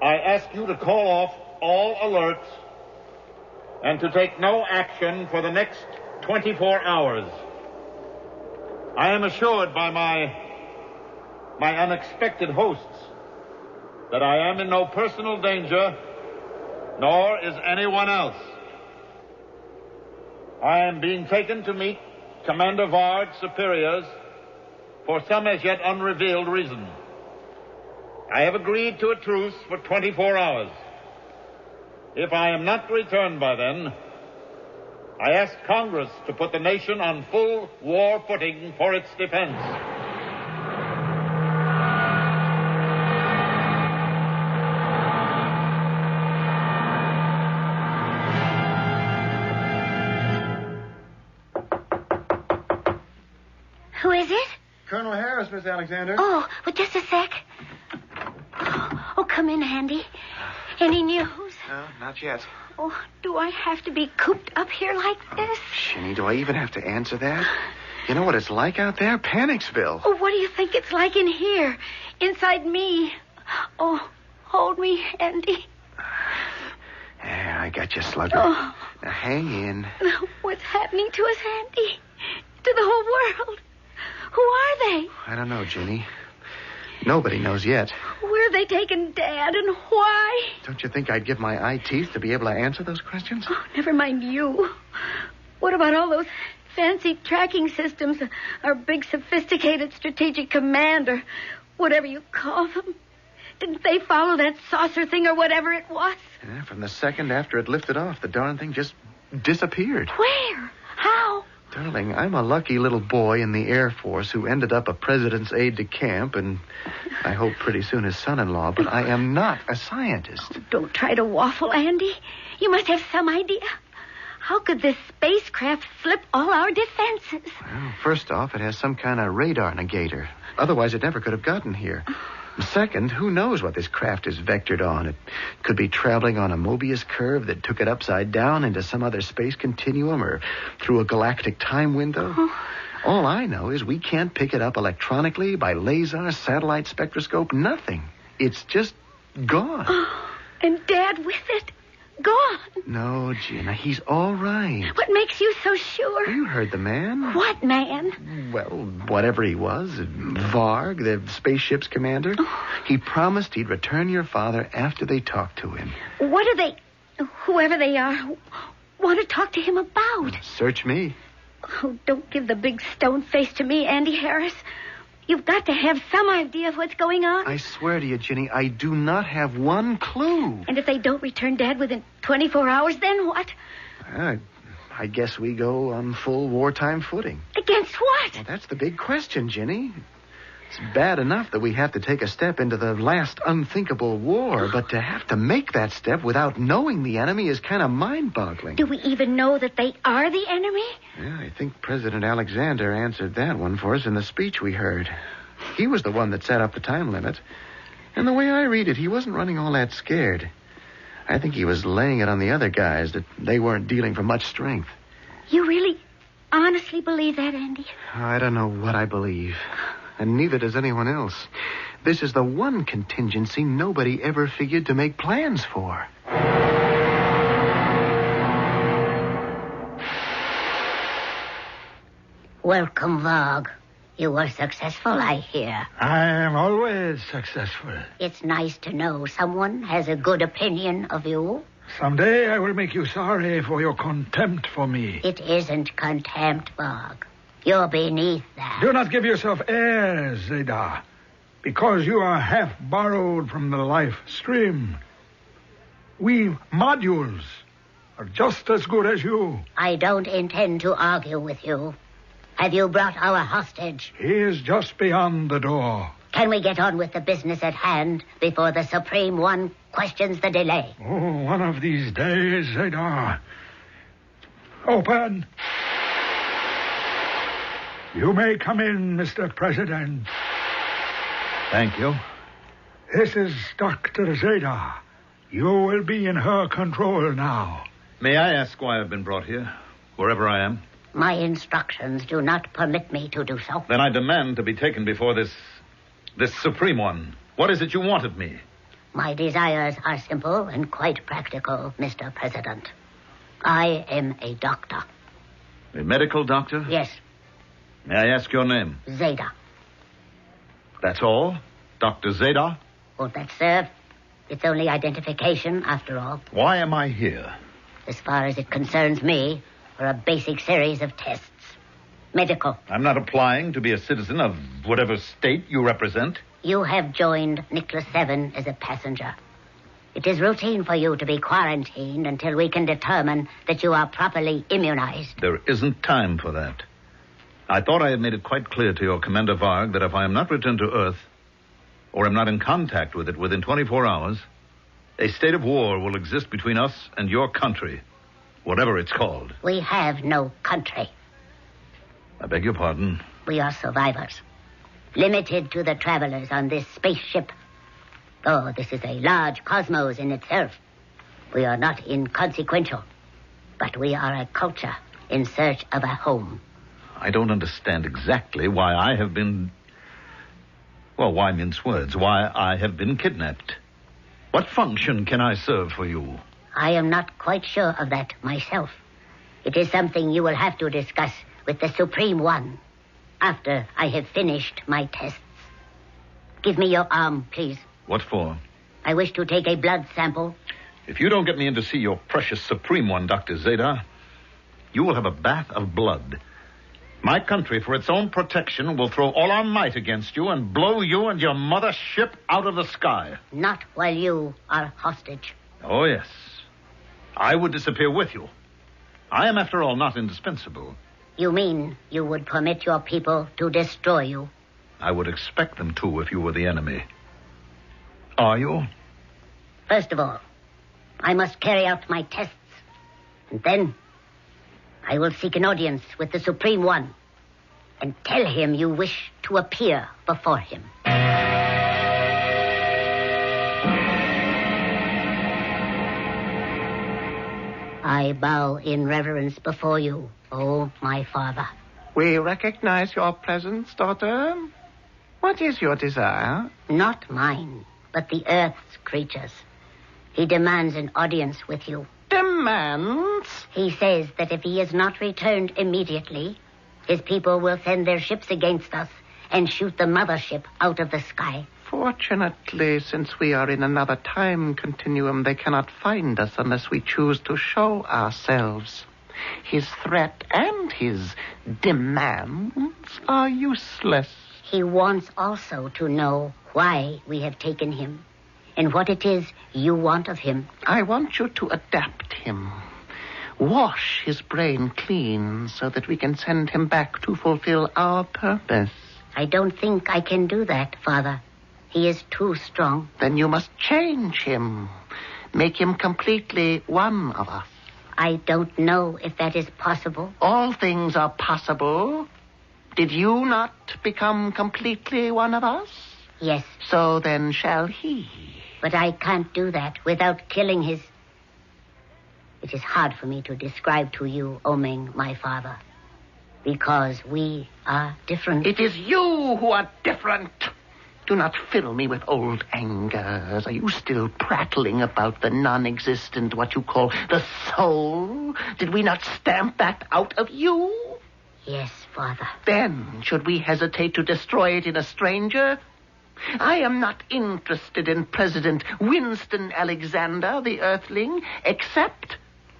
I ask you to call off all alerts and to take no action for the next 24 hours. I am assured by my unexpected hosts that I am in no personal danger, nor is anyone else. I am being taken to meet Commander Varg's superiors for some as yet unrevealed reason. I have agreed to a truce for 24 hours. If I am not returned by then, I ask Congress to put the nation on full war footing for its defense. Who is it? Colonel Harris, Miss Alexander. Oh, well, just a sec. Oh, come in, Andy. Any news? No, not yet. Oh, do I have to be cooped up here like this? Shinny, do I even have to answer that? You know what it's like out there? Panicsville. Oh, what do you think it's like in here? Inside me? Oh, hold me, Andy. Yeah, I got you, Slugger. Oh. Now, hang in. What's happening to us, Andy? To the whole world? Who are they? I don't know, Ginny. Nobody knows yet. Where are they taking Dad and why? Don't you think I'd give my eye teeth to be able to answer those questions? Oh, never mind you. What about all those fancy tracking systems? Our big sophisticated strategic command or whatever you call them? Didn't they follow that saucer thing or whatever it was? Yeah, from the second after it lifted off, the darn thing just disappeared. Where? How? Darling, I'm a lucky little boy in the Air Force who ended up a president's aide-de-camp and I hope pretty soon his son-in-law, but I am not a scientist. Oh, don't try to waffle, Andy. You must have some idea. How could this spacecraft flip all our defenses? Well, first off, it has some kind of radar negator. Otherwise, it never could have gotten here. Second, who knows what this craft is vectored on? It could be traveling on a Mobius curve that took it upside down into some other space continuum or through a galactic time window. All I know is we can't pick it up electronically, by laser, satellite spectroscope, nothing. It's just gone. Oh, and Dad with it? gone. No, Gina, he's all right. What makes you so sure? You heard the man. What man? Well, whatever he was, Varg, the spaceship's commander. He promised he'd return your father after they talked to him. What do they, whoever they are, want to talk to him about? Search me. Oh, don't give the big stone face to me, Andy Harris. You've got to have some idea of what's going on. I swear to you, Ginny, I do not have one clue. And if they don't return Dad within 24 hours, then what? I guess we go on full wartime footing. Against what? Well, that's the big question, Ginny. It's bad enough that we have to take a step into the last unthinkable war, but to have to make that step without knowing the enemy is kind of mind-boggling. Do we even know that they are the enemy? Yeah, I think President Alexander answered that one for us in the speech we heard. He was the one that set up the time limit. And the way I read it, he wasn't running all that scared. I think he was laying it on the other guys that they weren't dealing from much strength. You really, honestly believe that, Andy? I don't know what I believe. And neither does anyone else. This is the one contingency nobody ever figured to make plans for. Welcome, Varg. You were successful, I hear. I am always successful. It's nice to know someone has a good opinion of you. Someday I will make you sorry for your contempt for me. It isn't contempt, Varg. You're beneath that. Do not give yourself airs, Zeta, because you are half borrowed from the life stream. We modules are just as good as you. I don't intend to argue with you. Have you brought our hostage? He is just beyond the door. Can we get on with the business at hand before the Supreme One questions the delay? Oh, one of these days, Zeta. Open. You may come in, Mr. President. Thank you. This is Dr. Zeta. You will be in her control now. May I ask why I've been brought here, wherever I am? My instructions do not permit me to do so. Then I demand to be taken before this Supreme One. What is it you want of me? My desires are simple and quite practical, Mr. President. I am a doctor. A medical doctor? Yes. May I ask your name? Zeta. That's all? Dr. Zeta? Won't that serve? It's only identification, after all. Why am I here? As far as it concerns me, for a basic series of tests. Medical. I'm not applying to be a citizen of whatever state you represent. You have joined Nicholas 7 as a passenger. It is routine for you to be quarantined until we can determine that you are properly immunized. There isn't time for that. I thought I had made it quite clear to your Commander Varg that if I am not returned to Earth, or am not in contact with it within 24 hours, a state of war will exist between us and your country, whatever it's called. We have no country. I beg your pardon? We are survivors, limited to the travelers on this spaceship. Oh, this is a large cosmos in itself. We are not inconsequential, but we are a culture in search of a home. I don't understand exactly why I have been... Well, why mince words? Why I have been kidnapped. What function can I serve for you? I am not quite sure of that myself. It is something you will have to discuss with the Supreme One after I have finished my tests. Give me your arm, please. What for? I wish to take a blood sample. If you don't get me in to see your precious Supreme One, Dr. Zeta, you will have a bath of blood. My country, for its own protection, will throw all our might against you and blow you and your mother ship out of the sky. Not while you are hostage. Oh, yes. I would disappear with you. I am, after all, not indispensable. You mean you would permit your people to destroy you? I would expect them to if you were the enemy. Are you? First of all, I must carry out my tests. And then I will seek an audience with the Supreme One and tell him you wish to appear before him. I bow in reverence before you, oh, my father. We recognize your presence, daughter. What is your desire? Not mine, but the Earth's creatures. He demands an audience with you. demands? He says that if he is not returned immediately, his people will send their ships against us and shoot the mothership out of the sky. Fortunately, since we are in another time continuum, they cannot find us unless we choose to show ourselves. His threat and his demands are useless. He wants also to know why we have taken him and what it is you want of him. I want you to adapt him. Wash his brain clean so that we can send him back to fulfill our purpose. I don't think I can do that, Father. He is too strong. Then you must change him. Make him completely one of us. I don't know if that is possible. All things are possible. Did you not become completely one of us? Yes. So then shall he. But I can't do that without killing his... It is hard for me to describe to you, Omeng, my father, because we are different. It is you who are different. Do not fill me with old angers. Are you still prattling about the non-existent, what you call the soul? Did we not stamp that out of you? Yes, Father. Then, should we hesitate to destroy it in a stranger? I am not interested in President Winston Alexander, the Earthling, except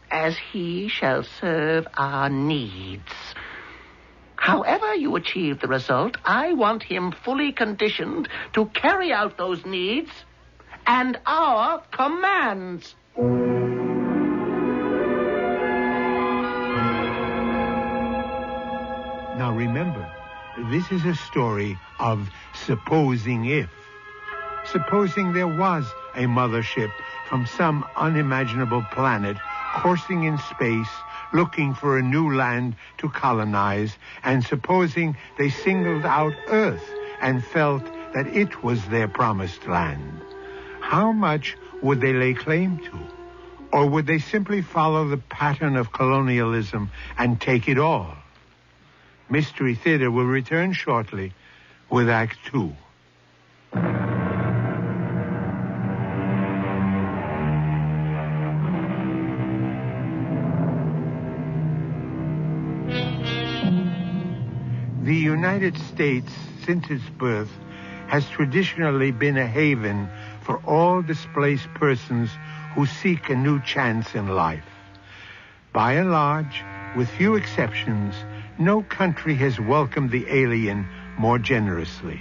as he shall serve our needs. However you achieve the result, I want him fully conditioned to carry out those needs and our commands. Now remember, this is a story of supposing if. Supposing there was a mothership from some unimaginable planet coursing in space, looking for a new land to colonize, and supposing they singled out Earth and felt that it was their promised land. How much would they lay claim to? Or would they simply follow the pattern of colonialism and take it all? Mystery Theater will return shortly with Act 2. The United States, since its birth, has traditionally been a haven for all displaced persons who seek a new chance in life. By and large, with few exceptions, no country has welcomed the alien more generously.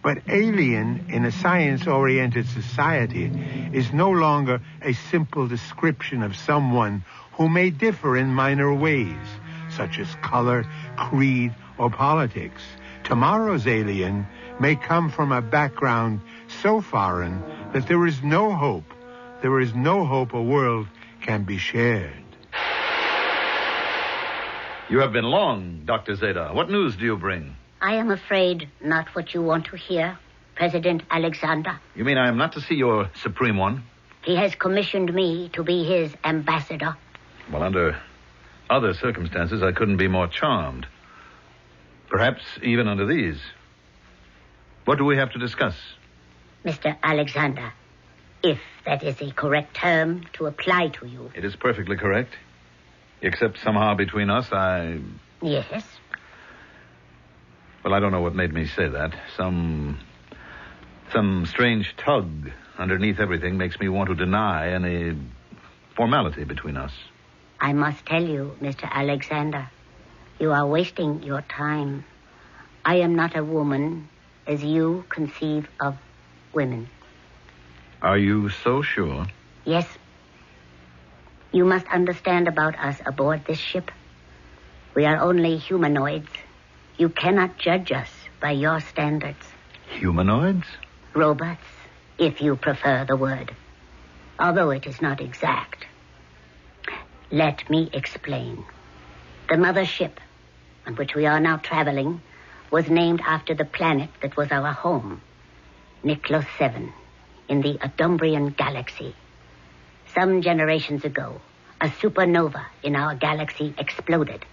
But alien in a science-oriented society is no longer a simple description of someone who may differ in minor ways, such as color, creed, or politics. Tomorrow's alien may come from a background so foreign that there is no hope a world can be shared. You have been long, Dr. Zeta. What news do you bring? I am afraid not what you want to hear, President Alexander. You mean I am not to see your Supreme One? He has commissioned me to be his ambassador. Well, under other circumstances, I couldn't be more charmed. Perhaps even under these. What do we have to discuss? Mr. Alexander, if that is a correct term to apply to you. It is perfectly correct. Except somehow between us, Yes? Well, I don't know what made me say that. Some strange tug underneath everything makes me want to deny any formality between us. I must tell you, Mr. Alexander, you are wasting your time. I am not a woman as you conceive of women. Are you so sure? Yes. You must understand about us aboard this ship. We are only humanoids. You cannot judge us by your standards. Humanoids? Robots, if you prefer the word. Although it is not exact. Let me explain. The mothership on which we are now traveling was named after the planet that was our home, Nicholas 7, in the Adumbrian galaxy. Some generations ago, a supernova in our galaxy exploded,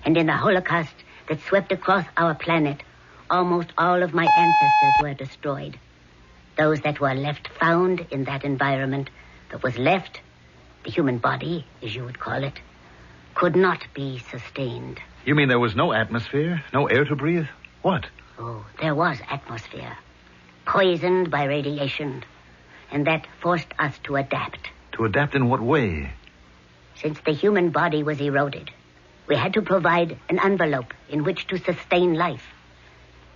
and in the Holocaust that swept across our planet, almost all of my ancestors were destroyed. Those that were left found in that environment that was left the human body, as you would call it, could not be sustained. You mean there was no atmosphere? No air to breathe? What? Oh, there was atmosphere, poisoned by radiation, and that forced us to adapt. To adapt in what way? Since the human body was eroded, we had to provide an envelope in which to sustain life.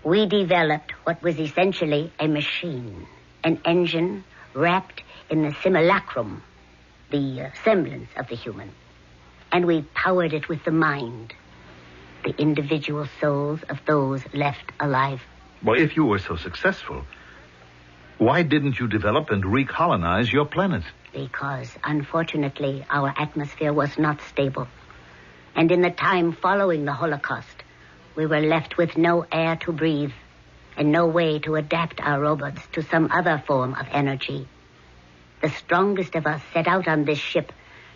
We developed what was essentially a machine, an engine wrapped in the simulacrum, the semblance of the human. And we powered it with the mind, the individual souls of those left alive. Well, if you were so successful, why didn't you develop and recolonize your planet? Because, unfortunately, our atmosphere was not stable. And in the time following the Holocaust, we were left with no air to breathe and no way to adapt our robots to some other form of energy. The strongest of us set out on this ship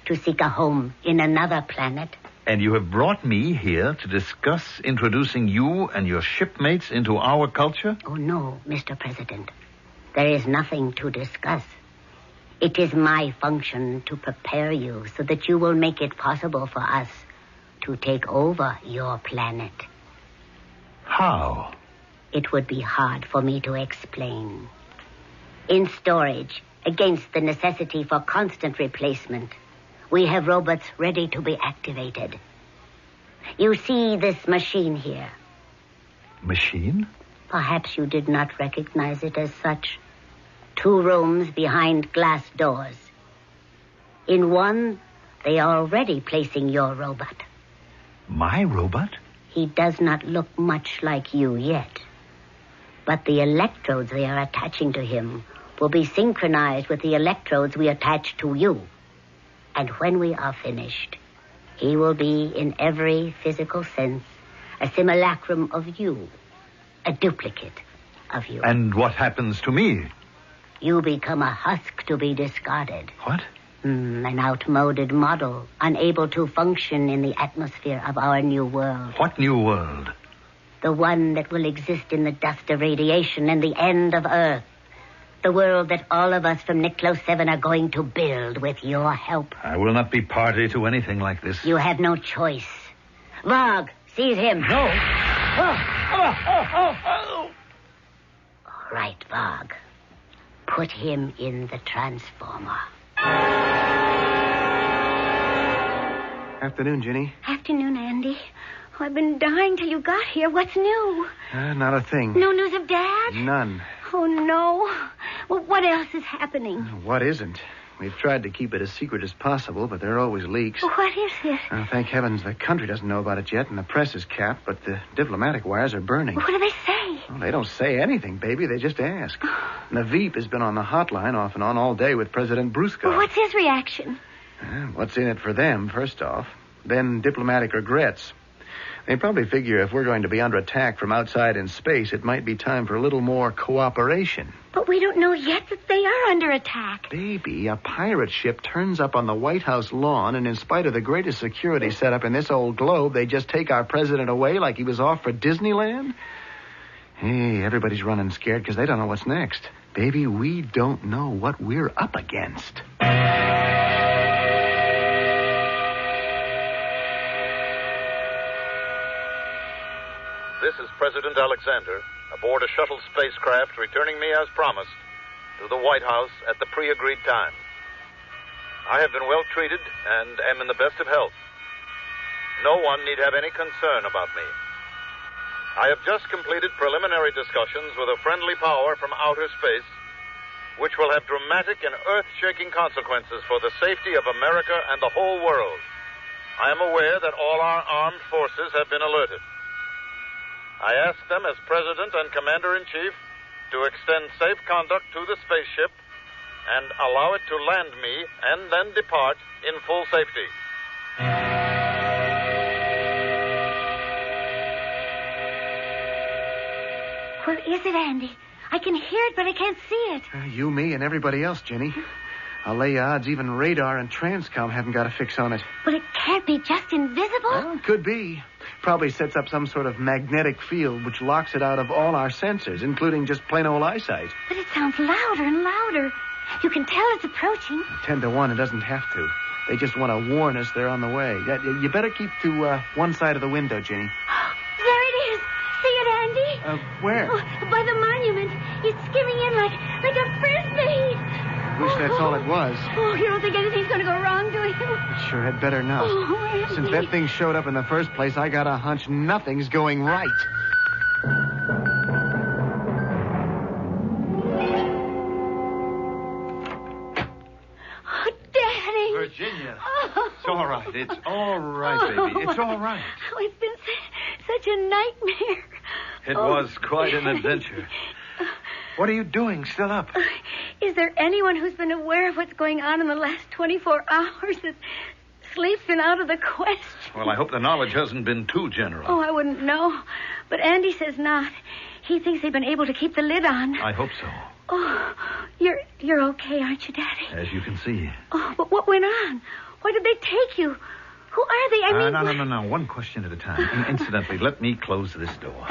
to seek a home in another planet. And you have brought me here to discuss introducing you and your shipmates into our culture? Oh, no, Mr. President. There is nothing to discuss. It is my function to prepare you so that you will make it possible for us to take over your planet. How? It would be hard for me to explain. In storage, against the necessity for constant replacement, we have robots ready to be activated. You see this machine here. Machine? Perhaps you did not recognize it as such. 2 rooms behind glass doors. In one, they are already placing your robot. My robot? He does not look much like you yet. But the electrodes they are attaching to him will be synchronized with the electrodes we attach to you. And when we are finished, he will be, in every physical sense, a simulacrum of you, a duplicate of you. And what happens to me? You become a husk to be discarded. What? An outmoded model, unable to function in the atmosphere of our new world. What new world? The one that will exist in the dust of radiation and the end of Earth. The world that all of us from Niklo 7 are going to build with your help. I will not be party to anything like this. You have no choice. Varg, seize him. No. All right, Varg. Put him in the transformer. Afternoon, Ginny. Afternoon, Andy. Oh, I've been dying till you got here. What's new? Not a thing. No news of Dad? None. Oh, no. Well, what else is happening? What isn't? We've tried to keep it as secret as possible, but there are always leaks. What is it? Thank heavens the country doesn't know about it yet, and the press is capped, but the diplomatic wires are burning. What do they say? Well, they don't say anything, baby. They just ask. Naveep has been on the hotline off and on all day with President Brusco. Well, what's his reaction? What's in it for them, first off? Then diplomatic regrets. They probably figure if we're going to be under attack from outside in space, it might be time for a little more cooperation. But we don't know yet that they are under attack. Baby, a pirate ship turns up on the White House lawn, and in spite of the greatest security setup in this old globe, they just take our president away like he was off for Disneyland? Hey, everybody's running scared because they don't know what's next. Baby, we don't know what we're up against. This is President Alexander aboard a shuttle spacecraft returning me as promised to the White House at the pre-agreed time. I have been well treated and am in the best of health. No one need have any concern about me. I have just completed preliminary discussions with a friendly power from outer space, which will have dramatic and earth-shaking consequences for the safety of America and the whole world. I am aware that all our armed forces have been alerted. I ask them as President and Commander-in-Chief to extend safe conduct to the spaceship and allow it to land me and then depart in full safety. What is it, Andy? I can hear it, but I can't see it. You, me, and everybody else, Ginny. I'll lay you odds even radar and Transcom haven't got a fix on it. Well, it can't be just invisible. Well, it could be. Probably sets up some sort of magnetic field which locks it out of all our sensors, including just plain old eyesight. But it sounds louder and louder. You can tell it's approaching. 10 to 1, it doesn't have to. They just want to warn us they're on the way. You better keep to one side of the window, Ginny. There it is. See it, Andy? Where? Oh, by the monument. It's skimming in like a frisbee. Wish that's all it was. Oh, you don't think anything's going to go wrong, do you? It sure had better not. Oh, Andy. Since that thing showed up in the first place, I got a hunch nothing's going right. Oh, Daddy. Virginia. Oh. It's all right. It's all right, baby. It's all right. Oh, it's been such a nightmare. It was quite an adventure. What are you doing, still up? Is there anyone who's been aware of what's going on in the last 24 hours? Sleep's been out of the question. Well, I hope the knowledge hasn't been too general. Oh, I wouldn't know. But Andy says not. He thinks they've been able to keep the lid on. I hope so. Oh, you're okay, aren't you, Daddy? As you can see. Oh, but what went on? Why did they take you? Who are they? I mean... No. One question at a time. Incidentally, let me close this door.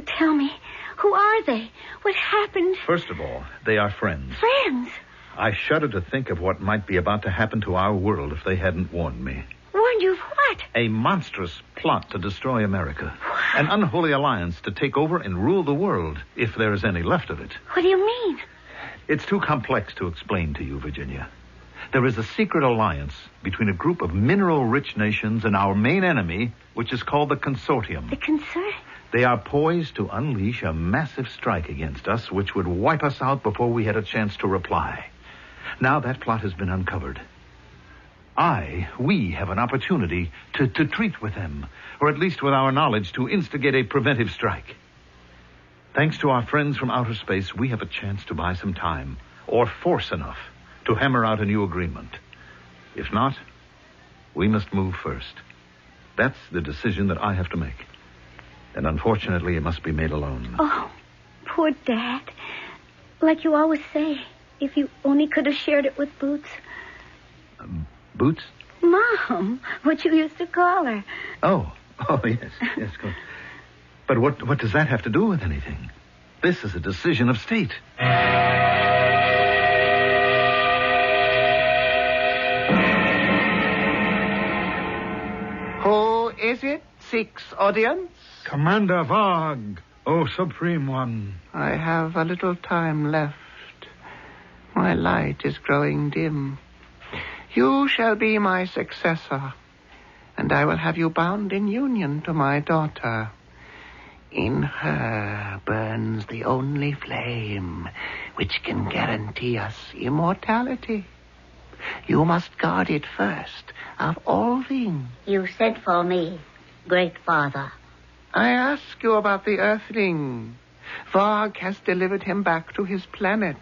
Tell me, who are they? What happened? First of all, they are friends. Friends? I shudder to think of what might be about to happen to our world if they hadn't warned me. Warned you of what? A monstrous plot to destroy America. An unholy alliance to take over and rule the world, if there is any left of it. What do you mean? It's too complex to explain to you, Virginia. There is a secret alliance between a group of mineral-rich nations and our main enemy, which is called the Consortium. The Consortium? They are poised to unleash a massive strike against us, which would wipe us out before we had a chance to reply. Now that plot has been uncovered. We have an opportunity to treat with them, or at least with our knowledge, to instigate a preventive strike. Thanks to our friends from outer space, we have a chance to buy some time, or force enough, to hammer out a new agreement. If not, we must move first. That's the decision that I have to make. And unfortunately, it must be made alone. Oh, poor Dad. Like you always say, if you only could have shared it with Boots. Boots? Mom, what you used to call her. Oh, yes, good. But what does that have to do with anything? This is a decision of state. Who is it? 6 audience? Commander Varg, O Supreme One. I have a little time left. My light is growing dim. You shall be my successor, and I will have you bound in union to my daughter. In her burns the only flame which can guarantee us immortality. You must guard it first of all things. You sent for me, great father. I ask you about the Earthling. Varg has delivered him back to his planet.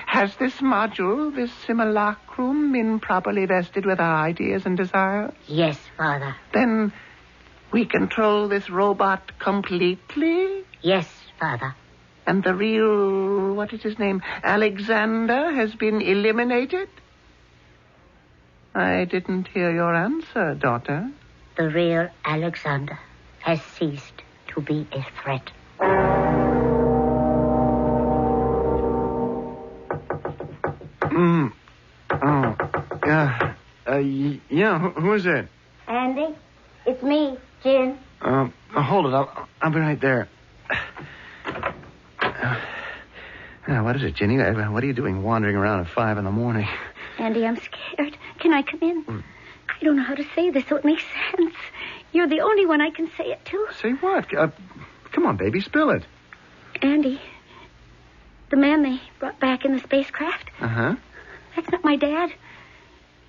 Has this module, this simulacrum, been properly vested with our ideas and desires? Yes, father. Then we control this robot completely? Yes, father. And the real, what is his name, Alexander, has been eliminated? I didn't hear your answer, daughter. The real Alexander has ceased to be a threat. Who is it? Andy, it's me, Jen. Hold it. I'll be right there. What is it, Ginny? What are you doing wandering around at 5 a.m? Andy, I'm scared. Can I come in? I don't know how to say this so it makes sense. You're the only one I can say it to. Say what? Come on, baby, spill it. Andy, the man they brought back in the spacecraft. Uh-huh. That's not my dad.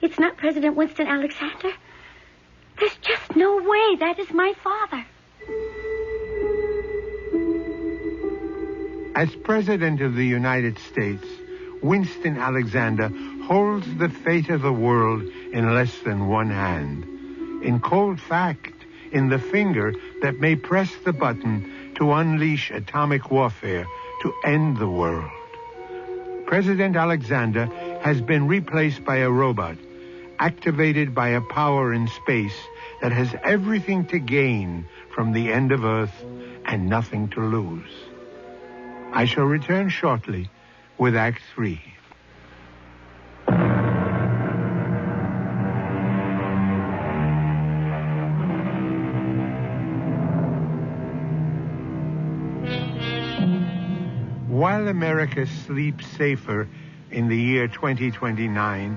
It's not President Winston Alexander. There's just no way that is my father. As President of the United States, Winston Alexander holds the fate of the world in less than one hand. In cold fact, in the finger that may press the button to unleash atomic warfare to end the world. President Alexander has been replaced by a robot, activated by a power in space that has everything to gain from the end of Earth and nothing to lose. I shall return shortly with Act 3. while America sleeps safer in the year 2029,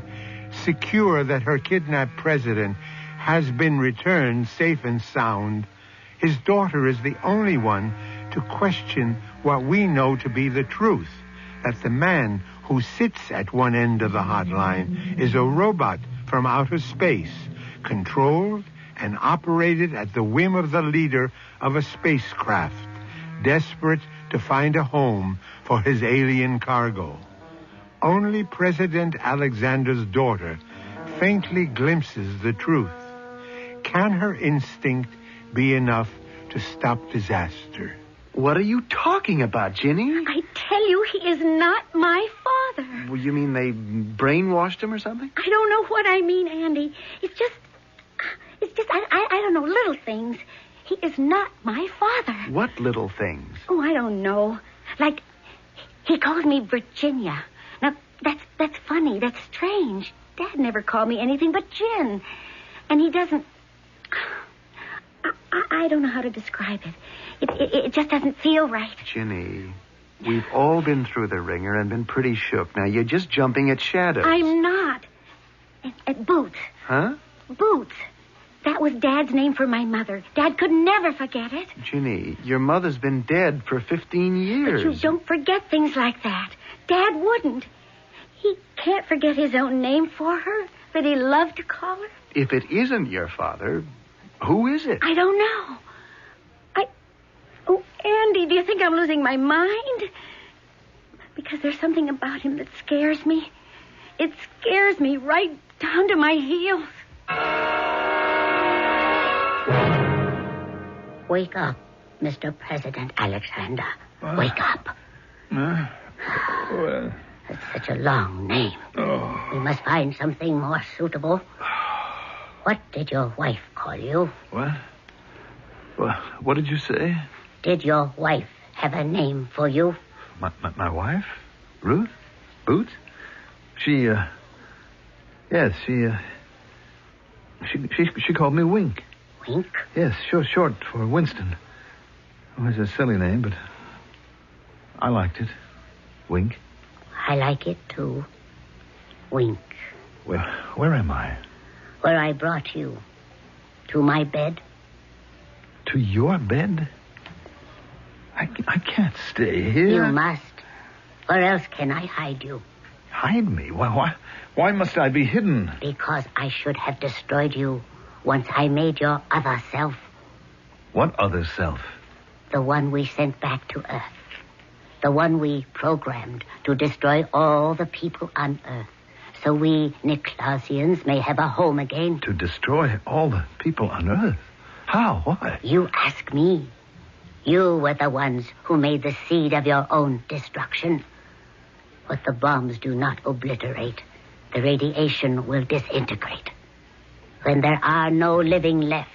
secure that her kidnapped president has been returned safe and sound, his daughter is the only one to question what we know to be the truth, that the man who sits at one end of the hotline is a robot from outer space, controlled and operated at the whim of the leader of a spacecraft, desperate to find a home for his alien cargo. Only President Alexander's daughter faintly glimpses the truth. Can her instinct be enough to stop disaster? What are you talking about, Ginny? I tell you, he is not my father. Well, you mean they brainwashed him or something? I don't know what I mean, Andy. It's just, I don't know, little things. He is not my father. What little things? Oh, I don't know. Like, he calls me Virginia. Now, that's funny. That's strange. Dad never called me anything but Gin. And he doesn't... I don't know how to describe it. It just doesn't feel right. Ginny, we've all been through the ringer and been pretty shook. Now, you're just jumping at shadows. I'm not. At Boots. Huh? Boots. That was Dad's name for my mother. Dad could never forget it. Ginny, your mother's been dead for 15 years. But you don't forget things like that. Dad wouldn't. He can't forget his own name for her that he loved to call her. If it isn't your father, who is it? I don't know. Oh, Andy, do you think I'm losing my mind? Because there's something about him that scares me. It scares me right down to my heels. Wake up, Mr. President Alexander. Wake up. Well... That's such a long name. Oh. We must find something more suitable. What did your wife call you? What? What did you say? Did your wife have a name for you? My wife? Ruth? Boots? She called me Wink. Wink? Yes, short for Winston. It was a silly name, but I liked it. Wink. I like it, too. Wink. Where am I? Where I brought you. To my bed. To your bed? I can't stay here. You must. Where else can I hide you? Hide me? Why must I be hidden? Because I should have destroyed you once I made your other self. What other self? The one we sent back to Earth. The one we programmed to destroy all the people on Earth. So we Nicklausians may have a home again. To destroy all the people on Earth? How? Why? You ask me. You were the ones who made the seed of your own destruction. What the bombs do not obliterate, the radiation will disintegrate. When there are no living left,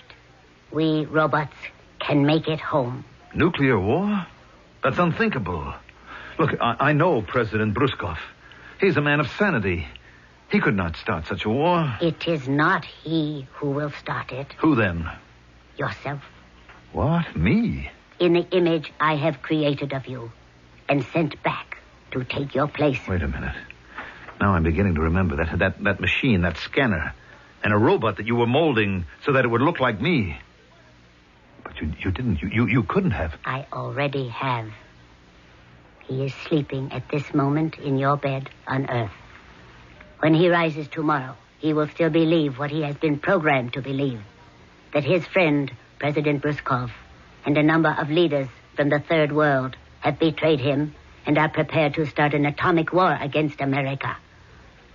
we robots can make it home. Nuclear war? That's unthinkable. Look, I know President Bruskov. He's a man of sanity. He could not start such a war. It is not he who will start it. Who then? Yourself. What? Me? In the image I have created of you and sent back to take your place. Wait a minute. Now I'm beginning to remember that machine, that scanner, and a robot that you were molding so that it would look like me. But you didn't. You couldn't have. I already have. He is sleeping at this moment in your bed on Earth. When he rises tomorrow, he will still believe what he has been programmed to believe. That his friend, President Bruskov, and a number of leaders from the Third World have betrayed him and are prepared to start an atomic war against America.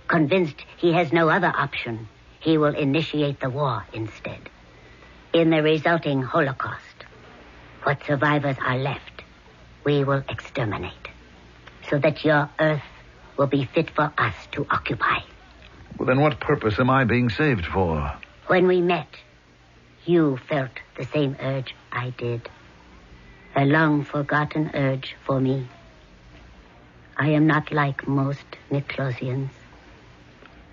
Convinced he has no other option, he will initiate the war instead. In the resulting Holocaust, what survivors are left, we will exterminate, so that your Earth will be fit for us to occupy. Well, then what purpose am I being saved for? When we met, you felt the same urge I did. A long-forgotten urge for me. I am not like most Nicklausians.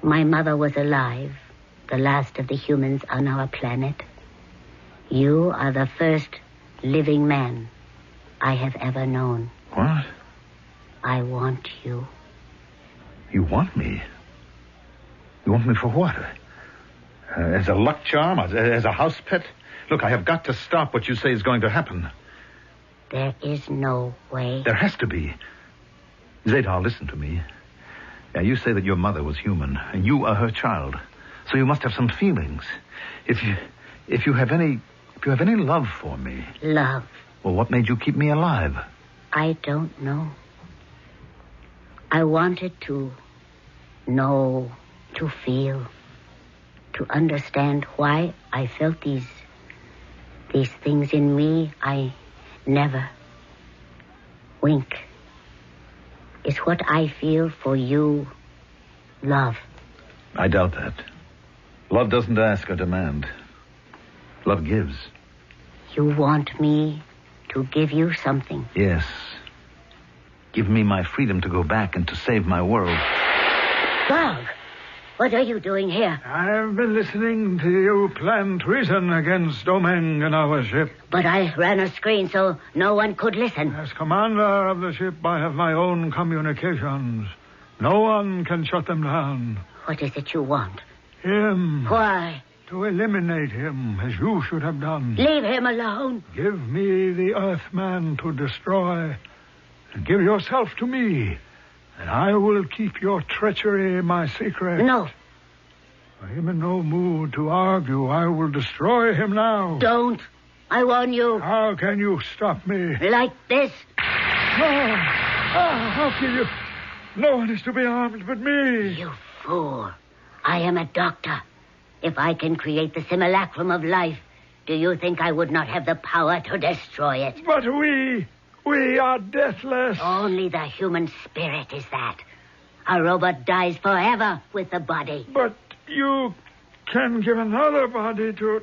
My mother was alive, the last of the humans on our planet. You are the first living man I have ever known. What? I want you. You want me? You want me for what? As a luck charm? As a house pet? Look, I have got to stop what you say is going to happen. There is no way. There has to be. Zadar, listen to me. Now, you say that your mother was human, and you are her child. So you must have some feelings. If you have any love for me. Love? Well, what made you keep me alive? I don't know. I wanted to know, to feel, to understand why I felt these things in me I never. Wink. Is what I feel for you love? I doubt that. Love doesn't ask or demand. Love gives. You want me to give you something? Yes. Give me my freedom to go back and to save my world. Bog, what are you doing here? I've been listening to you plan treason against Domeng and our ship. But I ran a screen so no one could listen. As commander of the ship, I have my own communications. No one can shut them down. What is it you want? Him. Why? To eliminate him, as you should have done. Leave him alone. Give me the Earthman to destroy. And give yourself to me. And I will keep your treachery my secret. No. I am in no mood to argue. I will destroy him now. Don't. I warn you. How can you stop me? Like this. How can you? No one is to be harmed but me. You fool. I am a doctor. If I can create the simulacrum of life, do you think I would not have the power to destroy it? But we are deathless. Only the human spirit is that. A robot dies forever with the body. But you can give another body to...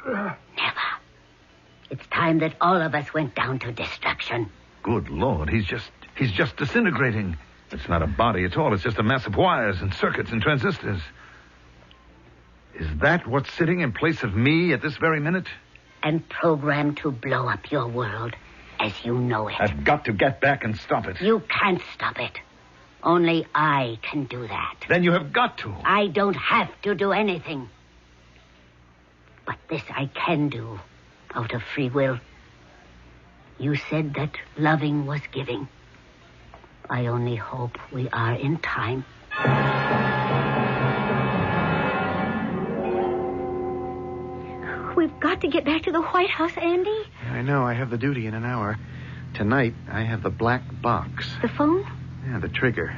Never. It's time that all of us went down to destruction. Good Lord, he's just disintegrating. It's not a body at all. It's just a mass of wires and circuits and transistors. Is that what's sitting in place of me at this very minute? And programmed to blow up your world as you know it. I've got to get back and stop it. You can't stop it. Only I can do that. Then you have got to. I don't have to do anything. But this I can do out of free will. You said that loving was giving. I only hope we are in time. We've got to get back to the White House, Andy. I know. I have the duty in an hour. Tonight, I have the black box. The phone? Yeah, the trigger.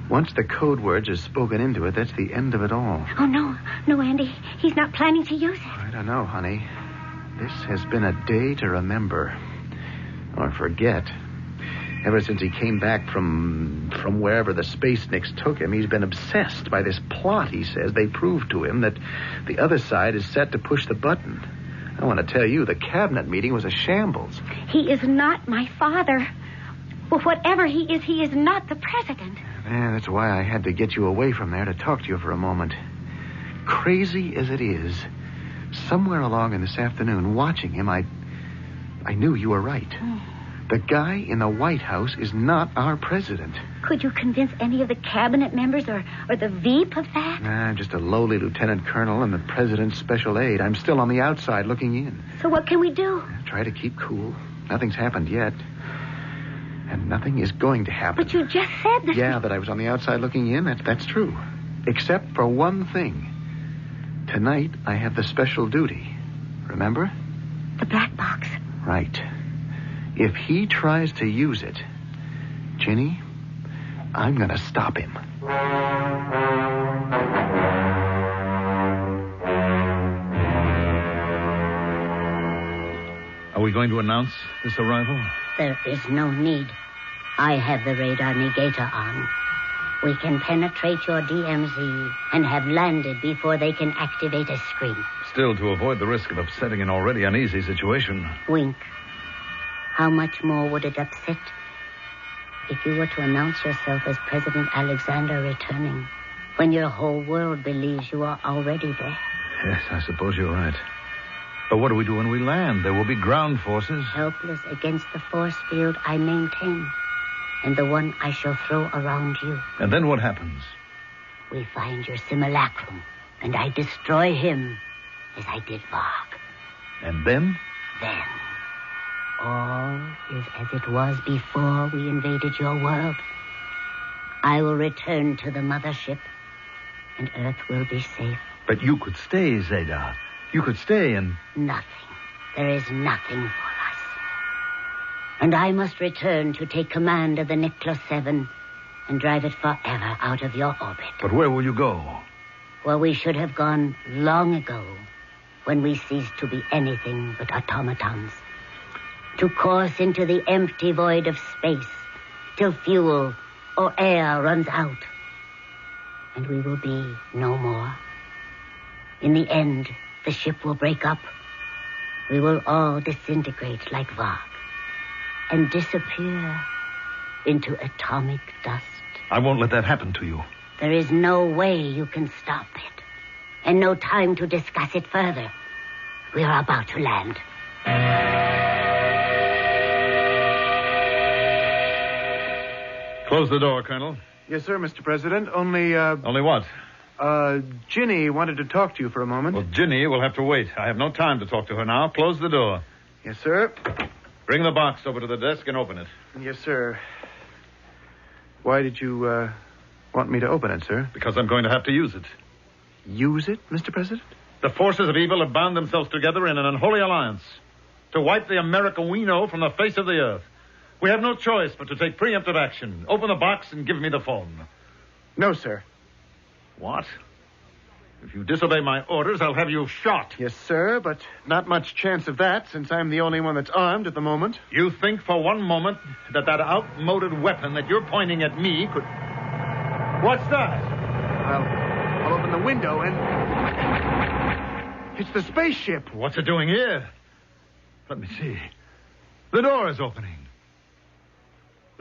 Once the code words are spoken into it, that's the end of it all. Oh, no. No, Andy. He's not planning to use it. I don't know, honey. This has been a day to remember. Or forget. Ever since he came back from wherever the spacenicks took him, he's been obsessed by this plot, he says. They proved to him that the other side is set to push the button. I want to tell you, the cabinet meeting was a shambles. He is not my father. Well, whatever he is not the president. Yeah, that's why I had to get you away from there to talk to you for a moment. Crazy as it is, somewhere along in this afternoon, watching him, I knew you were right. The guy in the White House is not our president. Could you convince any of the cabinet members or the Veep of that? I'm just a lowly lieutenant colonel and the president's special aide. I'm still on the outside looking in. So what can we do? Try to keep cool. Nothing's happened yet. And nothing is going to happen. But you just said that... Yeah, that I was on the outside looking in. That's true. Except for one thing. Tonight, I have the special duty. Remember? The black box. Right. If he tries to use it, Ginny, I'm going to stop him. Are we going to announce this arrival? There is no need. I have the radar negator on. We can penetrate your DMZ and have landed before they can activate a screen. Still, to avoid the risk of upsetting an already uneasy situation. Wink. How much more would it upset if you were to announce yourself as President Alexander returning, when your whole world believes you are already there? Yes, I suppose you're right. But what do we do when we land? There will be ground forces. Helpless against the force field I maintain. and the one I shall throw around you. And then what happens? We find your simulacrum, and I destroy him as I did Varg. And then? Then, all is as it was before we invaded your world. I will return to the mothership, and Earth will be safe. But you could stay, Zeta. You could stay and... Nothing. There is nothing for us. And I must return to take command of the Nicholas 7 and drive it forever out of your orbit. But where will you go? Where we should have gone long ago, when we ceased to be anything but automatons. To course into the empty void of space, till fuel or air runs out. And we will be no more. In the end, the ship will break up. We will all disintegrate like Varg and disappear into atomic dust. I won't let that happen to you. There is no way you can stop it, and no time to discuss it further. We are about to land. Close the door, Colonel. Yes, sir, Mr. President. Only what? Ginny wanted to talk to you for a moment. Well, Ginny will have to wait. I have no time to talk to her now. Close the door. Yes, sir. Bring the box over to the desk and open it. Yes, sir. Why did you, want me to open it, sir? Because I'm going to have to use it. Use it, Mr. President? The forces of evil have bound themselves together in an unholy alliance to wipe the America we know from the face of the earth. We have no choice but to take preemptive action. Open the box and give me the phone. No, sir. What? If you disobey my orders, I'll have you shot. Yes, sir, but not much chance of that, since I'm the only one that's armed at the moment. You think for one moment that outmoded weapon that you're pointing at me could... What's that? I'll open the window and... It's the spaceship. What's it doing here? Let me see. The door is opening.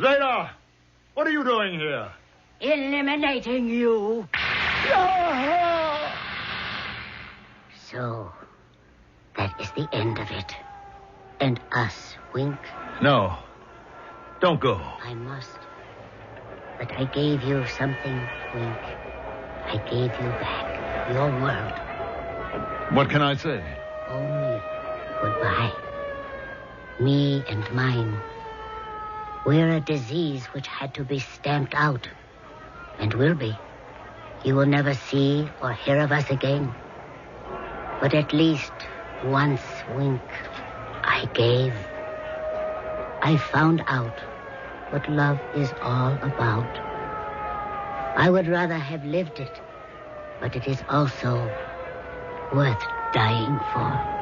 Zeta! What are you doing here? Eliminating you. So, that is the end of it. And us, Wink? No. Don't go. I must. But I gave you something, Wink. I gave you back your world. What can I say? Only goodbye. Me and mine. We're a disease which had to be stamped out. And will be. You will never see or hear of us again. But at least once, Wink, I gave. I found out what love is all about. I would rather have lived it, but it is also worth dying for.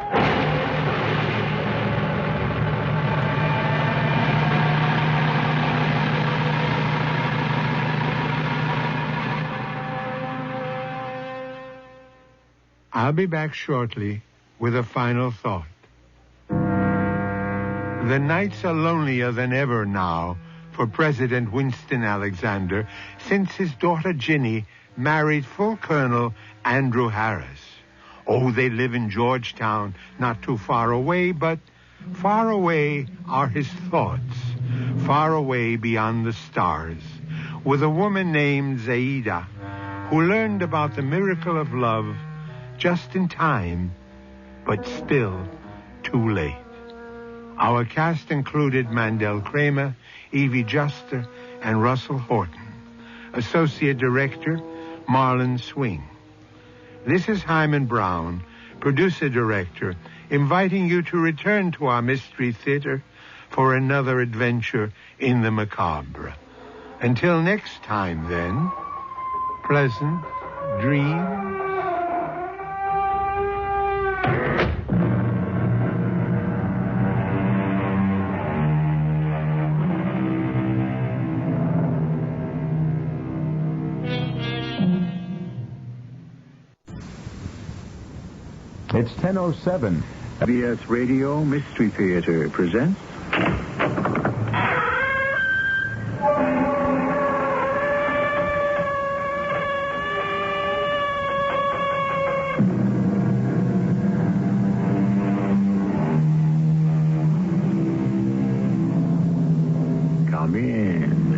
I'll be back shortly with a final thought. The nights are lonelier than ever now for President Winston Alexander since his daughter Ginny married full Colonel Andrew Harris. Oh, they live in Georgetown, not too far away, but far away are his thoughts, far away beyond the stars, with a woman named Zaida, who learned about the miracle of love just in time, but still too late. Our cast included Mandel Kramer, Evie Juster, and Russell Horton. Associate Director, Marlon Swing. This is Hyman Brown, Producer-Director, inviting you to return to our Mystery Theater for another adventure in the macabre. Until next time, then, pleasant dreams. It's 10:07. CBS Radio Mystery Theater presents... Come in.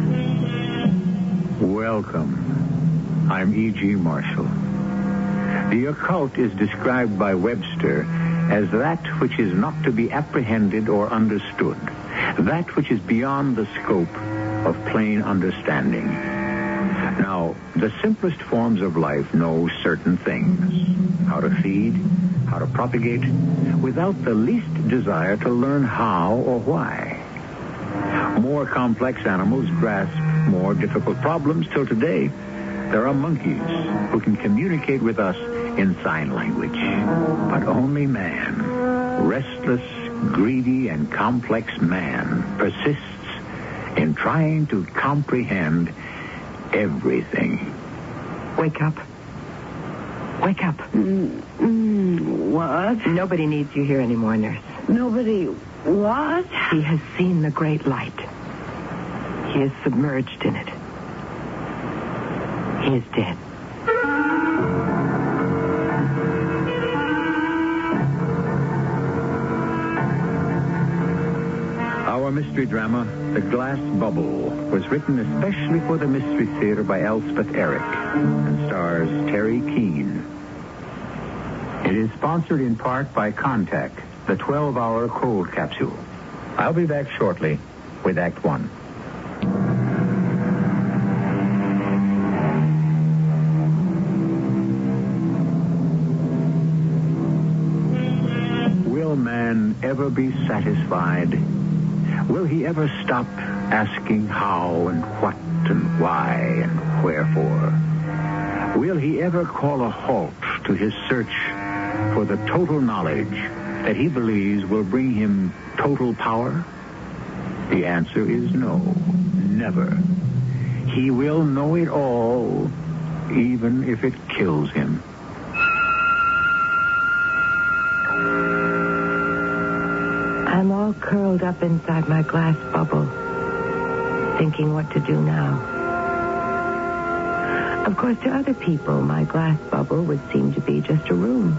Welcome. I'm E.G. Marshall. The occult is described by Webster as that which is not to be apprehended or understood, that which is beyond the scope of plain understanding. Now, the simplest forms of life know certain things: how to feed, how to propagate, without the least desire to learn how or why. More complex animals grasp more difficult problems till today. There are monkeys who can communicate with us in sign language. But only man, restless, greedy, and complex man, persists in trying to comprehend everything. Wake up. Wake up. What? Nobody needs you here anymore, nurse. Nobody what? He has seen the great light. He is submerged in it. He is dead. Our mystery drama, The Glass Bubble, was written especially for the Mystery Theater by Elspeth Eric and stars Terry Keane. It is sponsored in part by Contact, the 12-hour cold capsule. I'll be back shortly with Act One. Will man ever be satisfied? Will he ever stop asking how and what and why and wherefore? Will he ever call a halt to his search for the total knowledge that he believes will bring him total power? The answer is no, never. He will know it all, even if it kills him. I'm all curled up inside my glass bubble, thinking what to do now. Of course, to other people, my glass bubble would seem to be just a room.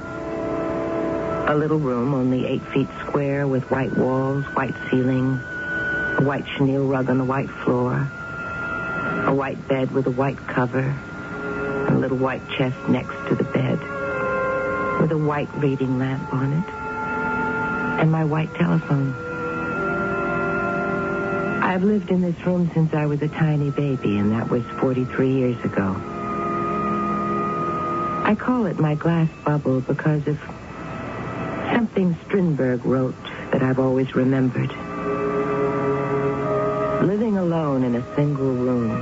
A little room only 8 feet square with white walls, white ceiling, a white chenille rug on the white floor, a white bed with a white cover, a little white chest next to the bed, with a white reading lamp on it, and my white telephone. I've lived in this room since I was a tiny baby, and that was 43 years ago. I call it my glass bubble because of something Strindberg wrote that I've always remembered. Living alone in a single room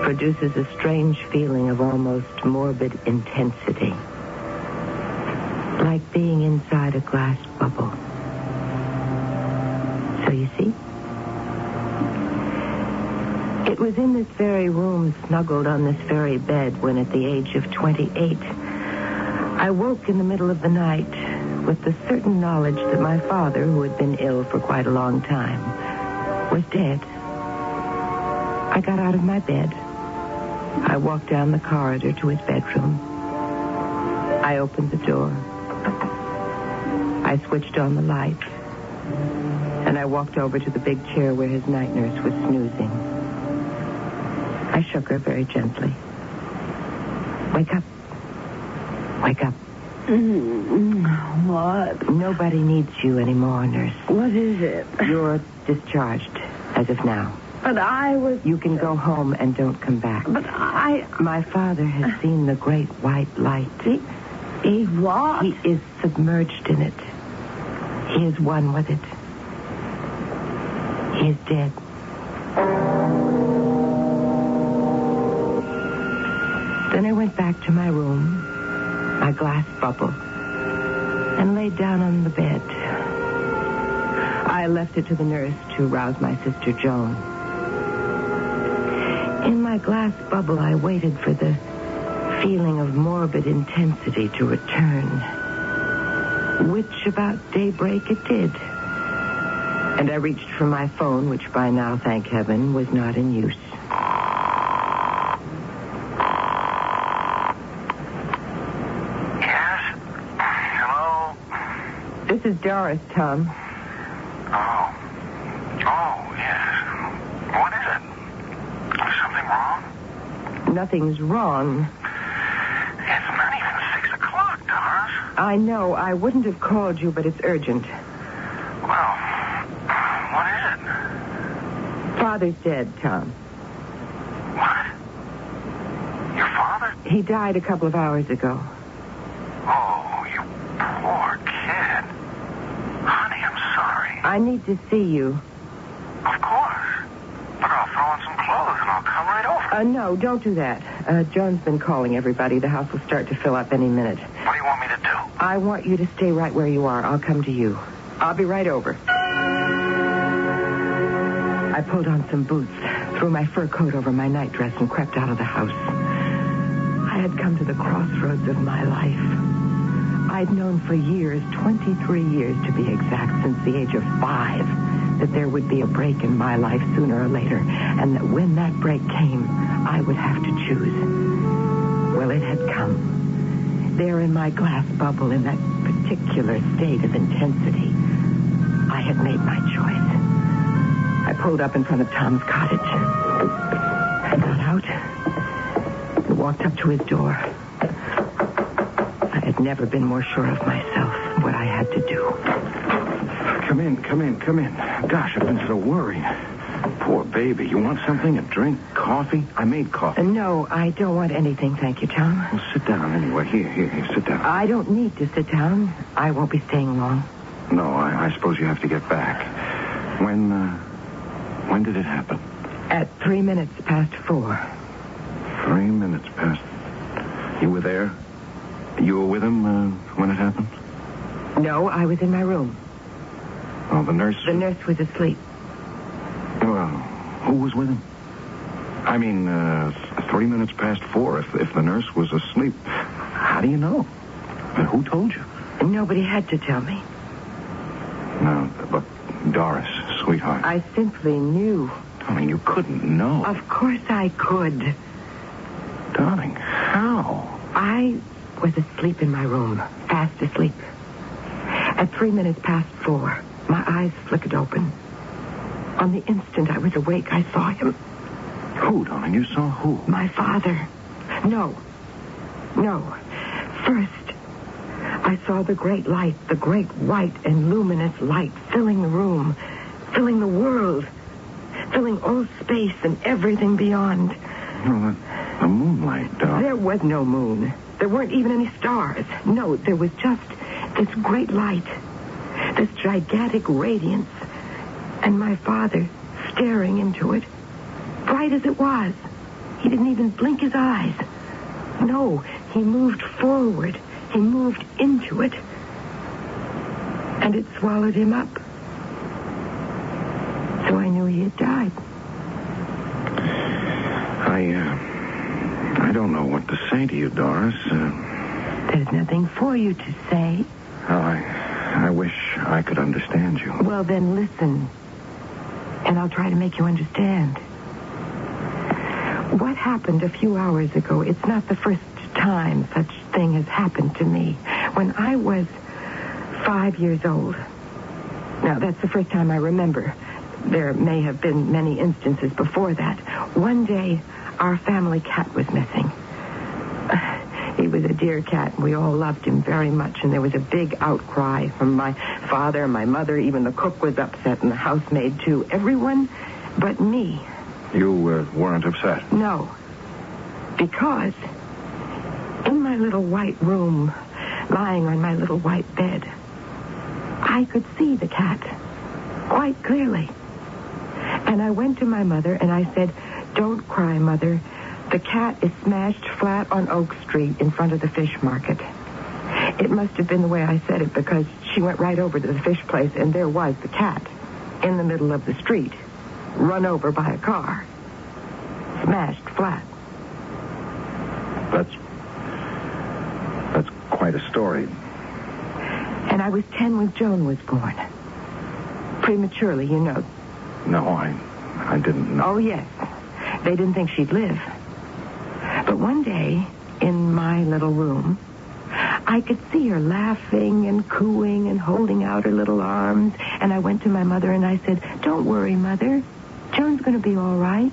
produces a strange feeling of almost morbid intensity, like being inside a glass bubble. So you see, it was in this very room, snuggled on this very bed, when at the age of 28, I woke in the middle of the night with the certain knowledge that my father, who had been ill for quite a long time, was dead. I got out of my bed. I walked down the corridor to his bedroom. I opened the door. I switched on the light. And I walked over to the big chair where his night nurse was snoozing. I shook her very gently. Wake up. Wake up. What? Nobody needs you anymore, nurse. What is it? You're discharged, as of now. But I was... You can go home and don't come back. But I... My father has seen the great white light. He what? He is submerged in it. He is one with it. He is dead. Then I went back to my room, my glass bubble, and laid down on the bed. I left it to the nurse to rouse my sister Joan. In my glass bubble, I waited for the feeling of morbid intensity to return, which about daybreak it did. And I reached for my phone, which by now, thank heaven, was not in use. This is Doris, Tom. Oh, yes. What is it? Is something wrong? Nothing's wrong. It's not even 6 o'clock, Doris. I know. I wouldn't have called you, but it's urgent. Well, what is it? Father's dead, Tom. What? Your father? He died a couple of hours ago. Oh, you poor kid. Honey, I'm sorry. I need to see you. Of course. Look, I'll throw on some clothes and I'll come right over. No, don't do that. Joan's been calling everybody. The house will start to fill up any minute. What do you want me to do? I want you to stay right where you are. I'll come to you. I'll be right over. I pulled on some boots, threw my fur coat over my nightdress, and crept out of the house. I had come to the crossroads of my life. I'd known for years, 23 years to be exact, since the age of 5, that there would be a break in my life sooner or later, and that when that break came, I would have to choose. Well, it had come. There in my glass bubble, in that particular state of intensity, I had made my choice. I pulled up in front of Tom's cottage. I got out and walked up to his door. I had never been more sure of myself, what I had to do. Come in. Gosh, I've been so worried. Poor baby. You want something? A drink? Coffee? I made coffee. No, I don't want anything, thank you, Tom. Well, sit down anyway. Here, sit down. I don't need to sit down. I won't be staying long. No, I suppose you have to get back. When did it happen? At 3 minutes past 4. 3 minutes past. You were there? You were with him when it happened? No, I was in my room. Oh, the nurse? The nurse was asleep. Well, who was with him? I mean, 3 minutes past 4. If the nurse was asleep, how do you know? Who told you? Nobody had to tell me. No, but Doris, sweetheart. I simply knew. Darling, you couldn't know. Of course I could. Darling, how? I was asleep in my room, fast asleep. At 3 minutes past 4, my eyes flickered open. On the instant I was awake, I saw him. Who, darling? You saw who? My father. No. First, I saw the great light, the great white and luminous light filling the room, filling the world, filling all space and everything beyond. No, the moonlight, darling. There was no moon. There weren't even any stars. No, there was just this great light, this gigantic radiance, and my father staring into it, bright as it was. He didn't even blink his eyes. No, he moved forward. He moved into it, and it swallowed him up. So I knew he had died. I don't know what to say to you, Doris. There's nothing for you to say. I wish I could understand you. Well, then listen, and I'll try to make you understand. What happened a few hours ago, it's not the first time such thing has happened to me. When I was 5 years old. Now, that's the first time I remember. There may have been many instances before that. One day, our family cat was missing. He was a dear cat, and we all loved him very much, and there was a big outcry from my father, my mother, even the cook was upset, and the housemaid, too. Everyone but me. You weren't upset? No. Because in my little white room, lying on my little white bed, I could see the cat quite clearly. And I went to my mother and I said, "Don't cry, Mother. The cat is smashed flat on Oak Street in front of the fish market." It must have been the way I said it, because she went right over to the fish place, and there was the cat in the middle of the street, run over by a car, smashed flat. That's quite a story. And I was 10 when Joan was born. Prematurely, you know. No, I didn't know. Oh, yes. They didn't think she'd live. But one day, in my little room, I could see her laughing and cooing and holding out her little arms. And I went to my mother and I said, "Don't worry, Mother. Joan's going to be all right."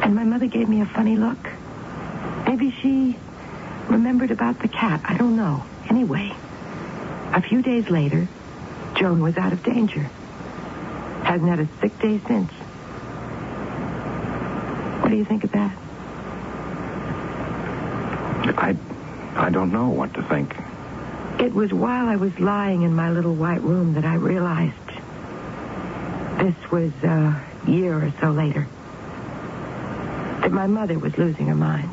And my mother gave me a funny look. Maybe she remembered about the cat. I don't know. Anyway, a few days later, Joan was out of danger. Hasn't had a sick day since. What do you think of that? I don't know what to think. It was while I was lying in my little white room that I realized. This was a year or so later. That my mother was losing her mind.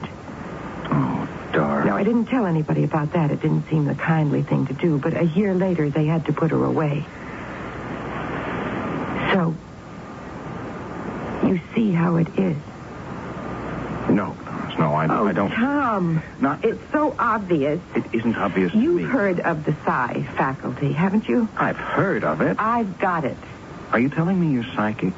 Oh, darling. No, I didn't tell anybody about that. It didn't seem the kindly thing to do. But a year later, they had to put her away. So, you see how it is. No, I don't. Tom, it's so obvious. It isn't obvious to You've me. heard of the Psi faculty, haven't you? I've heard of it. I've got it. Are you telling me you're psychic?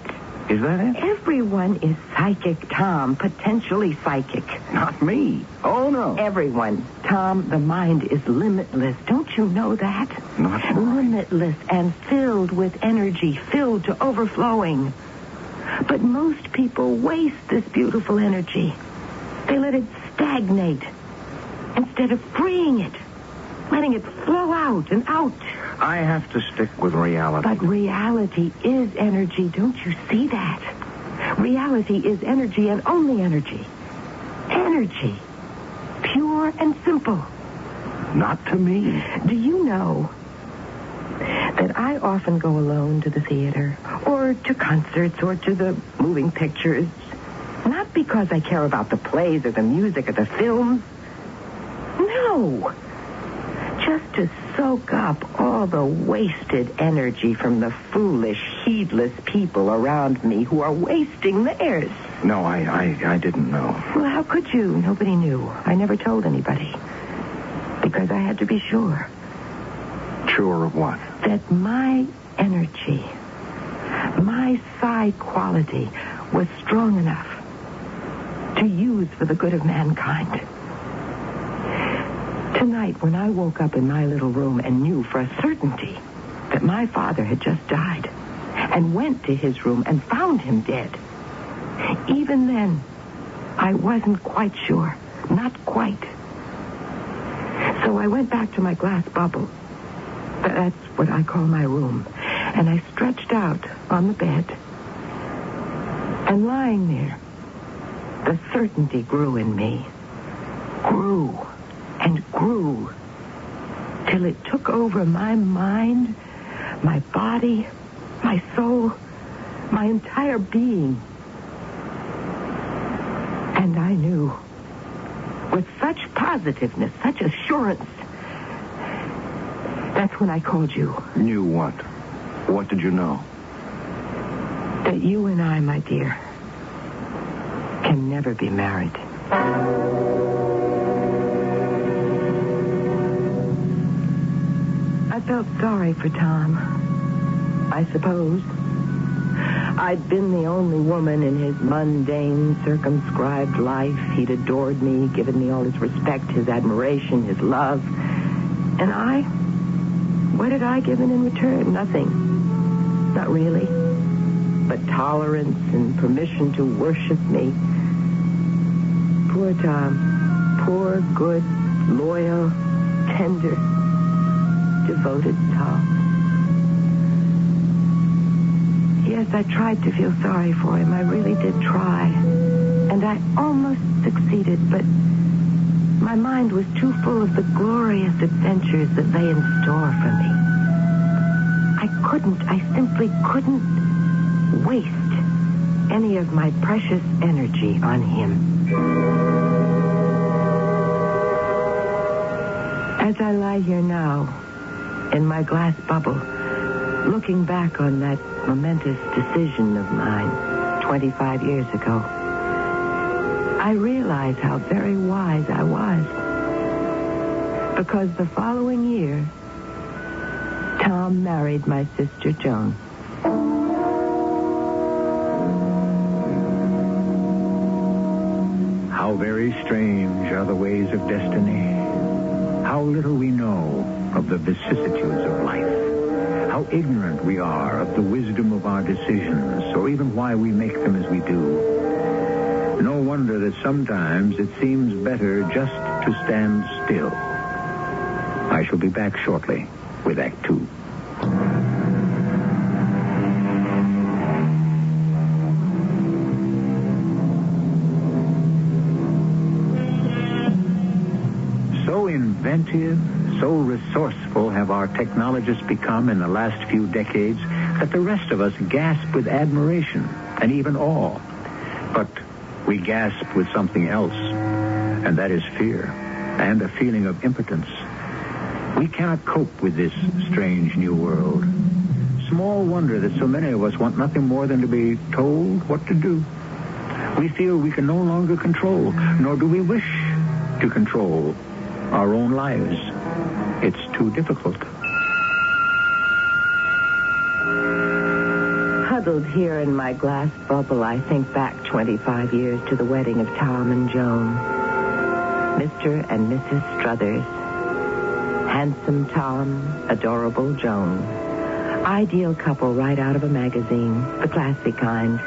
Is that it? Everyone is psychic, Tom. Potentially psychic. Not me. Oh, no. Everyone. Tom, the mind is limitless. Don't you know that? Not limitless and filled with energy, filled to overflowing. But most people waste this beautiful energy. They let it stagnate instead of freeing it, letting it flow out and out. I have to stick with reality. But reality is energy. Don't you see that? Reality is energy and only energy. Energy. Pure and simple. Not to me. Do you know that I often go alone to the theater or to concerts or to the moving pictures? Not because I care about the plays or the music or the films. No. Just to soak up all the wasted energy from the foolish, heedless people around me who are wasting theirs. No, I didn't know. Well, how could you? Nobody knew. I never told anybody. Because I had to be sure. Sure of what? That my energy, my psi quality, was strong enough to use for the good of mankind. Tonight, when I woke up in my little room and knew for a certainty that my father had just died, and went to his room and found him dead, even then, I wasn't quite sure. Not quite. So I went back to my glass bubble. That's what I call my room. And I stretched out on the bed. And lying there, the certainty grew in me. Grew and grew till it took over my mind, my body, my soul, my entire being. And I knew, with such positiveness, such assurance, that's when I called you. Knew what? What did you know? That you and I, my dear, can never be married. I felt sorry for Tom, I suppose. I'd been the only woman in his mundane, circumscribed life. He'd adored me, given me all his respect, his admiration, his love. And I? What had I given in return? Nothing. Not really. But tolerance and permission to worship me. Poor Tom. Poor, good, loyal, tender, devoted Tom. Yes, I tried to feel sorry for him. I really did try. And I almost succeeded, but my mind was too full of the glorious adventures that lay in store for me. I simply couldn't waste any of my precious energy on him. As I lie here now, in my glass bubble, looking back on that momentous decision of mine 25 years ago, I realize how very wise I was. Because the following year, Tom married my sister Joan. How very strange are the ways of destiny. How little we know of the vicissitudes of life. How ignorant we are of the wisdom of our decisions, or even why we make them as we do. No wonder that sometimes it seems better just to stand still. I shall be back shortly with Act Two. So inventive, so resourceful have our technologists become in the last few decades that the rest of us gasp with admiration and even awe. But we gasp with something else, and that is fear and a feeling of impotence. We cannot cope with this strange new world. Small wonder that so many of us want nothing more than to be told what to do. We feel we can no longer control, nor do we wish to control our own lives. It's too difficult. Huddled here in my glass bubble, I think back 25 years to the wedding of Tom and Joan. Mr. and Mrs. Struthers. Handsome Tom, adorable Joan. Ideal couple right out of a magazine, the classy kind.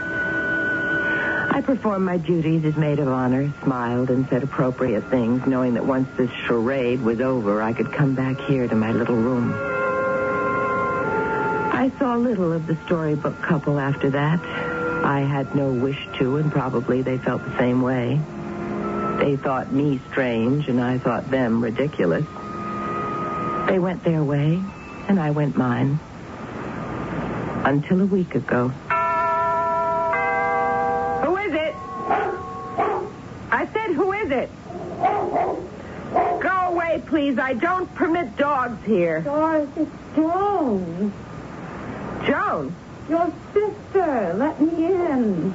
I performed my duties as maid of honor, smiled, and said appropriate things, knowing that once this charade was over, I could come back here to my little room. I saw little of the storybook couple after that. I had no wish to, and probably they felt the same way. They thought me strange, and I thought them ridiculous. They went their way, and I went mine. Until a week ago. Who is it? I said, who is it? Go away, please. I don't permit dogs here. Doris, it's Joan. Joan? Your sister. Let me in.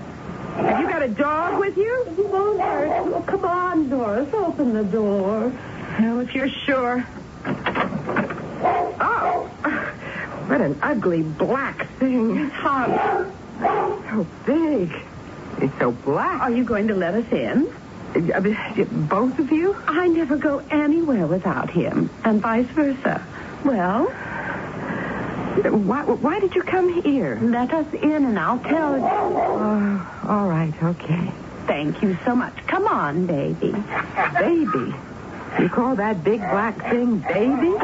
Have you got a dog with you? He won't hurt you. Come on, Doris. Open the door. Well, if you're sure. Oh, what an ugly black thing. Tom. So big. He's so black. Are you going to let us in? Both of you? I never go anywhere without him, and vice versa. Well? Why did you come here? Let us in, and I'll tell you. All right, okay. Thank you so much. Come on, baby. Baby? You call that big black thing baby?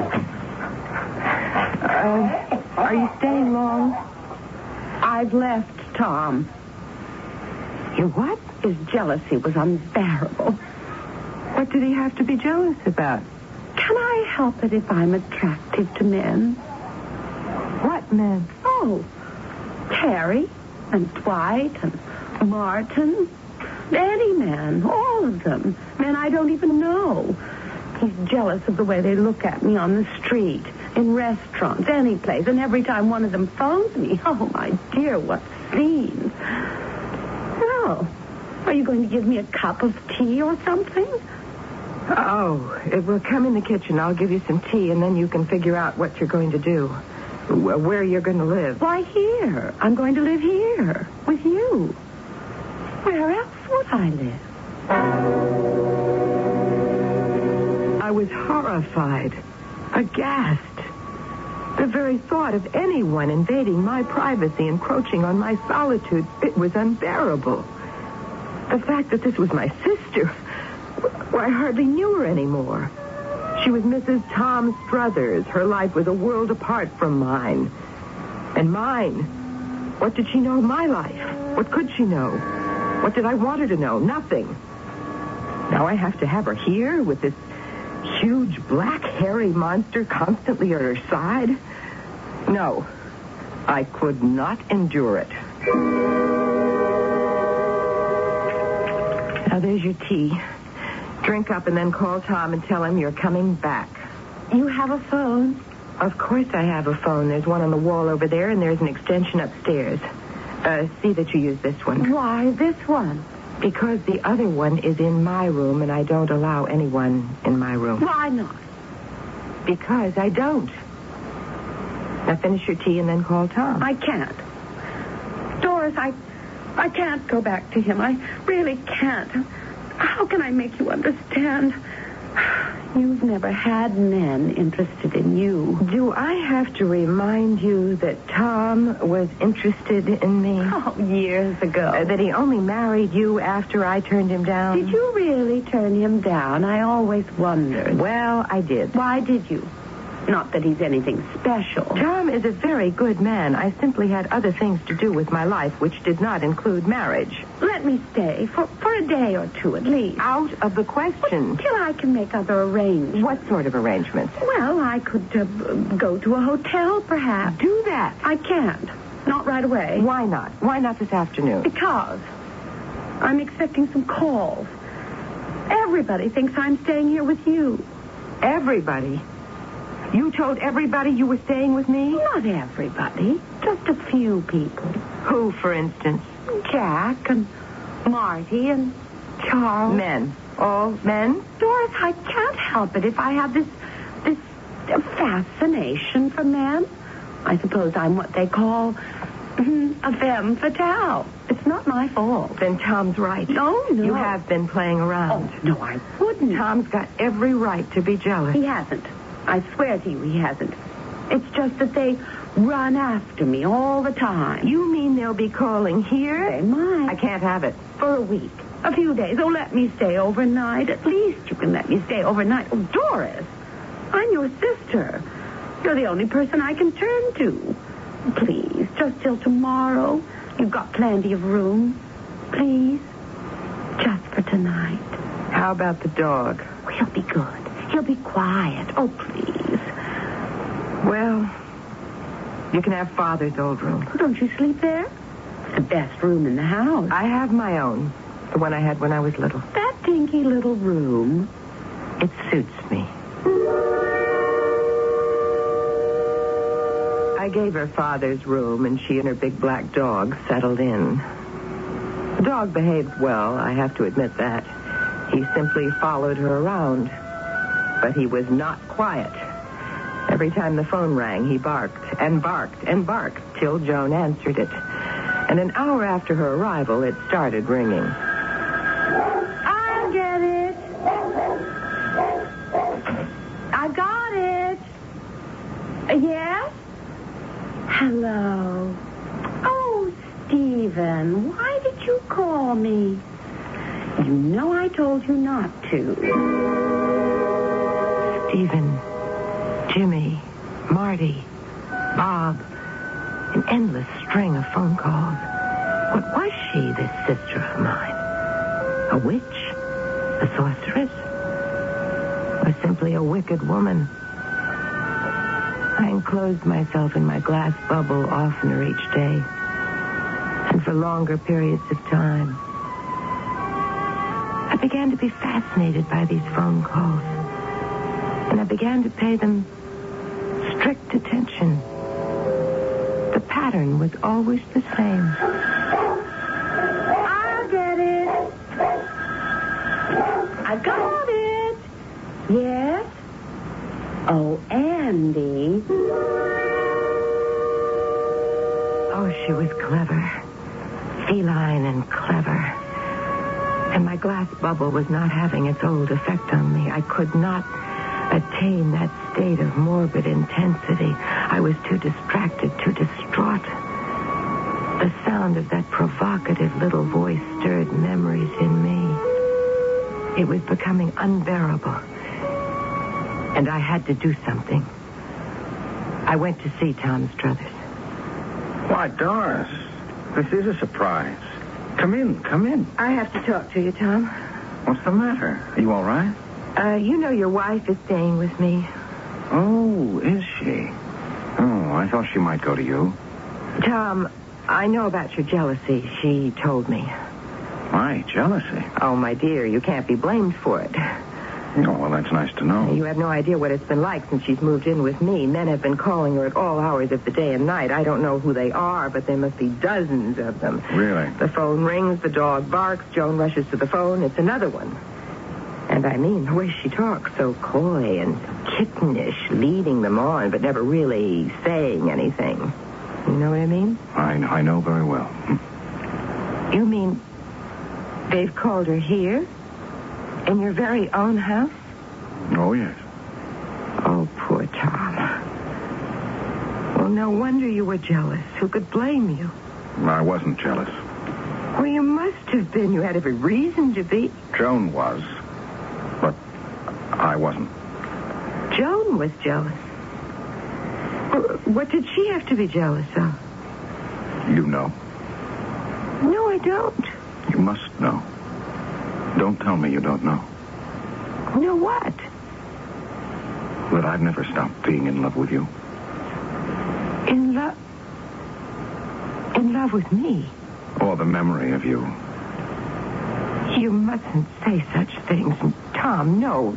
Are you staying long? I've left Tom. You what? His jealousy was unbearable. What did he have to be jealous about? Can I help it if I'm attractive to men? What men? Oh, Terry and Dwight and Martin. Any man, all of them. Men I don't even know. He's jealous of the way they look at me on the street, in restaurants, any place. And every time one of them phones me, oh, my dear, what scenes. Well, are you going to give me a cup of tea or something? Oh, well, come in the kitchen. I'll give you some tea, and then you can figure out what you're going to do. Where you're going to live. Why, here. I'm going to live here with you. Where else would I live? I was horrified, aghast. The very thought of anyone invading my privacy, encroaching on my solitude, it was unbearable. The fact that this was my sister, well, I hardly knew her anymore. She was Mrs. Tom Struthers. Her life was a world apart from mine. And mine? What did she know of my life? What could she know? What did I want her to know? Nothing. Now I have to have her here with this huge, black, hairy monster constantly at her side? No, I could not endure it. Now, there's your tea. Drink up and then call Tom and tell him you're coming back. You have a phone? Of course I have a phone. There's one on the wall over there, and there's an extension upstairs. See that you use this one. Why this one? Because the other one is in my room, and I don't allow anyone in my room. Why not? Because I don't. Now finish your tea and then call Tom. I can't. Doris, I can't go back to him. I really can't. How can I make you understand? You've never had men interested in you. Do I have to remind you that Tom was interested in me? Oh, years ago. That he only married you after I turned him down? Did you really turn him down? I always wondered. Well, I did. Why did you? Not that he's anything special. Tom is a very good man. I simply had other things to do with my life, which did not include marriage. Let me stay for a day or two at least. Out of the question. Till I can make other arrangements. What sort of arrangements? Well, I could go to a hotel, perhaps. Do that. I can't. Not right away. Why not? Why not this afternoon? Because I'm expecting some calls. Everybody thinks I'm staying here with you. Everybody? You told everybody you were staying with me? Not everybody. Just a few people. Who, for instance? Jack and Marty and Charles. Men. All men? Doris, I can't help it if I have this fascination for men. I suppose I'm what they call a femme fatale. It's not my fault. Then Tom's right. No. You have been playing around. Oh, no, I wouldn't. Tom's got every right to be jealous. He hasn't. I swear to you he hasn't. It's just that they run after me all the time. You mean they'll be calling here? They might. I can't have it. For a week. A few days. Oh, let me stay overnight. At least you can let me stay overnight. Oh, Doris, I'm your sister. You're the only person I can turn to. Please, just till tomorrow. You've got plenty of room. Please. Just for tonight. How about the dog? Well, he'll be good. He'll be quiet. Oh, please. Well, you can have Father's old room. Don't you sleep there? It's the best room in the house. I have my own. The one I had when I was little. That dinky little room. It suits me. I gave her Father's room, and she and her big black dog settled in. The dog behaved well, I have to admit that. He simply followed her around. But he was not quiet. Every time the phone rang, he barked and barked and barked till Joan answered it. And an hour after her arrival, it started ringing. I'll get it. I got it. Yes? Hello. Oh, Stephen, why did you call me? You know I told you not to. Stephen, Jimmy, Marty, Bob, an endless string of phone calls. What was she, this sister of mine? A witch? A sorceress? Or simply a wicked woman? I enclosed myself in my glass bubble oftener each day, and for longer periods of time. I began to be fascinated by these phone calls. And I began to pay them strict attention. The pattern was always the same. I'll get it. I got it. Yes? Oh, Andy. Oh, she was clever. Feline and clever. And my glass bubble was not having its old effect on me. I could not attain that state of morbid intensity. I was too distracted, too distraught. The sound of that provocative little voice stirred memories in me. It was becoming unbearable. And I had to do something. I went to see Tom Struthers. Why, Doris, this is a surprise. Come in. I have to talk to you, Tom. What's the matter? Are you all right? You know your wife is staying with me. Oh, is she? Oh, I thought she might go to you. Tom, I know about your jealousy. She told me. My jealousy? Oh, my dear, you can't be blamed for it. Oh, well, that's nice to know. You have no idea what it's been like since she's moved in with me. Men have been calling her at all hours of the day and night. I don't know who they are, but there must be dozens of them. Really? The phone rings, the dog barks, Joan rushes to the phone. It's another one. And I mean, the way she talks, so coy and kittenish, leading them on, but never really saying anything. You know what I mean? I know very well. You mean they've called her here? In your very own house? Oh, yes. Oh, poor Tom. Well, no wonder you were jealous. Who could blame you? I wasn't jealous. Well, you must have been. You had every reason to be. Joan was, but I wasn't. Joan was jealous. What did she have to be jealous of? You know. No, I don't. You must know. Don't tell me you don't know. Know what? That I've never stopped being in love with you. In love? In love with me? Or the memory of you. You mustn't say such things. Tom, no.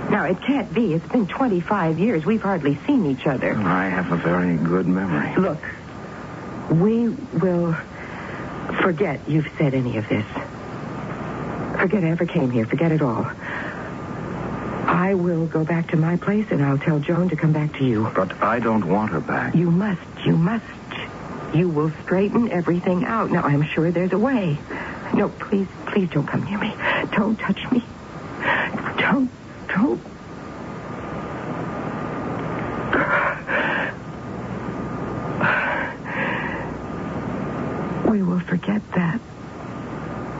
Now, it can't be. It's been 25 years. We've hardly seen each other. I have a very good memory. Look, we will forget you've said any of this. Forget I ever came here. Forget it all. I will go back to my place, and I'll tell Joan to come back to you. But I don't want her back. You must. You must. You will straighten everything out. Now, I'm sure there's a way. No, please don't come near me. Don't touch me. Don't. We will forget that,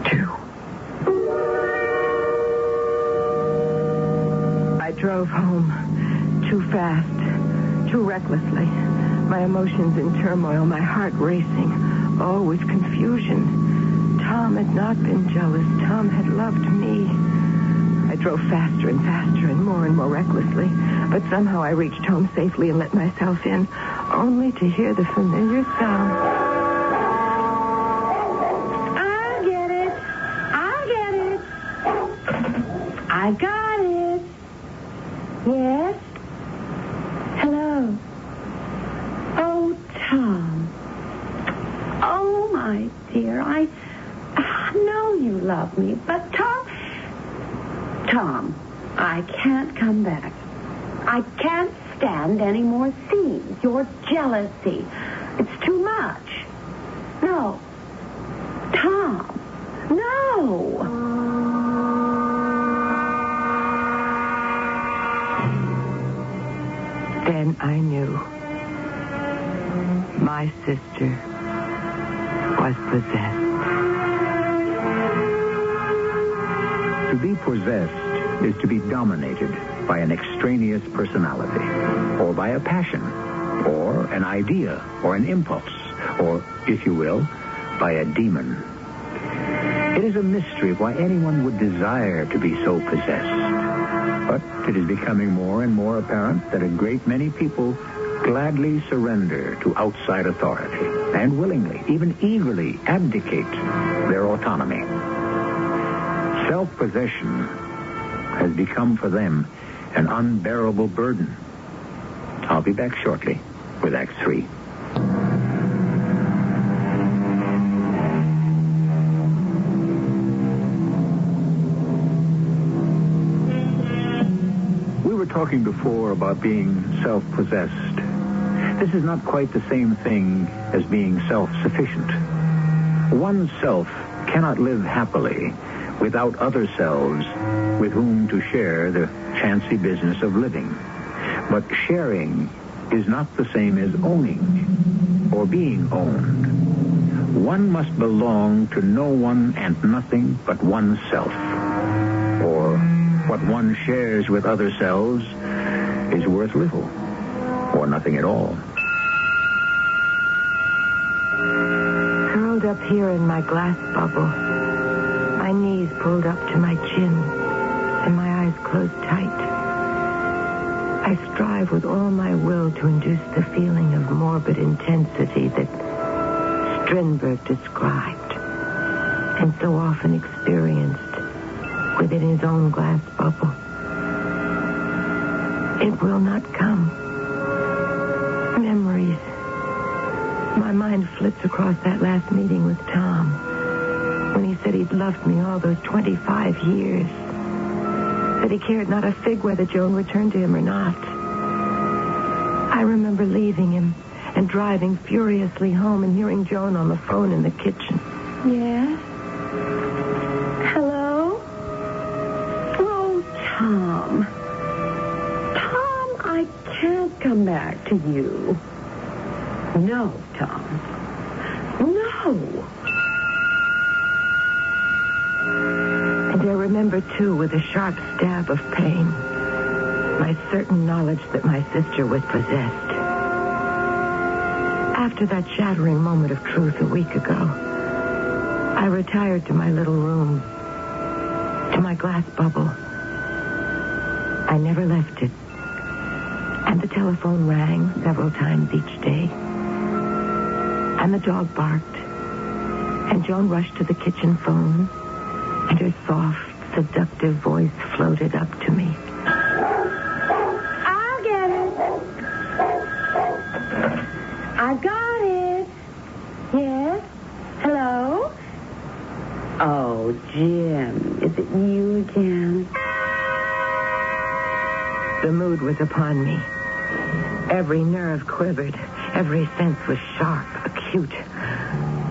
too. I drove home too fast, too recklessly. My emotions in turmoil, my heart racing, all with confusion. Tom had not been jealous. Tom had loved me. I drove faster and faster and more recklessly. But somehow I reached home safely and let myself in, only to hear the familiar sound. I'll get it. I got it. Yes? Hello. Oh, Tom. Oh, my dear, I know you love me, but Tom, I can't come back. I can't stand any more scenes. Your jealousy. It's too much. No. Tom. No. Then I knew. My sister was possessed. To be possessed is to be dominated by an extraneous personality, or by a passion, or an idea, or an impulse, or, if you will, by a demon. It is a mystery why anyone would desire to be so possessed. But it is becoming more and more apparent that a great many people gladly surrender to outside authority and willingly, even eagerly, abdicate their autonomy. Self-possession has become for them an unbearable burden. I'll be back shortly with Act 3. We were talking before about being self-possessed. This is not quite the same thing as being self-sufficient. One self cannot live happily without other selves with whom to share the fancy business of living. But sharing is not the same as owning or being owned. One must belong to no one and nothing but oneself. Or what one shares with other selves is worth little or nothing at all. Curled up here in my glass bubble, my knees pulled up to my chin, and my eyes closed tight. I strive with all my will to induce the feeling of morbid intensity that Strindberg described and so often experienced within his own glass bubble. It will not come. Memories. My mind flits across that last meeting with Tom, when he said he'd loved me all those 25 years, that he cared not a fig whether Joan returned to him or not. I remember leaving him and driving furiously home and hearing Joan on the phone in the kitchen. Yes? Hello? Oh, Tom. come back to you. No, Tom. No. And I remember, too, with a sharp stab of pain, my certain knowledge that my sister was possessed. After that shattering moment of truth a week ago, I retired to my little room, to my glass bubble. I never left it. And the telephone rang several times each day. And the dog barked. And Joan rushed to the kitchen phone. And her soft, seductive voice floated up to me. I'll get it. I got it. Yes? Hello? Oh, Jim, is it you again? The mood was upon me. Every nerve quivered. Every sense was sharp, acute.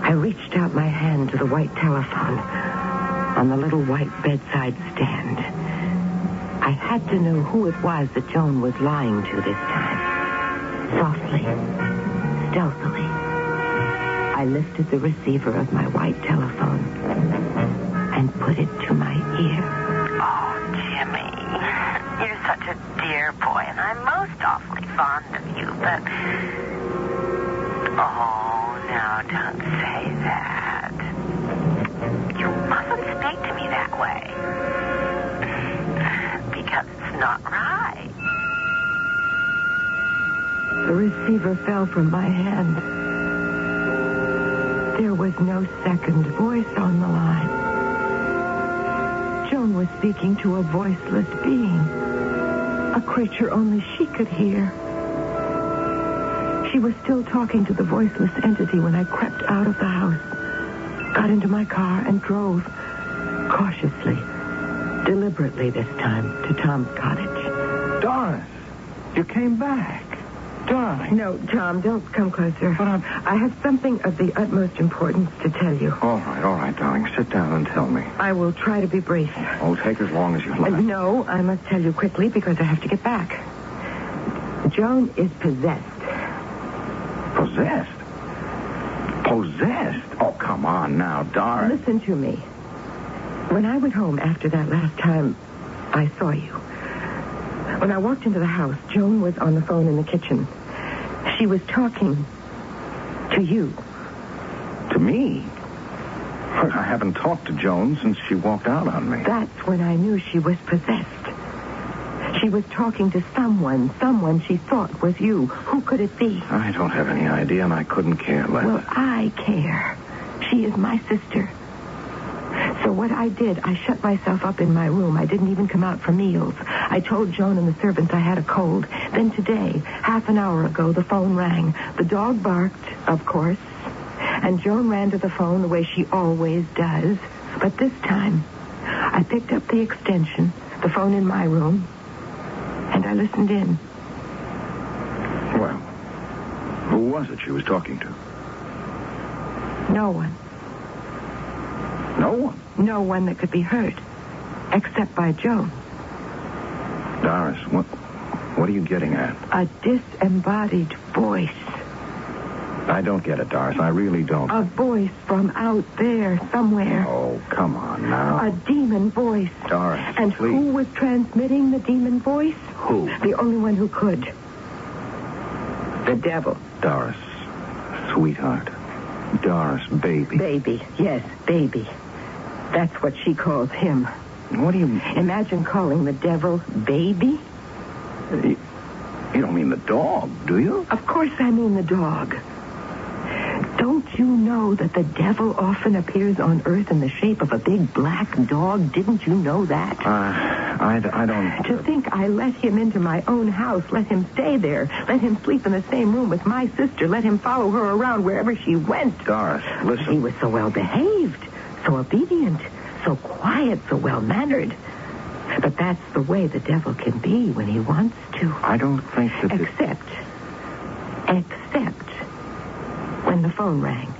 I reached out my hand to the white telephone on the little white bedside stand. I had to know who it was that Joan was lying to this time. Softly, stealthily, I lifted the receiver of my white telephone and put it to my ear. Oh, Jimmy, you're such a dear boy, and I'm most awfully fond of you, but... Oh, no, don't say that. You mustn't speak to me that way. Because it's not right. The receiver fell from my hand. There was no second voice on the line. Joan was speaking to a voiceless being, a creature only she could hear. She was still talking to the voiceless entity when I crept out of the house, got into my car, and drove cautiously, deliberately this time, to Tom's cottage. Doris, you came back. Darling. No, Tom, don't come closer. But I have something of the utmost importance to tell you. All right, darling. Sit down and tell me. I will try to be brief. Oh, take as long as you like. No, I must tell you quickly because I have to get back. Joan is possessed. Possessed? Possessed? Oh, come on now, Doris. Listen to me. When I went home after that last time I saw you, when I walked into the house, Joan was on the phone in the kitchen. She was talking to you. To me? I haven't talked to Joan since she walked out on me. That's when I knew she was possessed. She was talking to someone she thought was you. Who could it be? I don't have any idea, and I couldn't care less. Well, I care. She is my sister. So what I did, I shut myself up in my room. I didn't even come out for meals. I told Joan and the servants I had a cold. Then today, half an hour ago, the phone rang. The dog barked, of course. And Joan ran to the phone the way she always does. But this time, I picked up the extension, the phone in my room, and I listened in. Well, who was it she was talking to? No one. No one? No one that could be heard, except by Joan. Doris, what are you getting at? A disembodied voice. I don't get it, Doris. I really don't. A voice from out there somewhere. Oh, come on now. A demon voice. Doris, and please. Who was transmitting the demon voice? Who? The only one who could. The devil. Doris, sweetheart. Doris, baby. Baby, yes, baby. That's what she calls him. What do you... Imagine calling the devil baby. You don't mean the dog, do you? Of course I mean the dog. Don't you know that the devil often appears on Earth in the shape of a big black dog? Didn't you know that? I don't... To think I let him into my own house, let him stay there, let him sleep in the same room with my sister, let him follow her around wherever she went. Doris, listen. He was so well behaved, so obedient, so quiet, so well mannered. But that's the way the devil can be when he wants to. I don't think that... Except when the phone rang.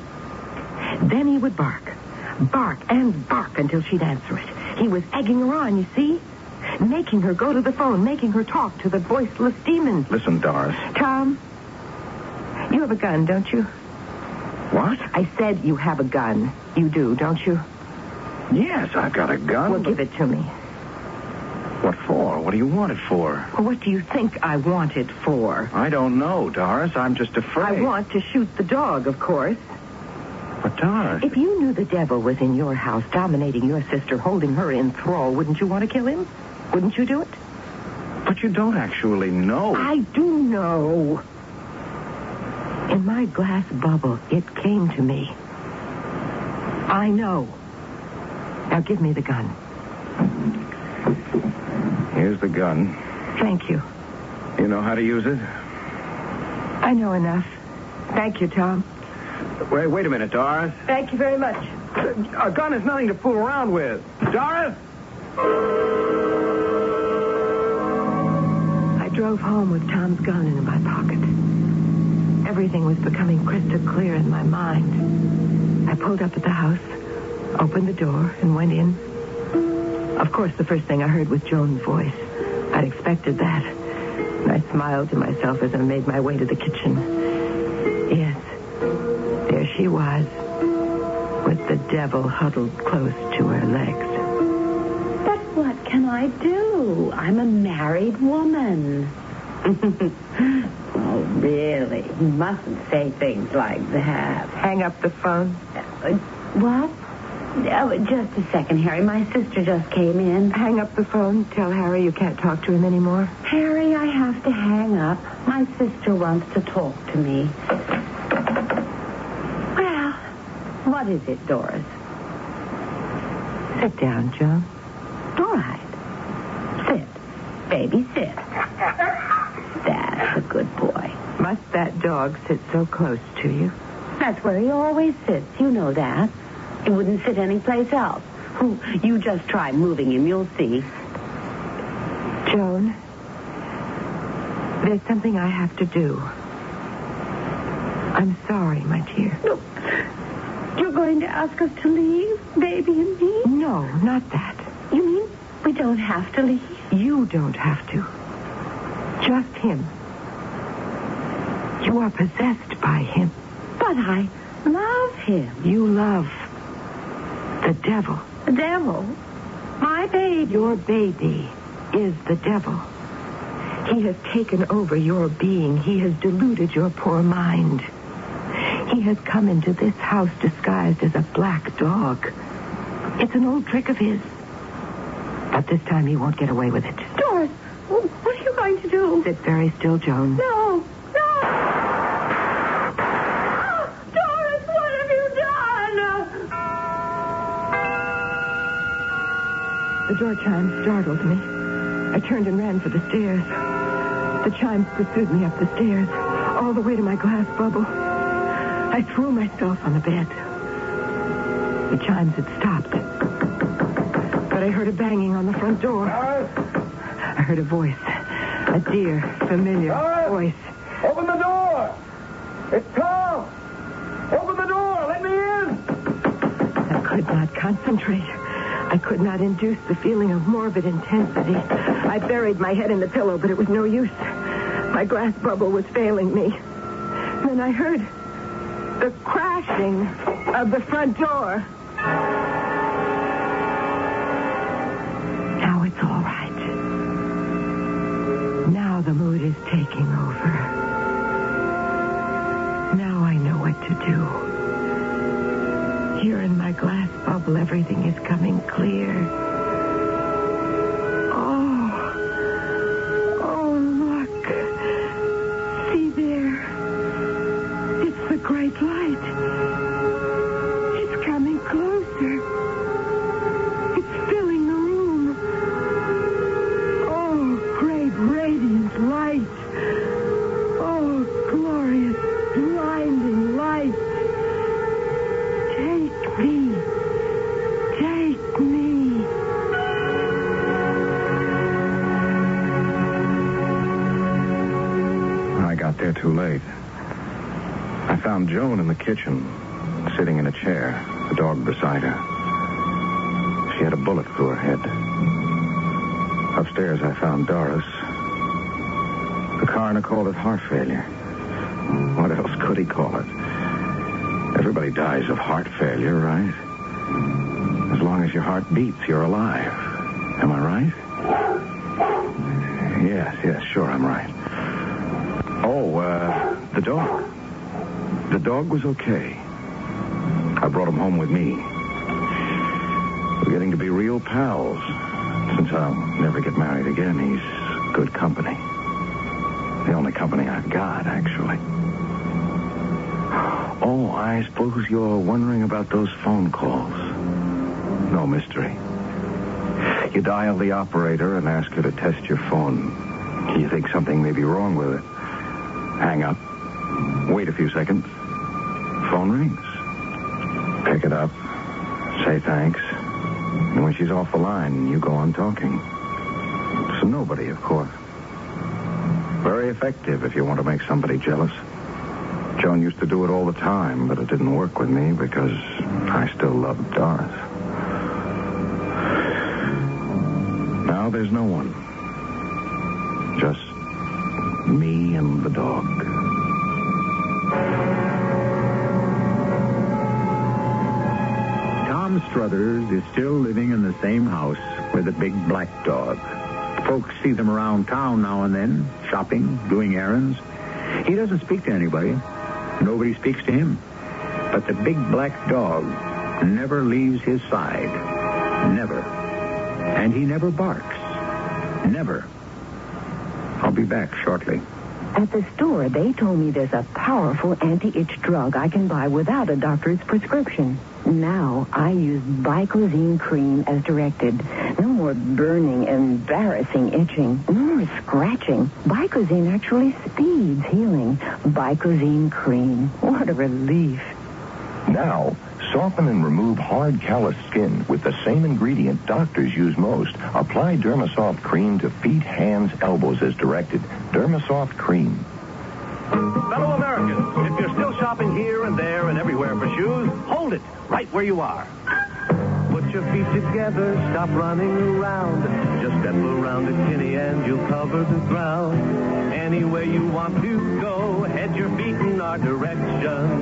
Then he would bark and bark until she'd answer it. He was egging her on, you see? making her go to the phone, making her talk to the voiceless demon. Listen, Doris. Tom, you have a gun, don't you? What? I said you have a gun. You do, don't you? Yes, I've got a gun. Well, give it to me. What for? What do you want it for? Well, what do you think I want it for? I don't know, Doris. I'm just afraid. I want to shoot the dog, of course. But, Doris... If you knew the devil was in your house, dominating your sister, holding her in thrall, wouldn't you want to kill him? Wouldn't you do it? But you don't actually know. I do know. In my glass bubble, it came to me. I know. Now give me the gun. Here's the gun. Thank you. You know how to use it? I know enough. Thank you, Tom. Wait a minute, Doris. Thank you very much. A gun is nothing to fool around with. Doris? I drove home with Tom's gun in my pocket. Everything was becoming crystal clear in my mind. I pulled up at the house, opened the door, and went in. Of course, the first thing I heard was Joan's voice. I'd expected that. And I smiled to myself as I made my way to the kitchen. Yes, there she was, with the devil huddled close to her legs. But what can I do? I'm a married woman. Oh, really? You mustn't say things like that. Hang up the phone. What? Oh, just a second, Harry. My sister just came in. Hang up the phone. Tell Harry you can't talk to him anymore. Harry, I have to hang up. My sister wants to talk to me. Well, what is it, Doris? Sit down, Joan. All right. Sit. Baby, sit. That's a good boy. Must that dog sit so close to you? That's where he always sits. You know that. He wouldn't sit anyplace else. You just try moving him. You'll see. Joan, there's something I have to do. I'm sorry, my dear. No. You're going to ask us to leave, baby and me? No, not that. You mean we don't have to leave? You don't have to. Just him. You are possessed by him. But I love him. You love the devil. The devil? My baby. Your baby is the devil. He has taken over your being. He has deluded your poor mind. He has come into this house disguised as a black dog. It's an old trick of his. But this time he won't get away with it. Doris, what are you going to do? Sit very still, Joan. No. Doris, what have you done? The door chime startled me. I turned and ran for the stairs. The chimes pursued me up the stairs, all the way to my glass bubble. I threw myself on the bed. The chimes had stopped. But I heard a banging on the front door. I heard a voice. A dear, familiar voice. Open the door! It's Tom! Open the door! Let me in! I could not concentrate. I could not induce the feeling of morbid intensity. I buried my head in the pillow, but it was no use. My glass bubble was failing me. Then I heard the crashing of the front door. Now it's all right. Now the mood is taking over. Now I know what to do. Here in my glass bubble, everything is coming clear. Oh, look. See there. It's the great light. It's coming closer. It's filling the room. Oh, great radiant light. Oh, glorious, blinding light. Take me. Take me. I got there too late. I found Joan in the kitchen, sitting in a chair, the dog beside her. She had a bullet through her head. Upstairs, I found Doris. The coroner called it heart failure. What else could he call it? Everybody dies of heart failure, right? As long as your heart beats, you're alive. Am I right? Yes, sure, I'm right. Oh, the dog. The dog was okay. I brought him home with me. We're getting to be real pals. Since I'll never get married again, he's good company. The only company I've got, actually. Oh, I suppose you're wondering about those phone calls. No mystery. You dial the operator and ask her to test your phone. You think something may be wrong with it. Hang up. Wait a few seconds. Phone rings. Pick it up. Say thanks. And when she's off the line, you go on talking. To nobody, of course. Very effective if you want to make somebody jealous. Joan used to do it all the time, but it didn't work with me because I still loved Doris. Now there's no one. Just me and the dog. Tom Struthers is still living in the same house with a big black dog. Folks see them around town now and then, shopping, doing errands. He doesn't speak to anybody. Nobody speaks to him. But the big black dog never leaves his side. Never. And he never barks. Never. I'll be back shortly. At the store, they told me there's a powerful anti-itch drug I can buy without a doctor's prescription. Now I use Bicozine cream as directed. No more burning, embarrassing itching. No more scratching. Bicozine actually speeds healing. Bicozine cream. What a relief. Now, soften and remove hard, calloused skin with the same ingredient doctors use most. Apply Dermasoft cream to feet, hands, elbows as directed. Dermasoft cream. Fellow Americans, if you're still shopping here and there and everywhere for shoes, hold it right where you are. Put your feet together, stop running around. Just step around to Kinney and you'll cover the ground. Anywhere you want to go, head your feet in our direction.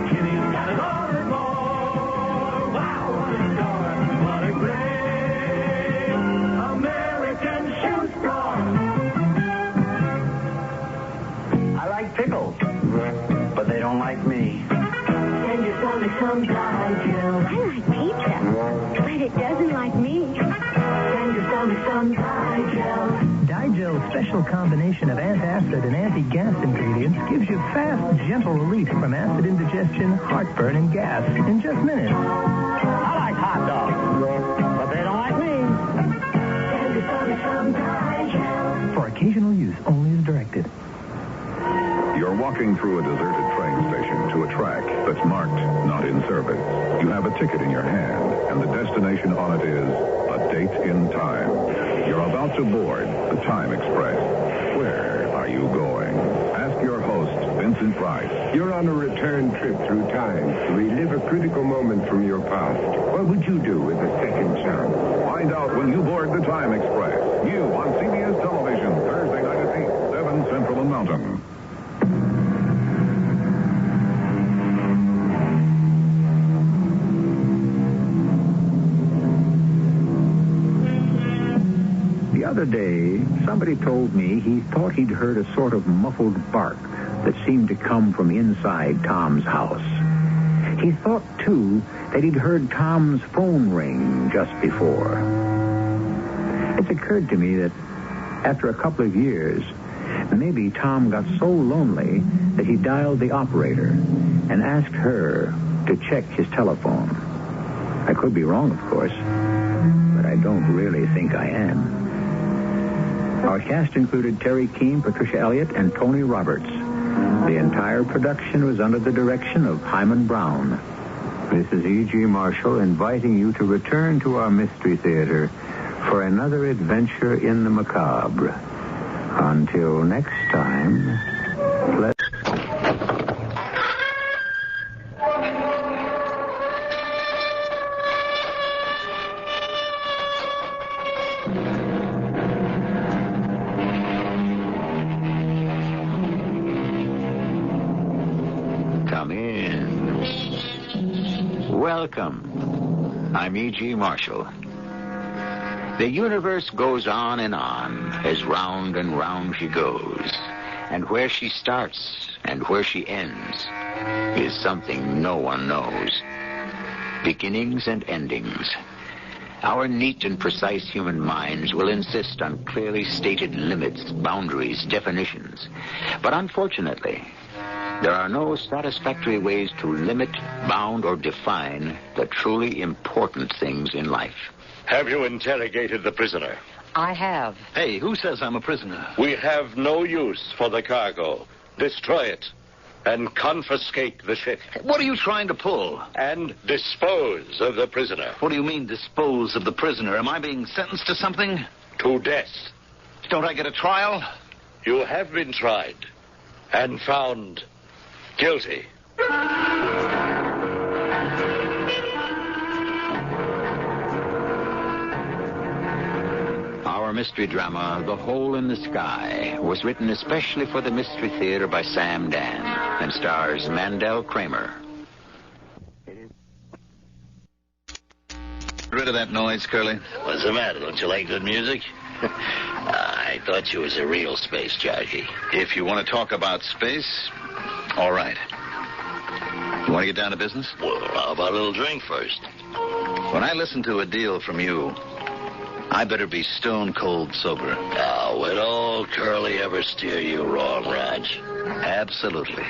Kinney's got it all and more. Wow, what a store. What a great American shoe store. I like pickles, but they don't like me. Send your stomach some Digel. I like pizza, but it doesn't like me. Send your stomach some Digel. Digel's special combination of antacid and anti-gas ingredients gives you fast, gentle relief from acid indigestion, heartburn, and gas in just minutes. I like hot dogs, but they don't like me. Send your stomach some Digel. For occasional use only as directed. You're walking through a deserted train station to a track that's marked not in service. You have a ticket in your hand, and the destination on it is a date in time. You're about to board the Time Express. Where are you going? Ask your host, Vincent Price. You're on a return trip through time to relive a critical moment from your past. What would you do with a second chance? Find out when you board the Time Express. New on CBS television, Thursday night at 8, 7 Central and Mountain. The other day, somebody told me he thought he'd heard a sort of muffled bark that seemed to come from inside Tom's house. He thought, too, that he'd heard Tom's phone ring just before. It's occurred to me that after a couple of years, maybe Tom got so lonely that he dialed the operator and asked her to check his telephone. I could be wrong, of course, but I don't really think I am. Our cast included Terry Keane, Patricia Elliott, and Tony Roberts. The entire production was under the direction of Hyman Brown. This is E.G. Marshall inviting you to return to our Mystery Theater for another adventure in the macabre. Until next time, let's... Welcome. I'm E.G. Marshall. The universe goes on and on, as round and round she goes. And where she starts and where she ends is something no one knows. Beginnings and endings. Our neat and precise human minds will insist on clearly stated limits, boundaries, definitions. But unfortunately, there are no satisfactory ways to limit, bound, or define the truly important things in life. Have you interrogated the prisoner? I have. Hey, who says I'm a prisoner? We have no use for the cargo. Destroy it and confiscate the ship. What are you trying to pull? And dispose of the prisoner. What do you mean, dispose of the prisoner? Am I being sentenced to something? To death. Don't I get a trial? You have been tried and found guilty. Our mystery drama, The Hole in the Sky, was written especially for the Mystery Theater by Sam Dan and stars Mandel Kramer. Rid of that noise, Curly. What's the matter? Don't you like good music? I thought you was a real space jockey. If you want to talk about space, all right. You want to get down to business? Well, how about a little drink first? When I listen to a deal from you, I better be stone cold sober. Oh, would old Curly ever steer you wrong, Raj? Absolutely.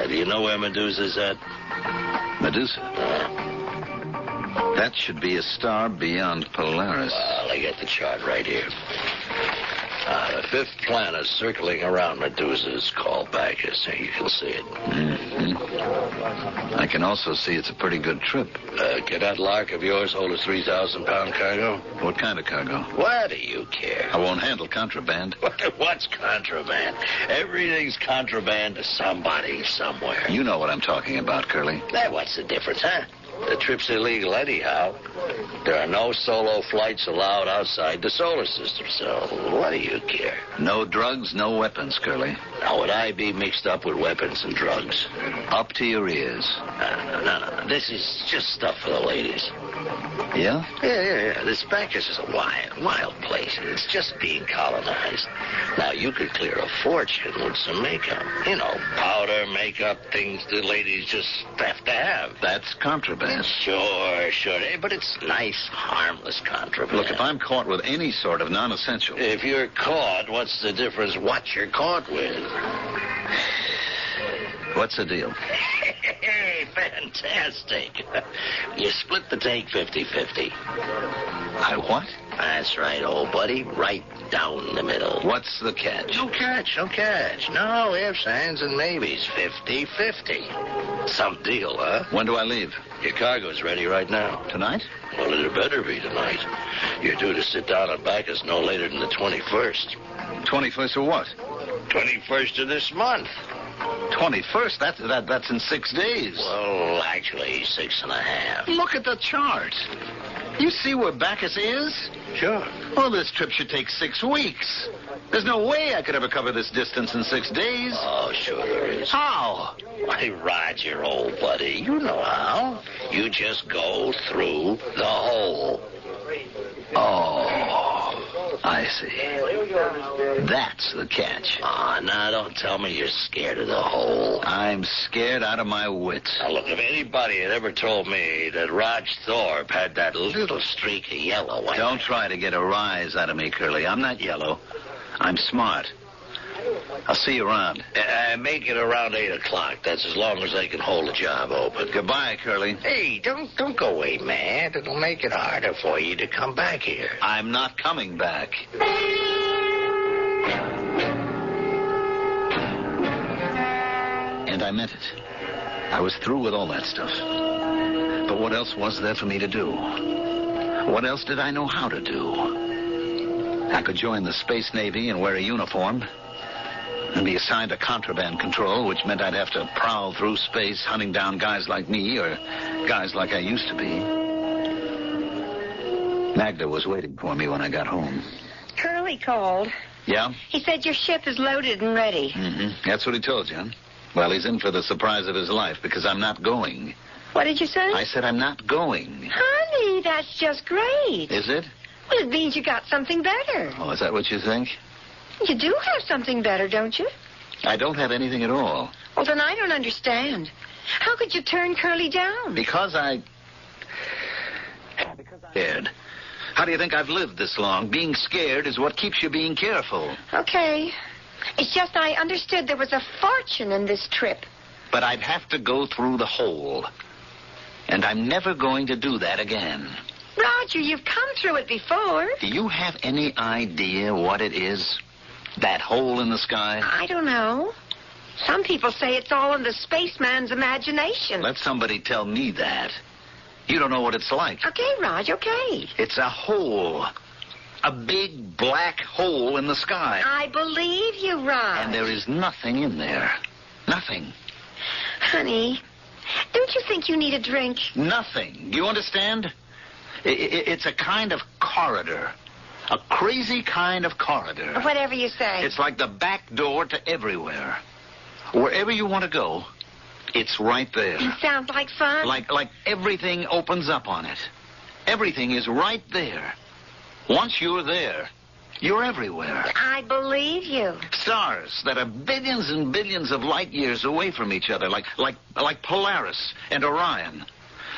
Do you know where Medusa's at? Medusa? That should be a star beyond Polaris. Well, I got the chart right here. The fifth planet circling around Medusa is called Bacchus. You can see it. Mm-hmm. I can also see it's a pretty good trip. Can that lark of yours hold a 3,000-pound cargo? What kind of cargo? Why do you care? I won't handle contraband. What's contraband? Everything's contraband to somebody somewhere. You know what I'm talking about, Curly. What's the difference, huh? The trip's illegal anyhow. There are no solo flights allowed outside the solar system, so what do you care? No drugs, no weapons, Curly. How would I be mixed up with weapons and drugs? Up to your ears. No. This is just stuff for the ladies. Yeah? Yeah. This Bacchus is a wild place. It's just being colonized. Now, you could clear a fortune with some makeup. You know, powder, makeup, things the ladies just have to have. That's contraband. Sure. But it's nice, harmless contraband. Look, if I'm caught with any sort of non-essential... If you're caught, what's the difference what you're caught with? What's the deal? Hey, fantastic. You split the take 50-50. I what? That's right, old buddy. Right down the middle. What's the catch? No catch. No ifs, ands, and maybes. 50-50. Some deal, huh? When do I leave? Your cargo's ready right now. Tonight? Well, it better be tonight. You're due to sit down on Bacchus no later than the 21st. 21st of what? 21st of this month. 21st? That's in 6 days. Well, actually, 6.5. Look at the chart. You see where Bacchus is? Sure. Well, this trip should take 6 weeks. There's no way I could ever cover this distance in 6 days. Oh, sure there is. How? Why, Roger, old buddy, you know how. You just go through the hole. Oh, I see. That's the catch. Now don't tell me you're scared of the hole. I'm scared out of my wits. Now, look, if anybody had ever told me that Raj Thorpe had that little streak of yellow... Don't try to get a rise out of me, Curly. I'm not yellow. I'm smart. I'll see you around. Make it around 8 o'clock. That's as long as they can hold the job open. Goodbye, Curly. Hey, don't go away, man. It'll make it harder for you to come back here. I'm not coming back. And I meant it. I was through with all that stuff. But what else was there for me to do? What else did I know how to do? I could join the Space Navy and wear a uniform and be assigned to contraband control, which meant I'd have to prowl through space hunting down guys like me or guys like I used to be. Magda was waiting for me when I got home. Curly called. Yeah? He said your ship is loaded and ready. Mm-hmm. That's what he told you, huh? Well, he's in for the surprise of his life because I'm not going. What did you say? I said I'm not going. Honey, that's just great. Is it? Well, it means you got something better. Oh, is that what you think? You do have something better, don't you? I don't have anything at all. Well, then I don't understand. How could you turn Curly down? Because I'm scared. How do you think I've lived this long? Being scared is what keeps you being careful. Okay. It's just I understood there was a fortune in this trip. But I'd have to go through the hole. And I'm never going to do that again. Roger, you've come through it before. Do you have any idea what it is? That hole in the sky? I don't know. Some people say it's all in the spaceman's imagination. Let somebody tell me that. You don't know what it's like. Okay, Raj, okay. It's a hole. A big black hole in the sky. I believe you, Raj. And there is nothing in there. Nothing. Honey, don't you think you need a drink? Nothing. Do you understand? It's a kind of corridor. A crazy kind of corridor. Whatever you say. It's like the back door to everywhere. Wherever you want to go, it's right there. It sounds like fun. Like everything opens up on it. Everything is right there. Once you're there, you're everywhere. I believe you. Stars that are billions and billions of light years away from each other, like Polaris and Orion,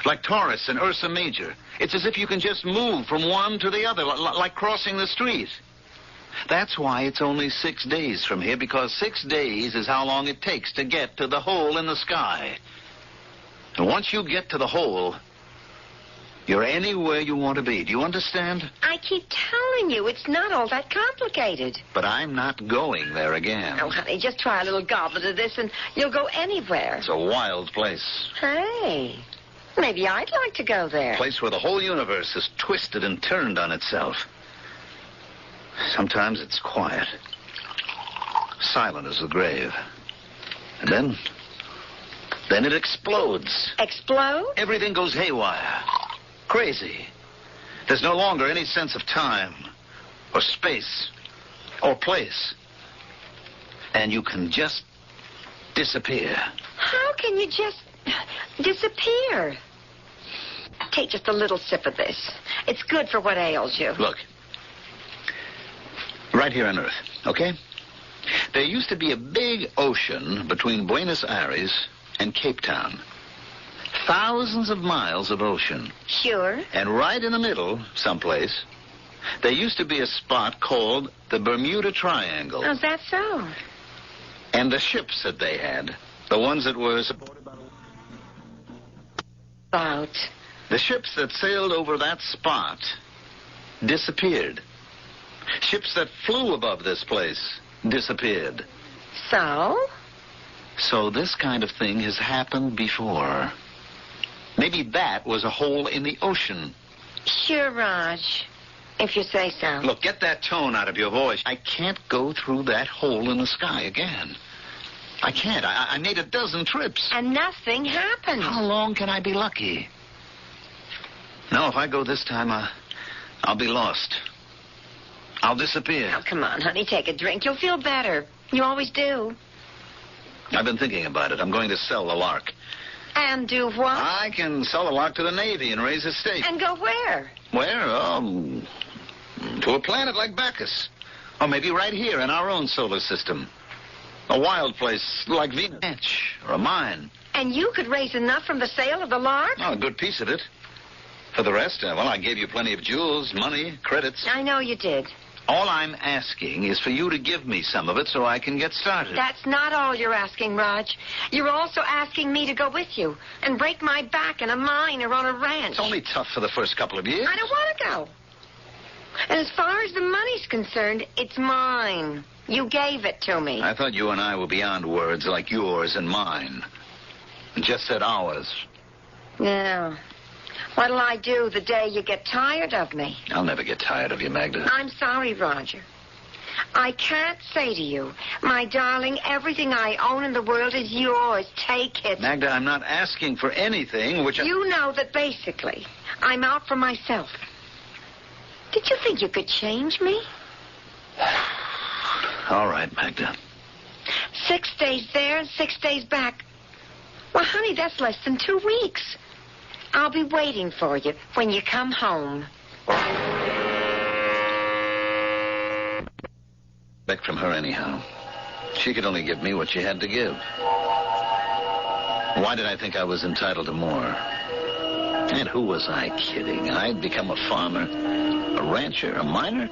like Taurus and Ursa Major. It's as if you can just move from one to the other, like crossing the street. That's why it's only 6 days from here, because 6 days is how long it takes to get to the hole in the sky. And once you get to the hole, you're anywhere you want to be. Do you understand? I keep telling you, it's not all that complicated. But I'm not going there again. Oh, honey, just try a little goblet of this and you'll go anywhere. It's a wild place. Hey, maybe I'd like to go there. A place where the whole universe is twisted and turned on itself. Sometimes it's quiet. Silent as the grave. And then it explodes. Explode? Everything goes haywire. Crazy. There's no longer any sense of time or space or place. And you can just disappear. How can you just disappear? Take just a little sip of this. It's good for what ails you. Look. Right here on Earth, okay? There used to be a big ocean between Buenos Aires and Cape Town. Thousands of miles of ocean. Sure. And right in the middle, someplace, there used to be a spot called the Bermuda Triangle. How's that so? And the ships that they had, the ones that were supported by... The ships that sailed over that spot disappeared. Ships that flew above this place disappeared. So? So this kind of thing has happened before. Maybe that was a hole in the ocean. Sure, Raj. If you say so. Look, get that tone out of your voice. I can't go through that hole in the sky again. I can't. I made a dozen trips. And nothing happened. How long can I be lucky? No, if I go this time, I'll be lost. I'll disappear. Oh, come on, honey. Take a drink. You'll feel better. You always do. I've been thinking about it. I'm going to sell the Lark. And do what? I can sell the Lark to the Navy and raise a stake. And go where? Where? To a planet like Bacchus. Or maybe right here in our own solar system. A wild place like Venus or a mine. And you could raise enough from the sale of the Lark? Oh, a good piece of it. For the rest, well, I gave you plenty of jewels, money, credits. I know you did. All I'm asking is for you to give me some of it so I can get started. That's not all you're asking, Raj. You're also asking me to go with you and break my back in a mine or on a ranch. It's only tough for the first couple of years. I don't want to go. And as far as the money's concerned, it's mine. You gave it to me. I thought you and I were beyond words like yours and mine. Just said ours. Yeah. What'll I do the day you get tired of me? I'll never get tired of you, Magda. I'm sorry, Roger. I can't say to you, my darling, everything I own in the world is yours. Take it. Magda, I'm not asking for anything which You know that basically I'm out for myself. Did you think you could change me? All right, Magda. 6 days there and 6 days back. Well, honey, that's less than 2 weeks. I'll be waiting for you when you come home. Back from her anyhow. She could only give me what she had to give. Why did I think I was entitled to more? And who was I kidding? I'd become a farmer, a rancher, a miner.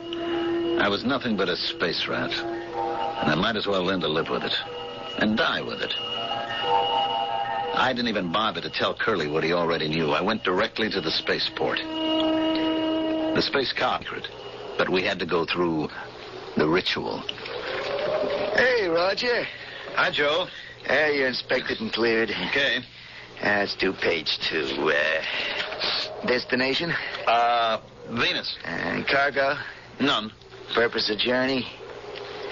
I was nothing but a space rat. And I might as well learn to live with it. And die with it. I didn't even bother to tell Curly what he already knew. I went directly to the spaceport. The space conquered. But we had to go through the ritual. Hey, Roger. Hi, Joe. You're inspected and cleared. Okay. Let's do page 2. Destination? Venus. And cargo? None. Purpose of journey?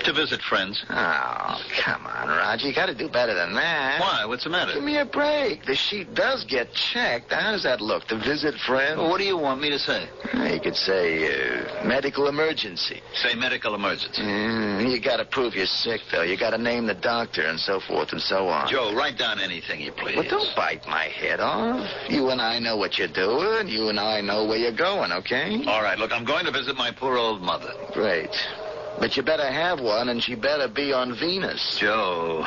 To visit friends. Oh, come on, Roger. You got to do better than that. Why? What's the matter? Give me a break. The sheet does get checked. How does that look? To visit friends? Well, what do you want me to say? You could say medical emergency. Say medical emergency. You got to prove you're sick, though. You got to name the doctor and so forth and so on. Joe, write down anything you please. Well, don't bite my head off. You and I know what you're doing. You and I know where you're going, okay? All right, look, I'm going to visit my poor old mother. Great. But you better have one, and she better be on Venus. Joe,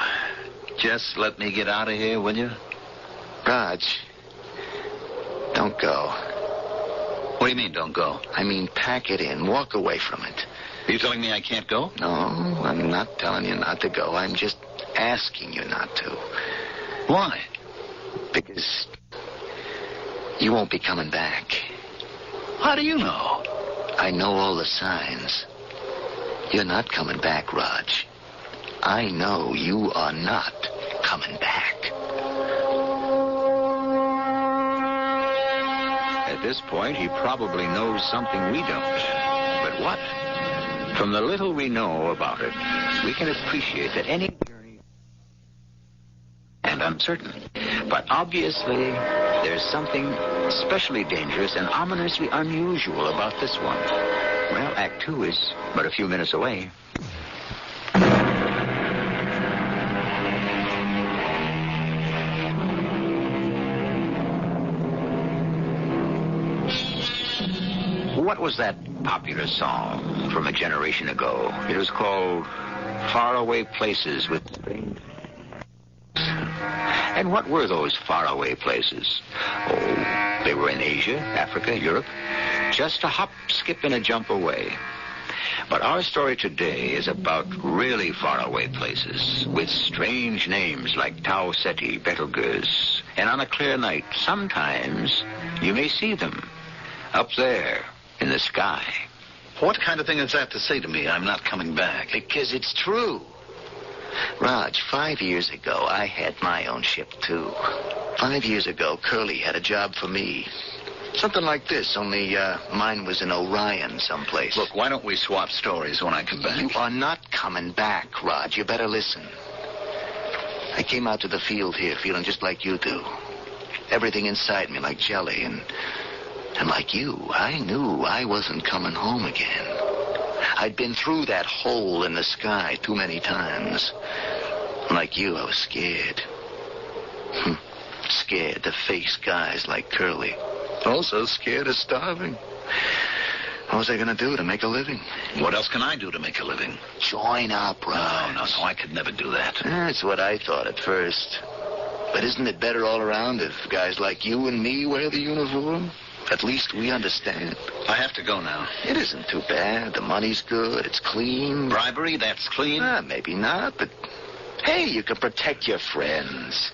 just let me get out of here, will you? Raj, don't go. What do you mean, don't go? I mean, pack it in. Walk away from it. Are you telling me I can't go? No, I'm not telling you not to go. I'm just asking you not to. Why? Because you won't be coming back. How do you know? I know all the signs. You're not coming back, Raj. I know you are not coming back. At this point, he probably knows something we don't. But what? From the little we know about it, we can appreciate that any journey and uncertain. But obviously, there's something especially dangerous and ominously unusual about this one. Well, Act 2 is but a few minutes away. What was that popular song from a generation ago? It was called Faraway Places with Strange. And what were those faraway places? Oh, they were in Asia, Africa, Europe. Just a hop, skip, and a jump away. But our story today is about really faraway places with strange names like Tau Ceti, Betelgeuse. And on a clear night, sometimes you may see them up there in the sky. What kind of thing is that to say to me? I'm not coming back. Because it's true. Raj, 5 years ago, I had my own ship, too. 5 years ago, Curly had a job for me. Something like this, only mine was in Orion someplace. Look, why don't we swap stories when I come back? You are not coming back, Raj. You better listen. I came out to the field here feeling just like you do. Everything inside me like jelly, and like you, I knew I wasn't coming home again. I'd been through that hole in the sky too many times. Like you, I was scared. Scared to face guys like Curly. Also scared of starving. What was I going to do to make a living? What else can I do to make a living? Join up, Raj. No, I could never do that. That's what I thought at first. But isn't it better all around if guys like you and me wear the uniform? At least we understand. I have to go now. It isn't too bad. The money's good. It's clean. Bribery, that's clean? Maybe not, but hey, you can protect your friends.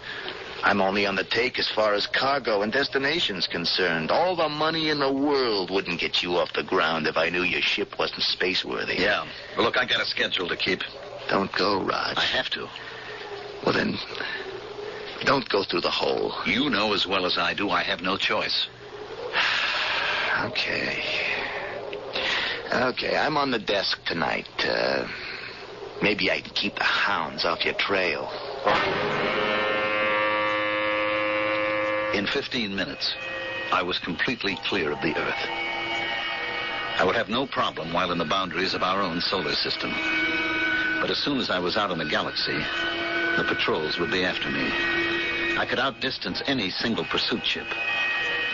I'm only on the take as far as cargo and destination's concerned. All the money in the world wouldn't get you off the ground if I knew your ship wasn't spaceworthy. Yeah. Well, look, I got a schedule to keep. Don't go, Raj. I have to. Well, then, don't go through the hole. You know as well as I do I have no choice. Okay, I'm on the desk tonight. Maybe I can keep the hounds off your trail. In 15 minutes, I was completely clear of the Earth. I would have no problem while in the boundaries of our own solar system. But as soon as I was out in the galaxy, the patrols would be after me. I could outdistance any single pursuit ship.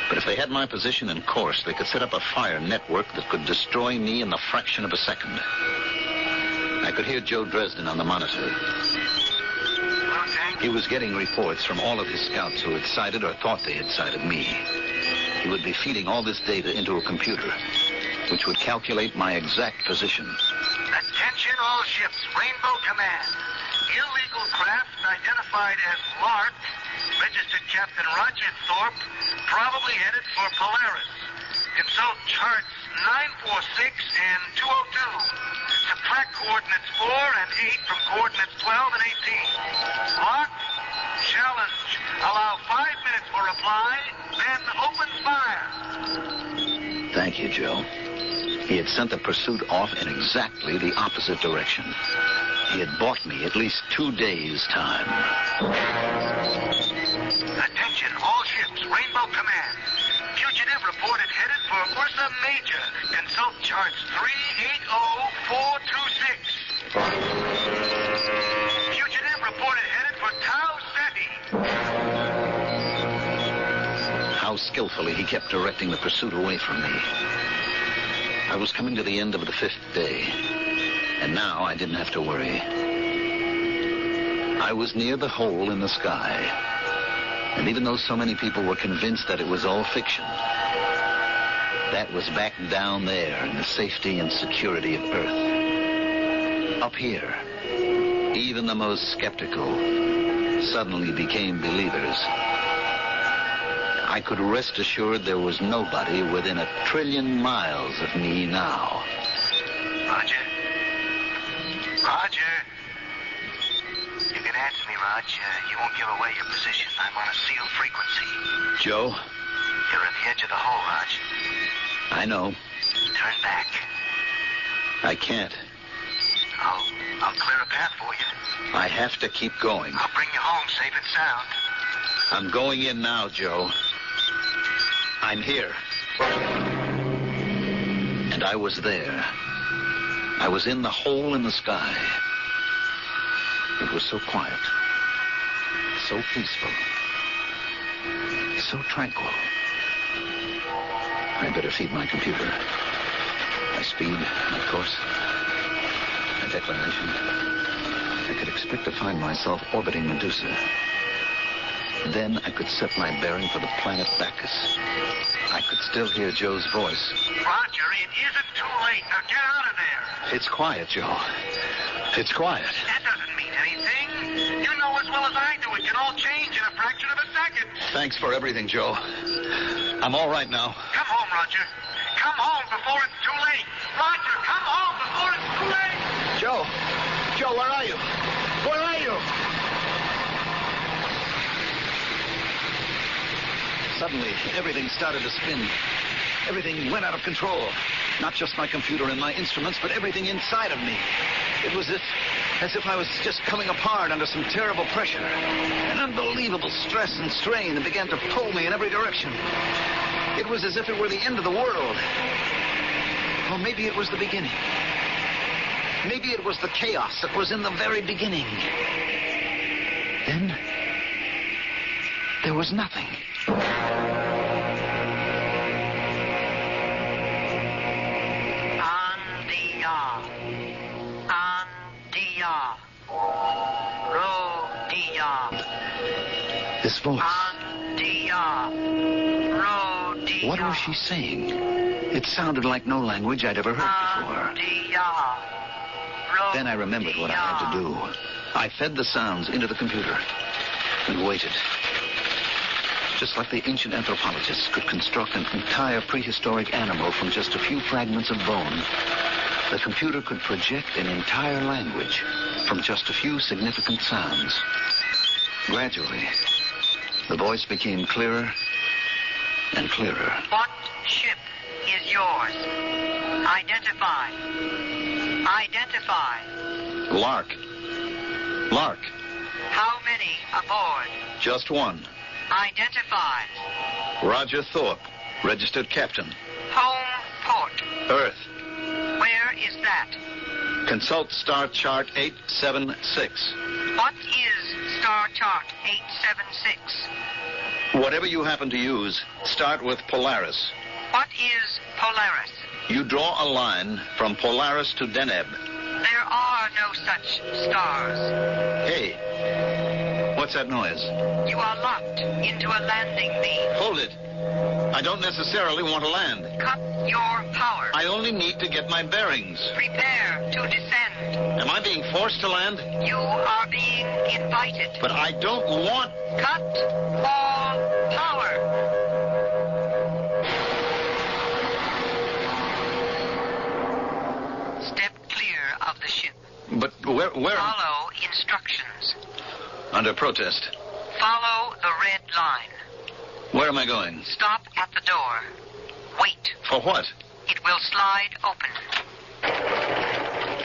But if they had my position and course, they could set up a fire network that could destroy me in the fraction of a second. I could hear Joe Dresden on the monitor. He was getting reports from all of his scouts who had sighted or thought they had sighted me. He would be feeding all this data into a computer, which would calculate my exact position. Attention all ships, Rainbow Command. Illegal craft identified as Lark, registered Captain Roger Thorpe, probably headed for Polaris. Consult charts 946 and 202. Subtract coordinates 4 and 8 from coordinates 12 and 18. Lark, challenge. Allow 5 minutes for reply, then open fire. Thank you, Joe. He had sent the pursuit off in exactly the opposite direction. He had bought me at least 2 days' time. Attention, all ships, Rainbow Command. Fugitive reported headed for Ursa Major. Consult charts 380426. Fugitive reported headed for Tau Ceti. How skillfully he kept directing the pursuit away from me. I was coming to the end of the 5th day, and now I didn't have to worry. I was near the hole in the sky, and even though so many people were convinced that it was all fiction, that was back down there in the safety and security of Earth. Up here, even the most skeptical suddenly became believers. I could rest assured there was nobody within 1 trillion miles of me now. Roger. Roger. You can answer me, Roger. You won't give away your position. I'm on a sealed frequency. Joe? You're at the edge of the hole, Roger. I know. Turn back. I can't. I'll clear a path for you. I have to keep going. I'll bring you home safe and sound. I'm going in now, Joe. I'm here. And I was there. I was in the hole in the sky. It was so quiet. So peaceful. So tranquil. I better feed my computer. My speed, my course, my declination. I could expect to find myself orbiting Medusa. Then I could set my bearing for the planet Bacchus. I could still hear Joe's voice. Roger, it isn't too late. Now get out of there. It's quiet, Joe. It's quiet. That doesn't mean anything. You know as well as I do it can all change in a fraction of a second. Thanks for everything, Joe. I'm all right now. Come home, Roger. Come home before it's too late. Roger, come home before it's too late. Joe! Joe, where are you? Where are you? Suddenly, everything started to spin. Everything went out of control. Not just my computer and my instruments, but everything inside of me. It was as if I was just coming apart under some terrible pressure. An unbelievable stress and strain that began to pull me in every direction. It was as if it were the end of the world. Or maybe it was the beginning. Maybe it was the chaos that was in the very beginning. Then, there was nothing. This voice. What was she saying? It sounded like no language I'd ever heard before. Then I remembered what I had to do. I fed the sounds into the computer and waited. Just like the ancient anthropologists could construct an entire prehistoric animal from just a few fragments of bone, the computer could project an entire language from just a few significant sounds. Gradually, the voice became clearer and clearer. What ship is yours? Identify. Identify. Lark. Lark. How many aboard? Just one. Identify. Roger Thorpe, registered captain. Home port. Earth. Where is that? Consult star chart 876. What is star chart 876? Whatever you happen to use, start with Polaris. What is Polaris? You draw a line from Polaris to Deneb. There are no such stars. Hey, what's that noise? You are locked into a landing beam. Hold it. I don't necessarily want to land. Cut your power. I only need to get my bearings. Prepare to descend. Am I being forced to land? You are being invited. But I don't want... Cut all power. Step clear of the ship. But where... Follow instructions. Under protest. Follow the red line. Where am I going? Stop at the door. Wait. For what? It will slide open.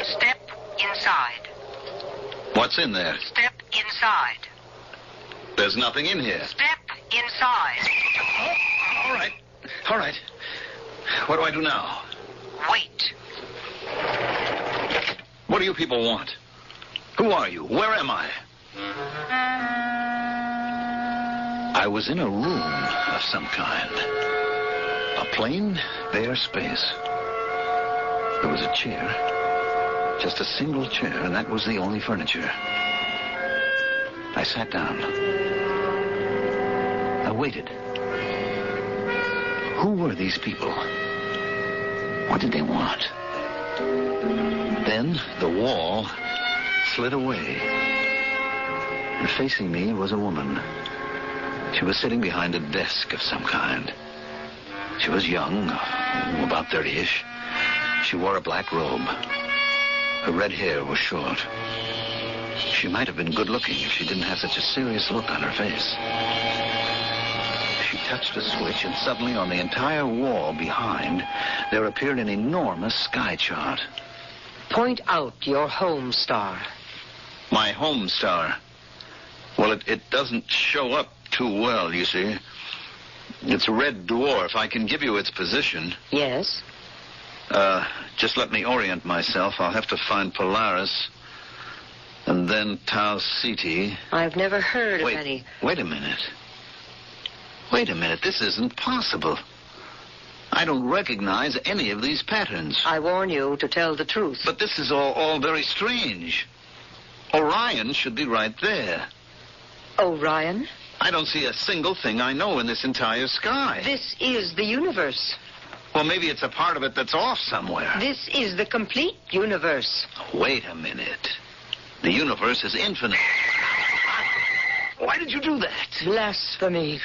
Step inside. What's in there? Step inside. There's nothing in here. Step inside. Oh, all right. All right. What do I do now? Wait. What do you people want? Who are you? Where am I? I was in a room of some kind. A plain, bare space. There was a chair. Just a single chair, and that was the only furniture. I sat down. I waited. Who were these people? What did they want? Then the wall slid away. And facing me was a woman. She was sitting behind a desk of some kind. She was young, about 30-ish. She wore a black robe. Her red hair was short. She might have been good-looking if she didn't have such a serious look on her face. She touched a switch, and suddenly on the entire wall behind, there appeared an enormous sky chart. Point out your home star. My home star? Well, it doesn't show up too well, you see. It's a red dwarf. I can give you its position. Yes? Just let me orient myself. I'll have to find Polaris. And then Tau Ceti. I've never heard of any... Wait a minute. Wait a minute. This isn't possible. I don't recognize any of these patterns. I warn you to tell the truth. But this is all very strange. Orion should be right there. Orion? I don't see a single thing I know in this entire sky. This is the universe. Well, maybe it's a part of it that's off somewhere. This is the complete universe. Wait a minute. The universe is infinite. Why did you do that? Blasphemy.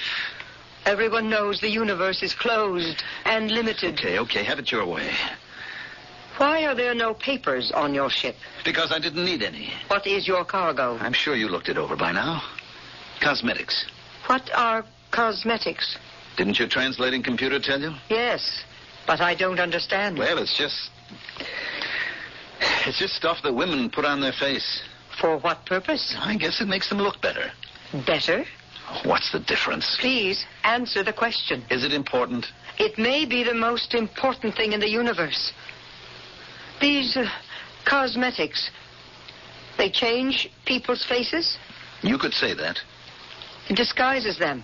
Everyone knows the universe is closed and limited. Okay, have it your way. Why are there no papers on your ship? Because I didn't need any. What is your cargo? I'm sure you looked it over by now. Cosmetics. What are cosmetics? Didn't your translating computer tell you? Yes, but I don't understand. Well, it's just stuff that women put on their face. For what purpose? I guess it makes them look better. Better? What's the difference? Please, answer the question. Is it important? It may be the most important thing in the universe. These cosmetics, they change people's faces? You could say that. It disguises them.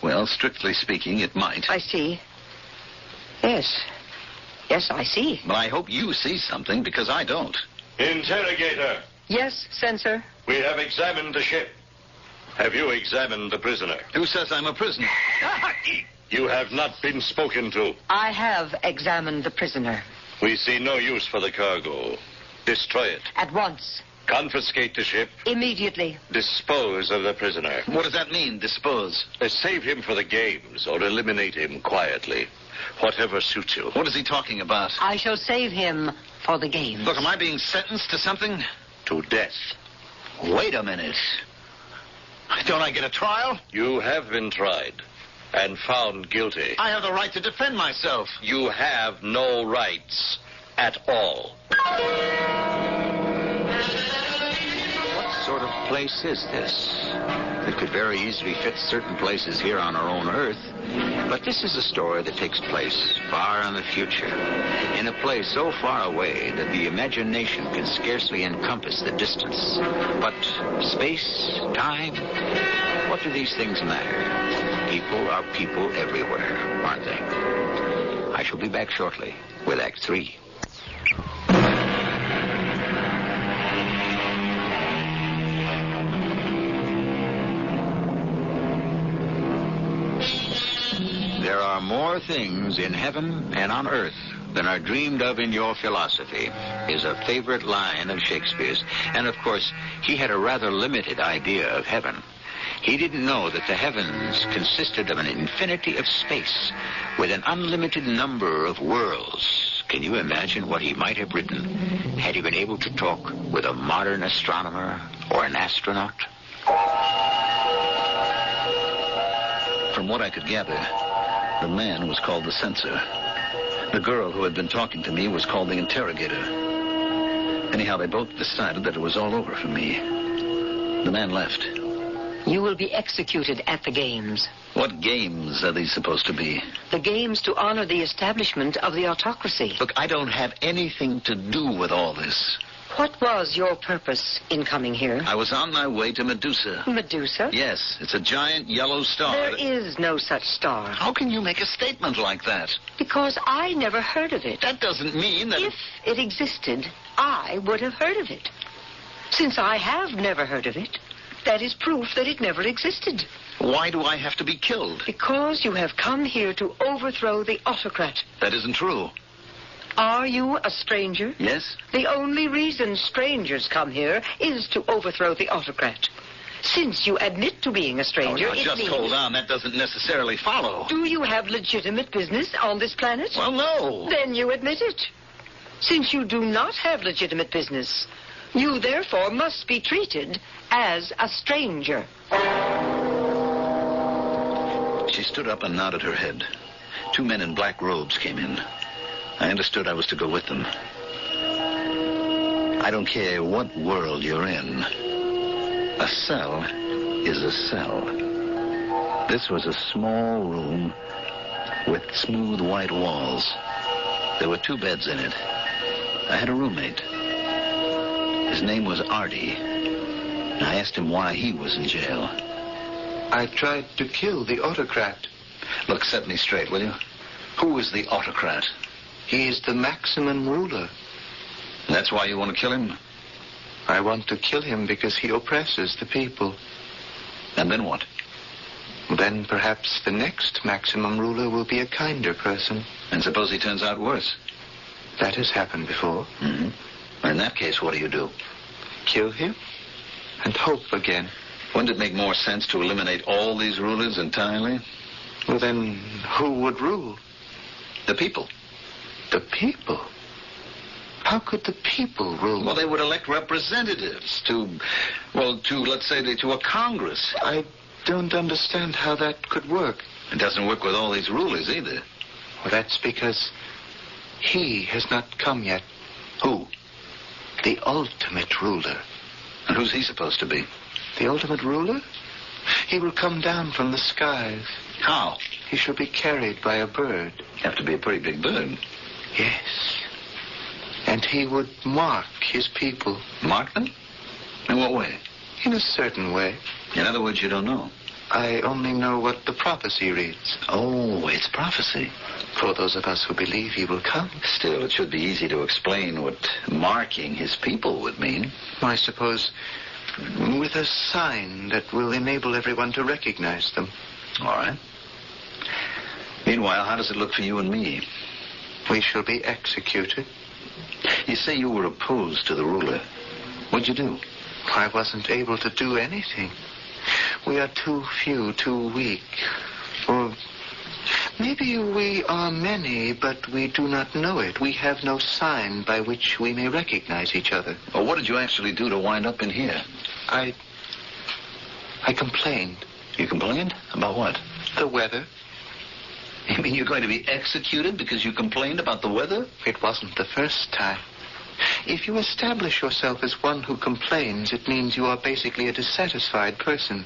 Well, strictly speaking, it might. I see. Yes. Yes, I see. But I hope you see something, because I don't. Interrogator. Yes, censor. We have examined the ship. Have you examined the prisoner? Who says I'm a prisoner? You have not been spoken to. I have examined the prisoner. We see no use for the cargo. Destroy it. At once. Confiscate the ship. Immediately. Dispose of the prisoner. What does that mean, dispose? Save him for the games or eliminate him quietly. Whatever suits you. What is he talking about? I shall save him for the games. Look, am I being sentenced to something? To death. Wait a minute. Don't I get a trial? You have been tried and found guilty. I have the right to defend myself. You have no rights at all. What sort of place is this? It could very easily fit certain places here on our own Earth. But this is a story that takes place far in the future, in a place so far away that the imagination can scarcely encompass the distance. But space, time, what do these things matter? People are people everywhere, aren't they? I shall be back shortly with Act 3. There are more things in heaven and on earth than are dreamed of in your philosophy, is a favorite line of Shakespeare's. And, of course, he had a rather limited idea of heaven. He didn't know that the heavens consisted of an infinity of space with an unlimited number of worlds. Can you imagine what he might have written had he been able to talk with a modern astronomer or an astronaut? From what I could gather, the man was called the censor. The girl who had been talking to me was called the interrogator. Anyhow, they both decided that it was all over for me. The man left. You will be executed at the games. What games are these supposed to be? The games to honor the establishment of the autocracy. Look, I don't have anything to do with all this. What was your purpose in coming here? I was on my way to Medusa. Medusa? Yes, it's a giant yellow star. There is no such star. How can you make a statement like that? Because I never heard of it. That doesn't mean that... If it existed, I would have heard of it. Since I have never heard of it, that is proof that it never existed. Why do I have to be killed? Because you have come here to overthrow the autocrat. That isn't true. Are you a stranger? Yes. The only reason strangers come here is to overthrow the autocrat. Since you admit to being a stranger, it just hold on. That doesn't necessarily follow. Do you have legitimate business on this planet? Well, no. Then you admit it. Since you do not have legitimate business, you therefore must be treated as a stranger. She stood up and nodded her head. 2 men in black robes came in. I understood I was to go with them. I don't care what world you're in. A cell is a cell. This was a small room with smooth white walls. There were 2 beds in it. I had a roommate. His name was Artie. I asked him why he was in jail. I tried to kill the autocrat. Look, set me straight, will you? Who is the autocrat? He is the maximum ruler. That's why you want to kill him? I want to kill him because he oppresses the people. And then what? Then perhaps the next maximum ruler will be a kinder person. And suppose he turns out worse? That has happened before. Mm-hmm. In that case, what do? Kill him and hope again. Wouldn't it make more sense to eliminate all these rulers entirely? Well, then who would rule? The people. The people? How could the people rule? Well, they would elect representatives to let's say, to a Congress. I don't understand how that could work. It doesn't work with all these rulers either. Well, that's because he has not come yet. Who? The ultimate ruler. And who's he supposed to be? The ultimate ruler? He will come down from the skies. How? He shall be carried by a bird. Have to be a pretty big bird. Yes. And he would mark his people. Mark them? In what way? In a certain way. In other words, you don't know. I only know what the prophecy reads. Oh, it's prophecy. For those of us who believe he will come. Still, it should be easy to explain what marking his people would mean. I suppose with a sign that will enable everyone to recognize them. All right. Meanwhile, how does it look for you and me? We shall be executed. You say you were opposed to the ruler. What'd you do? I wasn't able to do anything. We are too few, too weak. Or maybe we are many, but we do not know it. We have no sign by which we may recognize each other. Well, what did you actually do to wind up in here? I complained. You complained? About what? The weather. You mean you're going to be executed because you complained about the weather? It wasn't the first time. If you establish yourself as one who complains, it means you are basically a dissatisfied person.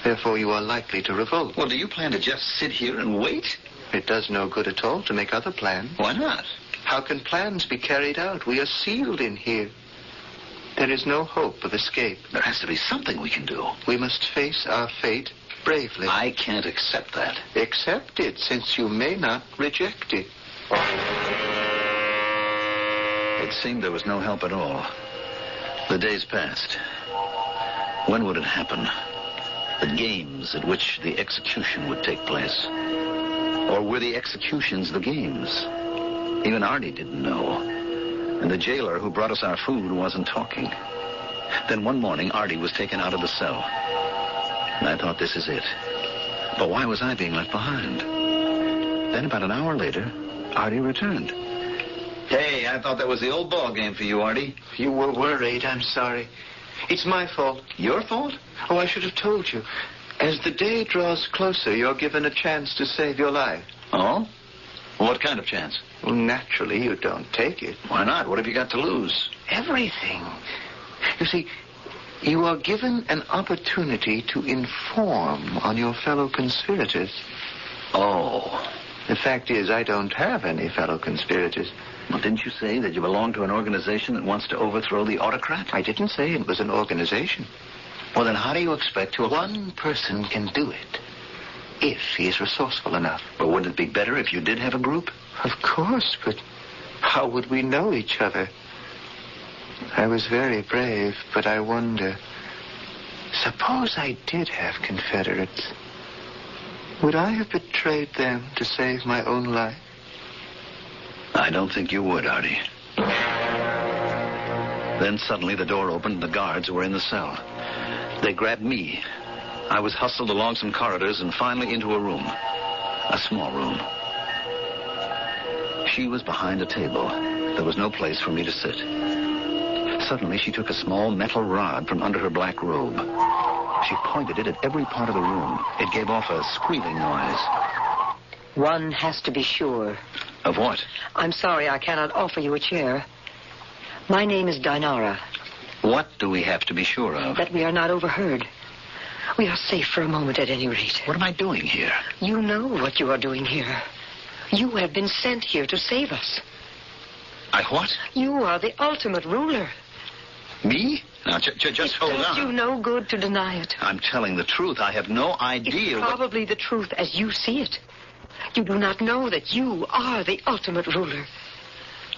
Therefore, you are likely to revolt. Well, do you plan to just sit here and wait? It does no good at all to make other plans. Why not? How can plans be carried out? We are sealed in here. There is no hope of escape. There has to be something we can do. We must face our fate bravely. I can't accept that. Accept it, since you may not reject it. It seemed there was no help at all. The days passed. When would it happen? The games at which the execution would take place. Or were the executions the games? Even Artie didn't know. And the jailer who brought us our food wasn't talking. Then one morning, Artie was taken out of the cell. And I thought, this is it. But why was I being left behind? Then about an hour later, Artie returned. Hey, I thought that was the old ball game for you, Artie. You were worried. I'm sorry. It's my fault. Your fault? Oh, I should have told you. As the day draws closer, you're given a chance to save your life. Oh? What kind of chance? Well, naturally, you don't take it. Why not? What have you got to lose? Everything. You see, you are given an opportunity to inform on your fellow conspirators. Oh. The fact is, I don't have any fellow conspirators. Well, didn't you say that you belong to an organization that wants to overthrow the autocrat? I didn't say it was an organization. Well, then how do you expect to... One person can do it, if he is resourceful enough. But wouldn't it be better if you did have a group? Of course, but how would we know each other? I was very brave, but I wonder... Suppose I did have Confederates. Would I have betrayed them to save my own life? I don't think you would, Artie. Then suddenly the door opened and the guards were in the cell. They grabbed me. I was hustled along some corridors and finally into a room. A small room. She was behind a table. There was no place for me to sit. Suddenly she took a small metal rod from under her black robe. She pointed it at every part of the room. It gave off a squealing noise. One has to be sure. Of what? I'm sorry I cannot offer you a chair. My name is Dinara. What do we have to be sure of? That we are not overheard. We are safe for a moment at any rate. What am I doing here? You know what you are doing here. You have been sent here to save us. I what? You are the ultimate ruler. Me? Now, just hold on. It does you no good to deny it. I'm telling the truth. I have no idea. It's probably the truth as you see it. You do not know that you are the ultimate ruler.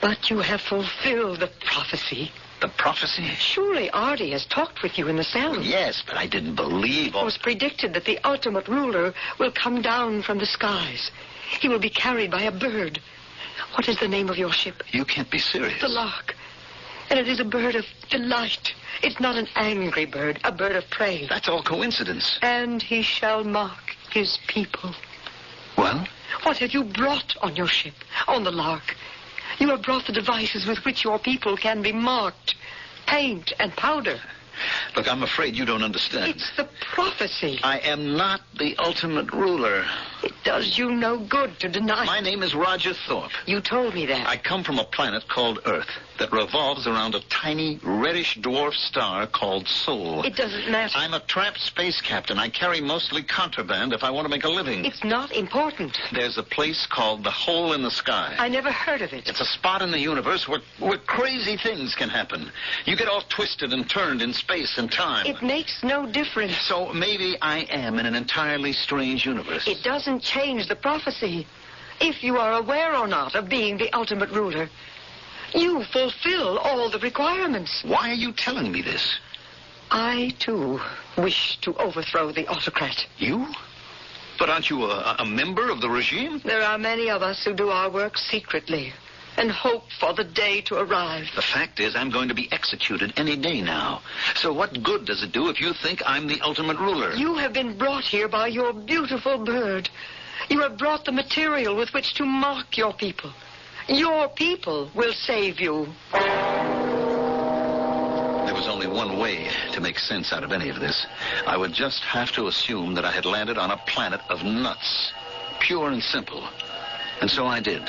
But you have fulfilled the prophecy. The prophecy? Surely Artie has talked with you in the cell. Yes, but I didn't believe... It was predicted that the ultimate ruler will come down from the skies. He will be carried by a bird. What is the name of your ship? You can't be serious. The Lark. And it is a bird of delight. It's not an angry bird, a bird of prey. That's all coincidence. And he shall mark his people. Well? What have you brought on your ship, on the Lark? You have brought the devices with which your people can be marked. Paint and powder. Look, I'm afraid you don't understand. It's the prophecy. I am not the ultimate ruler. It does you no good to deny. My name is Roger Thorpe. You told me that. I come from a planet called Earth that revolves around a tiny reddish dwarf star called Sol. It doesn't matter. I'm a trapped space captain. I carry mostly contraband if I want to make a living. It's not important. There's a place called the Hole in the Sky. I never heard of it. It's a spot in the universe where crazy things can happen. You get all twisted and turned in space and time. It makes no difference. So maybe I am in an entirely strange universe. It doesn't change the prophecy. If you are aware or not of being the ultimate ruler, you fulfill all the requirements. Why are you telling me this? I, too, wish to overthrow the autocrat. You? But aren't you a member of the regime? There are many of us who do our work secretly and hope for the day to arrive. The fact is, I'm going to be executed any day now. So what good does it do if you think I'm the ultimate ruler? You have been brought here by your beautiful bird. You have brought the material with which to mark your people. Your people will save you. There was only one way to make sense out of any of this. I would just have to assume that I had landed on a planet of nuts. Pure and simple. And so I did.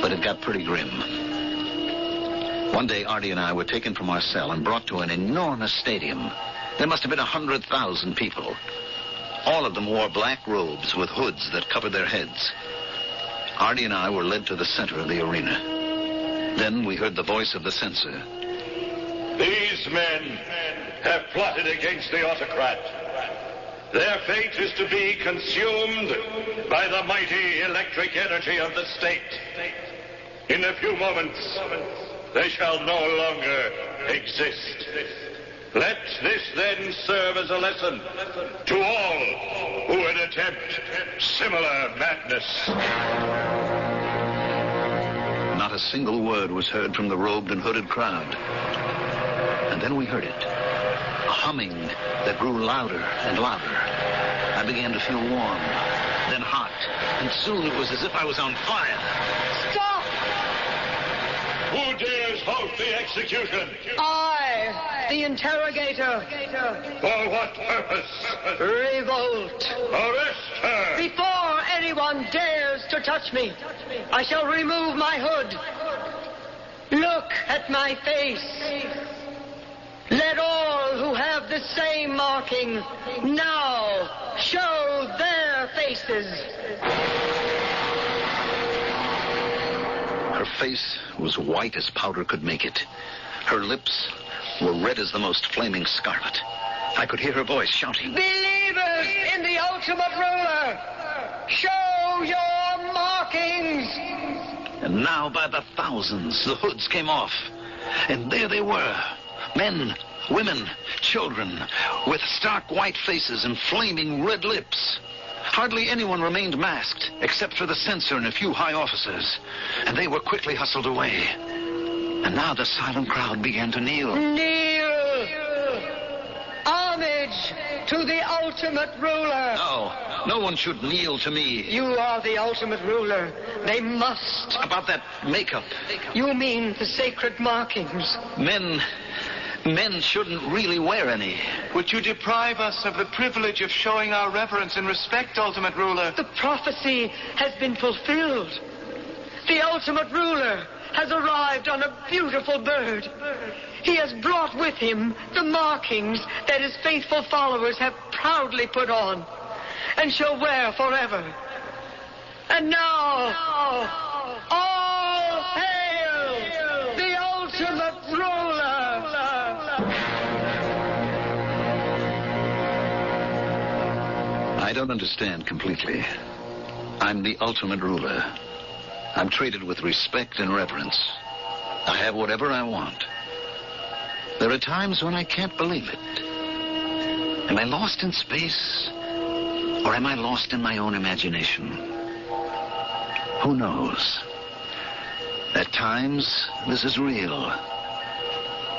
But it got pretty grim. One day, Artie and I were taken from our cell and brought to an enormous stadium. There must have been 100,000 people. All of them wore black robes with hoods that covered their heads. Artie and I were led to the center of the arena. Then we heard the voice of the censor. These men have plotted against the autocrat. Their fate is to be consumed by the mighty electric energy of the state. In a few moments, they shall no longer exist. Let this then serve as a lesson to all who would attempt similar madness. Not a single word was heard from the robed and hooded crowd. And then we heard it. A humming that grew louder and louder. I began to feel warm, then hot, and soon it was as if I was on fire. Stop! Who dares halt the execution? I, the interrogator. For what purpose? Revolt. Arrest her! Before anyone dares to touch me, I shall remove my hood. Look at my face. Let all who have the same marking now show their faces. Her face was white as powder could make it. Her lips were red as the most flaming scarlet. I could hear her voice shouting, Believers in the ultimate ruler, show your markings. And now by the thousands, the hoods came off. And there they were. Men, women, children, with stark white faces and flaming red lips. Hardly anyone remained masked, except for the censor and a few high officers. And they were quickly hustled away. And now the silent crowd began to kneel. Kneel! Homage to the ultimate ruler. No one should kneel to me. You are the ultimate ruler. They must. About that makeup. You mean the sacred markings. Men shouldn't really wear any. Would you deprive us of the privilege of showing our reverence and respect, ultimate ruler? The prophecy has been fulfilled. The ultimate ruler has arrived on a beautiful bird. He has brought with him the markings that his faithful followers have proudly put on and shall wear forever. And now, all hail the ultimate ruler! I don't understand completely. I'm the ultimate ruler. I'm treated with respect and reverence. I have whatever I want. There are times when I can't believe it. Am I lost in space? Or am I lost in my own imagination? Who knows? At times, this is real.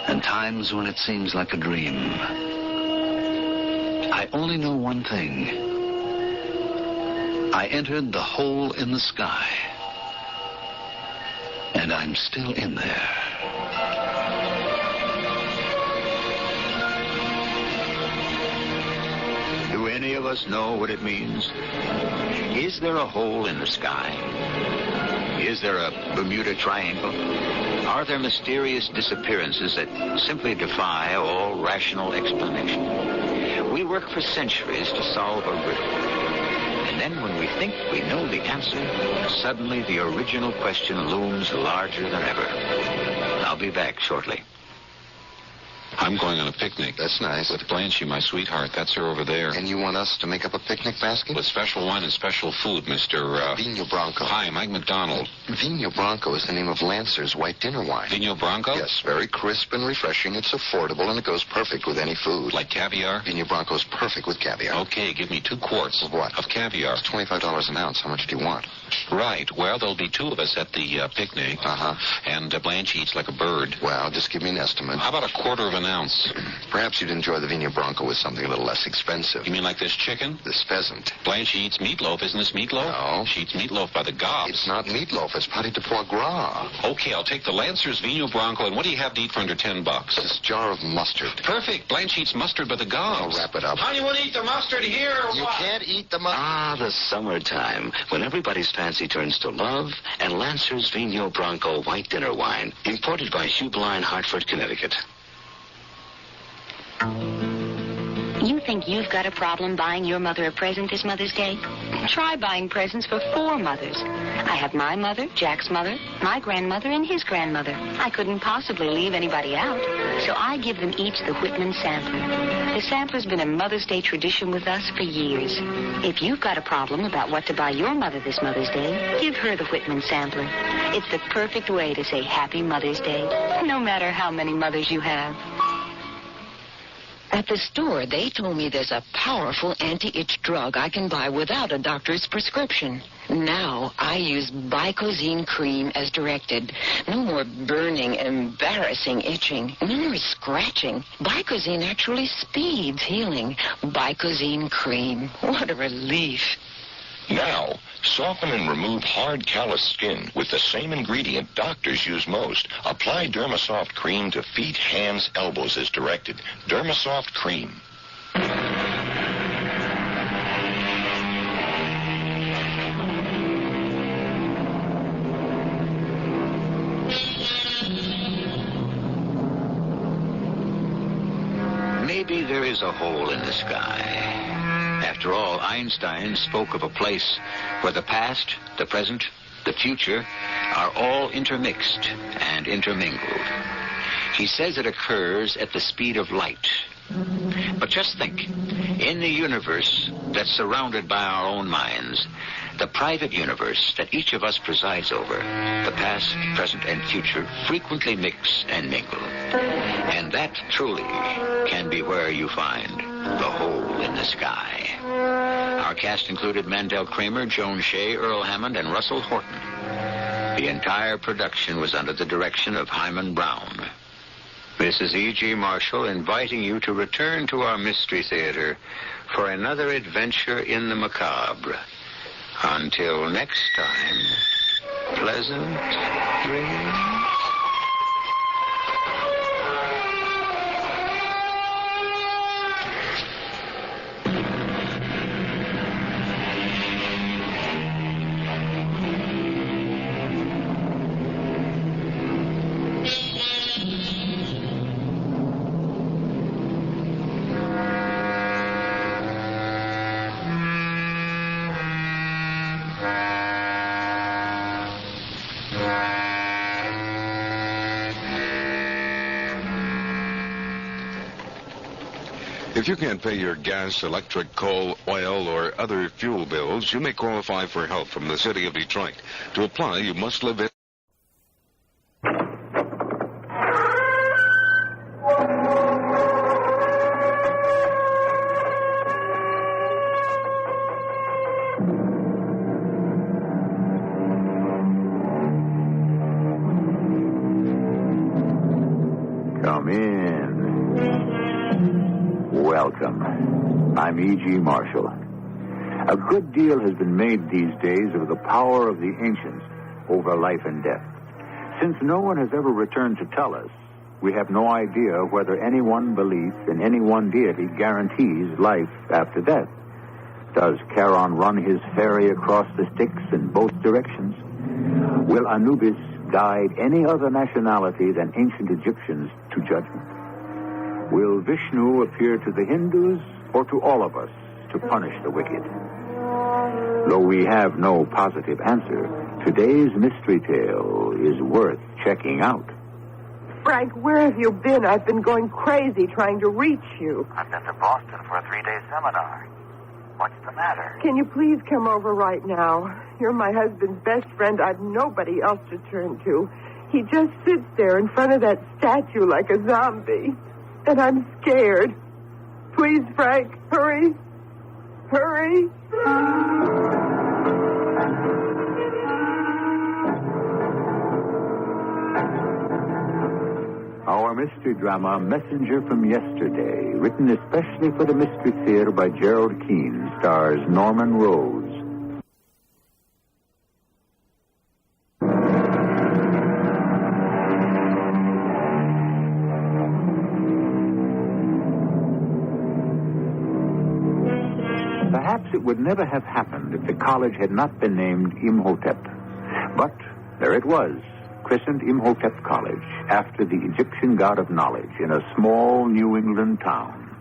And times when it seems like a dream. I only know one thing. I entered the hole in the sky. And I'm still in there. Do any of us know what it means? Is there a hole in the sky? Is there a Bermuda Triangle? Are there mysterious disappearances that simply defy all rational explanation? We work for centuries to solve a riddle. And then when we think we know the answer, suddenly the original question looms larger than ever. I'll be back shortly. I'm going on a picnic. That's nice. With Blanchie, my sweetheart. That's her over there. And you want us to make up a picnic basket? With special wine and special food, Mr. Vino Bronco. Hi, Mike McDonald. Vino Bronco is the name of Lancer's white dinner wine. Vino Bronco? Yes, very crisp and refreshing. It's affordable, and it goes perfect with any food. Like caviar? Vino Bronco's perfect with caviar. Okay, give me 2 quarts. Of what? Of caviar. It's $25 an ounce. How much do you want? Right. Well, there'll be 2 of us at the picnic. Uh-huh. And Blanchie eats like a bird. Well, just give me an estimate. How about a quarter of an ounce? Perhaps you'd enjoy the Vino Bronco with something a little less expensive. You mean like this chicken? This pheasant. Blanche eats meatloaf. Isn't this meatloaf? No. She eats meatloaf by the gobs. It's not meatloaf. It's pâté de foie gras. Okay, I'll take the Lancer's Vino Bronco. And what do you have to eat for under $10? This jar of mustard. Perfect. Blanche eats mustard by the gobs. I'll wrap it up. How do you want to eat the mustard here or You what? can't eat the mustard. Ah, the summertime, when everybody's fancy turns to love, and Lancer's Vino Bronco white dinner wine, imported by Shoeblind, Hartford, Connecticut. You think think you've got a problem buying your mother a present this Mother's Day? Try buying presents for 4 mothers. I have my mother, Jack's mother, my grandmother, and his grandmother. I couldn't possibly leave anybody out, so I give them each the Whitman sampler. The sampler's been a Mother's Day tradition with us for years. If you've got a problem about what to buy your mother this Mother's Day, give her the Whitman sampler. It's the perfect way to say Happy Mother's Day, no matter how many mothers you have. At the store, they told me there's a powerful anti-itch drug I can buy without a doctor's prescription. Now, I use Bicozine cream as directed. No more burning, embarrassing itching. No more scratching. Bicozine actually speeds healing. Bicozine cream. What a relief. Now, soften and remove hard, callous skin with the same ingredient doctors use most. Apply Dermasoft cream to feet, hands, elbows as directed. Dermasoft cream. Maybe there is a hole in the sky. After all, Einstein spoke of a place where the past, the present, the future are all intermixed and intermingled. He says it occurs at the speed of light. But just think, in the universe that's surrounded by our own minds, the private universe that each of us presides over, the past, present, and future frequently mix and mingle. And that truly can be where you find the hole in the sky. Our cast included Mandel Kramer, Joan Shea, Earl Hammond, and Russell Horton. The entire production was under the direction of Hyman Brown. This is E.G. Marshall inviting you to return to our Mystery Theater for another adventure in the macabre. Until next time, pleasant dreams. If you can't pay your gas, electric, coal, oil, or other fuel bills, you may qualify for help from the city of Detroit. To apply, you must live in... Come in. Welcome. I'm E.G. Marshall. A good deal has been made these days of the power of the ancients over life and death. Since no one has ever returned to tell us, we have no idea whether any one belief in any one deity guarantees life after death. Does Charon run his ferry across the Styx in both directions? Will Anubis guide any other nationality than ancient Egyptians to judgment? Will Vishnu appear to the Hindus or to all of us to punish the wicked? Though we have no positive answer, today's mystery tale is worth checking out. Frank, where have you been? I've been going crazy trying to reach you. I've been to Boston for a 3-day seminar. What's the matter? Can you please come over right now? You're my husband's best friend. I've nobody else to turn to. He just sits there in front of that statue like a zombie. And I'm scared. Please, Frank, hurry. Hurry. Our mystery drama, Messenger from Yesterday, written especially for the Mystery Theater by Gerald Keane, stars Norman Rose. Perhaps it would never have happened if the college had not been named Imhotep. But there it was, christened Imhotep College, after the Egyptian god of knowledge, in a small New England town.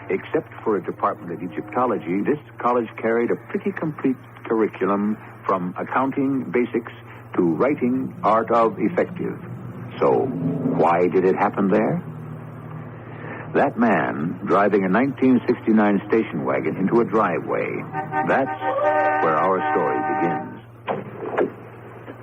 Except for a department of Egyptology, this college carried a pretty complete curriculum from accounting basics to writing art of effective. So, why did it happen there? That man driving a 1969 station wagon into a driveway. That's where our story begins.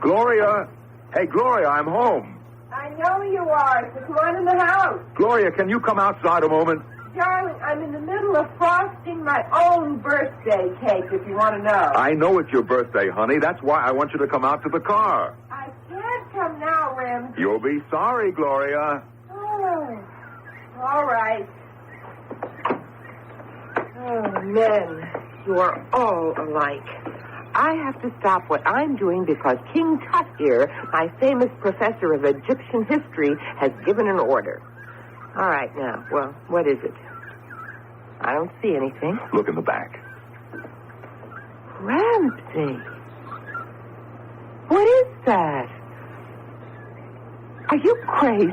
Gloria! Hey, Gloria, I'm home. I know you are. So come on in the house. Gloria, can you come outside a moment? Darling, I'm in the middle of frosting my own birthday cake, if you want to know. I know it's your birthday, honey. That's why I want you to come out to the car. I can't come now, Ramsey. You'll be sorry, Gloria. Oh, all right. Oh, men, you are all alike. I have to stop what I'm doing because King Tut here, my famous professor of Egyptian history, has given an order. All right, now, well, what is it? I don't see anything. Look in the back. Ramsey. What is that? Are you crazy?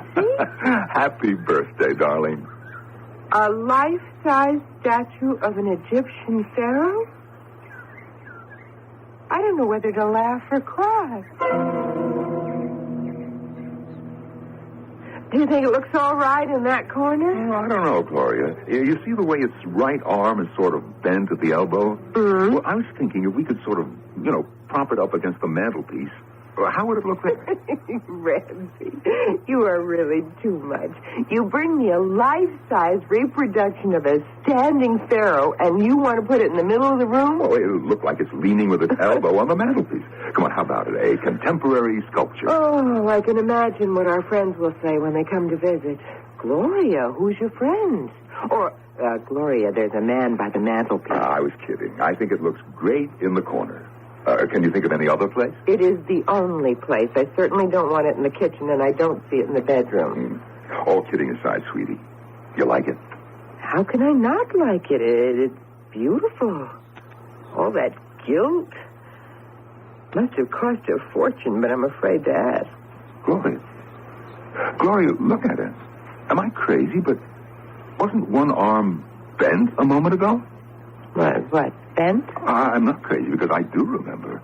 Happy birthday, darling. A life-size statue of an Egyptian pharaoh? I don't know whether to laugh or cry. Do you think it looks all right in that corner? I don't know, Gloria. You see the way its right arm is sort of bent at the elbow? Mm-hmm. Well, I was thinking if we could sort of, prop it up against the mantelpiece, how would it look there? Ramsey, you are really too much. You bring me a life-size reproduction of a standing pharaoh, and you want to put it in the middle of the room? Oh, it'll look like it's leaning with its elbow on the mantelpiece. Come on, how about it? A contemporary sculpture. Oh, I can imagine what our friends will say when they come to visit. Gloria, who's your friend? Or, Gloria, there's a man by the mantelpiece. I was kidding. I think it looks great in the corner. Can you think of any other place? It is the only place. I certainly don't want it in the kitchen, and I don't see it in the bedroom. All kidding aside, sweetie. You like it? How can I not like it? It's beautiful. All that gilt. Must have cost a fortune, but I'm afraid to ask. Gloria, look at it. Am I crazy? But wasn't one arm bent a moment ago? What, bent? I'm not crazy because I do remember.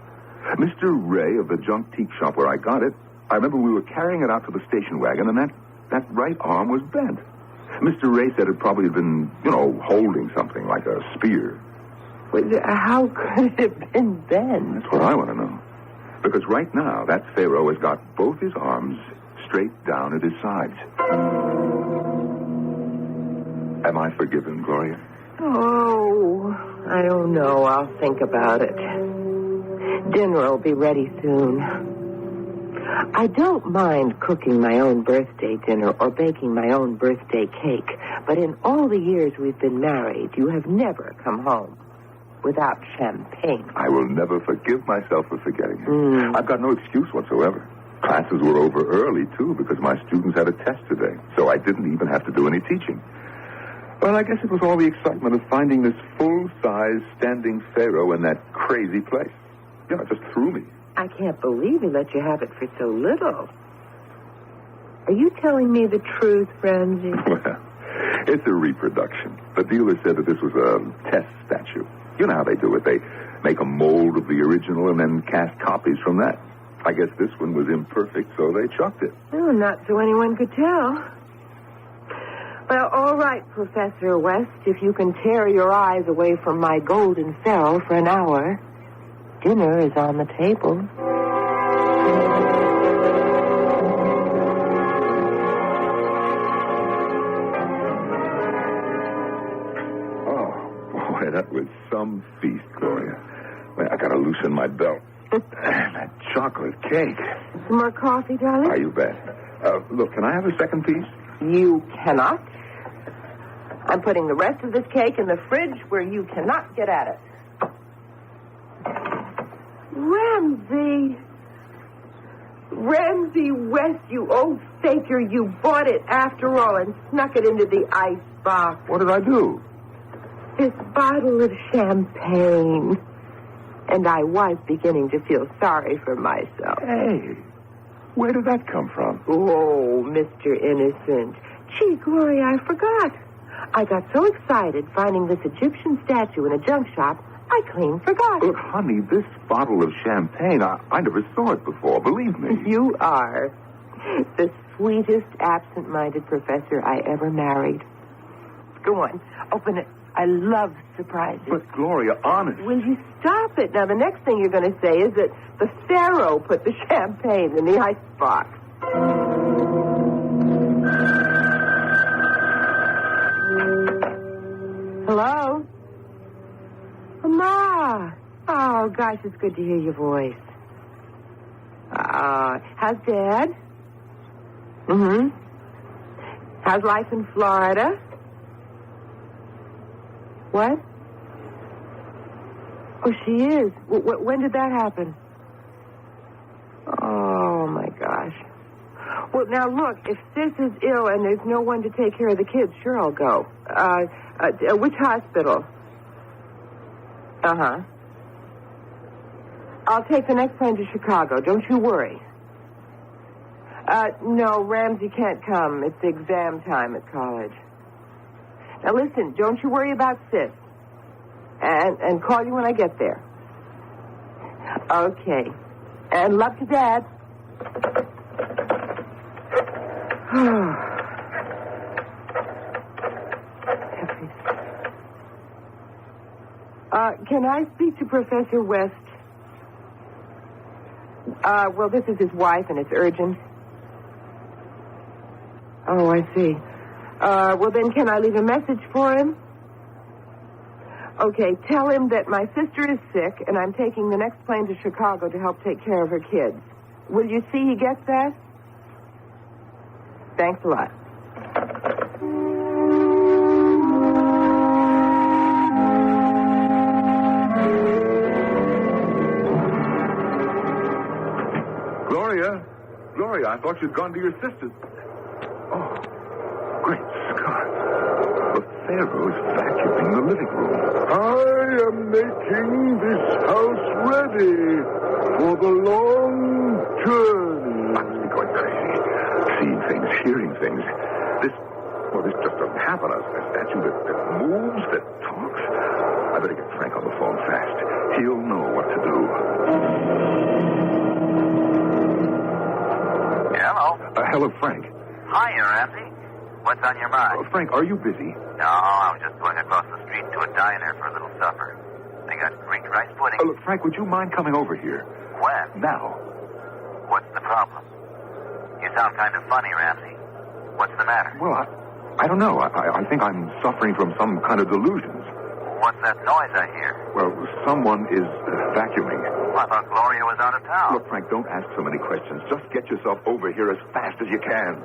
Mr. Ray of the junk teak shop where I got it, I remember we were carrying it out to the station wagon and that right arm was bent. Mr. Ray said it probably had been, holding something like a spear. How could it have been bent? That's what I want to know. Because right now, that pharaoh has got both his arms straight down at his sides. Am I forgiven, Gloria? Oh, I don't know. I'll think about it. Dinner will be ready soon. I don't mind cooking my own birthday dinner or baking my own birthday cake, but in all the years we've been married, you have never come home without champagne. I will never forgive myself for forgetting it. I've got no excuse whatsoever. Classes were over early, too, because my students had a test today, so I didn't even have to do any teaching. Well, I guess it was all the excitement of finding this full-size standing pharaoh in that crazy place. It just threw me. I can't believe he let you have it for so little. Are you telling me the truth, Ramsey? Well, it's a reproduction. The dealer said that this was a test statue. You know how they do it. They make a mold of the original and then cast copies from that. I guess this one was imperfect, so they chucked it. Oh, not so anyone could tell. Well, all right, Professor West, if you can tear your eyes away from my golden pharaoh for an hour, dinner is on the table. Oh, boy, that was some feast, Gloria. Well, I gotta loosen my belt. That chocolate cake. Some more coffee, darling? Ah, you bet. Look, can I have a second piece? You cannot. I'm putting the rest of this cake in the fridge where you cannot get at it. Ramsey West, you old faker, you bought it after all and snuck it into the ice box. What did I do? This bottle of champagne. And I was beginning to feel sorry for myself. Hey, where did that come from? Oh, Mr. Innocent. Gee, Gloria, I forgot. I got so excited finding this Egyptian statue in a junk shop, I clean forgot. Look, honey, this bottle of champagne, I never saw it before, believe me. You are the sweetest absent-minded professor I ever married. Go on, open it. I love surprises. But, Gloria, honest. Will you stop it? Now, the next thing you're going to say is that the Pharaoh put the champagne in the icebox. Hello? Ma. Oh, gosh, it's good to hear your voice. How's Dad? Mm-hmm. How's life in Florida? What? Oh, she is. When did that happen? Oh, my gosh. Well, now, look, if Sis is ill and there's no one to take care of the kids, sure, I'll go. Which hospital? Uh-huh. I'll take the next plane to Chicago. Don't you worry. No, Ramsey can't come. It's exam time at college. Now, listen, don't you worry about Sis. And call you when I get there. Okay. And love to Dad. Can I speak to Professor West? Well, this is his wife, and it's urgent. Oh, I see. Well, then, can I leave a message for him? Okay, tell him that my sister is sick, and I'm taking the next plane to Chicago to help take care of her kids. Will you see he gets that? Thanks a lot. Gloria, I thought you'd gone to your sister's. Oh, great Scott. The Pharaoh's vacuuming the living room. I am making this house ready for the long journey. I must be going crazy. Seeing things, hearing things. This just doesn't happen. A statue that moves, that talks. I better get Frank on the phone fast. He'll know what to do. Hello. Hello, Frank. Hiya, Ramsey. What's on your mind? Frank, are you busy? No, I was just going across the street to a diner for a little supper. They got Greek rice pudding. Look, Frank, would you mind coming over here? When? Now. What's the problem? You sound kind of funny, Ramsey. What's the matter? Well, I don't know. I think I'm suffering from some kind of delusions. What's that noise I hear? Well, someone is vacuuming. I thought Gloria was out of town. Look, Frank, don't ask so many questions. Just get yourself over here as fast as you can.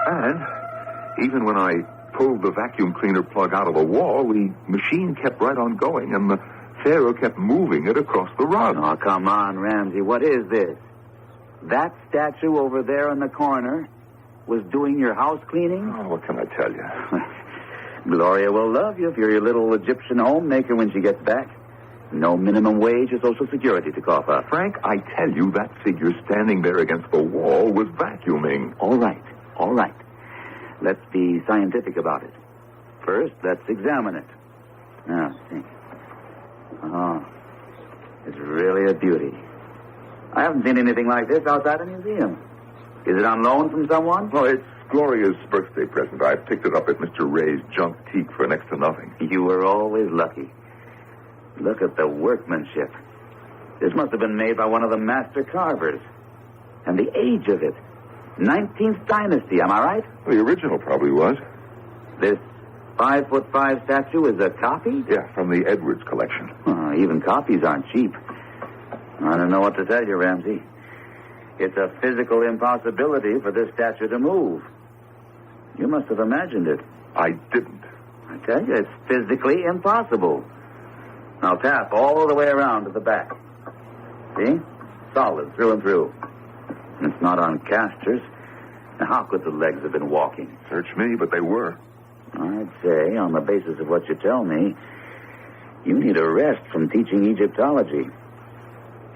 And even when I pulled the vacuum cleaner plug out of the wall, the machine kept right on going, and the Pharaoh kept moving it across the rug. Oh, come on, Ramsey. What is this? That statue over there in the corner was doing your house cleaning? Oh, what can I tell you? Gloria will love you if you're your little Egyptian homemaker when she gets back. No minimum wage or Social Security to cough up. Frank, I tell you, that figure standing there against the wall was vacuuming. All right. Let's be scientific about it. First, let's examine it. Now, see. Oh, it's really a beauty. I haven't seen anything like this outside a museum. Is it on loan from someone? Well, it's Gloria's birthday present. I picked it up at Mr. Ray's junk teak for next to nothing. You were always lucky. Look at the workmanship. This must have been made by one of the master carvers. And the age of it. 19th dynasty, am I right? The original probably was. This 5'5" statue is a copy? Yeah, from the Edwards collection. Oh, even copies aren't cheap. I don't know what to tell you, Ramsey. It's a physical impossibility for this statue to move. You must have imagined it. I didn't. I tell you, it's physically impossible. Now tap all the way around to the back. See? Solid, through and through. It's not on casters. Now, how could the legs have been walking? Search me, but they were. I'd say, on the basis of what you tell me, you need a rest from teaching Egyptology.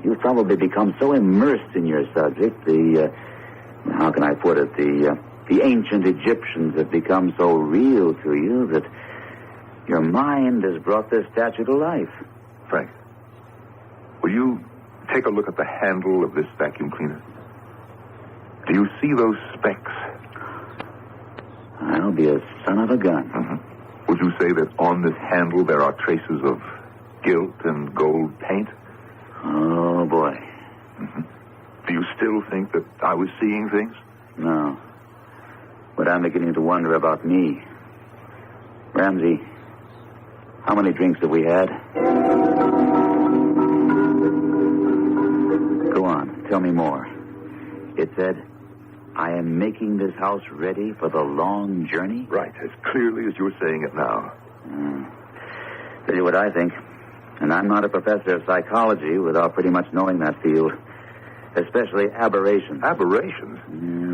You've probably become so immersed in your subject, how can I put it, the The ancient Egyptians have become so real to you that your mind has brought this statue to life. Frank, will you take a look at the handle of this vacuum cleaner? Do you see those specks? I'll be a son of a gun. Mm-hmm. Would you say that on this handle there are traces of gilt and gold paint? Oh, boy. Mm-hmm. Do you still think that I was seeing things? No. But I'm beginning to wonder about me. Ramsey, how many drinks have we had? Go on, tell me more. It said, I am making this house ready for the long journey? Right, as clearly as you're saying it now. Tell you what I think. And I'm not a professor of psychology without pretty much knowing that field. Especially aberrations. Aberrations?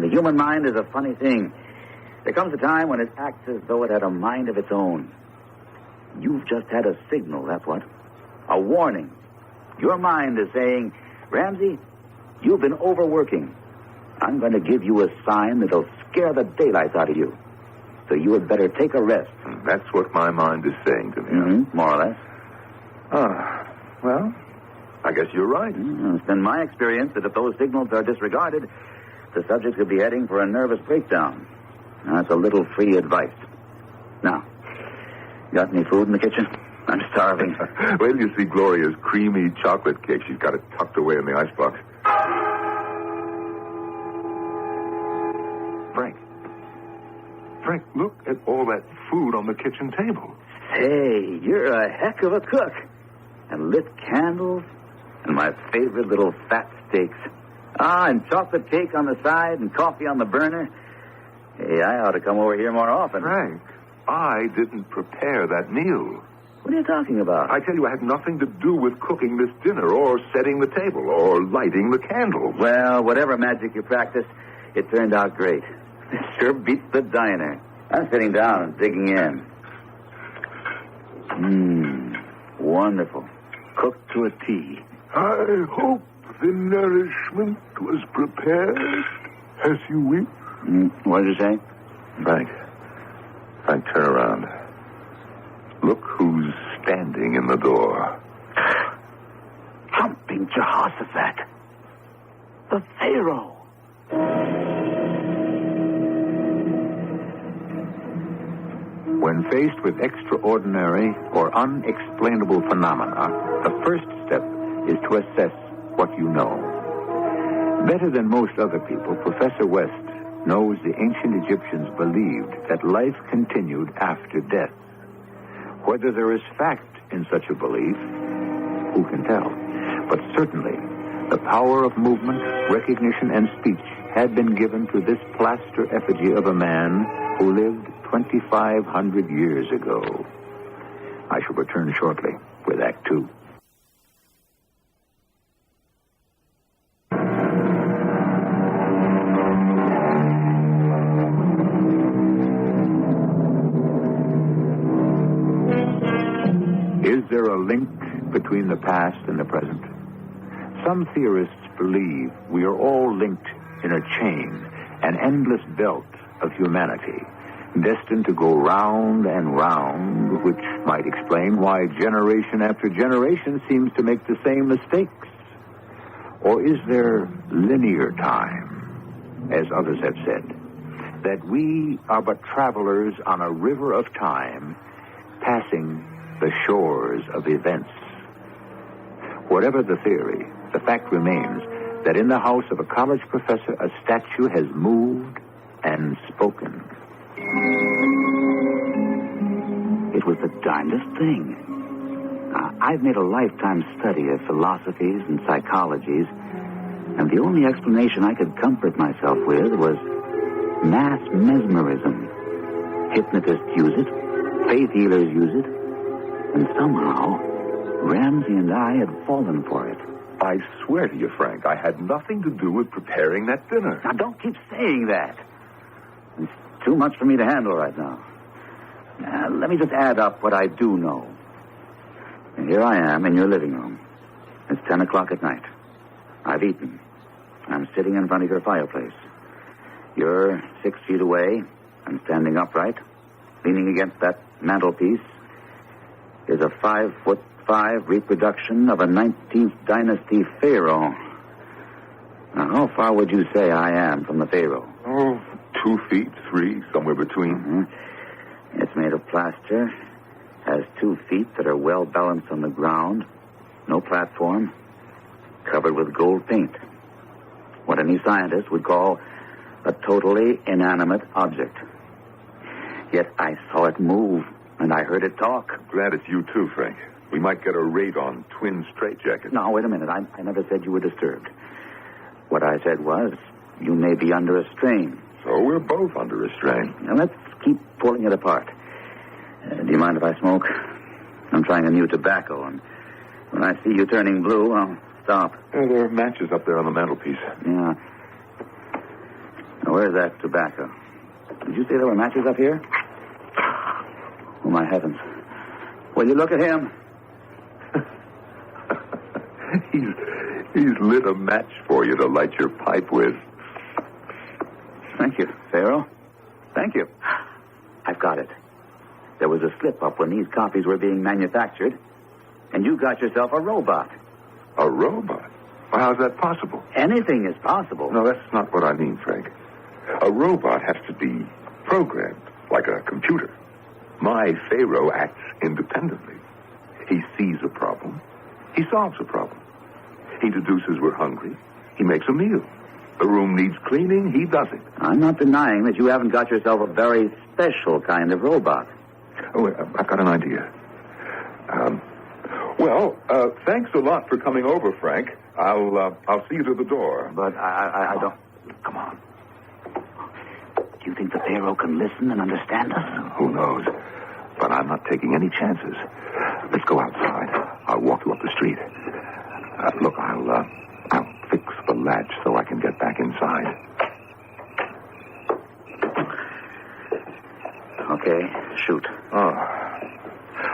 The human mind is a funny thing. There comes a time when it acts as though it had a mind of its own. You've just had a signal, that's what. A warning. Your mind is saying, Ramsey, you've been overworking. I'm going to give you a sign that'll scare the daylights out of you. So you had better take a rest. That's what my mind is saying to me. Mm-hmm, more or less. Well, I guess you're right. It's been my experience that if those signals are disregarded, the subject could be heading for a nervous breakdown. That's a little free advice. Now, got any food in the kitchen? I'm starving. Wait till you see Gloria's creamy chocolate cake. She's got it tucked away in the icebox. Frank, look at all that food on the kitchen table. Hey, you're a heck of a cook. And lit candles, and my favorite little fat steaks. And chocolate cake on the side, and coffee on the burner. Hey, I ought to come over here more often. Frank, I didn't prepare that meal. What are you talking about? I tell you, I had nothing to do with cooking this dinner, or setting the table, or lighting the candles. Well, whatever magic you practiced, it turned out great. It sure beats the diner. I'm sitting down and digging in. Wonderful. Cooked to a T. I hope the nourishment was prepared as you wish. What did you say? Frank, turn around. Look who's standing in the door. Jumping Jehoshaphat. The Pharaoh. When faced with extraordinary or unexplainable phenomena, the first step is to assess what you know. Better than most other people, Professor West knows the ancient Egyptians believed that life continued after death. Whether there is fact in such a belief, who can tell? But certainly, the power of movement, recognition, and speech had been given to this plaster effigy of a man who lived 2,500 years ago. I shall return shortly with Act Two. Is there a link between the past and the present? Some theorists believe we are all linked in a chain, an endless belt of humanity, destined to go round and round, which might explain why generation after generation seems to make the same mistakes. Or is there linear time, as others have said, that we are but travelers on a river of time, passing the shores of events? Whatever the theory, the fact remains that in the house of a college professor, a statue has moved and spoken. It was the darndest thing. I've made a lifetime study of philosophies and psychologies, and the only explanation I could comfort myself with was mass mesmerism. Hypnotists use it, faith healers use it, and somehow Ramsey and I had fallen for it. I swear to you, Frank, I had nothing to do with preparing that dinner. Now, don't keep saying that. It's too much for me to handle right now. Let me just add up what I do know. And here I am in your living room. It's 10 o'clock at night. I've eaten. I'm sitting in front of your fireplace. You're 6 feet away and standing upright, leaning against that mantelpiece, is a 5'5" reproduction of a 19th dynasty pharaoh. Now, how far would you say I am from the pharaoh? Oh, 2 feet, 3, somewhere between. Mm-hmm. It's made of plaster, has 2 feet that are well balanced on the ground, no platform, covered with gold paint. What any scientist would call a totally inanimate object. Yet I saw it move, and I heard it talk. Glad it's you too, Frank. We might get a raid on twin straitjackets. Now, wait a minute. I never said you were disturbed. What I said was, you may be under a strain. So we're both under a strain. Now, let's keep pulling it apart. Do you mind if I smoke? I'm trying a new tobacco, and when I see you turning blue, I'll stop. There are matches up there on the mantelpiece. Yeah. Now, where's that tobacco? Did you say there were matches up here? Oh, my heavens. Will you look at him? He's lit a match for you to light your pipe with. Thank you, Pharaoh. Thank you. I've got it. There was a slip-up when these copies were being manufactured, and you got yourself a robot. A robot? Well, how's that possible? Anything is possible. No, that's not what I mean, Frank. A robot has to be programmed, like a computer. My Pharaoh acts independently. He sees a problem. He solves a problem. He deduces we're hungry. He makes a meal. The room needs cleaning. He does it. I'm not denying that you haven't got yourself a very special kind of robot. Oh, I've got an idea. Thanks a lot for coming over, Frank. I'll see you to the door. But I don't... Come on. Do you think the Pharaoh can listen and understand us? Who knows? But I'm not taking any chances. Let's go outside. I'll walk you up the street. Look, I'll fix the latch so I can get back inside. Okay, shoot. Oh.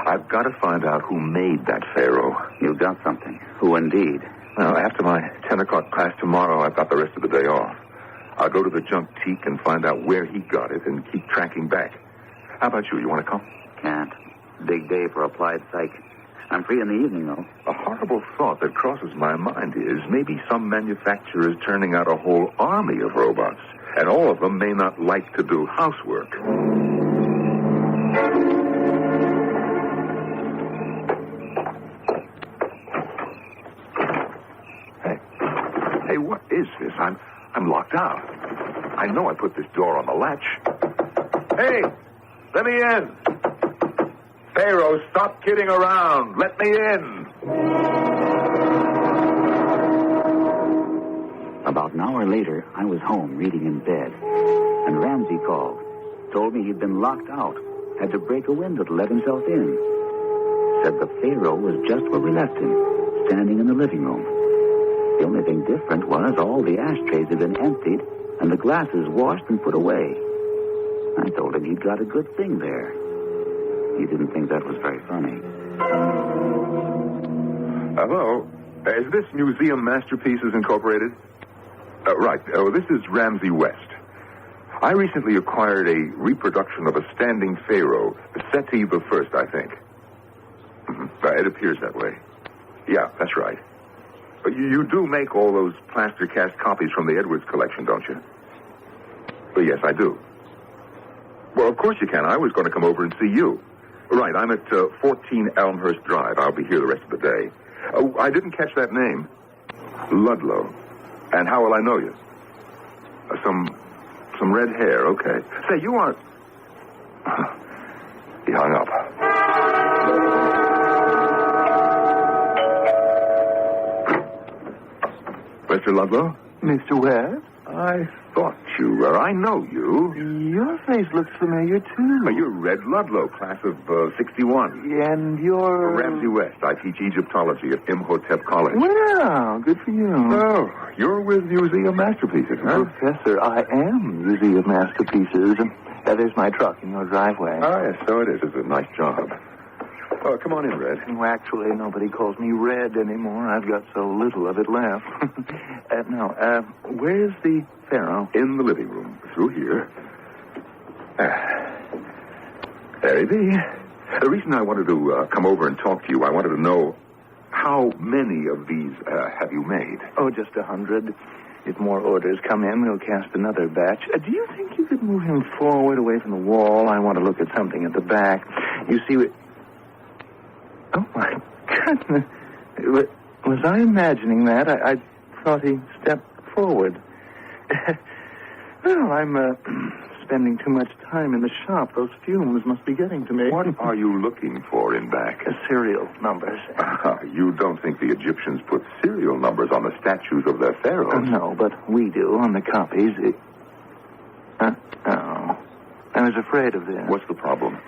I've got to find out who made that Pharaoh. You got something. Who indeed? Well, after my 10 o'clock class tomorrow, I've got the rest of the day off. I'll go to the junk teak and find out where he got it and keep tracking back. How about you? You want to come? Can't. Big day for applied psych. I'm free in the evening, though. A horrible thought that crosses my mind is maybe some manufacturer is turning out a whole army of robots, and all of them may not like to do housework. Hey, what is this? I'm locked out. I know I put this door on the latch. Hey, let me in. Pharaoh, stop kidding around. Let me in. About an hour later, I was home reading in bed, and Ramsey called. Told me he'd been locked out. Had to break a window to let himself in. Said the Pharaoh was just where we left him, standing in the living room. The only thing different was all the ashtrays had been emptied and the glasses washed and put away. I told him he'd got a good thing there. He didn't think that was very funny. Hello. Is this Museum Masterpieces Incorporated? Right. Oh, this is Ramsey West. I recently acquired a reproduction of a standing pharaoh, Seti the First, I think. It appears that way. Yeah, that's right. You do make all those plaster cast copies from the Edwards collection, don't you? Well, yes, I do. Well, of course you can. I was going to come over and see you. Right, I'm at 14 Elmhurst Drive. I'll be here the rest of the day. Oh, I didn't catch that name. Ludlow. And how will I know you? Some red hair, okay. Say, you aren't... He hung up. Mr. Ludlow? Mr. West? I thought you were. I know you. Your face looks familiar, too. You're Red Ludlow, class of 61. And you're... Ramsey West. I teach Egyptology at Imhotep College. Well, good for you. Oh, you're with Museum Masterpieces, huh? Professor, I am Museum Masterpieces. There's my truck in your driveway. Oh, yes, so it is. It's a nice job. Oh, come on in, Red. Well, actually, nobody calls me Red anymore. I've got so little of it left. Now, where's the Pharaoh? In the living room. Through here. There he be. The reason I wanted to come over and talk to you, I wanted to know how many of these have you made? Oh, just 100. If more orders come in, we'll cast another batch. Do you think you could move him forward away from the wall? I want to look at something at the back. You see, oh, my goodness. Was I imagining that? I thought he stepped forward. Well, I'm spending too much time in the shop. Those fumes must be getting to me. What are you looking for in back? Serial numbers. You don't think the Egyptians put serial numbers on the statues of their pharaohs? No, but we do on the copies. Oh. I was afraid of this. What's the problem?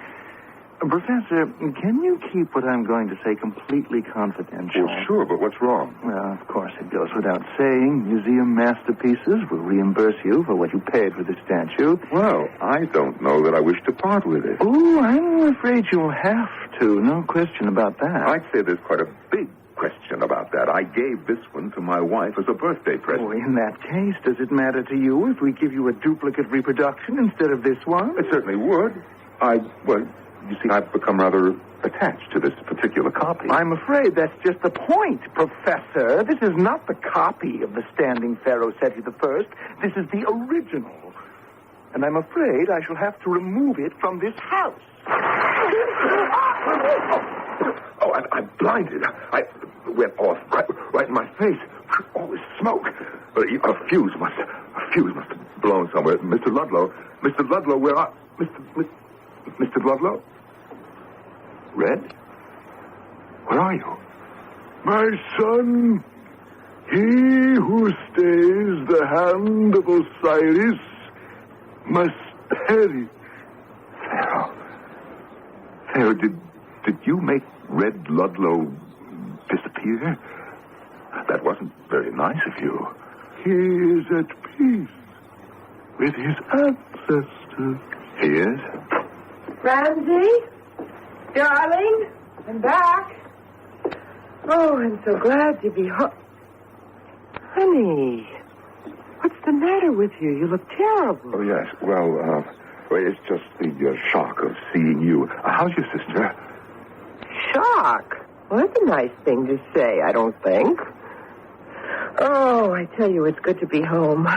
Professor, can you keep what I'm going to say completely confidential? Well, sure, but what's wrong? Well, of course, it goes without saying. Museum masterpieces will reimburse you for what you paid for the statue. Well, I don't know that I wish to part with it. Oh, I'm afraid you'll have to. No question about that. I'd say there's quite a big question about that. I gave this one to my wife as a birthday present. Oh, in that case, does it matter to you if we give you a duplicate reproduction instead of this one? It certainly would. You see, I've become rather attached to this particular copy. I'm afraid that's just the point, Professor. This is not the copy of the standing Pharaoh Seti I. This is the original. And I'm afraid I shall have to remove it from this house. I'm blinded. I went off right in my face. All this smoke. A fuse must have blown somewhere. Mr. Ludlow, where are... Mr. Ludlow? Red? Where are you? My son, he who stays the hand of Osiris must perish. Pharaoh, did you make Red Ludlow disappear? That wasn't very nice of you. He is at peace with his ancestors. He is? Ramsey? Darling? I'm back. Oh, I'm so glad to be home. Honey, what's the matter with you? You look terrible. Oh, yes. Well, it's just the shock of seeing you. How's your sister? Shock? Well, that's a nice thing to say, I don't think. Oh, I tell you, it's good to be home.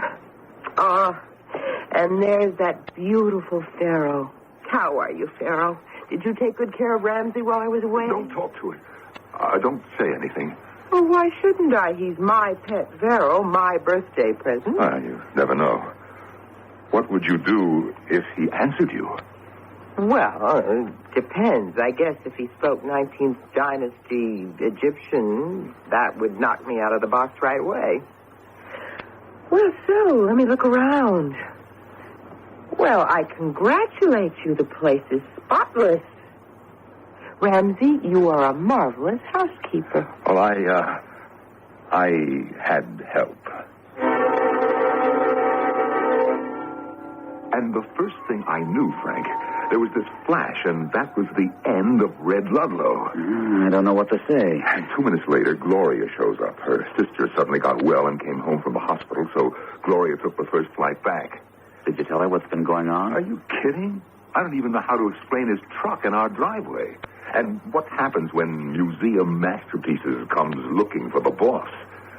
And there's that beautiful Pharaoh. How are you, Pharaoh? Did you take good care of Ramsey while I was away? Don't talk to it. Don't say anything. Well, why shouldn't I? He's my pet Pharaoh, my birthday present. You never know. What would you do if he answered you? Well, depends. I guess if he spoke 19th dynasty Egyptian, that would knock me out of the box right away. Well, so, let me look around. Well, I congratulate you. The place is spotless. Ramsey, you are a marvelous housekeeper. Well, I had help. And the first thing I knew, Frank, there was this flash, and that was the end of Red Ludlow. I don't know what to say. And 2 minutes later, Gloria shows up. Her sister suddenly got well and came home from the hospital, so Gloria took the first flight back. Did you tell her what's been going on? Are you kidding? I don't even know how to explain his truck in our driveway. And what happens when Museum Masterpieces comes looking for the boss?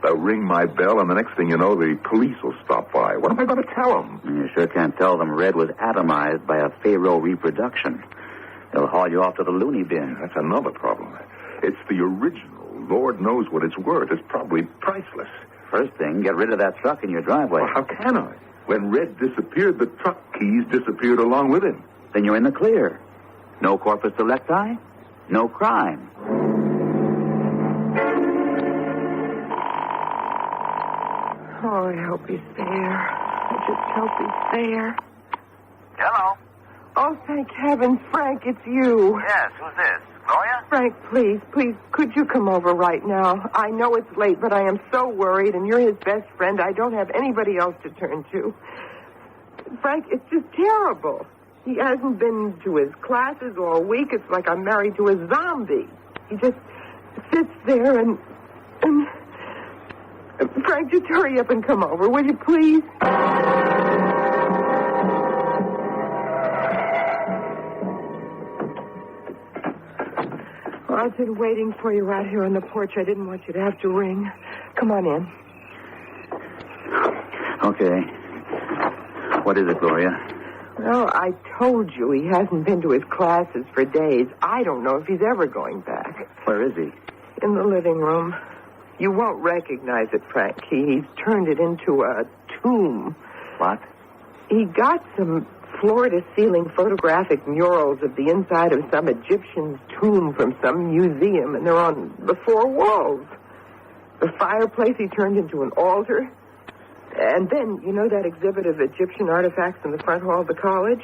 They'll ring my bell, and the next thing you know, the police will stop by. What am I going to tell them? You sure can't tell them Red was atomized by a Pharaoh reproduction. They'll haul you off to the loony bin. That's another problem. It's the original. Lord knows what it's worth. It's probably priceless. First thing, get rid of that truck in your driveway. Well, how can I? When Red disappeared, the truck keys disappeared along with him. Then you're in the clear. No corpus delicti, no crime. Oh, I hope he's there. I just hope he's there. Hello. Oh, thank heaven, Frank, it's you. Yes, who's this? Gloria? Frank, please, could you come over right now? I know it's late, but I am so worried, and you're his best friend. I don't have anybody else to turn to. Frank, it's just terrible. He hasn't been to his classes all week. It's like I'm married to a zombie. He just sits there and... Frank, just hurry up and come over, will you, please? Well, I've been waiting for you out here on the porch. I didn't want you to have to ring. Come on in. Okay. What is it, Gloria? Well, I told you he hasn't been to his classes for days. I don't know if he's ever going back. Where is he? In the living room. You won't recognize it, Frank. He's turned it into a tomb. What? He got some floor-to-ceiling photographic murals of the inside of some Egyptian's tomb from some museum, and they're on the four walls. The fireplace he turned into an altar. And then, you know that exhibit of Egyptian artifacts in the front hall of the college?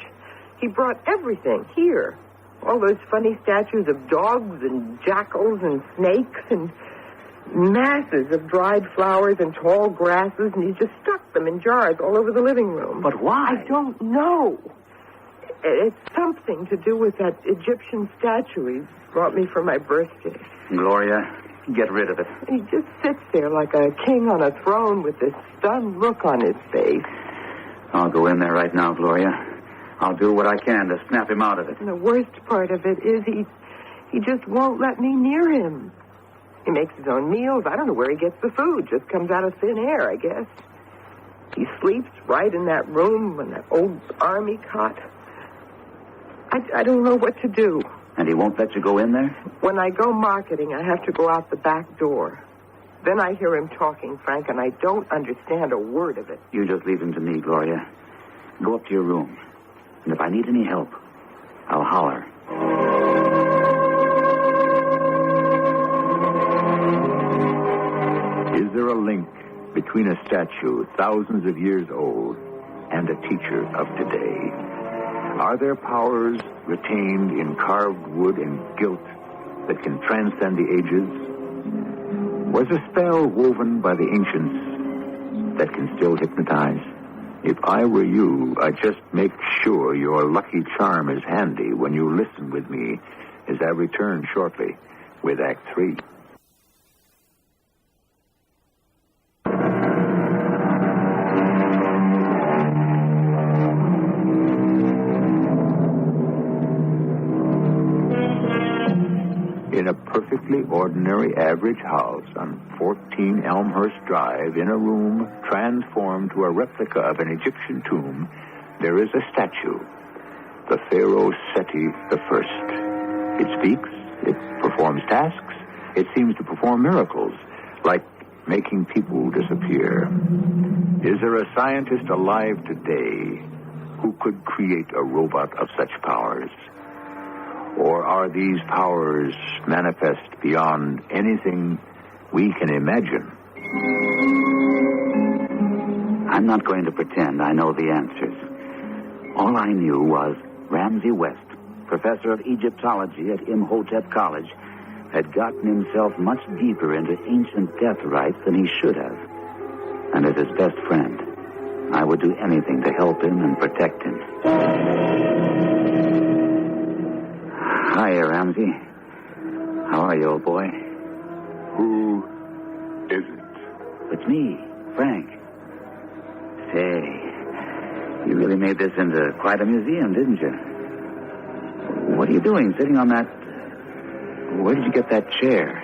He brought everything here. All those funny statues of dogs and jackals and snakes and masses of dried flowers and tall grasses, and he just stuck them in jars all over the living room. But why? I don't know. It's something to do with that Egyptian statue he brought me for my birthday. Gloria, get rid of it. He just sits there like a king on a throne with this stunned look on his face. I'll go in there right now, Gloria. I'll do what I can to snap him out of it. And the worst part of it is he just won't let me near him. He makes his own meals. I don't know where he gets the food. Just comes out of thin air, I guess. He sleeps right in that room in that old army cot. I don't know what to do. And he won't let you go in there? When I go marketing, I have to go out the back door. Then I hear him talking, Frank, and I don't understand a word of it. You just leave him to me, Gloria. Go up to your room. And if I need any help, I'll holler. Is there a link between a statue thousands of years old and a teacher of today? Are there powers retained in carved wood and gilt that can transcend the ages? Was a spell woven by the ancients that can still hypnotize? If I were you, I'd just make sure your lucky charm is handy when you listen with me as I return shortly with Act 3. In a perfectly ordinary average house on 14 Elmhurst Drive, in a room transformed to a replica of an Egyptian tomb, there is a statue, the Pharaoh Seti I. It speaks, it performs tasks, it seems to perform miracles, like making people disappear. Is there a scientist alive today who could create a robot of such powers? Or are these powers manifest beyond anything we can imagine? I'm not going to pretend I know the answers. All I knew was Ramsey West, professor of Egyptology at Imhotep College, had gotten himself much deeper into ancient death rites than he should have. And as his best friend, I would do anything to help him and protect him. Hi, Ramsey. How are you, old boy? Who is it? It's me, Frank. Say, you really made this into quite a museum, didn't you? What are you doing sitting on that... Where did you get that chair?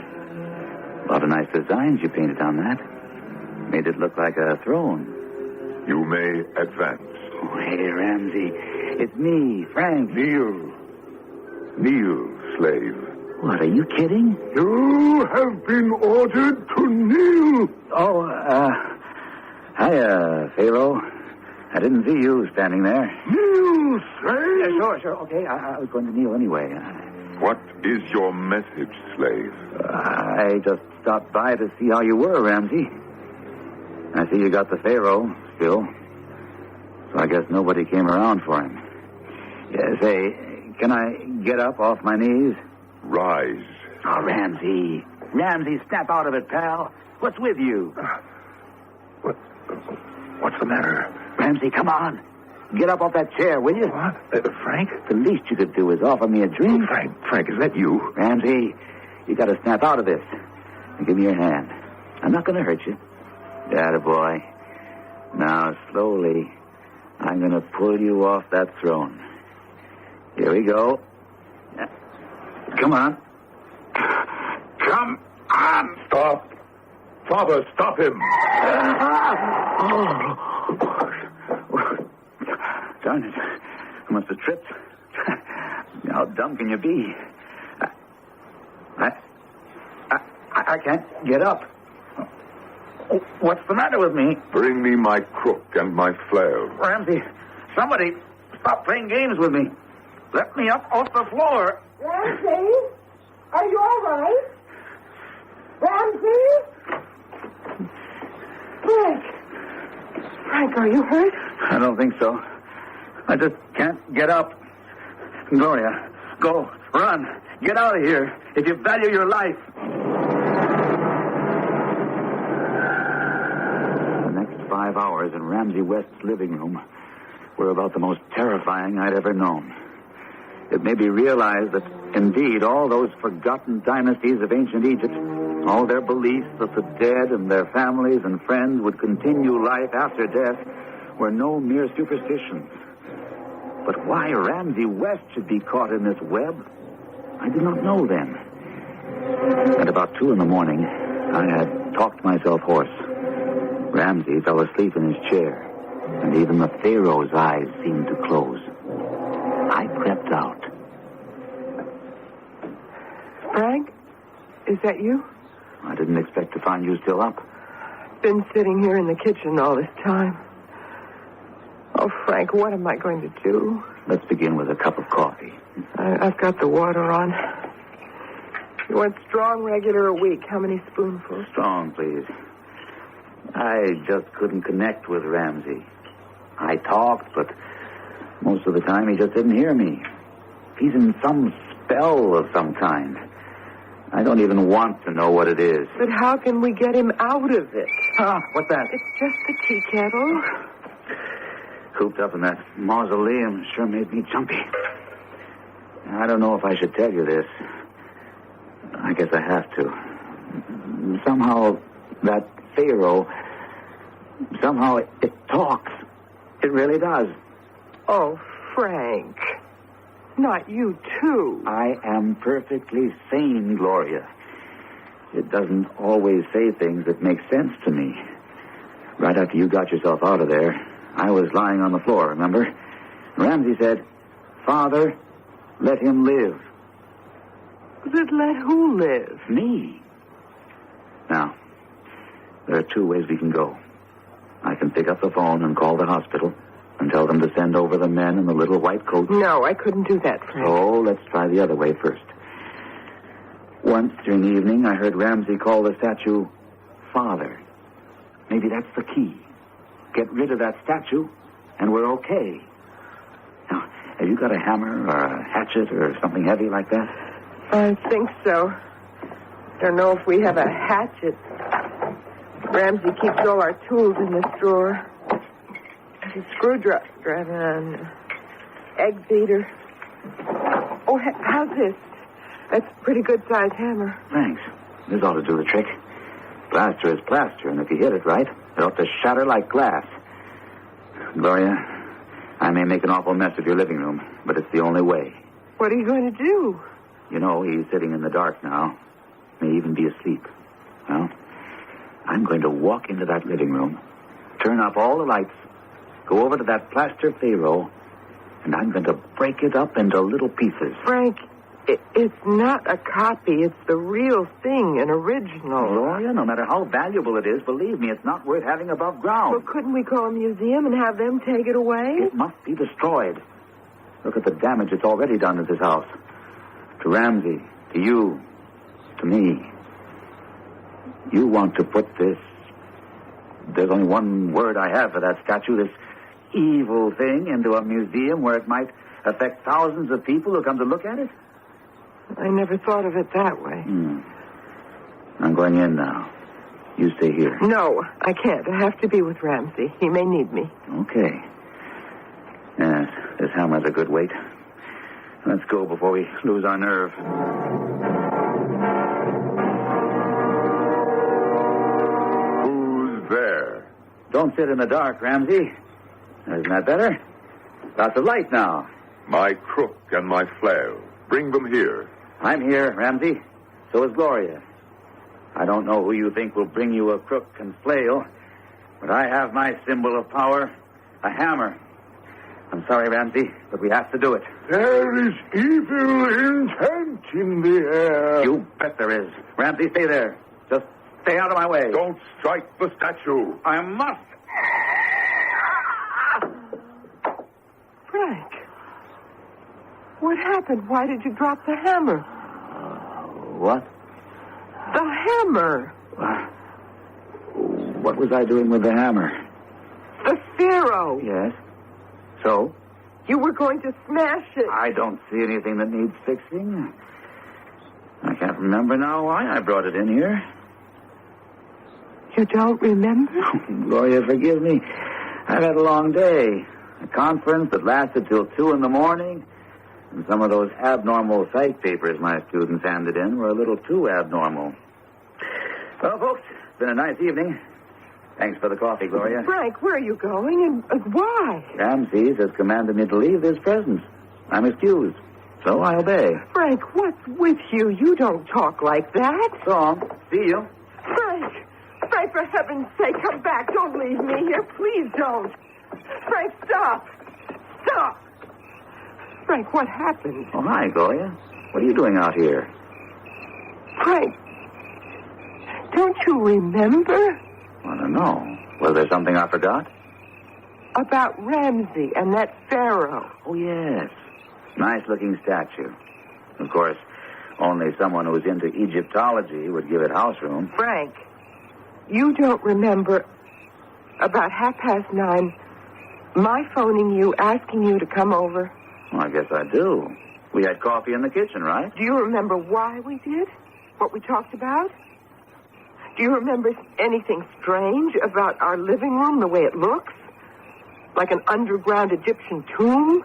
A lot of nice designs you painted on that. Made it look like a throne. You may advance. Oh, hey, Ramsey. It's me, Frank. Kneel, slave. What, are you kidding? You have been ordered to kneel. Oh, hiya, Pharaoh. I didn't see you standing there. Kneel, slave. Sure. Okay, I was going to kneel anyway. What is your message, slave? I just stopped by to see how you were, Ramsey. I see you got the Pharaoh still. So I guess nobody came around for him. Yeah, say, can I get up off my knees? Rise. Oh, Ramsey, snap out of it, pal. What's with you? What's the matter? Ramsey, come on. get up off that chair, will you? What? Frank? The least you could do is offer me a drink. Frank, is that you? Ramsey, you got to snap out of this. And give me your hand. I'm not going to hurt you. Attaboy. Now, slowly, I'm going to pull you off that throne. Here we go. Come on. Come on. Stop. Father, stop him. Darn it. I must have tripped. How dumb can you be? I can't get up. What's the matter with me? Bring me my crook and my flail. Ramsey, somebody stop playing games with me. Let me up off the floor. Ramsey? Are you all right? Ramsey? Frank, are you hurt? I don't think so. I just can't get up. Gloria, go, run, get out of here if you value your life. The next 5 hours in Ramsey West's living room were about the most terrifying I'd ever known. It made me realize that, indeed, all those forgotten dynasties of ancient Egypt, all their beliefs that the dead and their families and friends would continue life after death, were no mere superstitions. But why Ramsey West should be caught in this web, I did not know then. At about 2 a.m, I had talked myself hoarse. Ramsey fell asleep in his chair, and even the Pharaoh's eyes seemed to close. I crept out. Frank, is that you? I didn't expect to find you still up. Been sitting here in the kitchen all this time. Oh, Frank, what am I going to do? Let's begin with a cup of coffee. I've got the water on. You want strong, regular, or weak? How many spoonfuls? Strong, please. I just couldn't connect with Ramsey. I talked, but most of the time he just didn't hear me. He's in some spell of some kind. I don't even want to know what it is. But how can we get him out of it? What's that? It's just the tea kettle. Cooped up in that mausoleum sure made me jumpy. I don't know if I should tell you this. I guess I have to. Somehow, that Pharaoh, somehow it talks. It really does. Oh, Frank. Not you, too. I am perfectly sane, Gloria. It doesn't always say things that make sense to me. Right after you got yourself out of there, I was lying on the floor, remember? Ramsey said, "Father, let him live." But let who live? Me. Now, there are 2 ways we can go. I can pick up the phone and call the hospital and tell them to send over the men in the little white coats. No, I couldn't do that, Frank. Oh, let's try the other way first. Once during the evening, I heard Ramsey call the statue Father. Maybe that's the key. Get rid of that statue, and we're okay. Now, have you got a hammer or a hatchet or something heavy like that? I think so. Don't know if we have a hatchet. Ramsey keeps all our tools in this drawer. A screwdriver and an egg beater. Oh, how's this? That's a pretty good-sized hammer. Thanks. This ought to do the trick. Plaster is plaster, and if you hit it right, it ought to shatter like glass. Gloria, I may make an awful mess of your living room, but it's the only way. What are you going to do? You know, he's sitting in the dark now. May even be asleep. Well, I'm going to walk into that living room, turn off all the lights, go over to that plaster Pharaoh, and I'm going to break it up into little pieces. Frank, it's not a copy. It's the real thing, an original. Gloria, no matter how valuable it is, believe me, it's not worth having above ground. Well, couldn't we call a museum and have them take it away? It must be destroyed. Look at the damage it's already done to this house. To Ramsey, to you, to me. You want to put this... There's only one word I have for that statue, this evil thing, into a museum where it might affect thousands of people who come to look at it? I never thought of it that way. I'm going in now. You stay here. No, I can't. I have to be with Ramsey. He may need me. Okay. this hammer's a good weight. Let's go before we lose our nerve. Who's there? Don't sit in the dark, Ramsey. Isn't that better? Lots of light now. My crook and my flail. Bring them here. I'm here, Ramsey. So is Gloria. I don't know who you think will bring you a crook and flail, but I have my symbol of power, a hammer. I'm sorry, Ramsey, but we have to do it. There is evil intent in the air. You bet there is. Ramsey, stay there. Just stay out of my way. Don't strike the statue. I must. Frank, what happened? Why did you drop the hammer? What? The hammer. What was I doing with the hammer? The Pharaoh. Yes. So? You were going to smash it. I don't see anything that needs fixing. I can't remember now why I brought it in here. You don't remember? Gloria, forgive me. I've had a long day. A conference that lasted till 2 in the morning. And some of those abnormal psych papers my students handed in were a little too abnormal. Well, folks, it's been a nice evening. Thanks for the coffee, Gloria. Frank, where are you going and why? Ramses has commanded me to leave this presence. I'm excused, so I obey. Frank, what's with you? You don't talk like that. So long. See you. Frank, for heaven's sake, come back. Don't leave me here. Please don't. Frank, stop. Stop. Frank, what happened? Oh, hi, Gloria. What are you doing out here? Frank, don't you remember? I don't know. Was there something I forgot? About Ramsey and that pharaoh. Oh, yes. Nice-looking statue. Of course, only someone who's into Egyptology would give it house room. Frank, you don't remember about 9:30 my phoning you, asking you to come over? Well, I guess I do. We had coffee in the kitchen, right? Do you remember why we did? What we talked about? Do you remember anything strange about our living room, the way it looks? Like an underground Egyptian tomb?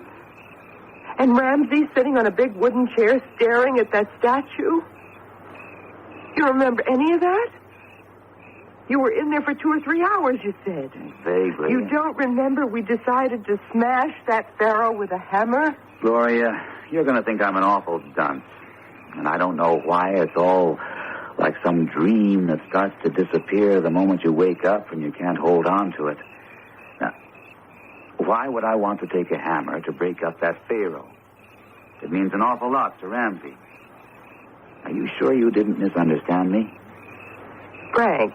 And Ramsey sitting on a big wooden chair staring at that statue? You remember any of that? You were in there for 2 or 3 hours, you said. Vaguely. You don't remember we decided to smash that pharaoh with a hammer? Gloria, you're going to think I'm an awful dunce. And I don't know why it's all like some dream that starts to disappear the moment you wake up and you can't hold on to it. Now, why would I want to take a hammer to break up that pharaoh? It means an awful lot to Ramsey. Are you sure you didn't misunderstand me? Frank,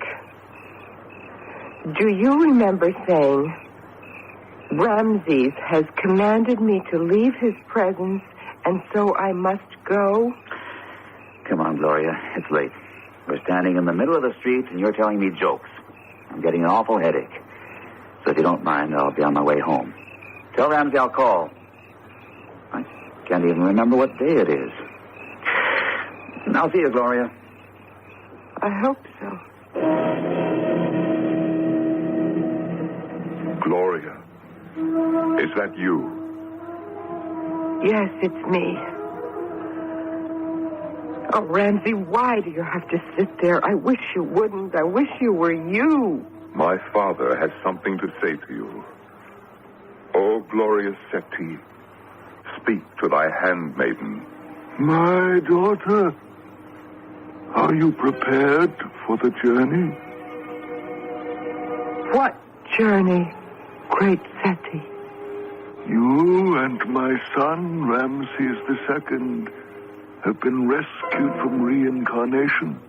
do you remember saying, Ramses has commanded me to leave his presence, and so I must go? Come on, Gloria. It's late. We're standing in the middle of the street, and you're telling me jokes. I'm getting an awful headache. So if you don't mind, I'll be on my way home. Tell Ramsey I'll call. I can't even remember what day it is. I'll see you, Gloria. I hope so. Gloria, is that you? Yes, it's me. Oh, Ramsey, why do you have to sit there? I wish you wouldn't. I wish you were you. My father has something to say to you. O glorious Seti, speak to thy handmaiden. My daughter, are you prepared for the journey? What journey, great Seti? You and my son, Ramses II, have been rescued from reincarnation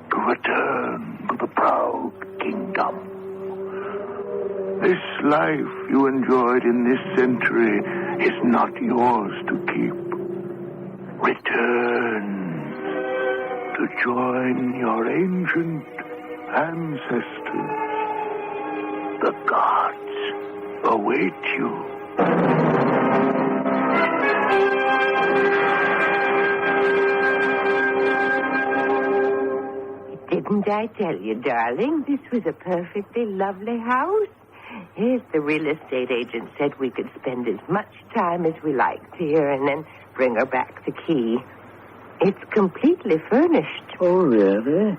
to return to the proud kingdom. This life you enjoyed in this century is not yours to keep. Return to join your ancient ancestors. The gods await you. Didn't I tell you, darling, this was a perfectly lovely house? Yes, the real estate agent said we could spend as much time as we liked here and then bring her back the key. It's completely furnished. Oh, really?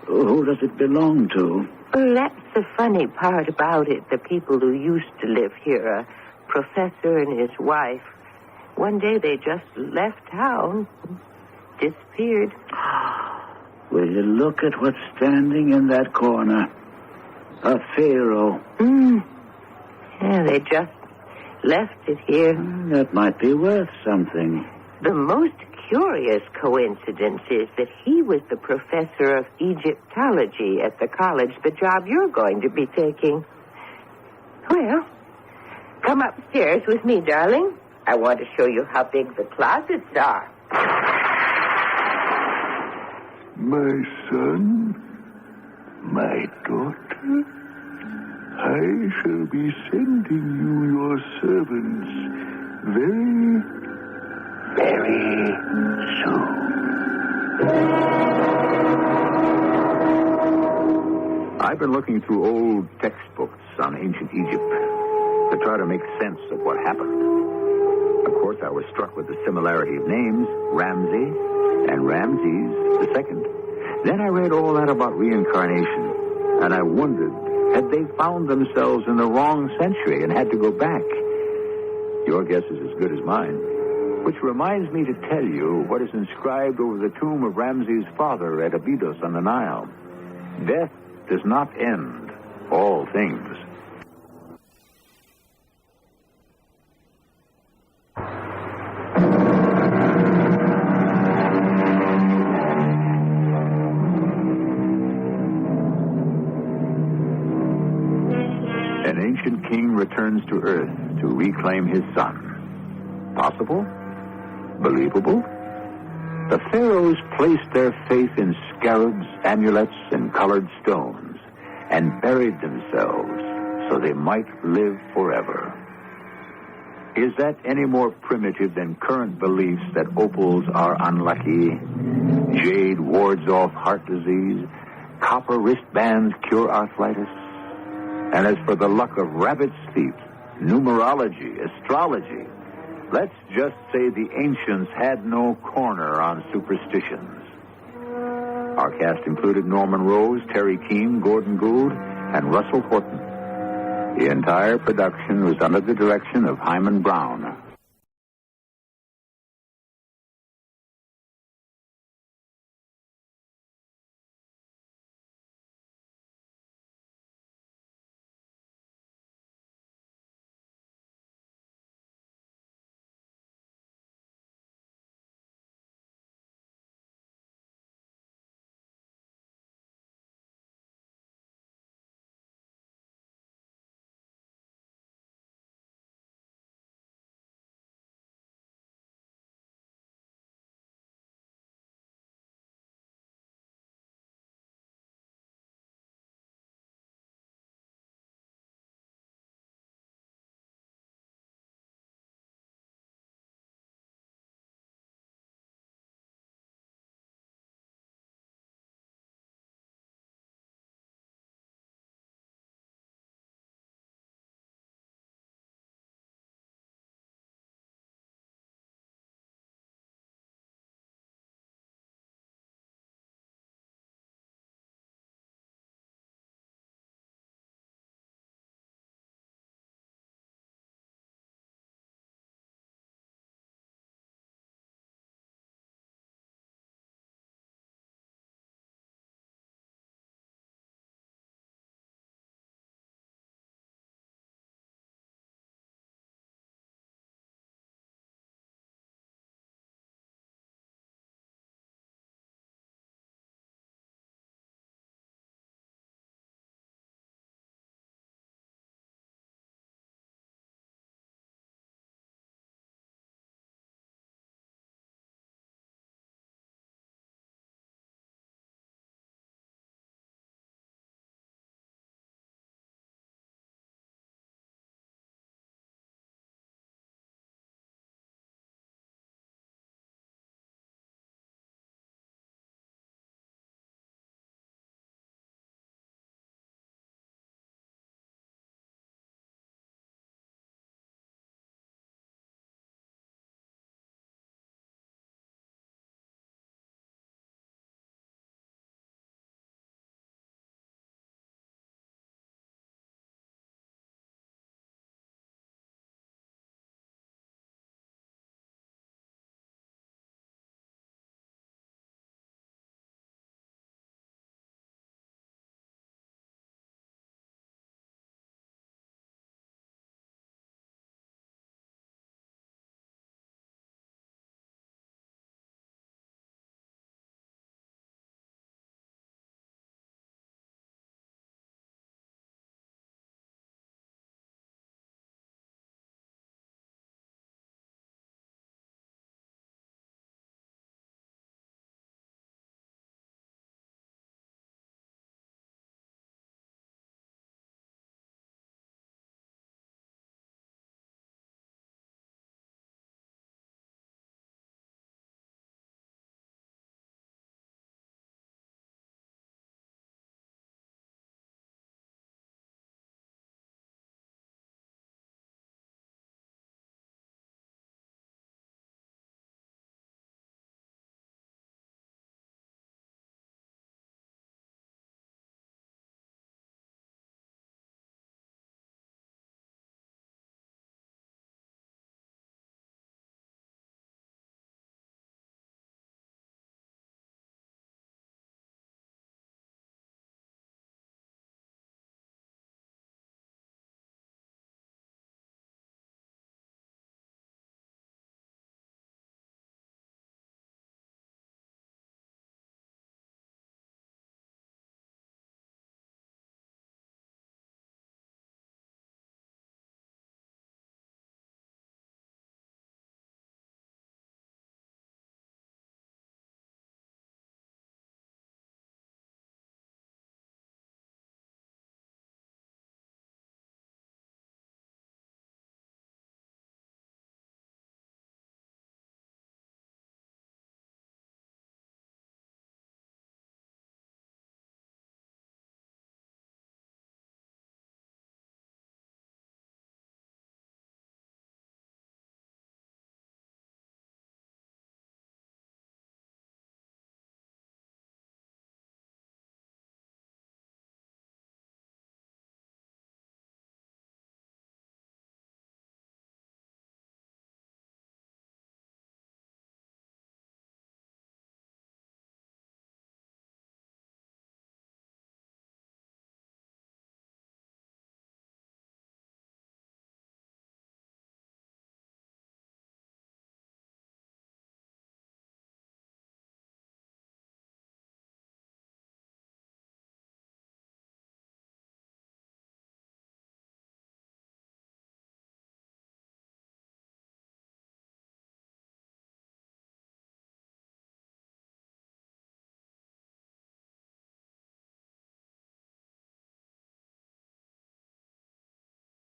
Who does it belong to? Well, that's the funny part about it. The people who used to live here, a professor and his wife, one day they just left town, disappeared. Will you look at what's standing in that corner? A pharaoh. Yeah, they just left it here. That might be worth something. The most curious coincidence is that he was the professor of Egyptology at the college, the job you're going to be taking. Well, come upstairs with me, darling. I want to show you how big the closets are. My son, my daughter, I shall be sending you your servants very soon. I've been looking through old textbooks on ancient Egypt to try to make sense of what happened. Of course, I was struck with the similarity of names, Ramsey and Ramses II. Then I read all that about reincarnation, and I wondered, had they found themselves in the wrong century and had to go back? Your guess is as good as mine. Which reminds me to tell you what is inscribed over the tomb of Ramses' father at Abydos on the Nile. Death does not end all things. An ancient king returns to Earth to reclaim his son. Possible? Believable? The pharaohs placed their faith in scarabs, amulets, and colored stones, and buried themselves so they might live forever. Is that any more primitive than current beliefs that opals are unlucky, jade wards off heart disease, copper wristbands cure arthritis? And as for the luck of rabbit's feet, numerology, astrology, let's just say the ancients had no corner on superstitions. Our cast included Norman Rose, Terry Keane, Gordon Gould, and Russell Horton. The entire production was under the direction of Hyman Brown.